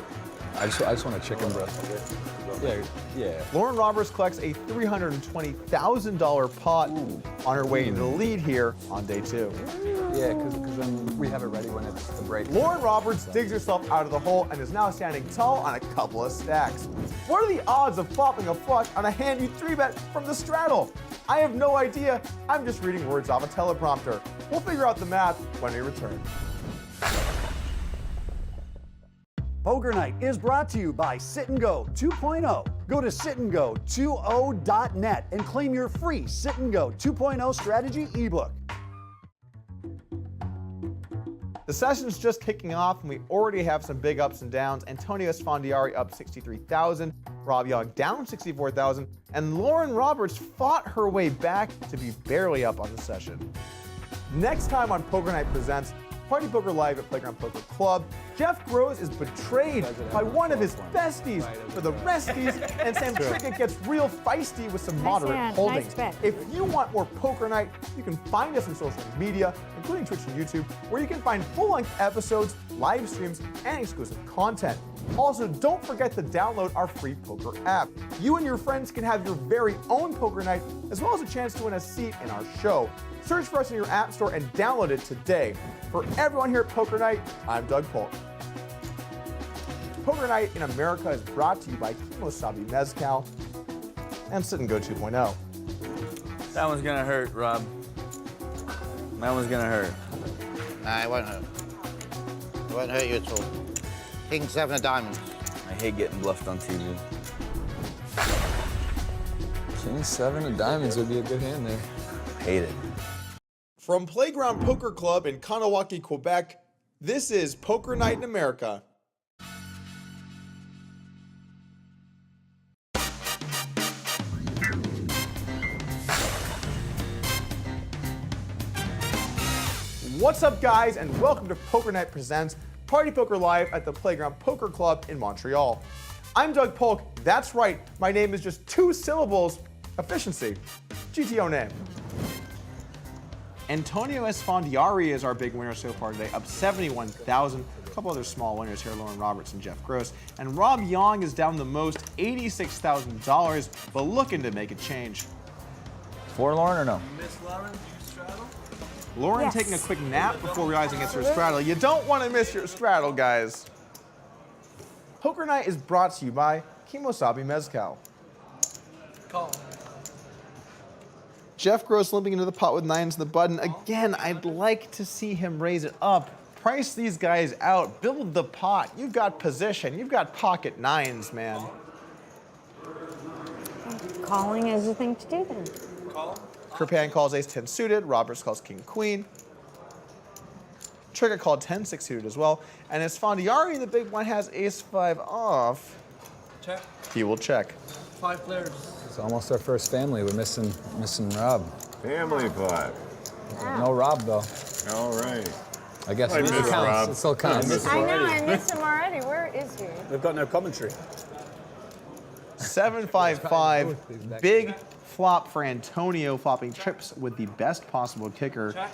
I just want a chicken breast. Yeah. Lauren Roberts collects a $320,000 pot on her way to the lead here on day 2. Yeah, because then we have it ready when it's the break. Lauren Roberts digs herself out of the hole and is now standing tall on a couple of stacks. What are the odds of flopping a flush on a hand you 3-bet from the straddle? I have no idea. I'm just reading words off a teleprompter. We'll figure out the math when we return. Poker Night is brought to you by Sit and Go 2.0. Go to sitandgo20.net and claim your free Sit and Go 2.0 strategy ebook. The session's just kicking off, and we already have some big ups and downs. Antonio Esfandiari up 63,000, Rob Yang down 64,000, and Lauren Roberts fought her way back to be barely up on the session. Next time on Poker Night Presents, Party Poker Live at Playground Poker Club, Jeff Gross is betrayed by one of his besties for the resties, and Sam Trickett gets real feisty with some moderate holdings. If you want more Poker Night, you can find us on social media, including Twitch and YouTube, where you can find full-length episodes, live streams, and exclusive content. Also, don't forget to download our free poker app. You and your friends can have your very own poker night, as well as a chance to win a seat in our show. Search for us in your app store and download it today. For everyone here at Poker Night, I'm Doug Polk. Poker Night in America is brought to you by Kimosabi Mezcal and Sit and Go 2.0. That one's gonna hurt, Rob. That one's gonna hurt. Nah, it won't hurt. It won't hurt you at all. King 7 of diamonds. I hate getting bluffed on TV. King 7 of diamonds would be a good hand there. Hate it. From Playground Poker Club in Kanawaki, Quebec, this is Poker Night in America. What's up, guys, and welcome to Poker Night Presents Party Poker Live at the Playground Poker Club in Montreal. I'm Doug Polk. That's right, my name is just 2 syllables, efficiency. GTO name. Antonio Esfandiari is our big winner so far today, up 71,000. A couple other small winners here, Lauren Roberts and Jeff Gross. And Rob Yang is down the most, $86,000, but looking to make a change. For Lauren or no? Miss Lauren, straddle? Lauren Yes. taking a quick nap before realizing it's her straddle. You don't want to miss your straddle, guys. Poker Night is brought to you by Kimosabi Mezcal. Call. Jeff Gross limping into the pot with 9s in the button. Again, I'd like to see him raise it up. Price these guys out. Build the pot. You've got position. You've got pocket 9s, man. Calling is the thing to do then. Call. Kirpan calls ace-10 suited. Roberts calls king-queen. Trigger called 10-6 suited as well. And Esfandiari, the big blind, has ace-5 off. Check. He will check. 5 players. It's almost our first family. We're missing Rob. Family 5. No Rob though. All right. I guess I it still miss counts. Rob. It still counts. I know, I miss him already. Where is he? They've got no commentary. 7-5-5. Big flop for Antonio, flopping trips with the best possible kicker. Check.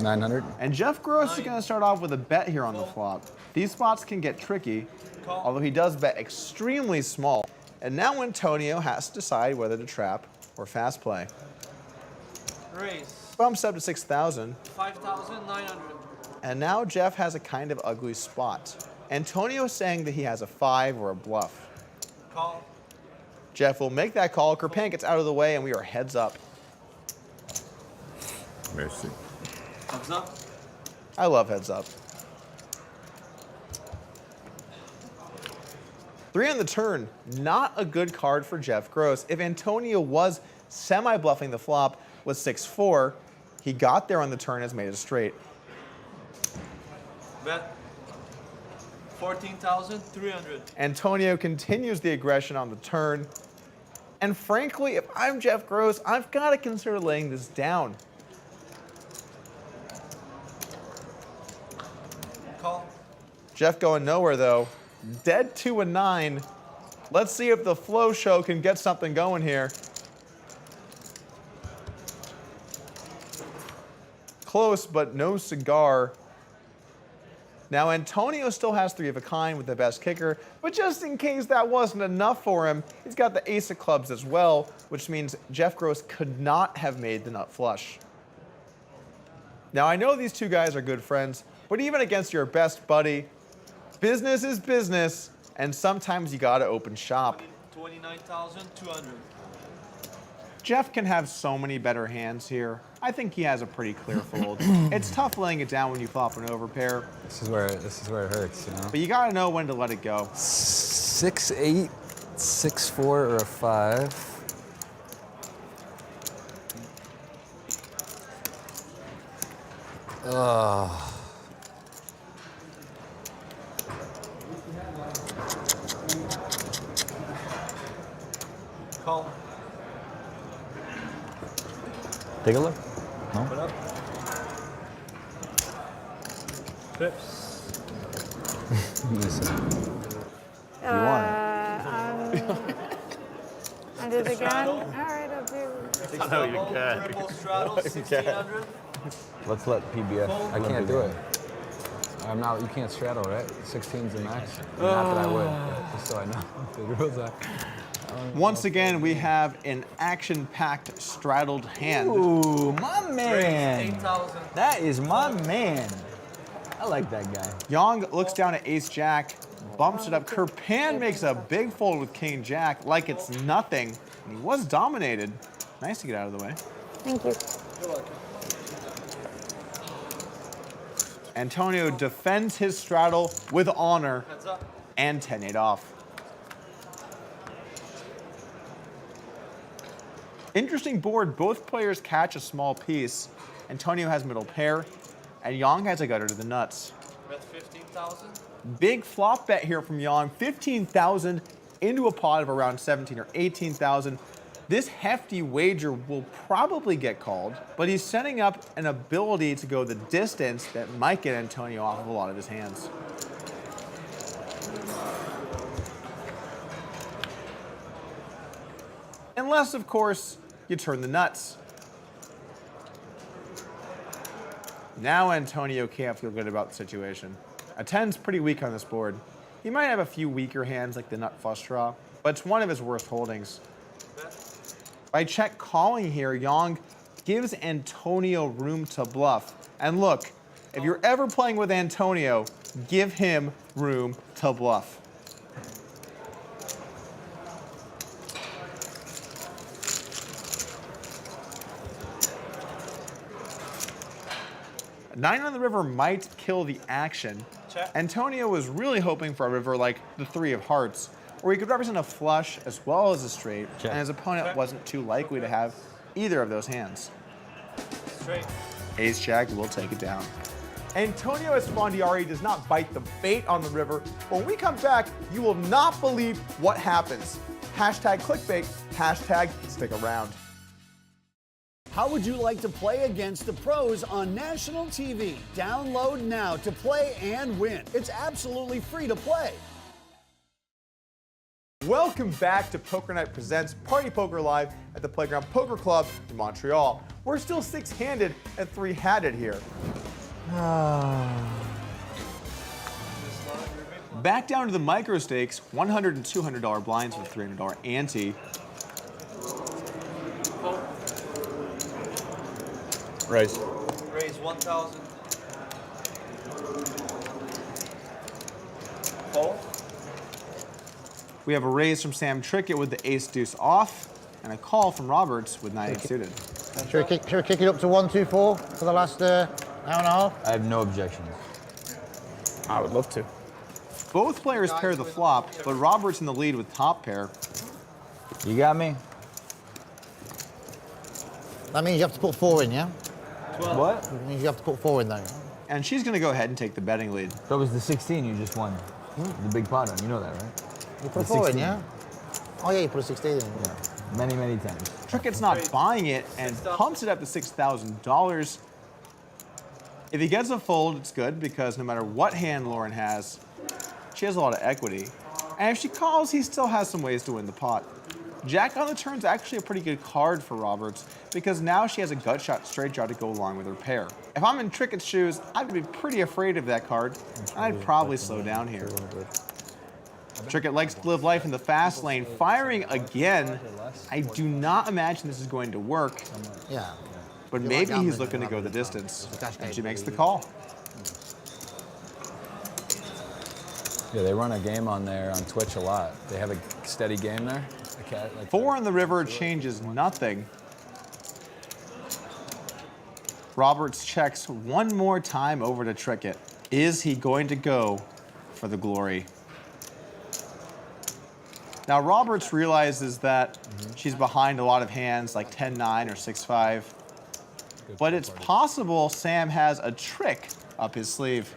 900. And Jeff Gross is going to start off with a bet here on the flop. These spots can get tricky, although he does bet extremely small. And now Antonio has to decide whether to trap or fast play. Raise. Bumps up to 6,000. 5,900. And now Jeff has a kind of ugly spot. Antonio is saying that he has a 5 or a bluff. Call. Jeff will make that call. Kirpan gets out of the way, and we are heads up. Merci. Heads up. I love heads up. 3 on the turn, not a good card for Jeff Gross. If Antonio was semi-bluffing the flop with 6-4, he got there on the turn, has made it straight. Bet. 14,300. Antonio continues the aggression on the turn. And frankly, if I'm Jeff Gross, I've got to consider laying this down. Call. Jeff going nowhere though. Dead 2 and 9. Let's see if the flow show can get something going here. Close, but no cigar. Now Antonio still has 3 of a kind with the best kicker, but just in case that wasn't enough for him, he's got the ace of clubs as well, which means Jeff Gross could not have made the nut flush. Now I know these two guys are good friends, but even against your best buddy, business is business, and sometimes you gotta open shop. 29,200. Jeff can have so many better hands here. I think he has a pretty clear fold. It's tough laying it down when you flop an overpair. This is where it hurts, you know. But you gotta know when to let it go. 6-8, 6-4, or a 5. Ugh. Call. Take a look. No? Put up. Trips. Listen. Under the gun? All right, I'll do. I know you can. Triple straddle, 1,600. Let's let PBF. I can't do it. I'm not. You can't straddle, right? 16's the max. Not that I would, but just so I know the rules are. Once again, we have an action-packed straddled hand. Ooh, my man. 8,000. That is my man. I like that guy. Yang looks down at ace-jack, bumps it up. Kirpan makes a big fold with king-jack like it's nothing. And he was dominated. Nice to get out of the way. Thank you. You're welcome. Antonio defends his straddle with honor Heads up. and 10-8 off. Interesting board. Both players catch a small piece. Antonio has middle pair, and Yang has a gutter to the nuts. Bet 15,000. Big flop bet here from Yang. 15,000 into a pot of around 17 or 18,000. This hefty wager will probably get called, but he's setting up an ability to go the distance that might get Antonio off of a lot of his hands. Unless, of course, you turn the nuts. Now Antonio can't feel good about the situation. A 10's pretty weak on this board. He might have a few weaker hands like the nut flush draw, but it's one of his worst holdings. By check calling here, Yang gives Antonio room to bluff. And look, if you're ever playing with Antonio, give him room to bluff. Nine on the river might kill the action. Check. Antonio was really hoping for a river like the 3 of hearts, or he could represent a flush as well as a straight, and his opponent wasn't too likely to have either of those hands. Straight. Ace-Jack will take it down. Antonio Esfandiari does not bite the bait on the river. When we come back, you will not believe what happens. Hashtag clickbait, hashtag stick around. How would you like to play against the pros on national TV? Download now to play and win. It's absolutely free to play. Welcome back to Poker Night Presents Party Poker Live at the Playground Poker Club in Montreal. We're still six-handed and three-hatted here. Back down to the micro stakes, $100 and $200 blinds with $300 ante. Raise. Raise 1,000. Fold. We have a raise from Sam Trickett with the ace-deuce off, and a call from Roberts with 9-8 suited. Should we kick it up to 1-2-4 for the last hour and a half? I have no objections. I would love to. Both players pair the flop, but Roberts in the lead with top pair. You got me? That means you have to put 4 in, yeah? What? It means you have to put 4 in though. And she's going to go ahead and take the betting lead. So it was the 16 you just won. The big pot on, you know that, right? You put 4 in, yeah? Oh yeah, you put a 16 in. Yeah, many, many times. Trickett's not buying it and pumps it up to $6,000. If he gets a fold, it's good because no matter what hand Lauren has, she has a lot of equity. And if she calls, he still has some ways to win the pot. Jack on the turn is actually a pretty good card for Roberts because now she has a gut shot straight draw to go along with her pair. If I'm in Trickett's shoes, I'd be pretty afraid of that card, and I'd probably slow down here. Trickett likes to live life in the fast lane, firing again. I do not imagine this is going to work. Yeah. But maybe he's looking to go the distance, and she makes the call. Yeah, they run a game on there on Twitch a lot. They have a steady game there. Like 4 on the river changes nothing. Roberts checks one more time over to Trickett. Is he going to go for the glory? Now Roberts realizes that she's behind a lot of hands like 10-9 or 6-5. But it's possible Sam has a trick up his sleeve.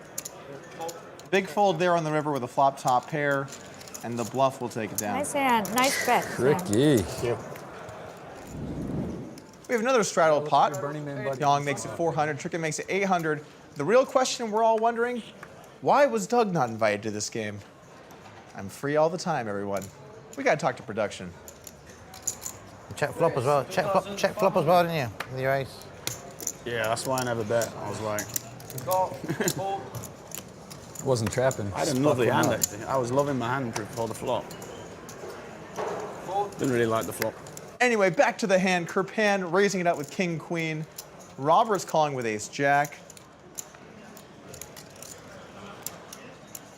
Big fold there on the river with a flop top pair, and the bluff will take it down. Nice hand, nice bet. Tricky. We have another straddle pot. Yang makes it 400, Trickett makes it 800. The real question we're all wondering, why was Doug not invited to this game? I'm free all the time, everyone. We gotta talk to production. Check flop as well. Check flop as well, didn't you? With your ace. Yeah, that's why I never bet. I was like... Wasn't trapping. I had a lovely hand, actually. I was loving my hand before the flop. Didn't really like the flop. Anyway, back to the hand. Kirpan raising it up with king, queen. Roberts calling with ace-jack.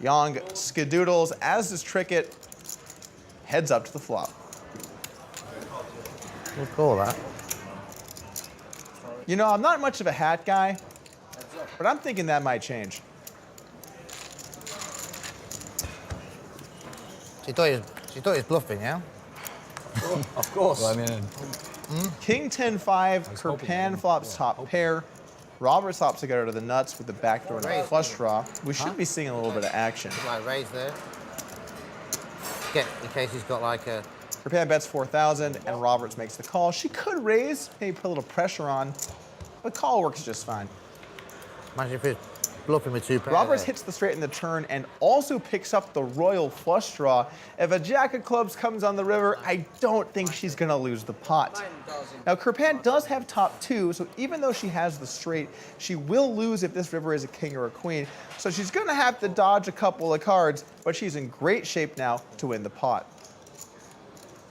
Yang skadoodles, as does Trickett. Heads up to the flop. We'll call that. You know, I'm not much of a hat guy, but I'm thinking that might change. She thought he was bluffing, yeah? Of course. Well, I mean, King 10-5, Kirpan flops top pair. Roberts flops to go to the nuts with the backdoor and a flush draw. We should be seeing a little bit of action. Like raise there. Get in case he's got like a. Kirpan bets 4,000 and Roberts makes the call. She could raise, maybe put a little pressure on, but call works just fine. Imagine if he's bluffing with 2 pairs. Roberts hits the straight in the turn and also picks up the royal flush draw. If a jack of clubs comes on the river, I don't think she's gonna lose the pot. Now Kirpan does have top 2, so even though she has the straight, she will lose if this river is a king or a queen. So she's gonna have to dodge a couple of cards, but she's in great shape now to win the pot.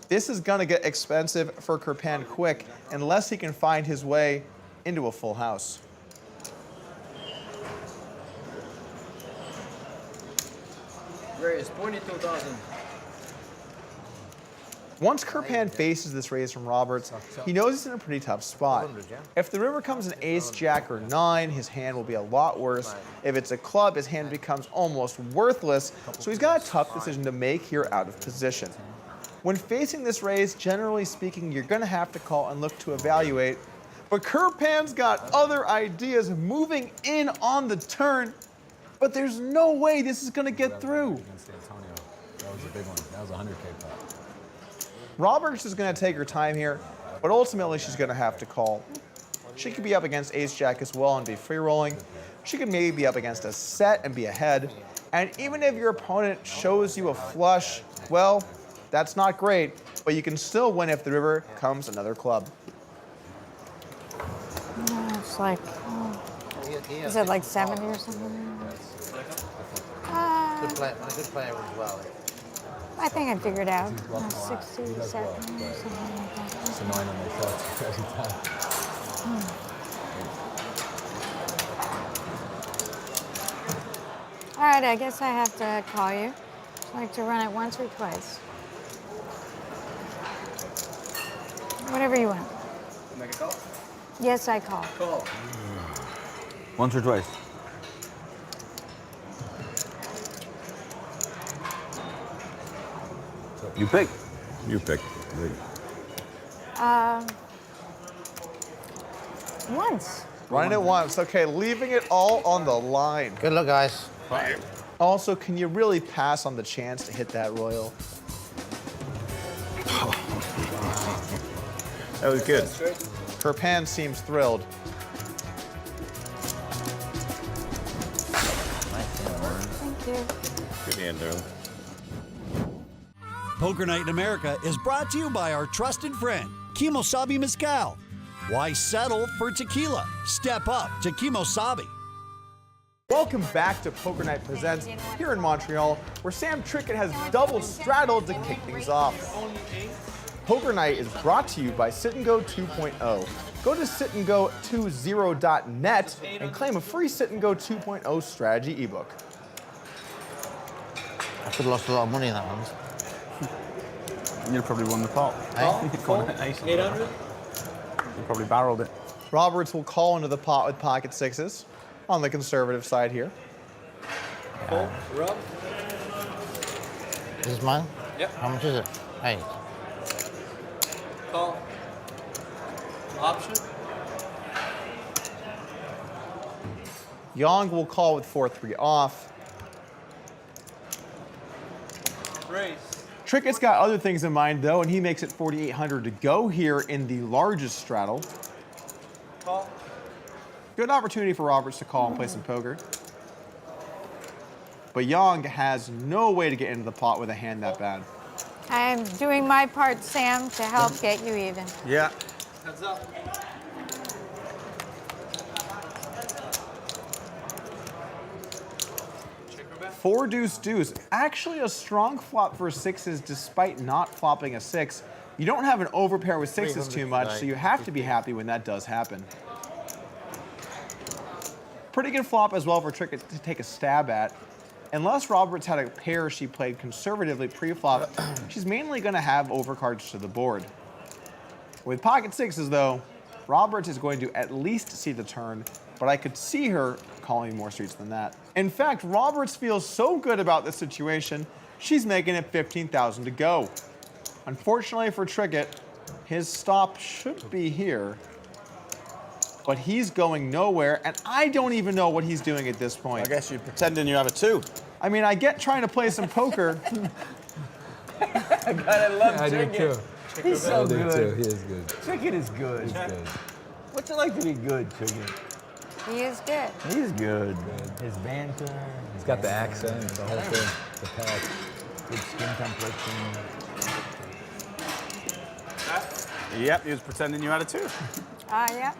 This is gonna get expensive for Kirpan quick, unless he can find his way into a full house. Raise 22,000. Once Kirpan faces this raise from Roberts, he knows he's in a pretty tough spot. If the river comes an ace, jack, or 9, his hand will be a lot worse. If it's a club, his hand becomes almost worthless, so he's got a tough decision to make here out of position. When facing this raise, generally speaking, you're going to have to call and look to evaluate. But Kirpan's got other ideas moving in on the turn, but there's no way this is going to get through. That was a big one. That was a 100K pot. Roberts is going to take her time here, but ultimately she's going to have to call. She could be up against ace-jack as well and be free-rolling. She could maybe be up against a set and be ahead. And even if your opponent shows you a flush, well, that's not great, but you can still win if the river comes another club. It's like, is it like 70 or something? Good player as well. I think I figured out. 67 or something like that. It's annoying when they thought every time. All right, I guess I have to call you. I'd like to run it once or twice. Whatever you want. Make a call? Yes, I call. Call. Once or twice? You pick. You pick. Once. Running it once. Okay, leaving it all on the line. Good luck, guys. Also, can you really pass on the chance to hit that royal? That was good. Kirpan seems thrilled. Thank you. Good hand, darling. Poker Night in America is brought to you by our trusted friend, Kimosabi Mezcal. Why settle for tequila? Step up to Kimosabi. Welcome back to Poker Night Presents here in Montreal, where Sam Trickett has double straddled to kick things off. Poker Night is brought to you by Sit and Go 2.0. Go to sitandgo20.net and claim a free Sit and Go 2.0 strategy ebook. I could have lost a lot of money in that one. You'd have probably won the pot. Call? 800? You probably barreled it. Roberts will call into the pot with pocket sixes on the conservative side here. Rob? This is mine? Yep. How much is it? 8. Call. Option? Yang will call with 4-3 off. Raise. Trickett's got other things in mind, though, and he makes it 4,800 to go here in the largest straddle. Call. Good opportunity for Roberts to call and play some poker. But Yang has no way to get into the pot with a hand that bad. I'm doing my part, Sam, to help get you even. Yeah. Heads up. Four deuce deuce. Actually a strong flop for sixes despite not flopping a 6. You don't have an overpair with sixes too much, so you have to be happy when that does happen. Pretty good flop as well for Trickett to take a stab at. Unless Roberts had a pair she played conservatively pre-flop, she's mainly going to have overcards to the board. With pocket sixes, though, Roberts is going to at least see the turn, but I could see her calling more streets than that. In fact, Roberts feels so good about this situation, she's making it 15,000 to go. Unfortunately for Trickett, his stop should be here, but he's going nowhere, and I don't even know what he's doing at this point. I guess you're pretending you have a 2. I mean, I get trying to play some poker. God, I love I do Trickett. too. He's so I do good. too. He is good. Trickett is good. He's good. What's it like to be good, Trickett? He is good. He's good. His banter. He's got the accent, the whole thing, the pack. Good skin complexion. Yep, he was pretending you had a 2. Yeah.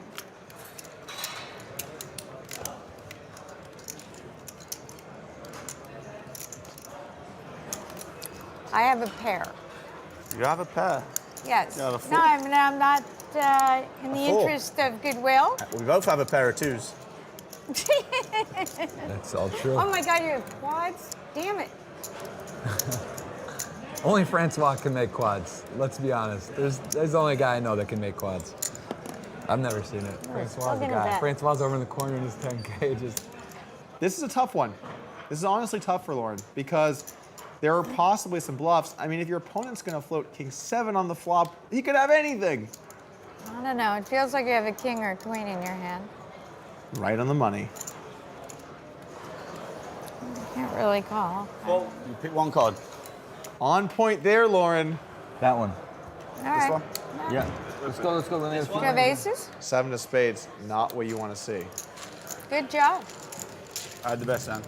I have a pair. You have a pair. Yes. You have a No, 4. I'm not in the A 4. interest of goodwill. We both have a pair of 2s. That's all true. Oh my God, you have quads? Damn it. Only Francois can make quads. Let's be honest. There's the only guy I know that can make quads. I've never seen it. Francois is the guy. Francois over in the corner in his 10K. This is a tough one. This is honestly tough for Lauren because there are possibly some bluffs. I mean, if your opponent's going to float king 7 on the flop, he could have anything. I don't know. It feels like you have a king or a queen in your hand. Right on the money. Can't really call. You pick one card. On point there, Lauren. That one. All right. Yeah. Let's go. Do you have aces? 7 of spades, not what you want to see. Good job. I had the best hand.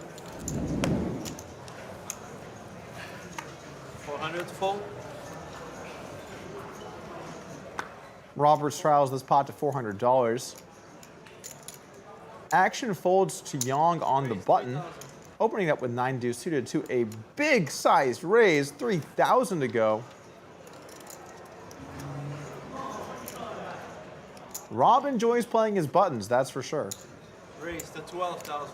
400 full. Roberts trials this pot to $400. Action folds to Yang on the button, opening up with 9 deuce suited to a big sized raise, 3,000 to go. Rob enjoys playing his buttons, that's for sure. Raise to 12,000.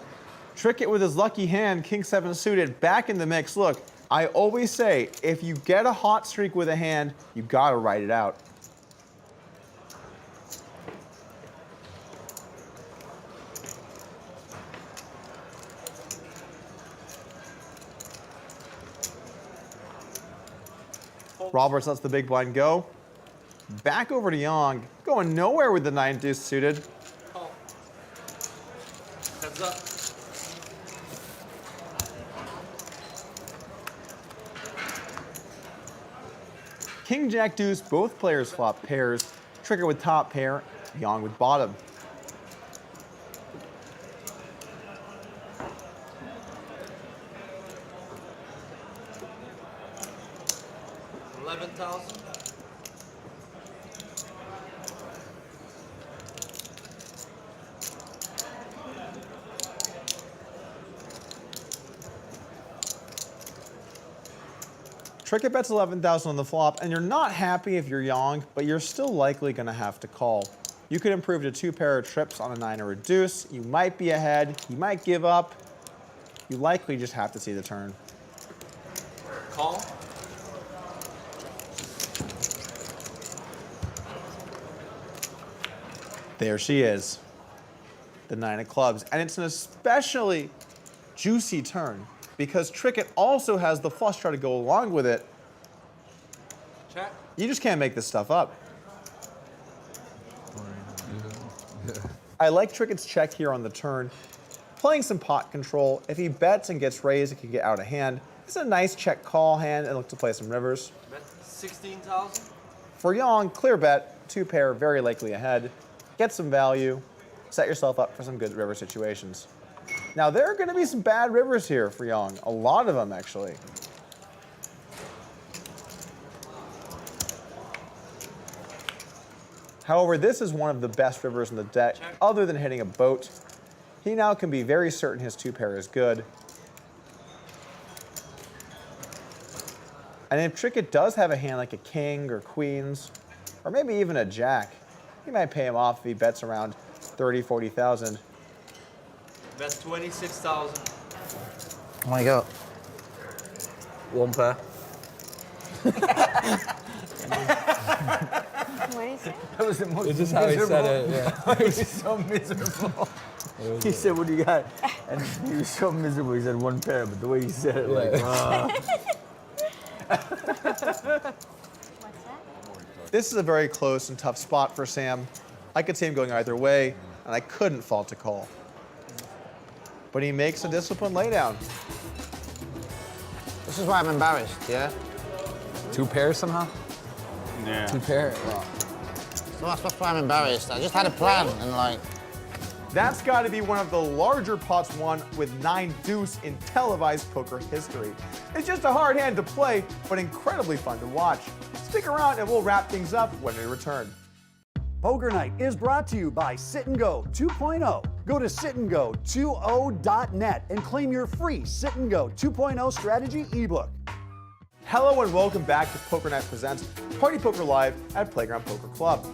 Trick it with his lucky hand, king 7 suited, back in the mix. Look, I always say, if you get a hot streak with a hand, you gotta ride it out. Roberts lets the big blind go. Back over to Yang, going nowhere with the 9 deuce suited. Call. Heads up. King Jack deuce, both players flop pairs. Trigger with top pair, Yang with bottom. $11,000. Trick it bets 11,000 on the flop, and you're not happy if you're Yang, but you're still likely going to have to call. You could improve to 2 pair of trips on a 9 or a deuce. You might be ahead. You might give up. You likely just have to see the turn. Call. There she is, the 9 of clubs. And it's an especially juicy turn because Trick it also has the flush draw to go along with it. Check. You just can't make this stuff up. I like Trick it's check here on the turn. Playing some pot control. If he bets and gets raised, it can get out of hand. It's a nice check call hand and look to play some rivers. Bet 16,000. For Yang, clear bet, 2 pair, very likely ahead. Get some value, set yourself up for some good river situations. Now there are going to be some bad rivers here for Yang, a lot of them actually. However, this is one of the best rivers in the deck, other than hitting a boat. He now can be very certain his 2 pair is good. And if Trick it does have a hand like a king or queens, or maybe even a jack, he might pay him off if he bets around 30, 40,000. Bet 26,000. Oh my God. 1 pair. What did he say? That was the most It's just how he said it, yeah. He was so miserable. He said, what do you got? And he was so miserable. He said 1 pair, but the way he said it, This is a very close and tough spot for Sam. I could see him going either way, and I couldn't fault a call. But he makes a disciplined laydown. This is why I'm embarrassed, yeah? 2 pairs somehow? Yeah. 2 pairs? So that's why I'm embarrassed. I just had a plan and like... That's got to be one of the larger pots won with 9 deuce in televised poker history. It's just a hard hand to play, but incredibly fun to watch. Stick around and we'll wrap things up when we return. Poker Night is brought to you by Sit and Go 2.0. Go to sitandgo20.net and claim your free Sit and Go 2.0 strategy ebook. Hello and welcome back to Poker Night Presents Party Poker Live at Playground Poker Club.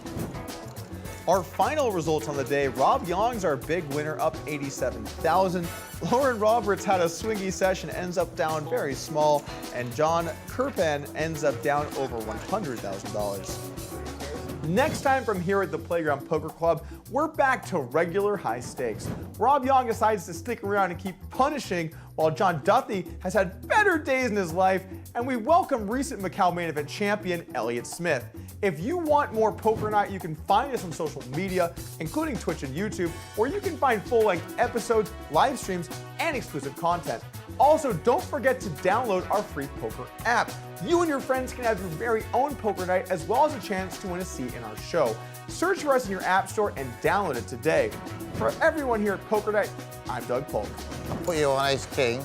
Our final results on the day, Rob Young's our big winner, up 87,000. Lauren Roberts had a swingy session, ends up down very small, and John Kerpen ends up down over $100,000. Next time from here at the Playground Poker Club, we're back to regular high stakes. Rob Young decides to stick around and keep punishing, while John Duthie has had better days in his life, and we welcome recent Macau main event champion Elliott Smith. If you want more Poker Night, you can find us on social media, including Twitch and YouTube, where you can find full-length episodes, live streams, and exclusive content. Also, don't forget to download our free poker app. You and your friends can have your very own poker night, as well as a chance to win a seat in our show. Search for us in your app store and download it today. For everyone here at Poker Night, I'm Doug Polk. I put you on ace king,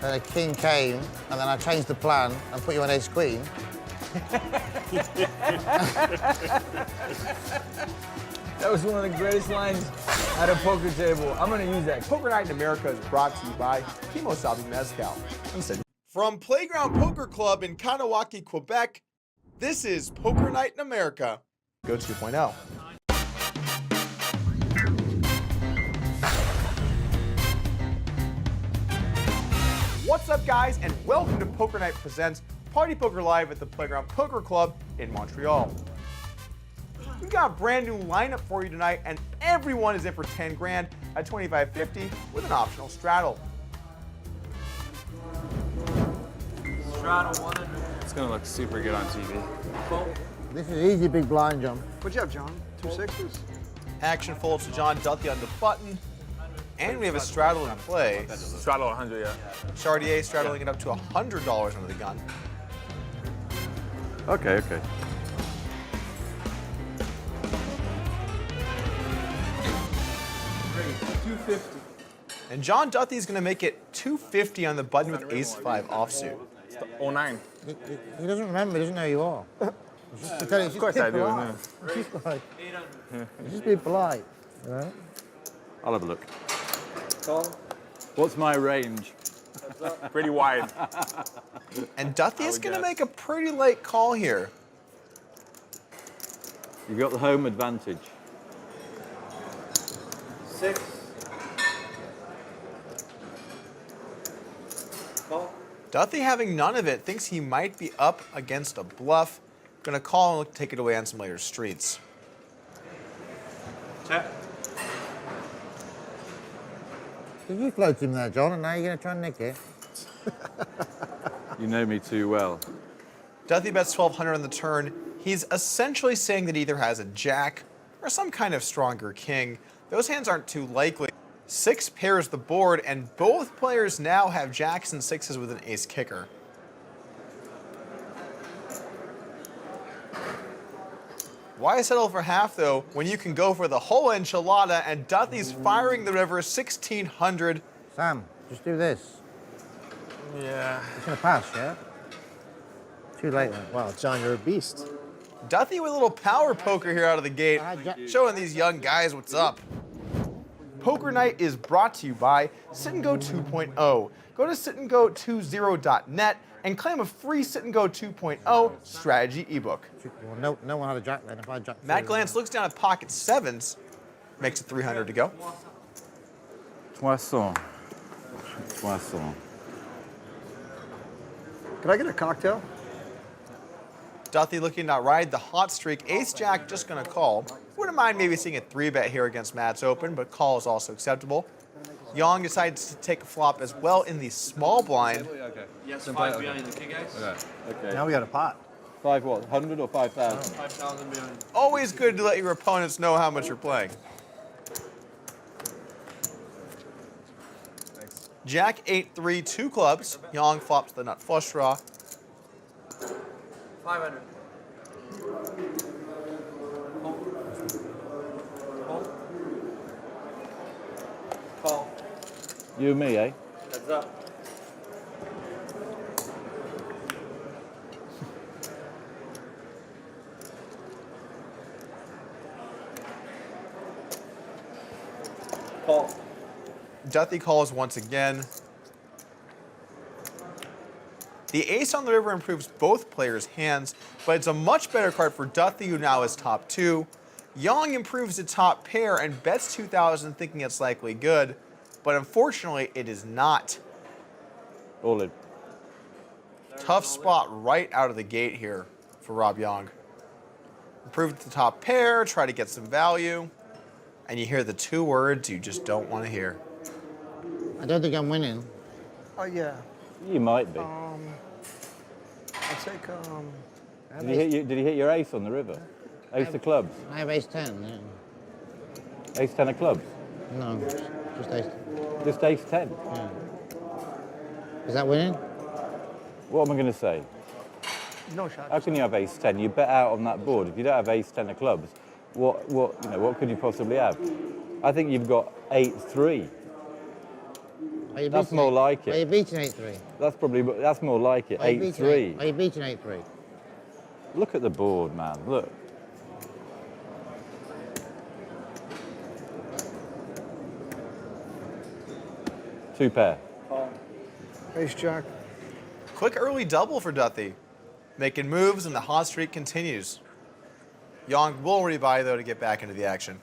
then a king came, and then I changed the plan and put you on ace queen. That was one of the greatest lines at a poker table. I'm gonna use that. Poker Night in America is brought to you by Kimosabi Mezcal. From Playground Poker Club in Kanawaki, Quebec, this is Poker Night in America. Go 2.0. What's up, guys, and welcome to Poker Night Presents Party Poker Live at the Playground Poker Club in Montreal. We've got a brand new lineup for you tonight, and everyone is in for 10 grand at $25.50 with an optional straddle. Straddle 100. It's gonna look super good on TV. This is easy, big blind, John. What'd you have, John? 2 6s. Action folds to John Duthie on the button. And we have a straddle in play. Straddle 100, yeah. Chartier straddling it up to $100 under the gun. Okay, okay. $250. And John Duthie is going to make it $250 on the button with ace-5 offsuit. All 9. He doesn't remember, he doesn't know who you are. Of course I do, no. Just be polite, you know? I'll have a look. What's my range? Pretty wide. And Duthie is going to make a pretty late call here. You've got the home advantage. 6. Call. Duthie, having none of it, thinks he might be up against a bluff. Going to call and take it away on some later streets. Check. Did you float him there, John, and now you're going to try and nick it? You know me too well. Duthie bets 1,200 on the turn. He's essentially saying that he either has a jack or some kind of stronger king. Those hands aren't too likely. 6 pairs the board, and both players now have jacks and 6s with an ace kicker. Why settle for half, though, when you can go for the whole enchilada, and Duthie's firing the river 1,600. Sam, just do this. Yeah. It's going to pass, yeah? Too late then. Wow, John, you're a beast. Duthie with a little power poker here out of the gate, showing these young guys what's up. Poker Night is brought to you by Sit and Go 2.0. Go to sitandgo20.net and claim a free Sit and Go 2.0 strategy ebook. Well, no one had a jack then. If I had jack Matt Glantz looks down at pocket 7s, makes it 300 to go. Poisson. Poisson. Can I get a cocktail? Duthie looking to ride the hot streak. Ace-Jack just going to call. Wouldn't mind maybe seeing a 3-bet here against Matt's open, but call is also acceptable. Young decides to take a flop as well in the small blind. Okay. Yes, 5 behind the king, guys. Okay. Now we got a pot. 5 what? 100 or 5,000? 5,000 behind. Always good to let your opponents know how much you're playing. Thanks. Jack 8-3, 2 clubs. Young flops the nut flush draw. 500. Call. You and me, eh? Heads up. Call. Duthie calls once again. The ace on the river improves both players' hands, but it's a much better card for Duthie, who now is top 2. Yang improves the top pair and bets 2,000 thinking it's likely good, but unfortunately it is not. All in. Tough spot right out of the gate here for Rob Yang. Improved the top pair, try to get some value, and you hear the two words you just don't want to hear. I don't think I'm winning. Oh, yeah. You might be. I'll take, Did he hit your ace on the river? Ace of clubs? I have ace 10, yeah. Ace 10 of clubs? No, just ace. Just ace 10? Yeah. Is that winning? What am I going to say? No shot. How can you have ace 10? You bet out on that board. If you don't have ace 10 of clubs, what could you possibly have? I think you've got 8-3. That's more like it. Are you beating 8-3? That's more like it. 8-3. Are you beating 8-3? Look at the board, man. Look. Two pair. Ace jack. Quick early double for Duthie. Making moves and the hot streak continues. Yang will rebuy though to get back into the action.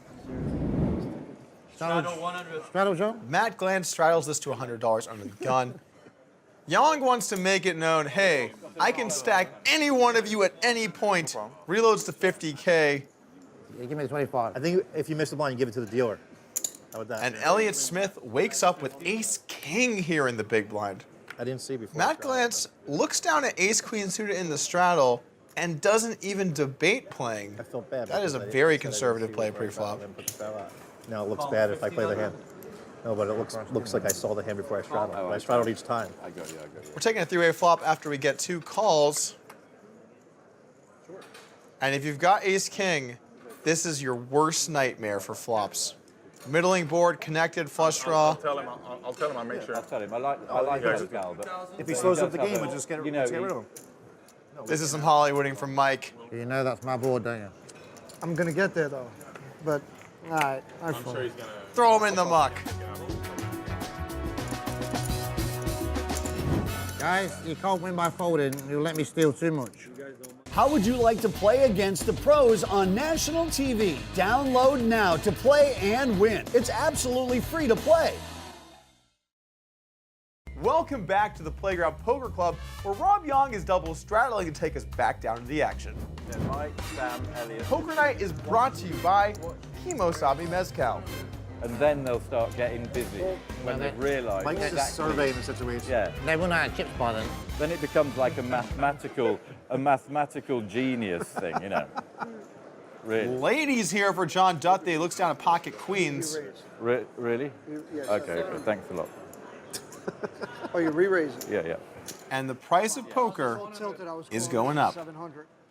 Straddle, Joe? Matt Glenn straddles this to $100 under the gun. Yang wants to make it known, hey, I can stack any one of you at any point. Reloads to 50K. Yeah, give me the 25. I think if you miss the blind, you give it to the dealer. How about that? And Elliott Smith wakes up with ace king here in the big blind. I didn't see before. Matt Glantz looks down at ace queen suited in the straddle and doesn't even debate playing. I felt bad. That is a very conservative play pre-flop. Now it looks bad if I play the hand. No, but it looks like I saw the hand before I straddled. I straddled each time. I got you. We're taking a three-way flop after we get two calls. And if you've got ace king, this is your worst nightmare for flops. Middling board, connected, flush draw. I'll tell him. I'll make sure. I'll tell him. I like Pascal, but If he slows up the game, we'll just get rid of him. This is some Hollywooding from Mike. You know that's my board, don't you? I'm going to get there, though. But, all right. I'm sure he's going to... Throw him in the muck. Guys, you can't win by folding. You'll let me steal too much. How would you like to play against the pros on national TV? Download now to play and win. It's absolutely free to play. Welcome back to the Playground Poker Club, where Rob Yang is double straddling to take us back down to the action. Yeah, Mike, Sam, Elliot. Poker Night is brought to you by Kimosabi Mezcal. And then they'll start getting busy when they've realised. Mike's just surveying the situation. Yeah. They wouldn't have chips by then. Then it becomes like a mathematical genius thing, you know. Really. Ladies here for John Duthie. Looks down at pocket queens. Really? Okay, thanks a lot. Oh, you re-raising? Yeah. And the price of poker is going up.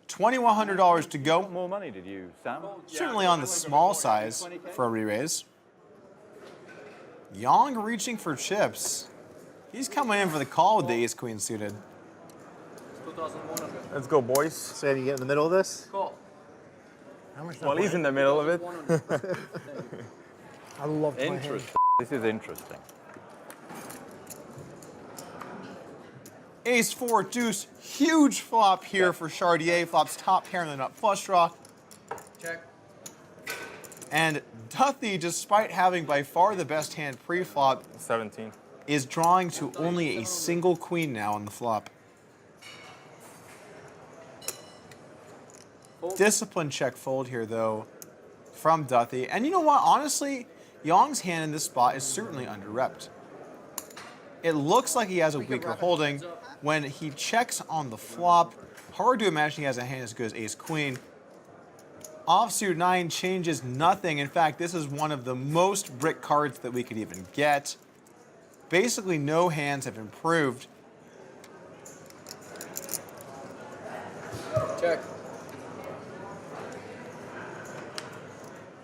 $2,100 to go. What more money did you, Sam? Certainly on the small size for a re-raise. Yang reaching for chips. He's coming in for the call with the ace queen suited. Let's go, boys. So you get in the middle of this? Well, he's in the middle of it. I love my hand. Interesting. This is interesting. Ace 4 deuce, huge flop here for Chartier. Flops top pair and the nut flush draw. Check. And Duthie, despite having by far the best hand pre-flop, 17. is drawing to only a single queen now on the flop. Discipline check fold here though from Duthie. And you know what, honestly, Yang's hand in this spot is certainly under-repped. It looks like he has a weaker holding. When he checks on the flop, hard to imagine he has a hand as good as ace-queen. Offsuit 9 changes nothing. In fact, this is one of the most brick cards that we could even get. Basically, no hands have improved. Check.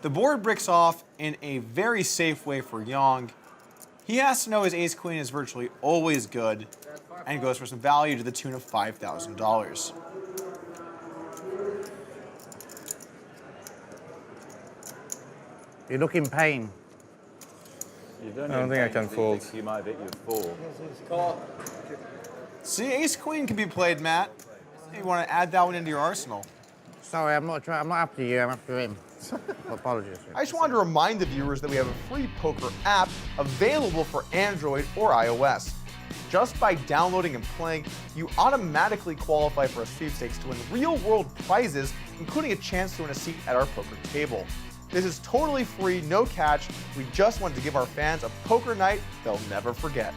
The board bricks off in a very safe way for Yang. He has to know his ace-queen is virtually always good and goes for some value to the tune of $5,000. You look in pain. I don't think I can fold. You might hit your 4. Call. See, ace-queen can be played, Matt. You want to add that one into your arsenal. Sorry, I'm not after you. I'm after him. Apologies. I just wanted to remind the viewers that we have a free poker app available for Android or iOS. Just by downloading and playing, you automatically qualify for a sweepstakes to win real-world prizes, including a chance to win a seat at our poker table. This is totally free, no catch. We just wanted to give our fans a poker night they'll never forget.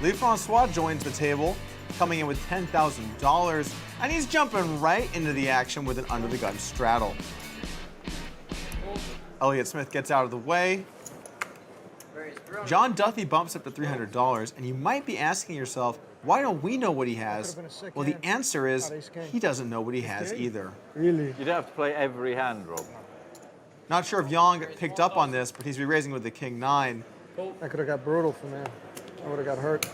Lee Francois joins the table, coming in with $10,000, and he's jumping right into the action with an under-the-gun straddle. Elliott Smith gets out of the way. John Duthie bumps up to $300, and you might be asking yourself, why don't we know what he has? Well, the answer is he doesn't know what he has either. Really? You don't have to play every hand, Rob. Not sure if Yang picked up on this, but he's re-raising with the King-9. I could have got brutal from there. I would have got hurt.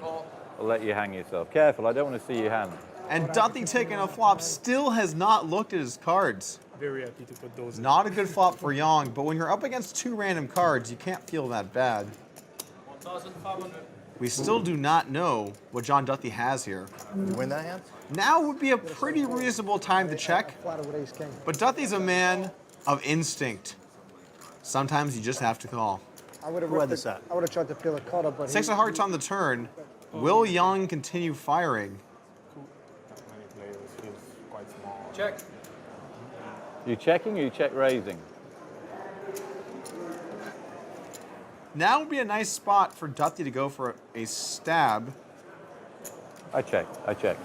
I'll let you hang yourself. Careful, I don't want to see you hand. And Duthie taking a flop still has not looked at his cards. Very happy to put those in. Not a good flop for Yang, but when you're up against two random cards, you can't feel that bad. 1,500. We still do not know what John Duthie has here. You win that hand? Now would be a pretty reasonable time to check, but Duthie's a man of instinct. Sometimes you just have to call. I would have Who had this at? I would have tried to peel a cutter, but Six of hearts on the turn. Will Yang continue firing? Check. You checking or you check raising? Now would be a nice spot for Duthie to go for a stab. I check. Check.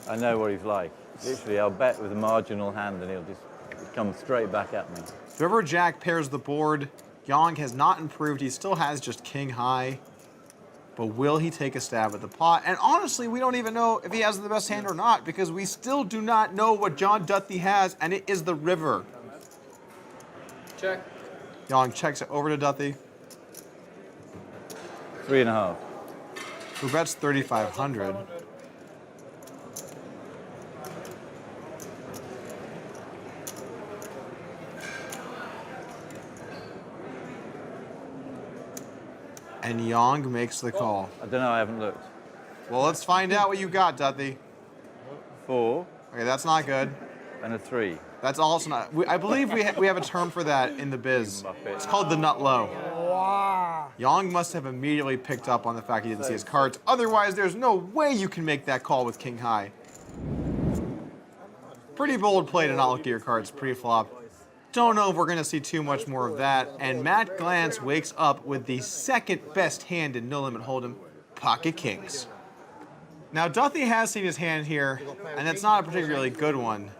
I know what he's like. Literally, I'll bet with a marginal hand and he'll just come straight back at me. River Jack pairs the board. Yang has not improved. He still has just king high. But will he take a stab at the pot? And honestly, we don't even know if he has the best hand or not, because we still do not know what John Duthie has, and it is the river. Check. Yang checks it over to Duthie, 3.5. who bets 3,500. And Yang makes the call. I don't know, I haven't looked. Well, let's find out what you got, Duthie. 4. Okay, that's not good. And a 3. That's also not. I believe we have a term for that in the biz. It's called the nut low. Wow. Yang must have immediately picked up on the fact he didn't see his cards. Otherwise, there's no way you can make that call with king high. Pretty bold play to not look at your cards pre-flop. Don't know if we're going to see too much more of that. And Matt Glantz wakes up with the second best hand in No Limit Hold'em, pocket kings. Now, Duthie has seen his hand here, and it's not a particularly good one.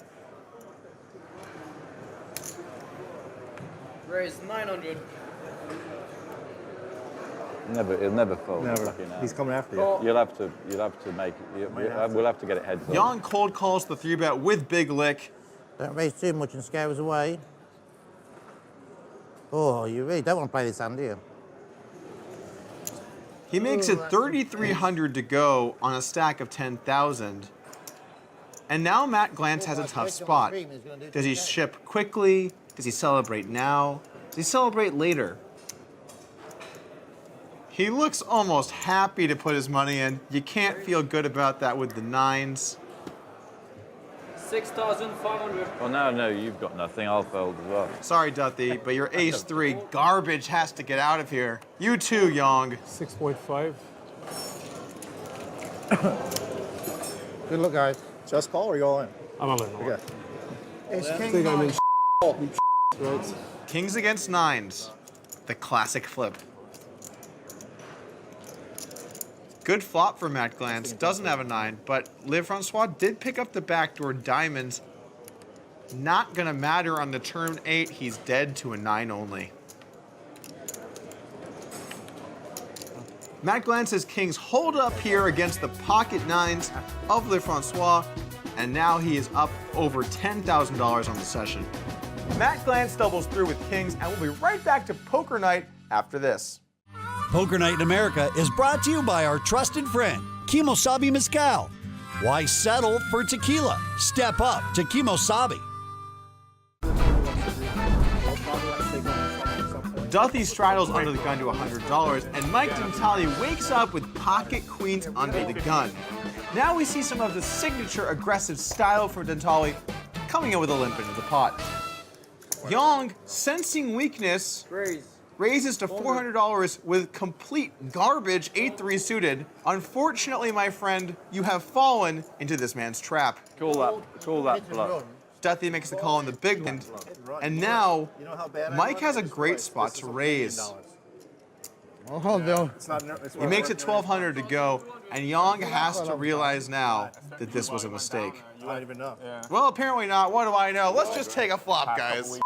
Raise 900. It'll never fold. Never. He's coming after you. You'll have to make it. We'll have to get it heads up. Yang cold calls the 3-bet with big lick. Don't raise too much and scare us away. Oh, you really don't want to play this hand, do you? He makes it 3,300 to go on a stack of 10,000. And now Matt Glantz has a tough spot. Does he ship quickly? Does he celebrate now? Does he celebrate later? He looks almost happy to put his money in. You can't feel good about that with the 9s. 6,500. Well, no, you've got nothing. I'll fold as well. Sorry, Duthie, but your ace-3 garbage has to get out of here. You too, Yang. 6.5. Good luck, guys. Just call or you all in? I'm all in. Okay. Ace king. I think I'm in right. Kings against 9s. The classic flip. Good flop for Matt Glantz. Doesn't have a 9, but Liv Francois did pick up the backdoor diamonds. Not gonna matter on the turn 8. He's dead to a 9 only. Matt Glantz's kings hold up here against the pocket 9s of Liv Francois, and now he is up over $10,000 on the session. Matt Glantz doubles through with kings, and we'll be right back to poker night after this. Poker Night in America is brought to you by our trusted friend, Kimosabi Mezcal. Why settle for tequila? Step up to Kimosabi. Duthie straddles under the gun to $100, and Mike Dintali wakes up with pocket queens under the gun. Now we see some of the signature aggressive style from Dentale coming in with a limp into the pot. Yang, sensing weakness, raises to $400 with complete garbage 8-3 suited. Unfortunately, my friend, you have fallen into this man's trap. Call that bluff. Duthie makes the call on the big end, and now Mike has a great spot to raise. Oh, no. He makes it 1,200 to go, and Yang has to realize now that this was a mistake. You don't even know. Well, apparently not. What do I know? Let's just take a flop, guys.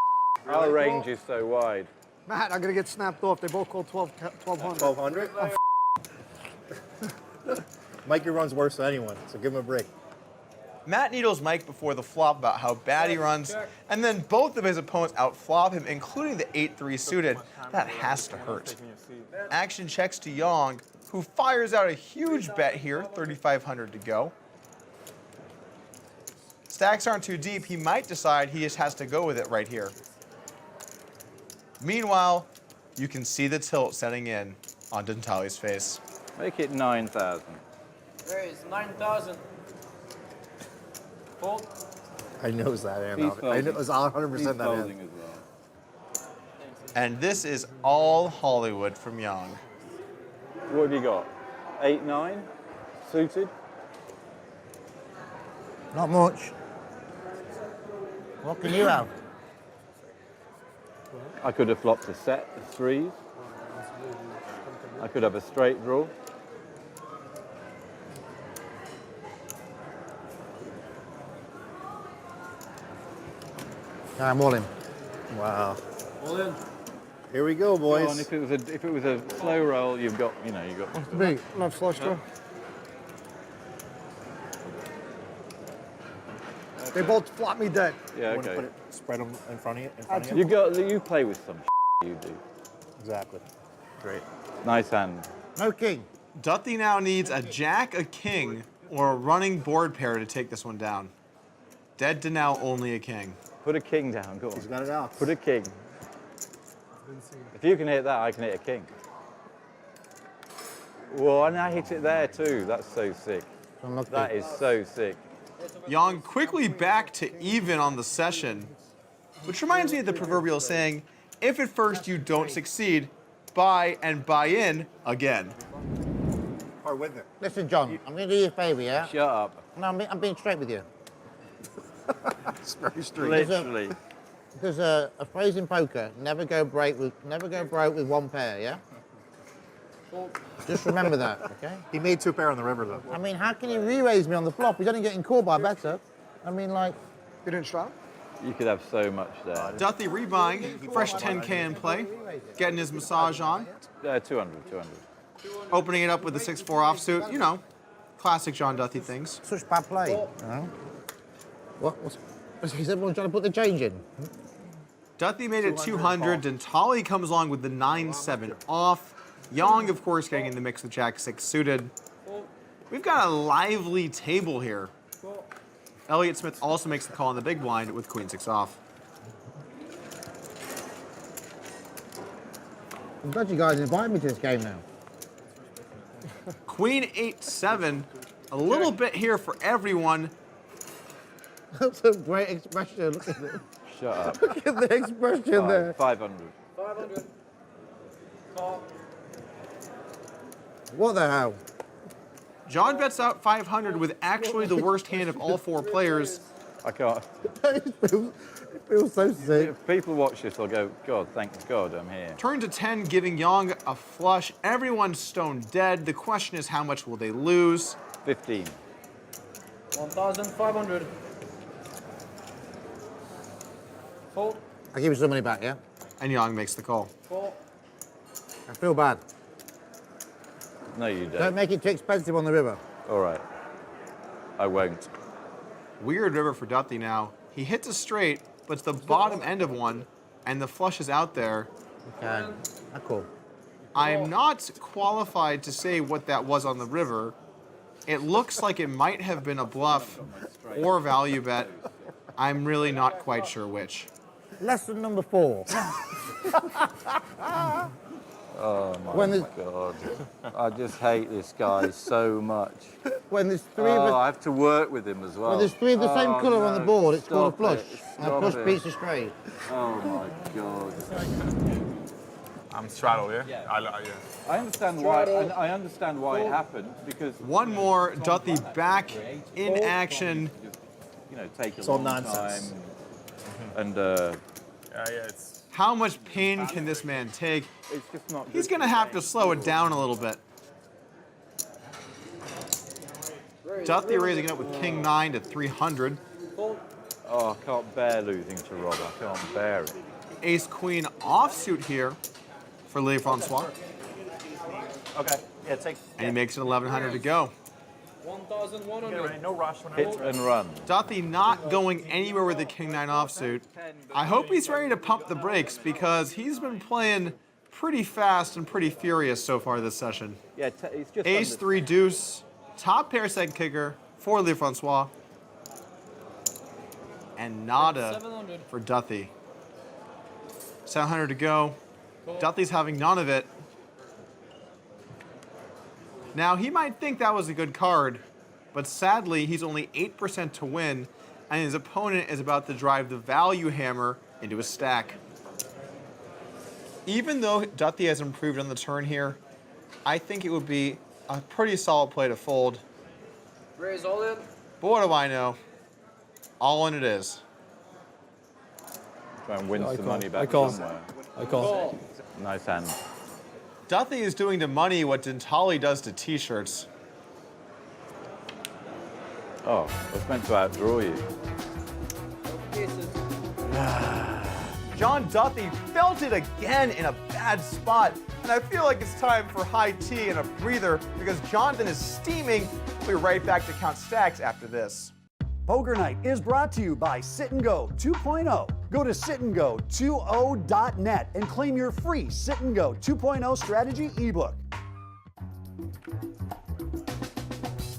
Our range is so wide. Matt, I'm gonna get snapped off. They both called 1,200. 1,200? Mikey runs worse than anyone, so give him a break. Matt needles Mike before the flop about how bad he runs, and then both of his opponents outflop him, including the 8-3 suited. That has to hurt. Action checks to Yang, who fires out a huge bet here, 3,500 to go. Stacks aren't too deep. He might decide he just has to go with it right here. Meanwhile, you can see the tilt setting in on Dentale's face. Make it 9,000. There is 9,000. Fold. I knows that, He's Aaron. I folding. know, it was 100% He's that folding in. as well. And this is all Hollywood from Yang. What have you got? 8-9? Suited? Not much. What can you have? I could have flopped a set of threes. I could have a straight draw. I'm all in. Wow. All in. Here we go, boys. Go on, if it was a slow roll, you've got. What's the big? Not flush draw. They both flop me dead. Yeah, You wanna okay. put it, spread them in front of you? You play with some you do. Exactly. Great. Nice hand. No king. Duthie now needs a jack, a king, or a running board pair to take this one down. Dead to now only a king. Put a king down, go on. He's got it out. Put a king. If you can hit that, I can hit a king. Whoa, and I hit it there too. That's so sick. That is so sick. Yang quickly back to even on the session, which reminds me of the proverbial saying, if at first you don't succeed, buy and buy in again. Or with it. Listen, John, I'm going to do you a favour, yeah? Shut up. No, I'm being straight with you. It's very straight. Literally. There's a phrase in poker: never go broke with one pair. Yeah. Just remember that, okay? He made 2 pair on the river, though. I mean, how can he re-raise me on the flop? He's only getting called by a better. I mean, like. You didn't strap? You could have so much there. Duthie rebuying, fresh 10K in play, getting his massage on, 200. opening it up with the 6-4 offsuit. You know, classic John Duthie things. Such bad play. You know? Is everyone trying to put the change in? Duthie made it 200, Dentale comes along with the 9-7 off. Yang, of course, getting in the mix with Jack-6 suited. We've got a lively table here. Elliott Smith also makes the call on the big blind with Queen-6 off. I'm glad you guys invited me to this game now. Queen-8-7, a little bit here for everyone. That's a great expression. Look at it. Shut up. Look at the expression there. 500. 500. Call. What the hell? John bets out 500 with actually the worst hand of all 4 players. I can't. It feels so sick. If people watch this, they'll go, God, thank God I'm here. Turn to 10, giving Yang a flush. Everyone's stone dead. The question is, how much will they lose? 15. 1,500. Fold. I'll give you some money back, yeah? And Yang makes the call. Call. I feel bad. No, you don't. Don't make it too expensive on the river. All right. I won't. Weird river for Duthie now. He hits a straight, but it's the bottom end of one, and the flush is out there. Okay, cool. I am not qualified to say what that was on the river. It looks like it might have been a bluff or value bet. I'm really not quite sure which. Lesson number 4. Oh my When God. I just hate this guy so much. when there's three Oh, of I us, have to work with him as well. when there's three of the same Oh, colour on the no, board, it's called a stop flush. it, And a stop flush it. beats a straight. Oh my God. I'm straddle, yeah? Yeah. Yeah. I understand why. I understand why it happened because One more, Duthie back in action. you know take a It's all long nonsense. time. And It's How much pain can this man take? it's just not. He's good going to have to slow it down a little bit. Duthie raising it up with King 9 to 300. Oh, I can't bear losing to Rob. I can't bear it. Ace Queen offsuit here for Lee Francois. Okay. Yeah, take. And he makes it 1,100 to go. 1,100. No rush when Hit and run. Duthie not going anywhere with the King 9 offsuit. I hope he's ready to pump the brakes because he's been playing pretty fast and pretty furious so far this session. Yeah, it's just Ace under- 3 deuce, top pair second kicker for Lee Francois. And nada 700. for Duthie. 700 to go. Duthie's having none of it. Now, he might think that was a good card, but sadly, he's only 8% to win, and his opponent is about to drive the value hammer into his stack. Even though Duthie has improved on the turn here, I think it would be a pretty solid play to fold. Raise all in. But what do I know? All in it is. Try and win I some call. money back I call. somewhere. I call. Nice hand. Duthie is doing to money what Dentali does to t-shirts. Oh, I was meant to outdraw you. John Duthie felt it again in a bad spot, and I feel like it's time for high tea and a breather because Jonathan is steaming. We'll be right back to count stacks after this. Poker Night is brought to you by Sit and Go 2.0. Go to sitandgo20.net and claim your free Sit and Go 2.0 strategy ebook.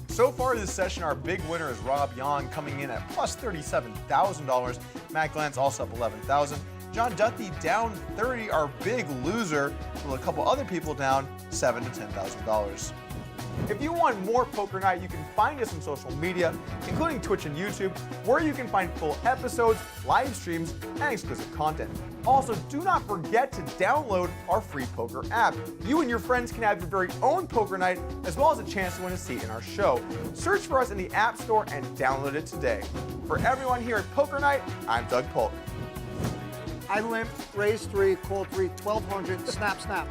So far this session, our big winner is Rob Young coming in at plus $37,000. Matt Glantz also up 11,000. John Duthie down 30, our big loser, with a couple other people down $7,000 to $10,000. If you want more Poker Night, you can find us on social media, including Twitch and YouTube, where you can find full episodes, live streams, and exclusive content. Also, do not forget to download our free poker app. You and your friends can have your very own Poker Night, as well as a chance to win a seat in our show. Search for us in the App Store and download it today. For everyone here at Poker Night, I'm Doug Polk. I limped, raised 3, called 3, 1,200, snap, snap.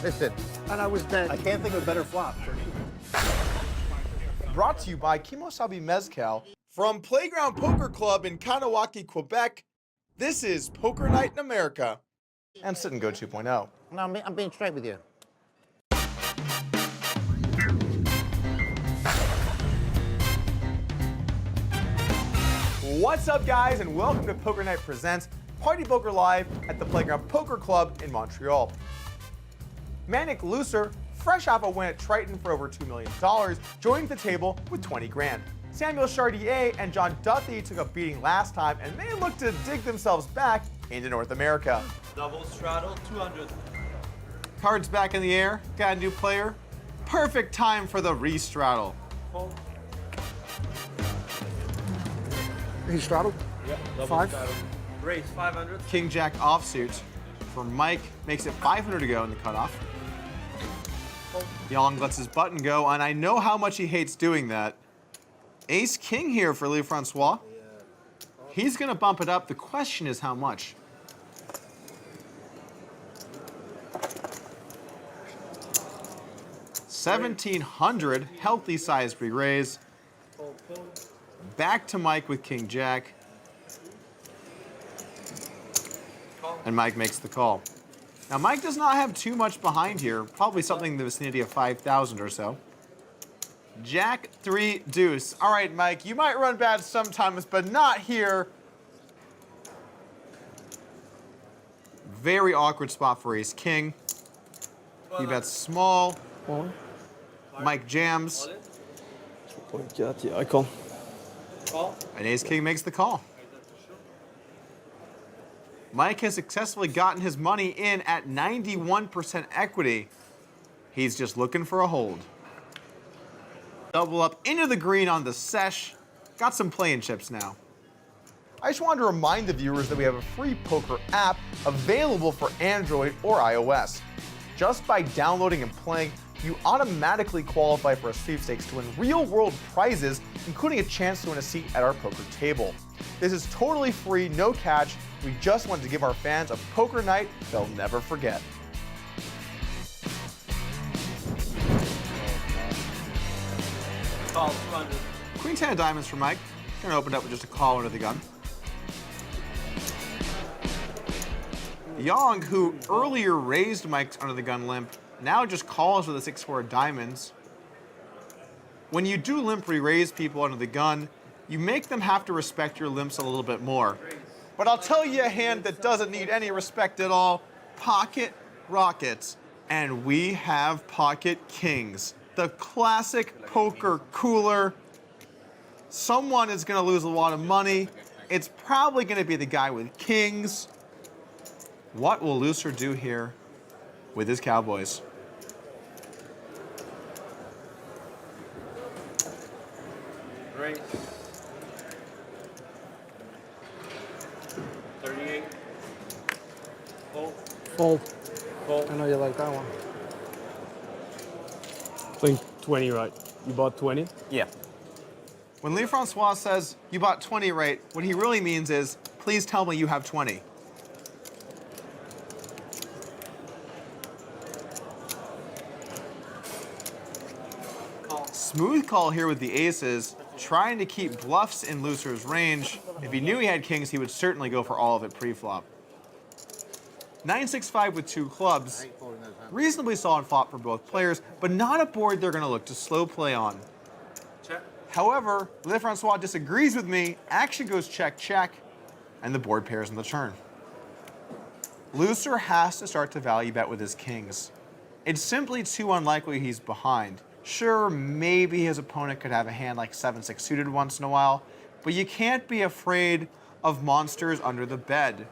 Listen, And I was dead. I can't think of a better flop. Brought to you by Kimosabi Mezcal from Playground Poker Club in Kanawaki, Quebec. This is Poker Night in America and Sit and Go 2.0. no, I'm being straight with you. What's up, guys, and welcome to Poker Night Presents Party Poker Live at the Playground Poker Club in Montreal. Manic Looser, fresh off a win at Triton for over $2 million, joined the table with 20 grand. Samuel Chardier and John Duthie took a beating last time and may look to dig themselves back into North America. Double straddle, 200. Cards back in the air, got a new player. Perfect time for the re-straddle. He straddled? Yep, double 5. straddle. Raise, 500. King Jack offsuit for Mike makes it 500 to go in the cutoff. Young lets his button go, and I know how much he hates doing that. Ace King here for Lee Francois. He's gonna bump it up. The question is how much. $1,700, healthy sized re-raise. Back to Mike with King Jack. And Mike makes the call. Now, Mike does not have too much behind here, probably something in the vicinity of 5,000 or so. Jack 3 deuce. All right, Mike, you might run bad sometimes, but not here. Very awkward spot for Ace King. He bets small. Mike jams. Yeah, I call. And Ace King makes the call. Mike has successfully gotten his money in at 91% equity. He's just looking for a hold. Double up into the green on the sesh. Got some playing chips now. I just wanted to remind the viewers that we have a free poker app available for Android or iOS. Just by downloading and playing, you automatically qualify for a sweepstakes to win real-world prizes, including a chance to win a seat at our poker table. This is totally free, no catch. We just wanted to give our fans a poker night they'll never forget. Call 200. Queen 10 of diamonds for Mike. Gonna open up with just a call under the gun. Young, who earlier raised Mike's under the gun limp, now just calls with a 6-4 of diamonds. When you do limp re-raise people under the gun, you make them have to respect your limps a little bit more. But I'll tell you a hand that doesn't need any respect at all, Pocket Rockets. And we have Pocket Kings, the classic poker cooler. Someone is gonna lose a lot of money. It's probably gonna be the guy with kings. What will Looser do here with his Cowboys? Raise. 38. Fold. Fold. Fold. I know you like that one. Playing 20, right? You bought 20? Yeah. When Lee Francois says, you bought 20 right, what he really means is, please tell me you have 20. Smooth call here with the aces, trying to keep bluffs in Looser's range. If he knew he had kings, he would certainly go for all of it pre-flop. 9-6-5 with 2 clubs. Reasonably solid flop for both players, but not a board they're going to look to slow play on. Check. However, LeFrancois disagrees with me, action goes check, check, and the board pairs on the turn. Looser has to start to value bet with his kings. It's simply too unlikely he's behind. Sure, maybe his opponent could have a hand like 7-6 suited once in a while, but you can't be afraid of monsters under the bed.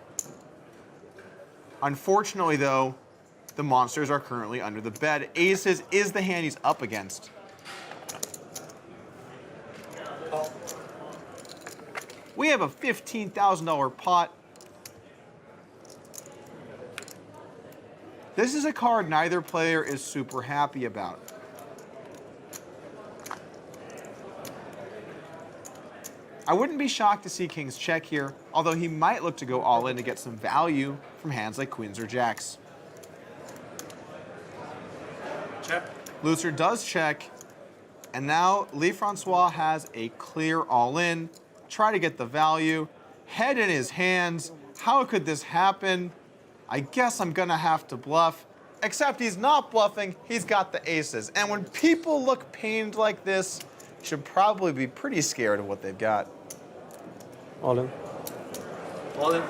Unfortunately, though, the monsters are currently under the bed. Aces is the hand he's up against. We have a $15,000 pot. This is a card neither player is super happy about. I wouldn't be shocked to see Kings check here, although he might look to go all in to get some value from hands like Queens or Jacks. Check. Looser does check, and now Lee Francois has a clear all in. Try to get the value. Head in his hands. How could this happen? I guess I'm gonna have to bluff. Except he's not bluffing, he's got the aces. And when people look pained like this, you should probably be pretty scared of what they've got. All in. All in.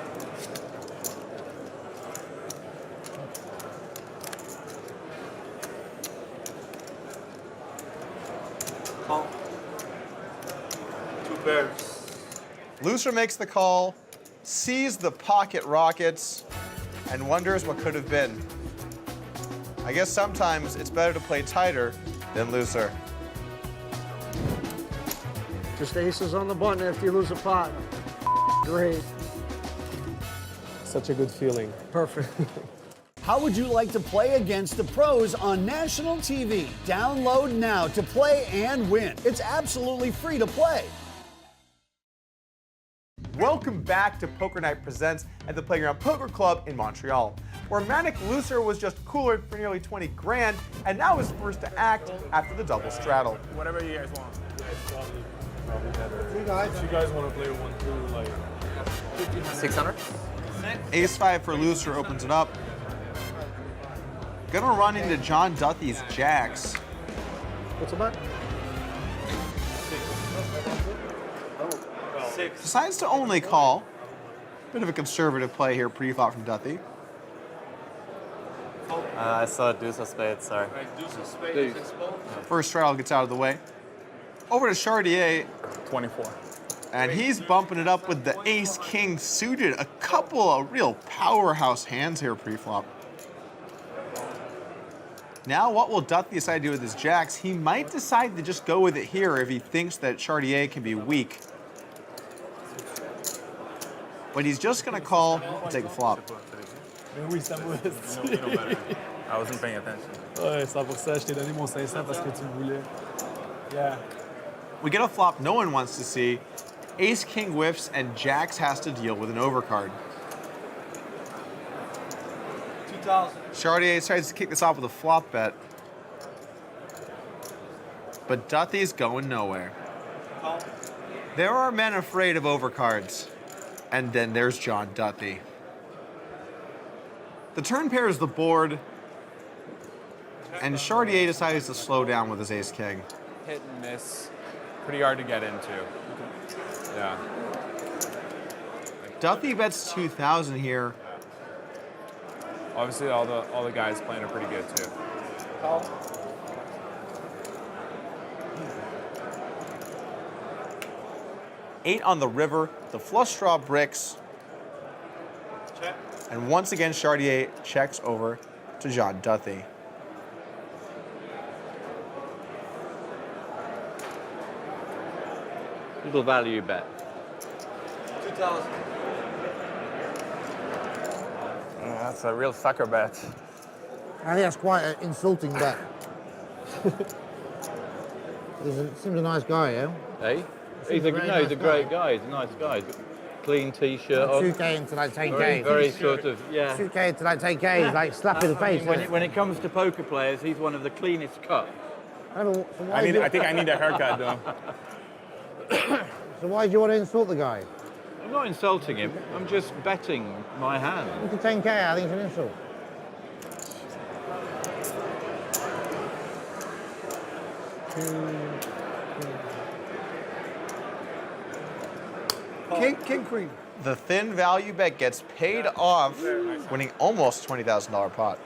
Call. 2 pairs. Looser makes the call, sees the pocket rockets, and wonders what could have been. I guess sometimes it's better to play tighter than looser. Just aces on the button after you lose a pot. Great. Such a good feeling. Perfect. How would you like to play against the pros on national TV? Download now to play and win. It's absolutely free to play. Welcome back to Poker Night Presents at the Playground Poker Club in Montreal, where Manic Looser was just cooler for nearly 20 grand and now is first to act after the double straddle. Whatever you guys want. Probably better. If you guys want to play 1-2, like 600? Ace-5 for Looser opens it up. Gonna run into John Duthie's Jacks. What's the bet? 6. Decides to only call. Bit of a conservative play here pre-flop from Duthie. I saw deuce of spades, sorry. Deuce of spades. First straddle gets out of the way. Over to Chartier. 24. And he's bumping it up with the ace-king suited. A couple of real powerhouse hands here pre-flop. Now, what will Duthie decide to do with his jacks? He might decide to just go with it here if he thinks that Chartier can be weak. But he's just going to call and take a flop. Mais oui, ça modeste. I wasn't paying attention. Ouais, c'est pour ça, je t'ai donné mon 500 parce que tu le voulais. Yeah. We get a flop no one wants to see. Ace King whiffs and Jacks has to deal with an overcard. 2,000. Chartier tries to kick this off with a flop bet. But Duthie's going nowhere. There are men afraid of overcards. And then there's John Duthie. The turn pairs the board, and Chartier decides to slow down with his Ace King. Hit and miss. Pretty hard to get into. Yeah. Duthie bets 2,000 here. Obviously, all the guys playing are pretty good too. Eight on the river, the flush draw bricks. Check. And once again, Chartier checks over to John Duthie. Little value bet. 2,000. That's a real sucker bet. I think that's quite an insulting bet. Seems a nice guy, yeah? Hey? He's a great guy. He's a nice guy. He's got a clean t-shirt on. 2K into like 10K. Very sort of, yeah. 2K into like 10K is like slap in the face. When it comes to poker players, he's one of the cleanest cut. I think I need a haircut though. So why do you want to insult the guy? I'm not insulting him. I'm just betting my hand. Into 10K, I think it's an insult. King, queen. The thin value bet gets paid off, winning almost $20,000 pot.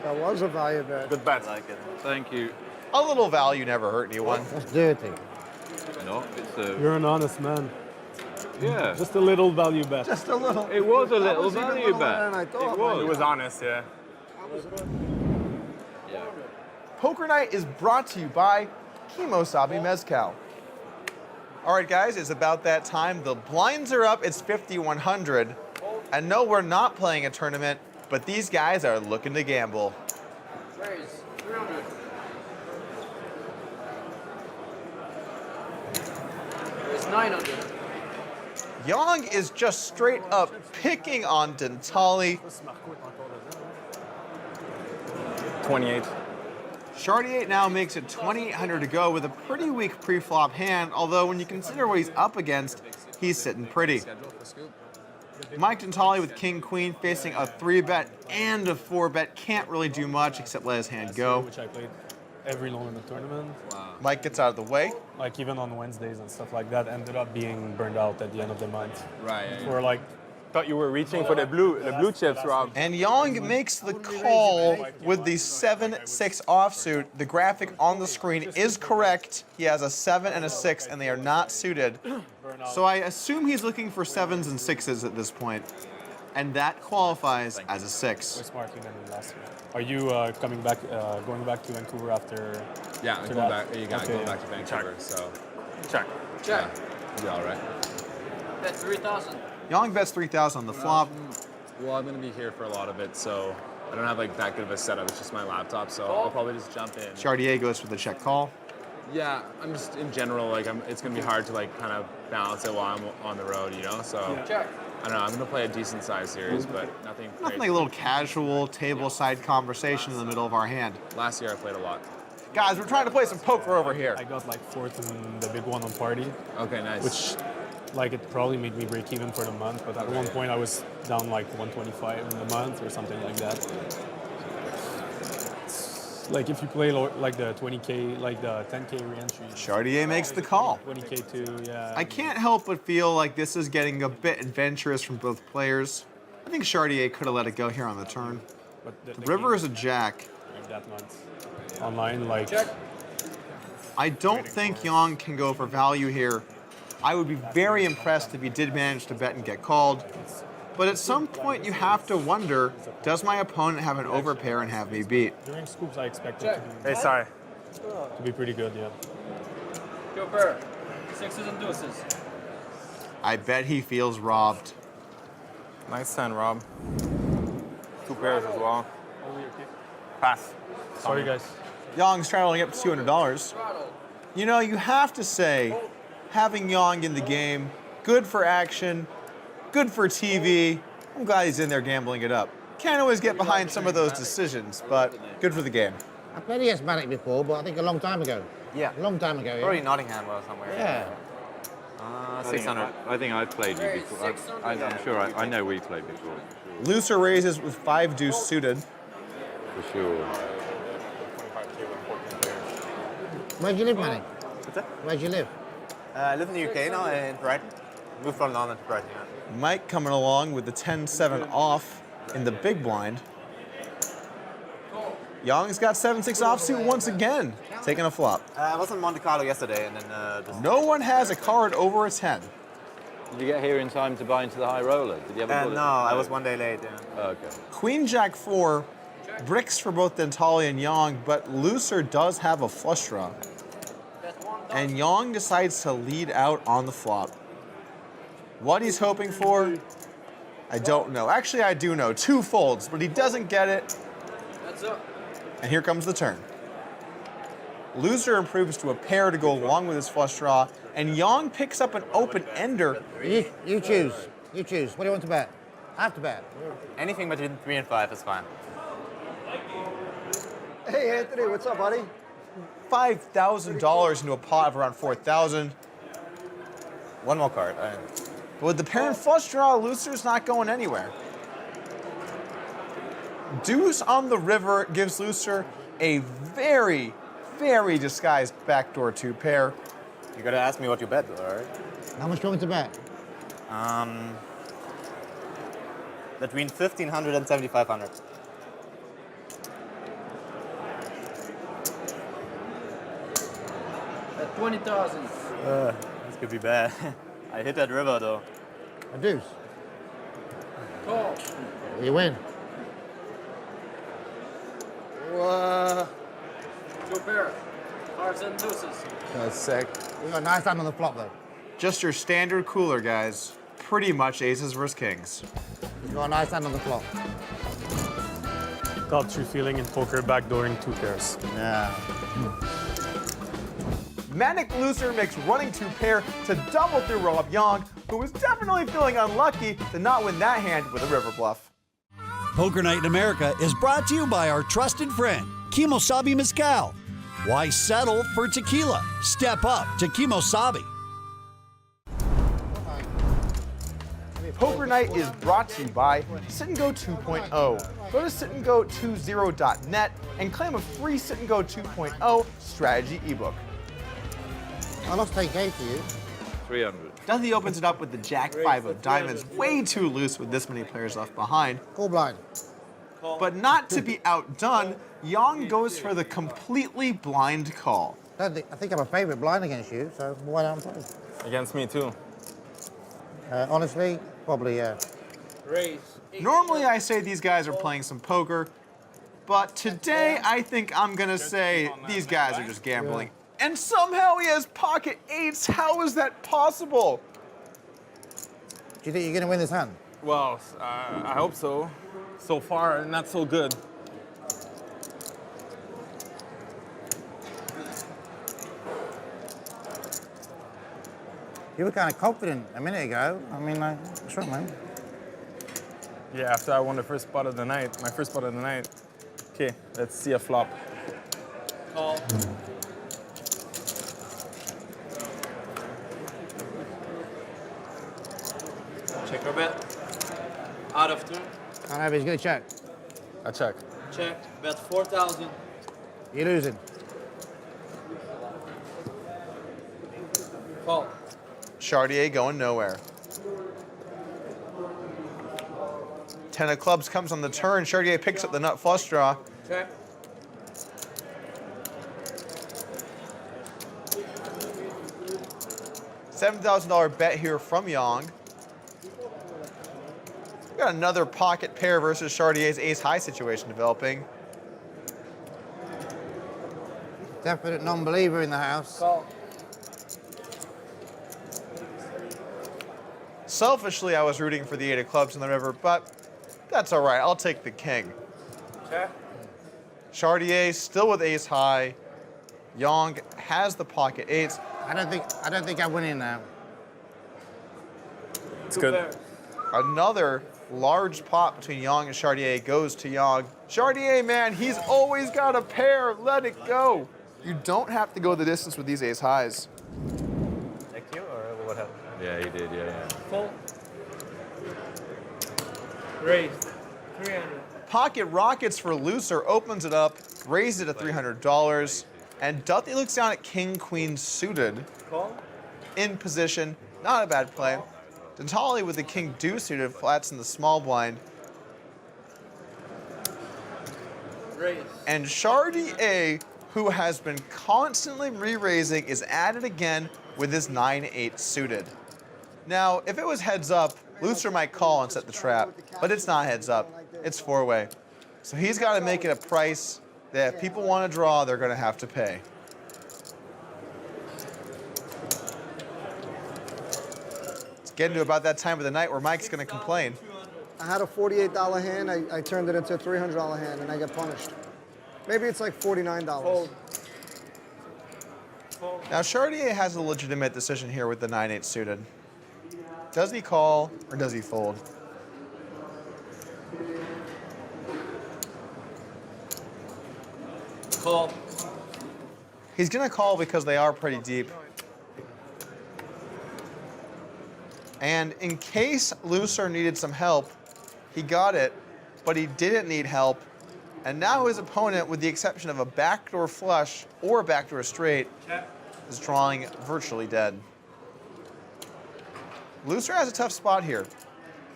That was a value bet. Good bet. I like it. Thank you. A little value never hurt anyone. That's dirty. No, it's a... You're an honest man. Yeah. Just a little value bet. Just a little. It was a That little was even value littler bet. than I thought. It was. It was honest, yeah. Yeah. Poker Night is brought to you by Kimosabi Mezcal. All right, guys, it's about that time. The blinds are up. It's 5,100. And no, we're not playing a tournament, but these guys are looking to gamble. Raise. 300. Raise 900. Young is just straight up picking on Dentale. 28. Chartier now makes it 2,800 to go with a pretty weak pre-flop hand, although when you consider what he's up against, he's sitting pretty. Mike Dentale with King Queen facing a 3-bet and a 4-bet can't really do much except let his hand go. Which I played every long in the tournament. Mike gets out of the way. Like even on Wednesdays and stuff like that, ended up being burned out at the end of the month. Right. Or like, Thought you were reaching for the blue chips, Rob. And Young makes the call with the 7-6 offsuit. The graphic on the screen is correct. He has a 7 and a 6, and they are not suited. So I assume he's looking for 7s and 6s at this point. And that qualifies as a 6. We're smartly than last year. Are you going back to Vancouver after? Yeah, after going that? back. You got going back to Vancouver. So Check. yeah, you'll be all right. Bet 3,000. Young bets 3,000 on the flop. Well, I'm gonna be here for a lot of it, so I don't have like that good of a setup. It's just my laptop, so I'll probably just jump in. Chartier goes for the check call. Yeah, I'm just in general like it's gonna be hard to like kind of balance it while I'm on the road, you know. So Check. I don't know. I'm gonna play a decent sized series, but nothing. Nothing crazy. like a little casual table-side conversation in the middle of our hand. Last year I played a lot. Guys, we're trying to play some poker over here. I got like 4th in the big one on party. Okay, nice. Which, like, it probably made me break even for the month, but at one point I was down like 125 in the month or something like that. It's like if you play like the 20K, like the 10K re-entry. Chartier makes the call. 20K too, yeah. I can't help but feel like this is getting a bit adventurous from both players. I think Chartier could have let it go here on the turn. But The river is a jack. Like that month. Online, like. Check. I don't think Young can go for value here. I would be very impressed if he did manage to bet and get called. But at some point, you have to wonder, does my opponent have an overpair and have me beat? During scoops, I expected to be, Hey, sorry. to be pretty good, yeah. Go pair. Sixes and deuces. I bet he feels robbed. Nice 10, Rob. 2 pairs as well. Pass. Sorry, guys. Yong's traveling up to $200. You know, you have to say, having Yong in the game, good for action, good for TV. I'm glad he's in there gambling it up. Can't always get behind some of those decisions, but good for the game. I played against Manic before, but I think a long time ago. Yeah. A long time ago. Probably Nottingham or somewhere. Yeah. 600. I think I played you before. I'm sure I know we played before. Looser raises with 5 deuce suited. For sure. Where do you live, Manny? What's that? Where do you live? I live in the UK now, in Brighton. Moved from London to Brighton, yeah. Mike coming along with the 10-7 off in the big blind. Yong's got 7-6 offsuit once again, taking a flop. I was in Monte Carlo yesterday, and then just... No one has a card over a 10. Did you get here in time to buy into the high roller? Did you have a bullet? No, I was one day late, yeah. Oh, okay. Queen Jack 4, bricks for both Dentale and Yong, but Looser does have a flush draw. And Yong decides to lead out on the flop. What he's hoping for, I don't know. Actually, I do know. 2 folds, but he doesn't get it. That's up. And here comes the turn. Loser improves to a pair to go along with his flush draw, and Yong picks up an open ender. You choose. You choose. What do you want to bet? I have to bet. Anything between 3 and 5 is fine. Hey, Anthony, what's up, buddy? $5,000 into a pot of around 4,000. One more card. But with the pair and flush draw, Looser's not going anywhere. Deuce on the river gives Looser a very, very disguised backdoor 2 pair. You gotta ask me what you bet, though, all right? How much do you want me to bet? Between 1,500 and 7,500. At 20,000. This could be bad. I hit that river, though. A deuce. Call. You win. Go pair. Hearts and deuces. That's sick. We got a nice hand on the flop, though. Just your standard cooler, guys. Pretty much aces versus kings. You got a nice hand on the flop. Got you feeling in poker backdooring 2 pairs. Yeah. Manic Looser makes running 2 pair to double through Rob Yong, who was definitely feeling unlucky to not win that hand with a river bluff. Poker Night in America is brought to you by our trusted friend, Kimosabi Mezcal. Why settle for tequila? Step up to Kimosabi. Poker Night is brought to you by Sit and Go 2.0. Go to sitandgo20.net and claim a free Sit and Go 2.0 strategy ebook. I lost 10K to you. 300. Dudley opens it up with the Jack 5 of diamonds, way too loose with this many players left behind. Full blind. But not to be outdone, Yong goes for the completely blind call. I think I'm a favourite blind against you, so why don't I play? Against me, too. Honestly, probably, yeah. Raise. Normally I say these guys are playing some poker, but today I think I'm gonna say these guys are just gambling. And somehow he has pocket 8s. How is that possible? Do you think you're going to win this hand? Well, I hope so. So far, not so good. You were kind of confident a minute ago. I mean, like, what's wrong, man? Yeah, after I won the first spot of the night, my first spot of the night. Okay, let's see a flop. Call. Check your bet. Out of turn. I know, but he's going to check. I check. Check. Bet 4,000. You're losing. Call. Chartier going nowhere. 10 of clubs comes on the turn. Chartier picks up the nut flush draw. Check. $7,000 bet here from Yong. got another pocket pair versus Chardier's ace-high situation developing. Definite non-believer in the house. Call. Selfishly, I was rooting for the 8 of clubs in the river, but that's all right. I'll take the king. Check. Chartier still with ace high. Yang has the pocket eights. I don't think I win in now. It's good. Another large pot between Yang and Chartier goes to Yang. Chartier, man, he's always got a pair. Let it go. You don't have to go the distance with these ace highs. Thank you, or what happened? Yeah, he did. Yeah. Full. Raise. 300. Pocket rockets for Looser opens it up, raised it to $300, and Dudley looks down at king, queen suited. Call. In position, not a bad play. Dentale with the king deuce suited flats in the small blind. Raise. And Chartier, who has been constantly re-raising, is at it again with his 9-8 suited. Now, if it was heads up, Looser might call and set the trap, but it's not heads up. It's four-way. So he's got to make it a price that if people want to draw, they're going to have to pay. It's getting to about that time of the night where Mike's going to complain. I had a $48 hand. I turned it into a $300 hand, and I got punished. Maybe it's like $49. Now, Chartier has a legitimate decision here with the 9-8 suited. Does he call or does he fold? Call. He's going to call because they are pretty deep. And in case Looser needed some help, he got it, but he didn't need help. And now his opponent, with the exception of a backdoor flush or a backdoor straight, is drawing virtually dead. Looser has a tough spot here.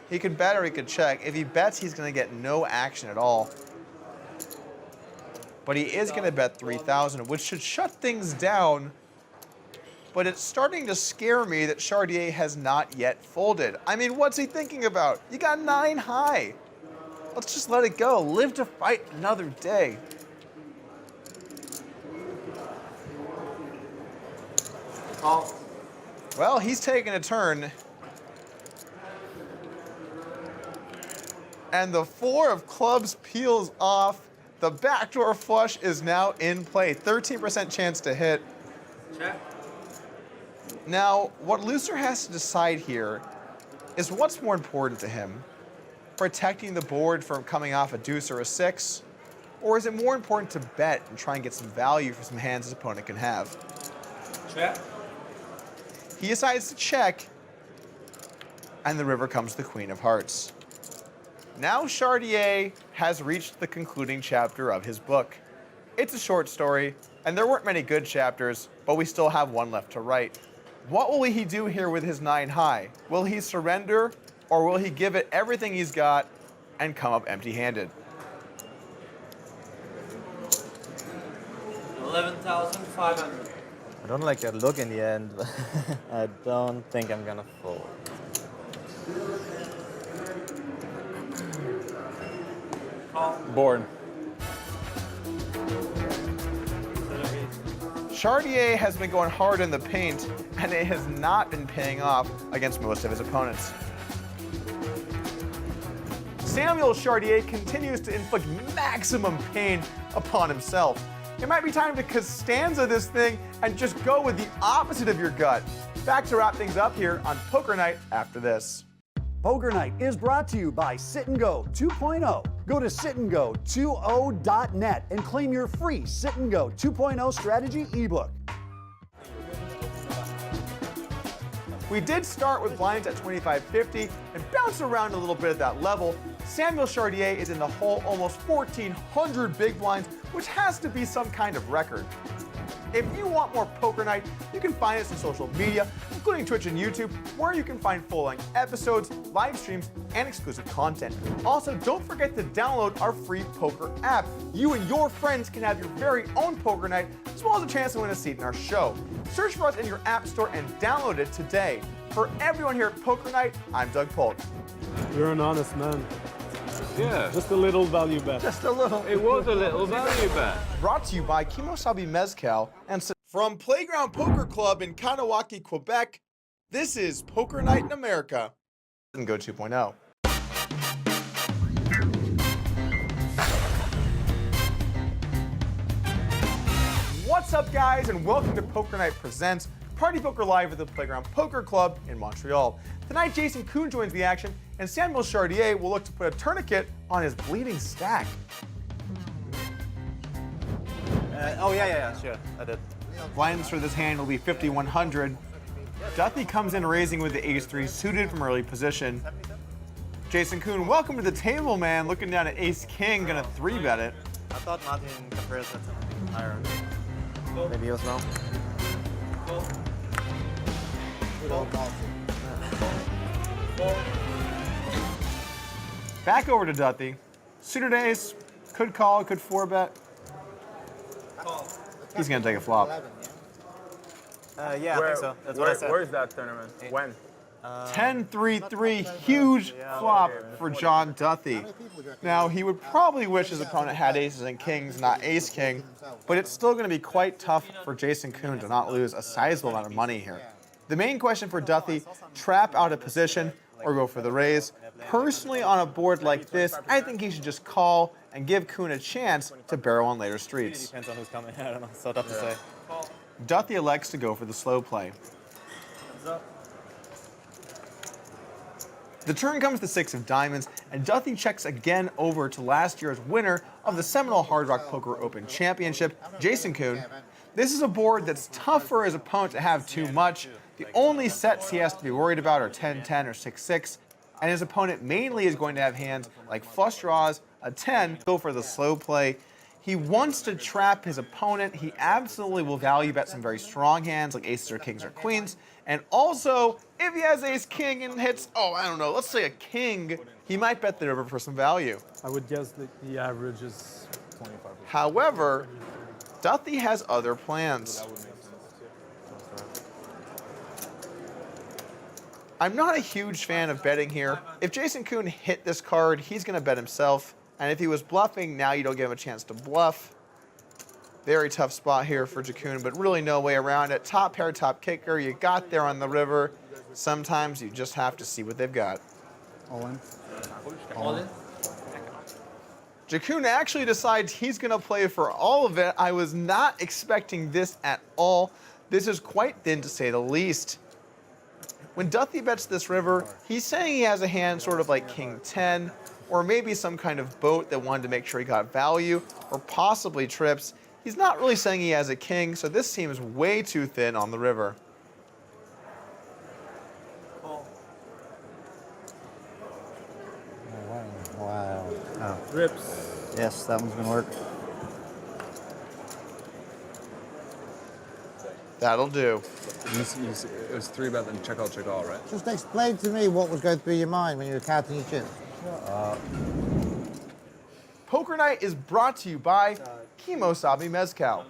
He could bet or he could check. If he bets, he's going to get no action at all. But he is going to bet 3,000, which should shut things down. But it's starting to scare me that Chartier has not yet folded. I mean, what's he thinking about? You got 9 high. Let's just let it go. Live to fight another day. Call. Well, he's taking a turn. And the 4 of clubs peels off. The backdoor flush is now in play. 13% chance to hit. Check. Now, what Looser has to decide here is what's more important to him. Protecting the board from coming off a deuce or a 6? Or is it more important to bet and try and get some value for some hands his opponent can have? Check. He decides to check, and the river comes the Queen of Hearts. Now Chartier has reached the concluding chapter of his book. It's a short story, and there weren't many good chapters, but we still have one left to write. What will he do here with his 9 high? Will he surrender, or will he give it everything he's got and come up empty-handed? 11,500. I don't like that look in the end, but I don't think I'm gonna fold. Board. Chartier has been going hard in the paint, and it has not been paying off against most of his opponents. Samuel Chartier continues to inflict maximum pain upon himself. It might be time to Costanza this thing and just go with the opposite of your gut. Back to wrap things up here on Poker Night after this. Poker Night is brought to you by Sit and Go 2.0. Go to sitandgo20.net and claim your free Sit and Go 2.0 strategy ebook. We did start with blinds at 25.50 and bounce around a little bit at that level. Samuel Chartier is in the hole almost 1,400 big blinds, which has to be some kind of record. If you want more Poker Night, you can find us on social media, including Twitch and YouTube, where you can find full-length episodes, live streams, and exclusive content. Also, don't forget to download our free poker app. You and your friends can have your very own Poker Night, as well as a chance to win a seat in our show. Search for us in your app store and download it today. For everyone here at Poker Night, I'm Doug Polk. You're an honest man. Yeah. Just a little value bet. Just a little. It was a little value bet. Brought to you by Kimosabi Mezcal and from Playground Poker Club in Kanawaki, Quebec. This is Poker Night in America. And Go 2.0. What's up, guys, and welcome to Poker Night Presents Party Poker Live at the Playground Poker Club in Montreal. Tonight, Jason Koon joins the action, and Samuel Chartier will look to put a tourniquet on his bleeding stack. Sure, I did. Blinds for this hand will be 5,100. Duthie comes in raising with the ace-3 suited from early position. Jason Koon, welcome to the table, man. Looking down at ace-king, gonna 3-bet it. I thought Martin compares that to higher. Maybe it was wrong. Back over to Duthie. Suited ace, could call, could 4-bet. He's gonna take a flop. Yeah, I think so. That's what I said. Where's that tournament? When? 10-3-3, huge flop for John Duthie. Now, he would probably wish his opponent had aces and kings, not ace-king, but it's still going to be quite tough for Jason Koon to not lose a sizable amount of money here. The main question for Duthie, trap out of position or go for the raise. Personally, on a board like this, I think he should just call and give Koon a chance to barrel on later streets. Depends on who's coming. I don't know. So tough to say. Duthie elects to go for the slow play. The turn comes to 6 of diamonds, and Duthie checks again over to last year's winner of the Seminole Hard Rock Poker Open Championship, Jason Koon. This is a board that's tough for his opponent to have too much. The only sets he has to be worried about are 10-10 or 6-6, and his opponent mainly is going to have hands like flush draws, a 10, go for the slow play. He wants to trap his opponent. He absolutely will value bet some very strong hands like aces or kings or queens. And also, if he has ace-king and hits, I don't know, let's say a king, he might bet the river for some value. I would guess that the average is 25%. However, Duthie has other plans. I'm not a huge fan of betting here. If Jason Koon hit this card, he's going to bet himself. And if he was bluffing, now you don't give him a chance to bluff. Very tough spot here for Jakoon, but really no way around it. Top pair, top kicker. You got there on the river. Sometimes you just have to see what they've got. All in. All in? Jakoon actually decides he's going to play for all of it. I was not expecting this at all. This is quite thin, to say the least. When Duthie bets this river, he's saying he has a hand sort of like King 10, or maybe some kind of boat that wanted to make sure he got value, or possibly trips. He's not really saying he has a king, so this seems way too thin on the river. Wow. Oh. Rips. Yes, that one's gonna work. That'll do. It was 3-bet, then check all, right? Just explain to me what was going through your mind when you were counting your chips. Poker Night is brought to you by Kimosabi Mezcal.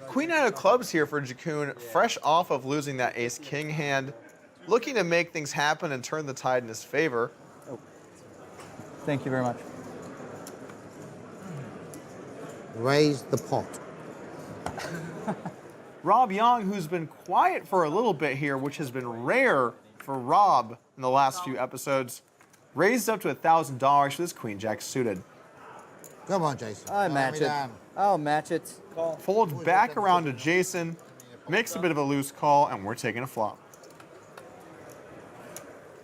Queen out of clubs here for Jakoon, fresh off of losing that ace-king hand, looking to make things happen and turn the tide in his favor. Thank you very much. Raise the pot. Rob Young, who's been quiet for a little bit here, which has been rare for Rob in the last few episodes, raises up to $1,000 for this Queen Jack suited. Come on, Jason. I match it. I'll match it. Folds back around to Jason, makes a bit of a loose call, and we're taking a flop.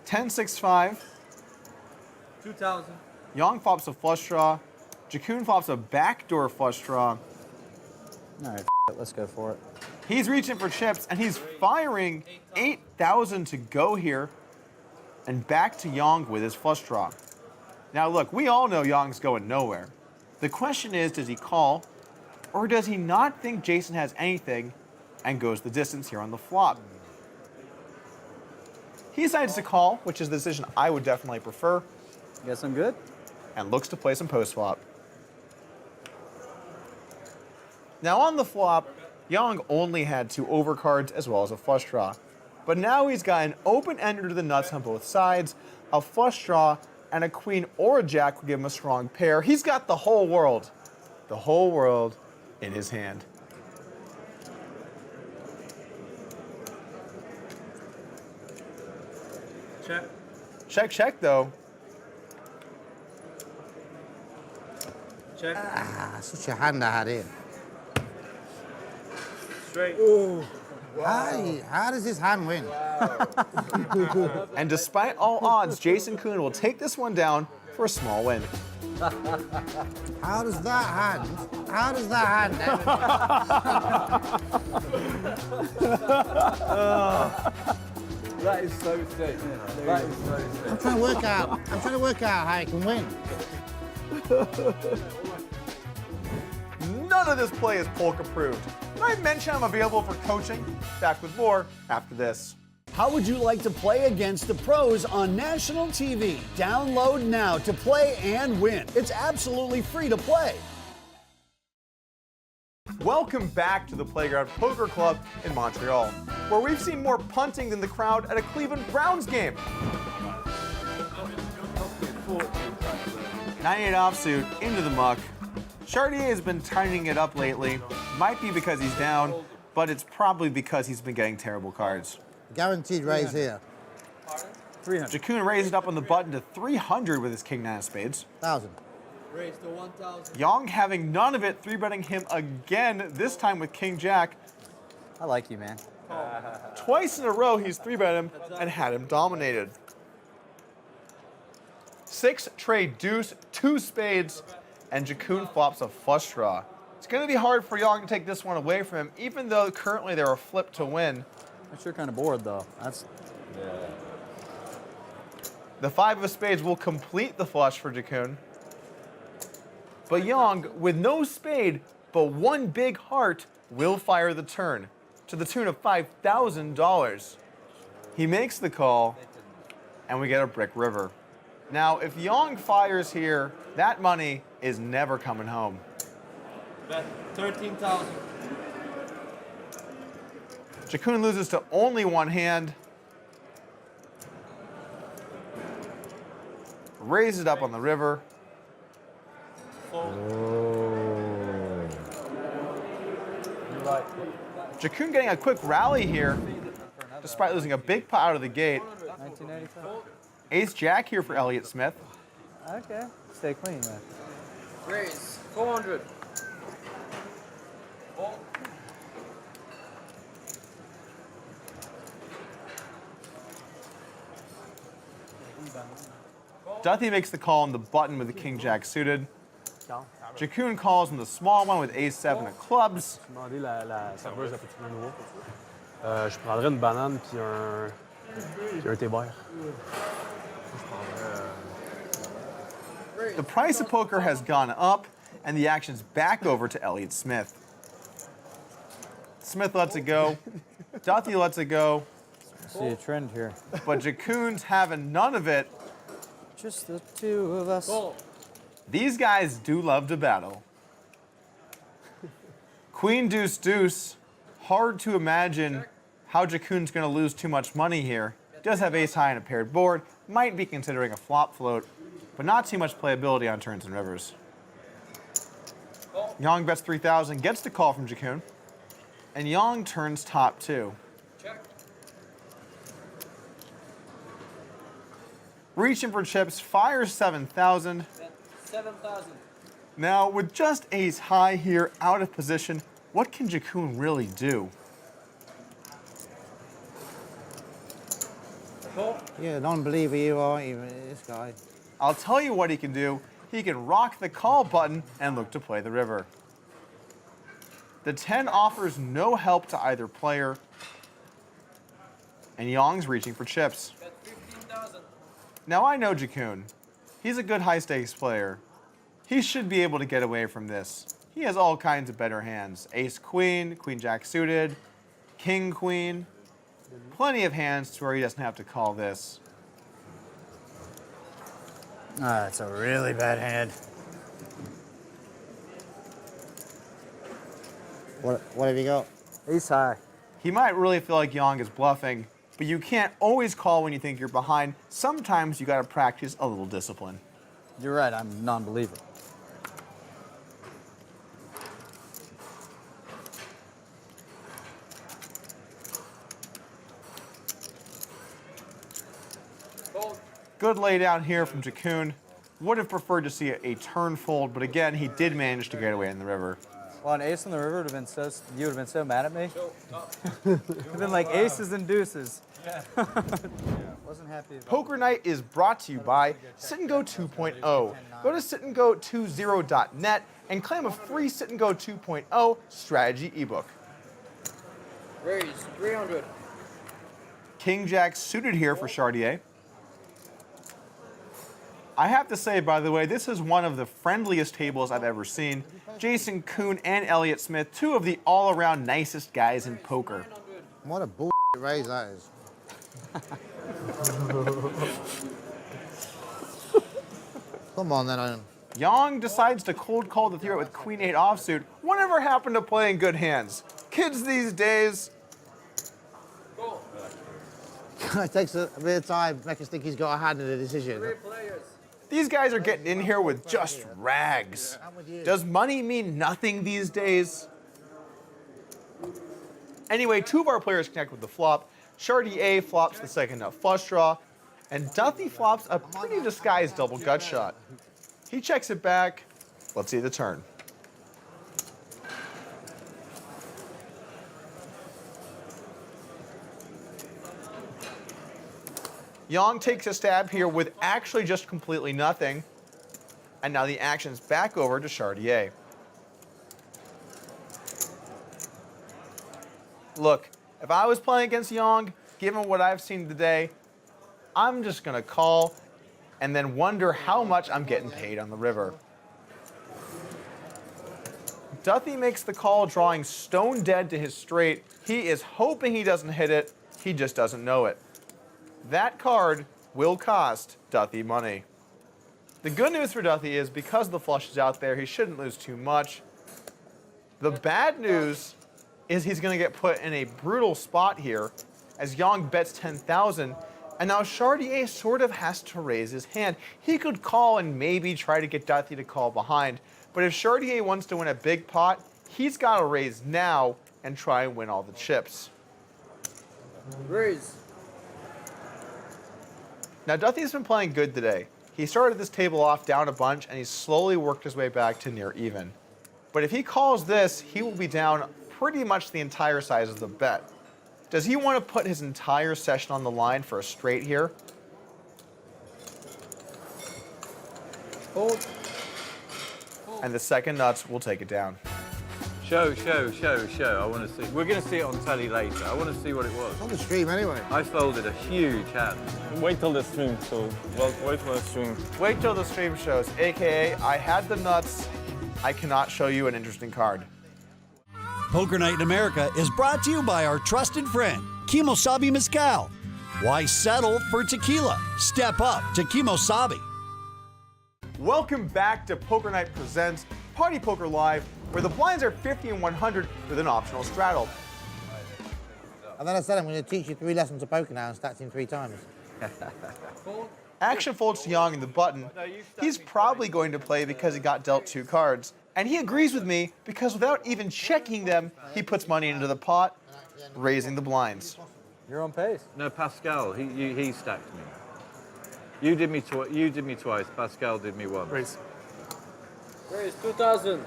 10-6-5. 2,000. Young flops a flush draw. Jakoon flops a backdoor flush draw. All right, let's go for it. He's reaching for chips, and he's firing 8,000 to go here. And back to Young with his flush draw. Now look, we all know Young's going nowhere. The question is, does he call Or does he not think Jason has anything and goes the distance here on the flop? He decides to call, which is the decision I would definitely prefer. Guess I'm good. And looks to play some post flop. Now on the flop, Yang only had 2 overcards as well as a flush draw. But now he's got an open ender to the nuts on both sides, a flush draw, and a queen or a jack would give him a strong pair. He's got the whole world in his hand. Check. Check, check though. Check. Ah, such a hand I had here. Straight. How does this hand win? And despite all odds, Jason Koon will take this one down for a small win. How does that hand? How does that hand? That is so sick. That is so sick. I'm trying to work out how I can win. None of this play is Polk approved. Did I mention I'm available for coaching? Back with more after this. How would you like to play against the pros on national TV? Download now to play and win. It's absolutely free to play. Welcome back to the Playground Poker Club in Montreal, where we've seen more punting than the crowd at a Cleveland Browns game. 98 offsuit into the muck. Chartier has been tightening it up lately. Might be because he's down, but it's probably because he's been getting terrible cards. Guaranteed raise here. 300. Jackoon raised it up on the button to 300 with his king 9 of spades. 1,000. Raise to 1,000. Yang having none of it, 3-betting him again, this time with king jack. I like you, man. Twice in a row, he's 3-bet him and had him dominated. 6 trade deuce, 2 spades, and Jackoon flops a flush draw. It's going to be hard for Yang to take this one away from him, even though currently they're a flip to win. I'm sure kind of bored though. The 5 of spades will complete the flush for Jackoon. But Yang, with no spade, but 1 big heart, will fire the turn to the tune of $5,000. He makes the call, and we get a brick river. Now, if Yang fires here, that money is never coming home. Bet 13,000. Jackoon loses to only 1 hand. Raise it up on the river. Jackoon getting a quick rally here, despite losing a big pot out of the gate. 1985. Ace Jack here for Elliott Smith. Okay. Stay clean, man. Raise 400. Duthie makes the call on the button with the king jack suited. Jackoon calls on the small one with ace 7 of clubs. Je prendrais une banane puis un thé vert. The price of poker has gone up, and the action's back over to Elliott Smith. Smith lets it go. Duthie lets it go. I see a trend here. But Jackoon's having none of it. Just the 2 of us. These guys do love to battle. Queen deuce deuce. Hard to imagine how Jackoon's going to lose too much money here. Does have ace high and a paired board. Might be considering a flop float, but not too much playability on turns and rivers. Yang bets 3,000, gets the call from Jackoon, and Yang turns top 2. Check. Reaching for chips, fires 7,000. 7,000. Now, with just ace high here, out of position, what can Jackoon really do? You're a non-believer, you are, even this guy. I'll tell you what he can do. He can rock the call button and look to play the river. The 10 offers no help to either player, and Yang's reaching for chips. Bet 15,000. Now I know Jackoon. He's a good high-stakes player. He should be able to get away from this. he has all kinds of better hands. Ace queen, queen jack suited, king queen. Plenty of hands to where he doesn't have to call this. Ah, that's a really bad hand. What have you got? Ace high. He might really feel like Yang is bluffing, but you can't always call when you think you're behind. Sometimes you gotta practice a little discipline. You're right, I'm a non-believer. Good lay down here from Jakun. Would have preferred to see a turn fold, but again, he did manage to get away in the river. Well, an ace on the river would have been so, you would have been so mad at me. Would have been like aces and deuces. Wasn't happy about Poker Night is brought to you by Sit and Go 2.0. Go to sitandgo20.net and claim a free Sit and Go 2.0 strategy ebook. Raise 300. King Jack suited here for Chartier. I have to say, by the way, this is one of the friendliest tables I've ever seen. Jason Koon and Elliott Smith, two of the all-around nicest guys in poker. What a bull raise that is. Come on then, Ian. Yang decides to cold call the threat with Queen 8 offsuit. Whatever happened to playing good hands? Kids these days. It takes a bit of time to make us think he's got a hand in the decision. These guys are getting in here with just rags. Does money mean nothing these days? Anyway, two of our players connect with the flop. Chartier flops the second nut flush draw, and Duthie flops a pretty disguised double gut shot. He checks it back. Let's see the turn. Yang takes a stab here with actually just completely nothing. And now the action's back over to Chartier. Look, if I was playing against Yang, given what I've seen today, I'm just gonna call and then wonder how much I'm getting paid on the river. Duthie makes the call, drawing stone dead to his straight. He is hoping he doesn't hit it. He just doesn't know it. That card will cost Duthie money. The good news for Duthie is because the flush is out there, he shouldn't lose too much. The bad news is he's going to get put in a brutal spot here as Yang bets 10,000, and now Chartier sort of has to raise his hand. He could call and maybe try to get Duthie to call behind, but if Chartier wants to win a big pot, he's got to raise now and try and win all the chips. Raise. Now, Duthie's been playing good today. He started this table off down a bunch, and he's slowly worked his way back to near even. But if he calls this, he will be down pretty much the entire size of the bet. Does he want to put his entire session on the line for a straight here? Hold. And the second nuts will take it down. Show. I want to see. We're going to see it on telly later. I want to see what it was. On the stream anyway. I folded a huge hand. Wait till the stream, so wait till the stream. Wait till the stream shows, AKA I had the nuts. I cannot show you an interesting card. Poker Night in America is brought to you by our trusted friend, Kimosabi Mezcal. Why settle for tequila? Step up to Kimosabi. Welcome back to Poker Night Presents Party Poker Live, where the blinds are 50 and 100 with an optional straddle. And then I said I'm going to teach you 3 lessons of poker now and stacked him 3 times. Action folds to Yang in the button. He's probably going to play because he got dealt 2 cards. And he agrees with me because without even checking them, he puts money into the pot, raising the blinds. You're on pace. No, Pascal, he stacked me. You did me twice. Pascal did me once. Raise. Raise 2,000.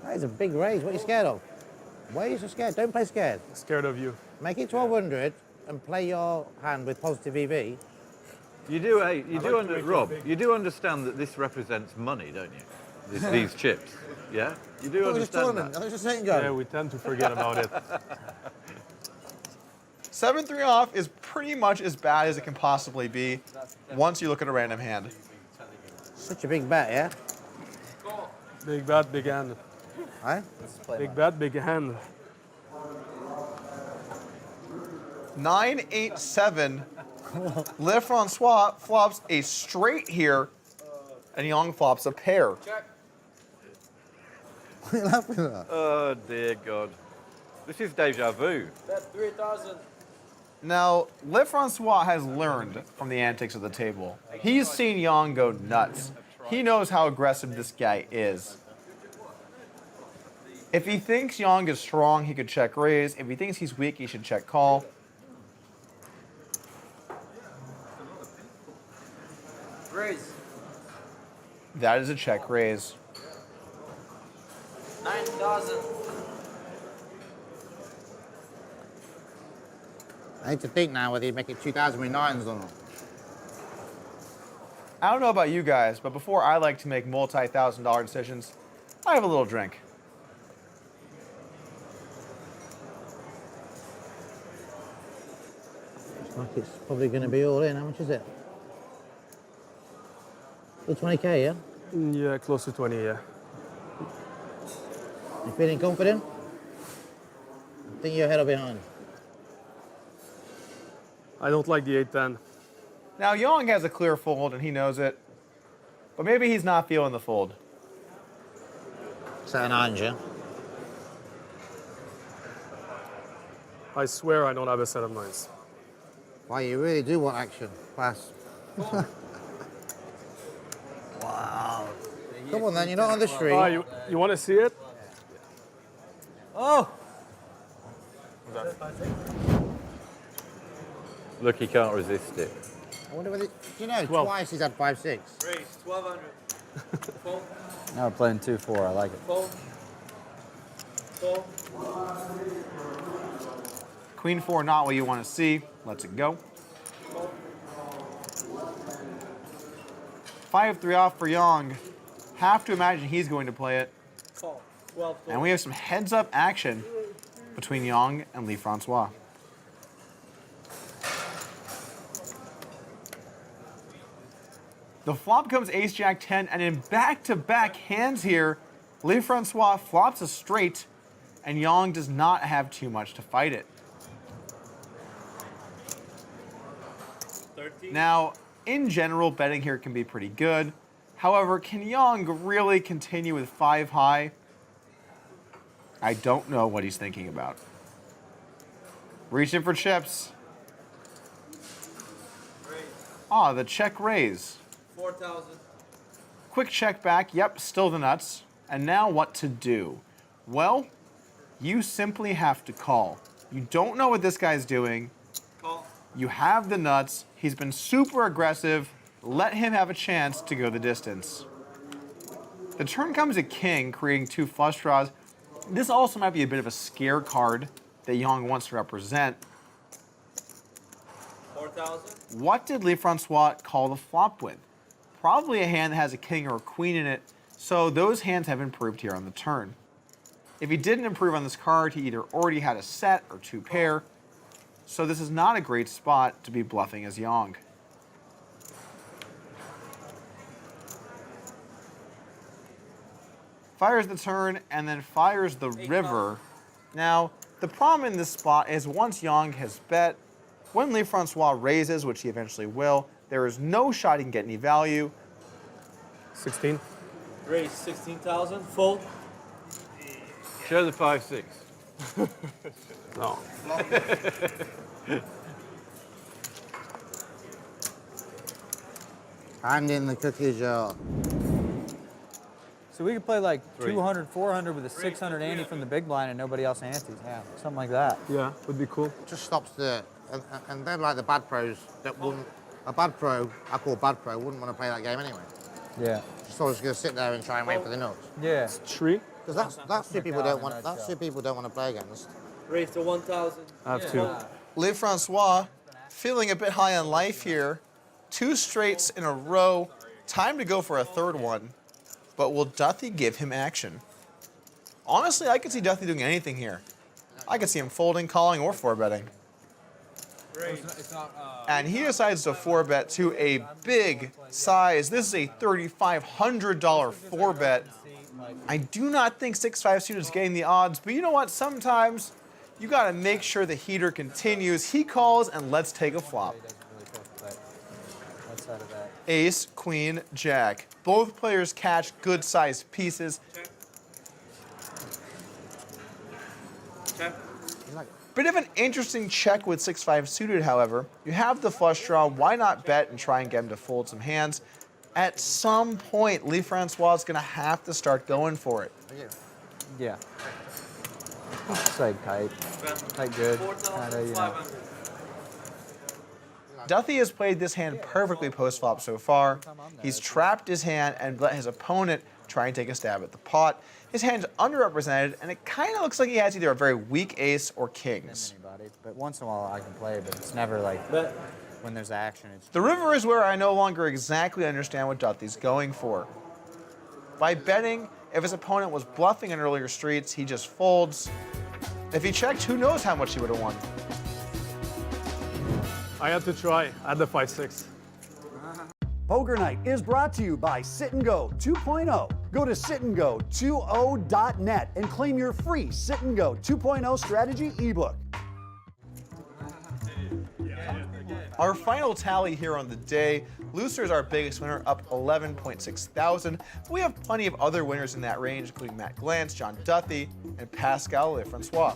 That is a big raise. What are you scared of? Why are you so scared? Don't play scared. Scared of you. Make it 1,200 and play your hand with positive EV. You do, Rob, you do understand that this represents money, don't you? These chips, yeah? You do understand that? I was just saying go. Yeah, we tend to forget about it. 7-3 off is pretty much as bad as it can possibly be once you look at a random hand. Such a big bet, yeah? Big bet, big hand. Big bet, big hand. 9-8-7. Le Francois flops a straight here, and Yang flops a pair. What are you laughing at? Oh dear God. This is deja vu. Bet 3,000. Now, Le Francois has learned from the antics of the table. He's seen Yang go nuts. He knows how aggressive this guy is. If he thinks Yang is strong, he could check raise. If he thinks he's weak, he should check call. Raise. That is a check raise. 9,000. I need to think now whether you make it 2,000 with nines or not. I don't know about you guys, but before I like to make multi-$1,000 decisions, I have a little drink. Looks like it's probably going to be all in. How much is it? Still 20k, yeah? Yeah, close to 20, yeah. You feeling confident? Think you're ahead or behind? I don't like the 8-10. Now, Yang has a clear fold, and he knows it. But maybe he's not feeling the fold. Set of nines, yeah? I swear I don't have a set of nines. Why, you really do want action. Pass. Wow. Come on then, you're not on the street. Oh, you want to see it? Oh! Look, he can't resist it. I wonder whether, you know, 12. twice he's had 5-6. Raise 1,200. Fold. Now we're playing 2-4. I like it. Fold. Fold. Queen 4, not what you want to see. Lets it go. 5-3 off for Yang. Have to imagine he's going to play it. Fold. 12. And we have some heads-up action between Yang and Le Francois. The flop comes Ace-Jack-10, and in back-to-back hands here, Le Francois flops a straight, and Yang does not have too much to fight it. 13. Now, in general, betting here can be pretty good. However, can Yang really continue with 5 high? I don't know what he's thinking about. Reaching for chips. Ah, the check raise. 4,000. Quick check back. Yep, still the nuts. And now what to do? Well, you simply have to call. You don't know what this guy's doing. Call. You have the nuts. He's been super aggressive. Let him have a chance to go the distance. The turn comes a king, creating 2 flush draws. This also might be a bit of a scare card that Yang wants to represent. 4,000. What did Le Francois call the flop with? Probably a hand that has a king or a queen in it, so those hands have improved here on the turn. If he didn't improve on this card, he either already had a set or 2 pair, so this is not a great spot to be bluffing as Yang. Fires the turn and then fires the river. Now, the problem in this spot is once Yang has bet, when Le Francois raises, which he eventually will, there is no shot he can get any value. 16. Raise 16,000. Fold. Show the 5-6. No. Hand in the cookie jar. So we could play like 200, 400 with a 600 ante from the big blind and nobody else antes. Yeah, something like that. Yeah, would be cool. Just stops the, and then like the bad pros that wouldn't, a bad pro, I call bad pro, wouldn't want to play that game anyway. Yeah. Just always going to sit there and try and wait for the nuts. Yeah. 3. Because that's who people don't want. That's who people don't want to play against. Raise to 1,000. I have 2. Le Francois feeling a bit high on life here. 2 straights in a row. Time to go for a third one. But will Duthie give him action? Honestly, I could see Duthie doing anything here. I could see him folding, calling, or 4-betting. And he decides to 4-bet to a big size. This is a $3,500 4-bet. I do not think 6-5 suited is getting the odds, but you know what? Sometimes you got to make sure the heater continues. He calls, and let's take a flop. Ace, queen, jack. Both players catch good-sized pieces. Bit of an interesting check with 6-5 suited, however. You have the flush draw. Why not bet and try and get him to fold some hands? At some point, Lee Francois is going to have to start going for it. Yeah. Just like tight. Tight good. Kind of, you know. Duthie has played this hand perfectly post-flop so far. He's trapped his hand and let his opponent try and take a stab at the pot. His hand's underrepresented, and it kind of looks like he has either a very weak ace or kings. But once in a while I can play, but it's never like when there's action. It's The river is where I no longer exactly understand what Duthie's going for. By betting, if his opponent was bluffing in earlier streets, he just folds. If he checked, who knows how much he would have won. I had to try. I had the 5-6. Poker Night is brought to you by Sit and Go 2.0. Go to sitandgo20.net and claim your free Sit and Go 2.0 strategy ebook. Our final tally here on the day, Looser is our biggest winner, up 11.6 thousand. We have plenty of other winners in that range, including Matt Glantz, John Duthie, and Pascal Lefrancois.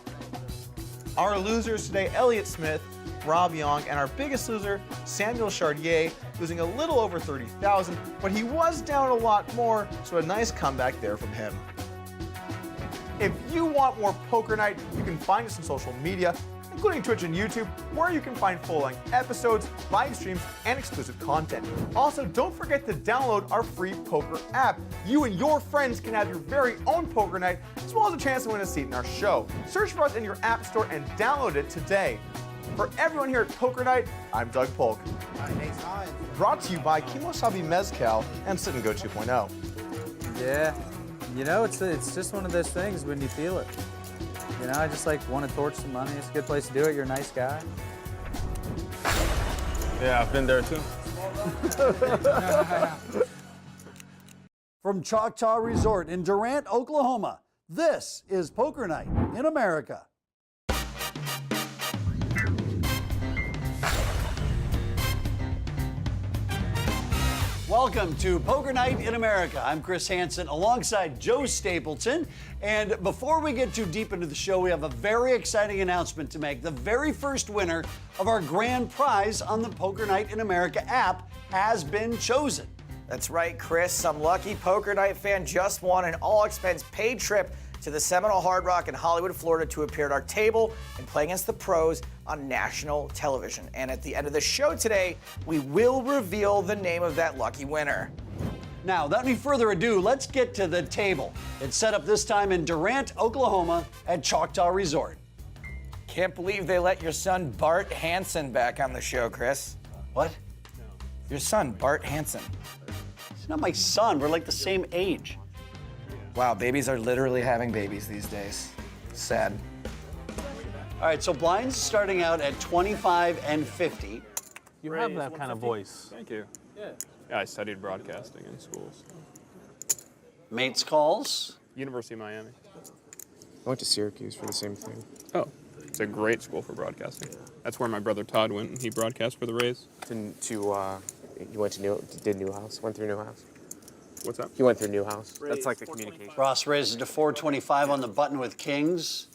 Our losers today, Elliott Smith, Rob Young, and our biggest loser, Samuel Chardier, losing a little over 30,000, but he was down a lot more, so a nice comeback there from him. If you want more Poker Night, you can find us on social media, including Twitch and YouTube, where you can find full-length episodes, live streams, and exclusive content. Also, don't forget to download our free poker app. You and your friends can have your very own poker night, as well as a chance to win a seat in our show. Search for us in your app store and download it today. For everyone here at Poker Night, I'm Doug Polk. Brought to you by Kimosabi Mezcal and Sit and Go 2.0. Yeah, you know, it's just one of those things when you feel it. You know, I just like want to torch some money. It's a good place to do it. You're a nice guy. Yeah, I've been there too. From Choctaw Resort in Durant, Oklahoma, this is Poker Night in America. Welcome to Poker Night in America. I'm Chris Hansen alongside Joe Stapleton. And before we get too deep into the show, we have a very exciting announcement to make. The very first winner of our grand prize on the Poker Night in America app has been chosen. That's right, Chris. Some lucky Poker Night fan just won an all-expense paid trip to the Seminole Hard Rock in Hollywood, Florida to appear at our table and play against the pros on national television. And at the end of the show today, we will reveal the name of that lucky winner. Now, without any further ado, let's get to the table. It's set up this time in Durant, Oklahoma at Choctaw Resort. Can't believe they let your son Bart Hansen back on the show, Chris. What? Your son, Bart Hansen. He's not my son. We're like the same age. Wow, babies are literally having babies these days. Sad. All right, so blinds starting out at 25 and 50. You have that kind of voice. Thank you. Yeah, I studied broadcasting in school. So. Mates calls. University of Miami. I went to Syracuse for the same thing. Oh, it's a great school for broadcasting. That's where my brother Todd went, and he broadcast for the Rays. You went to did Newhouse? Went through Newhouse? What's that? He went through Newhouse. That's like the communication. Ross raises to 425 on the button with kings.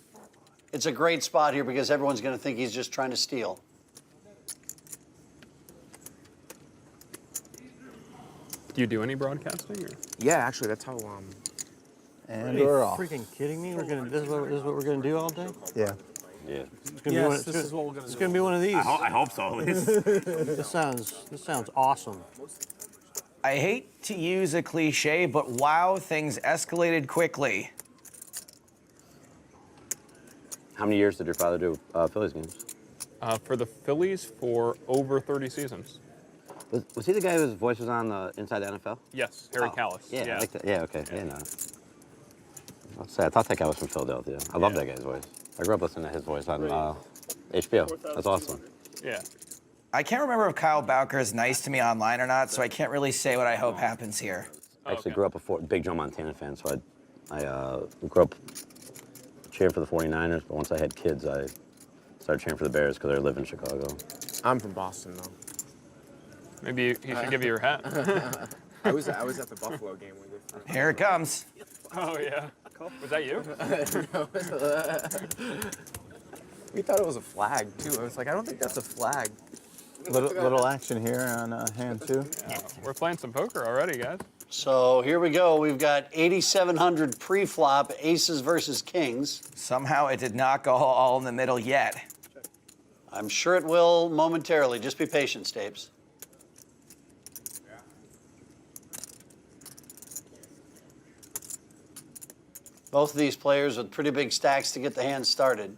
It's a great spot here because everyone's going to think he's just trying to steal. Do you do any broadcasting? Or? Yeah, actually, that's how. And we're off. Freaking kidding me? This is what we're gonna do all day? Yeah. Yeah. This is what we're gonna do. It's gonna be one of these. I hope so, at least. This sounds awesome. I hate to use a cliche, but wow, things escalated quickly. How many years did your father do Phillies games? For the Phillies, for over 30 seasons. Was he the guy whose voice was on the Inside the NFL? Yes, Harry Callis. Yeah, Yeah. I like that. Yeah, okay. Yeah, no. I thought that guy was from Philadelphia. I love that guy's voice. I grew up listening to his voice on HBO. That's awesome. Yeah. I can't remember if Kyle Bowker is nice to me online or not, so I can't really say what I hope happens here. I actually grew up a big Joe Montana fan, so I grew up cheering for the 49ers, but once I had kids, I started cheering for the Bears because I live in Chicago. I'm from Boston, though. Maybe he should give you your hat. I was at the Buffalo game when they. Here it comes. Oh, yeah. Was that you? We thought it was a flag, too. I was like, I don't think that's a flag. Little action here on hand, too. Yeah, we're playing some poker already, guys. So here we go. We've got 8,700 pre-flop, aces versus kings. Somehow it did not go all in the middle yet. I'm sure it will momentarily. Just be patient, Stapes. Both of these players with pretty big stacks to get the hand started.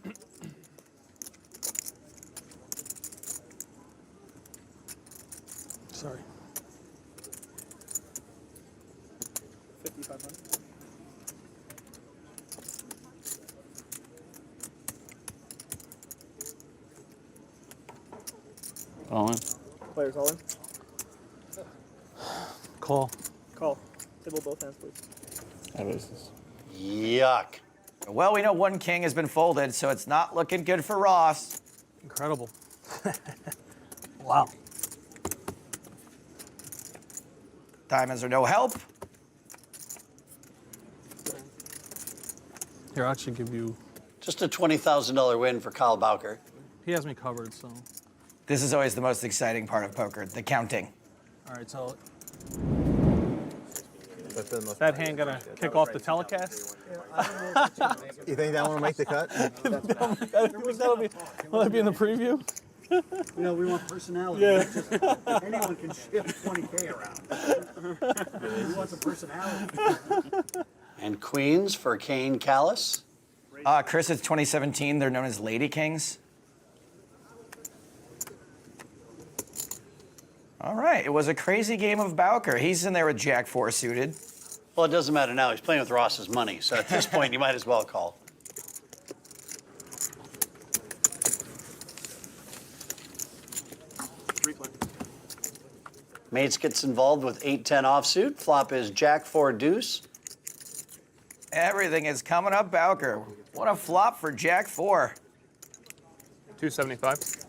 Sorry. 5,500. All in. Players all in. Call. Call. Table both hands, please. Yuck. Well, we know one king has been folded, so it's not looking good for Ross. Incredible. Wow. Diamonds are no help. Here, I'll actually give you. Just a $20,000 win for Kyle Bowker. He has me covered, so. This is always the most exciting part of poker, the counting. All right, so. That hand gonna kick off the telecast? You think that one will make the cut? Will that be in the preview? You know, we want personality. Yeah. Just, anyone can shift 20K around. We want some personality. And queens for Kane Callis. Chris, it's 2017. They're known as Lady Kings. All right, it was a crazy game of Bowker. He's in there with Jack 4 suited. Well, it doesn't matter now. He's playing with Ross's money. So at this point, you might as well call. Mates gets involved with 8-10 offsuit. Flop is Jack 4 deuce. Everything is coming up Bowker. What a flop for Jack 4. 275.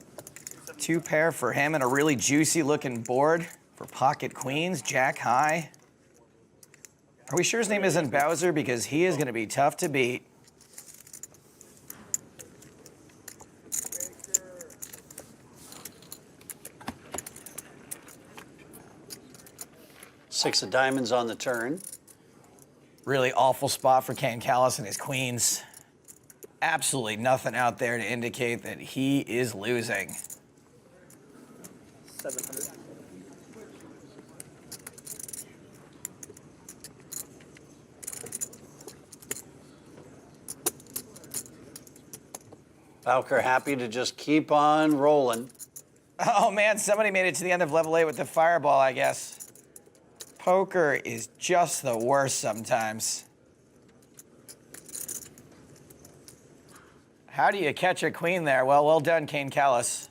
2 pair for him and a really juicy looking board for pocket queens, Jack high. Are we sure his name isn't Bowser? Because he is going to be tough to beat. Six of diamonds on the turn. Really awful spot for Kane Callis and his queens. Absolutely nothing out there to indicate that he is losing. 700. Bowker happy to just keep on rolling. Oh man, somebody made it to the end of level 8 with the fireball, I guess. Poker is just the worst sometimes. How do you catch a queen there? Well done, Kane Callis.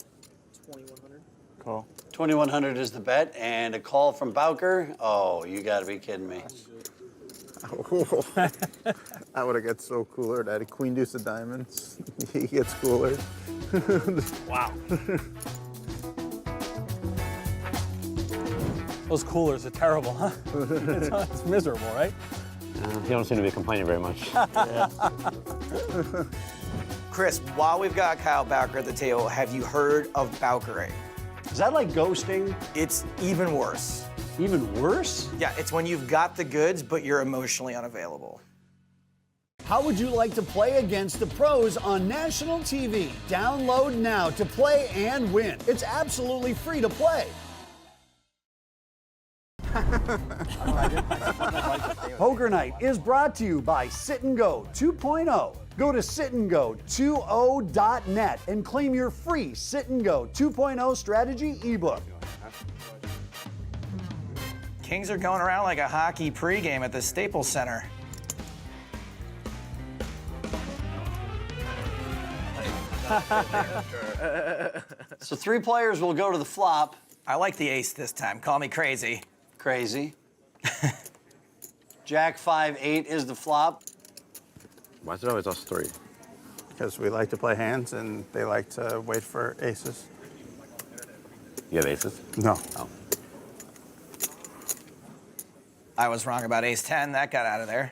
2,100. Call. 2,100 is the bet, and a call from Bowker. Oh, you gotta be kidding me. I would have got so cooler. That a queen deuce of diamonds. He gets cooler. Wow. Those coolers are terrible, huh? It's miserable, right? You don't seem to be complaining very much. Chris, while we've got Kyle Bowker at the table, have you heard of Bowkering? Is that like ghosting? It's even worse. Even worse? Yeah, it's when you've got the goods, but you're emotionally unavailable. How would you like to play against the pros on national TV? Download now to play and win. It's absolutely free to play. Poker Night is brought to you by Sit and Go 2.0. Go to sitandgo20.net and claim your free Sit and Go 2.0 strategy ebook. Kings are going around like a hockey pregame at the Staples Center. So 3 players will go to the flop. I like the ace this time. Call me crazy. Crazy. Jack 5-8 is the flop. Why is it always us three? Because we like to play hands and they like to wait for aces. You have aces? No. Oh. I was wrong about ace 10. That got out of there.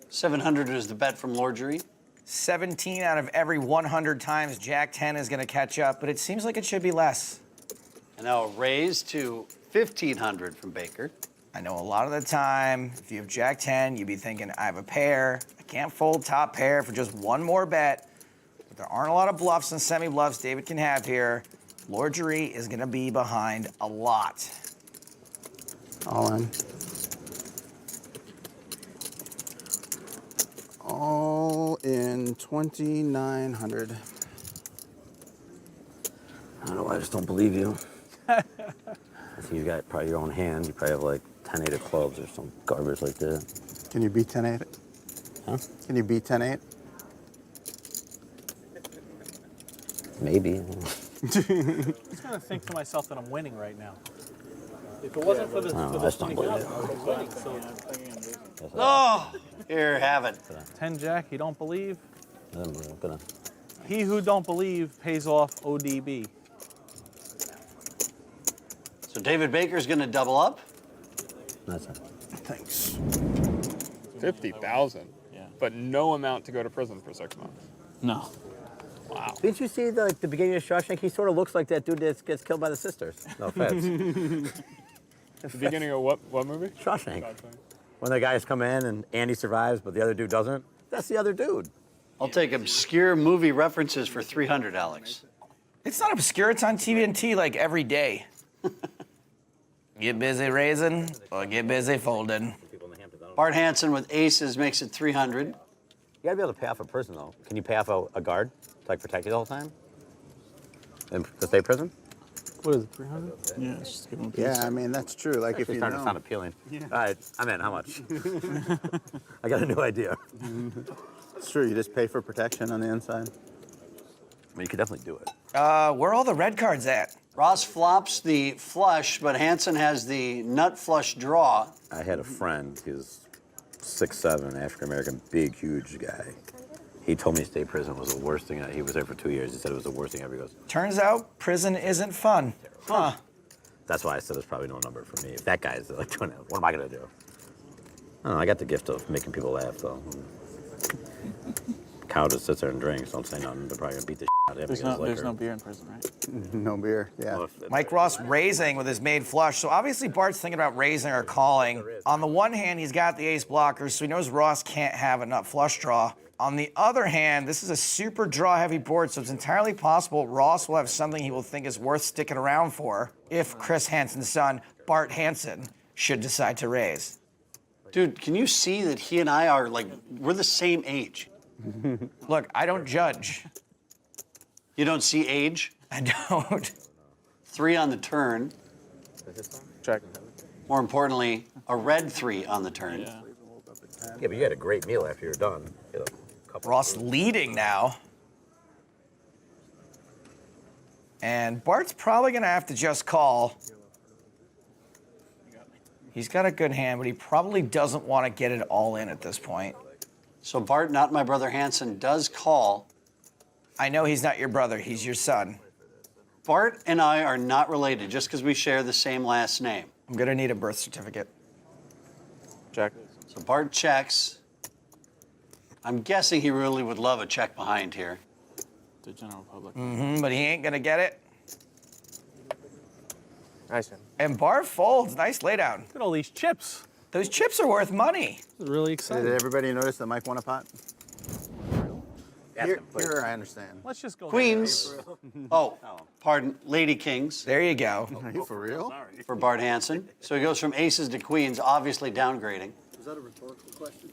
700 is the bet from Lord Jury. 17 out of every 100 times Jack 10 is going to catch up, but it seems like it should be less. And now a raise to 1,500 from Baker. I know a lot of the time, if you have Jack 10, you'd be thinking, I have a pair. I can't fold top pair for just one more bet. But there aren't a lot of bluffs and semi-bluffs David can have here. Lord Jury is going to be behind a lot. All in. All in 2,900. I don't know, I just don't believe you. I think you got probably your own hand. You probably have like 10-8 of clubs or some garbage like that. Can you beat 10-8? Huh? Can you beat 10-8? Maybe. I'm just gonna think to myself that I'm winning right now. If it wasn't for the, No, for the that's not 20,000, good. I was winning. So Oh, here, have it. 10 Jack, you don't believe? I'm gonna. He who don't believe pays off ODB. So David Baker's going to double up. That's it. Thanks. 50,000. Yeah. But no amount to go to prison for 6 months. No. Wow. Didn't you see the beginning of Shawshank? He sort of looks like that dude that gets killed by the sisters. No offense. The beginning of what movie? Shawshank. When the guys come in and Andy survives, but the other dude doesn't. That's the other dude. I'll take obscure movie references for 300, Alex. It's not obscure. It's on TNT like every day. Get busy raising or get busy folding. Bart Hansen with aces makes it 300. You gotta be able to pay off a prison, though. Can you pay off a guard to like protect you the whole time? In the state prison? What is it, 300? Yeah, it's just give him a piece. Yeah, I mean, that's true. Like, if Actually you starting know. to sound appealing. Yeah. All right, I'm in. How much? I got a new idea. It's true. You just pay for protection on the inside. I mean, you could definitely do it. Where are all the red cards at? Ross flops the flush, but Hansen has the nut flush draw. I had a friend. He was 6'7", African-American, big, huge guy. He told me state prison was the worst thing. He was there for 2 years. He said it was the worst thing ever. He goes, Turns out prison isn't fun. Huh. that's why I said there's probably no number for me. If that guy's like doing it, what am I gonna do? I don't know. I got the gift of making people laugh, though. Cow just sits there and drinks. Don't say nothing. They're probably gonna beat the shit out of him. There's no beer in prison, right? No beer, yeah. Mike Ross raising with his made flush. So obviously Bart's thinking about raising or calling. On the one hand, he's got the ace blockers, so he knows Ross can't have a nut flush draw. On the other hand, this is a super draw heavy board, so it's entirely possible Ross will have something he will think is worth sticking around for if Chris Hansen's son, Bart Hansen, should decide to raise. Dude, can you see that he and I are like, we're the same age? Look, I don't judge. You don't see age? I don't. 3 on the turn. Check. More importantly, a red 3 on the turn. Yeah, but you had a great meal after you're done. Ross leading now. And Bart's probably going to have to just call. He's got a good hand, but he probably doesn't want to get it all in at this point. So Bart, not my brother Hansen, does call. I know he's not your brother. He's your son. Bart and I are not related just because we share the same last name. I'm going to need a birth certificate. Check. So Bart checks. I'm guessing he really would love a check behind here. The general public. But he ain't going to get it. Nice one. And Bart folds. Nice laydown. Look at all these chips. Those chips are worth money. This is really exciting. Did everybody notice that Mike won a pot? Here, I understand. Let's just go. Queens. Oh, pardon, Lady Kings. There you go. Are you for real? For Bart Hansen. So he goes from aces to queens, obviously downgrading. Is that a rhetorical question?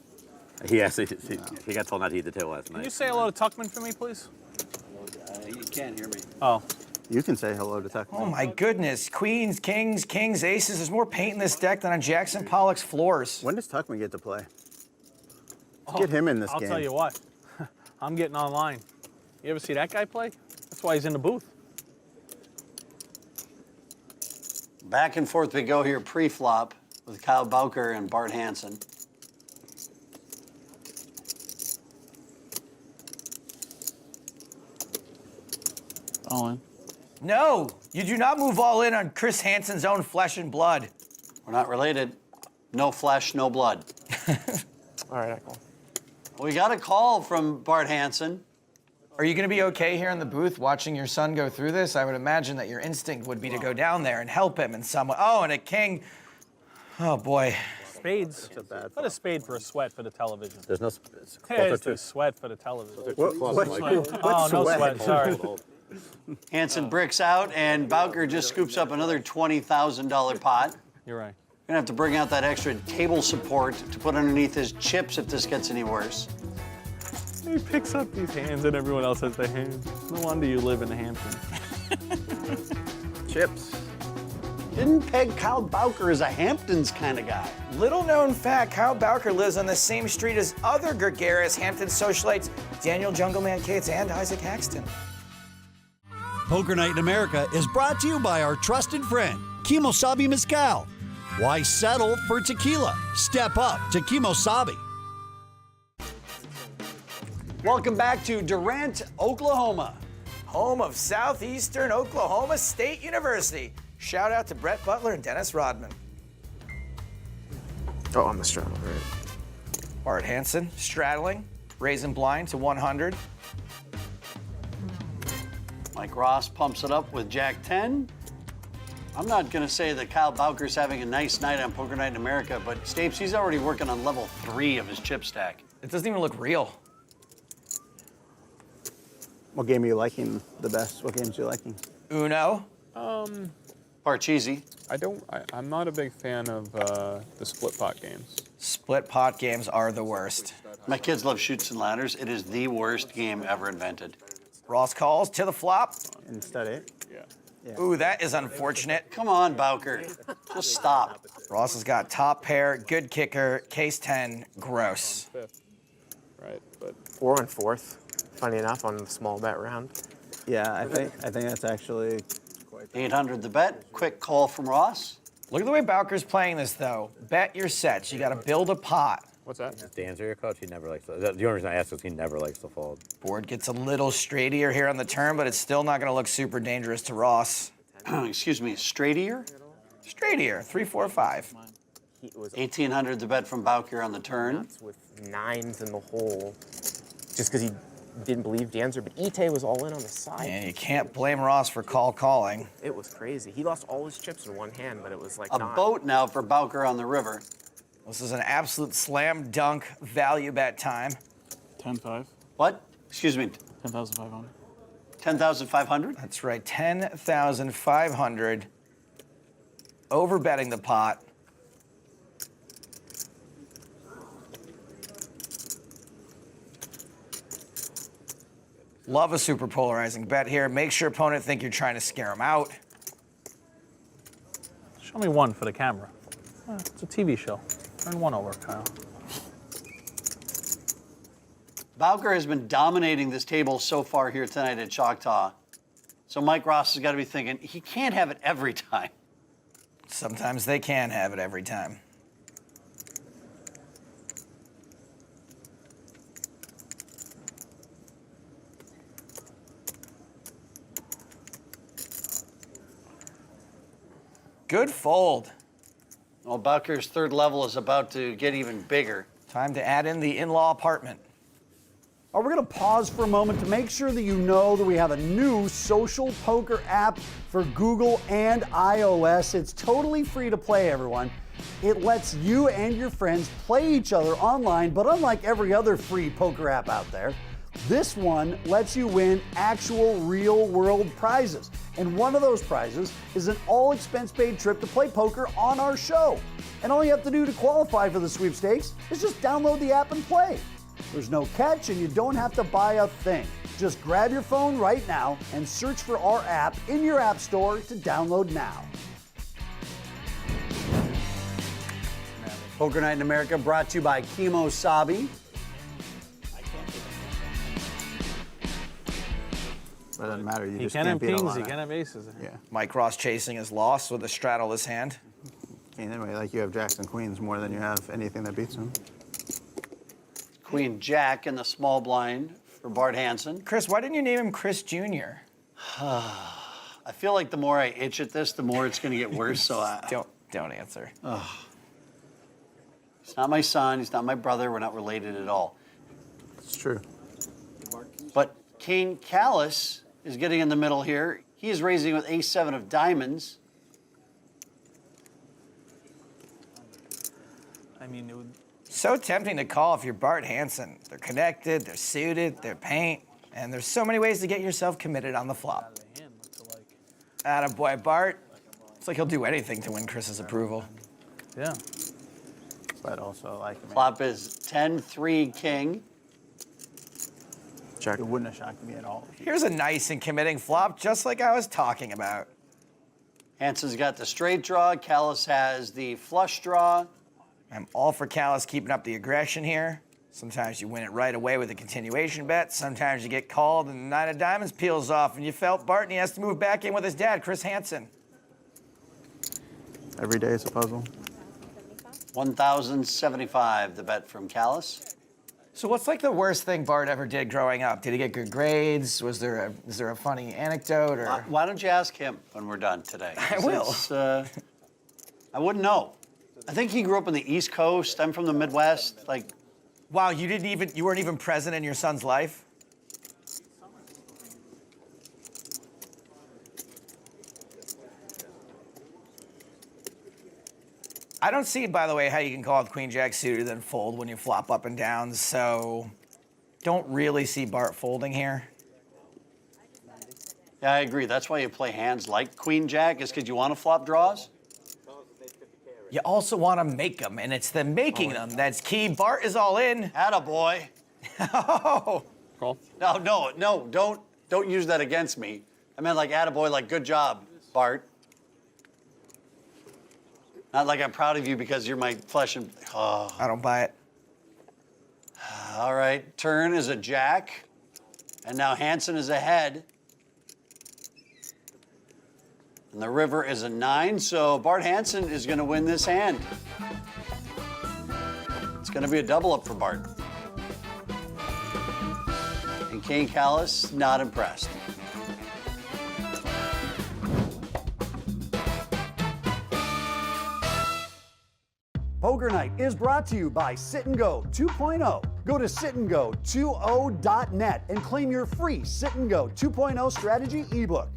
He got told not to eat the table last night. Can you say hello to Tuckman for me, please? You can't hear me. Oh. You can say hello to Tuck. Oh my goodness. Queens, kings, kings, aces. There's more paint in this deck than on Jackson Pollock's floors. When does Tuckman get to play? Let's get him in this game. I'll tell you what. I'm getting online. You ever see that guy play? That's why he's in the booth. Back and forth we go here pre-flop. with Kyle Bowker and Bart Hansen. All in. No, you do not move all in on Chris Hansen's own flesh and blood. We're not related. No flesh, no blood. All right, I call. We got a call from Bart Hansen. Are you going to be okay here in the booth watching your son go through this? I would imagine that your instinct would be to go down there and help him in some way. Oh, and a king. Oh, boy. Spades. Not a spade for a sweat for the television. There's no. Hey, it's a sweat for the television. What no sweat, sorry. Hansen bricks out, and Bowker just scoops up another $20,000 pot. You're right. Gonna have to bring out that extra table support to put underneath his chips if this gets any worse. He picks up these hands and everyone else has their hands. No wonder you live in the Hamptons. Chips. Didn't peg Kyle Bowker as a Hamptons kind of guy. Little known fact, Kyle Bowker lives on the same street as other gregarious Hampton socialites, Daniel Jungleman Cates and Isaac Haxton. Poker Night in America is brought to you by our trusted friend, Kimosabi Mezcal. Why settle for tequila? Step up to Kimosabi. Welcome back to Durant, Oklahoma. Home of Southeastern Oklahoma State University. Shout out to Brett Butler and Dennis Rodman. Oh, I'm a straddle, right? Bart Hansen straddling, raising blind to 100. Mike Ross pumps it up with Jack 10. I'm not going to say that Kyle Bowker's having a nice night on Poker Night in America, but Stapes, he's already working on level 3 of his chip stack. It doesn't even look real. What game are you liking the best? What games are you liking? Uno. Parcheesi. I'm not a big fan of the split pot games. Split pot games are the worst. My kids love Chutes and Ladders. It is the worst game ever invented. Ross calls to the flop. Instead 8? Yeah. Ooh, that is unfortunate. Come on, Bowker. Just stop. Ross has got top pair, good kicker, case 10, gross. Right, but 4 on 4th. Funny enough, on the small bet round. Yeah, I think that's actually 800 the bet. Quick call from Ross. Look at the way Bowker's playing this, though. Bet your sets. You got to build a pot. what's that? Dan's your coach. He never likes to. The only reason I ask is he never likes to fold. Board gets a little straightier here on the turn, but it's still not going to look super dangerous to Ross. Excuse me, straightier? Straightier, 3, 4, 5. 1,800 the bet from Bowker on the turn. With 9s in the hole, just because he didn't believe the answer, but Ite was all in on the side. And you can't blame Ross for calling. It was crazy. He lost all his chips in one hand, but it was like A boat now for Bowker on the river. This is an absolute slam dunk value bet time. 10-5. What? Excuse me. 10,500. 10,500? That's right, 10,500. Over betting the pot. Love a super polarizing bet here. Make sure opponent think you're trying to scare him out. Show me one for the camera. It's a TV show. Turn one over, Kyle. Bowker has been dominating this table so far here tonight at Choctaw. So Mike Ross has got to be thinking, he can't have it every time. Sometimes they can have it every time. Good fold. Well, Bowker's third level is about to get even bigger. Time to add in the in-law apartment. We're going to pause for a moment to make sure that you know that we have a new social poker app for Google and iOS. It's totally free to play, everyone. It lets you and your friends play each other online, but unlike every other free poker app out there, this one lets you win actual real-world prizes. And one of those prizes is an all-expense-paid trip to play poker on our show. And all you have to do to qualify for the sweepstakes is just download the app and play. There's no catch, and you don't have to buy a thing. Just grab your phone right now and search for our app in your app store to download now. Poker Night in America brought to you by Kimosabi. It doesn't matter. You He just can't can't have beat a kings, lot he of- can't have aces. Yeah. Mike Ross chasing his loss with a straddle his hand. checking anyway. Like you have jacks and queens more than you have anything that beats them. Queen Jack in the small blind for Bart Hansen. Chris, why didn't you name him Chris Jr.? I feel like the more I itch at this, the more it's going to get worse. So don't answer. He's not my son. He's not my brother. We're not related at all. It's true. But Kane Callis is getting in the middle here. He is raising with ace-7 of diamonds. I mean, it would... So tempting to call if you're Bart Hansen. They're connected, they're suited, they're paint, and there's so many ways to get yourself committed on the flop. Attaboy, Bart. It's like he'll do anything to win Chris's approval. Yeah. But also, like, Flop is 10-3 king. Check. It wouldn't have shocked me at all. Here's a nice and committing flop, just like I was talking about. Hansen's got the straight draw. Callis has the flush draw. I'm all for Callis keeping up the aggression here. Sometimes you win it right away with a continuation bet. Sometimes you get called and the 9 of diamonds peels off and you felt Bart and he has to move back in with his dad, Chris Hansen. Every day is a puzzle. 1,075, the bet from Callis. So what's like the worst thing Bart ever did growing up? Did he get good grades? Is there a funny anecdote? Or Why don't you ask him when we're done today? I will. I wouldn't know. I think he grew up on the East Coast. I'm from the Midwest. Like, wow, you weren't even present in your son's life? I don't see, by the way, how you can call it Queen Jack suited then fold when you flop up and down, so don't really see Bart folding here. yeah, I agree. That's why you play hands like Queen Jack, is because you want to flop draws. You also want to make them, and it's the making them that's key. Bart is all in. Attaboy. Oh. No, don't use that against me. I meant like attaboy, like good job, Bart. Not like I'm proud of you because you're my flesh and... Oh. I don't buy it. All right, turn is a jack. And now Hansen is ahead. And the river is a 9, so Bart Hansen is going to win this hand. It's going to be a double up for Bart. And Kane Callis, not impressed. Poker Night is brought to you by Sit and Go 2.0. Go to sitandgo20.net and claim your free Sit and Go 2.0 strategy ebook.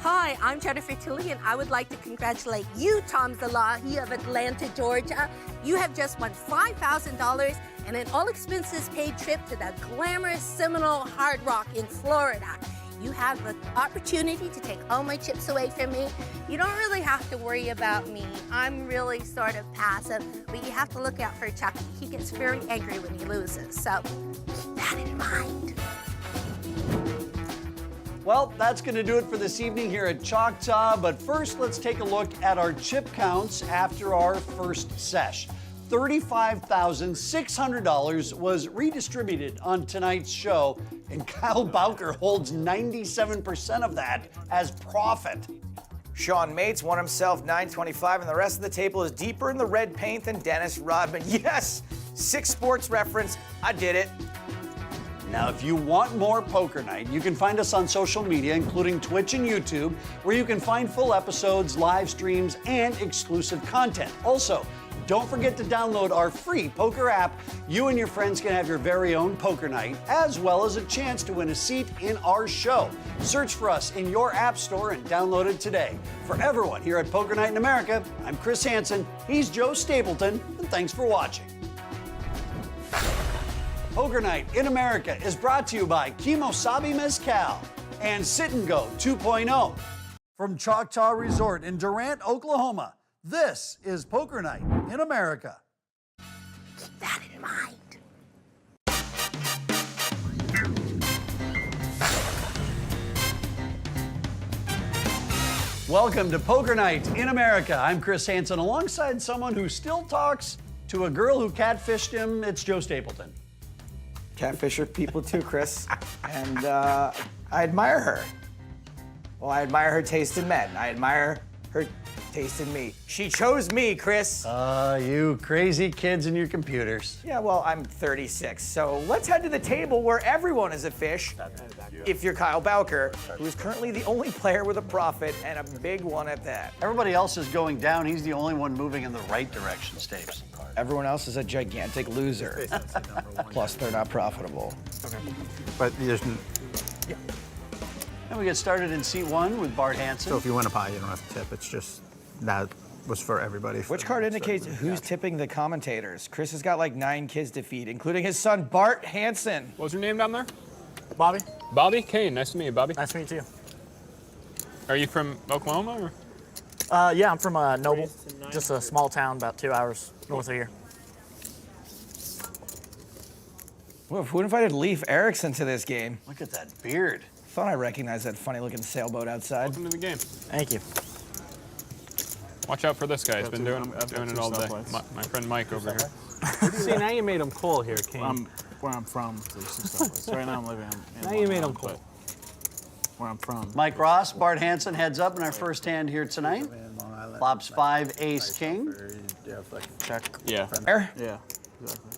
Hi, I'm Jennifer Tilley, and I would like to congratulate you, Tom Zalahi of Atlanta, Georgia. You have just won $5,000 and an all-expenses-paid trip to the glamorous Seminole Hard Rock in Florida. You have the opportunity to take all my chips away from me. You don't really have to worry about me. I'm really sort of passive, but you have to look out for Chucky. He gets very angry when he loses, so keep that in mind. Well, that's going to do it for this evening here at Choctaw, but first let's take a look at our chip counts after our first sesh. $35,600 was redistributed on tonight's show, and Kyle Bowker holds 97% of that as profit. Sean Mates won himself $925, and the rest of the table is deeper in the red paint than Dennis Rodman. Yes, 6 sports reference. I did it. Now, if you want more Poker Night, you can find us on social media, including Twitch and YouTube, where you can find full episodes, live streams, and exclusive content. Also, don't forget to download our free poker app. You and your friends can have your very own Poker Night, as well as a chance to win a seat in our show. Search for us in your app store and download it today. For everyone here at Poker Night in America, I'm Chris Hansen, he's Joe Stapleton, and thanks for watching. Poker Night in America is brought to you by Kimosabi Mezcal and Sit and Go 2.0. From Choctaw Resort in Durant, Oklahoma, this is Poker Night in America. Keep that in mind. Welcome to Poker Night in America. I'm Chris Hansen, alongside someone who still talks to a girl who catfished him. It's Joe Stapleton. Catfisher people too, Chris. And I admire her. Well, I admire her taste in men. I admire her tasted me. She chose me, Chris. You crazy kids and your computers. Yeah, well, I'm 36, so let's head to the table where everyone is a fish. If you're Kyle Bowker, who is currently the only player with a profit, and a big one at that. Everybody else is going down. He's the only one moving in the right direction, Stapes. Everyone else is a gigantic loser. Plus, they're not profitable. Okay. But there's... Yeah. And we get started in seat 1 with Bart Hansen. So if you win a pie, you don't have to tip. It's just that was for everybody. Which card indicates who's tipping the commentators? Chris has got like 9 kids to feed, including his son, Bart Hansen. What's your name down there? Bobby. Bobby? Kane, nice to meet you, Bobby. Nice to meet you. Are you from Oklahoma, or? Yeah, I'm from Noble, just a small town about 2 hours north of here. Well, who invited Leif Erikson to this game? Look at that beard. Thought I recognized that funny-looking sailboat outside. Welcome to the game. Thank you. Watch out for this guy. He's been doing it all day. My friend Mike over here. See, now you made him cool here, Kane. Where I'm from, right now I'm living in Now you made him cool. where I'm from. Mike Ross, Bart Hansen heads up in our first hand here tonight. Flops 5, ace, king. Check. Yeah. Fair? Yeah, exactly.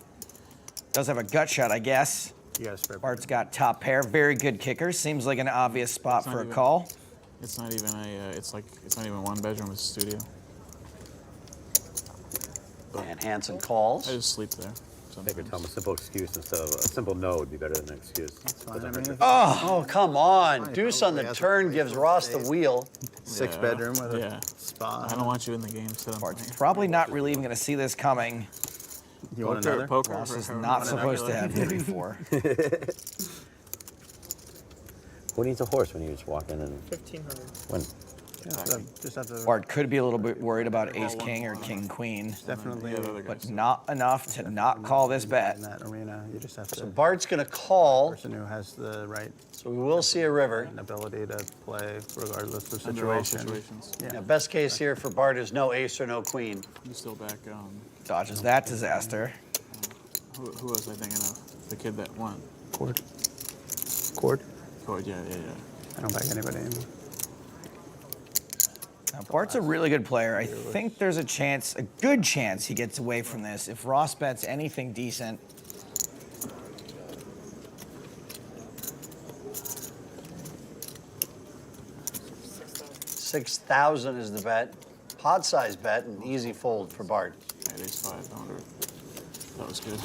Does have a gut shot, I guess. You got a spare. Bart's got top pair. Very good kicker. Seems like an obvious spot for a call. It's not even a. It's not even one bedroom. It's a studio. And Hansen calls. I just sleep there. I think tell him a simple excuse instead of a simple no would be better than an excuse. That's fine. Oh, come on. Deuce on the turn gives Ross the wheel. 6 bedroom with a spa. I don't want you in the game, so Bart's probably not really even going to see this coming. You want another? Poker. Ross is not supposed to have hit before. Who needs a horse when you just walk in and 1,500. win? Just have to. Bart could be a little bit worried about ace-king or king-queen. Definitely. But not enough to not call this bet. In that arena, you just have to. So Bart's going to call. Person who has the right. So we will see a river. And ability to play regardless of Under all situation. situations. Yeah. Now, best case here for Bart is no ace or no queen. You still back. Dodges that disaster. Who was I thinking of? The kid that won. Cord. Yeah. I don't back anybody anymore. Now, Bart's a really good player. I think there's a good chance he gets away from this if Ross bets anything decent. $6,000 is the bet. Pot size bet, an easy fold for Bart. Yeah, ace 5. That was good.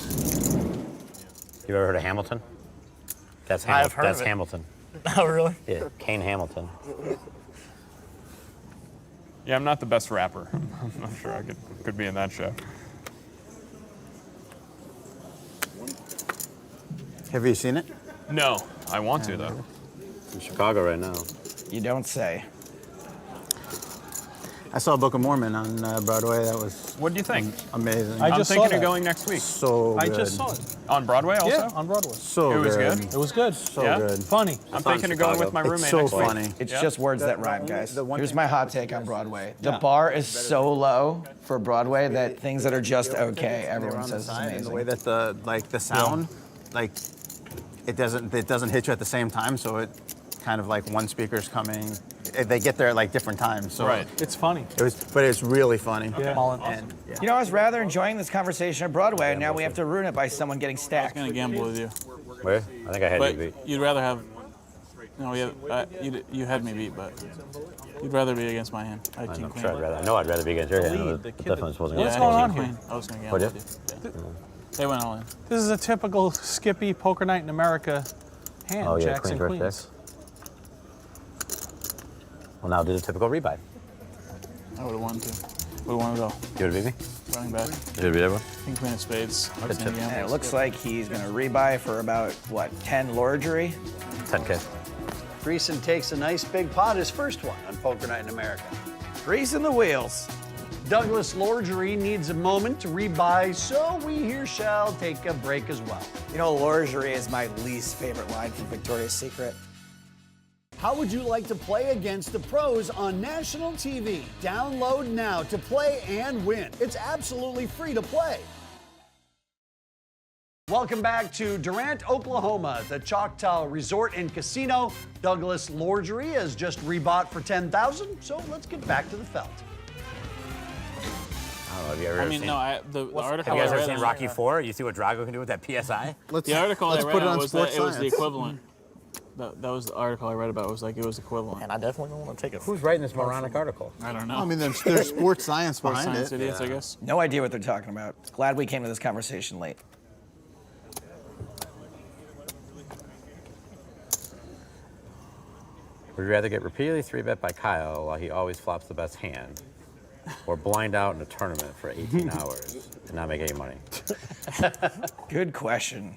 You ever heard of Hamilton? That's I've heard That's of it. Hamilton. Oh, really? Yeah, Kane Hamilton. Yeah, I'm not the best rapper. I'm not sure I could be in that show. Have you seen it? No, I want to though. In Chicago right now. You don't say. I saw Book of Mormon on Broadway. That was. What do you think? Amazing. I'm thinking of going next week. So I good. just saw it. On Broadway also? Yeah, on Broadway. So It was good. good? It was good. So Yeah? good. Funny. I'm thinking of going with my roommate It's so next week. funny. It's Yeah. just words that rhyme, guys. the one Here's thing- my hot take on Broadway. The bar is so low for Broadway that things that are just okay, everyone on the says is side, and the way amazing. that the sound, like it doesn't hit you at the same time. So it kind of like one speaker's coming. They get there at like different times. So Right. It's funny. but it's really funny. Yeah. And yeah. You know, I was rather enjoying this conversation at Broadway, and now we have to ruin it by someone getting stacked. I'm gonna gamble with you. Where? I think I had you But beat. you'd rather have. No, you had me beat, but you'd rather be against my hand. I had king queen. Sure, I'd rather be against your hand. I definitely wasn't Yeah, What's I going had on king here? queen. I was gonna Would gamble you? with you. Yeah. They went all in. This is a typical Skippy Poker Night in America hand. Oh yeah, Jacks and queens, queens. Well, now do the typical rebuy. I would have won too. Would have won it all. You would have beat me? Running back. You would have beat everyone? King queen of spades. I was Good gonna tip. gamble. And it looks like he's going to rebuy for about, what, 10 lorgery? 10K. Greason takes a nice big pot, his first one on Poker Night in America. Greasing the wheels. Douglas Lorgery needs a moment to rebuy, so we here shall take a break as well. You know, lorgery is my least favorite line from Victoria's Secret. How would you like to play against the pros on national TV? Download now to play and win. It's absolutely free to play. Welcome back to Durant, Oklahoma, the Choctaw Resort and Casino. Douglas Lorgery has just rebought for $10,000, so let's get back to the felt. don't know. Have you ever I mean, seen, no, the article have you guys I ever read seen on- Rocky IV? You see what Drago can do with that PSI? The article I let's read put it on on was that sports it was the science. equivalent. That was the article I read about. It was like it was equivalent. And I definitely don't want to take it. Who's writing this moronic article? I don't know. I mean, there's sports science Sports behind science it. idiots, I guess. No idea what they're talking about. Glad we came to this conversation late. Would you rather get repeatedly 3-bet by Kyle while he always flops the best hand, or blind out in a tournament for 18 hours and not make any money? Good question.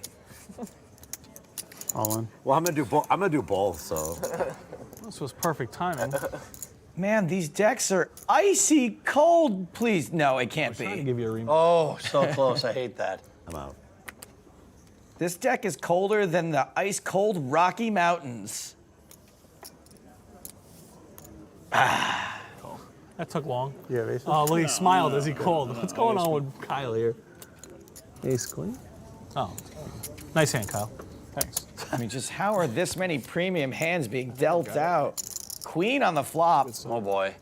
All in. Well, I'm gonna do both. So This was perfect timing. Man, these decks are icy cold. Please, no, it can't Trying to be. give you a rematch. Oh, so close. I hate that. I'm out. This deck is colder than the ice cold Rocky Mountains. That took long. Yeah, basically. Oh, look, he smiled as he called. What's going on with Kyle here? Ace queen. Oh, nice hand, Kyle. Thanks. I mean, just how are this many premium hands being dealt out? Queen on the flop. Oh boy.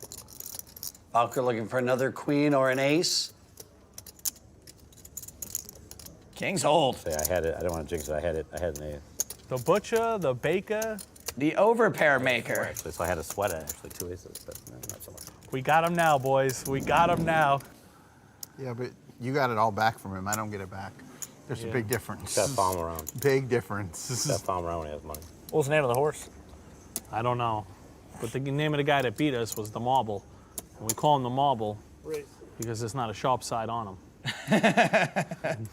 Bowker looking for another queen or an ace. King's hold. Say I had it. I don't want to jinx it. I had it. I had an ace. The butcher, the baker. The overpair maker. Actually, so I had a sweat at actually 2 aces, but not so much. We got him now, boys. We got him now. Yeah, but you got it all back from him. I don't get it back. There's a big difference. Got to follow him around. Big difference. Got to follow him around when he has money. What was the name of the horse? I don't know. But the name of the guy that beat us was the Marble. And we call him the Marble because there's not a sharp side on him.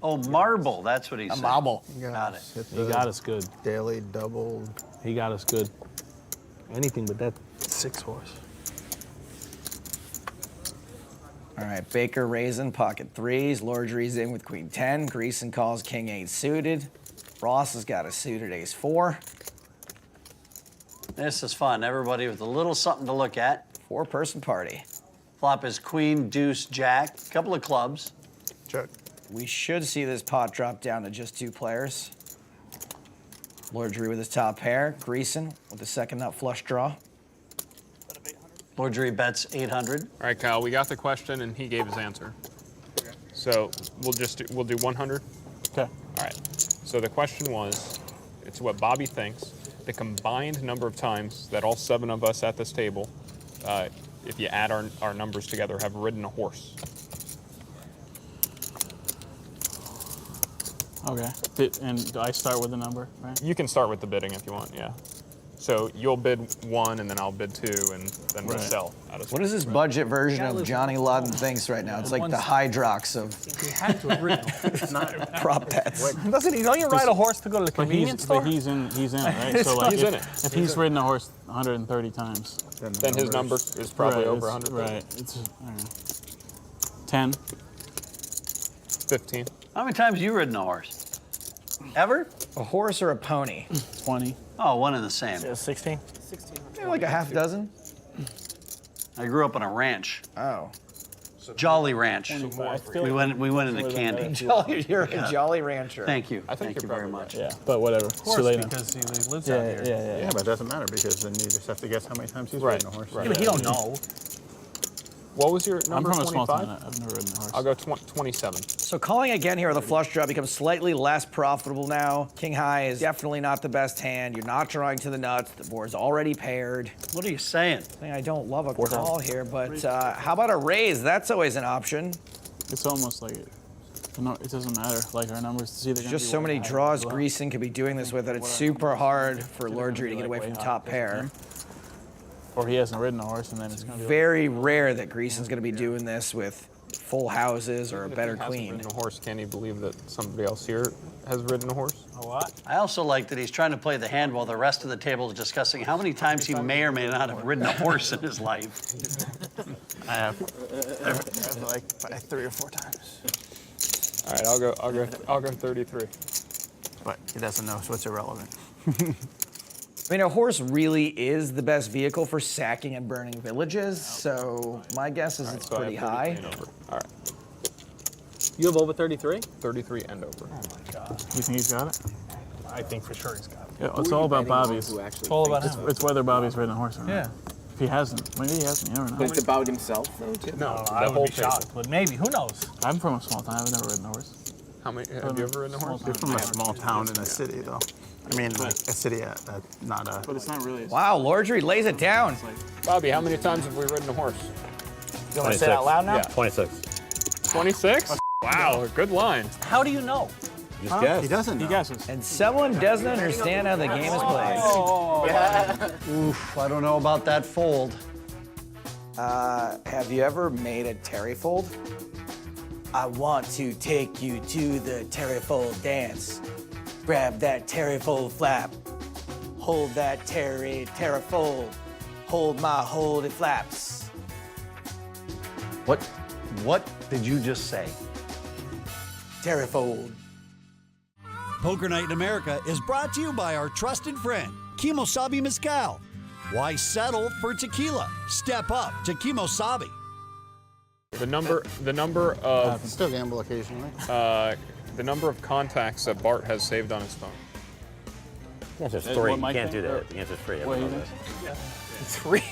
Oh, marble. That's what he said. A marble. Got it. He got us good. Daily double. He got us good. Anything but that 6 horse. All right, Baker raising pocket threes. Lordry's in with queen 10. Greason calls king 8 suited. Ross has got a suited ace 4. This is fun. Everybody with a little something to look at. 4-person party. Flop is queen, deuce, jack. Couple of clubs. Check. We should see this pot drop down to just 2 players. Lordry with his top pair. Greason with the second nut flush draw. Lordry bets 800. All right, Kyle, we got the question and he gave his answer. So we'll do 100. Okay. All right. So the question was, it's what Bobby thinks, the combined number of times that all 7 of us at this table, if you add our numbers together, have ridden a horse. Okay. And do I start with the number, right? You can start with the bidding if you want, yeah. So you'll bid 1 and then I'll bid 2 and then we'll sell. What is this budget version of Johnny Ludden thinks right now? It's like the Hydrox of He had to have ridden. It's not. prop bets. Doesn't he? Don't you ride a horse to go to the convenience store? But he's in it, right? So like, He's in it. If he's ridden a horse 130 times, Then his number is probably over 100. Right. It's 10. 15. How many times have you ridden a horse? Ever? A horse or a pony? 20. Oh, one and the same. 16? Maybe like a half dozen. I grew up on a ranch. Oh. Jolly Ranch. I feel We went into candy. You're a jolly rancher. Thank you. I think Thank you you're very probably much. Yeah, but whatever. Of It's course, too late now. because he lives Yeah, out here. yeah. Yeah, but it doesn't matter because then you just have to guess how many times he's ridden a horse. Right. Yeah, but he don't know. What was your I'm number? from a small 25? town. I've never ridden a horse. I'll go 27. So calling again here with a flush draw becomes slightly less profitable now. King high is definitely not the best hand. You're not drawing to the nuts. The board's already paired. What are you saying? I don't love a call here, but how about a raise? That's always an option. It's almost like it doesn't matter. Like our numbers, it's either There's just so many draws Greason could be doing this with that it's super hard for Lordry to get away from top pair. Or he hasn't ridden a horse, and then it's going to be Very rare that Greason's going to be doing this with full houses or a better If he hasn't queen. ridden a horse, can he believe that somebody else here has ridden a horse? A what? I also like that he's trying to play the hand while the rest of the table is discussing how many times he may or may not have ridden a horse in his life. I have like 3 or 4 times. All right, I'll go 33. But he doesn't know, so it's irrelevant. I mean, a horse really is the best vehicle for sacking and burning villages, so my guess is it's So I pretty have high. 33 and over. All right, You have over 33? 33 and over. Oh my God. You think he's got it? I think for sure he's got it. Yeah, it's all about Bobby's. Who actually It's all about thinks him. It's whether Bobby's ridden a horse or not. Yeah. If he hasn't, maybe he hasn't. You never know. But it's about himself, though, too. No, the I would whole be shocked. But maybe, who knows? I'm from a small town. I've never ridden a horse. How many? Have you ever ridden a horse? You're from a small town in a city, though. I mean, like a city, not a. But it's not really. Wow, Lordry lays it down. Bobby, how many times have we ridden a horse? You want to say it out loud now? Yeah. 26. 26? Wow, good line. How do you know? Just guess. He doesn't know. He guesses. And someone doesn't understand how the game is played. Oof, I don't know about that fold. Have you ever made a terryfold? I want to take you to the terryfold dance. Grab that terryfold flap. Hold that terryfold. Hold my hold it flaps. What did you just say? Terryfold. Poker Night in America is brought to you by our trusted friend, Kimosabi Mezcal. Why settle for tequila? Step up to Kimosabi. The number of Still gamble occasionally. the number of contacts that Bart has saved on his phone. The answer's 3. You can't do that. The answer's 3. What do you think? 3.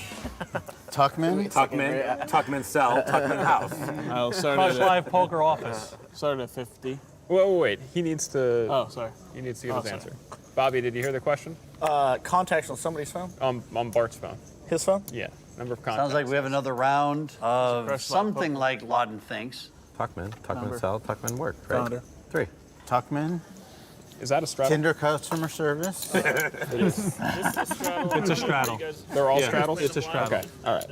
Tuckman. Tuckman cell, Tuckman house. Oh, Crush Live Poker Office. Started at 50. Wait. He needs to. Oh, sorry. He needs to give his answer. Bobby, did you hear the question? Contacts on somebody's phone? On Bart's phone. His phone? Yeah. Number of contacts. Sounds like we have another round of Fresh something like Lawton thinks. Tuckman cell, Tuckman work, right? Founder. 3. Tuckman. Is that a straddle? Tinder customer service. It's a straddle. They're all straddles? It's a straddle. Okay. All right.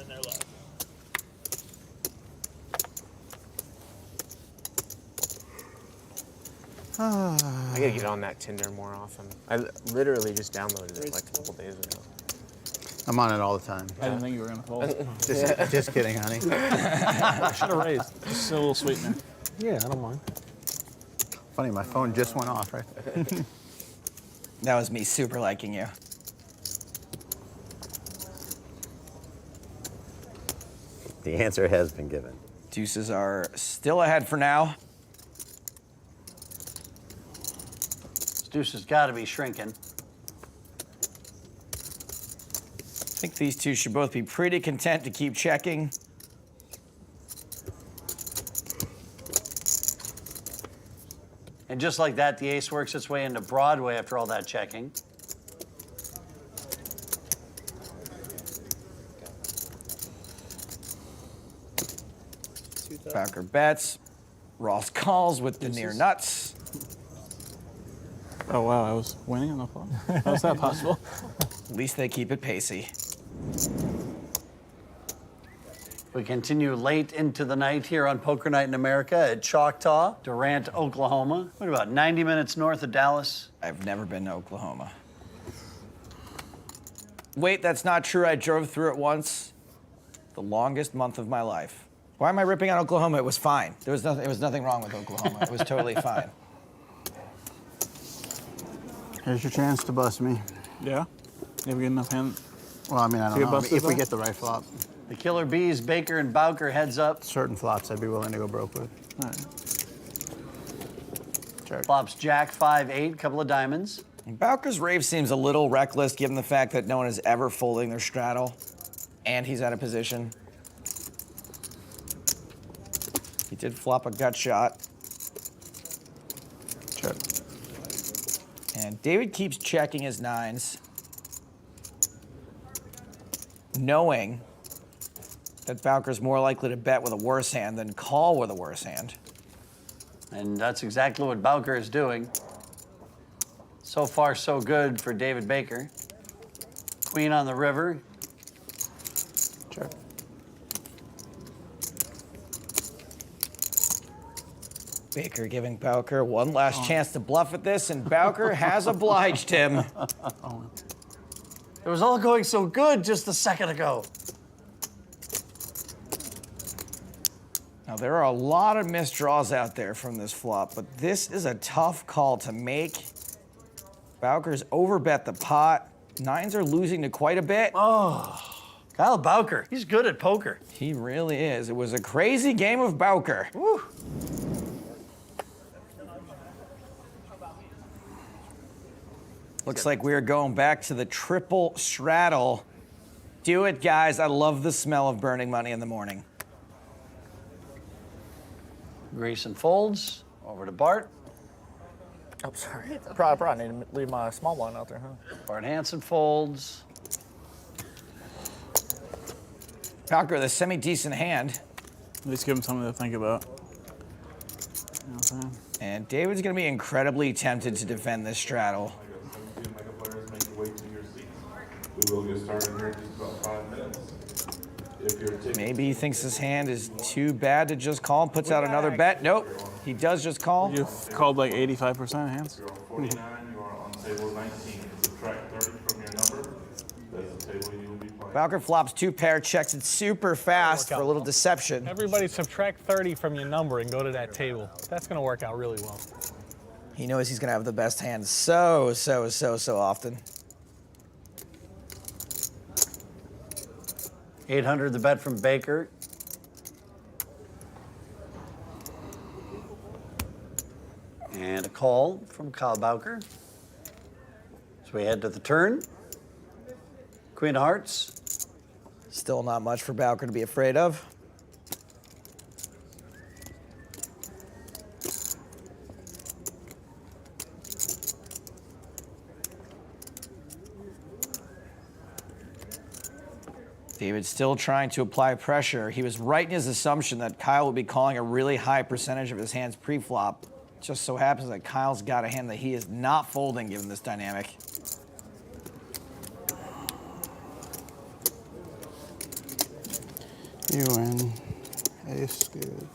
I gotta get on that Tinder more often. I literally just downloaded it like a couple days ago. I'm on it all the time. I didn't think you were gonna fold. Just kidding, honey. I should have raised. Just a little sweetener. Yeah, I don't mind. Funny, my phone just went off, right? That was me super liking you. The answer has been given. Deuces are still ahead for now. Deuce has got to be shrinking. I think these two should both be pretty content to keep checking. And just like that, the ace works its way into Broadway after all that checking. Bowker bets. Ross calls with the near nuts. Oh, wow. I was winning on the flop. How's that possible? At least they keep it pacey. We continue late into the night here on Poker Night in America at Choctaw, Durant, Oklahoma. What, about 90 minutes north of Dallas? I've never been to Oklahoma. Wait, that's not true. I drove through it once. The longest month of my life. Why am I ripping on Oklahoma? It was fine. There was nothing wrong with Oklahoma. It was totally fine. Here's your chance to bust me. Yeah? You ever get enough hand? Well, I mean, I don't know. If we get the right flop. The Killer Bees, Baker and Bowker heads up. Certain flops I'd be willing to go broke with. All right. Check. Flops Jack 5-8, couple of diamonds. Bowker's rave seems a little reckless given the fact that no one is ever folding their straddle, and he's out of position. He did flop a gut shot. Check. And David keeps checking his nines, knowing that Bowker's more likely to bet with a worse hand than call with a worse hand. And that's exactly what Bowker is doing. So far, so good for David Baker. Queen on the river. Check. Baker giving Bowker one last chance to bluff at this, and Bowker has obliged him. It was all going so good just a second ago. Now, there are a lot of missed draws out there from this flop, but this is a tough call to make. Bowker's overbet the pot. Nines are losing to quite a bit. Oh, Kyle Bowker, he's good at poker. He really is. It was a crazy game of Bowker. Woo. Looks like we're going back to the triple straddle. Do it, guys. I love the smell of burning money in the morning. Grayson folds. Over to Bart. Oh, sorry. Probably need to leave my small one out there, huh? Bart Hansen folds. Bowker with a semi-decent hand. At least give him something to think about. You know what I'm saying? And David's going to be incredibly tempted to defend this straddle. We will get started here in just about 5 minutes. If you're taking Maybe he thinks his hand is too bad to just call and puts out another bet. Nope, he does just call. You've called like 85% of hands. You're on 49, you are on table 19. Subtract 30 from your number. That's the table you will be playing. Bowker flops 2 pair, checks it super fast for a little deception. Everybody subtract 30 from your number and go to that table. That's going to work out really well. He knows he's going to have the best hand so often. 800 the bet from Baker. And a call from Kyle Bowker. So we head to the turn. Queen of Hearts. Still not much for Bowker to be afraid of. David's still trying to apply pressure. He was right in his assumption that Kyle would be calling a really high percentage of his hands pre-flop. Just so happens that Kyle's got a hand that he is not folding given this dynamic. You win. Ace good.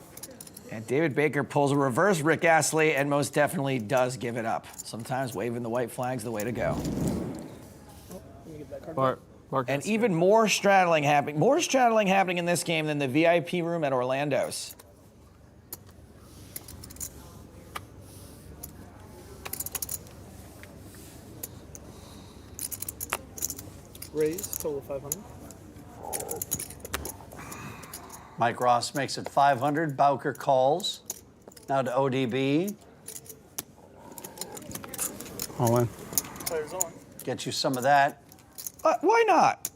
And David Baker pulls a reverse Rick Astley and most definitely does give it up. Sometimes waving the white flag's the way to go. And even more straddling happening in this game than the VIP room at Orlando's. Raise, total 500. Mike Ross makes it 500. Bowker calls. Now to ODB. All in. Players on. Get you some of that. Why not?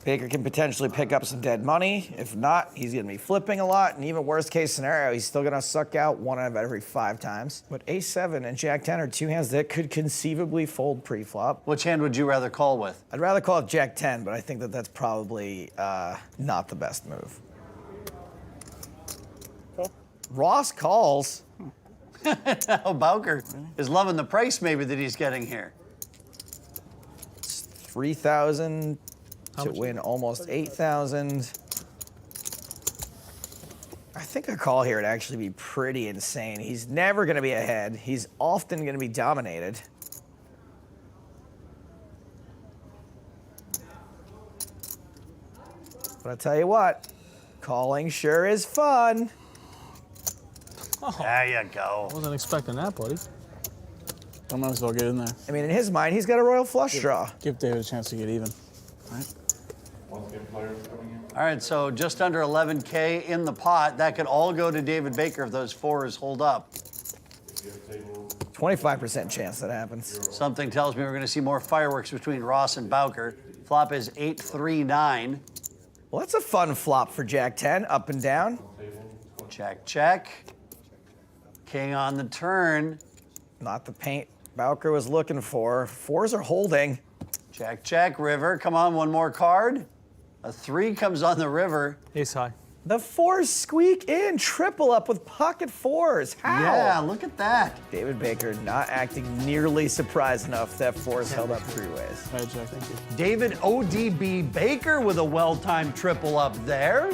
Baker can potentially pick up some dead money. If not, he's going to be flipping a lot. And even worst case scenario, he's still going to suck out 1 out of every 5 times. But Ace-7 and Jack-10 are 2 hands that could conceivably fold pre-flop. Which hand would you rather call with? I'd rather call it Jack-10, but I think that that's probably not the best move. Ross calls. Oh, Bowker is loving the price maybe that he's getting here. 3,000 to win almost 8,000. I think a call here would actually be pretty insane. He's never going to be ahead. He's often going to be dominated. But I tell you what, calling sure is fun. Oh, there you go. I wasn't expecting that, buddy. I might as well get in there. I mean, in his mind, he's got a royal flush draw. Give David a chance to get even. Right? All right, so just under 11K in the pot. That could all go to David Baker if those 4s hold up. 25% chance that happens. Something tells me we're going to see more fireworks between Ross and Bowker. Flop is 8-3-9. Well, that's a fun flop for Jack-10, up and down. Check, check. King on the turn. Not the paint Bowker was looking for. 4s are holding. Check, check, river. Come on, one more card. A 3 comes on the river. Ace high. The 4s squeak in, triple up with pocket 4s. How? Yeah, look at that. David Baker not acting nearly surprised enough that 4s held up 3 ways. All right, Jack, thank you. David ODB Baker with a well-timed triple up there.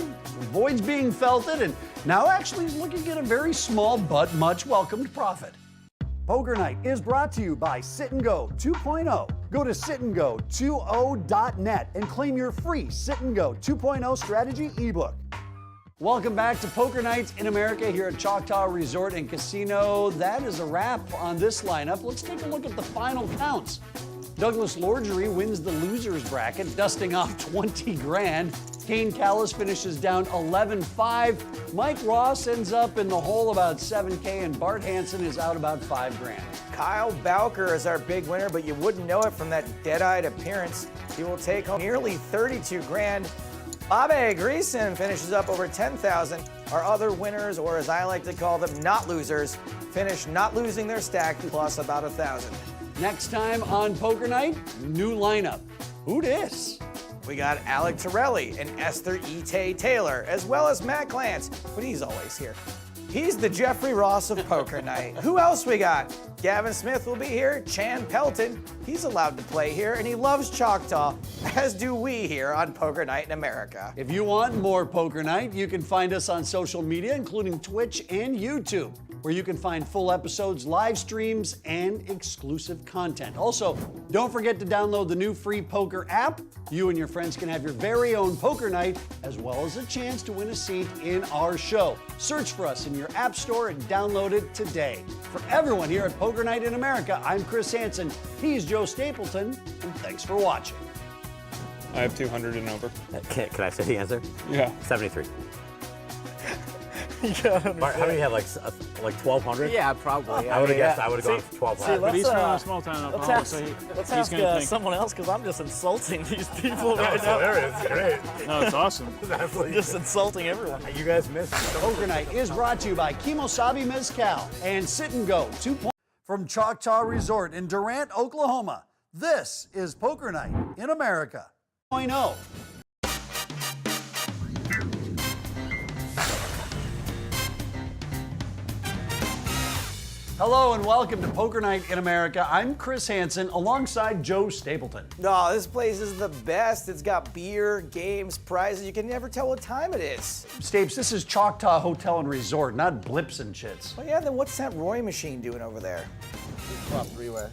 Void's being felted, and now actually he's looking at a very small but much welcomed profit. Poker Night is brought to you by Sit and Go 2.0. Go to sitandgo20.net and claim your free Sit and Go 2.0 strategy ebook. Welcome back to Poker Nights in America here at Choctaw Resort and Casino. That is a wrap on this lineup. Let's take a look at the final counts. Douglas Lorgery wins the losers bracket, dusting off 20 grand. Kane Callis finishes down 11-5. Mike Ross ends up in the hole about 7K, and Bart Hansen is out about 5 grand. Kyle Bowker is our big winner, but you wouldn't know it from that dead-eyed appearance. He will take home nearly 32 grand. Bobby Greason finishes up over 10,000. Our other winners, or as I like to call them, not losers, finish not losing their stack plus about 1,000. Next time on Poker Night, new lineup. Who dis? We got Alec Torelli and Esther Ite Taylor, as well as Matt Glantz, but he's always here. He's the Jeffrey Ross of Poker Night. Who else we got? Gavin Smith will be here. Chan Pelton, he's allowed to play here, and he loves Choctaw, as do we here on Poker Night in America. If you want more Poker Night, you can find us on social media, including Twitch and YouTube, where you can find full episodes, live streams, and exclusive content. Also, don't forget to download the new free poker app. You and your friends can have your very own Poker Night, as well as a chance to win a seat in our show. Search for us in your app store and download it today. For everyone here at Poker Night in America, I'm Chris Hansen. He's Joe Stapleton, and thanks for watching. I have 200 and over. Can I say the answer? Yeah. 73. Mark, how many do you have, like 1,200? Yeah, probably. I would have guessed. I would have gone See, 1,200. But he's from a small town in let's Oklahoma, ask, so let's he's ask gonna think. someone else, because I'm just insulting these people right it's now. hilarious. It's great. No, it's awesome. Just insulting everyone. You guys missed it. Poker Night is brought to you by Kimosabi Mezcal and Sit and Go 2.0 from Choctaw Resort in Durant, Oklahoma. This is Poker Night in America 2.0. Hello and welcome to Poker Night in America. I'm Chris Hansen alongside Joe Stapleton. No, this place is the best. It's got beer, games, prizes. You can never tell what time it is. Stapes, this is Choctaw Hotel and Resort, not Blips and Chits. Well, yeah, then what's that Roy machine doing over there? Top three-way.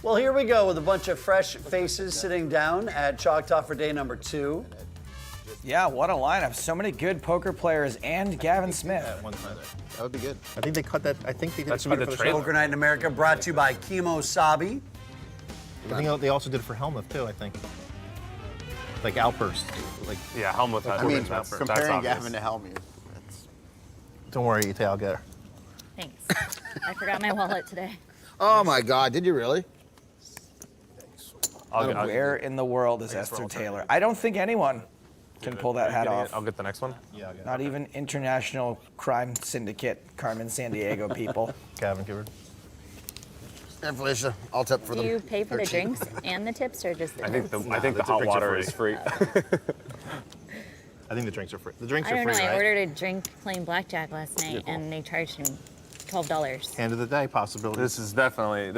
Well, here we go with a bunch of fresh faces sitting down at Choctaw for day number 2. Yeah, what a lineup. So many good poker players and Gavin Smith. That would be good. I think they cut that. I think they did That should be the trailer. Poker Night in America brought to you by Kimosabi. I think they also did it for Helmuth too. I think. Like Alpers. Like Yeah, Helmuth has I mean, that's Comparing obvious. Gavin to Helmuth. don't worry, Ite, I'll get her. Thanks. I forgot my wallet today. Oh my God, did you really? Where in the world is Esther Taylor? I don't think anyone can pull that hat off. I'll get the next one. Yeah, I'll get Not even international crime syndicate, Carmen Sandiego people. Gavin, give her. And Felicia, I'll tip for Do them. you pay for the drinks and the tips, or just the I think tips? the hot water is free. I think the drinks are free. The drinks I are don't know. free, I right? ordered a drink playing blackjack last night, and they charged me $12. End of the day possibility. This is definitely in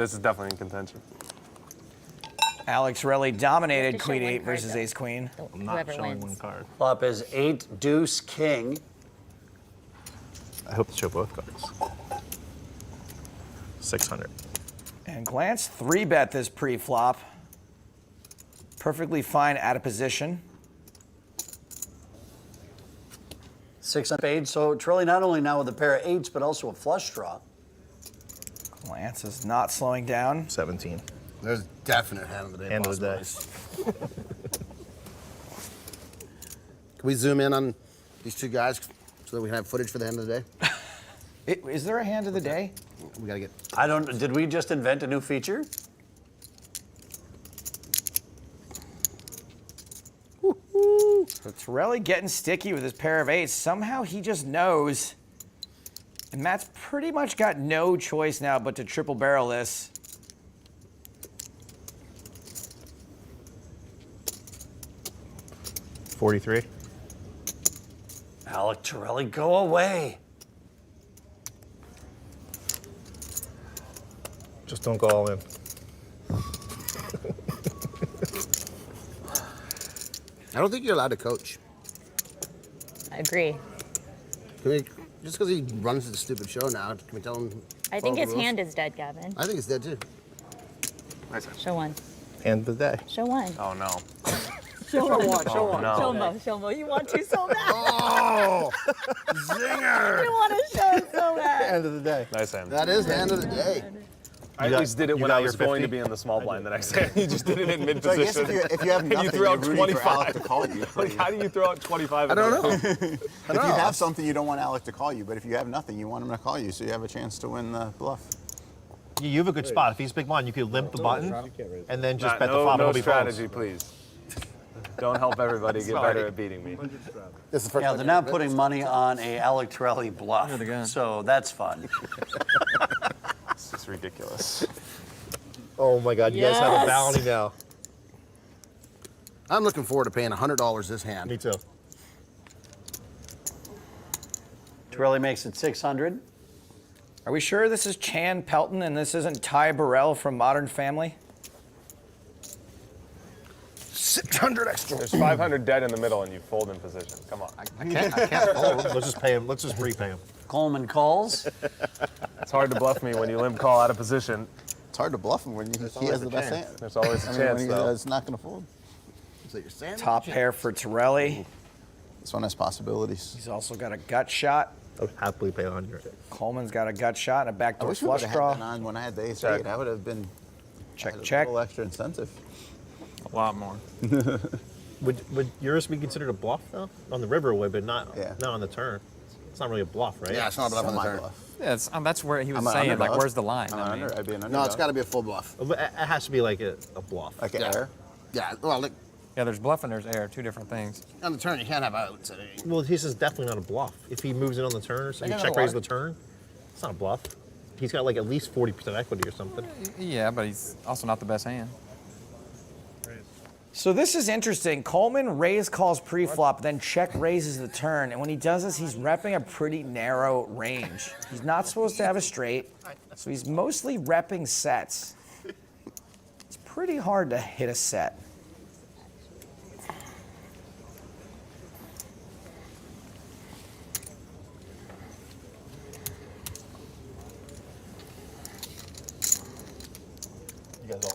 contention. Alex Relly dominated You have to show Queen one 8 card, versus though. Ace Queen. I'm not Whoever showing wins. one card. Flop is 8 Deuce King. I hope to show both cards. 600. And Glantz 3-bet this pre-flop. Perfectly fine out of position. 6 on spades. So it's really not only now with a pair of 8s, but also a flush draw. Glantz is not slowing down. 17. There's definite hand of the day. Hand of the day. possibilities. Can we zoom in on these two guys so that we can have footage for the end of the day? Is there a hand of the day? We gotta get. I don't. Did we just invent a new feature? So Torelli getting sticky with his pair of 8s. Somehow he just knows. And Matt's pretty much got no choice now but to triple barrel this. $43. Alec Torelli, go away. Just don't go all in. I don't think you're allowed to coach. I agree. Can we, just because he runs the stupid show now, can we tell him? I think follow his the rules? hand is dead, Gavin. I think it's dead too. Show one. End of the day. Show one. Oh no. Show one. Show one. No. Show him, Show him. You want to so bad. Oh, zinger! You want to show him so bad. End of the day. Nice hand. That is the end of the day. I got- at least did it you when got I your was going 50? to be in the small blind the next day. You just did it in mid So I guess position. if you have and nothing, you threw out you're rooting for Alec 25. to call you. Like, how do you throw out 25? I don't know. If you have something, you don't want Alec to call you. But if you have nothing, you want him to call you, so you have a chance to win the bluff. You have a good spot. If he's big blind, you could limp the button and then just bet the flop. No It'll be strategy, please. Don't help everybody get better at beating me. This is the first they're now putting money on a Alec Torelli bluff, so that's fun. It's just ridiculous. Oh my God, you guys have a bounty now. I'm looking forward to paying $100 this hand. Me too. Torelli makes it 600. Are we sure this is Chan Pelton and this isn't Ty Burrell from Modern Family? 600 extra. There's 500 dead in the middle, and you fold in position. Come on. I can't fold. Let's just pay him. Let's just repay him. Coleman calls. It's hard to bluff me when you limp call out of position. It's hard to bluff him when he has the best hand. There's always a chance, though. It's not going to fold. So you're saying Top pair for Torelli. This one has possibilities. He's also got a gut shot. I would happily pay 100. Coleman's got a gut shot and a I backdoor wish we flush would have draw. had that on when I had the ace eight. I would have been check. A little extra incentive. A lot more. Would yours be considered a bluff though? On the river it would, but not on the turn. It's not really a bluff, right? Yeah, it's not a bluff on the turn. Yeah, that's where he was saying, like, where's the line? I'd be an underdog. No, it's got to be a full bluff. It has to be like a bluff. Like air? Yeah, well, like, yeah, there's bluff and there's air, two different things. on the turn, you can't have outs. Well, this is definitely not a bluff. If he moves in on the turn, so you check raise the turn, it's not a bluff. He's got like at least 40% equity or something. Yeah, but he's also not the best hand. So this is interesting. Coleman raise calls pre-flop, then check raises the turn. And when he does this, he's repping a pretty narrow range. He's not supposed to have a straight, so he's mostly repping sets. It's pretty hard to hit a set.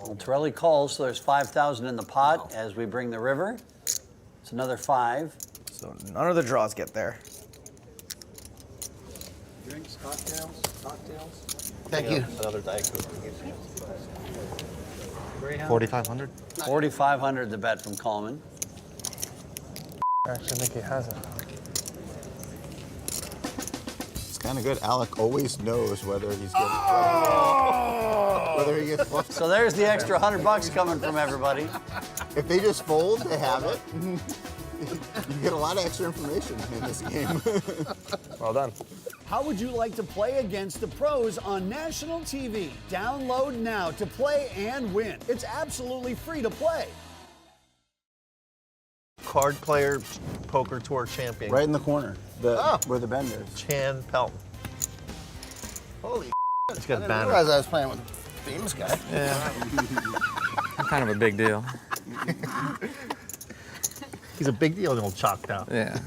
Well, Torelli calls, so there's 5,000 in the pot as we bring the river. It's another 5. So none of the draws get there. Drinks, cocktails. Thank you. Another Diet Coke. 4,500. 4,500 the bet from Coleman. I actually think he has it. It's kind of good. Alec always knows whether he's getting whether he gets fluffed. So there's the extra $100 coming from everybody. If they just fold, they have it. You get a lot of extra information in this game. Well done. How would you like to play against the pros on national TV? Download now to play and win. It's absolutely free to play. Card player poker tour champion. Right in the corner, where the bend is. Chan Pelton. Holy He's got a I didn't banner. realize I was playing with a famous guy. Yeah. I'm kind of a big deal. He's a big deal in old Choctaw. Yeah.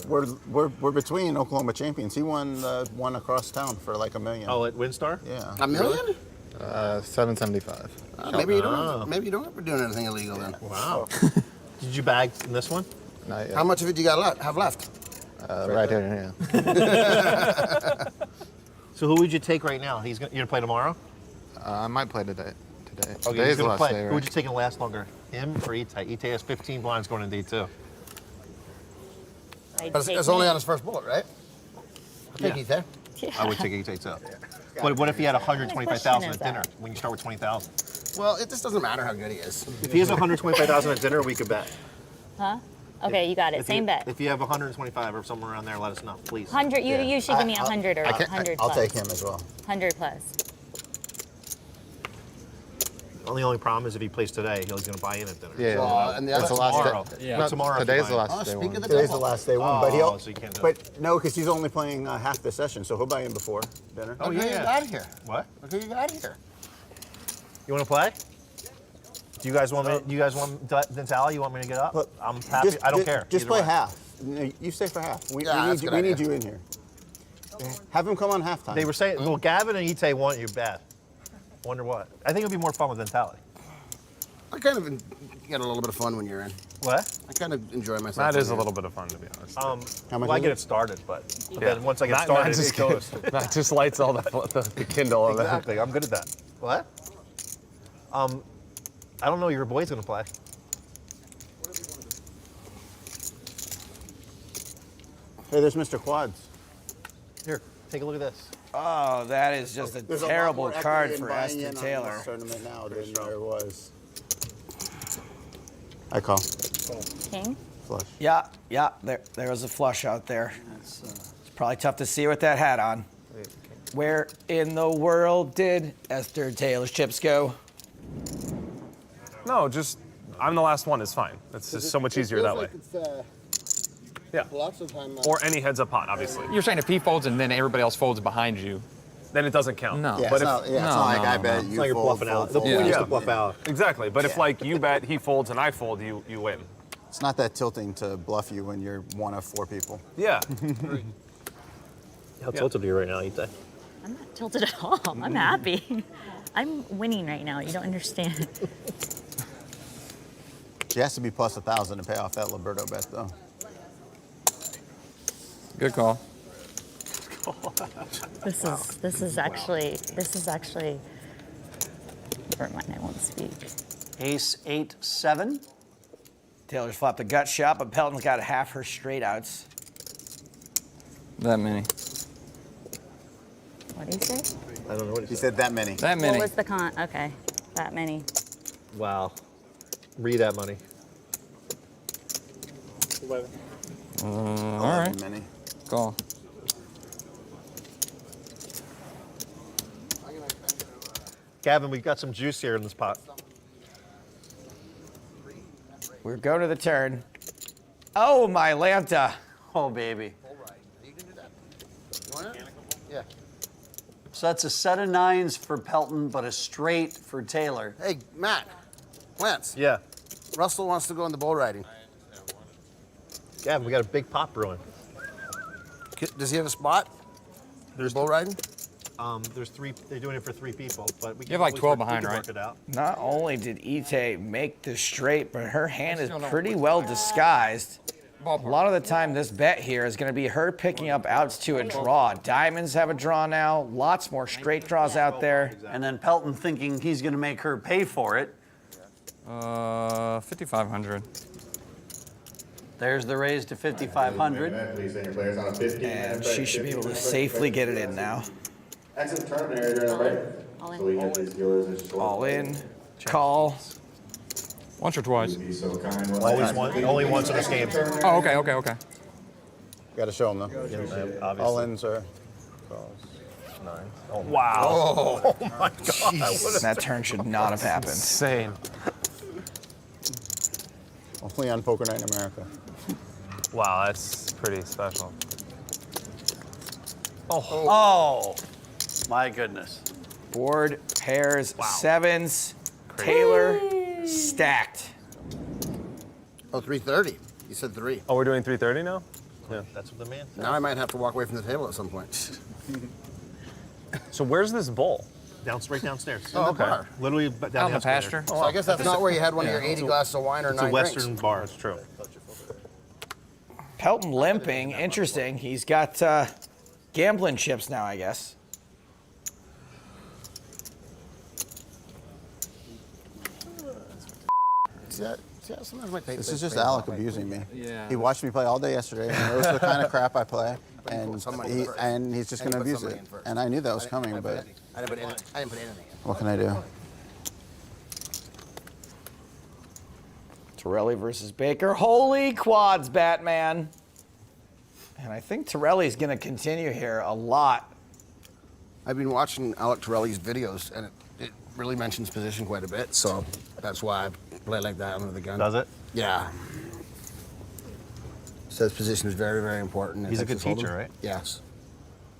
We're between Oklahoma champions. He won one across town for like $1 million. Oh, at WinStar? Yeah. $1 million? 775. Maybe you don't. Maybe you don't ever doing anything illegal then. Wow. Did you bag in this one? Not yet. How much of it do you got have left? Right here, yeah. So who would you take right now? You're gonna play tomorrow? I might play today. Okay, Today's he's the gonna last play. day, Who right? would you take and last longer? Him or Itai? Itai has 15 blinds going into D2. It's only on his first bullet, right? I'll take Ethan. I would take Itai too. But what if he had 125,000 at dinner when you start with 20,000? Well, it just doesn't matter how good he is. If he has 125,000 at dinner, we could bet. Huh? Okay, you got it. Same bet. If you have 125 or somewhere around there, let us know, please. 100. You should give me 100 or 100 I'll plus. take him as well. 100 plus. The only problem is if he plays today, he's going to buy in at dinner. Yeah, well, and that's the last tomorrow. day. Yeah. No, Tomorrow. today's if the you buy last day one. Today's the last day one, but so you can't do it. But no, because he's only playing half the session, so he'll buy in before dinner. Oh, Look who yeah. you got here. What? Look who you got here. You want to play? Do you guys want me? You guys want Dentale? You want me to get up? I'm happy. I don't care. Just Either play way. half. No, you stay for half. We that's a good need idea. you in here. Have him come on halftime. They were saying, well, Gavin and Ite want you bad. Wonder what? I think it'd be more fun with Dentale. I kind of get a little bit of fun when you're in. What? I kind of enjoy myself. That is a when little you're bit of fun, to be honest. How much Well, I is get it? it started, but Yeah. then once I get Matt started, just it goes. That just lights all the kindle of Exactly. I'm good at that. What? I don't know. Your boy's gonna play. Hey, there's Mr. Quads. Here, take a look at this. Oh, that is just a There's terrible a lot more card equity in for buying in Esther on Taylor. this tournament now than there was. I call. King? Flush. Yeah, there was a flush out there. It's probably tough to see with that hat on. Where in the world did Esther Taylor's chips go? No, just I'm the last one is fine. It's just so much easier that way. Yeah. Lots of time. Or any heads up pot, obviously. You're saying if he folds and then everybody else folds behind you, then it doesn't count. No. Yeah, But it's if, not, it's not like I bet you It's like you're fold, bluffing out. fold, The fold. point is to bluff out. Exactly. But if like you bet, he folds, and I fold, you win. It's not that tilting to bluff you when you're one of 4 people. Yeah. How tilted are you right now, Ite? I'm not tilted at all. I'm happy. I'm winning right now. You don't understand. She has to be plus 1,000 to pay off that Liberto bet, though. good call. This is actually. Never mind. I won't speak. Ace 8-7. Taylor's flopped a gut shot, but Pelton's got half her straight outs. That many. What did he say? I don't know what He said that many. That What many. was the con? Okay, that many. Wow. Read that money. All right. Many. Call. Gavin, we've got some juice here in this pot. We're going to the turn. Oh, my Lanta. Oh, baby. Yeah. So that's a set of 9s for Pelton, but a straight for Taylor. Hey, Matt. Lance. Yeah. Russell wants to go in the bull riding. Gavin, we got a big pot brewing. Does he have a spot? There's bull riding? There's 3. They're doing it for 3 people, but we can You have like always 12 work- we behind, can right? work it out. Not only did Ite make the straight, but her hand is pretty well disguised. A lot of the time, this bet here is going to be her picking up outs to a draw. Diamonds have a draw now. Lots more straight draws out there. And then Pelton thinking he's going to make her pay for it. 5,500. There's the raise to 5,500. Please send your players on a 15. And she should be able to safely get it in now. Exit tournament area during the break. All in. So we get these dealers and short. All in. Call. Once or twice. Be so kind. Always one. Only once in this game. Oh, okay. Got to show them, though. Obviously. All ins are. 9. Oh, Wow. oh my God. That turn should not have happened. Insane. Only on Poker Night in America. Wow, that's pretty special. Oh, my goodness. Board, pairs, sevens. Taylor stacked. Oh, 330. You said 3. Oh, we're doing 330 now? Yeah, that's what the man said. Now I might have to walk away from the table at some point. So where's this bowl? Right downstairs. Oh, okay. Bar. Literally down Out in the the pasture. So I guess that's not where you had one of your 80 glasses of wine or It's 9 a Western drinks. bar. That's true. Pelton limping. Interesting. He's got gambling chips now, I guess. Sometimes my tape This says is just fade Alec off. abusing me. Yeah. He watched me play all day yesterday and knows the kind of crap I play, and Somebody first. he's just And going to he put abuse somebody it. in first. And I knew that was coming, but I didn't put anything in. what can I do? Torelli versus Baker. Holy quads, Batman. And I think Torelli's going to continue here a lot. I've been watching Alec Torelli's videos, and it really mentions position quite a bit, so that's why I play like that under the gun. Does it? Yeah. Says position is very, very important. He's a good Texas Hold'em. teacher, right? Yes.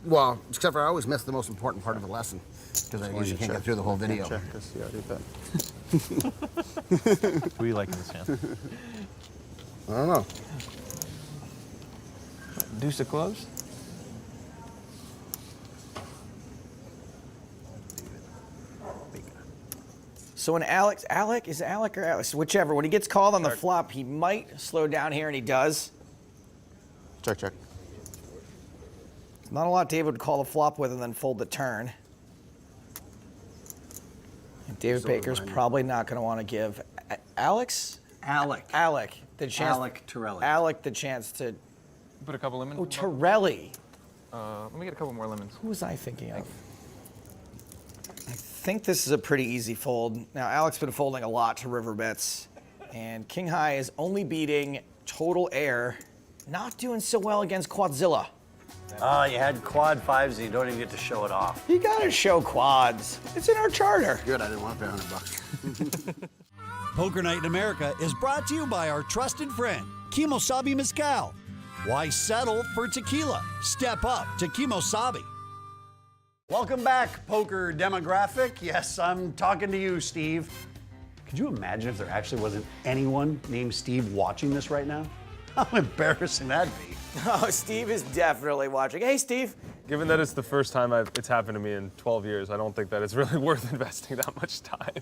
Well, except for I always miss the most important part of the lesson because I usually can't get through the whole video. Check to see how I do that. Who do you like in this hand? I don't know. Deuce of clubs. So when Alex, is it Alec or Alex? Whichever. When he gets called on the flop, he might slow down here, and he does. Check, check. Not a lot David would call the flop with and then fold the turn. And David Baker's probably not going to want to give Alec the chance. Alec Torelli. Alec the chance to Put a couple lemons. Oh, Torelli. Let me get a couple more lemons. Who was I thinking of? I think this is a pretty easy fold. Now, Alec's been folding a lot to river bets, and King High is only beating Total Air, not doing so well against Quadzilla. You had quad fives and you don't even get to show it off. You gotta show quads. It's in our charter. Good, I didn't want to pay $100. Poker Night in America is brought to you by our trusted friend, Kimosabi Mezcal. Why settle for tequila? Step up to Kimosabi. Welcome back, poker demographic. Yes, I'm talking to you, Steve. Could you imagine if there actually wasn't anyone named Steve watching this right now? How embarrassing that'd be. Oh, Steve is definitely watching. Hey, Steve. Given that it's the first time it's happened to me in 12 years, I don't think that it's really worth investing that much time.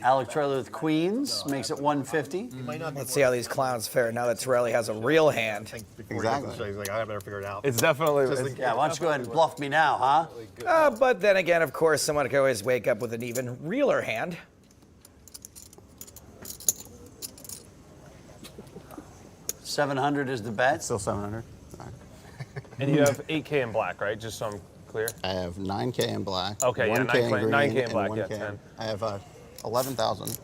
Alec Torelli with queens makes it 150. Let's see how these clowns fare now that Torelli has a real hand. Exactly. He's like, I better figure it out. It's definitely. Yeah, why don't you go ahead and bluff me now, huh? But then again, of course, someone could always wake up with an even realer hand. $700 is the bet. Still 700. And you have 8K in black, right? Just so I'm clear. I have 9K in black. Okay, yeah, 1K in green, 9K in and black, 1K. yeah, 10. I have 11,000.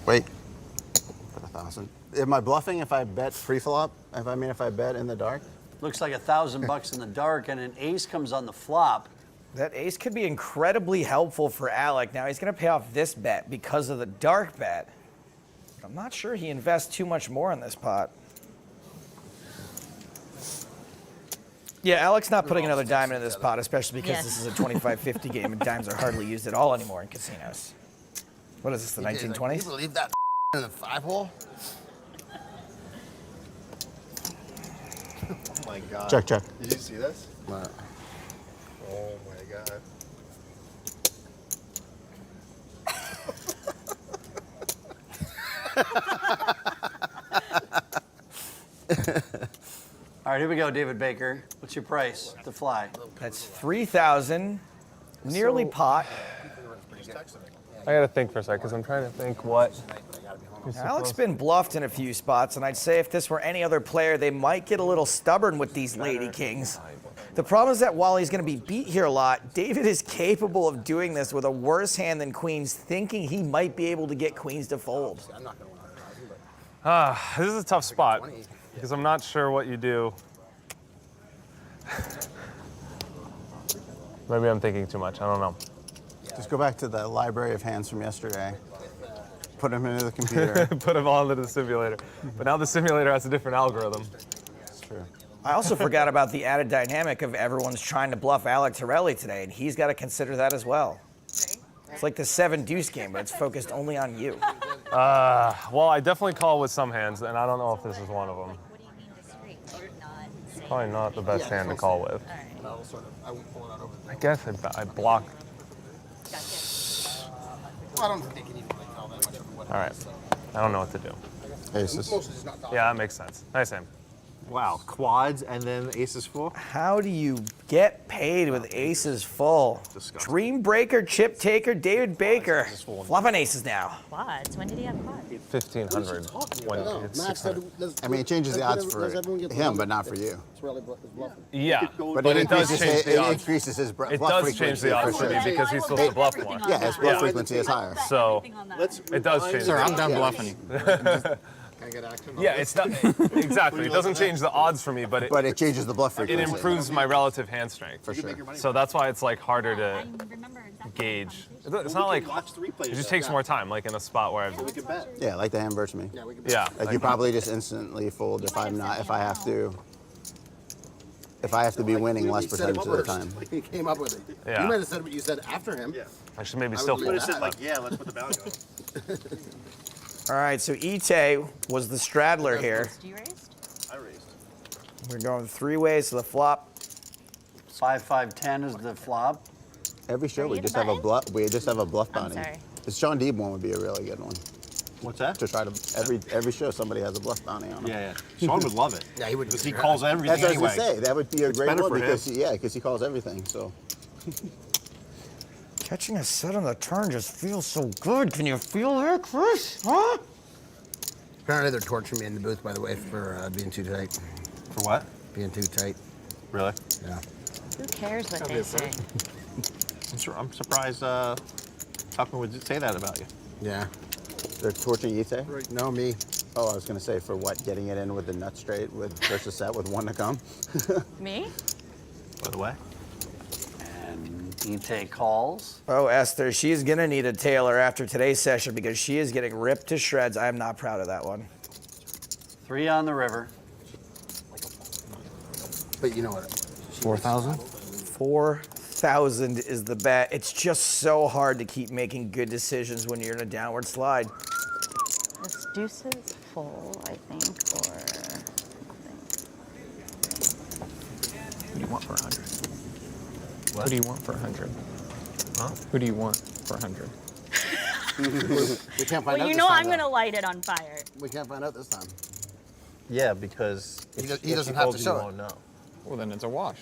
Wait. Put 1,000. Am I bluffing if I bet pre-flop? If I bet in the dark? Looks like $1,000 in the dark, and an ace comes on the flop. That ace could be incredibly helpful for Alec. Now he's going to pay off this bet because of the dark bet. But I'm not sure he invests too much more in this pot. Yeah, Alec's not putting another diamond in this pot, especially because this is a 25-50 game and dimes are hardly used at all anymore in casinos. What is this, the 1920s? Can you believe that in the 5-hole? Oh my God. Check. Did you see this? No. Oh my God. All right, here we go, David Baker. What's your price to fly? That's 3,000, nearly pot. I gotta think for a second, because I'm trying to think what. Alec's been bluffed in a few spots, and I'd say if this were any other player, they might get a little stubborn with these Lady Kings. The problem is that while he's going to be beat here a lot, David is capable of doing this with a worse hand than queens, thinking he might be able to get queens to fold. This is a tough spot, because I'm not sure what you do. Maybe I'm thinking too much, I don't know. Just go back to the library of hands from yesterday. Put them into the computer. Put them all into the simulator. But now the simulator has a different algorithm. That's true. I also forgot about the added dynamic of everyone's trying to bluff Alec Torelli today, and he's got to consider that as well. It's like the 7 deuce game, but it's focused only on you. Well, I definitely call with some hands, and I don't know if this is one of them. It's probably not the best hand to call with. I guess I block. I don't think they can even tell that much of what. All right. I don't know what to do. Aces. Yeah, that makes sense. Nice hand. Wow, quads and then aces full? How do you get paid with aces full? Disgusting. Dream breaker, chip taker, David Baker. Flopping aces now. Quads? When did he have quads? 1,500. It's 600. I mean, it changes the odds for him, but not for you. Yeah, But it does increases change the it odds. increases his bluff It frequency. does change the odds for me because he's supposed to bluff more. Yeah, his bluff frequency is higher. So it does change. Sir, the I'm odds. done bluffing. Can I get action? Yeah, it's not exactly. It doesn't change the odds for me, but it changes the bluff It frequency. improves my relative hand strength. For sure. So that's why it's like harder to gauge. It's not like it just takes more time, like in a spot where I've. Yeah, like the hand versus me. Yeah. Like you probably just instantly fold if I have to be winning less percentage of the time. He came up with it. Yeah. You might have said what you said after him. I should maybe still fold that. Like, yeah, let's put the bounty on. All right, so Ite was the straddler here. You raised? I raised. We're going 3 ways to the flop. 5-5-10 is the flop. Every show Are we you just the have a button? bluff. We just have a bluff I'm bounty. sorry. The Sean Deeb one would be a really good one. What's that? To try to every show somebody has a bluff bounty on him. Yeah. Sean would love it. Yeah, he would. Because he calls everything That's what anyway. I was gonna say. That would be a great better one for him. because he calls everything. So Catching a set on the turn just feels so good. Can you feel that, Chris? Huh? Apparently they're torturing me in the booth, by the way, for being too tight. For what? Being too tight. Really? Yeah. Who cares what they say? I'm surprised Tucker would say that about you. Yeah. They're torturing you, say? No, me. Oh, I was going to say, for what? Getting it in with the nut straight with versus set with one to come? Me? By the way. And you take calls. Oh, Esther, she's going to need a tailor after today's session because she is getting ripped to shreds. I am not proud of that one. 3 on the river. But you know what? 4,000? 4,000 is the bet. It's just so hard to keep making good decisions when you're in a downward slide. This deuce is full, I think, or Who do you want for 100? What? Who do you want for 100? Huh? Who do you want for 100? We can't find well, out you this know time, I'm though. gonna light it on fire. We can't find out this time. Yeah, because He if doesn't he have told to you, show you it. won't know. Well, then it's a wash.